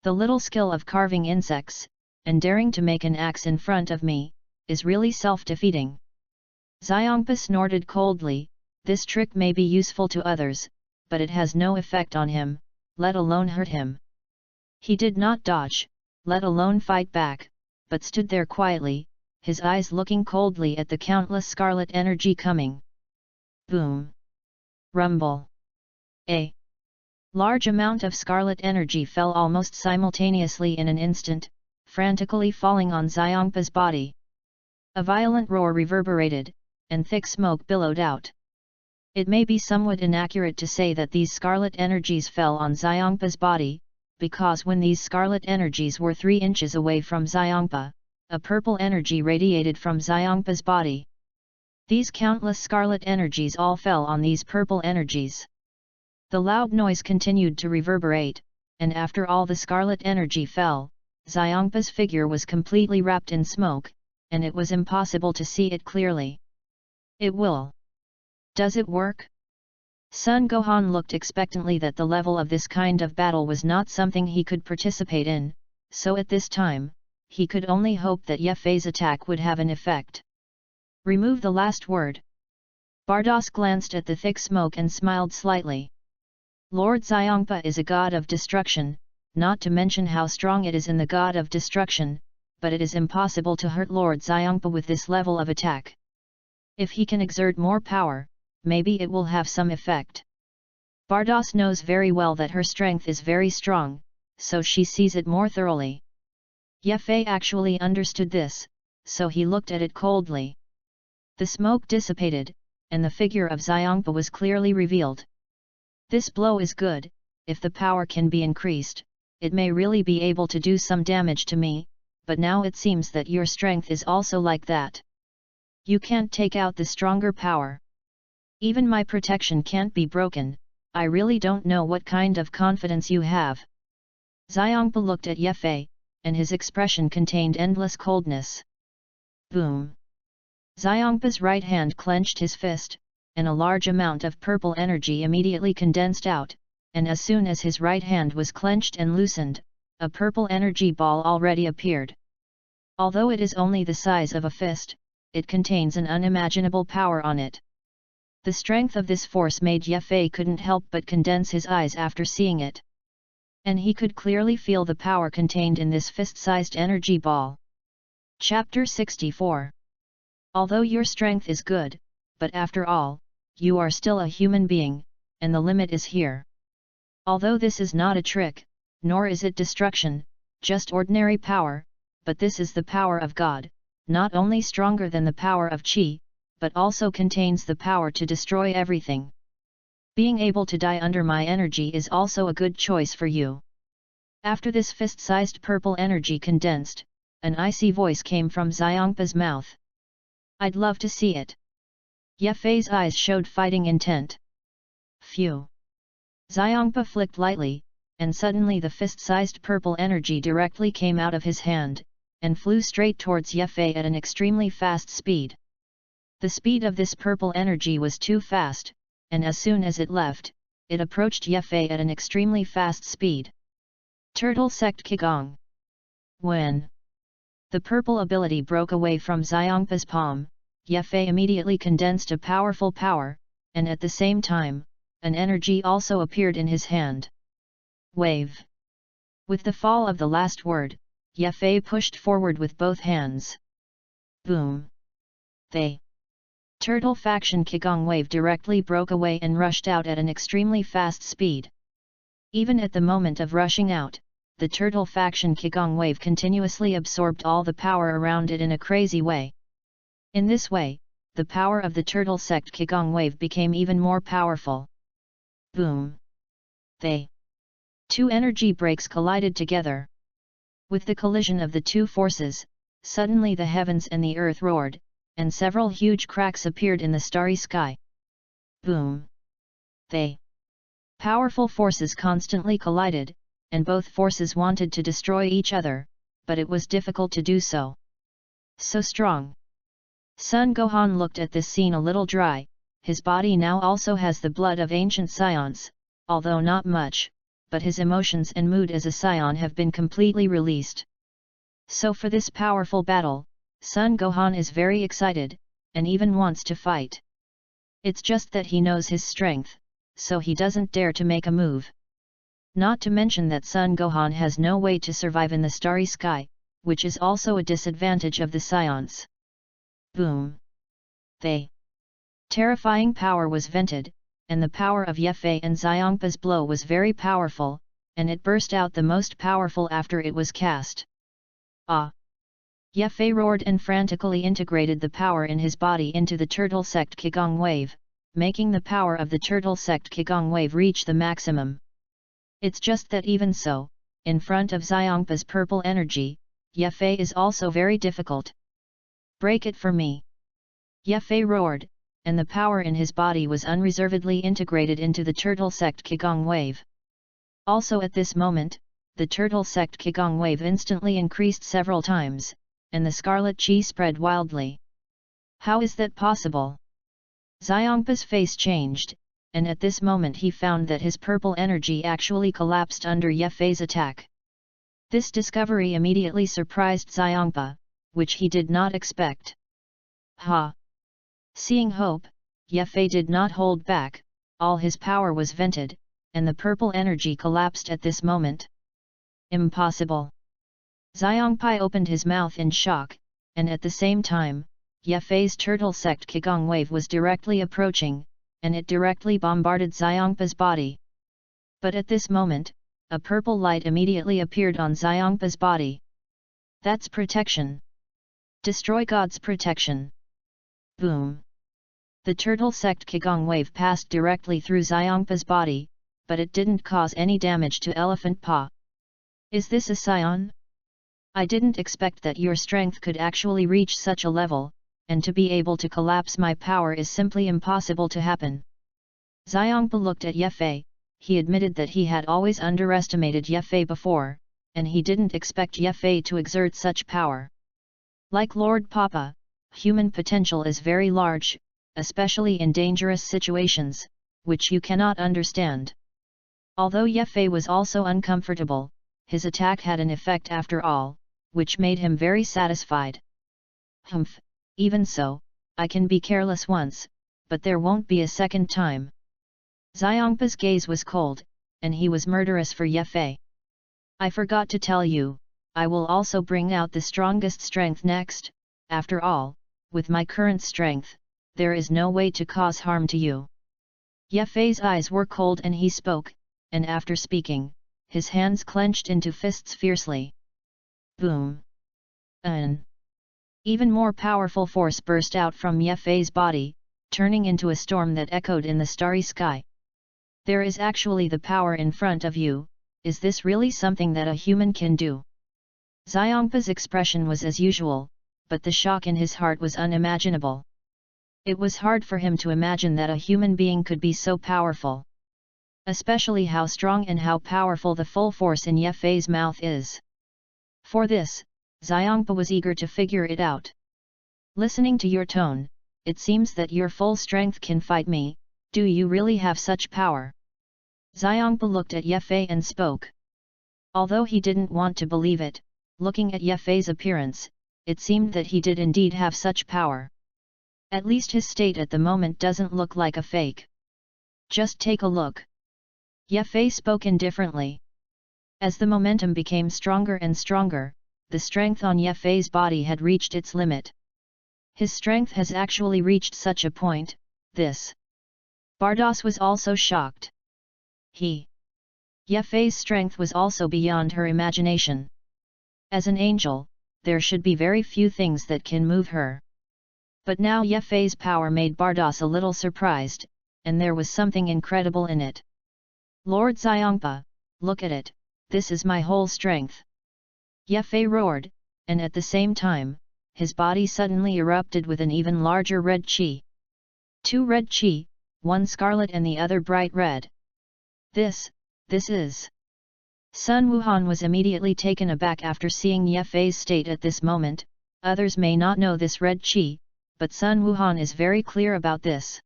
The little skill of carving insects, and daring to make an axe in front of me, is really self-defeating. Xiangpa snorted coldly, this trick may be useful to others, but it has no effect on him, let alone hurt him. He did not dodge, let alone fight back, but stood there quietly, his eyes looking coldly at the countless scarlet energy coming. Boom! Rumble! A large amount of scarlet energy fell almost simultaneously in an instant, frantically falling on Xiangpa's body. A violent roar reverberated, and thick smoke billowed out. It may be somewhat inaccurate to say that these scarlet energies fell on Xiangpa's body, because when these scarlet energies were 3 inches away from Xiangpa, a purple energy radiated from Xiangpa's body. These countless scarlet energies all fell on these purple energies. The loud noise continued to reverberate, and after all the scarlet energy fell, Xiangpa's figure was completely wrapped in smoke, and it was impossible to see it clearly. It will. Does it work? Sun Gohan looked expectantly that the level of this kind of battle was not something he could participate in, so at this time, he could only hope that Ye Fei's attack would have an effect. Remove the last word. Bardos glanced at the thick smoke and smiled slightly. Lord Xiangpa is a god of destruction, not to mention how strong it is in the god of destruction, but it is impossible to hurt Lord Xiangpa with this level of attack. If he can exert more power, maybe it will have some effect. Bardos knows very well that her strength is very strong, so she sees it more thoroughly. Ye Fei actually understood this, so he looked at it coldly. The smoke dissipated, and the figure of Xiangpa was clearly revealed. This blow is good, if the power can be increased, it may really be able to do some damage to me, but now it seems that your strength is also like that. You can't take out the stronger power. Even my protection can't be broken. I really don't know what kind of confidence you have. Xiangpa looked at Ye Fei, and his expression contained endless coldness. Boom! Xiangpa's right hand clenched his fist, and a large amount of purple energy immediately condensed out, and as soon as his right hand was clenched and loosened, a purple energy ball already appeared. Although it is only the size of a fist, it contains an unimaginable power on it. The strength of this force made Ye Fei couldn't help but condense his eyes after seeing it. And he could clearly feel the power contained in this fist-sized energy ball. Chapter 64. Although your strength is good, but after all, you are still a human being, and the limit is here. Although this is not a trick, nor is it destruction, just ordinary power, but this is the power of God, not only stronger than the power of Qi, but also contains the power to destroy everything. Being able to die under my energy is also a good choice for you. After this fist-sized purple energy condensed, an icy voice came from Xiangpa's mouth. I'd love to see it. Ye Fei's eyes showed fighting intent. Phew! Xiangpa flicked lightly, and suddenly the fist-sized purple energy directly came out of his hand, and flew straight towards Ye Fei at an extremely fast speed. The speed of this purple energy was too fast, and as soon as it left, it approached Ye Fei at an extremely fast speed. Turtle Sect Qigong. When the purple ability broke away from Xiangpa's palm, Ye Fei immediately condensed a powerful power, and at the same time, an energy also appeared in his hand. Wave. With the fall of the last word, Ye Fei pushed forward with both hands. Boom! They. Turtle Faction Qigong Wave directly broke away and rushed out at an extremely fast speed. Even at the moment of rushing out, the Turtle Faction Qigong Wave continuously absorbed all the power around it in a crazy way. In this way, the power of the Turtle Sect Qigong Wave became even more powerful. Boom! They. Two energy breaks collided together. With the collision of the two forces, suddenly the heavens and the earth roared, and several huge cracks appeared in the starry sky. Boom! They. Powerful forces constantly collided, and both forces wanted to destroy each other, but it was difficult to do so. So strong. Sun Gohan looked at this scene a little dry. His body now also has the blood of ancient scions, although not much, but his emotions and mood as a scion have been completely released. So for this powerful battle, Sun Gohan is very excited, and even wants to fight. It's just that he knows his strength, so he doesn't dare to make a move. Not to mention that Sun Gohan has no way to survive in the starry sky, which is also a disadvantage of the scions. Boom! They. Terrifying power was vented, and the power of Ye Fei and Xiangpa's blow was very powerful, and it burst out the most powerful after it was cast. Ah! Ye Fei roared and frantically integrated the power in his body into the Turtle Sect Qigong Wave, making the power of the Turtle Sect Qigong Wave reach the maximum. It's just that even so, in front of Xiangpa's purple energy, Ye Fei is also very difficult. Break it for me! Ye Fei roared, and the power in his body was unreservedly integrated into the Turtle Sect Qigong Wave. Also at this moment, the Turtle Sect Qigong Wave instantly increased several times, and the scarlet chi spread wildly. How is that possible? Xiangpa's face changed, and at this moment he found that his purple energy actually collapsed under Ye Fei's attack. This discovery immediately surprised Xiangpa, which he did not expect. Ha! Seeing hope, Ye Fei did not hold back, all his power was vented, and the purple energy collapsed at this moment. Impossible! Xiangpai opened his mouth in shock, and at the same time, Ye Fei's Turtle Sect Qigong Wave was directly approaching, and it directly bombarded Xiangpa's body. But at this moment, a purple light immediately appeared on Xiangpa's body. That's protection. Destroy God's protection. Boom! The Turtle Sect Qigong Wave passed directly through Xiangpa's body, but it didn't cause any damage to Elephant Pa. Is this a scion? I didn't expect that your strength could actually reach such a level, and to be able to collapse my power is simply impossible to happen. Xiangpa looked at Ye Fei. He admitted that he had always underestimated Ye Fei before, and he didn't expect Ye Fei to exert such power. Like Lord Papa, human potential is very large, especially in dangerous situations, which you cannot understand. Although Ye Fei was also uncomfortable, his attack had an effect after all, which made him very satisfied. Humph, even so, I can be careless once, but there won't be a second time. Xiangpa's gaze was cold, and he was murderous for Ye Fei. I forgot to tell you, I will also bring out the strongest strength next. After all, with my current strength, there is no way to cause harm to you. Ye Fei's eyes were cold and he spoke, and after speaking, his hands clenched into fists fiercely. Boom! Even more powerful force burst out from Ye Fei's body, turning into a storm that echoed in the starry sky. There is actually the power in front of you. Is this really something that a human can do? Xiangpa's expression was as usual, but the shock in his heart was unimaginable. It was hard for him to imagine that a human being could be so powerful. Especially how strong and how powerful the full force in Ye Fei's mouth is. For this, Xiangpa was eager to figure it out. Listening to your tone, it seems that your full strength can fight me. Do you really have such power? Xiangpa looked at Ye Fei and spoke. Although he didn't want to believe it, looking at Ye Fei's appearance, it seemed that he did indeed have such power. At least his state at the moment doesn't look like a fake. Just take a look. Ye Fei spoke indifferently. As the momentum became stronger and stronger, the strength on Ye Fei's body had reached its limit. His strength has actually reached such a point, this. Bardos was also shocked. Ye Fei's strength was also beyond her imagination. As an angel, there should be very few things that can move her. But now Ye Fei's power made Bardos a little surprised, and there was something incredible in it. Lord Xiangpa, look at it, this is my whole strength. Ye Fei roared, and at the same time, his body suddenly erupted with an even larger red qi. Two red qi, one scarlet and the other bright red. This is... Sun Wuhan was immediately taken aback after seeing Ye Fei's state at this moment. Others may not know this red qi, but Sun Wuhan is very clear about this.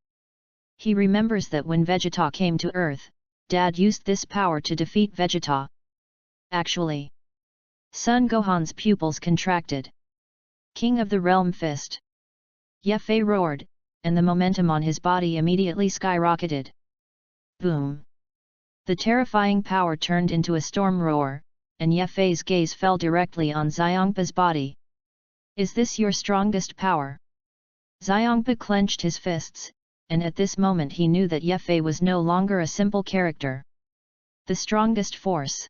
He remembers that when Vegeta came to Earth, Dad used this power to defeat Vegeta. Actually, Sun Gohan's pupils contracted. King of the Realm Fist. Ye Fei roared, and the momentum on his body immediately skyrocketed. Boom! The terrifying power turned into a storm roar, and Ye Fei's gaze fell directly on Xiangpa's body. Is this your strongest power? Xiangpa clenched his fists, and at this moment he knew that Ye Fei was no longer a simple character. The strongest force.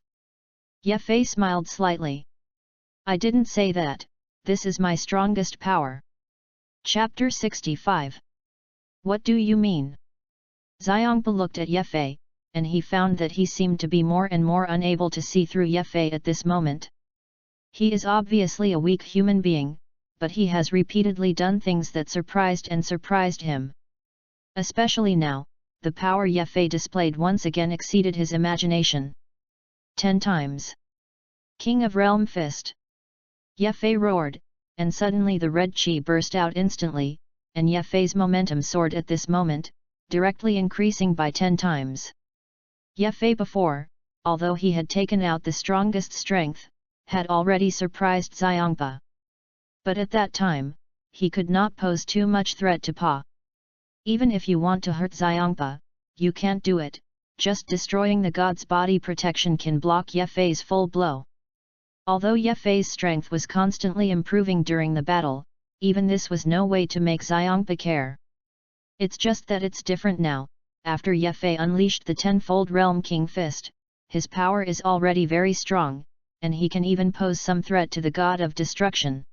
Ye Fei smiled slightly. I didn't say that, this is my strongest power. Chapter 65. What do you mean? Xiangpa looked at Ye Fei, and he found that he seemed to be more and more unable to see through Ye Fei at this moment. He is obviously a weak human being, but he has repeatedly done things that surprised him. Especially now, the power Ye Fei displayed once again exceeded his imagination. 10 times. King of Realm Fist. Ye Fei roared, and suddenly the red qi burst out instantly, and Ye Fei's momentum soared at this moment, directly increasing by 10 times. Ye Fei before, although he had taken out the strongest strength, had already surprised Xiangpa. But at that time, he could not pose too much threat to Pa. Even if you want to hurt Xiangpa, you can't do it, just destroying the god's body protection can block Ye Fei's full blow. Although Ye Fei's strength was constantly improving during the battle, even this was no way to make Xiangpa care. It's just that it's different now. After Ye Fei unleashed the tenfold Realm King Fist, his power is already very strong, and he can even pose some threat to the god of destruction.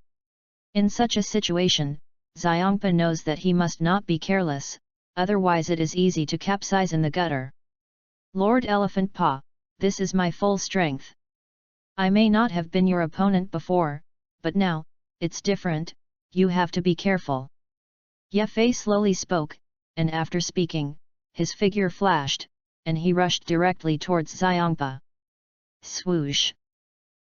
In such a situation, Xiangpa knows that he must not be careless, otherwise it is easy to capsize in the gutter. Lord Elephant Pa, this is my full strength. I may not have been your opponent before, but now, it's different. you have to be careful. Ye Fei slowly spoke, and after speaking, his figure flashed, and he rushed directly towards Xiangpa. Swoosh!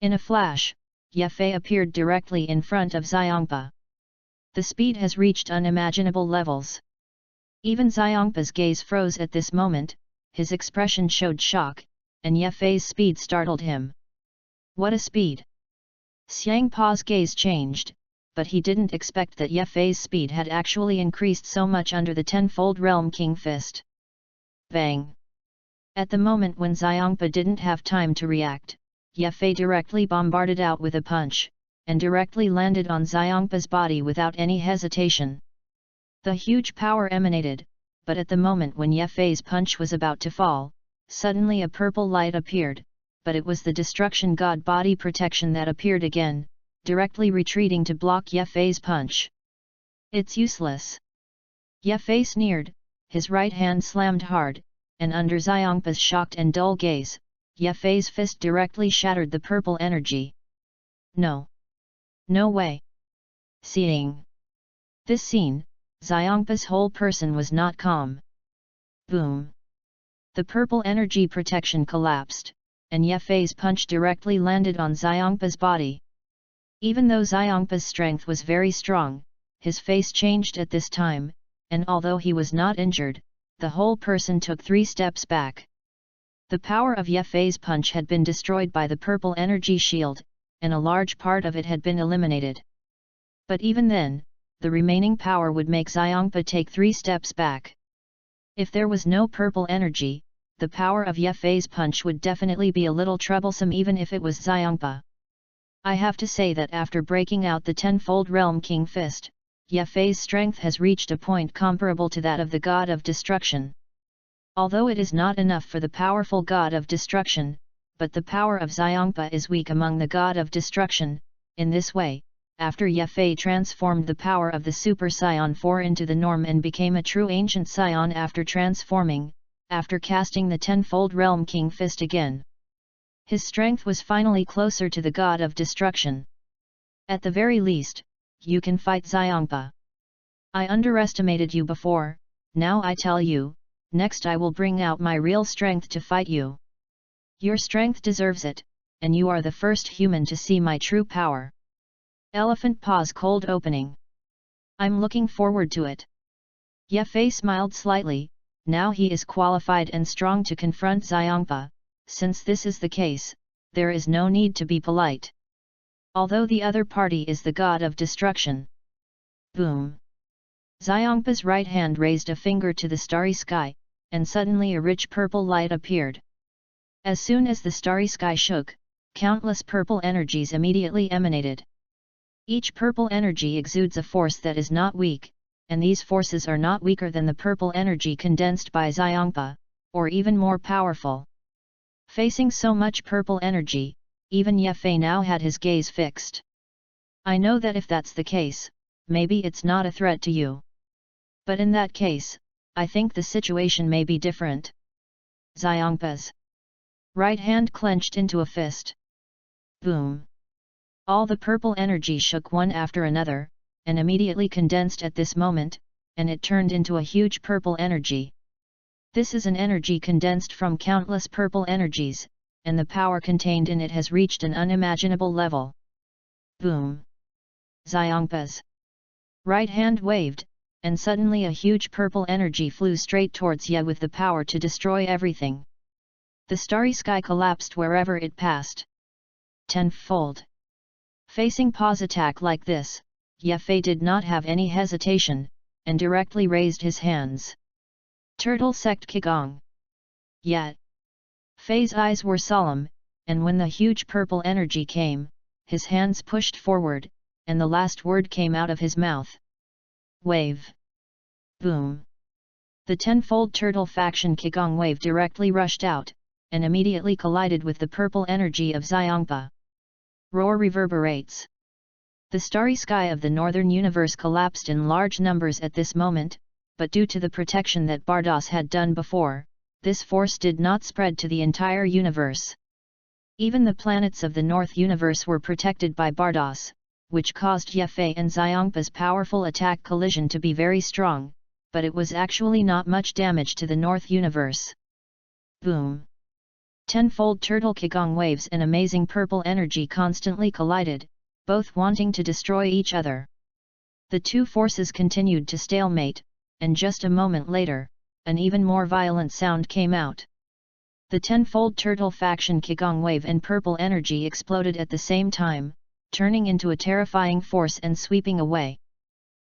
In a flash, Ye Fei appeared directly in front of Xiangpa. The speed has reached unimaginable levels. Even Xiangpa's gaze froze at this moment, his expression showed shock, and Ye Fei's speed startled him. What a speed! Xiangpa's gaze changed, but he didn't expect that Ye Fei's speed had actually increased so much under the tenfold Realm King Fist. Bang! At the moment when Xiangpa didn't have time to react, Ye Fei directly bombarded out with a punch, and directly landed on Xiangpa's body without any hesitation. The huge power emanated, but at the moment when Ye Fei's punch was about to fall, suddenly a purple light appeared, but it was the Destruction God body protection that appeared again, directly retreating to block Ye Fei's punch. It's useless. Ye Fei sneered, his right hand slammed hard, and under Xiangpa's shocked and dull gaze, Ye Fei's fist directly shattered the purple energy. No! No way! Seeing this scene, Xiangpa's whole person was not calm. Boom! The purple energy protection collapsed, and Ye Fei's punch directly landed on Xiangpa's body. Even though Xiangpa's strength was very strong, his face changed at this time, and although he was not injured, the whole person took 3 steps back. The power of Ye Fei's punch had been destroyed by the purple energy shield, and a large part of it had been eliminated. But even then, the remaining power would make Xiangpa take 3 steps back. If there was no purple energy, the power of Ye Fei's punch would definitely be a little troublesome even if it was Xiangpa. I have to say that after breaking out the tenfold Realm King Fist, Ye Fei's strength has reached a point comparable to that of the God of Destruction. Although it is not enough for the powerful God of Destruction, but the power of Xiangpa is weak among the God of Destruction. In this way, after Ye Fei transformed the power of the Super Scion 4 into the norm and became a true Ancient Scion after transforming, after casting the tenfold Realm King Fist again, his strength was finally closer to the God of Destruction. At the very least, you can fight Xiangpa. I underestimated you before, now I tell you, next I will bring out my real strength to fight you. Your strength deserves it, and you are the first human to see my true power. Elephant Paw's cold opening. I'm looking forward to it. Ye Fei smiled slightly, now he is qualified and strong to confront Xiangpa. Since this is the case, there is no need to be polite. Although the other party is the God of Destruction. Boom! Xiangpa's right hand raised a finger to the starry sky, and suddenly a rich purple light appeared. As soon as the starry sky shook, countless purple energies immediately emanated. Each purple energy exudes a force that is not weak, and these forces are not weaker than the purple energy condensed by Xiangpa, or even more powerful. Facing so much purple energy, even Ye Fei now had his gaze fixed. I know that if that's the case, maybe it's not a threat to you. But in that case, I think the situation may be different. Xiangpa's right hand clenched into a fist. Boom! All the purple energy shook one after another, and immediately condensed at this moment, and it turned into a huge purple energy. This is an energy condensed from countless purple energies, and the power contained in it has reached an unimaginable level. Boom! Xiangpa's right hand waved, and suddenly a huge purple energy flew straight towards Ye with the power to destroy everything. The starry sky collapsed wherever it passed. Tenfold. Facing Paw's attack like this, Ye Fei did not have any hesitation, and directly raised his hands. Turtle Sect Qigong. Yet Fei's eyes were solemn, and when the huge purple energy came, his hands pushed forward, and the last word came out of his mouth. Wave. Boom. The tenfold turtle faction Qigong wave directly rushed out, and immediately collided with the purple energy of Xiangpa. Roar reverberates. The starry sky of the northern universe collapsed in large numbers at this moment, but due to the protection that Bardos had done before, this force did not spread to the entire universe. Even the planets of the North Universe were protected by Bardos, which caused Yefei and Xiongpa's powerful attack collision to be very strong, but it was actually not much damage to the North Universe. Boom! Tenfold turtle Qigong waves and amazing purple energy constantly collided, both wanting to destroy each other. The two forces continued to stalemate, and just a moment later, an even more violent sound came out. The tenfold turtle faction Qigong wave and purple energy exploded at the same time, turning into a terrifying force and sweeping away.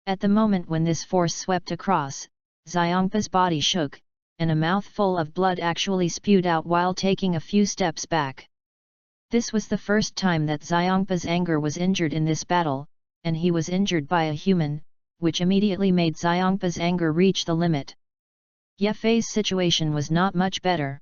At the moment when this force swept across, Xiongpa's body shook, and a mouthful of blood actually spewed out while taking a few steps back. This was the first time that Xiongpa's anger was injured in this battle, and he was injured by a human, which immediately made Xiongpa's anger reach the limit. Yefei's situation was not much better.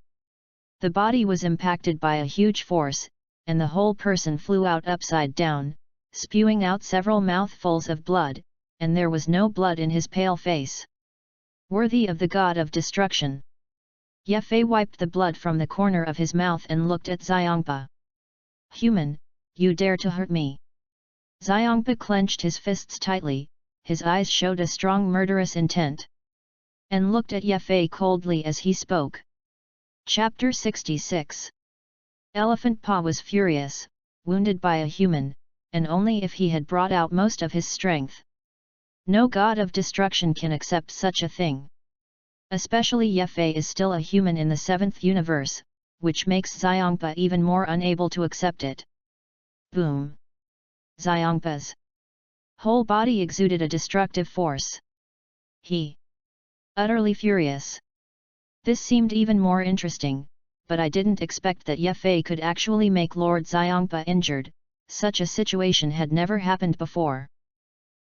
The body was impacted by a huge force, and the whole person flew out upside down, spewing out several mouthfuls of blood, and there was no blood in his pale face. Worthy of the god of destruction. Yefei wiped the blood from the corner of his mouth and looked at Xiongpa. Human, you dare to hurt me. Xiongpa clenched his fists tightly, his eyes showed a strong murderous intent. And looked at Yefei coldly as he spoke. Chapter 66. Elephant Paw was furious, wounded by a human, and only if he had brought out most of his strength. No god of destruction can accept such a thing. Especially Yefei is still a human in the 7th universe, which makes Xiongpa even more unable to accept it. Boom! Xiongpa's whole body exuded a destructive force. He utterly furious. This seemed even more interesting, but I didn't expect that Yefei could actually make Lord Xiongpa injured. Such a situation had never happened before.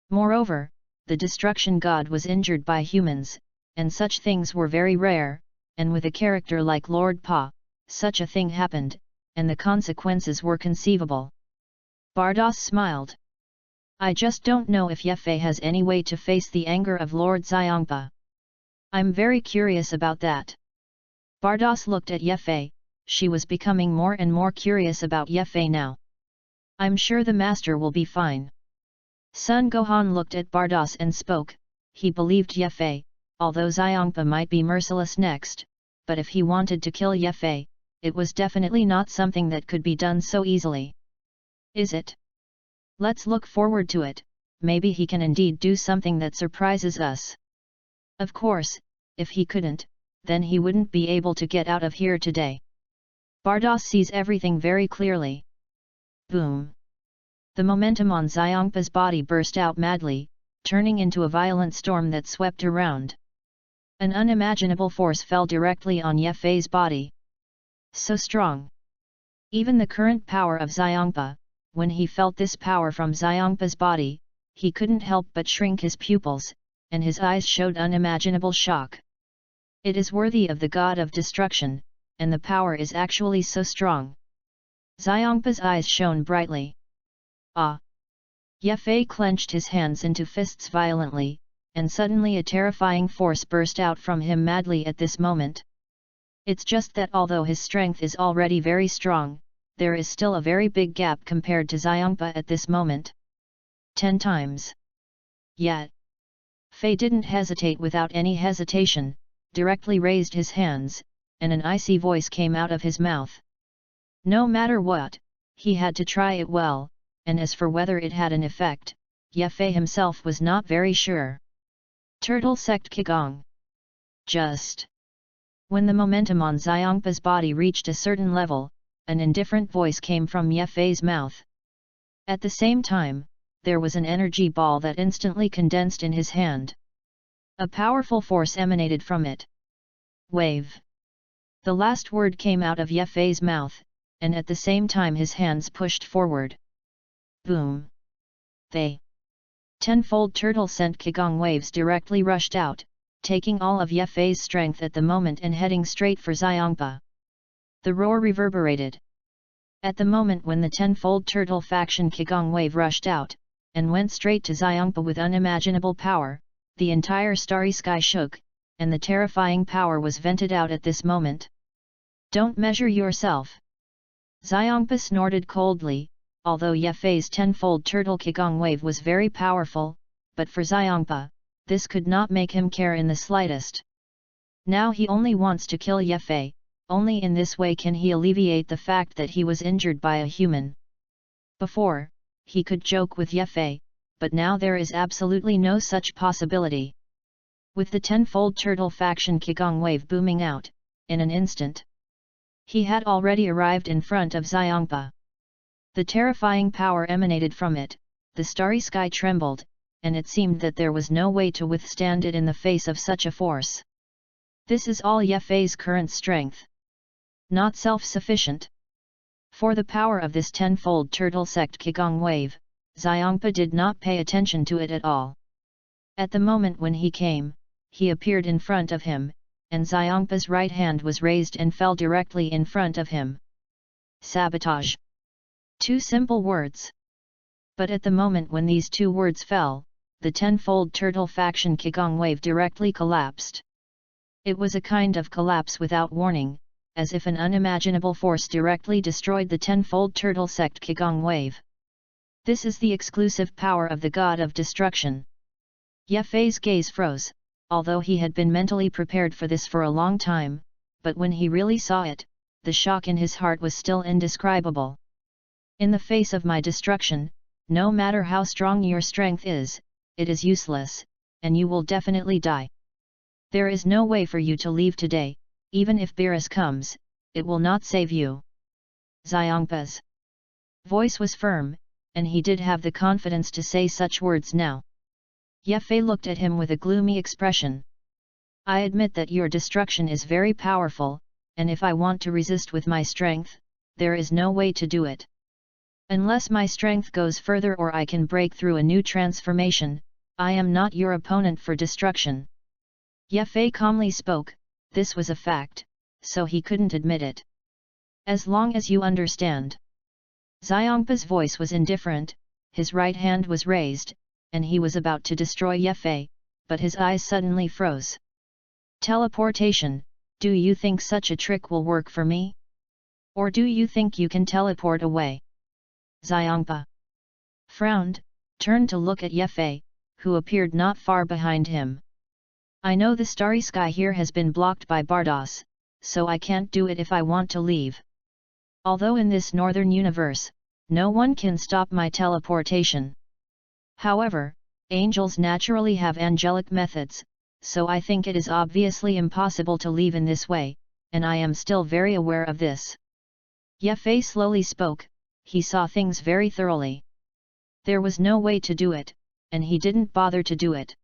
Moreover, the destruction god was injured by humans, and such things were very rare, and with a character like Lord Pa, such a thing happened, and the consequences were conceivable. Bardos smiled. I just don't know if Yefei has any way to face the anger of Lord Xiongpa. I'm very curious about that. Bardos looked at Yefei, she was becoming more and more curious about Yefei now. I'm sure the master will be fine. Sun Gohan looked at Bardos and spoke. He believed Yefei, although Xiongpa might be merciless next, but if he wanted to kill Yefei, it was definitely not something that could be done so easily. Is it? Let's look forward to it, maybe he can indeed do something that surprises us. Of course, if he couldn't, then he wouldn't be able to get out of here today. Bardos sees everything very clearly. Boom! The momentum on Xiongpa's body burst out madly, turning into a violent storm that swept around. An unimaginable force fell directly on Yefei's body. So strong. Even the current power of Xiongpa, when he felt this power from Xiongpa's body, he couldn't help but shrink his pupils, and his eyes showed unimaginable shock. It is worthy of the god of destruction, and the power is actually so strong. Xiongpa's eyes shone brightly. Ah! Yefei clenched his hands into fists violently, and suddenly a terrifying force burst out from him madly at this moment. It's just that although his strength is already very strong, there is still a very big gap compared to Xiongpa at this moment. 10 times. Yet Fei didn't hesitate. Without any hesitation, directly raised his hands, and an icy voice came out of his mouth. No matter what, he had to try it well, and as for whether it had an effect, Yefei himself was not very sure. Turtle Sect Qigong. Just when the momentum on Xiongpa's body reached a certain level, an indifferent voice came from Yefei's mouth. At the same time, there was an energy ball that instantly condensed in his hand. A powerful force emanated from it. Wave. The last word came out of Yefei's mouth, and at the same time his hands pushed forward. Boom! They tenfold turtle scent Qigong waves directly rushed out, taking all of Yefei's strength at the moment and heading straight for Xiongpa. The roar reverberated. At the moment when the tenfold turtle faction Qigong wave rushed out, and went straight to Xiongpa with unimaginable power, the entire starry sky shook, and the terrifying power was vented out at this moment. Don't measure yourself! Xiongpa snorted coldly, although Yefei's tenfold turtle Qigong wave was very powerful, but for Xiangpa, this could not make him care in the slightest. Now he only wants to kill Yefei, only in this way can he alleviate the fact that he was injured by a human. Before, he could joke with Yefei, but now there is absolutely no such possibility. With the tenfold turtle faction Qigong wave booming out, in an instant, he had already arrived in front of Xiangpa. The terrifying power emanated from it, the starry sky trembled, and it seemed that there was no way to withstand it in the face of such a force. This is all Yefei's current strength. Not self-sufficient. For the power of this tenfold turtle sect Qigong wave, Xiangpa did not pay attention to it at all. At the moment when he came, he appeared in front of him, and Xiangpa's right hand was raised and fell directly in front of him. Sabotage. 2 simple words. But at the moment when these 2 words fell, the tenfold turtle faction Qigong wave directly collapsed. It was a kind of collapse without warning, as if an unimaginable force directly destroyed the tenfold turtle sect Qigong wave. This is the exclusive power of the god of destruction. Yefei's gaze froze, although he had been mentally prepared for this for a long time, but when he really saw it, the shock in his heart was still indescribable. In the face of my destruction, no matter how strong your strength is, it is useless, and you will definitely die. There is no way for you to leave today, even if Beerus comes, it will not save you. Xiangpa's voice was firm, and he did have the confidence to say such words now. Yefei looked at him with a gloomy expression. I admit that your destruction is very powerful, and if I want to resist with my strength, there is no way to do it. Unless my strength goes further or I can break through a new transformation, I am not your opponent for destruction. Yefei calmly spoke, this was a fact, so he couldn't admit it. As long as you understand. Xiangpa's voice was indifferent, his right hand was raised, and he was about to destroy Yefei, but his eyes suddenly froze. Teleportation, do you think such a trick will work for me? Or do you think you can teleport away? Xiangpa frowned, turned to look at Yefei, who appeared not far behind him. I know the starry sky here has been blocked by Bardos, so I can't do it if I want to leave. Although in this northern universe, no one can stop my teleportation. However, angels naturally have angelic methods, so I think it is obviously impossible to leave in this way, and I am still very aware of this. Yefei slowly spoke, he saw things very thoroughly. There was no way to do it, and he didn't bother to do it.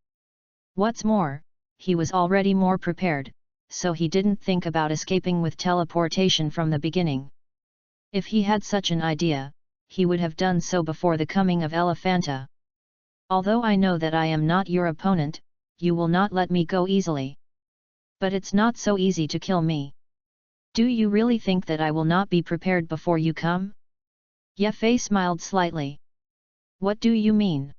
What's more, he was already more prepared, so he didn't think about escaping with teleportation from the beginning. If he had such an idea, he would have done so before the coming of Elephanta. Although I know that I am not your opponent, you will not let me go easily. But it's not so easy to kill me. Do you really think that I will not be prepared before you come? Yefei smiled slightly. What do you mean?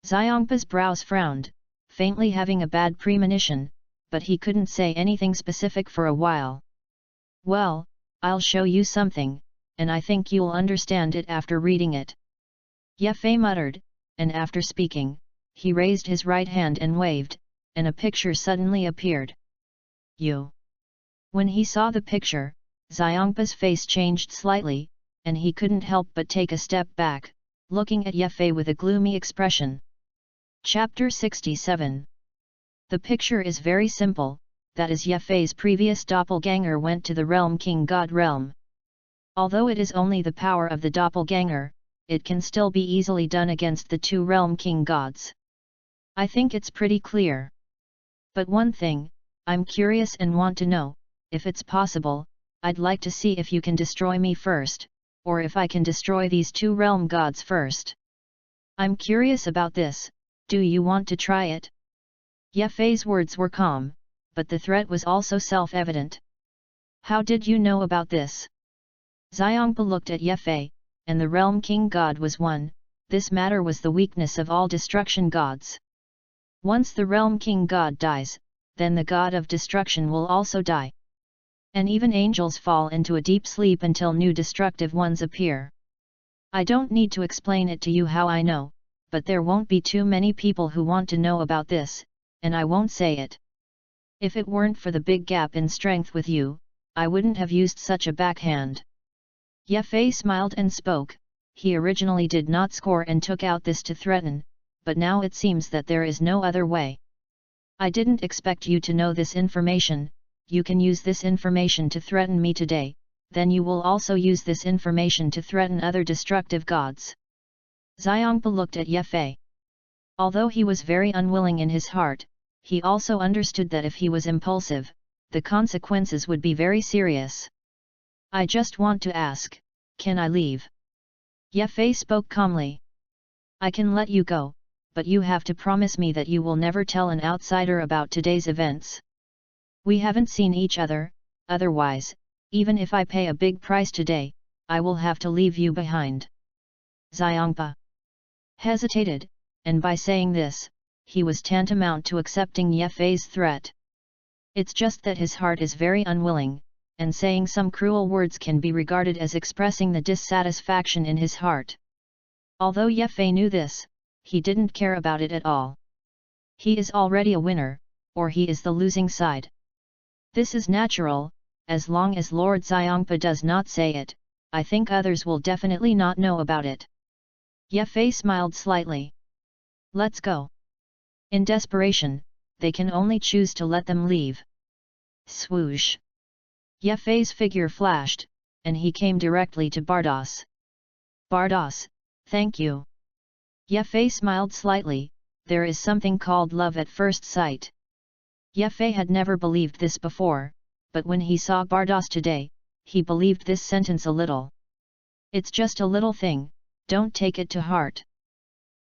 Xiangpa's brows frowned, faintly having a bad premonition, but he couldn't say anything specific for a while. Well, I'll show you something, and I think you'll understand it after reading it. Yefei muttered, and after speaking, he raised his right hand and waved, and a picture suddenly appeared. You. When he saw the picture, Xiangpa's face changed slightly, and he couldn't help but take a step back, looking at Yefei with a gloomy expression. Chapter 67. The picture is very simple, that is Yefei's previous doppelganger went to the realm King God realm. Although it is only the power of the doppelganger, it can still be easily done against the 2 realm king gods. I think it's pretty clear. But one thing, I'm curious and want to know, if it's possible, I'd like to see if you can destroy me first, or if I can destroy these 2 realm gods first. I'm curious about this, do you want to try it? Yefei's words were calm, but the threat was also self-evident. How did you know about this? Xiangpa looked at Yefei, and the realm king god was one, this matter was the weakness of all destruction gods. Once the realm king god dies, then the god of destruction will also die. And even angels fall into a deep sleep until new destructive ones appear. I don't need to explain it to you how I know, but there won't be too many people who want to know about this, and I won't say it. If it weren't for the big gap in strength with you, I wouldn't have used such a backhand. Ye Fei smiled and spoke. He originally did not score and took out this to threaten, but now it seems that there is no other way. I didn't expect you to know this information. You can use this information to threaten me today, then you will also use this information to threaten other destructive gods. Xiangpa looked at Ye Fei. Although he was very unwilling in his heart, he also understood that if he was impulsive, the consequences would be very serious. I just want to ask, can I leave? Ye Fei spoke calmly. I can let you go, but you have to promise me that you will never tell an outsider about today's events. We haven't seen each other, otherwise, even if I pay a big price today, I will have to leave you behind. Xiangpa hesitated, and by saying this, he was tantamount to accepting Ye Fei's threat. It's just that his heart is very unwilling, and saying some cruel words can be regarded as expressing the dissatisfaction in his heart. Although Ye Fei knew this, he didn't care about it at all. He is already a winner, or he is the losing side. This is natural. As long as Lord Xiangpa does not say it, I think others will definitely not know about it. Ye Fei smiled slightly. Let's go. In desperation, they can only choose to let them leave. Swoosh! Ye Fei's figure flashed, and he came directly to Bardos. Bardos, thank you. Ye Fei smiled slightly. There is something called love at first sight. Ye Fei had never believed this before, but when he saw Bardos today, he believed this sentence a little. It's just a little thing, don't take it to heart.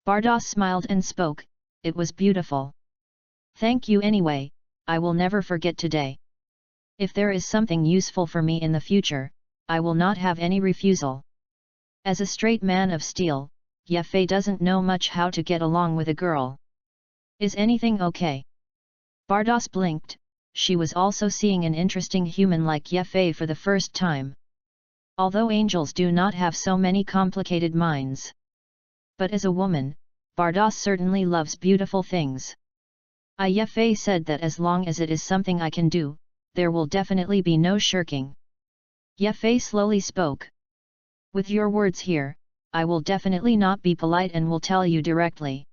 Bardos smiled and spoke, it was beautiful. Thank you anyway, I will never forget today. If there is something useful for me in the future, I will not have any refusal. As a straight man of steel, Ye Fei doesn't know much how to get along with a girl. Is anything okay? Bardos blinked. She was also seeing an interesting human like Ye Fei for the first time. Although angels do not have so many complicated minds. But as a woman, Bardos certainly loves beautiful things. Ye Fei said that as long as it is something I can do, there will definitely be no shirking. Ye Fei slowly spoke. With your words here, I will definitely not be polite and will tell you directly.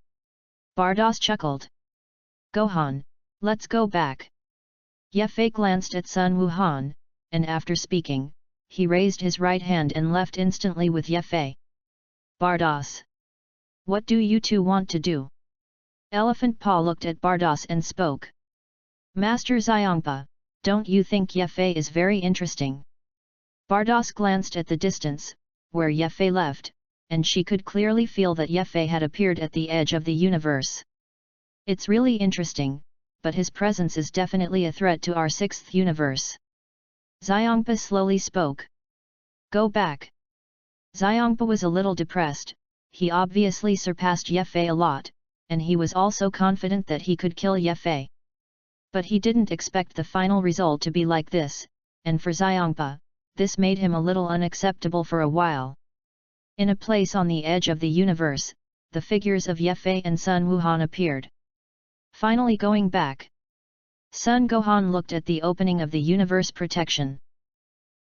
Bardos chuckled. Gohan, let's go back. Ye Fei glanced at Sun Wuhan, and after speaking, he raised his right hand and left instantly with Ye Fei. Bardos. What do you two want to do? Elephant Paw looked at Bardos and spoke. Master Xiangpa, don't you think Ye Fei is very interesting? Bardos glanced at the distance, where Ye Fei left, and she could clearly feel that Ye Fei had appeared at the edge of the universe. It's really interesting, but his presence is definitely a threat to our sixth universe. Xiangpa slowly spoke. Go back. Xiangpa was a little depressed. He obviously surpassed Ye Fei a lot, and he was also confident that he could kill Ye Fei. But he didn't expect the final result to be like this, and for Xiangpa, this made him a little unacceptable for a while. In a place on the edge of the universe, the figures of Ye Fei and Sun Wuhan appeared. Finally going back. Sun Gohan looked at the opening of the universe protection.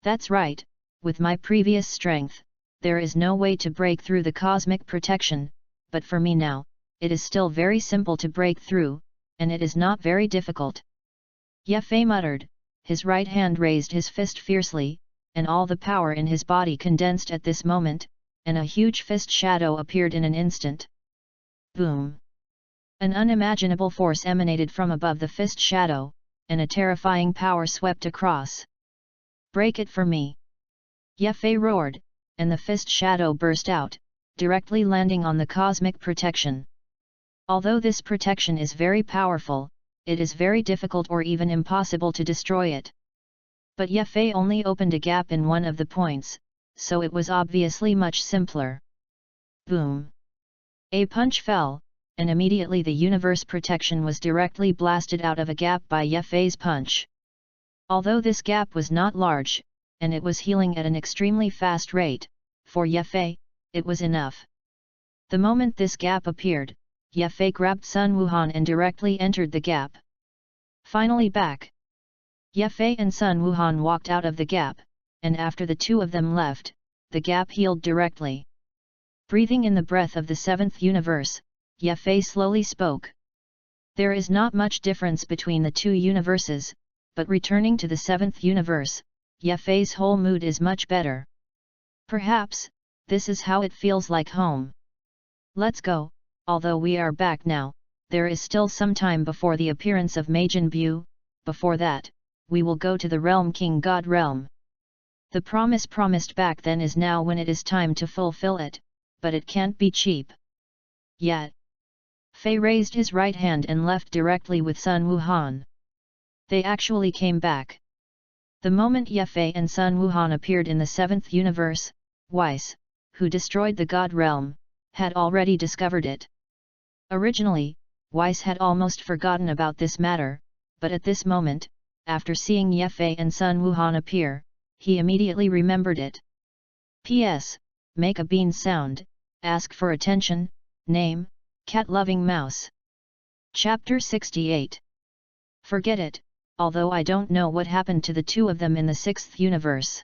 That's right, with my previous strength, there is no way to break through the cosmic protection, but for me now, it is still very simple to break through, and it is not very difficult. Ye Fei muttered, his right hand raised his fist fiercely, and all the power in his body condensed at this moment, and a huge fist shadow appeared in an instant. Boom! An unimaginable force emanated from above the fist shadow, and a terrifying power swept across. Break it for me! Ye Fei roared, and the fist shadow burst out, directly landing on the cosmic protection. Although this protection is very powerful, it is very difficult or even impossible to destroy it. But Ye Fei only opened a gap in one of the points, so it was obviously much simpler. Boom! A punch fell, and immediately the universe protection was directly blasted out of a gap by Ye Fei's punch. Although this gap was not large, and it was healing at an extremely fast rate, for Ye Fei, it was enough. The moment this gap appeared, Ye Fei grabbed Sun Wuhan and directly entered the gap. Finally back. Ye Fei and Sun Wuhan walked out of the gap, and after the two of them left, the gap healed directly. Breathing in the breath of the seventh universe, Ye Fei slowly spoke. There is not much difference between the two universes, but returning to the seventh universe, Ye Fei's whole mood is much better. Perhaps, this is how it feels like home. Let's go. Although we are back now, there is still some time before the appearance of Majin Bu. Before that, we will go to the realm King God realm. The promise promised back then is now when it is time to fulfill it, but it can't be cheap. Yet. Fei raised his right hand and left directly with Sun Wuhan. They actually came back. The moment Ye Fei and Sun Wuhan appeared in the seventh universe, Weiss, who destroyed the God realm, had already discovered it. Originally, Weiss had almost forgotten about this matter, but at this moment, after seeing Ye Fei and Sun Wuhan appear, he immediately remembered it. P.S. Make a bean sound, ask for attention, name, cat-loving mouse. Chapter 68. Forget it, although I don't know what happened to the two of them in the sixth universe.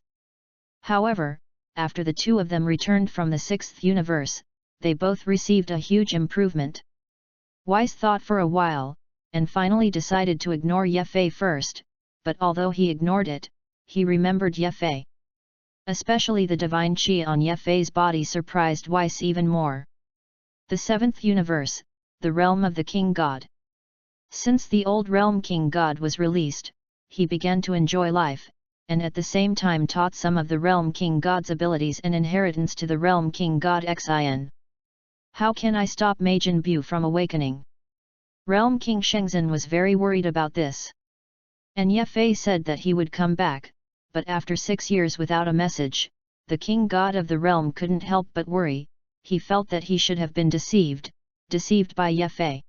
However, after the two of them returned from the sixth universe, they both received a huge improvement. Weiss thought for a while, and finally decided to ignore Ye Fei first, but although he ignored it, he remembered Ye Fei. Especially the divine qi on Ye Fei's body surprised Weiss even more. The seventh universe, the realm of the King God. Since the old realm King God was released, he began to enjoy life, and at the same time taught some of the realm King God's abilities and inheritance to the realm King God Xin. How can I stop Majin Bu from awakening? Realm King Shengzhen was very worried about this. And Ye Fei said that he would come back, but after 6 years without a message, the King God of the realm couldn't help but worry. He felt that he should have been deceived by Ye Fei.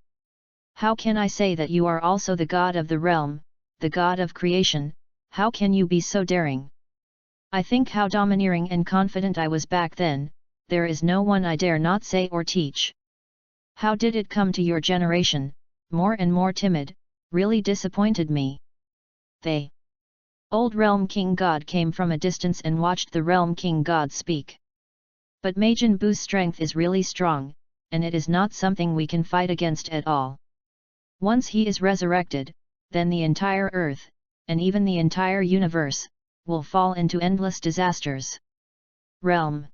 How can I say that you are also the God of the realm, the God of creation? How can you be so daring? I think how domineering and confident I was back then. There is no one I dare not say or teach. How did it come to your generation, more and more timid, really disappointed me. They. Old Realm King God came from a distance and watched the Realm King God speak. But Majin Bu's strength is really strong, and it is not something we can fight against at all. Once he is resurrected, then the entire Earth, and even the entire universe, will fall into endless disasters. Realm.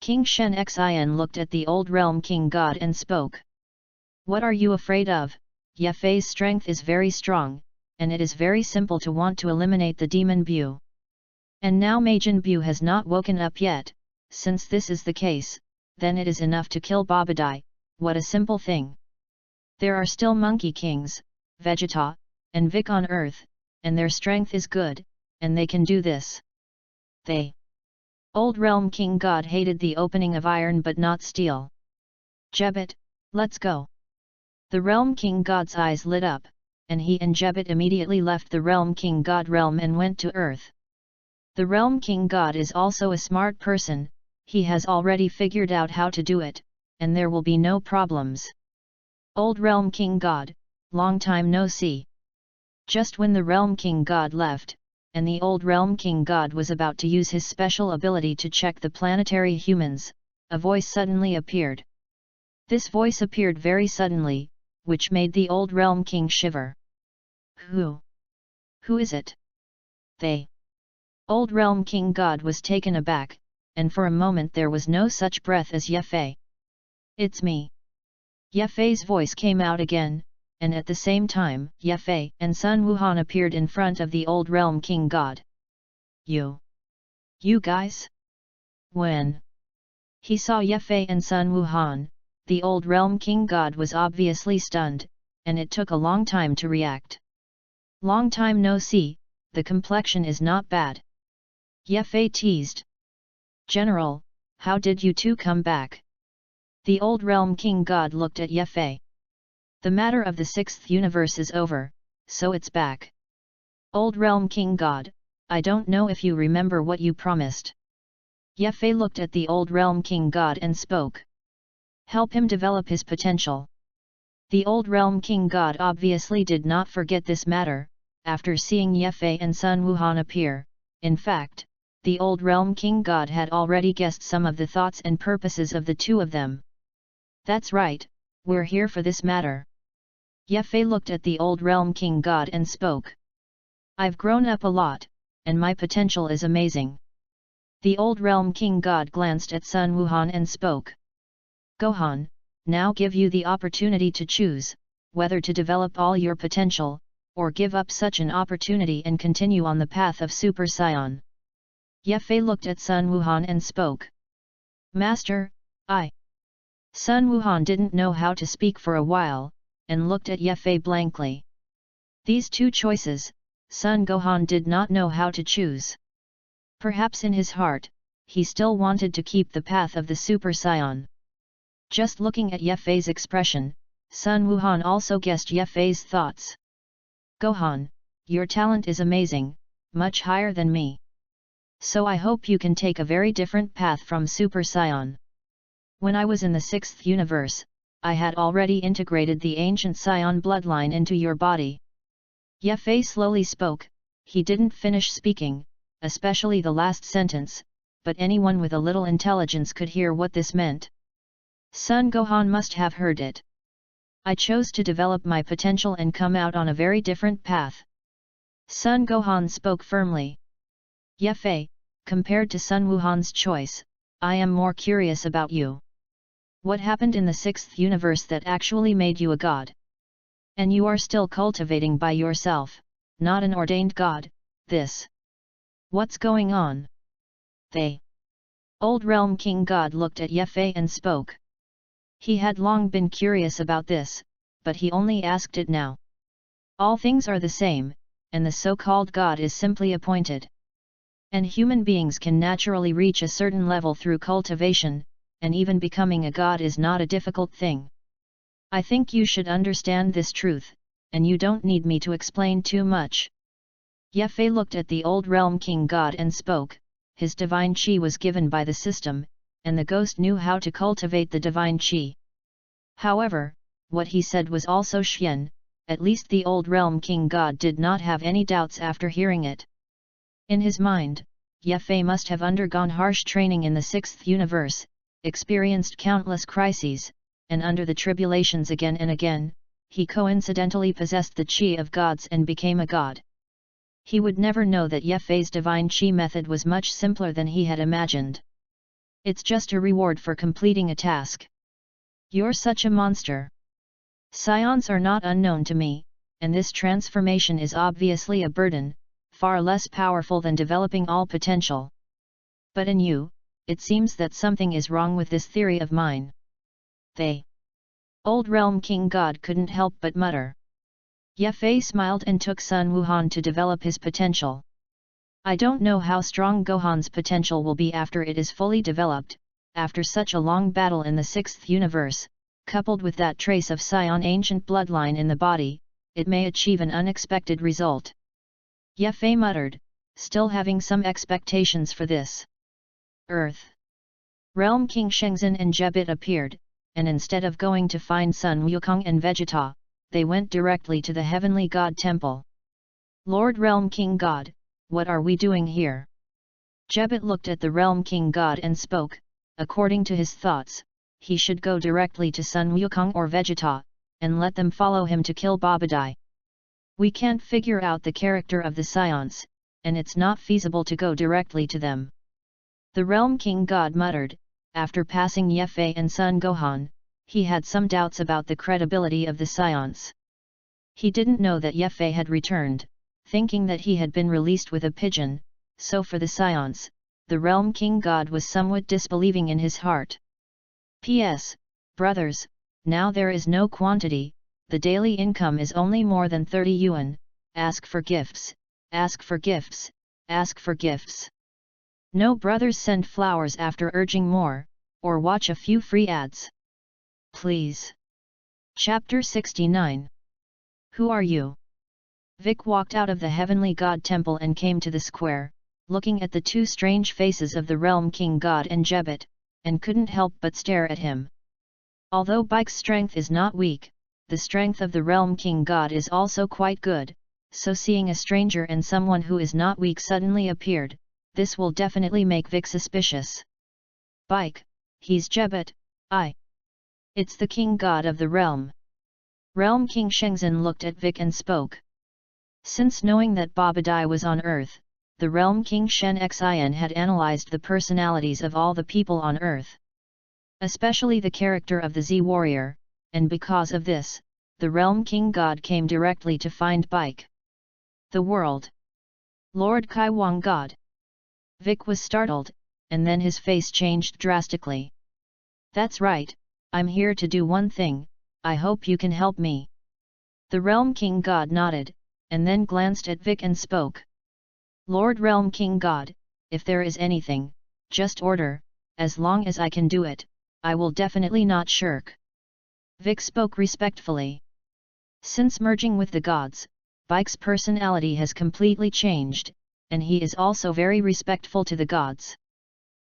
King Shen Xin looked at the old Realm King God and spoke. What are you afraid of? Ye Fei's strength is very strong, and it is very simple to want to eliminate the demon Bu. And now Majin Bu has not woken up yet. Since this is the case, then it is enough to kill Babadai. What a simple thing. There are still Monkey Kings, Vegeta, and Vic on Earth, and their strength is good, and they can do this. They. Old Realm King God hated the opening of iron but not steel. Jebbit, let's go. The Realm King God's eyes lit up, and he and Jebbit immediately left the Realm King God realm and went to Earth. The Realm King God is also a smart person. He has already figured out how to do it, and there will be no problems. Old Realm King God, long time no see. Just when the Realm King God left, and the old Realm King God was about to use his special ability to check the planetary humans, a voice suddenly appeared. This voice appeared very suddenly, which made the old Realm King shiver. Who? Who is it? They. Old Realm King God was taken aback, and for a moment there was no such breath as Ye Fei. It's me. Ye Fei's voice came out again, and at the same time, Ye Fei and Sun Wuhan appeared in front of the old Realm King God. You guys? When he saw Ye Fei and Sun Wuhan, the old Realm King God was obviously stunned, and it took a long time to react. Long time no see, the complexion is not bad. Ye Fei teased. General, how did you two come back? The old Realm King God looked at Ye Fei. The matter of the sixth universe is over, so it's back. Old Realm King God, I don't know if you remember what you promised. Yefei looked at the old realm king god and spoke. Help him develop his potential. The old realm king god obviously did not forget this matter, after seeing Yefei and Sun Wuhan appear. In fact, the old realm king god had already guessed some of the thoughts and purposes of the two of them. That's right, we're here for this matter. Yefei looked at the old realm king god and spoke. I've grown up a lot, and my potential is amazing. The old realm king god glanced at Sun Wuhan and spoke. Gohan, now give you the opportunity to choose, whether to develop all your potential, or give up such an opportunity and continue on the path of Super Saiyan. Yefei looked at Sun Wuhan and spoke. Master, I. Sun Wuhan didn't know how to speak for a while, and looked at Yefei blankly. These two choices, Sun Gohan did not know how to choose. Perhaps in his heart, he still wanted to keep the path of the Super Saiyan. Just looking at Yefei's expression, Sun Wuhan also guessed Yefei's thoughts. Gohan, your talent is amazing, much higher than me. So I hope you can take a very different path from Super Saiyan. When I was in the 6th universe, I had already integrated the ancient Saiyan bloodline into your body. Yefei slowly spoke. He didn't finish speaking, especially the last sentence, but anyone with a little intelligence could hear what this meant. Sun Gohan must have heard it. I chose to develop my potential and come out on a very different path. Sun Gohan spoke firmly. Yefei, compared to Sun Wuhan's choice, I am more curious about you. What happened in the 6th universe that actually made you a god? And you are still cultivating by yourself, not an ordained god, this. What's going on? Old Realm King God looked at Yefei and spoke. He had long been curious about this, but he only asked it now. All things are the same, and the so-called God is simply appointed. And human beings can naturally reach a certain level through cultivation, and even becoming a god is not a difficult thing. I think you should understand this truth, and you don't need me to explain too much. Yefei looked at the old Realm King God and spoke. His divine chi was given by the system, and the ghost knew how to cultivate the divine chi. However, what he said was also Xian, at least the old Realm King God did not have any doubts after hearing it. In his mind, Yefei must have undergone harsh training in the 6th universe, experienced countless crises, and under the tribulations again and again, he coincidentally possessed the chi of gods and became a god. He would never know that Yefei's divine chi method was much simpler than he had imagined. It's just a reward for completing a task. You're such a monster. Scions are not unknown to me, and this transformation is obviously a burden, far less powerful than developing all potential. But in you, it seems that something is wrong with this theory of mine. Old Realm King God couldn't help but mutter. Yefei smiled and took Sun Wuhan to develop his potential. I don't know how strong Gohan's potential will be after it is fully developed. After such a long battle in the 6th universe, coupled with that trace of Saiyan ancient bloodline in the body, it may achieve an unexpected result. Yefei muttered, still having some expectations for this. Earth. Realm King Shenzhen and Jebit appeared, and instead of going to find Sun Wukong and Vegeta, they went directly to the Heavenly God Temple. Lord Realm King God, what are we doing here? Jebit looked at the Realm King God and spoke. According to his thoughts, he should go directly to Sun Wukong or Vegeta, and let them follow him to kill Babadai. We can't figure out the character of the Scions, and it's not feasible to go directly to them. The Realm King God muttered. After passing Yefei and Sun Gohan, he had some doubts about the credibility of the Scions. He didn't know that Yefei had returned, thinking that he had been released with a pigeon, so for the Scions, the Realm King God was somewhat disbelieving in his heart. P.S. Brothers, now there is no quantity, the daily income is only more than 30 yuan, ask for gifts, ask for gifts, ask for gifts. No brothers send flowers after urging more, or watch a few free ads. Please. Chapter 69. Who are you? Vic walked out of the Heavenly God Temple and came to the square, looking at the two strange faces of the Realm King God and Jebet, and couldn't help but stare at him. Although Bike's strength is not weak, the strength of the Realm King God is also quite good, so seeing a stranger and someone who is not weak suddenly appeared, this will definitely make Vic suspicious. Bike, he's Jebet, It's the King God of the realm. Realm King Shengzhen looked at Vic and spoke. Since knowing that Babadai was on Earth, the Realm King Shen Xian had analyzed the personalities of all the people on Earth. Especially the character of the Z warrior, and because of this, the Realm King God came directly to find Bike. The world. Lord Kai Wang God. Vic was startled, and then his face changed drastically. That's right, I'm here to do one thing, I hope you can help me. The Realm King God nodded, and then glanced at Vic and spoke. Lord Realm King God, if there is anything, just order, as long as I can do it, I will definitely not shirk. Vic spoke respectfully. Since merging with the gods, Bike's personality has completely changed, and he is also very respectful to the gods.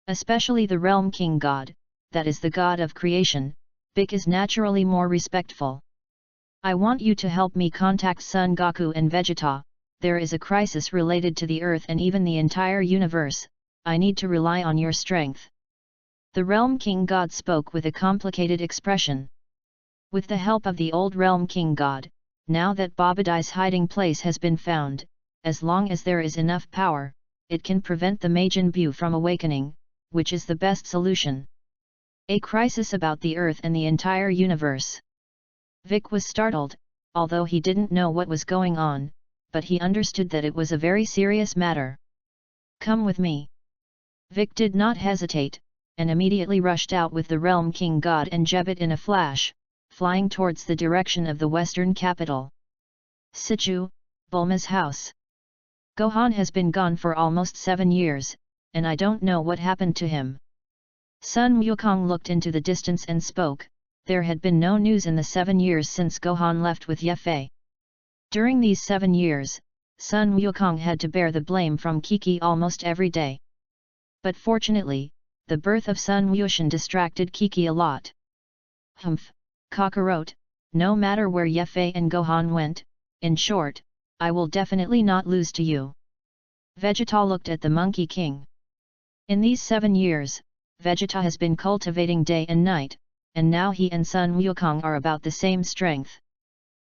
Especially the Realm King God, that is the god of creation, Vic is naturally more respectful. I want you to help me contact Son Goku and Vegeta, there is a crisis related to the Earth and even the entire universe, I need to rely on your strength. The Realm King God spoke with a complicated expression. With the help of the old Realm King God, now that Babadai's hiding place has been found, as long as there is enough power, it can prevent the Majin Buu from awakening, which is the best solution. A crisis about the Earth and the entire universe. Vic was startled, although he didn't know what was going on, but he understood that it was a very serious matter. Come with me. Vic did not hesitate, and immediately rushed out with the Realm King God and Jebet in a flash, flying towards the direction of the western capital. Sichu, Bulma's house. Gohan has been gone for almost 7 years, and I don't know what happened to him. Sun Wukong looked into the distance and spoke. There had been no news in the 7 years since Gohan left with Ye Fei. During these 7 years, Sun Wukong had to bear the blame from Kiki almost every day. But fortunately, the birth of Sun Wushan distracted Kiki a lot. Humph, Kakarot, no matter where Ye Fei and Gohan went, in short, I will definitely not lose to you. Vegeta looked at the Monkey King. In these 7 years, Vegeta has been cultivating day and night, and now he and Sun Wukong are about the same strength.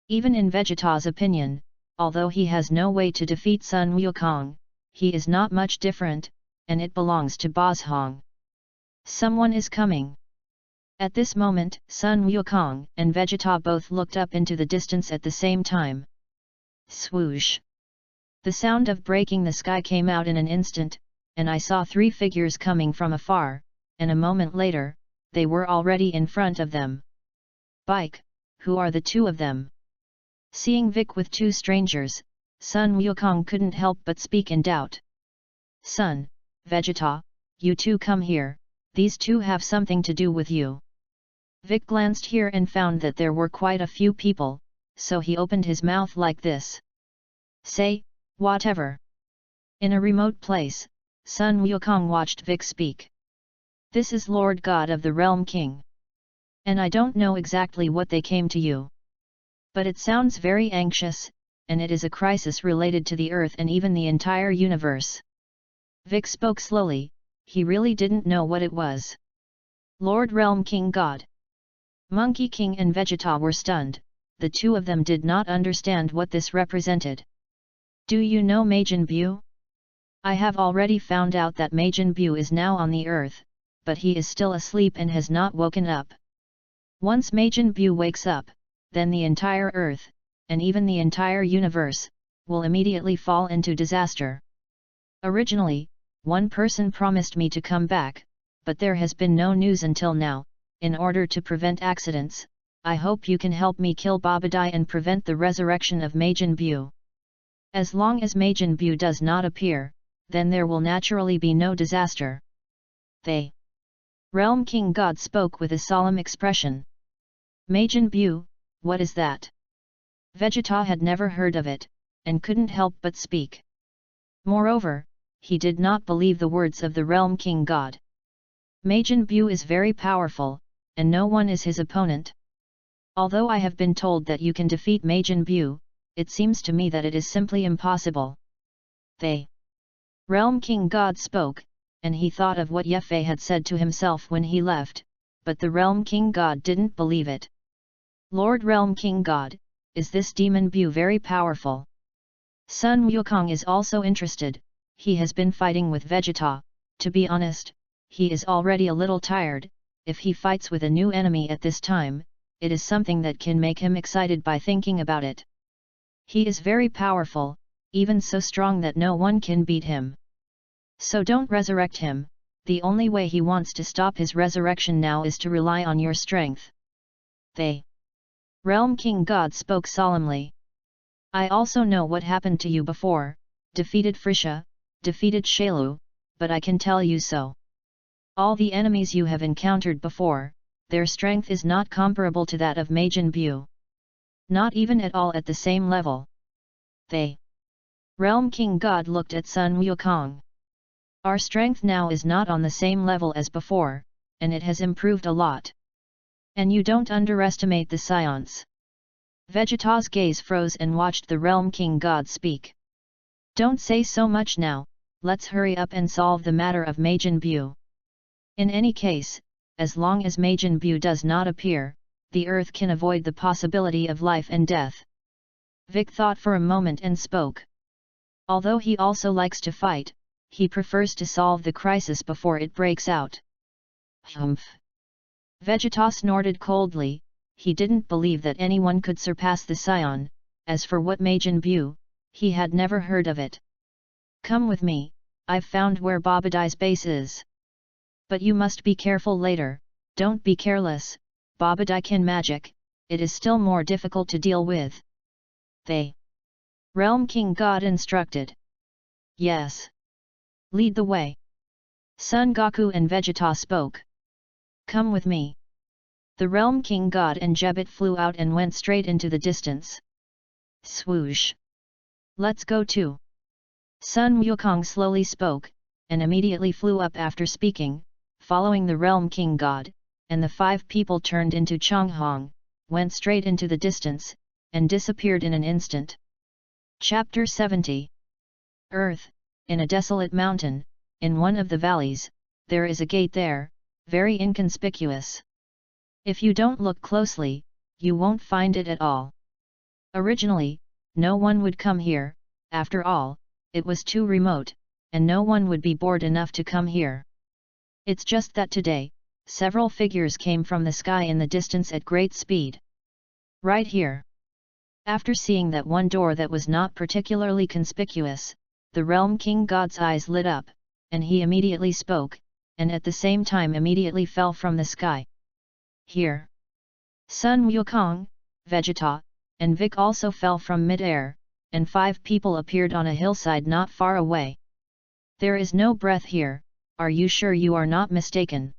Even in Vegeta's opinion, although he has no way to defeat Sun Wukong, he is not much different, and it belongs to Bozhong. Someone is coming. At this moment, Sun Wukong and Vegeta both looked up into the distance at the same time. Swoosh! The sound of breaking the sky came out in an instant, and I saw 3 figures coming from afar, and a moment later, they were already in front of them. Bike, who are the 2 of them? Seeing Vic with 2 strangers, Sun Wukong couldn't help but speak in doubt. Sun, Vegeta, you 2 come here, these 2 have something to do with you. Vic glanced here and found that there were quite a few people, so he opened his mouth like this. Say, whatever. In a remote place, Sun Wukong watched Vic speak. This is Lord God of the Realm King. And I don't know exactly what they came to you. But it sounds very anxious, and it is a crisis related to the Earth and even the entire universe. Vic spoke slowly, he really didn't know what it was. Lord Realm King God. Monkey King and Vegeta were stunned, the 2 of them did not understand what this represented. Do you know Majin Buu? I have already found out that Majin Buu is now on the Earth, but he is still asleep and has not woken up. Once Majin Buu wakes up, then the entire Earth, and even the entire universe, will immediately fall into disaster. Originally, one person promised me to come back, but there has been no news until now. In order to prevent accidents, I hope you can help me kill Babadai and prevent the resurrection of Majin Buu. As long as Majin Buu does not appear, then there will naturally be no disaster. They. Realm King God spoke with a solemn expression. Majin Buu, what is that? Vegeta had never heard of it, and couldn't help but speak. Moreover, he did not believe the words of the Realm King God. Majin Bu is very powerful, and no one is his opponent. Although I have been told that you can defeat Majin Bu, it seems to me that it is simply impossible. The Realm King God spoke, and he thought of what Ye Fei had said to himself when he left, but the Realm King God didn't believe it. Lord Realm King God, is this demon Bu very powerful? Sun Wukong is also interested. He has been fighting with Vegeta. To be honest, he is already a little tired. If he fights with a new enemy at this time, it is something that can make him excited by thinking about it. He is very powerful, even so strong that no one can beat him. So don't resurrect him. The only way he wants to stop his resurrection now is to rely on your strength. The Realm King God spoke solemnly. I also know what happened to you before, defeated Frisha, defeated Shailu, but I can tell you so. All the enemies you have encountered before, their strength is not comparable to that of Majin Bu. Not even at all at the same level. The Realm King God looked at Sun Wukong. Our strength now is not on the same level as before, and it has improved a lot. And you don't underestimate the science. Vegeta's gaze froze and watched the Realm King God speak. Don't say so much now, let's hurry up and solve the matter of Majin Bu. In any case, as long as Majin Bu does not appear, the earth can avoid the possibility of life and death. Vic thought for a moment and spoke. Although he also likes to fight, he prefers to solve the crisis before it breaks out. Humph! Vegeta snorted coldly. He didn't believe that anyone could surpass the Scion. As for what Majin Bu, he had never heard of it. Come with me, I've found where Babadai's base is. But you must be careful later, don't be careless, Babadai can magic, it is still more difficult to deal with. The Realm King God instructed. Yes. Lead the way. Son Goku and Vegeta spoke. Come with me. The Realm King God and Jebbit flew out and went straight into the distance. Swoosh! Let's go too. Sun Wukong slowly spoke, and immediately flew up after speaking, following the Realm King God, and the 5 people turned into Chonghong, went straight into the distance, and disappeared in an instant. Chapter 70. Earth, in a desolate mountain, in one of the valleys, there is a gate there, very inconspicuous. If you don't look closely, you won't find it at all. Originally, no one would come here, after all, it was too remote, and no one would be bored enough to come here. It's just that today, several figures came from the sky in the distance at great speed. Right here. After seeing that one door that was not particularly conspicuous, the Realm King God's eyes lit up, and he immediately spoke, and at the same time immediately fell from the sky. Here. Sun Wukong, Vegeta, and Vic also fell from mid-air, and 5 people appeared on a hillside not far away. There is no breath here, are you sure you are not mistaken?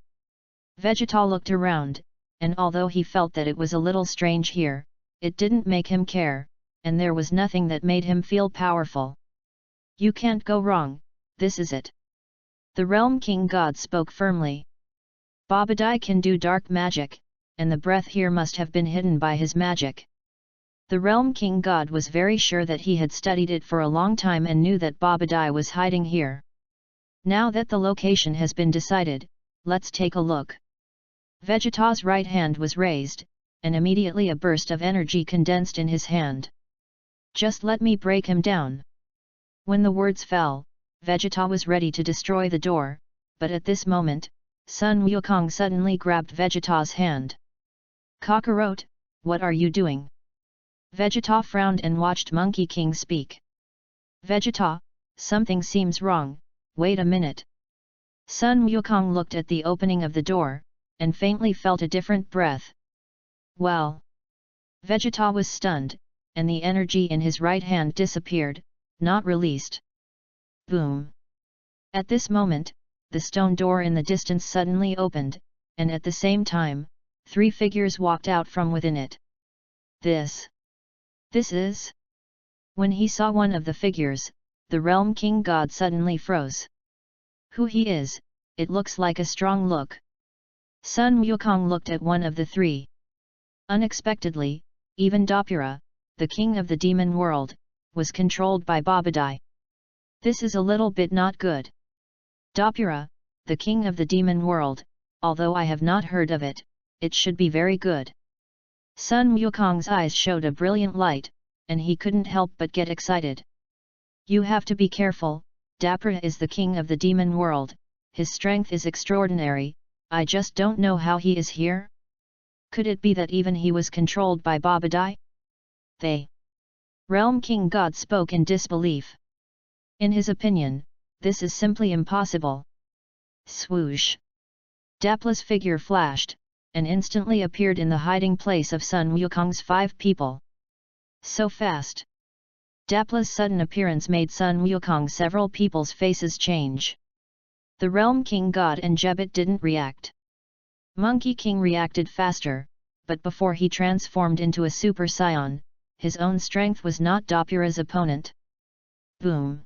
Vegeta looked around, and although he felt that it was a little strange here, it didn't make him care, and there was nothing that made him feel powerful. You can't go wrong, this is it. The Realm King God spoke firmly. Babadai can do dark magic, and the breath here must have been hidden by his magic. The Realm King God was very sure that he had studied it for a long time and knew that Babadai was hiding here. Now that the location has been decided, let's take a look. Vegeta's right hand was raised, and immediately a burst of energy condensed in his hand. Just let me break him down. When the words fell, Vegeta was ready to destroy the door, but at this moment, Sun Wukong suddenly grabbed Vegeta's hand. Kakarot, what are you doing? Vegeta frowned and watched Monkey King speak. Vegeta, something seems wrong, wait a minute. Sun Wukong looked at the opening of the door, and faintly felt a different breath. Well. Vegeta was stunned, and the energy in his right hand disappeared, not released. Boom! At this moment, the stone door in the distance suddenly opened, and at the same time, 3 figures walked out from within it. This is... When he saw one of the figures, the Realm King God suddenly froze. Who he is, it looks like a strong look. Sun Wukong looked at one of the three. Unexpectedly, even Dopura, the king of the demon world, was controlled by Babadai. This is a little bit not good. Dopura, the king of the demon world, although I have not heard of it, it should be very good. Sun Wukong's eyes showed a brilliant light, and he couldn't help but get excited. You have to be careful, Dopura is the king of the demon world, his strength is extraordinary, I just don't know how he is here. Could it be that even he was controlled by Babadai? The Realm King God spoke in disbelief. In his opinion, this is simply impossible. Swoosh! Dapla's figure flashed, and instantly appeared in the hiding place of Sun Wukong's 5 people. So fast! Dapla's sudden appearance made Sun Wukong several people's faces change. The Realm King God and Jebit didn't react. Monkey King reacted faster, but before he transformed into a Super Saiyan, his own strength was not Dopura's opponent. Boom!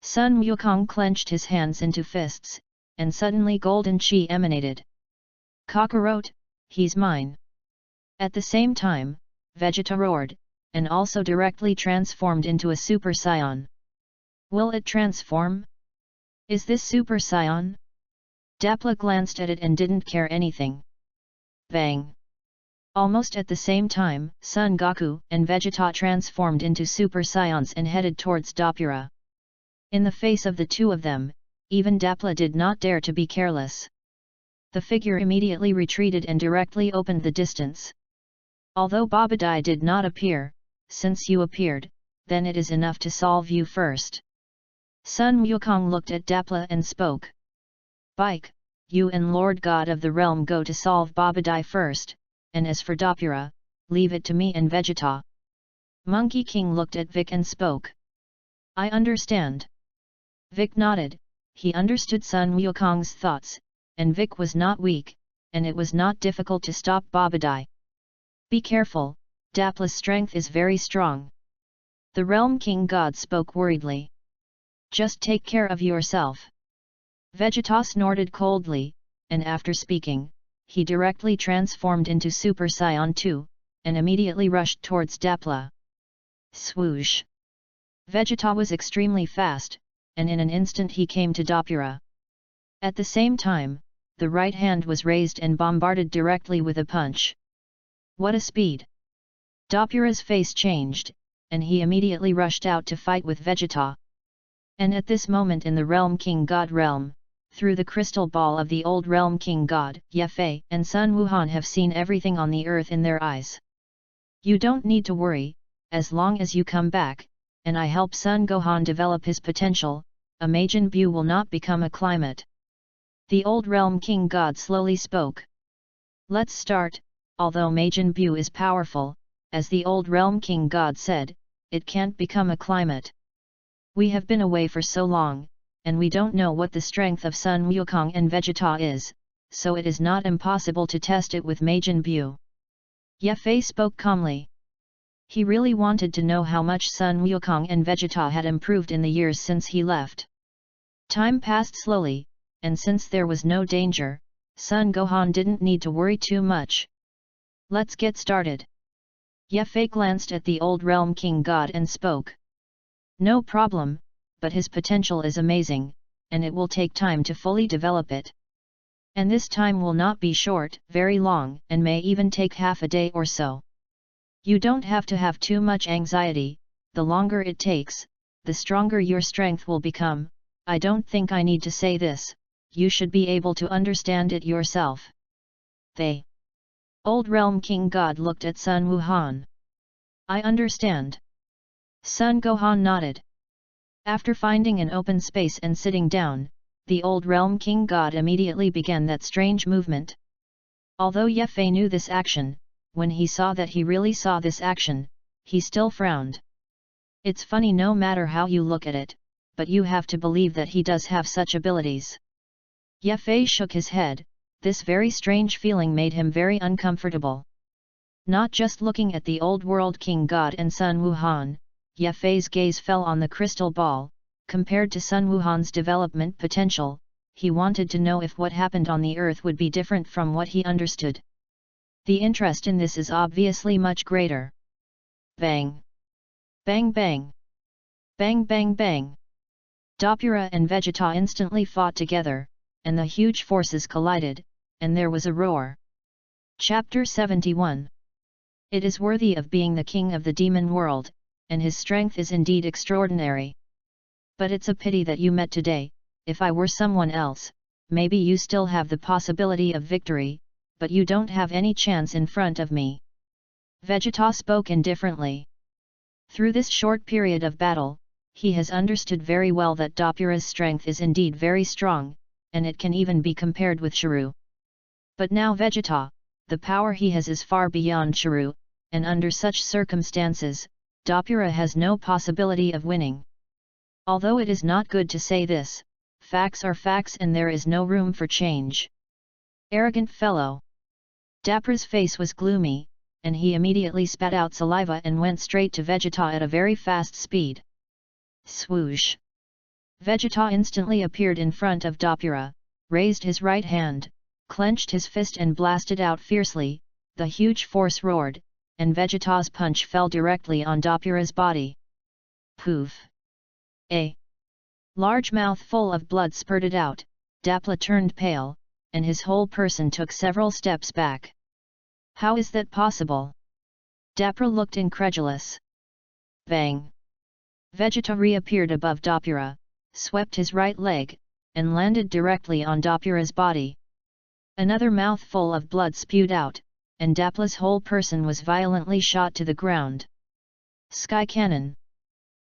Sun Wukong clenched his hands into fists, and suddenly golden chi emanated. Cockroach, he's mine! At the same time, Vegeta roared, and also directly transformed into a Super Saiyan. Will it transform? Is this Super Saiyan? Dapla glanced at it and didn't care anything. Bang! Almost at the same time, Son Goku and Vegeta transformed into Super Saiyans and headed towards Dopura. In the face of the two of them, even Dapla did not dare to be careless. The figure immediately retreated and directly opened the distance. Although Babadai did not appear, since you appeared, then it is enough to solve you first. Sun Wukong looked at Dapla and spoke. Bike, you and Lord God of the Realm go to solve Babadai first, and as for Dopura, leave it to me and Vegeta. Monkey King looked at Vic and spoke. I understand. Vic nodded, he understood Sun Wukong's thoughts, and Vic was not weak, and it was not difficult to stop Babadai. Be careful, Dapla's strength is very strong. The Realm King God spoke worriedly. Just take care of yourself. Vegeta snorted coldly, and after speaking, he directly transformed into Super Saiyan 2, and immediately rushed towards Dapla. Swoosh! Vegeta was extremely fast, and in an instant he came to Dopura. At the same time, the right hand was raised and bombarded directly with a punch. What a speed! Dopura's face changed, and he immediately rushed out to fight with Vegeta. And at this moment in the Realm King God realm, through the crystal ball of the old Realm King God, Ye and Sun Wuhan have seen everything on the earth in their eyes. You don't need to worry, as long as you come back, and I help Sun Gohan develop his potential, a Majin Buu will not become a climate. The old Realm King God slowly spoke. Let's start, although Majin Buu is powerful, as the old Realm King God said, it can't become a climate. We have been away for so long, and we don't know what the strength of Sun Wukong and Vegeta is, so it is not impossible to test it with Majin Buu. Ye spoke calmly. He really wanted to know how much Sun Wukong and Vegeta had improved in the years since he left. Time passed slowly, and since there was no danger, Sun Gohan didn't need to worry too much. Let's get started. Ye glanced at the old Realm King God and spoke. No problem, but his potential is amazing, and it will take time to fully develop it. And this time will not be short, very long, and may even take half a day or so. You don't have to have too much anxiety, the longer it takes, the stronger your strength will become. I don't think I need to say this, you should be able to understand it yourself. The old Realm King God looked at Sun Wuhan. I understand. Sun Gohan nodded. After finding an open space and sitting down, the old Realm King God immediately began that strange movement. Although Ye knew this action, when he saw that he really saw this action, he still frowned. It's funny no matter how you look at it, but you have to believe that he does have such abilities. Ye shook his head, this very strange feeling made him very uncomfortable. Not just looking at the old world King God and Sun Wuhan, Ye gaze fell on the crystal ball, compared to Sun Wuhan's development potential, he wanted to know if what happened on the Earth would be different from what he understood. The interest in this is obviously much greater. Bang! Bang bang! Bang bang bang! Dopura and Vegeta instantly fought together, and the huge forces collided, and there was a roar. Chapter 71. It is worthy of being the king of the demon world, and his strength is indeed extraordinary. But it's a pity that you met today. If I were someone else, maybe you still have the possibility of victory, but you don't have any chance in front of me. Vegeta spoke indifferently. Through this short period of battle, he has understood very well that Dopura's strength is indeed very strong, and it can even be compared with Shuru. But now Vegeta, the power he has is far beyond Shuru, and under such circumstances, Dopura has no possibility of winning. Although it is not good to say this, facts are facts and there is no room for change. Arrogant fellow! Dopura's face was gloomy, and he immediately spat out saliva and went straight to Vegeta at a very fast speed. Swoosh! Vegeta instantly appeared in front of Dopura, raised his right hand, clenched his fist and blasted out fiercely. The huge force roared, and Vegeta's punch fell directly on Dopura's body. Poof! A large mouthful of blood spurted out. Dopura turned pale, and his whole person took several steps back. How is that possible? Dopura looked incredulous. Bang! Vegeta reappeared above Dopura, swept his right leg, and landed directly on Dopura's body. Another mouthful of blood spewed out, and Dopura's whole person was violently shot to the ground. Sky Cannon!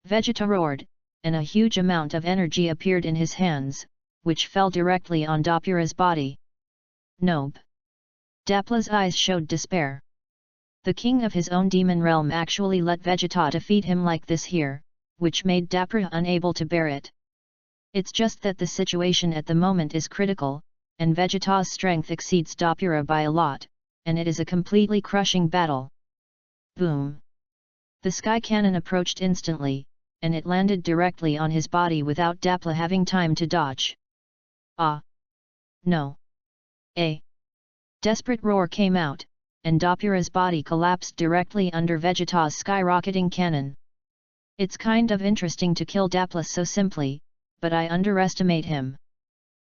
Vegeta roared, and a huge amount of energy appeared in his hands, which fell directly on Dopura's body. Nope! Dopura's eyes showed despair. The king of his own demon realm actually let Vegeta defeat him like this here, which made Dopura unable to bear it. It's just that the situation at the moment is critical, and Vegeta's strength exceeds Dopura by a lot, and it is a completely crushing battle. Boom! The sky cannon approached instantly, and it landed directly on his body without Dopura having time to dodge. Ah! No! A desperate roar came out, and Dopura's body collapsed directly under Vegeta's skyrocketing cannon. It's kind of interesting to kill Dopura so simply, but I underestimate him.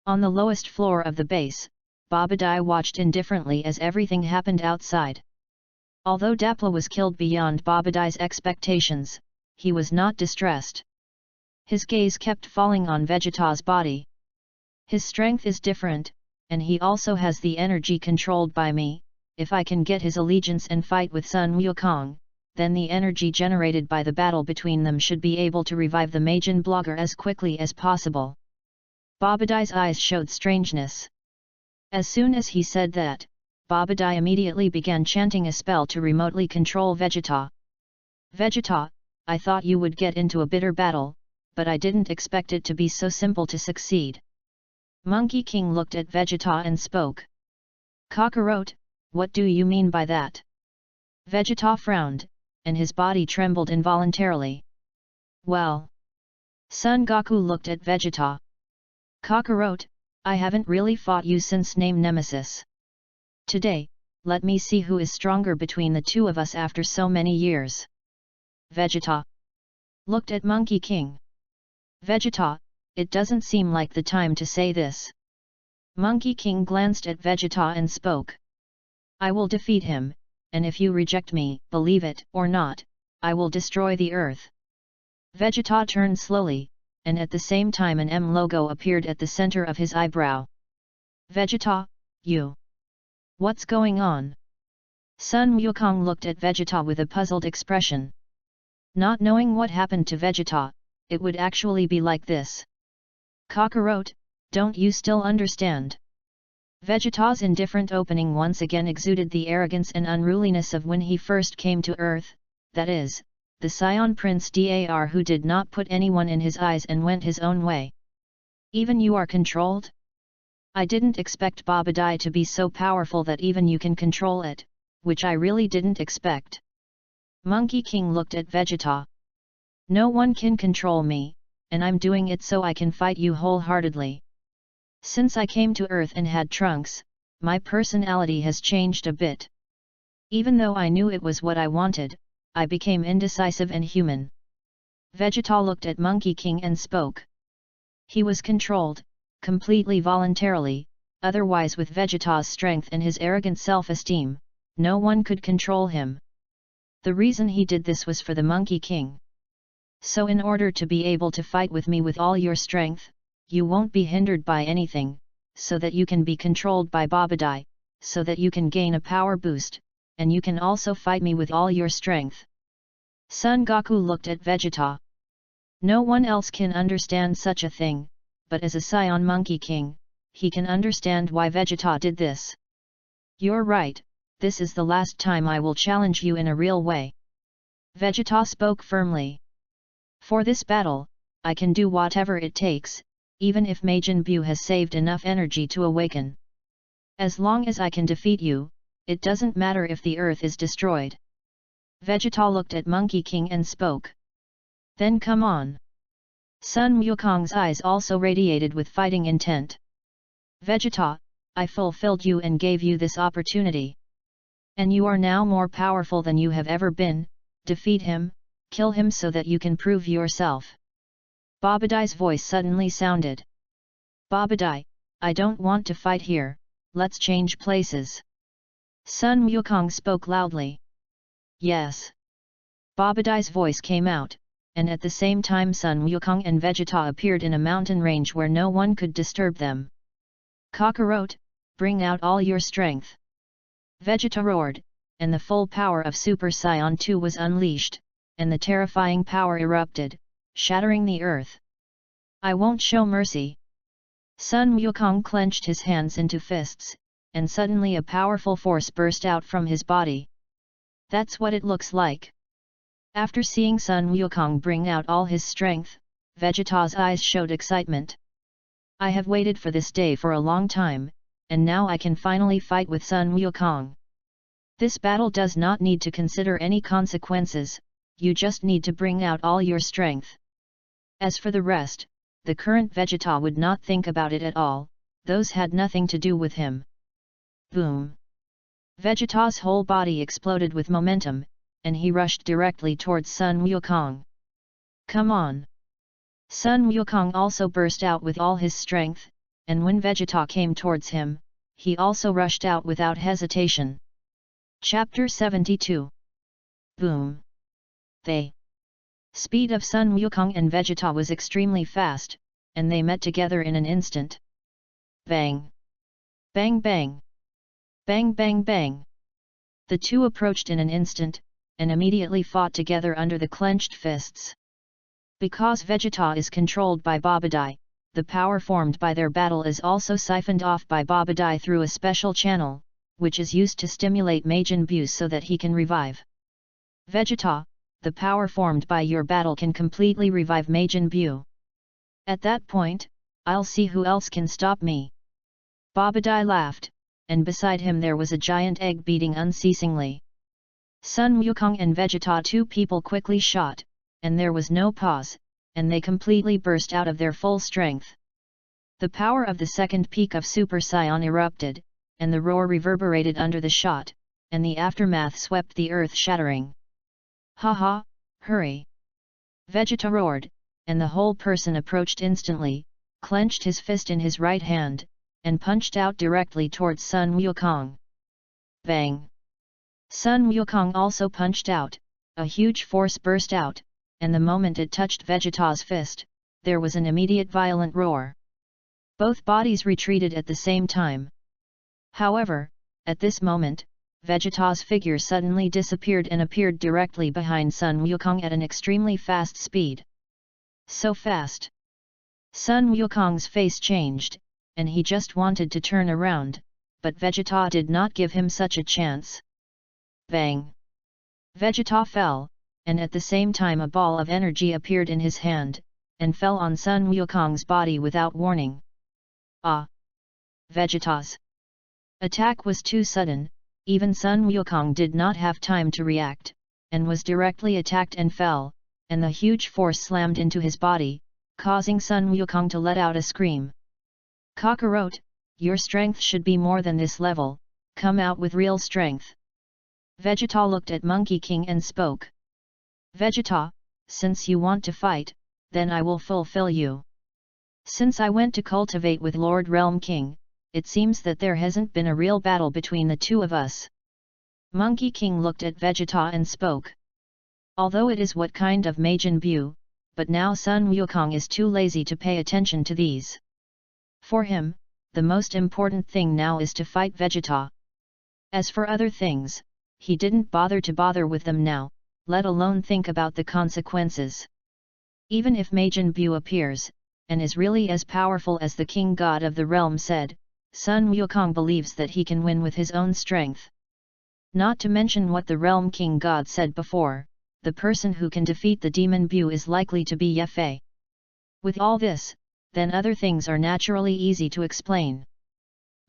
On the lowest floor of the base, Babadai watched indifferently as everything happened outside. Although Dopura was killed beyond Babadai's expectations, he was not distressed. His gaze kept falling on Vegeta's body. His strength is different, and he also has the energy controlled by me. If I can get his allegiance and fight with Sun Wukong, then the energy generated by the battle between them should be able to revive the Majin blogger as quickly as possible. Babadai's eyes showed strangeness. As soon as he said that, Babadai immediately began chanting a spell to remotely control Vegeta. Vegeta, I thought you would get into a bitter battle, but I didn't expect it to be so simple to succeed. Monkey King looked at Vegeta and spoke. Kakarot, what do you mean by that? Vegeta frowned, and his body trembled involuntarily. Well. Son Goku looked at Vegeta. Kakarot, I haven't really fought you since name Nemesis. Today, let me see who is stronger between the two of us after so many years. Vegeta looked at Monkey King. Vegeta, it doesn't seem like the time to say this. Monkey King glanced at Vegeta and spoke. I will defeat him, and if you reject me, believe it or not, I will destroy the earth. Vegeta turned slowly, and at the same time an M logo appeared at the center of his eyebrow. Vegeta, you. What's going on? Sun Wukong looked at Vegeta with a puzzled expression. Not knowing what happened to Vegeta, it would actually be like this. Kakarot, don't you still understand? Vegeta's indifferent opening once again exuded the arrogance and unruliness of when he first came to Earth, that is, the Scion Prince Dar who did not put anyone in his eyes and went his own way. Even you are controlled? I didn't expect Babadai to be so powerful that even you can control it, which I really didn't expect. Monkey King looked at Vegeta. No one can control me, and I'm doing it so I can fight you wholeheartedly. Since I came to Earth and had trunks, my personality has changed a bit. Even though I knew it was what I wanted, I became indecisive and human. Vegeta looked at Monkey King and spoke. He was controlled, completely voluntarily, otherwise with Vegeta's strength and his arrogant self-esteem, no one could control him. The reason he did this was for the Monkey King. So in order to be able to fight with me with all your strength, you won't be hindered by anything, so that you can be controlled by Babadai, so that you can gain a power boost, and you can also fight me with all your strength. Son Goku looked at Vegeta. No one else can understand such a thing, but as a Saiyan Monkey King, he can understand why Vegeta did this. You're right, this is the last time I will challenge you in a real way. Vegeta spoke firmly. For this battle, I can do whatever it takes, even if Majin Buu has saved enough energy to awaken. As long as I can defeat you, it doesn't matter if the earth is destroyed. Vegeta looked at Monkey King and spoke. Then come on. Sun Wukong's eyes also radiated with fighting intent. Vegeta, I fulfilled you and gave you this opportunity. And you are now more powerful than you have ever been, defeat him, kill him so that you can prove yourself. Babadai's voice suddenly sounded. Babadai, I don't want to fight here, let's change places. Sun Wukong spoke loudly. Yes. Babadai's voice came out, and at the same time Sun Wukong and Vegeta appeared in a mountain range where no one could disturb them. Kakarot, bring out all your strength. Vegeta roared, and the full power of Super Saiyan 2 was unleashed, and the terrifying power erupted, shattering the earth. I won't show mercy. Sun Wukong clenched his hands into fists, and suddenly a powerful force burst out from his body. That's what it looks like. After seeing Sun Wukong bring out all his strength, Vegeta's eyes showed excitement. I have waited for this day for a long time, and now I can finally fight with Sun Wukong. This battle does not need to consider any consequences, you just need to bring out all your strength. As for the rest, the current Vegeta would not think about it at all, those had nothing to do with him. Boom! Vegeta's whole body exploded with momentum, and he rushed directly towards Sun Wukong. Come on! Sun Wukong also burst out with all his strength, and when Vegeta came towards him, he also rushed out without hesitation. Chapter 72. Boom! The speed of Sun Wukong and Vegeta was extremely fast, and they met together in an instant. Bang! Bang bang! Bang bang bang! The two approached in an instant, and immediately fought together under the clenched fists. Because Vegeta is controlled by Babadai, the power formed by their battle is also siphoned off by Babadai through a special channel, which is used to stimulate Majin Buu so that he can revive. Vegeta, the power formed by your battle can completely revive Majin Buu. At that point, I'll see who else can stop me. Babadai laughed, and beside him there was a giant egg beating unceasingly. Sun Wukong and Vegeta, two people quickly shot, and there was no pause, and they completely burst out of their full strength. The power of the second peak of Super Saiyan erupted, and the roar reverberated under the shot, and the aftermath swept the earth shattering. Haha, hurry! Vegeta roared, and the whole person approached instantly, clenched his fist in his right hand, and punched out directly towards Sun Wukong. Bang! Sun Wukong also punched out, a huge force burst out, and the moment it touched Vegeta's fist, there was an immediate violent roar. Both bodies retreated at the same time. However, at this moment, Vegeta's figure suddenly disappeared and appeared directly behind Sun Wukong at an extremely fast speed. So fast! Sun Wukong's face changed, and he just wanted to turn around, but Vegeta did not give him such a chance. Bang! Vegeta fell, and at the same time a ball of energy appeared in his hand, and fell on Sun Wukong's body without warning. Ah! Vegeta's attack was too sudden, even Sun Wukong did not have time to react, and was directly attacked and fell, and the huge force slammed into his body, causing Sun Wukong to let out a scream. Kakarot, your strength should be more than this level, come out with real strength. Vegeta looked at Monkey King and spoke. Vegeta, since you want to fight, then I will fulfill you. Since I went to cultivate with Lord Realm King, it seems that there hasn't been a real battle between the two of us. Monkey King looked at Vegeta and spoke. Although it is what kind of Majin Buu, but now Sun Wukong is too lazy to pay attention to these. For him, the most important thing now is to fight Vegeta. As for other things, he didn't bother with them now, let alone think about the consequences. Even if Majin Buu appears, and is really as powerful as the king god of the realm said, Sun Wukong believes that he can win with his own strength. Not to mention what the realm king god said before, the person who can defeat the demon Buu is likely to be Ye Fei. With all this, then other things are naturally easy to explain.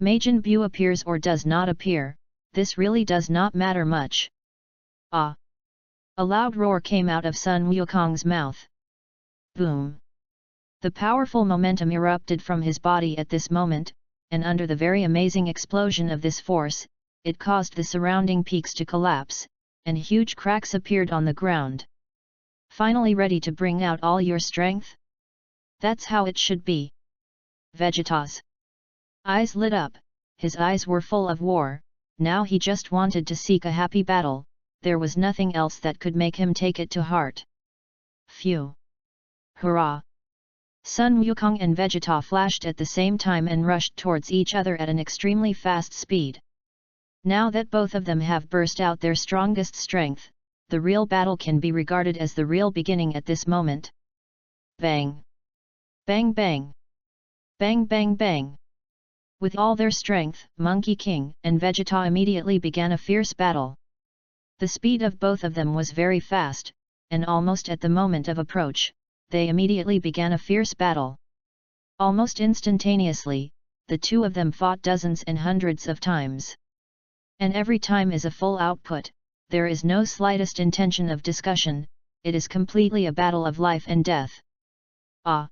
Majin Buu appears or does not appear, this really does not matter much. Ah! A loud roar came out of Sun Wukong's mouth. Boom! The powerful momentum erupted from his body at this moment, and under the very amazing explosion of this force, it caused the surrounding peaks to collapse, and huge cracks appeared on the ground. Finally ready to bring out all your strength? That's how it should be. Vegeta's eyes lit up, his eyes were full of war, now he just wanted to seek a happy battle, there was nothing else that could make him take it to heart. Phew! Hurrah! Sun Wukong and Vegeta flashed at the same time and rushed towards each other at an extremely fast speed. Now that both of them have burst out their strongest strength, the real battle can be regarded as the real beginning at this moment. Bang! Bang bang! Bang bang bang! With all their strength, Monkey King and Vegeta immediately began a fierce battle. The speed of both of them was very fast, and almost at the moment of approach, they immediately began a fierce battle. Almost instantaneously, the two of them fought dozens and hundreds of times. And every time is a full output, there is no slightest intention of discussion, it is completely a battle of life and death. Ah!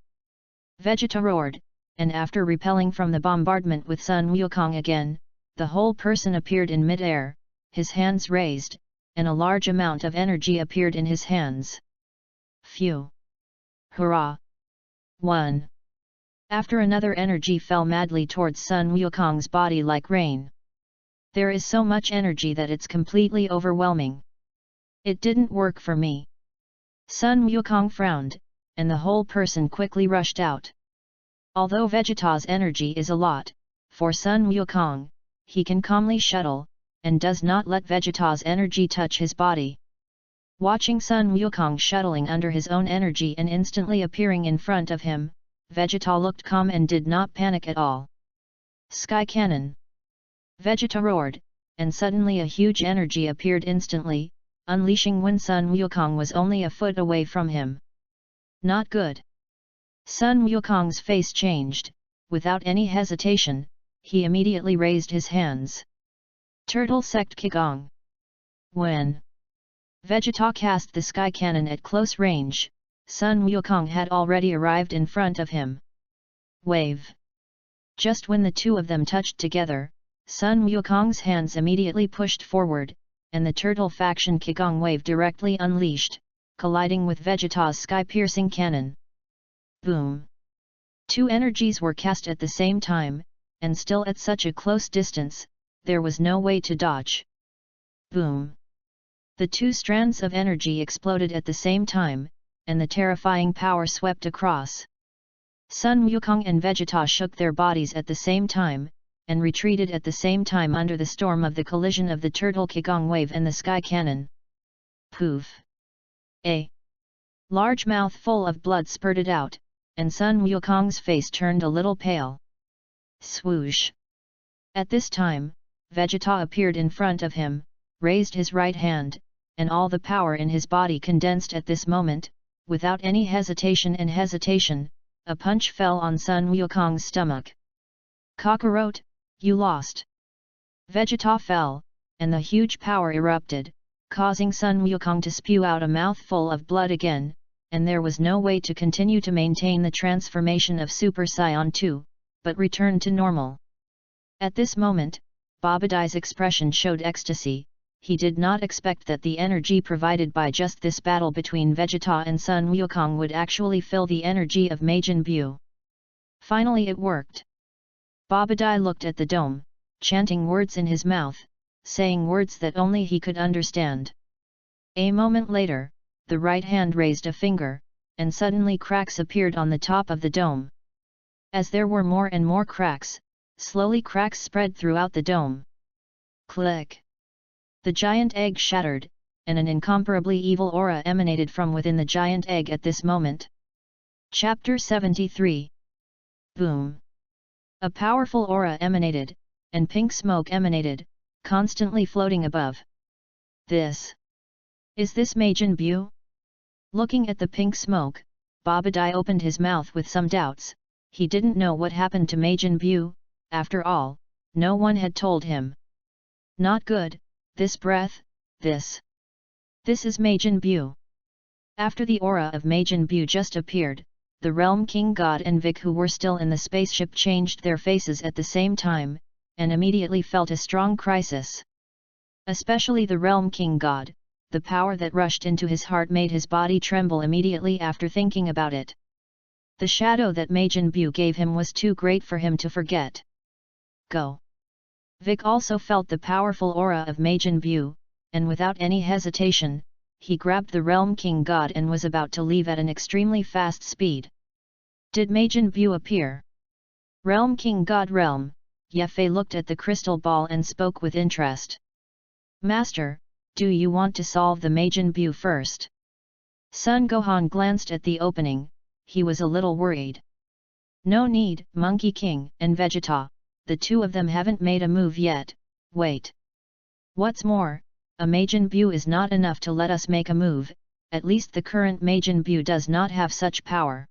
Vegeta roared, and after repelling from the bombardment with Sun Wukong again, the whole person appeared in mid-air, his hands raised, and a large amount of energy appeared in his hands. Phew! Hurrah! 1. After another energy fell madly towards Sun Wukong's body like rain. There is so much energy that it's completely overwhelming. It didn't work for me. Sun Wukong frowned, and the whole person quickly rushed out. Although Vegeta's energy is a lot, for Sun Wukong, he can calmly shuttle, and does not let Vegeta's energy touch his body. Watching Sun Wukong shuttling under his own energy and instantly appearing in front of him, Vegeta looked calm and did not panic at all. Sky Cannon! Vegeta roared, and suddenly a huge energy appeared instantly, unleashing when Sun Wukong was only a foot away from him. Not good! Sun Wukong's face changed, without any hesitation, he immediately raised his hands. Turtle Sect Qigong! When Vegeta cast the Sky Cannon at close range, Sun Wukong had already arrived in front of him. Wave! Just when the two of them touched together, Sun Wukong's hands immediately pushed forward, and the Turtle Faction Qigong wave directly unleashed, colliding with Vegeta's sky-piercing cannon. Boom! Two energies were cast at the same time, and still at such a close distance, there was no way to dodge. Boom! The two strands of energy exploded at the same time, and the terrifying power swept across. Sun Wukong and Vegeta shook their bodies at the same time, and retreated at the same time under the storm of the collision of the Turtle Qigong wave and the Sky Cannon. Poof! A large mouth full of blood spurted out, and Sun Wukong's face turned a little pale. Swoosh! At this time, Vegeta appeared in front of him, raised his right hand, and all the power in his body condensed at this moment, without any hesitation, a punch fell on Sun Wukong's stomach. Kakarot, you lost! Vegeta fell, and the huge power erupted, causing Sun Wukong to spew out a mouthful of blood again, and there was no way to continue to maintain the transformation of Super Saiyan 2, but return to normal. At this moment, Babadai's expression showed ecstasy. He did not expect that the energy provided by just this battle between Vegeta and Sun Wukong would actually fill the energy of Majin Buu. Finally it worked. Babadai looked at the dome, chanting words in his mouth, saying words that only he could understand. A moment later, the right hand raised a finger, and suddenly cracks appeared on the top of the dome. As there were more and more cracks, slowly cracks spread throughout the dome. Click! The giant egg shattered, and an incomparably evil aura emanated from within the giant egg at this moment. Chapter 73. Boom! A powerful aura emanated, and pink smoke emanated, constantly floating above. Is this Majin Buu? Looking at the pink smoke, Babadai opened his mouth with some doubts. He didn't know what happened to Majin Buu. After all, no one had told him. Not good, this breath, this is Majin Buu. After the aura of Majin Buu just appeared, the Realm King God and Vic, who were still in the spaceship, changed their faces at the same time, and immediately felt a strong crisis. Especially the Realm King God, the power that rushed into his heart made his body tremble immediately after thinking about it. The shadow that Majin Buu gave him was too great for him to forget. Go! Vic also felt the powerful aura of Majin Buu, and without any hesitation, he grabbed the Realm King God and was about to leave at an extremely fast speed. Did Majin Buu appear? Realm King God Realm, Ye Fei looked at the crystal ball and spoke with interest. Master, do you want to solve the Majin Buu first? Sun Gohan glanced at the opening. He was a little worried. No need, Monkey King and Vegeta, the two of them haven't made a move yet. Wait. What's more, a Majin Buu is not enough to let us make a move, at least the current Majin Buu does not have such power.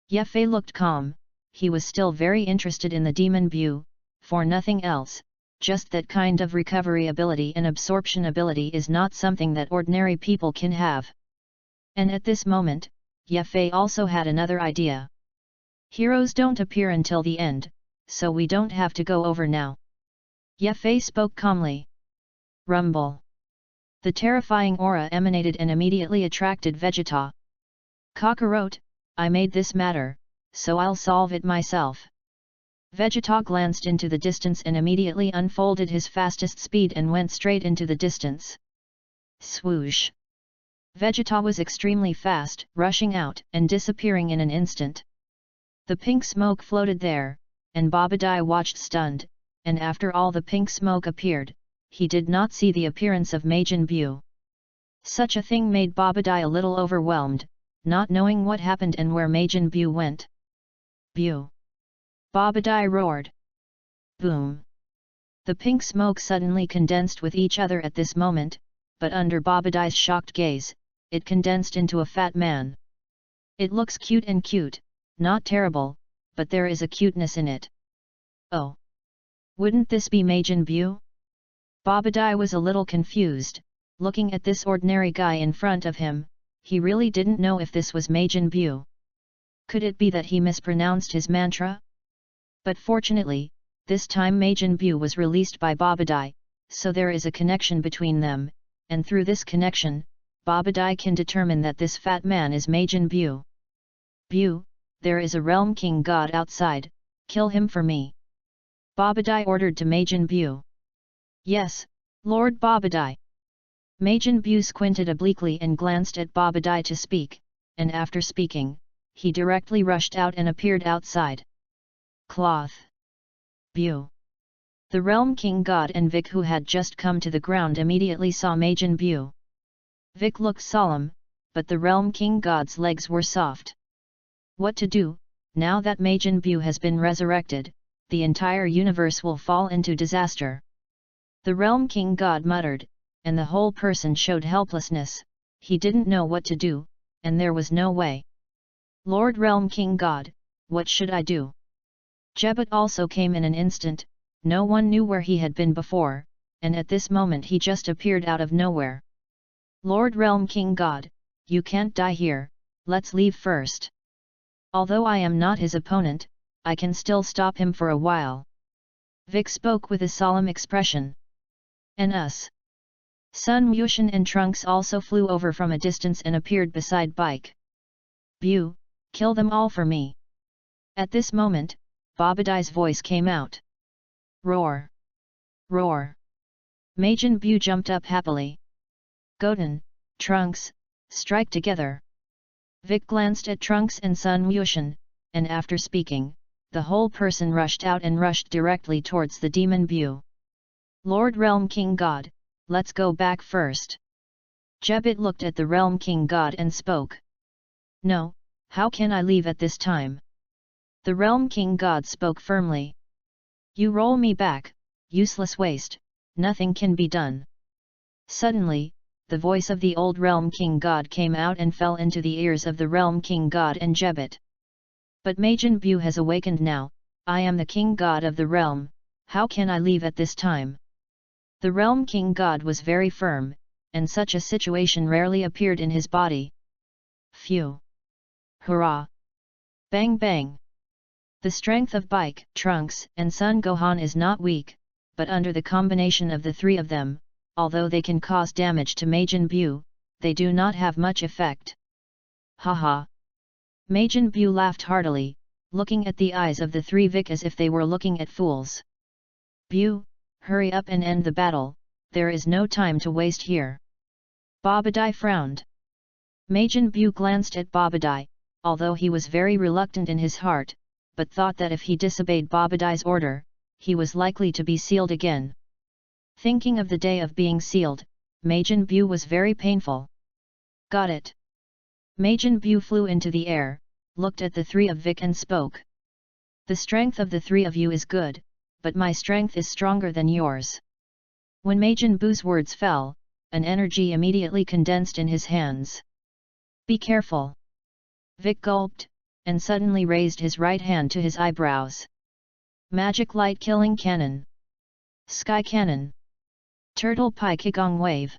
Ye Fei looked calm. He was still very interested in the Demon Buu, for nothing else, just that kind of recovery ability and absorption ability is not something that ordinary people can have. And at this moment, Ye Fei also had another idea. Heroes don't appear until the end, so we don't have to go over now. Ye Fei spoke calmly. Rumble! The terrifying aura emanated and immediately attracted Vegeta. Kakarot, I made this matter, so I'll solve it myself. Vegeta glanced into the distance and immediately unfolded his fastest speed and went straight into the distance. Swoosh! Vegeta was extremely fast, rushing out and disappearing in an instant. The pink smoke floated there, and Babadai watched stunned, and after all the pink smoke appeared, he did not see the appearance of Majin Buu. Such a thing made Babadai a little overwhelmed, not knowing what happened and where Majin Buu went. Buu! Babadai roared. Boom! The pink smoke suddenly condensed with each other at this moment, but under Babadai's shocked gaze, it condensed into a fat man. It looks cute and cute, not terrible, but there is a cuteness in it. Oh! Wouldn't this be Majin Buu? Babadai was a little confused, looking at this ordinary guy in front of him. He really didn't know if this was Majin Buu. Could it be that he mispronounced his mantra? But fortunately, this time Majin Buu was released by Babadai, so there is a connection between them, and through this connection, Babadai can determine that this fat man is Majin Buu. Buu, there is a Realm King God outside, kill him for me. Babadai ordered to Majin Buu. Yes, Lord Babadai. Majin Buu squinted obliquely and glanced at Babadai to speak, and after speaking, he directly rushed out and appeared outside. Cloth. Buu. The Realm King God and Vic, who had just come to the ground, immediately saw Majin Buu. Vic looked solemn, but the Realm King God's legs were soft. What to do, now that Majin Buu has been resurrected, the entire universe will fall into disaster. The Realm King God muttered, and the whole person showed helplessness. He didn't know what to do, and there was no way. Lord Realm King God, what should I do? Jebet also came in an instant. No one knew where he had been before, and at this moment he just appeared out of nowhere. Lord Realm King God, you can't die here, let's leave first. Although I am not his opponent, I can still stop him for a while. Vic spoke with a solemn expression. And us. Sun Yushin and Trunks also flew over from a distance and appeared beside Bike. Bu, kill them all for me. At this moment, Babadai's voice came out. Roar! Roar! Majin Bu jumped up happily. Goten, Trunks, strike together. Vic glanced at Trunks and Sun Yushin, and after speaking, the whole person rushed out and rushed directly towards the demon Bu. Lord Realm King God, let's go back first. Jebbit looked at the Realm King God and spoke. No, how can I leave at this time? The Realm King God spoke firmly. You roll me back, useless waste, nothing can be done. Suddenly, the voice of the old Realm King God came out and fell into the ears of the Realm King God and Jebbit. But Majin Bu has awakened now, I am the King God of the realm, how can I leave at this time? The Realm King God was very firm, and such a situation rarely appeared in his body. Phew! Hurrah! Bang bang! The strength of Bike, Trunks, and Sun Gohan is not weak, but under the combination of the three of them, although they can cause damage to Majin Bu, they do not have much effect. Haha! Majin Bu laughed heartily, looking at the eyes of the three Vic as if they were looking at fools. Bu, hurry up and end the battle, there is no time to waste here. Babadai frowned. Majin Bu glanced at Babadai, although he was very reluctant in his heart, but thought that if he disobeyed Babadai's order, he was likely to be sealed again. Thinking of the day of being sealed, Majin Bu was very painful. Got it. Majin Bu flew into the air, looked at the three of Vic and spoke. The strength of the three of you is good, but my strength is stronger than yours. When Majin Bu's words fell, an energy immediately condensed in his hands. Be careful. Vic gulped, and suddenly raised his right hand to his eyebrows. Magic Light Killing Cannon. Sky Cannon. Turtle Pie Kigong Wave.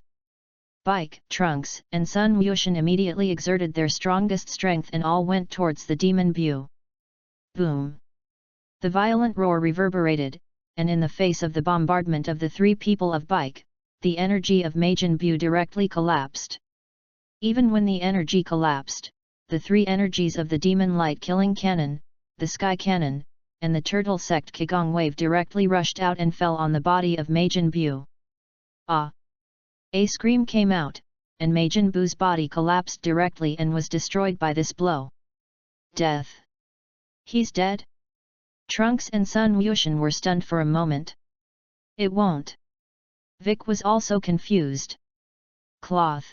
Bike, Trunks, and Sun Yushin immediately exerted their strongest strength and all went towards the demon Bu. Boom! The violent roar reverberated, and in the face of the bombardment of the three people of Bike, the energy of Majin Bu directly collapsed. Even when the energy collapsed, the three energies of the Demon Light Killing Cannon, the Sky Cannon, and the Turtle Sect Kigong Wave directly rushed out and fell on the body of Majin Bu. Ah! A scream came out, and Majin Bu's body collapsed directly and was destroyed by this blow. Death! He's dead? Trunks and Sun Yushin were stunned for a moment. It won't. Vic was also confused. Cloth.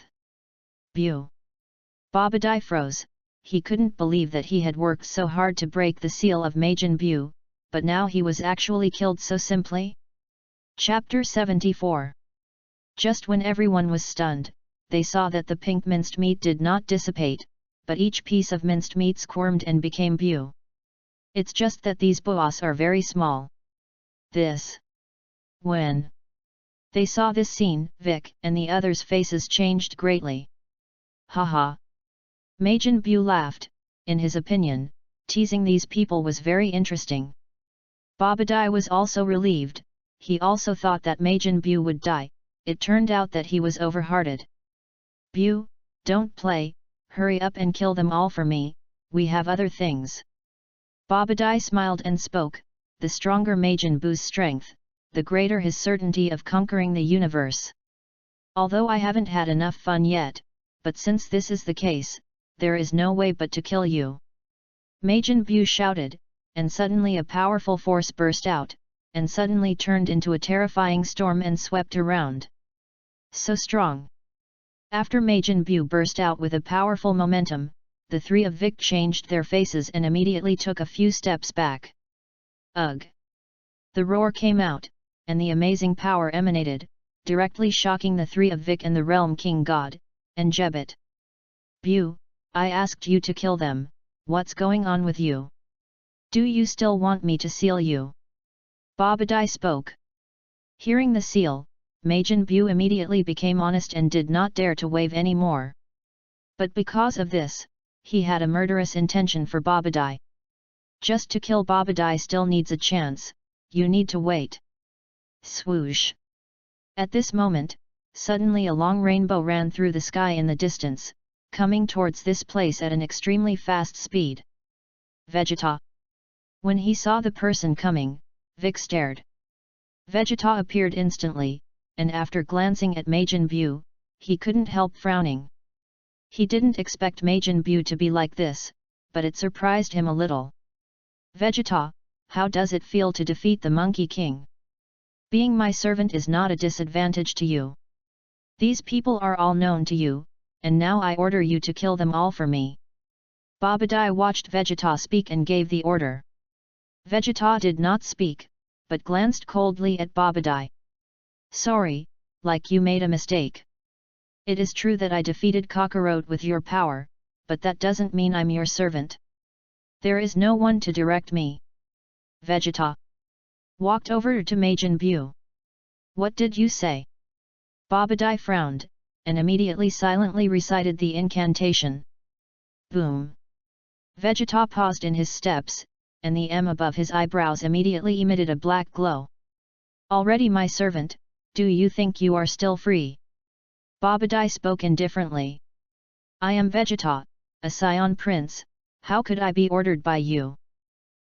Bu. Babadai froze, he couldn't believe that he had worked so hard to break the seal of Majin Bu, but now he was actually killed so simply? Chapter 74. Just when everyone was stunned, they saw that the pink minced meat did not dissipate, but each piece of minced meat squirmed and became Bu. It's just that these boas are very small. When they saw this scene, Vic and the others' faces changed greatly. Haha! Majin Bu laughed, in his opinion, teasing these people was very interesting. Babadai was also relieved, he also thought that Majin Bu would die, it turned out that he was overhearted. Bu, don't play, hurry up and kill them all for me, we have other things. Babadai smiled and spoke, the stronger Majin Bu's strength, the greater his certainty of conquering the universe. Although I haven't had enough fun yet, but since this is the case, there is no way but to kill you. Majin Bu shouted, and suddenly a powerful force burst out, and suddenly turned into a terrifying storm and swept around. So strong! After Majin Bu burst out with a powerful momentum, the three of Vic changed their faces and immediately took a few steps back. Ugh! The roar came out, and the amazing power emanated, directly shocking the three of Vic and the Realm King God, and Jebbit. Bu, I asked you to kill them, what's going on with you? Do you still want me to seal you? Babadai spoke. Hearing the seal, Majin Bu immediately became honest and did not dare to wave any more. But because of this, he had a murderous intention for Babadai. Just to kill Babadai still needs a chance, you need to wait. Swoosh! At this moment, suddenly a long rainbow ran through the sky in the distance, coming towards this place at an extremely fast speed. Vegeta! When he saw the person coming, Vic stared. Vegeta appeared instantly, and after glancing at Majin Buu, he couldn't help frowning. He didn't expect Majin Buu to be like this, but it surprised him a little. Vegeta, how does it feel to defeat the Monkey King? Being my servant is not a disadvantage to you. These people are all known to you, and now I order you to kill them all for me. Babadai watched Vegeta speak and gave the order. Vegeta did not speak, but glanced coldly at Babadai. Sorry, like you made a mistake. It is true that I defeated Kakarot with your power, but that doesn't mean I'm your servant. There is no one to direct me. Vegeta walked over to Majin Buu. What did you say? Babadai frowned, and immediately silently recited the incantation. Boom! Vegeta paused in his steps, and the M above his eyebrows immediately emitted a black glow. Already my servant, do you think you are still free? Babadai spoke indifferently. I am Vegeta, a Scion Prince, how could I be ordered by you?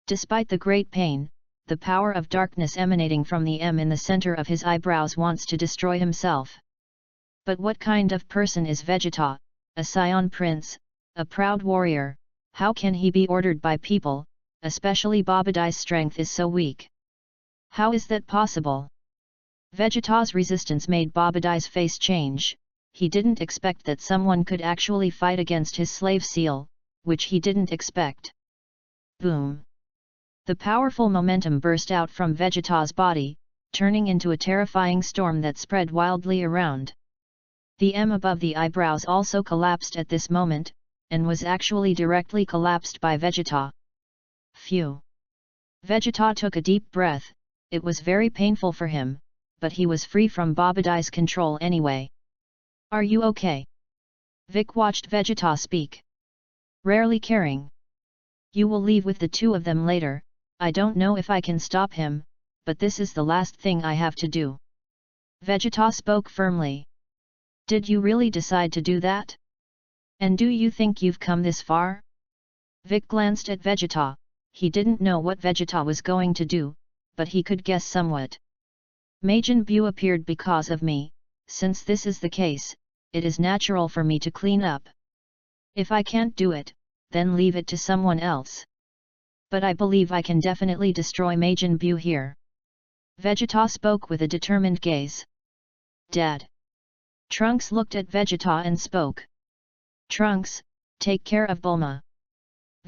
Despite the great pain, the power of darkness emanating from the M in the center of his eyebrows wants to destroy himself. But what kind of person is Vegeta, a Scion Prince, a proud warrior, how can he be ordered by people, especially Babadai's strength is so weak? How is that possible? Vegeta's resistance made Babadai's face change. He didn't expect that someone could actually fight against his slave seal, which he didn't expect. Boom! The powerful momentum burst out from Vegeta's body, turning into a terrifying storm that spread wildly around. The M above the eyebrows also collapsed at this moment, and was actually directly collapsed by Vegeta. Phew! Vegeta took a deep breath. It was very painful for him, but he was free from Babadai's control anyway. Are you okay? Vic watched Vegeta speak. Rarely caring. You will leave with the two of them later. I don't know if I can stop him, but this is the last thing I have to do. Vegeta spoke firmly. Did you really decide to do that? And do you think you've come this far? Vic glanced at Vegeta. He didn't know what Vegeta was going to do, but he could guess somewhat. Majin Buu appeared because of me. Since this is the case, it is natural for me to clean up. If I can't do it, then leave it to someone else. But I believe I can definitely destroy Majin Buu here. Vegeta spoke with a determined gaze. Dad. Trunks looked at Vegeta and spoke. Trunks, take care of Bulma.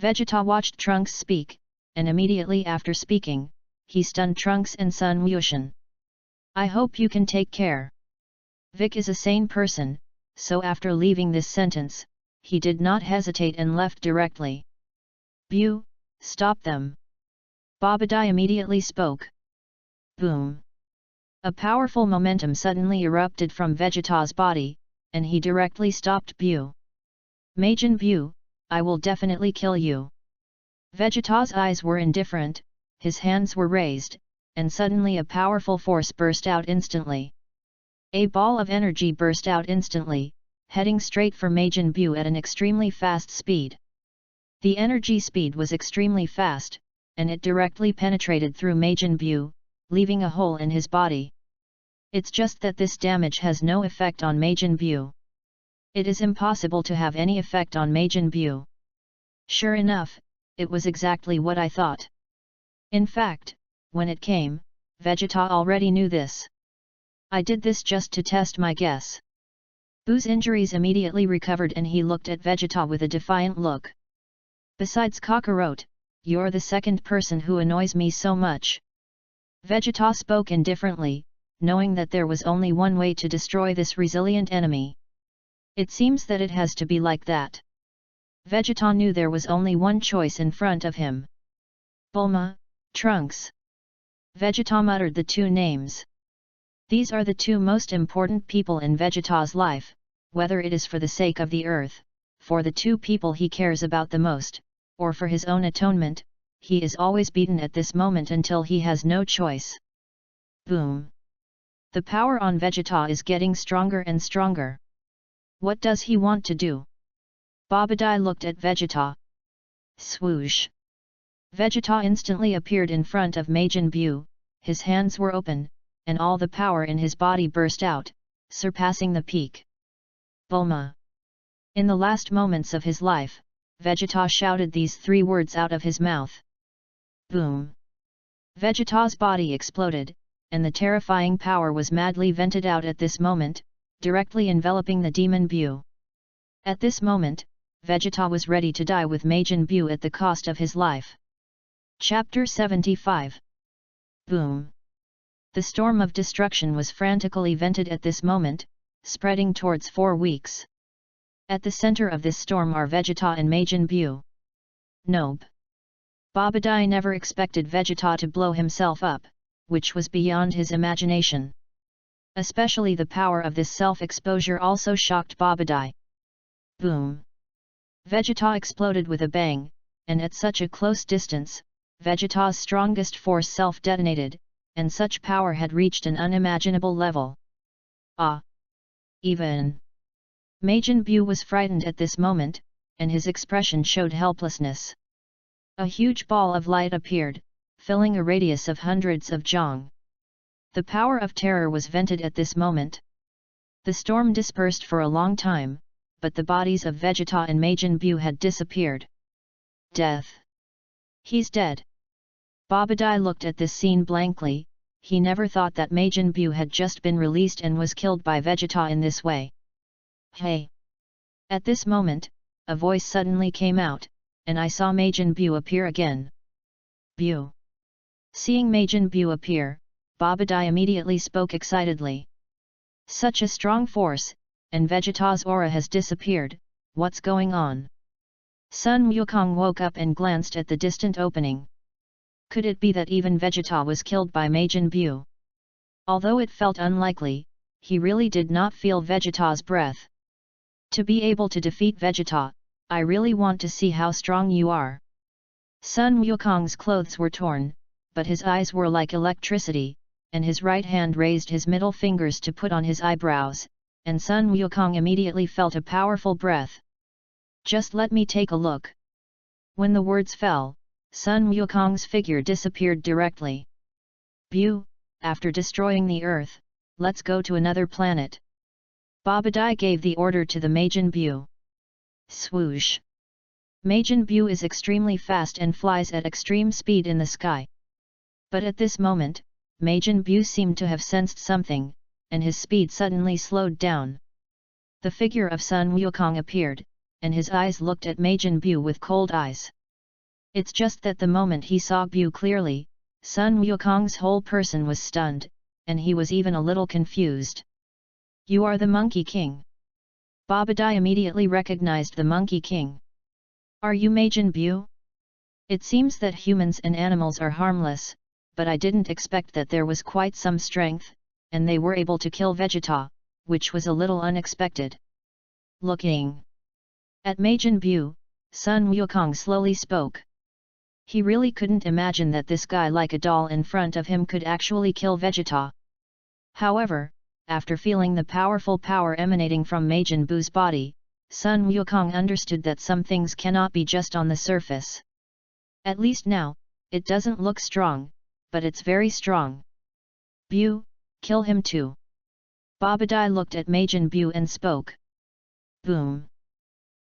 Vegeta watched Trunks speak, and immediately after speaking, he stunned Trunks and Sun Wushan. I hope you can take care. Vic is a sane person, so after leaving this sentence, he did not hesitate and left directly. Buu, stop them. Babadai immediately spoke. Boom! A powerful momentum suddenly erupted from Vegeta's body, and he directly stopped Buu. Majin Buu, I will definitely kill you. Vegeta's eyes were indifferent, his hands were raised, and suddenly a powerful force burst out instantly. A ball of energy burst out instantly, heading straight for Majin Buu at an extremely fast speed. The energy speed was extremely fast, and it directly penetrated through Majin Buu, leaving a hole in his body. It's just that this damage has no effect on Majin Buu. It is impossible to have any effect on Majin Buu. Sure enough, it was exactly what I thought. In fact, when it came, Vegeta already knew this. I did this just to test my guess. Buu's injuries immediately recovered and he looked at Vegeta with a defiant look. Besides Kakarot, you're the second person who annoys me so much. Vegeta spoke indifferently, knowing that there was only one way to destroy this resilient enemy. It seems that it has to be like that. Vegeta knew there was only one choice in front of him. Bulma, Trunks. Vegeta muttered the two names. These are the two most important people in Vegeta's life, whether it is for the sake of the earth, for the two people he cares about the most, or for his own atonement, he is always beaten at this moment until he has no choice. Boom! The power on Vegeta is getting stronger and stronger. What does he want to do? Babadai looked at Vegeta. Swoosh! Vegeta instantly appeared in front of Majin Buu, his hands were open, and all the power in his body burst out, surpassing the peak. Bulma! In the last moments of his life, Vegeta shouted these three words out of his mouth. Boom! Vegeta's body exploded, and the terrifying power was madly vented out at this moment, directly enveloping the demon Buu. At this moment, Vegeta was ready to die with Majin Buu at the cost of his life. Chapter 75. Boom! The storm of destruction was frantically vented at this moment, spreading towards 4 weeks. At the center of this storm are Vegeta and Majin Buu. Nope! Babadai never expected Vegeta to blow himself up, which was beyond his imagination. Especially the power of this self-exposure also shocked Babadai. Boom! Vegeta exploded with a bang, and at such a close distance, Vegeta's strongest force self-detonated, and such power had reached an unimaginable level. Ah! Even Majin Buu was frightened at this moment, and his expression showed helplessness. A huge ball of light appeared, filling a radius of hundreds of jong. The power of terror was vented at this moment. The storm dispersed for a long time, but the bodies of Vegeta and Majin Buu had disappeared. Death! He's dead! Babadai looked at this scene blankly. He never thought that Majin Buu had just been released and was killed by Vegeta in this way. Hey! At this moment, a voice suddenly came out, and I saw Majin Buu appear again. Buu! Seeing Majin Buu appear, Babadai immediately spoke excitedly. Such a strong force, and Vegeta's aura has disappeared, what's going on? Sun Wukong woke up and glanced at the distant opening. Could it be that even Vegeta was killed by Majin Buu? Although it felt unlikely, he really did not feel Vegeta's breath. To be able to defeat Vegeta, I really want to see how strong you are. Sun Wukong's clothes were torn, but his eyes were like electricity, and his right hand raised his middle fingers to put on his eyebrows, and Sun Wukong immediately felt a powerful breath. Just let me take a look. When the words fell, Sun Wukong's figure disappeared directly. Buu, after destroying the earth, let's go to another planet. Babadai gave the order to the Majin Buu. Swoosh! Majin Buu is extremely fast and flies at extreme speed in the sky. But at this moment, Majin Buu seemed to have sensed something, and his speed suddenly slowed down. The figure of Sun Wukong appeared, and his eyes looked at Majin Buu with cold eyes. It's just that the moment he saw Buu clearly, Sun Wukong's whole person was stunned, and he was even a little confused. You are the Monkey King. Babadai immediately recognized the Monkey King. Are you Majin Buu? It seems that humans and animals are harmless, but I didn't expect that there was quite some strength, and they were able to kill Vegeta, which was a little unexpected. Looking at Majin Buu, Sun Wukong slowly spoke. He really couldn't imagine that this guy like a doll in front of him could actually kill Vegeta. However, after feeling the powerful power emanating from Majin Buu's body, Sun Wukong understood that some things cannot be just on the surface. At least now, it doesn't look strong, but it's very strong. Buu, kill him too. Babadai looked at Majin Buu and spoke. Boom!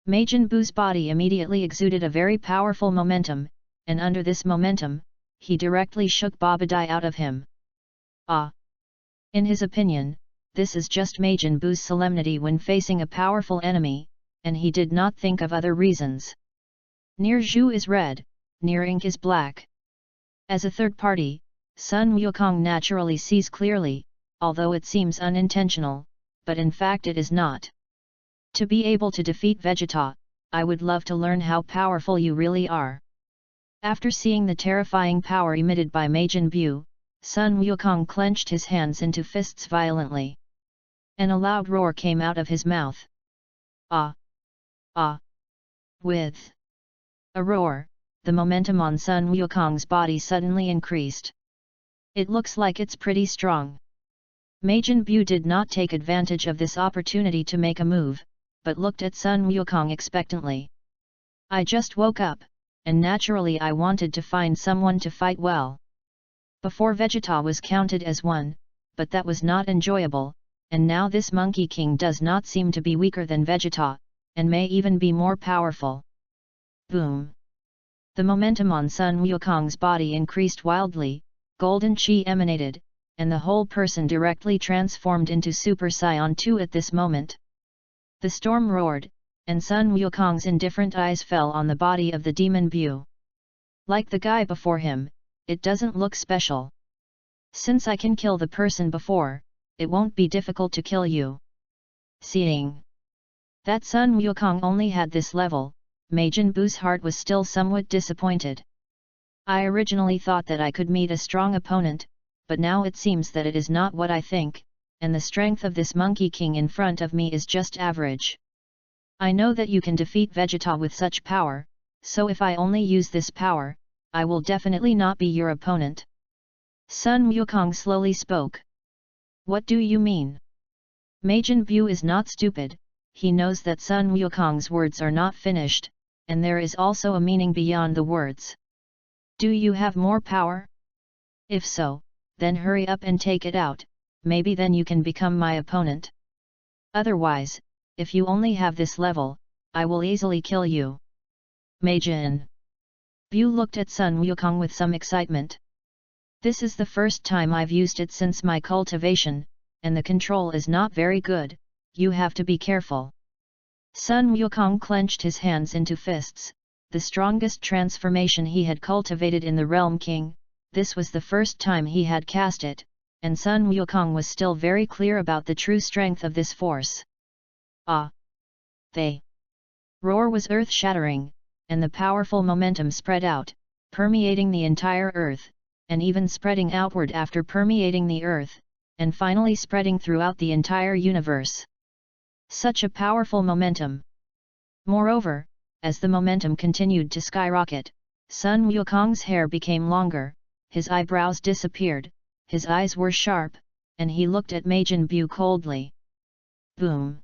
Majin Buu's body immediately exuded a very powerful momentum, and under this momentum, he directly shook Babadai out of him. Ah! In his opinion, this is just Majin Buu's solemnity when facing a powerful enemy, and he did not think of other reasons. Near Zhu is red, near ink is black. As a third party, Sun Wukong naturally sees clearly, although it seems unintentional, but in fact it is not. To be able to defeat Vegeta, I would love to learn how powerful you really are. After seeing the terrifying power emitted by Majin Buu, Sun Wukong clenched his hands into fists violently. And a loud roar came out of his mouth. Ah! Ah! With a roar, the momentum on Sun Wukong's body suddenly increased. It looks like it's pretty strong. Majin Bu did not take advantage of this opportunity to make a move, but looked at Sun Wukong expectantly. I just woke up, and naturally I wanted to find someone to fight well. Before Vegeta was counted as one, but that was not enjoyable, and now this Monkey King does not seem to be weaker than Vegeta, and may even be more powerful. Boom! The momentum on Sun Wukong's body increased wildly, golden chi emanated, and the whole person directly transformed into Super Saiyan 2 at this moment. The storm roared, and Sun Wukong's indifferent eyes fell on the body of the demon Bu. Like the guy before him, it doesn't look special. Since I can kill the person before, it won't be difficult to kill you. Seeing that Sun Wukong only had this level, Majin Bu's heart was still somewhat disappointed. I originally thought that I could meet a strong opponent, but now it seems that it is not what I think, and the strength of this Monkey King in front of me is just average. I know that you can defeat Vegeta with such power, so if I only use this power, I will definitely not be your opponent. Sun Wukong slowly spoke. What do you mean? Majin Bu is not stupid, he knows that Sun Wukong's words are not finished, and there is also a meaning beyond the words. Do you have more power? If so, then hurry up and take it out, maybe then you can become my opponent. Otherwise, if you only have this level, I will easily kill you. Majin Bu looked at Sun Wukong with some excitement. This is the first time I've used it since my cultivation, and the control is not very good, you have to be careful. Sun Wukong clenched his hands into fists, the strongest transformation he had cultivated in the Realm King. This was the first time he had cast it, and Sun Wukong was still very clear about the true strength of this force. Ah! The roar was earth-shattering, and the powerful momentum spread out, permeating the entire earth, and even spreading outward after permeating the earth, and finally spreading throughout the entire universe. Such a powerful momentum! Moreover, as the momentum continued to skyrocket, Sun Wukong's hair became longer, his eyebrows disappeared, his eyes were sharp, and he looked at Majin Bu coldly. Boom!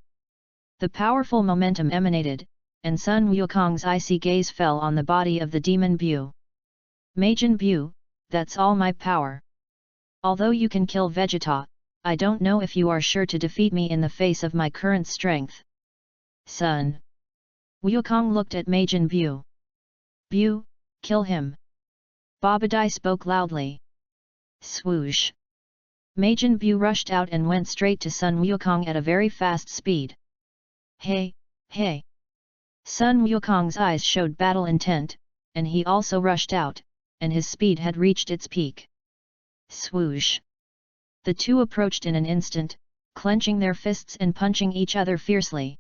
The powerful momentum emanated, and Sun Wukong's icy gaze fell on the body of the demon Bu. Majin Bu, that's all my power. Although you can kill Vegeta, I don't know if you are sure to defeat me in the face of my current strength. Sun Wukong looked at Majin Bu. Bu, kill him. Babadai spoke loudly. Swoosh! Majin Bu rushed out and went straight to Sun Wukong at a very fast speed. Hey, hey! Sun Wukong's eyes showed battle intent, and he also rushed out, and his speed had reached its peak. Swoosh! The two approached in an instant, clenching their fists and punching each other fiercely.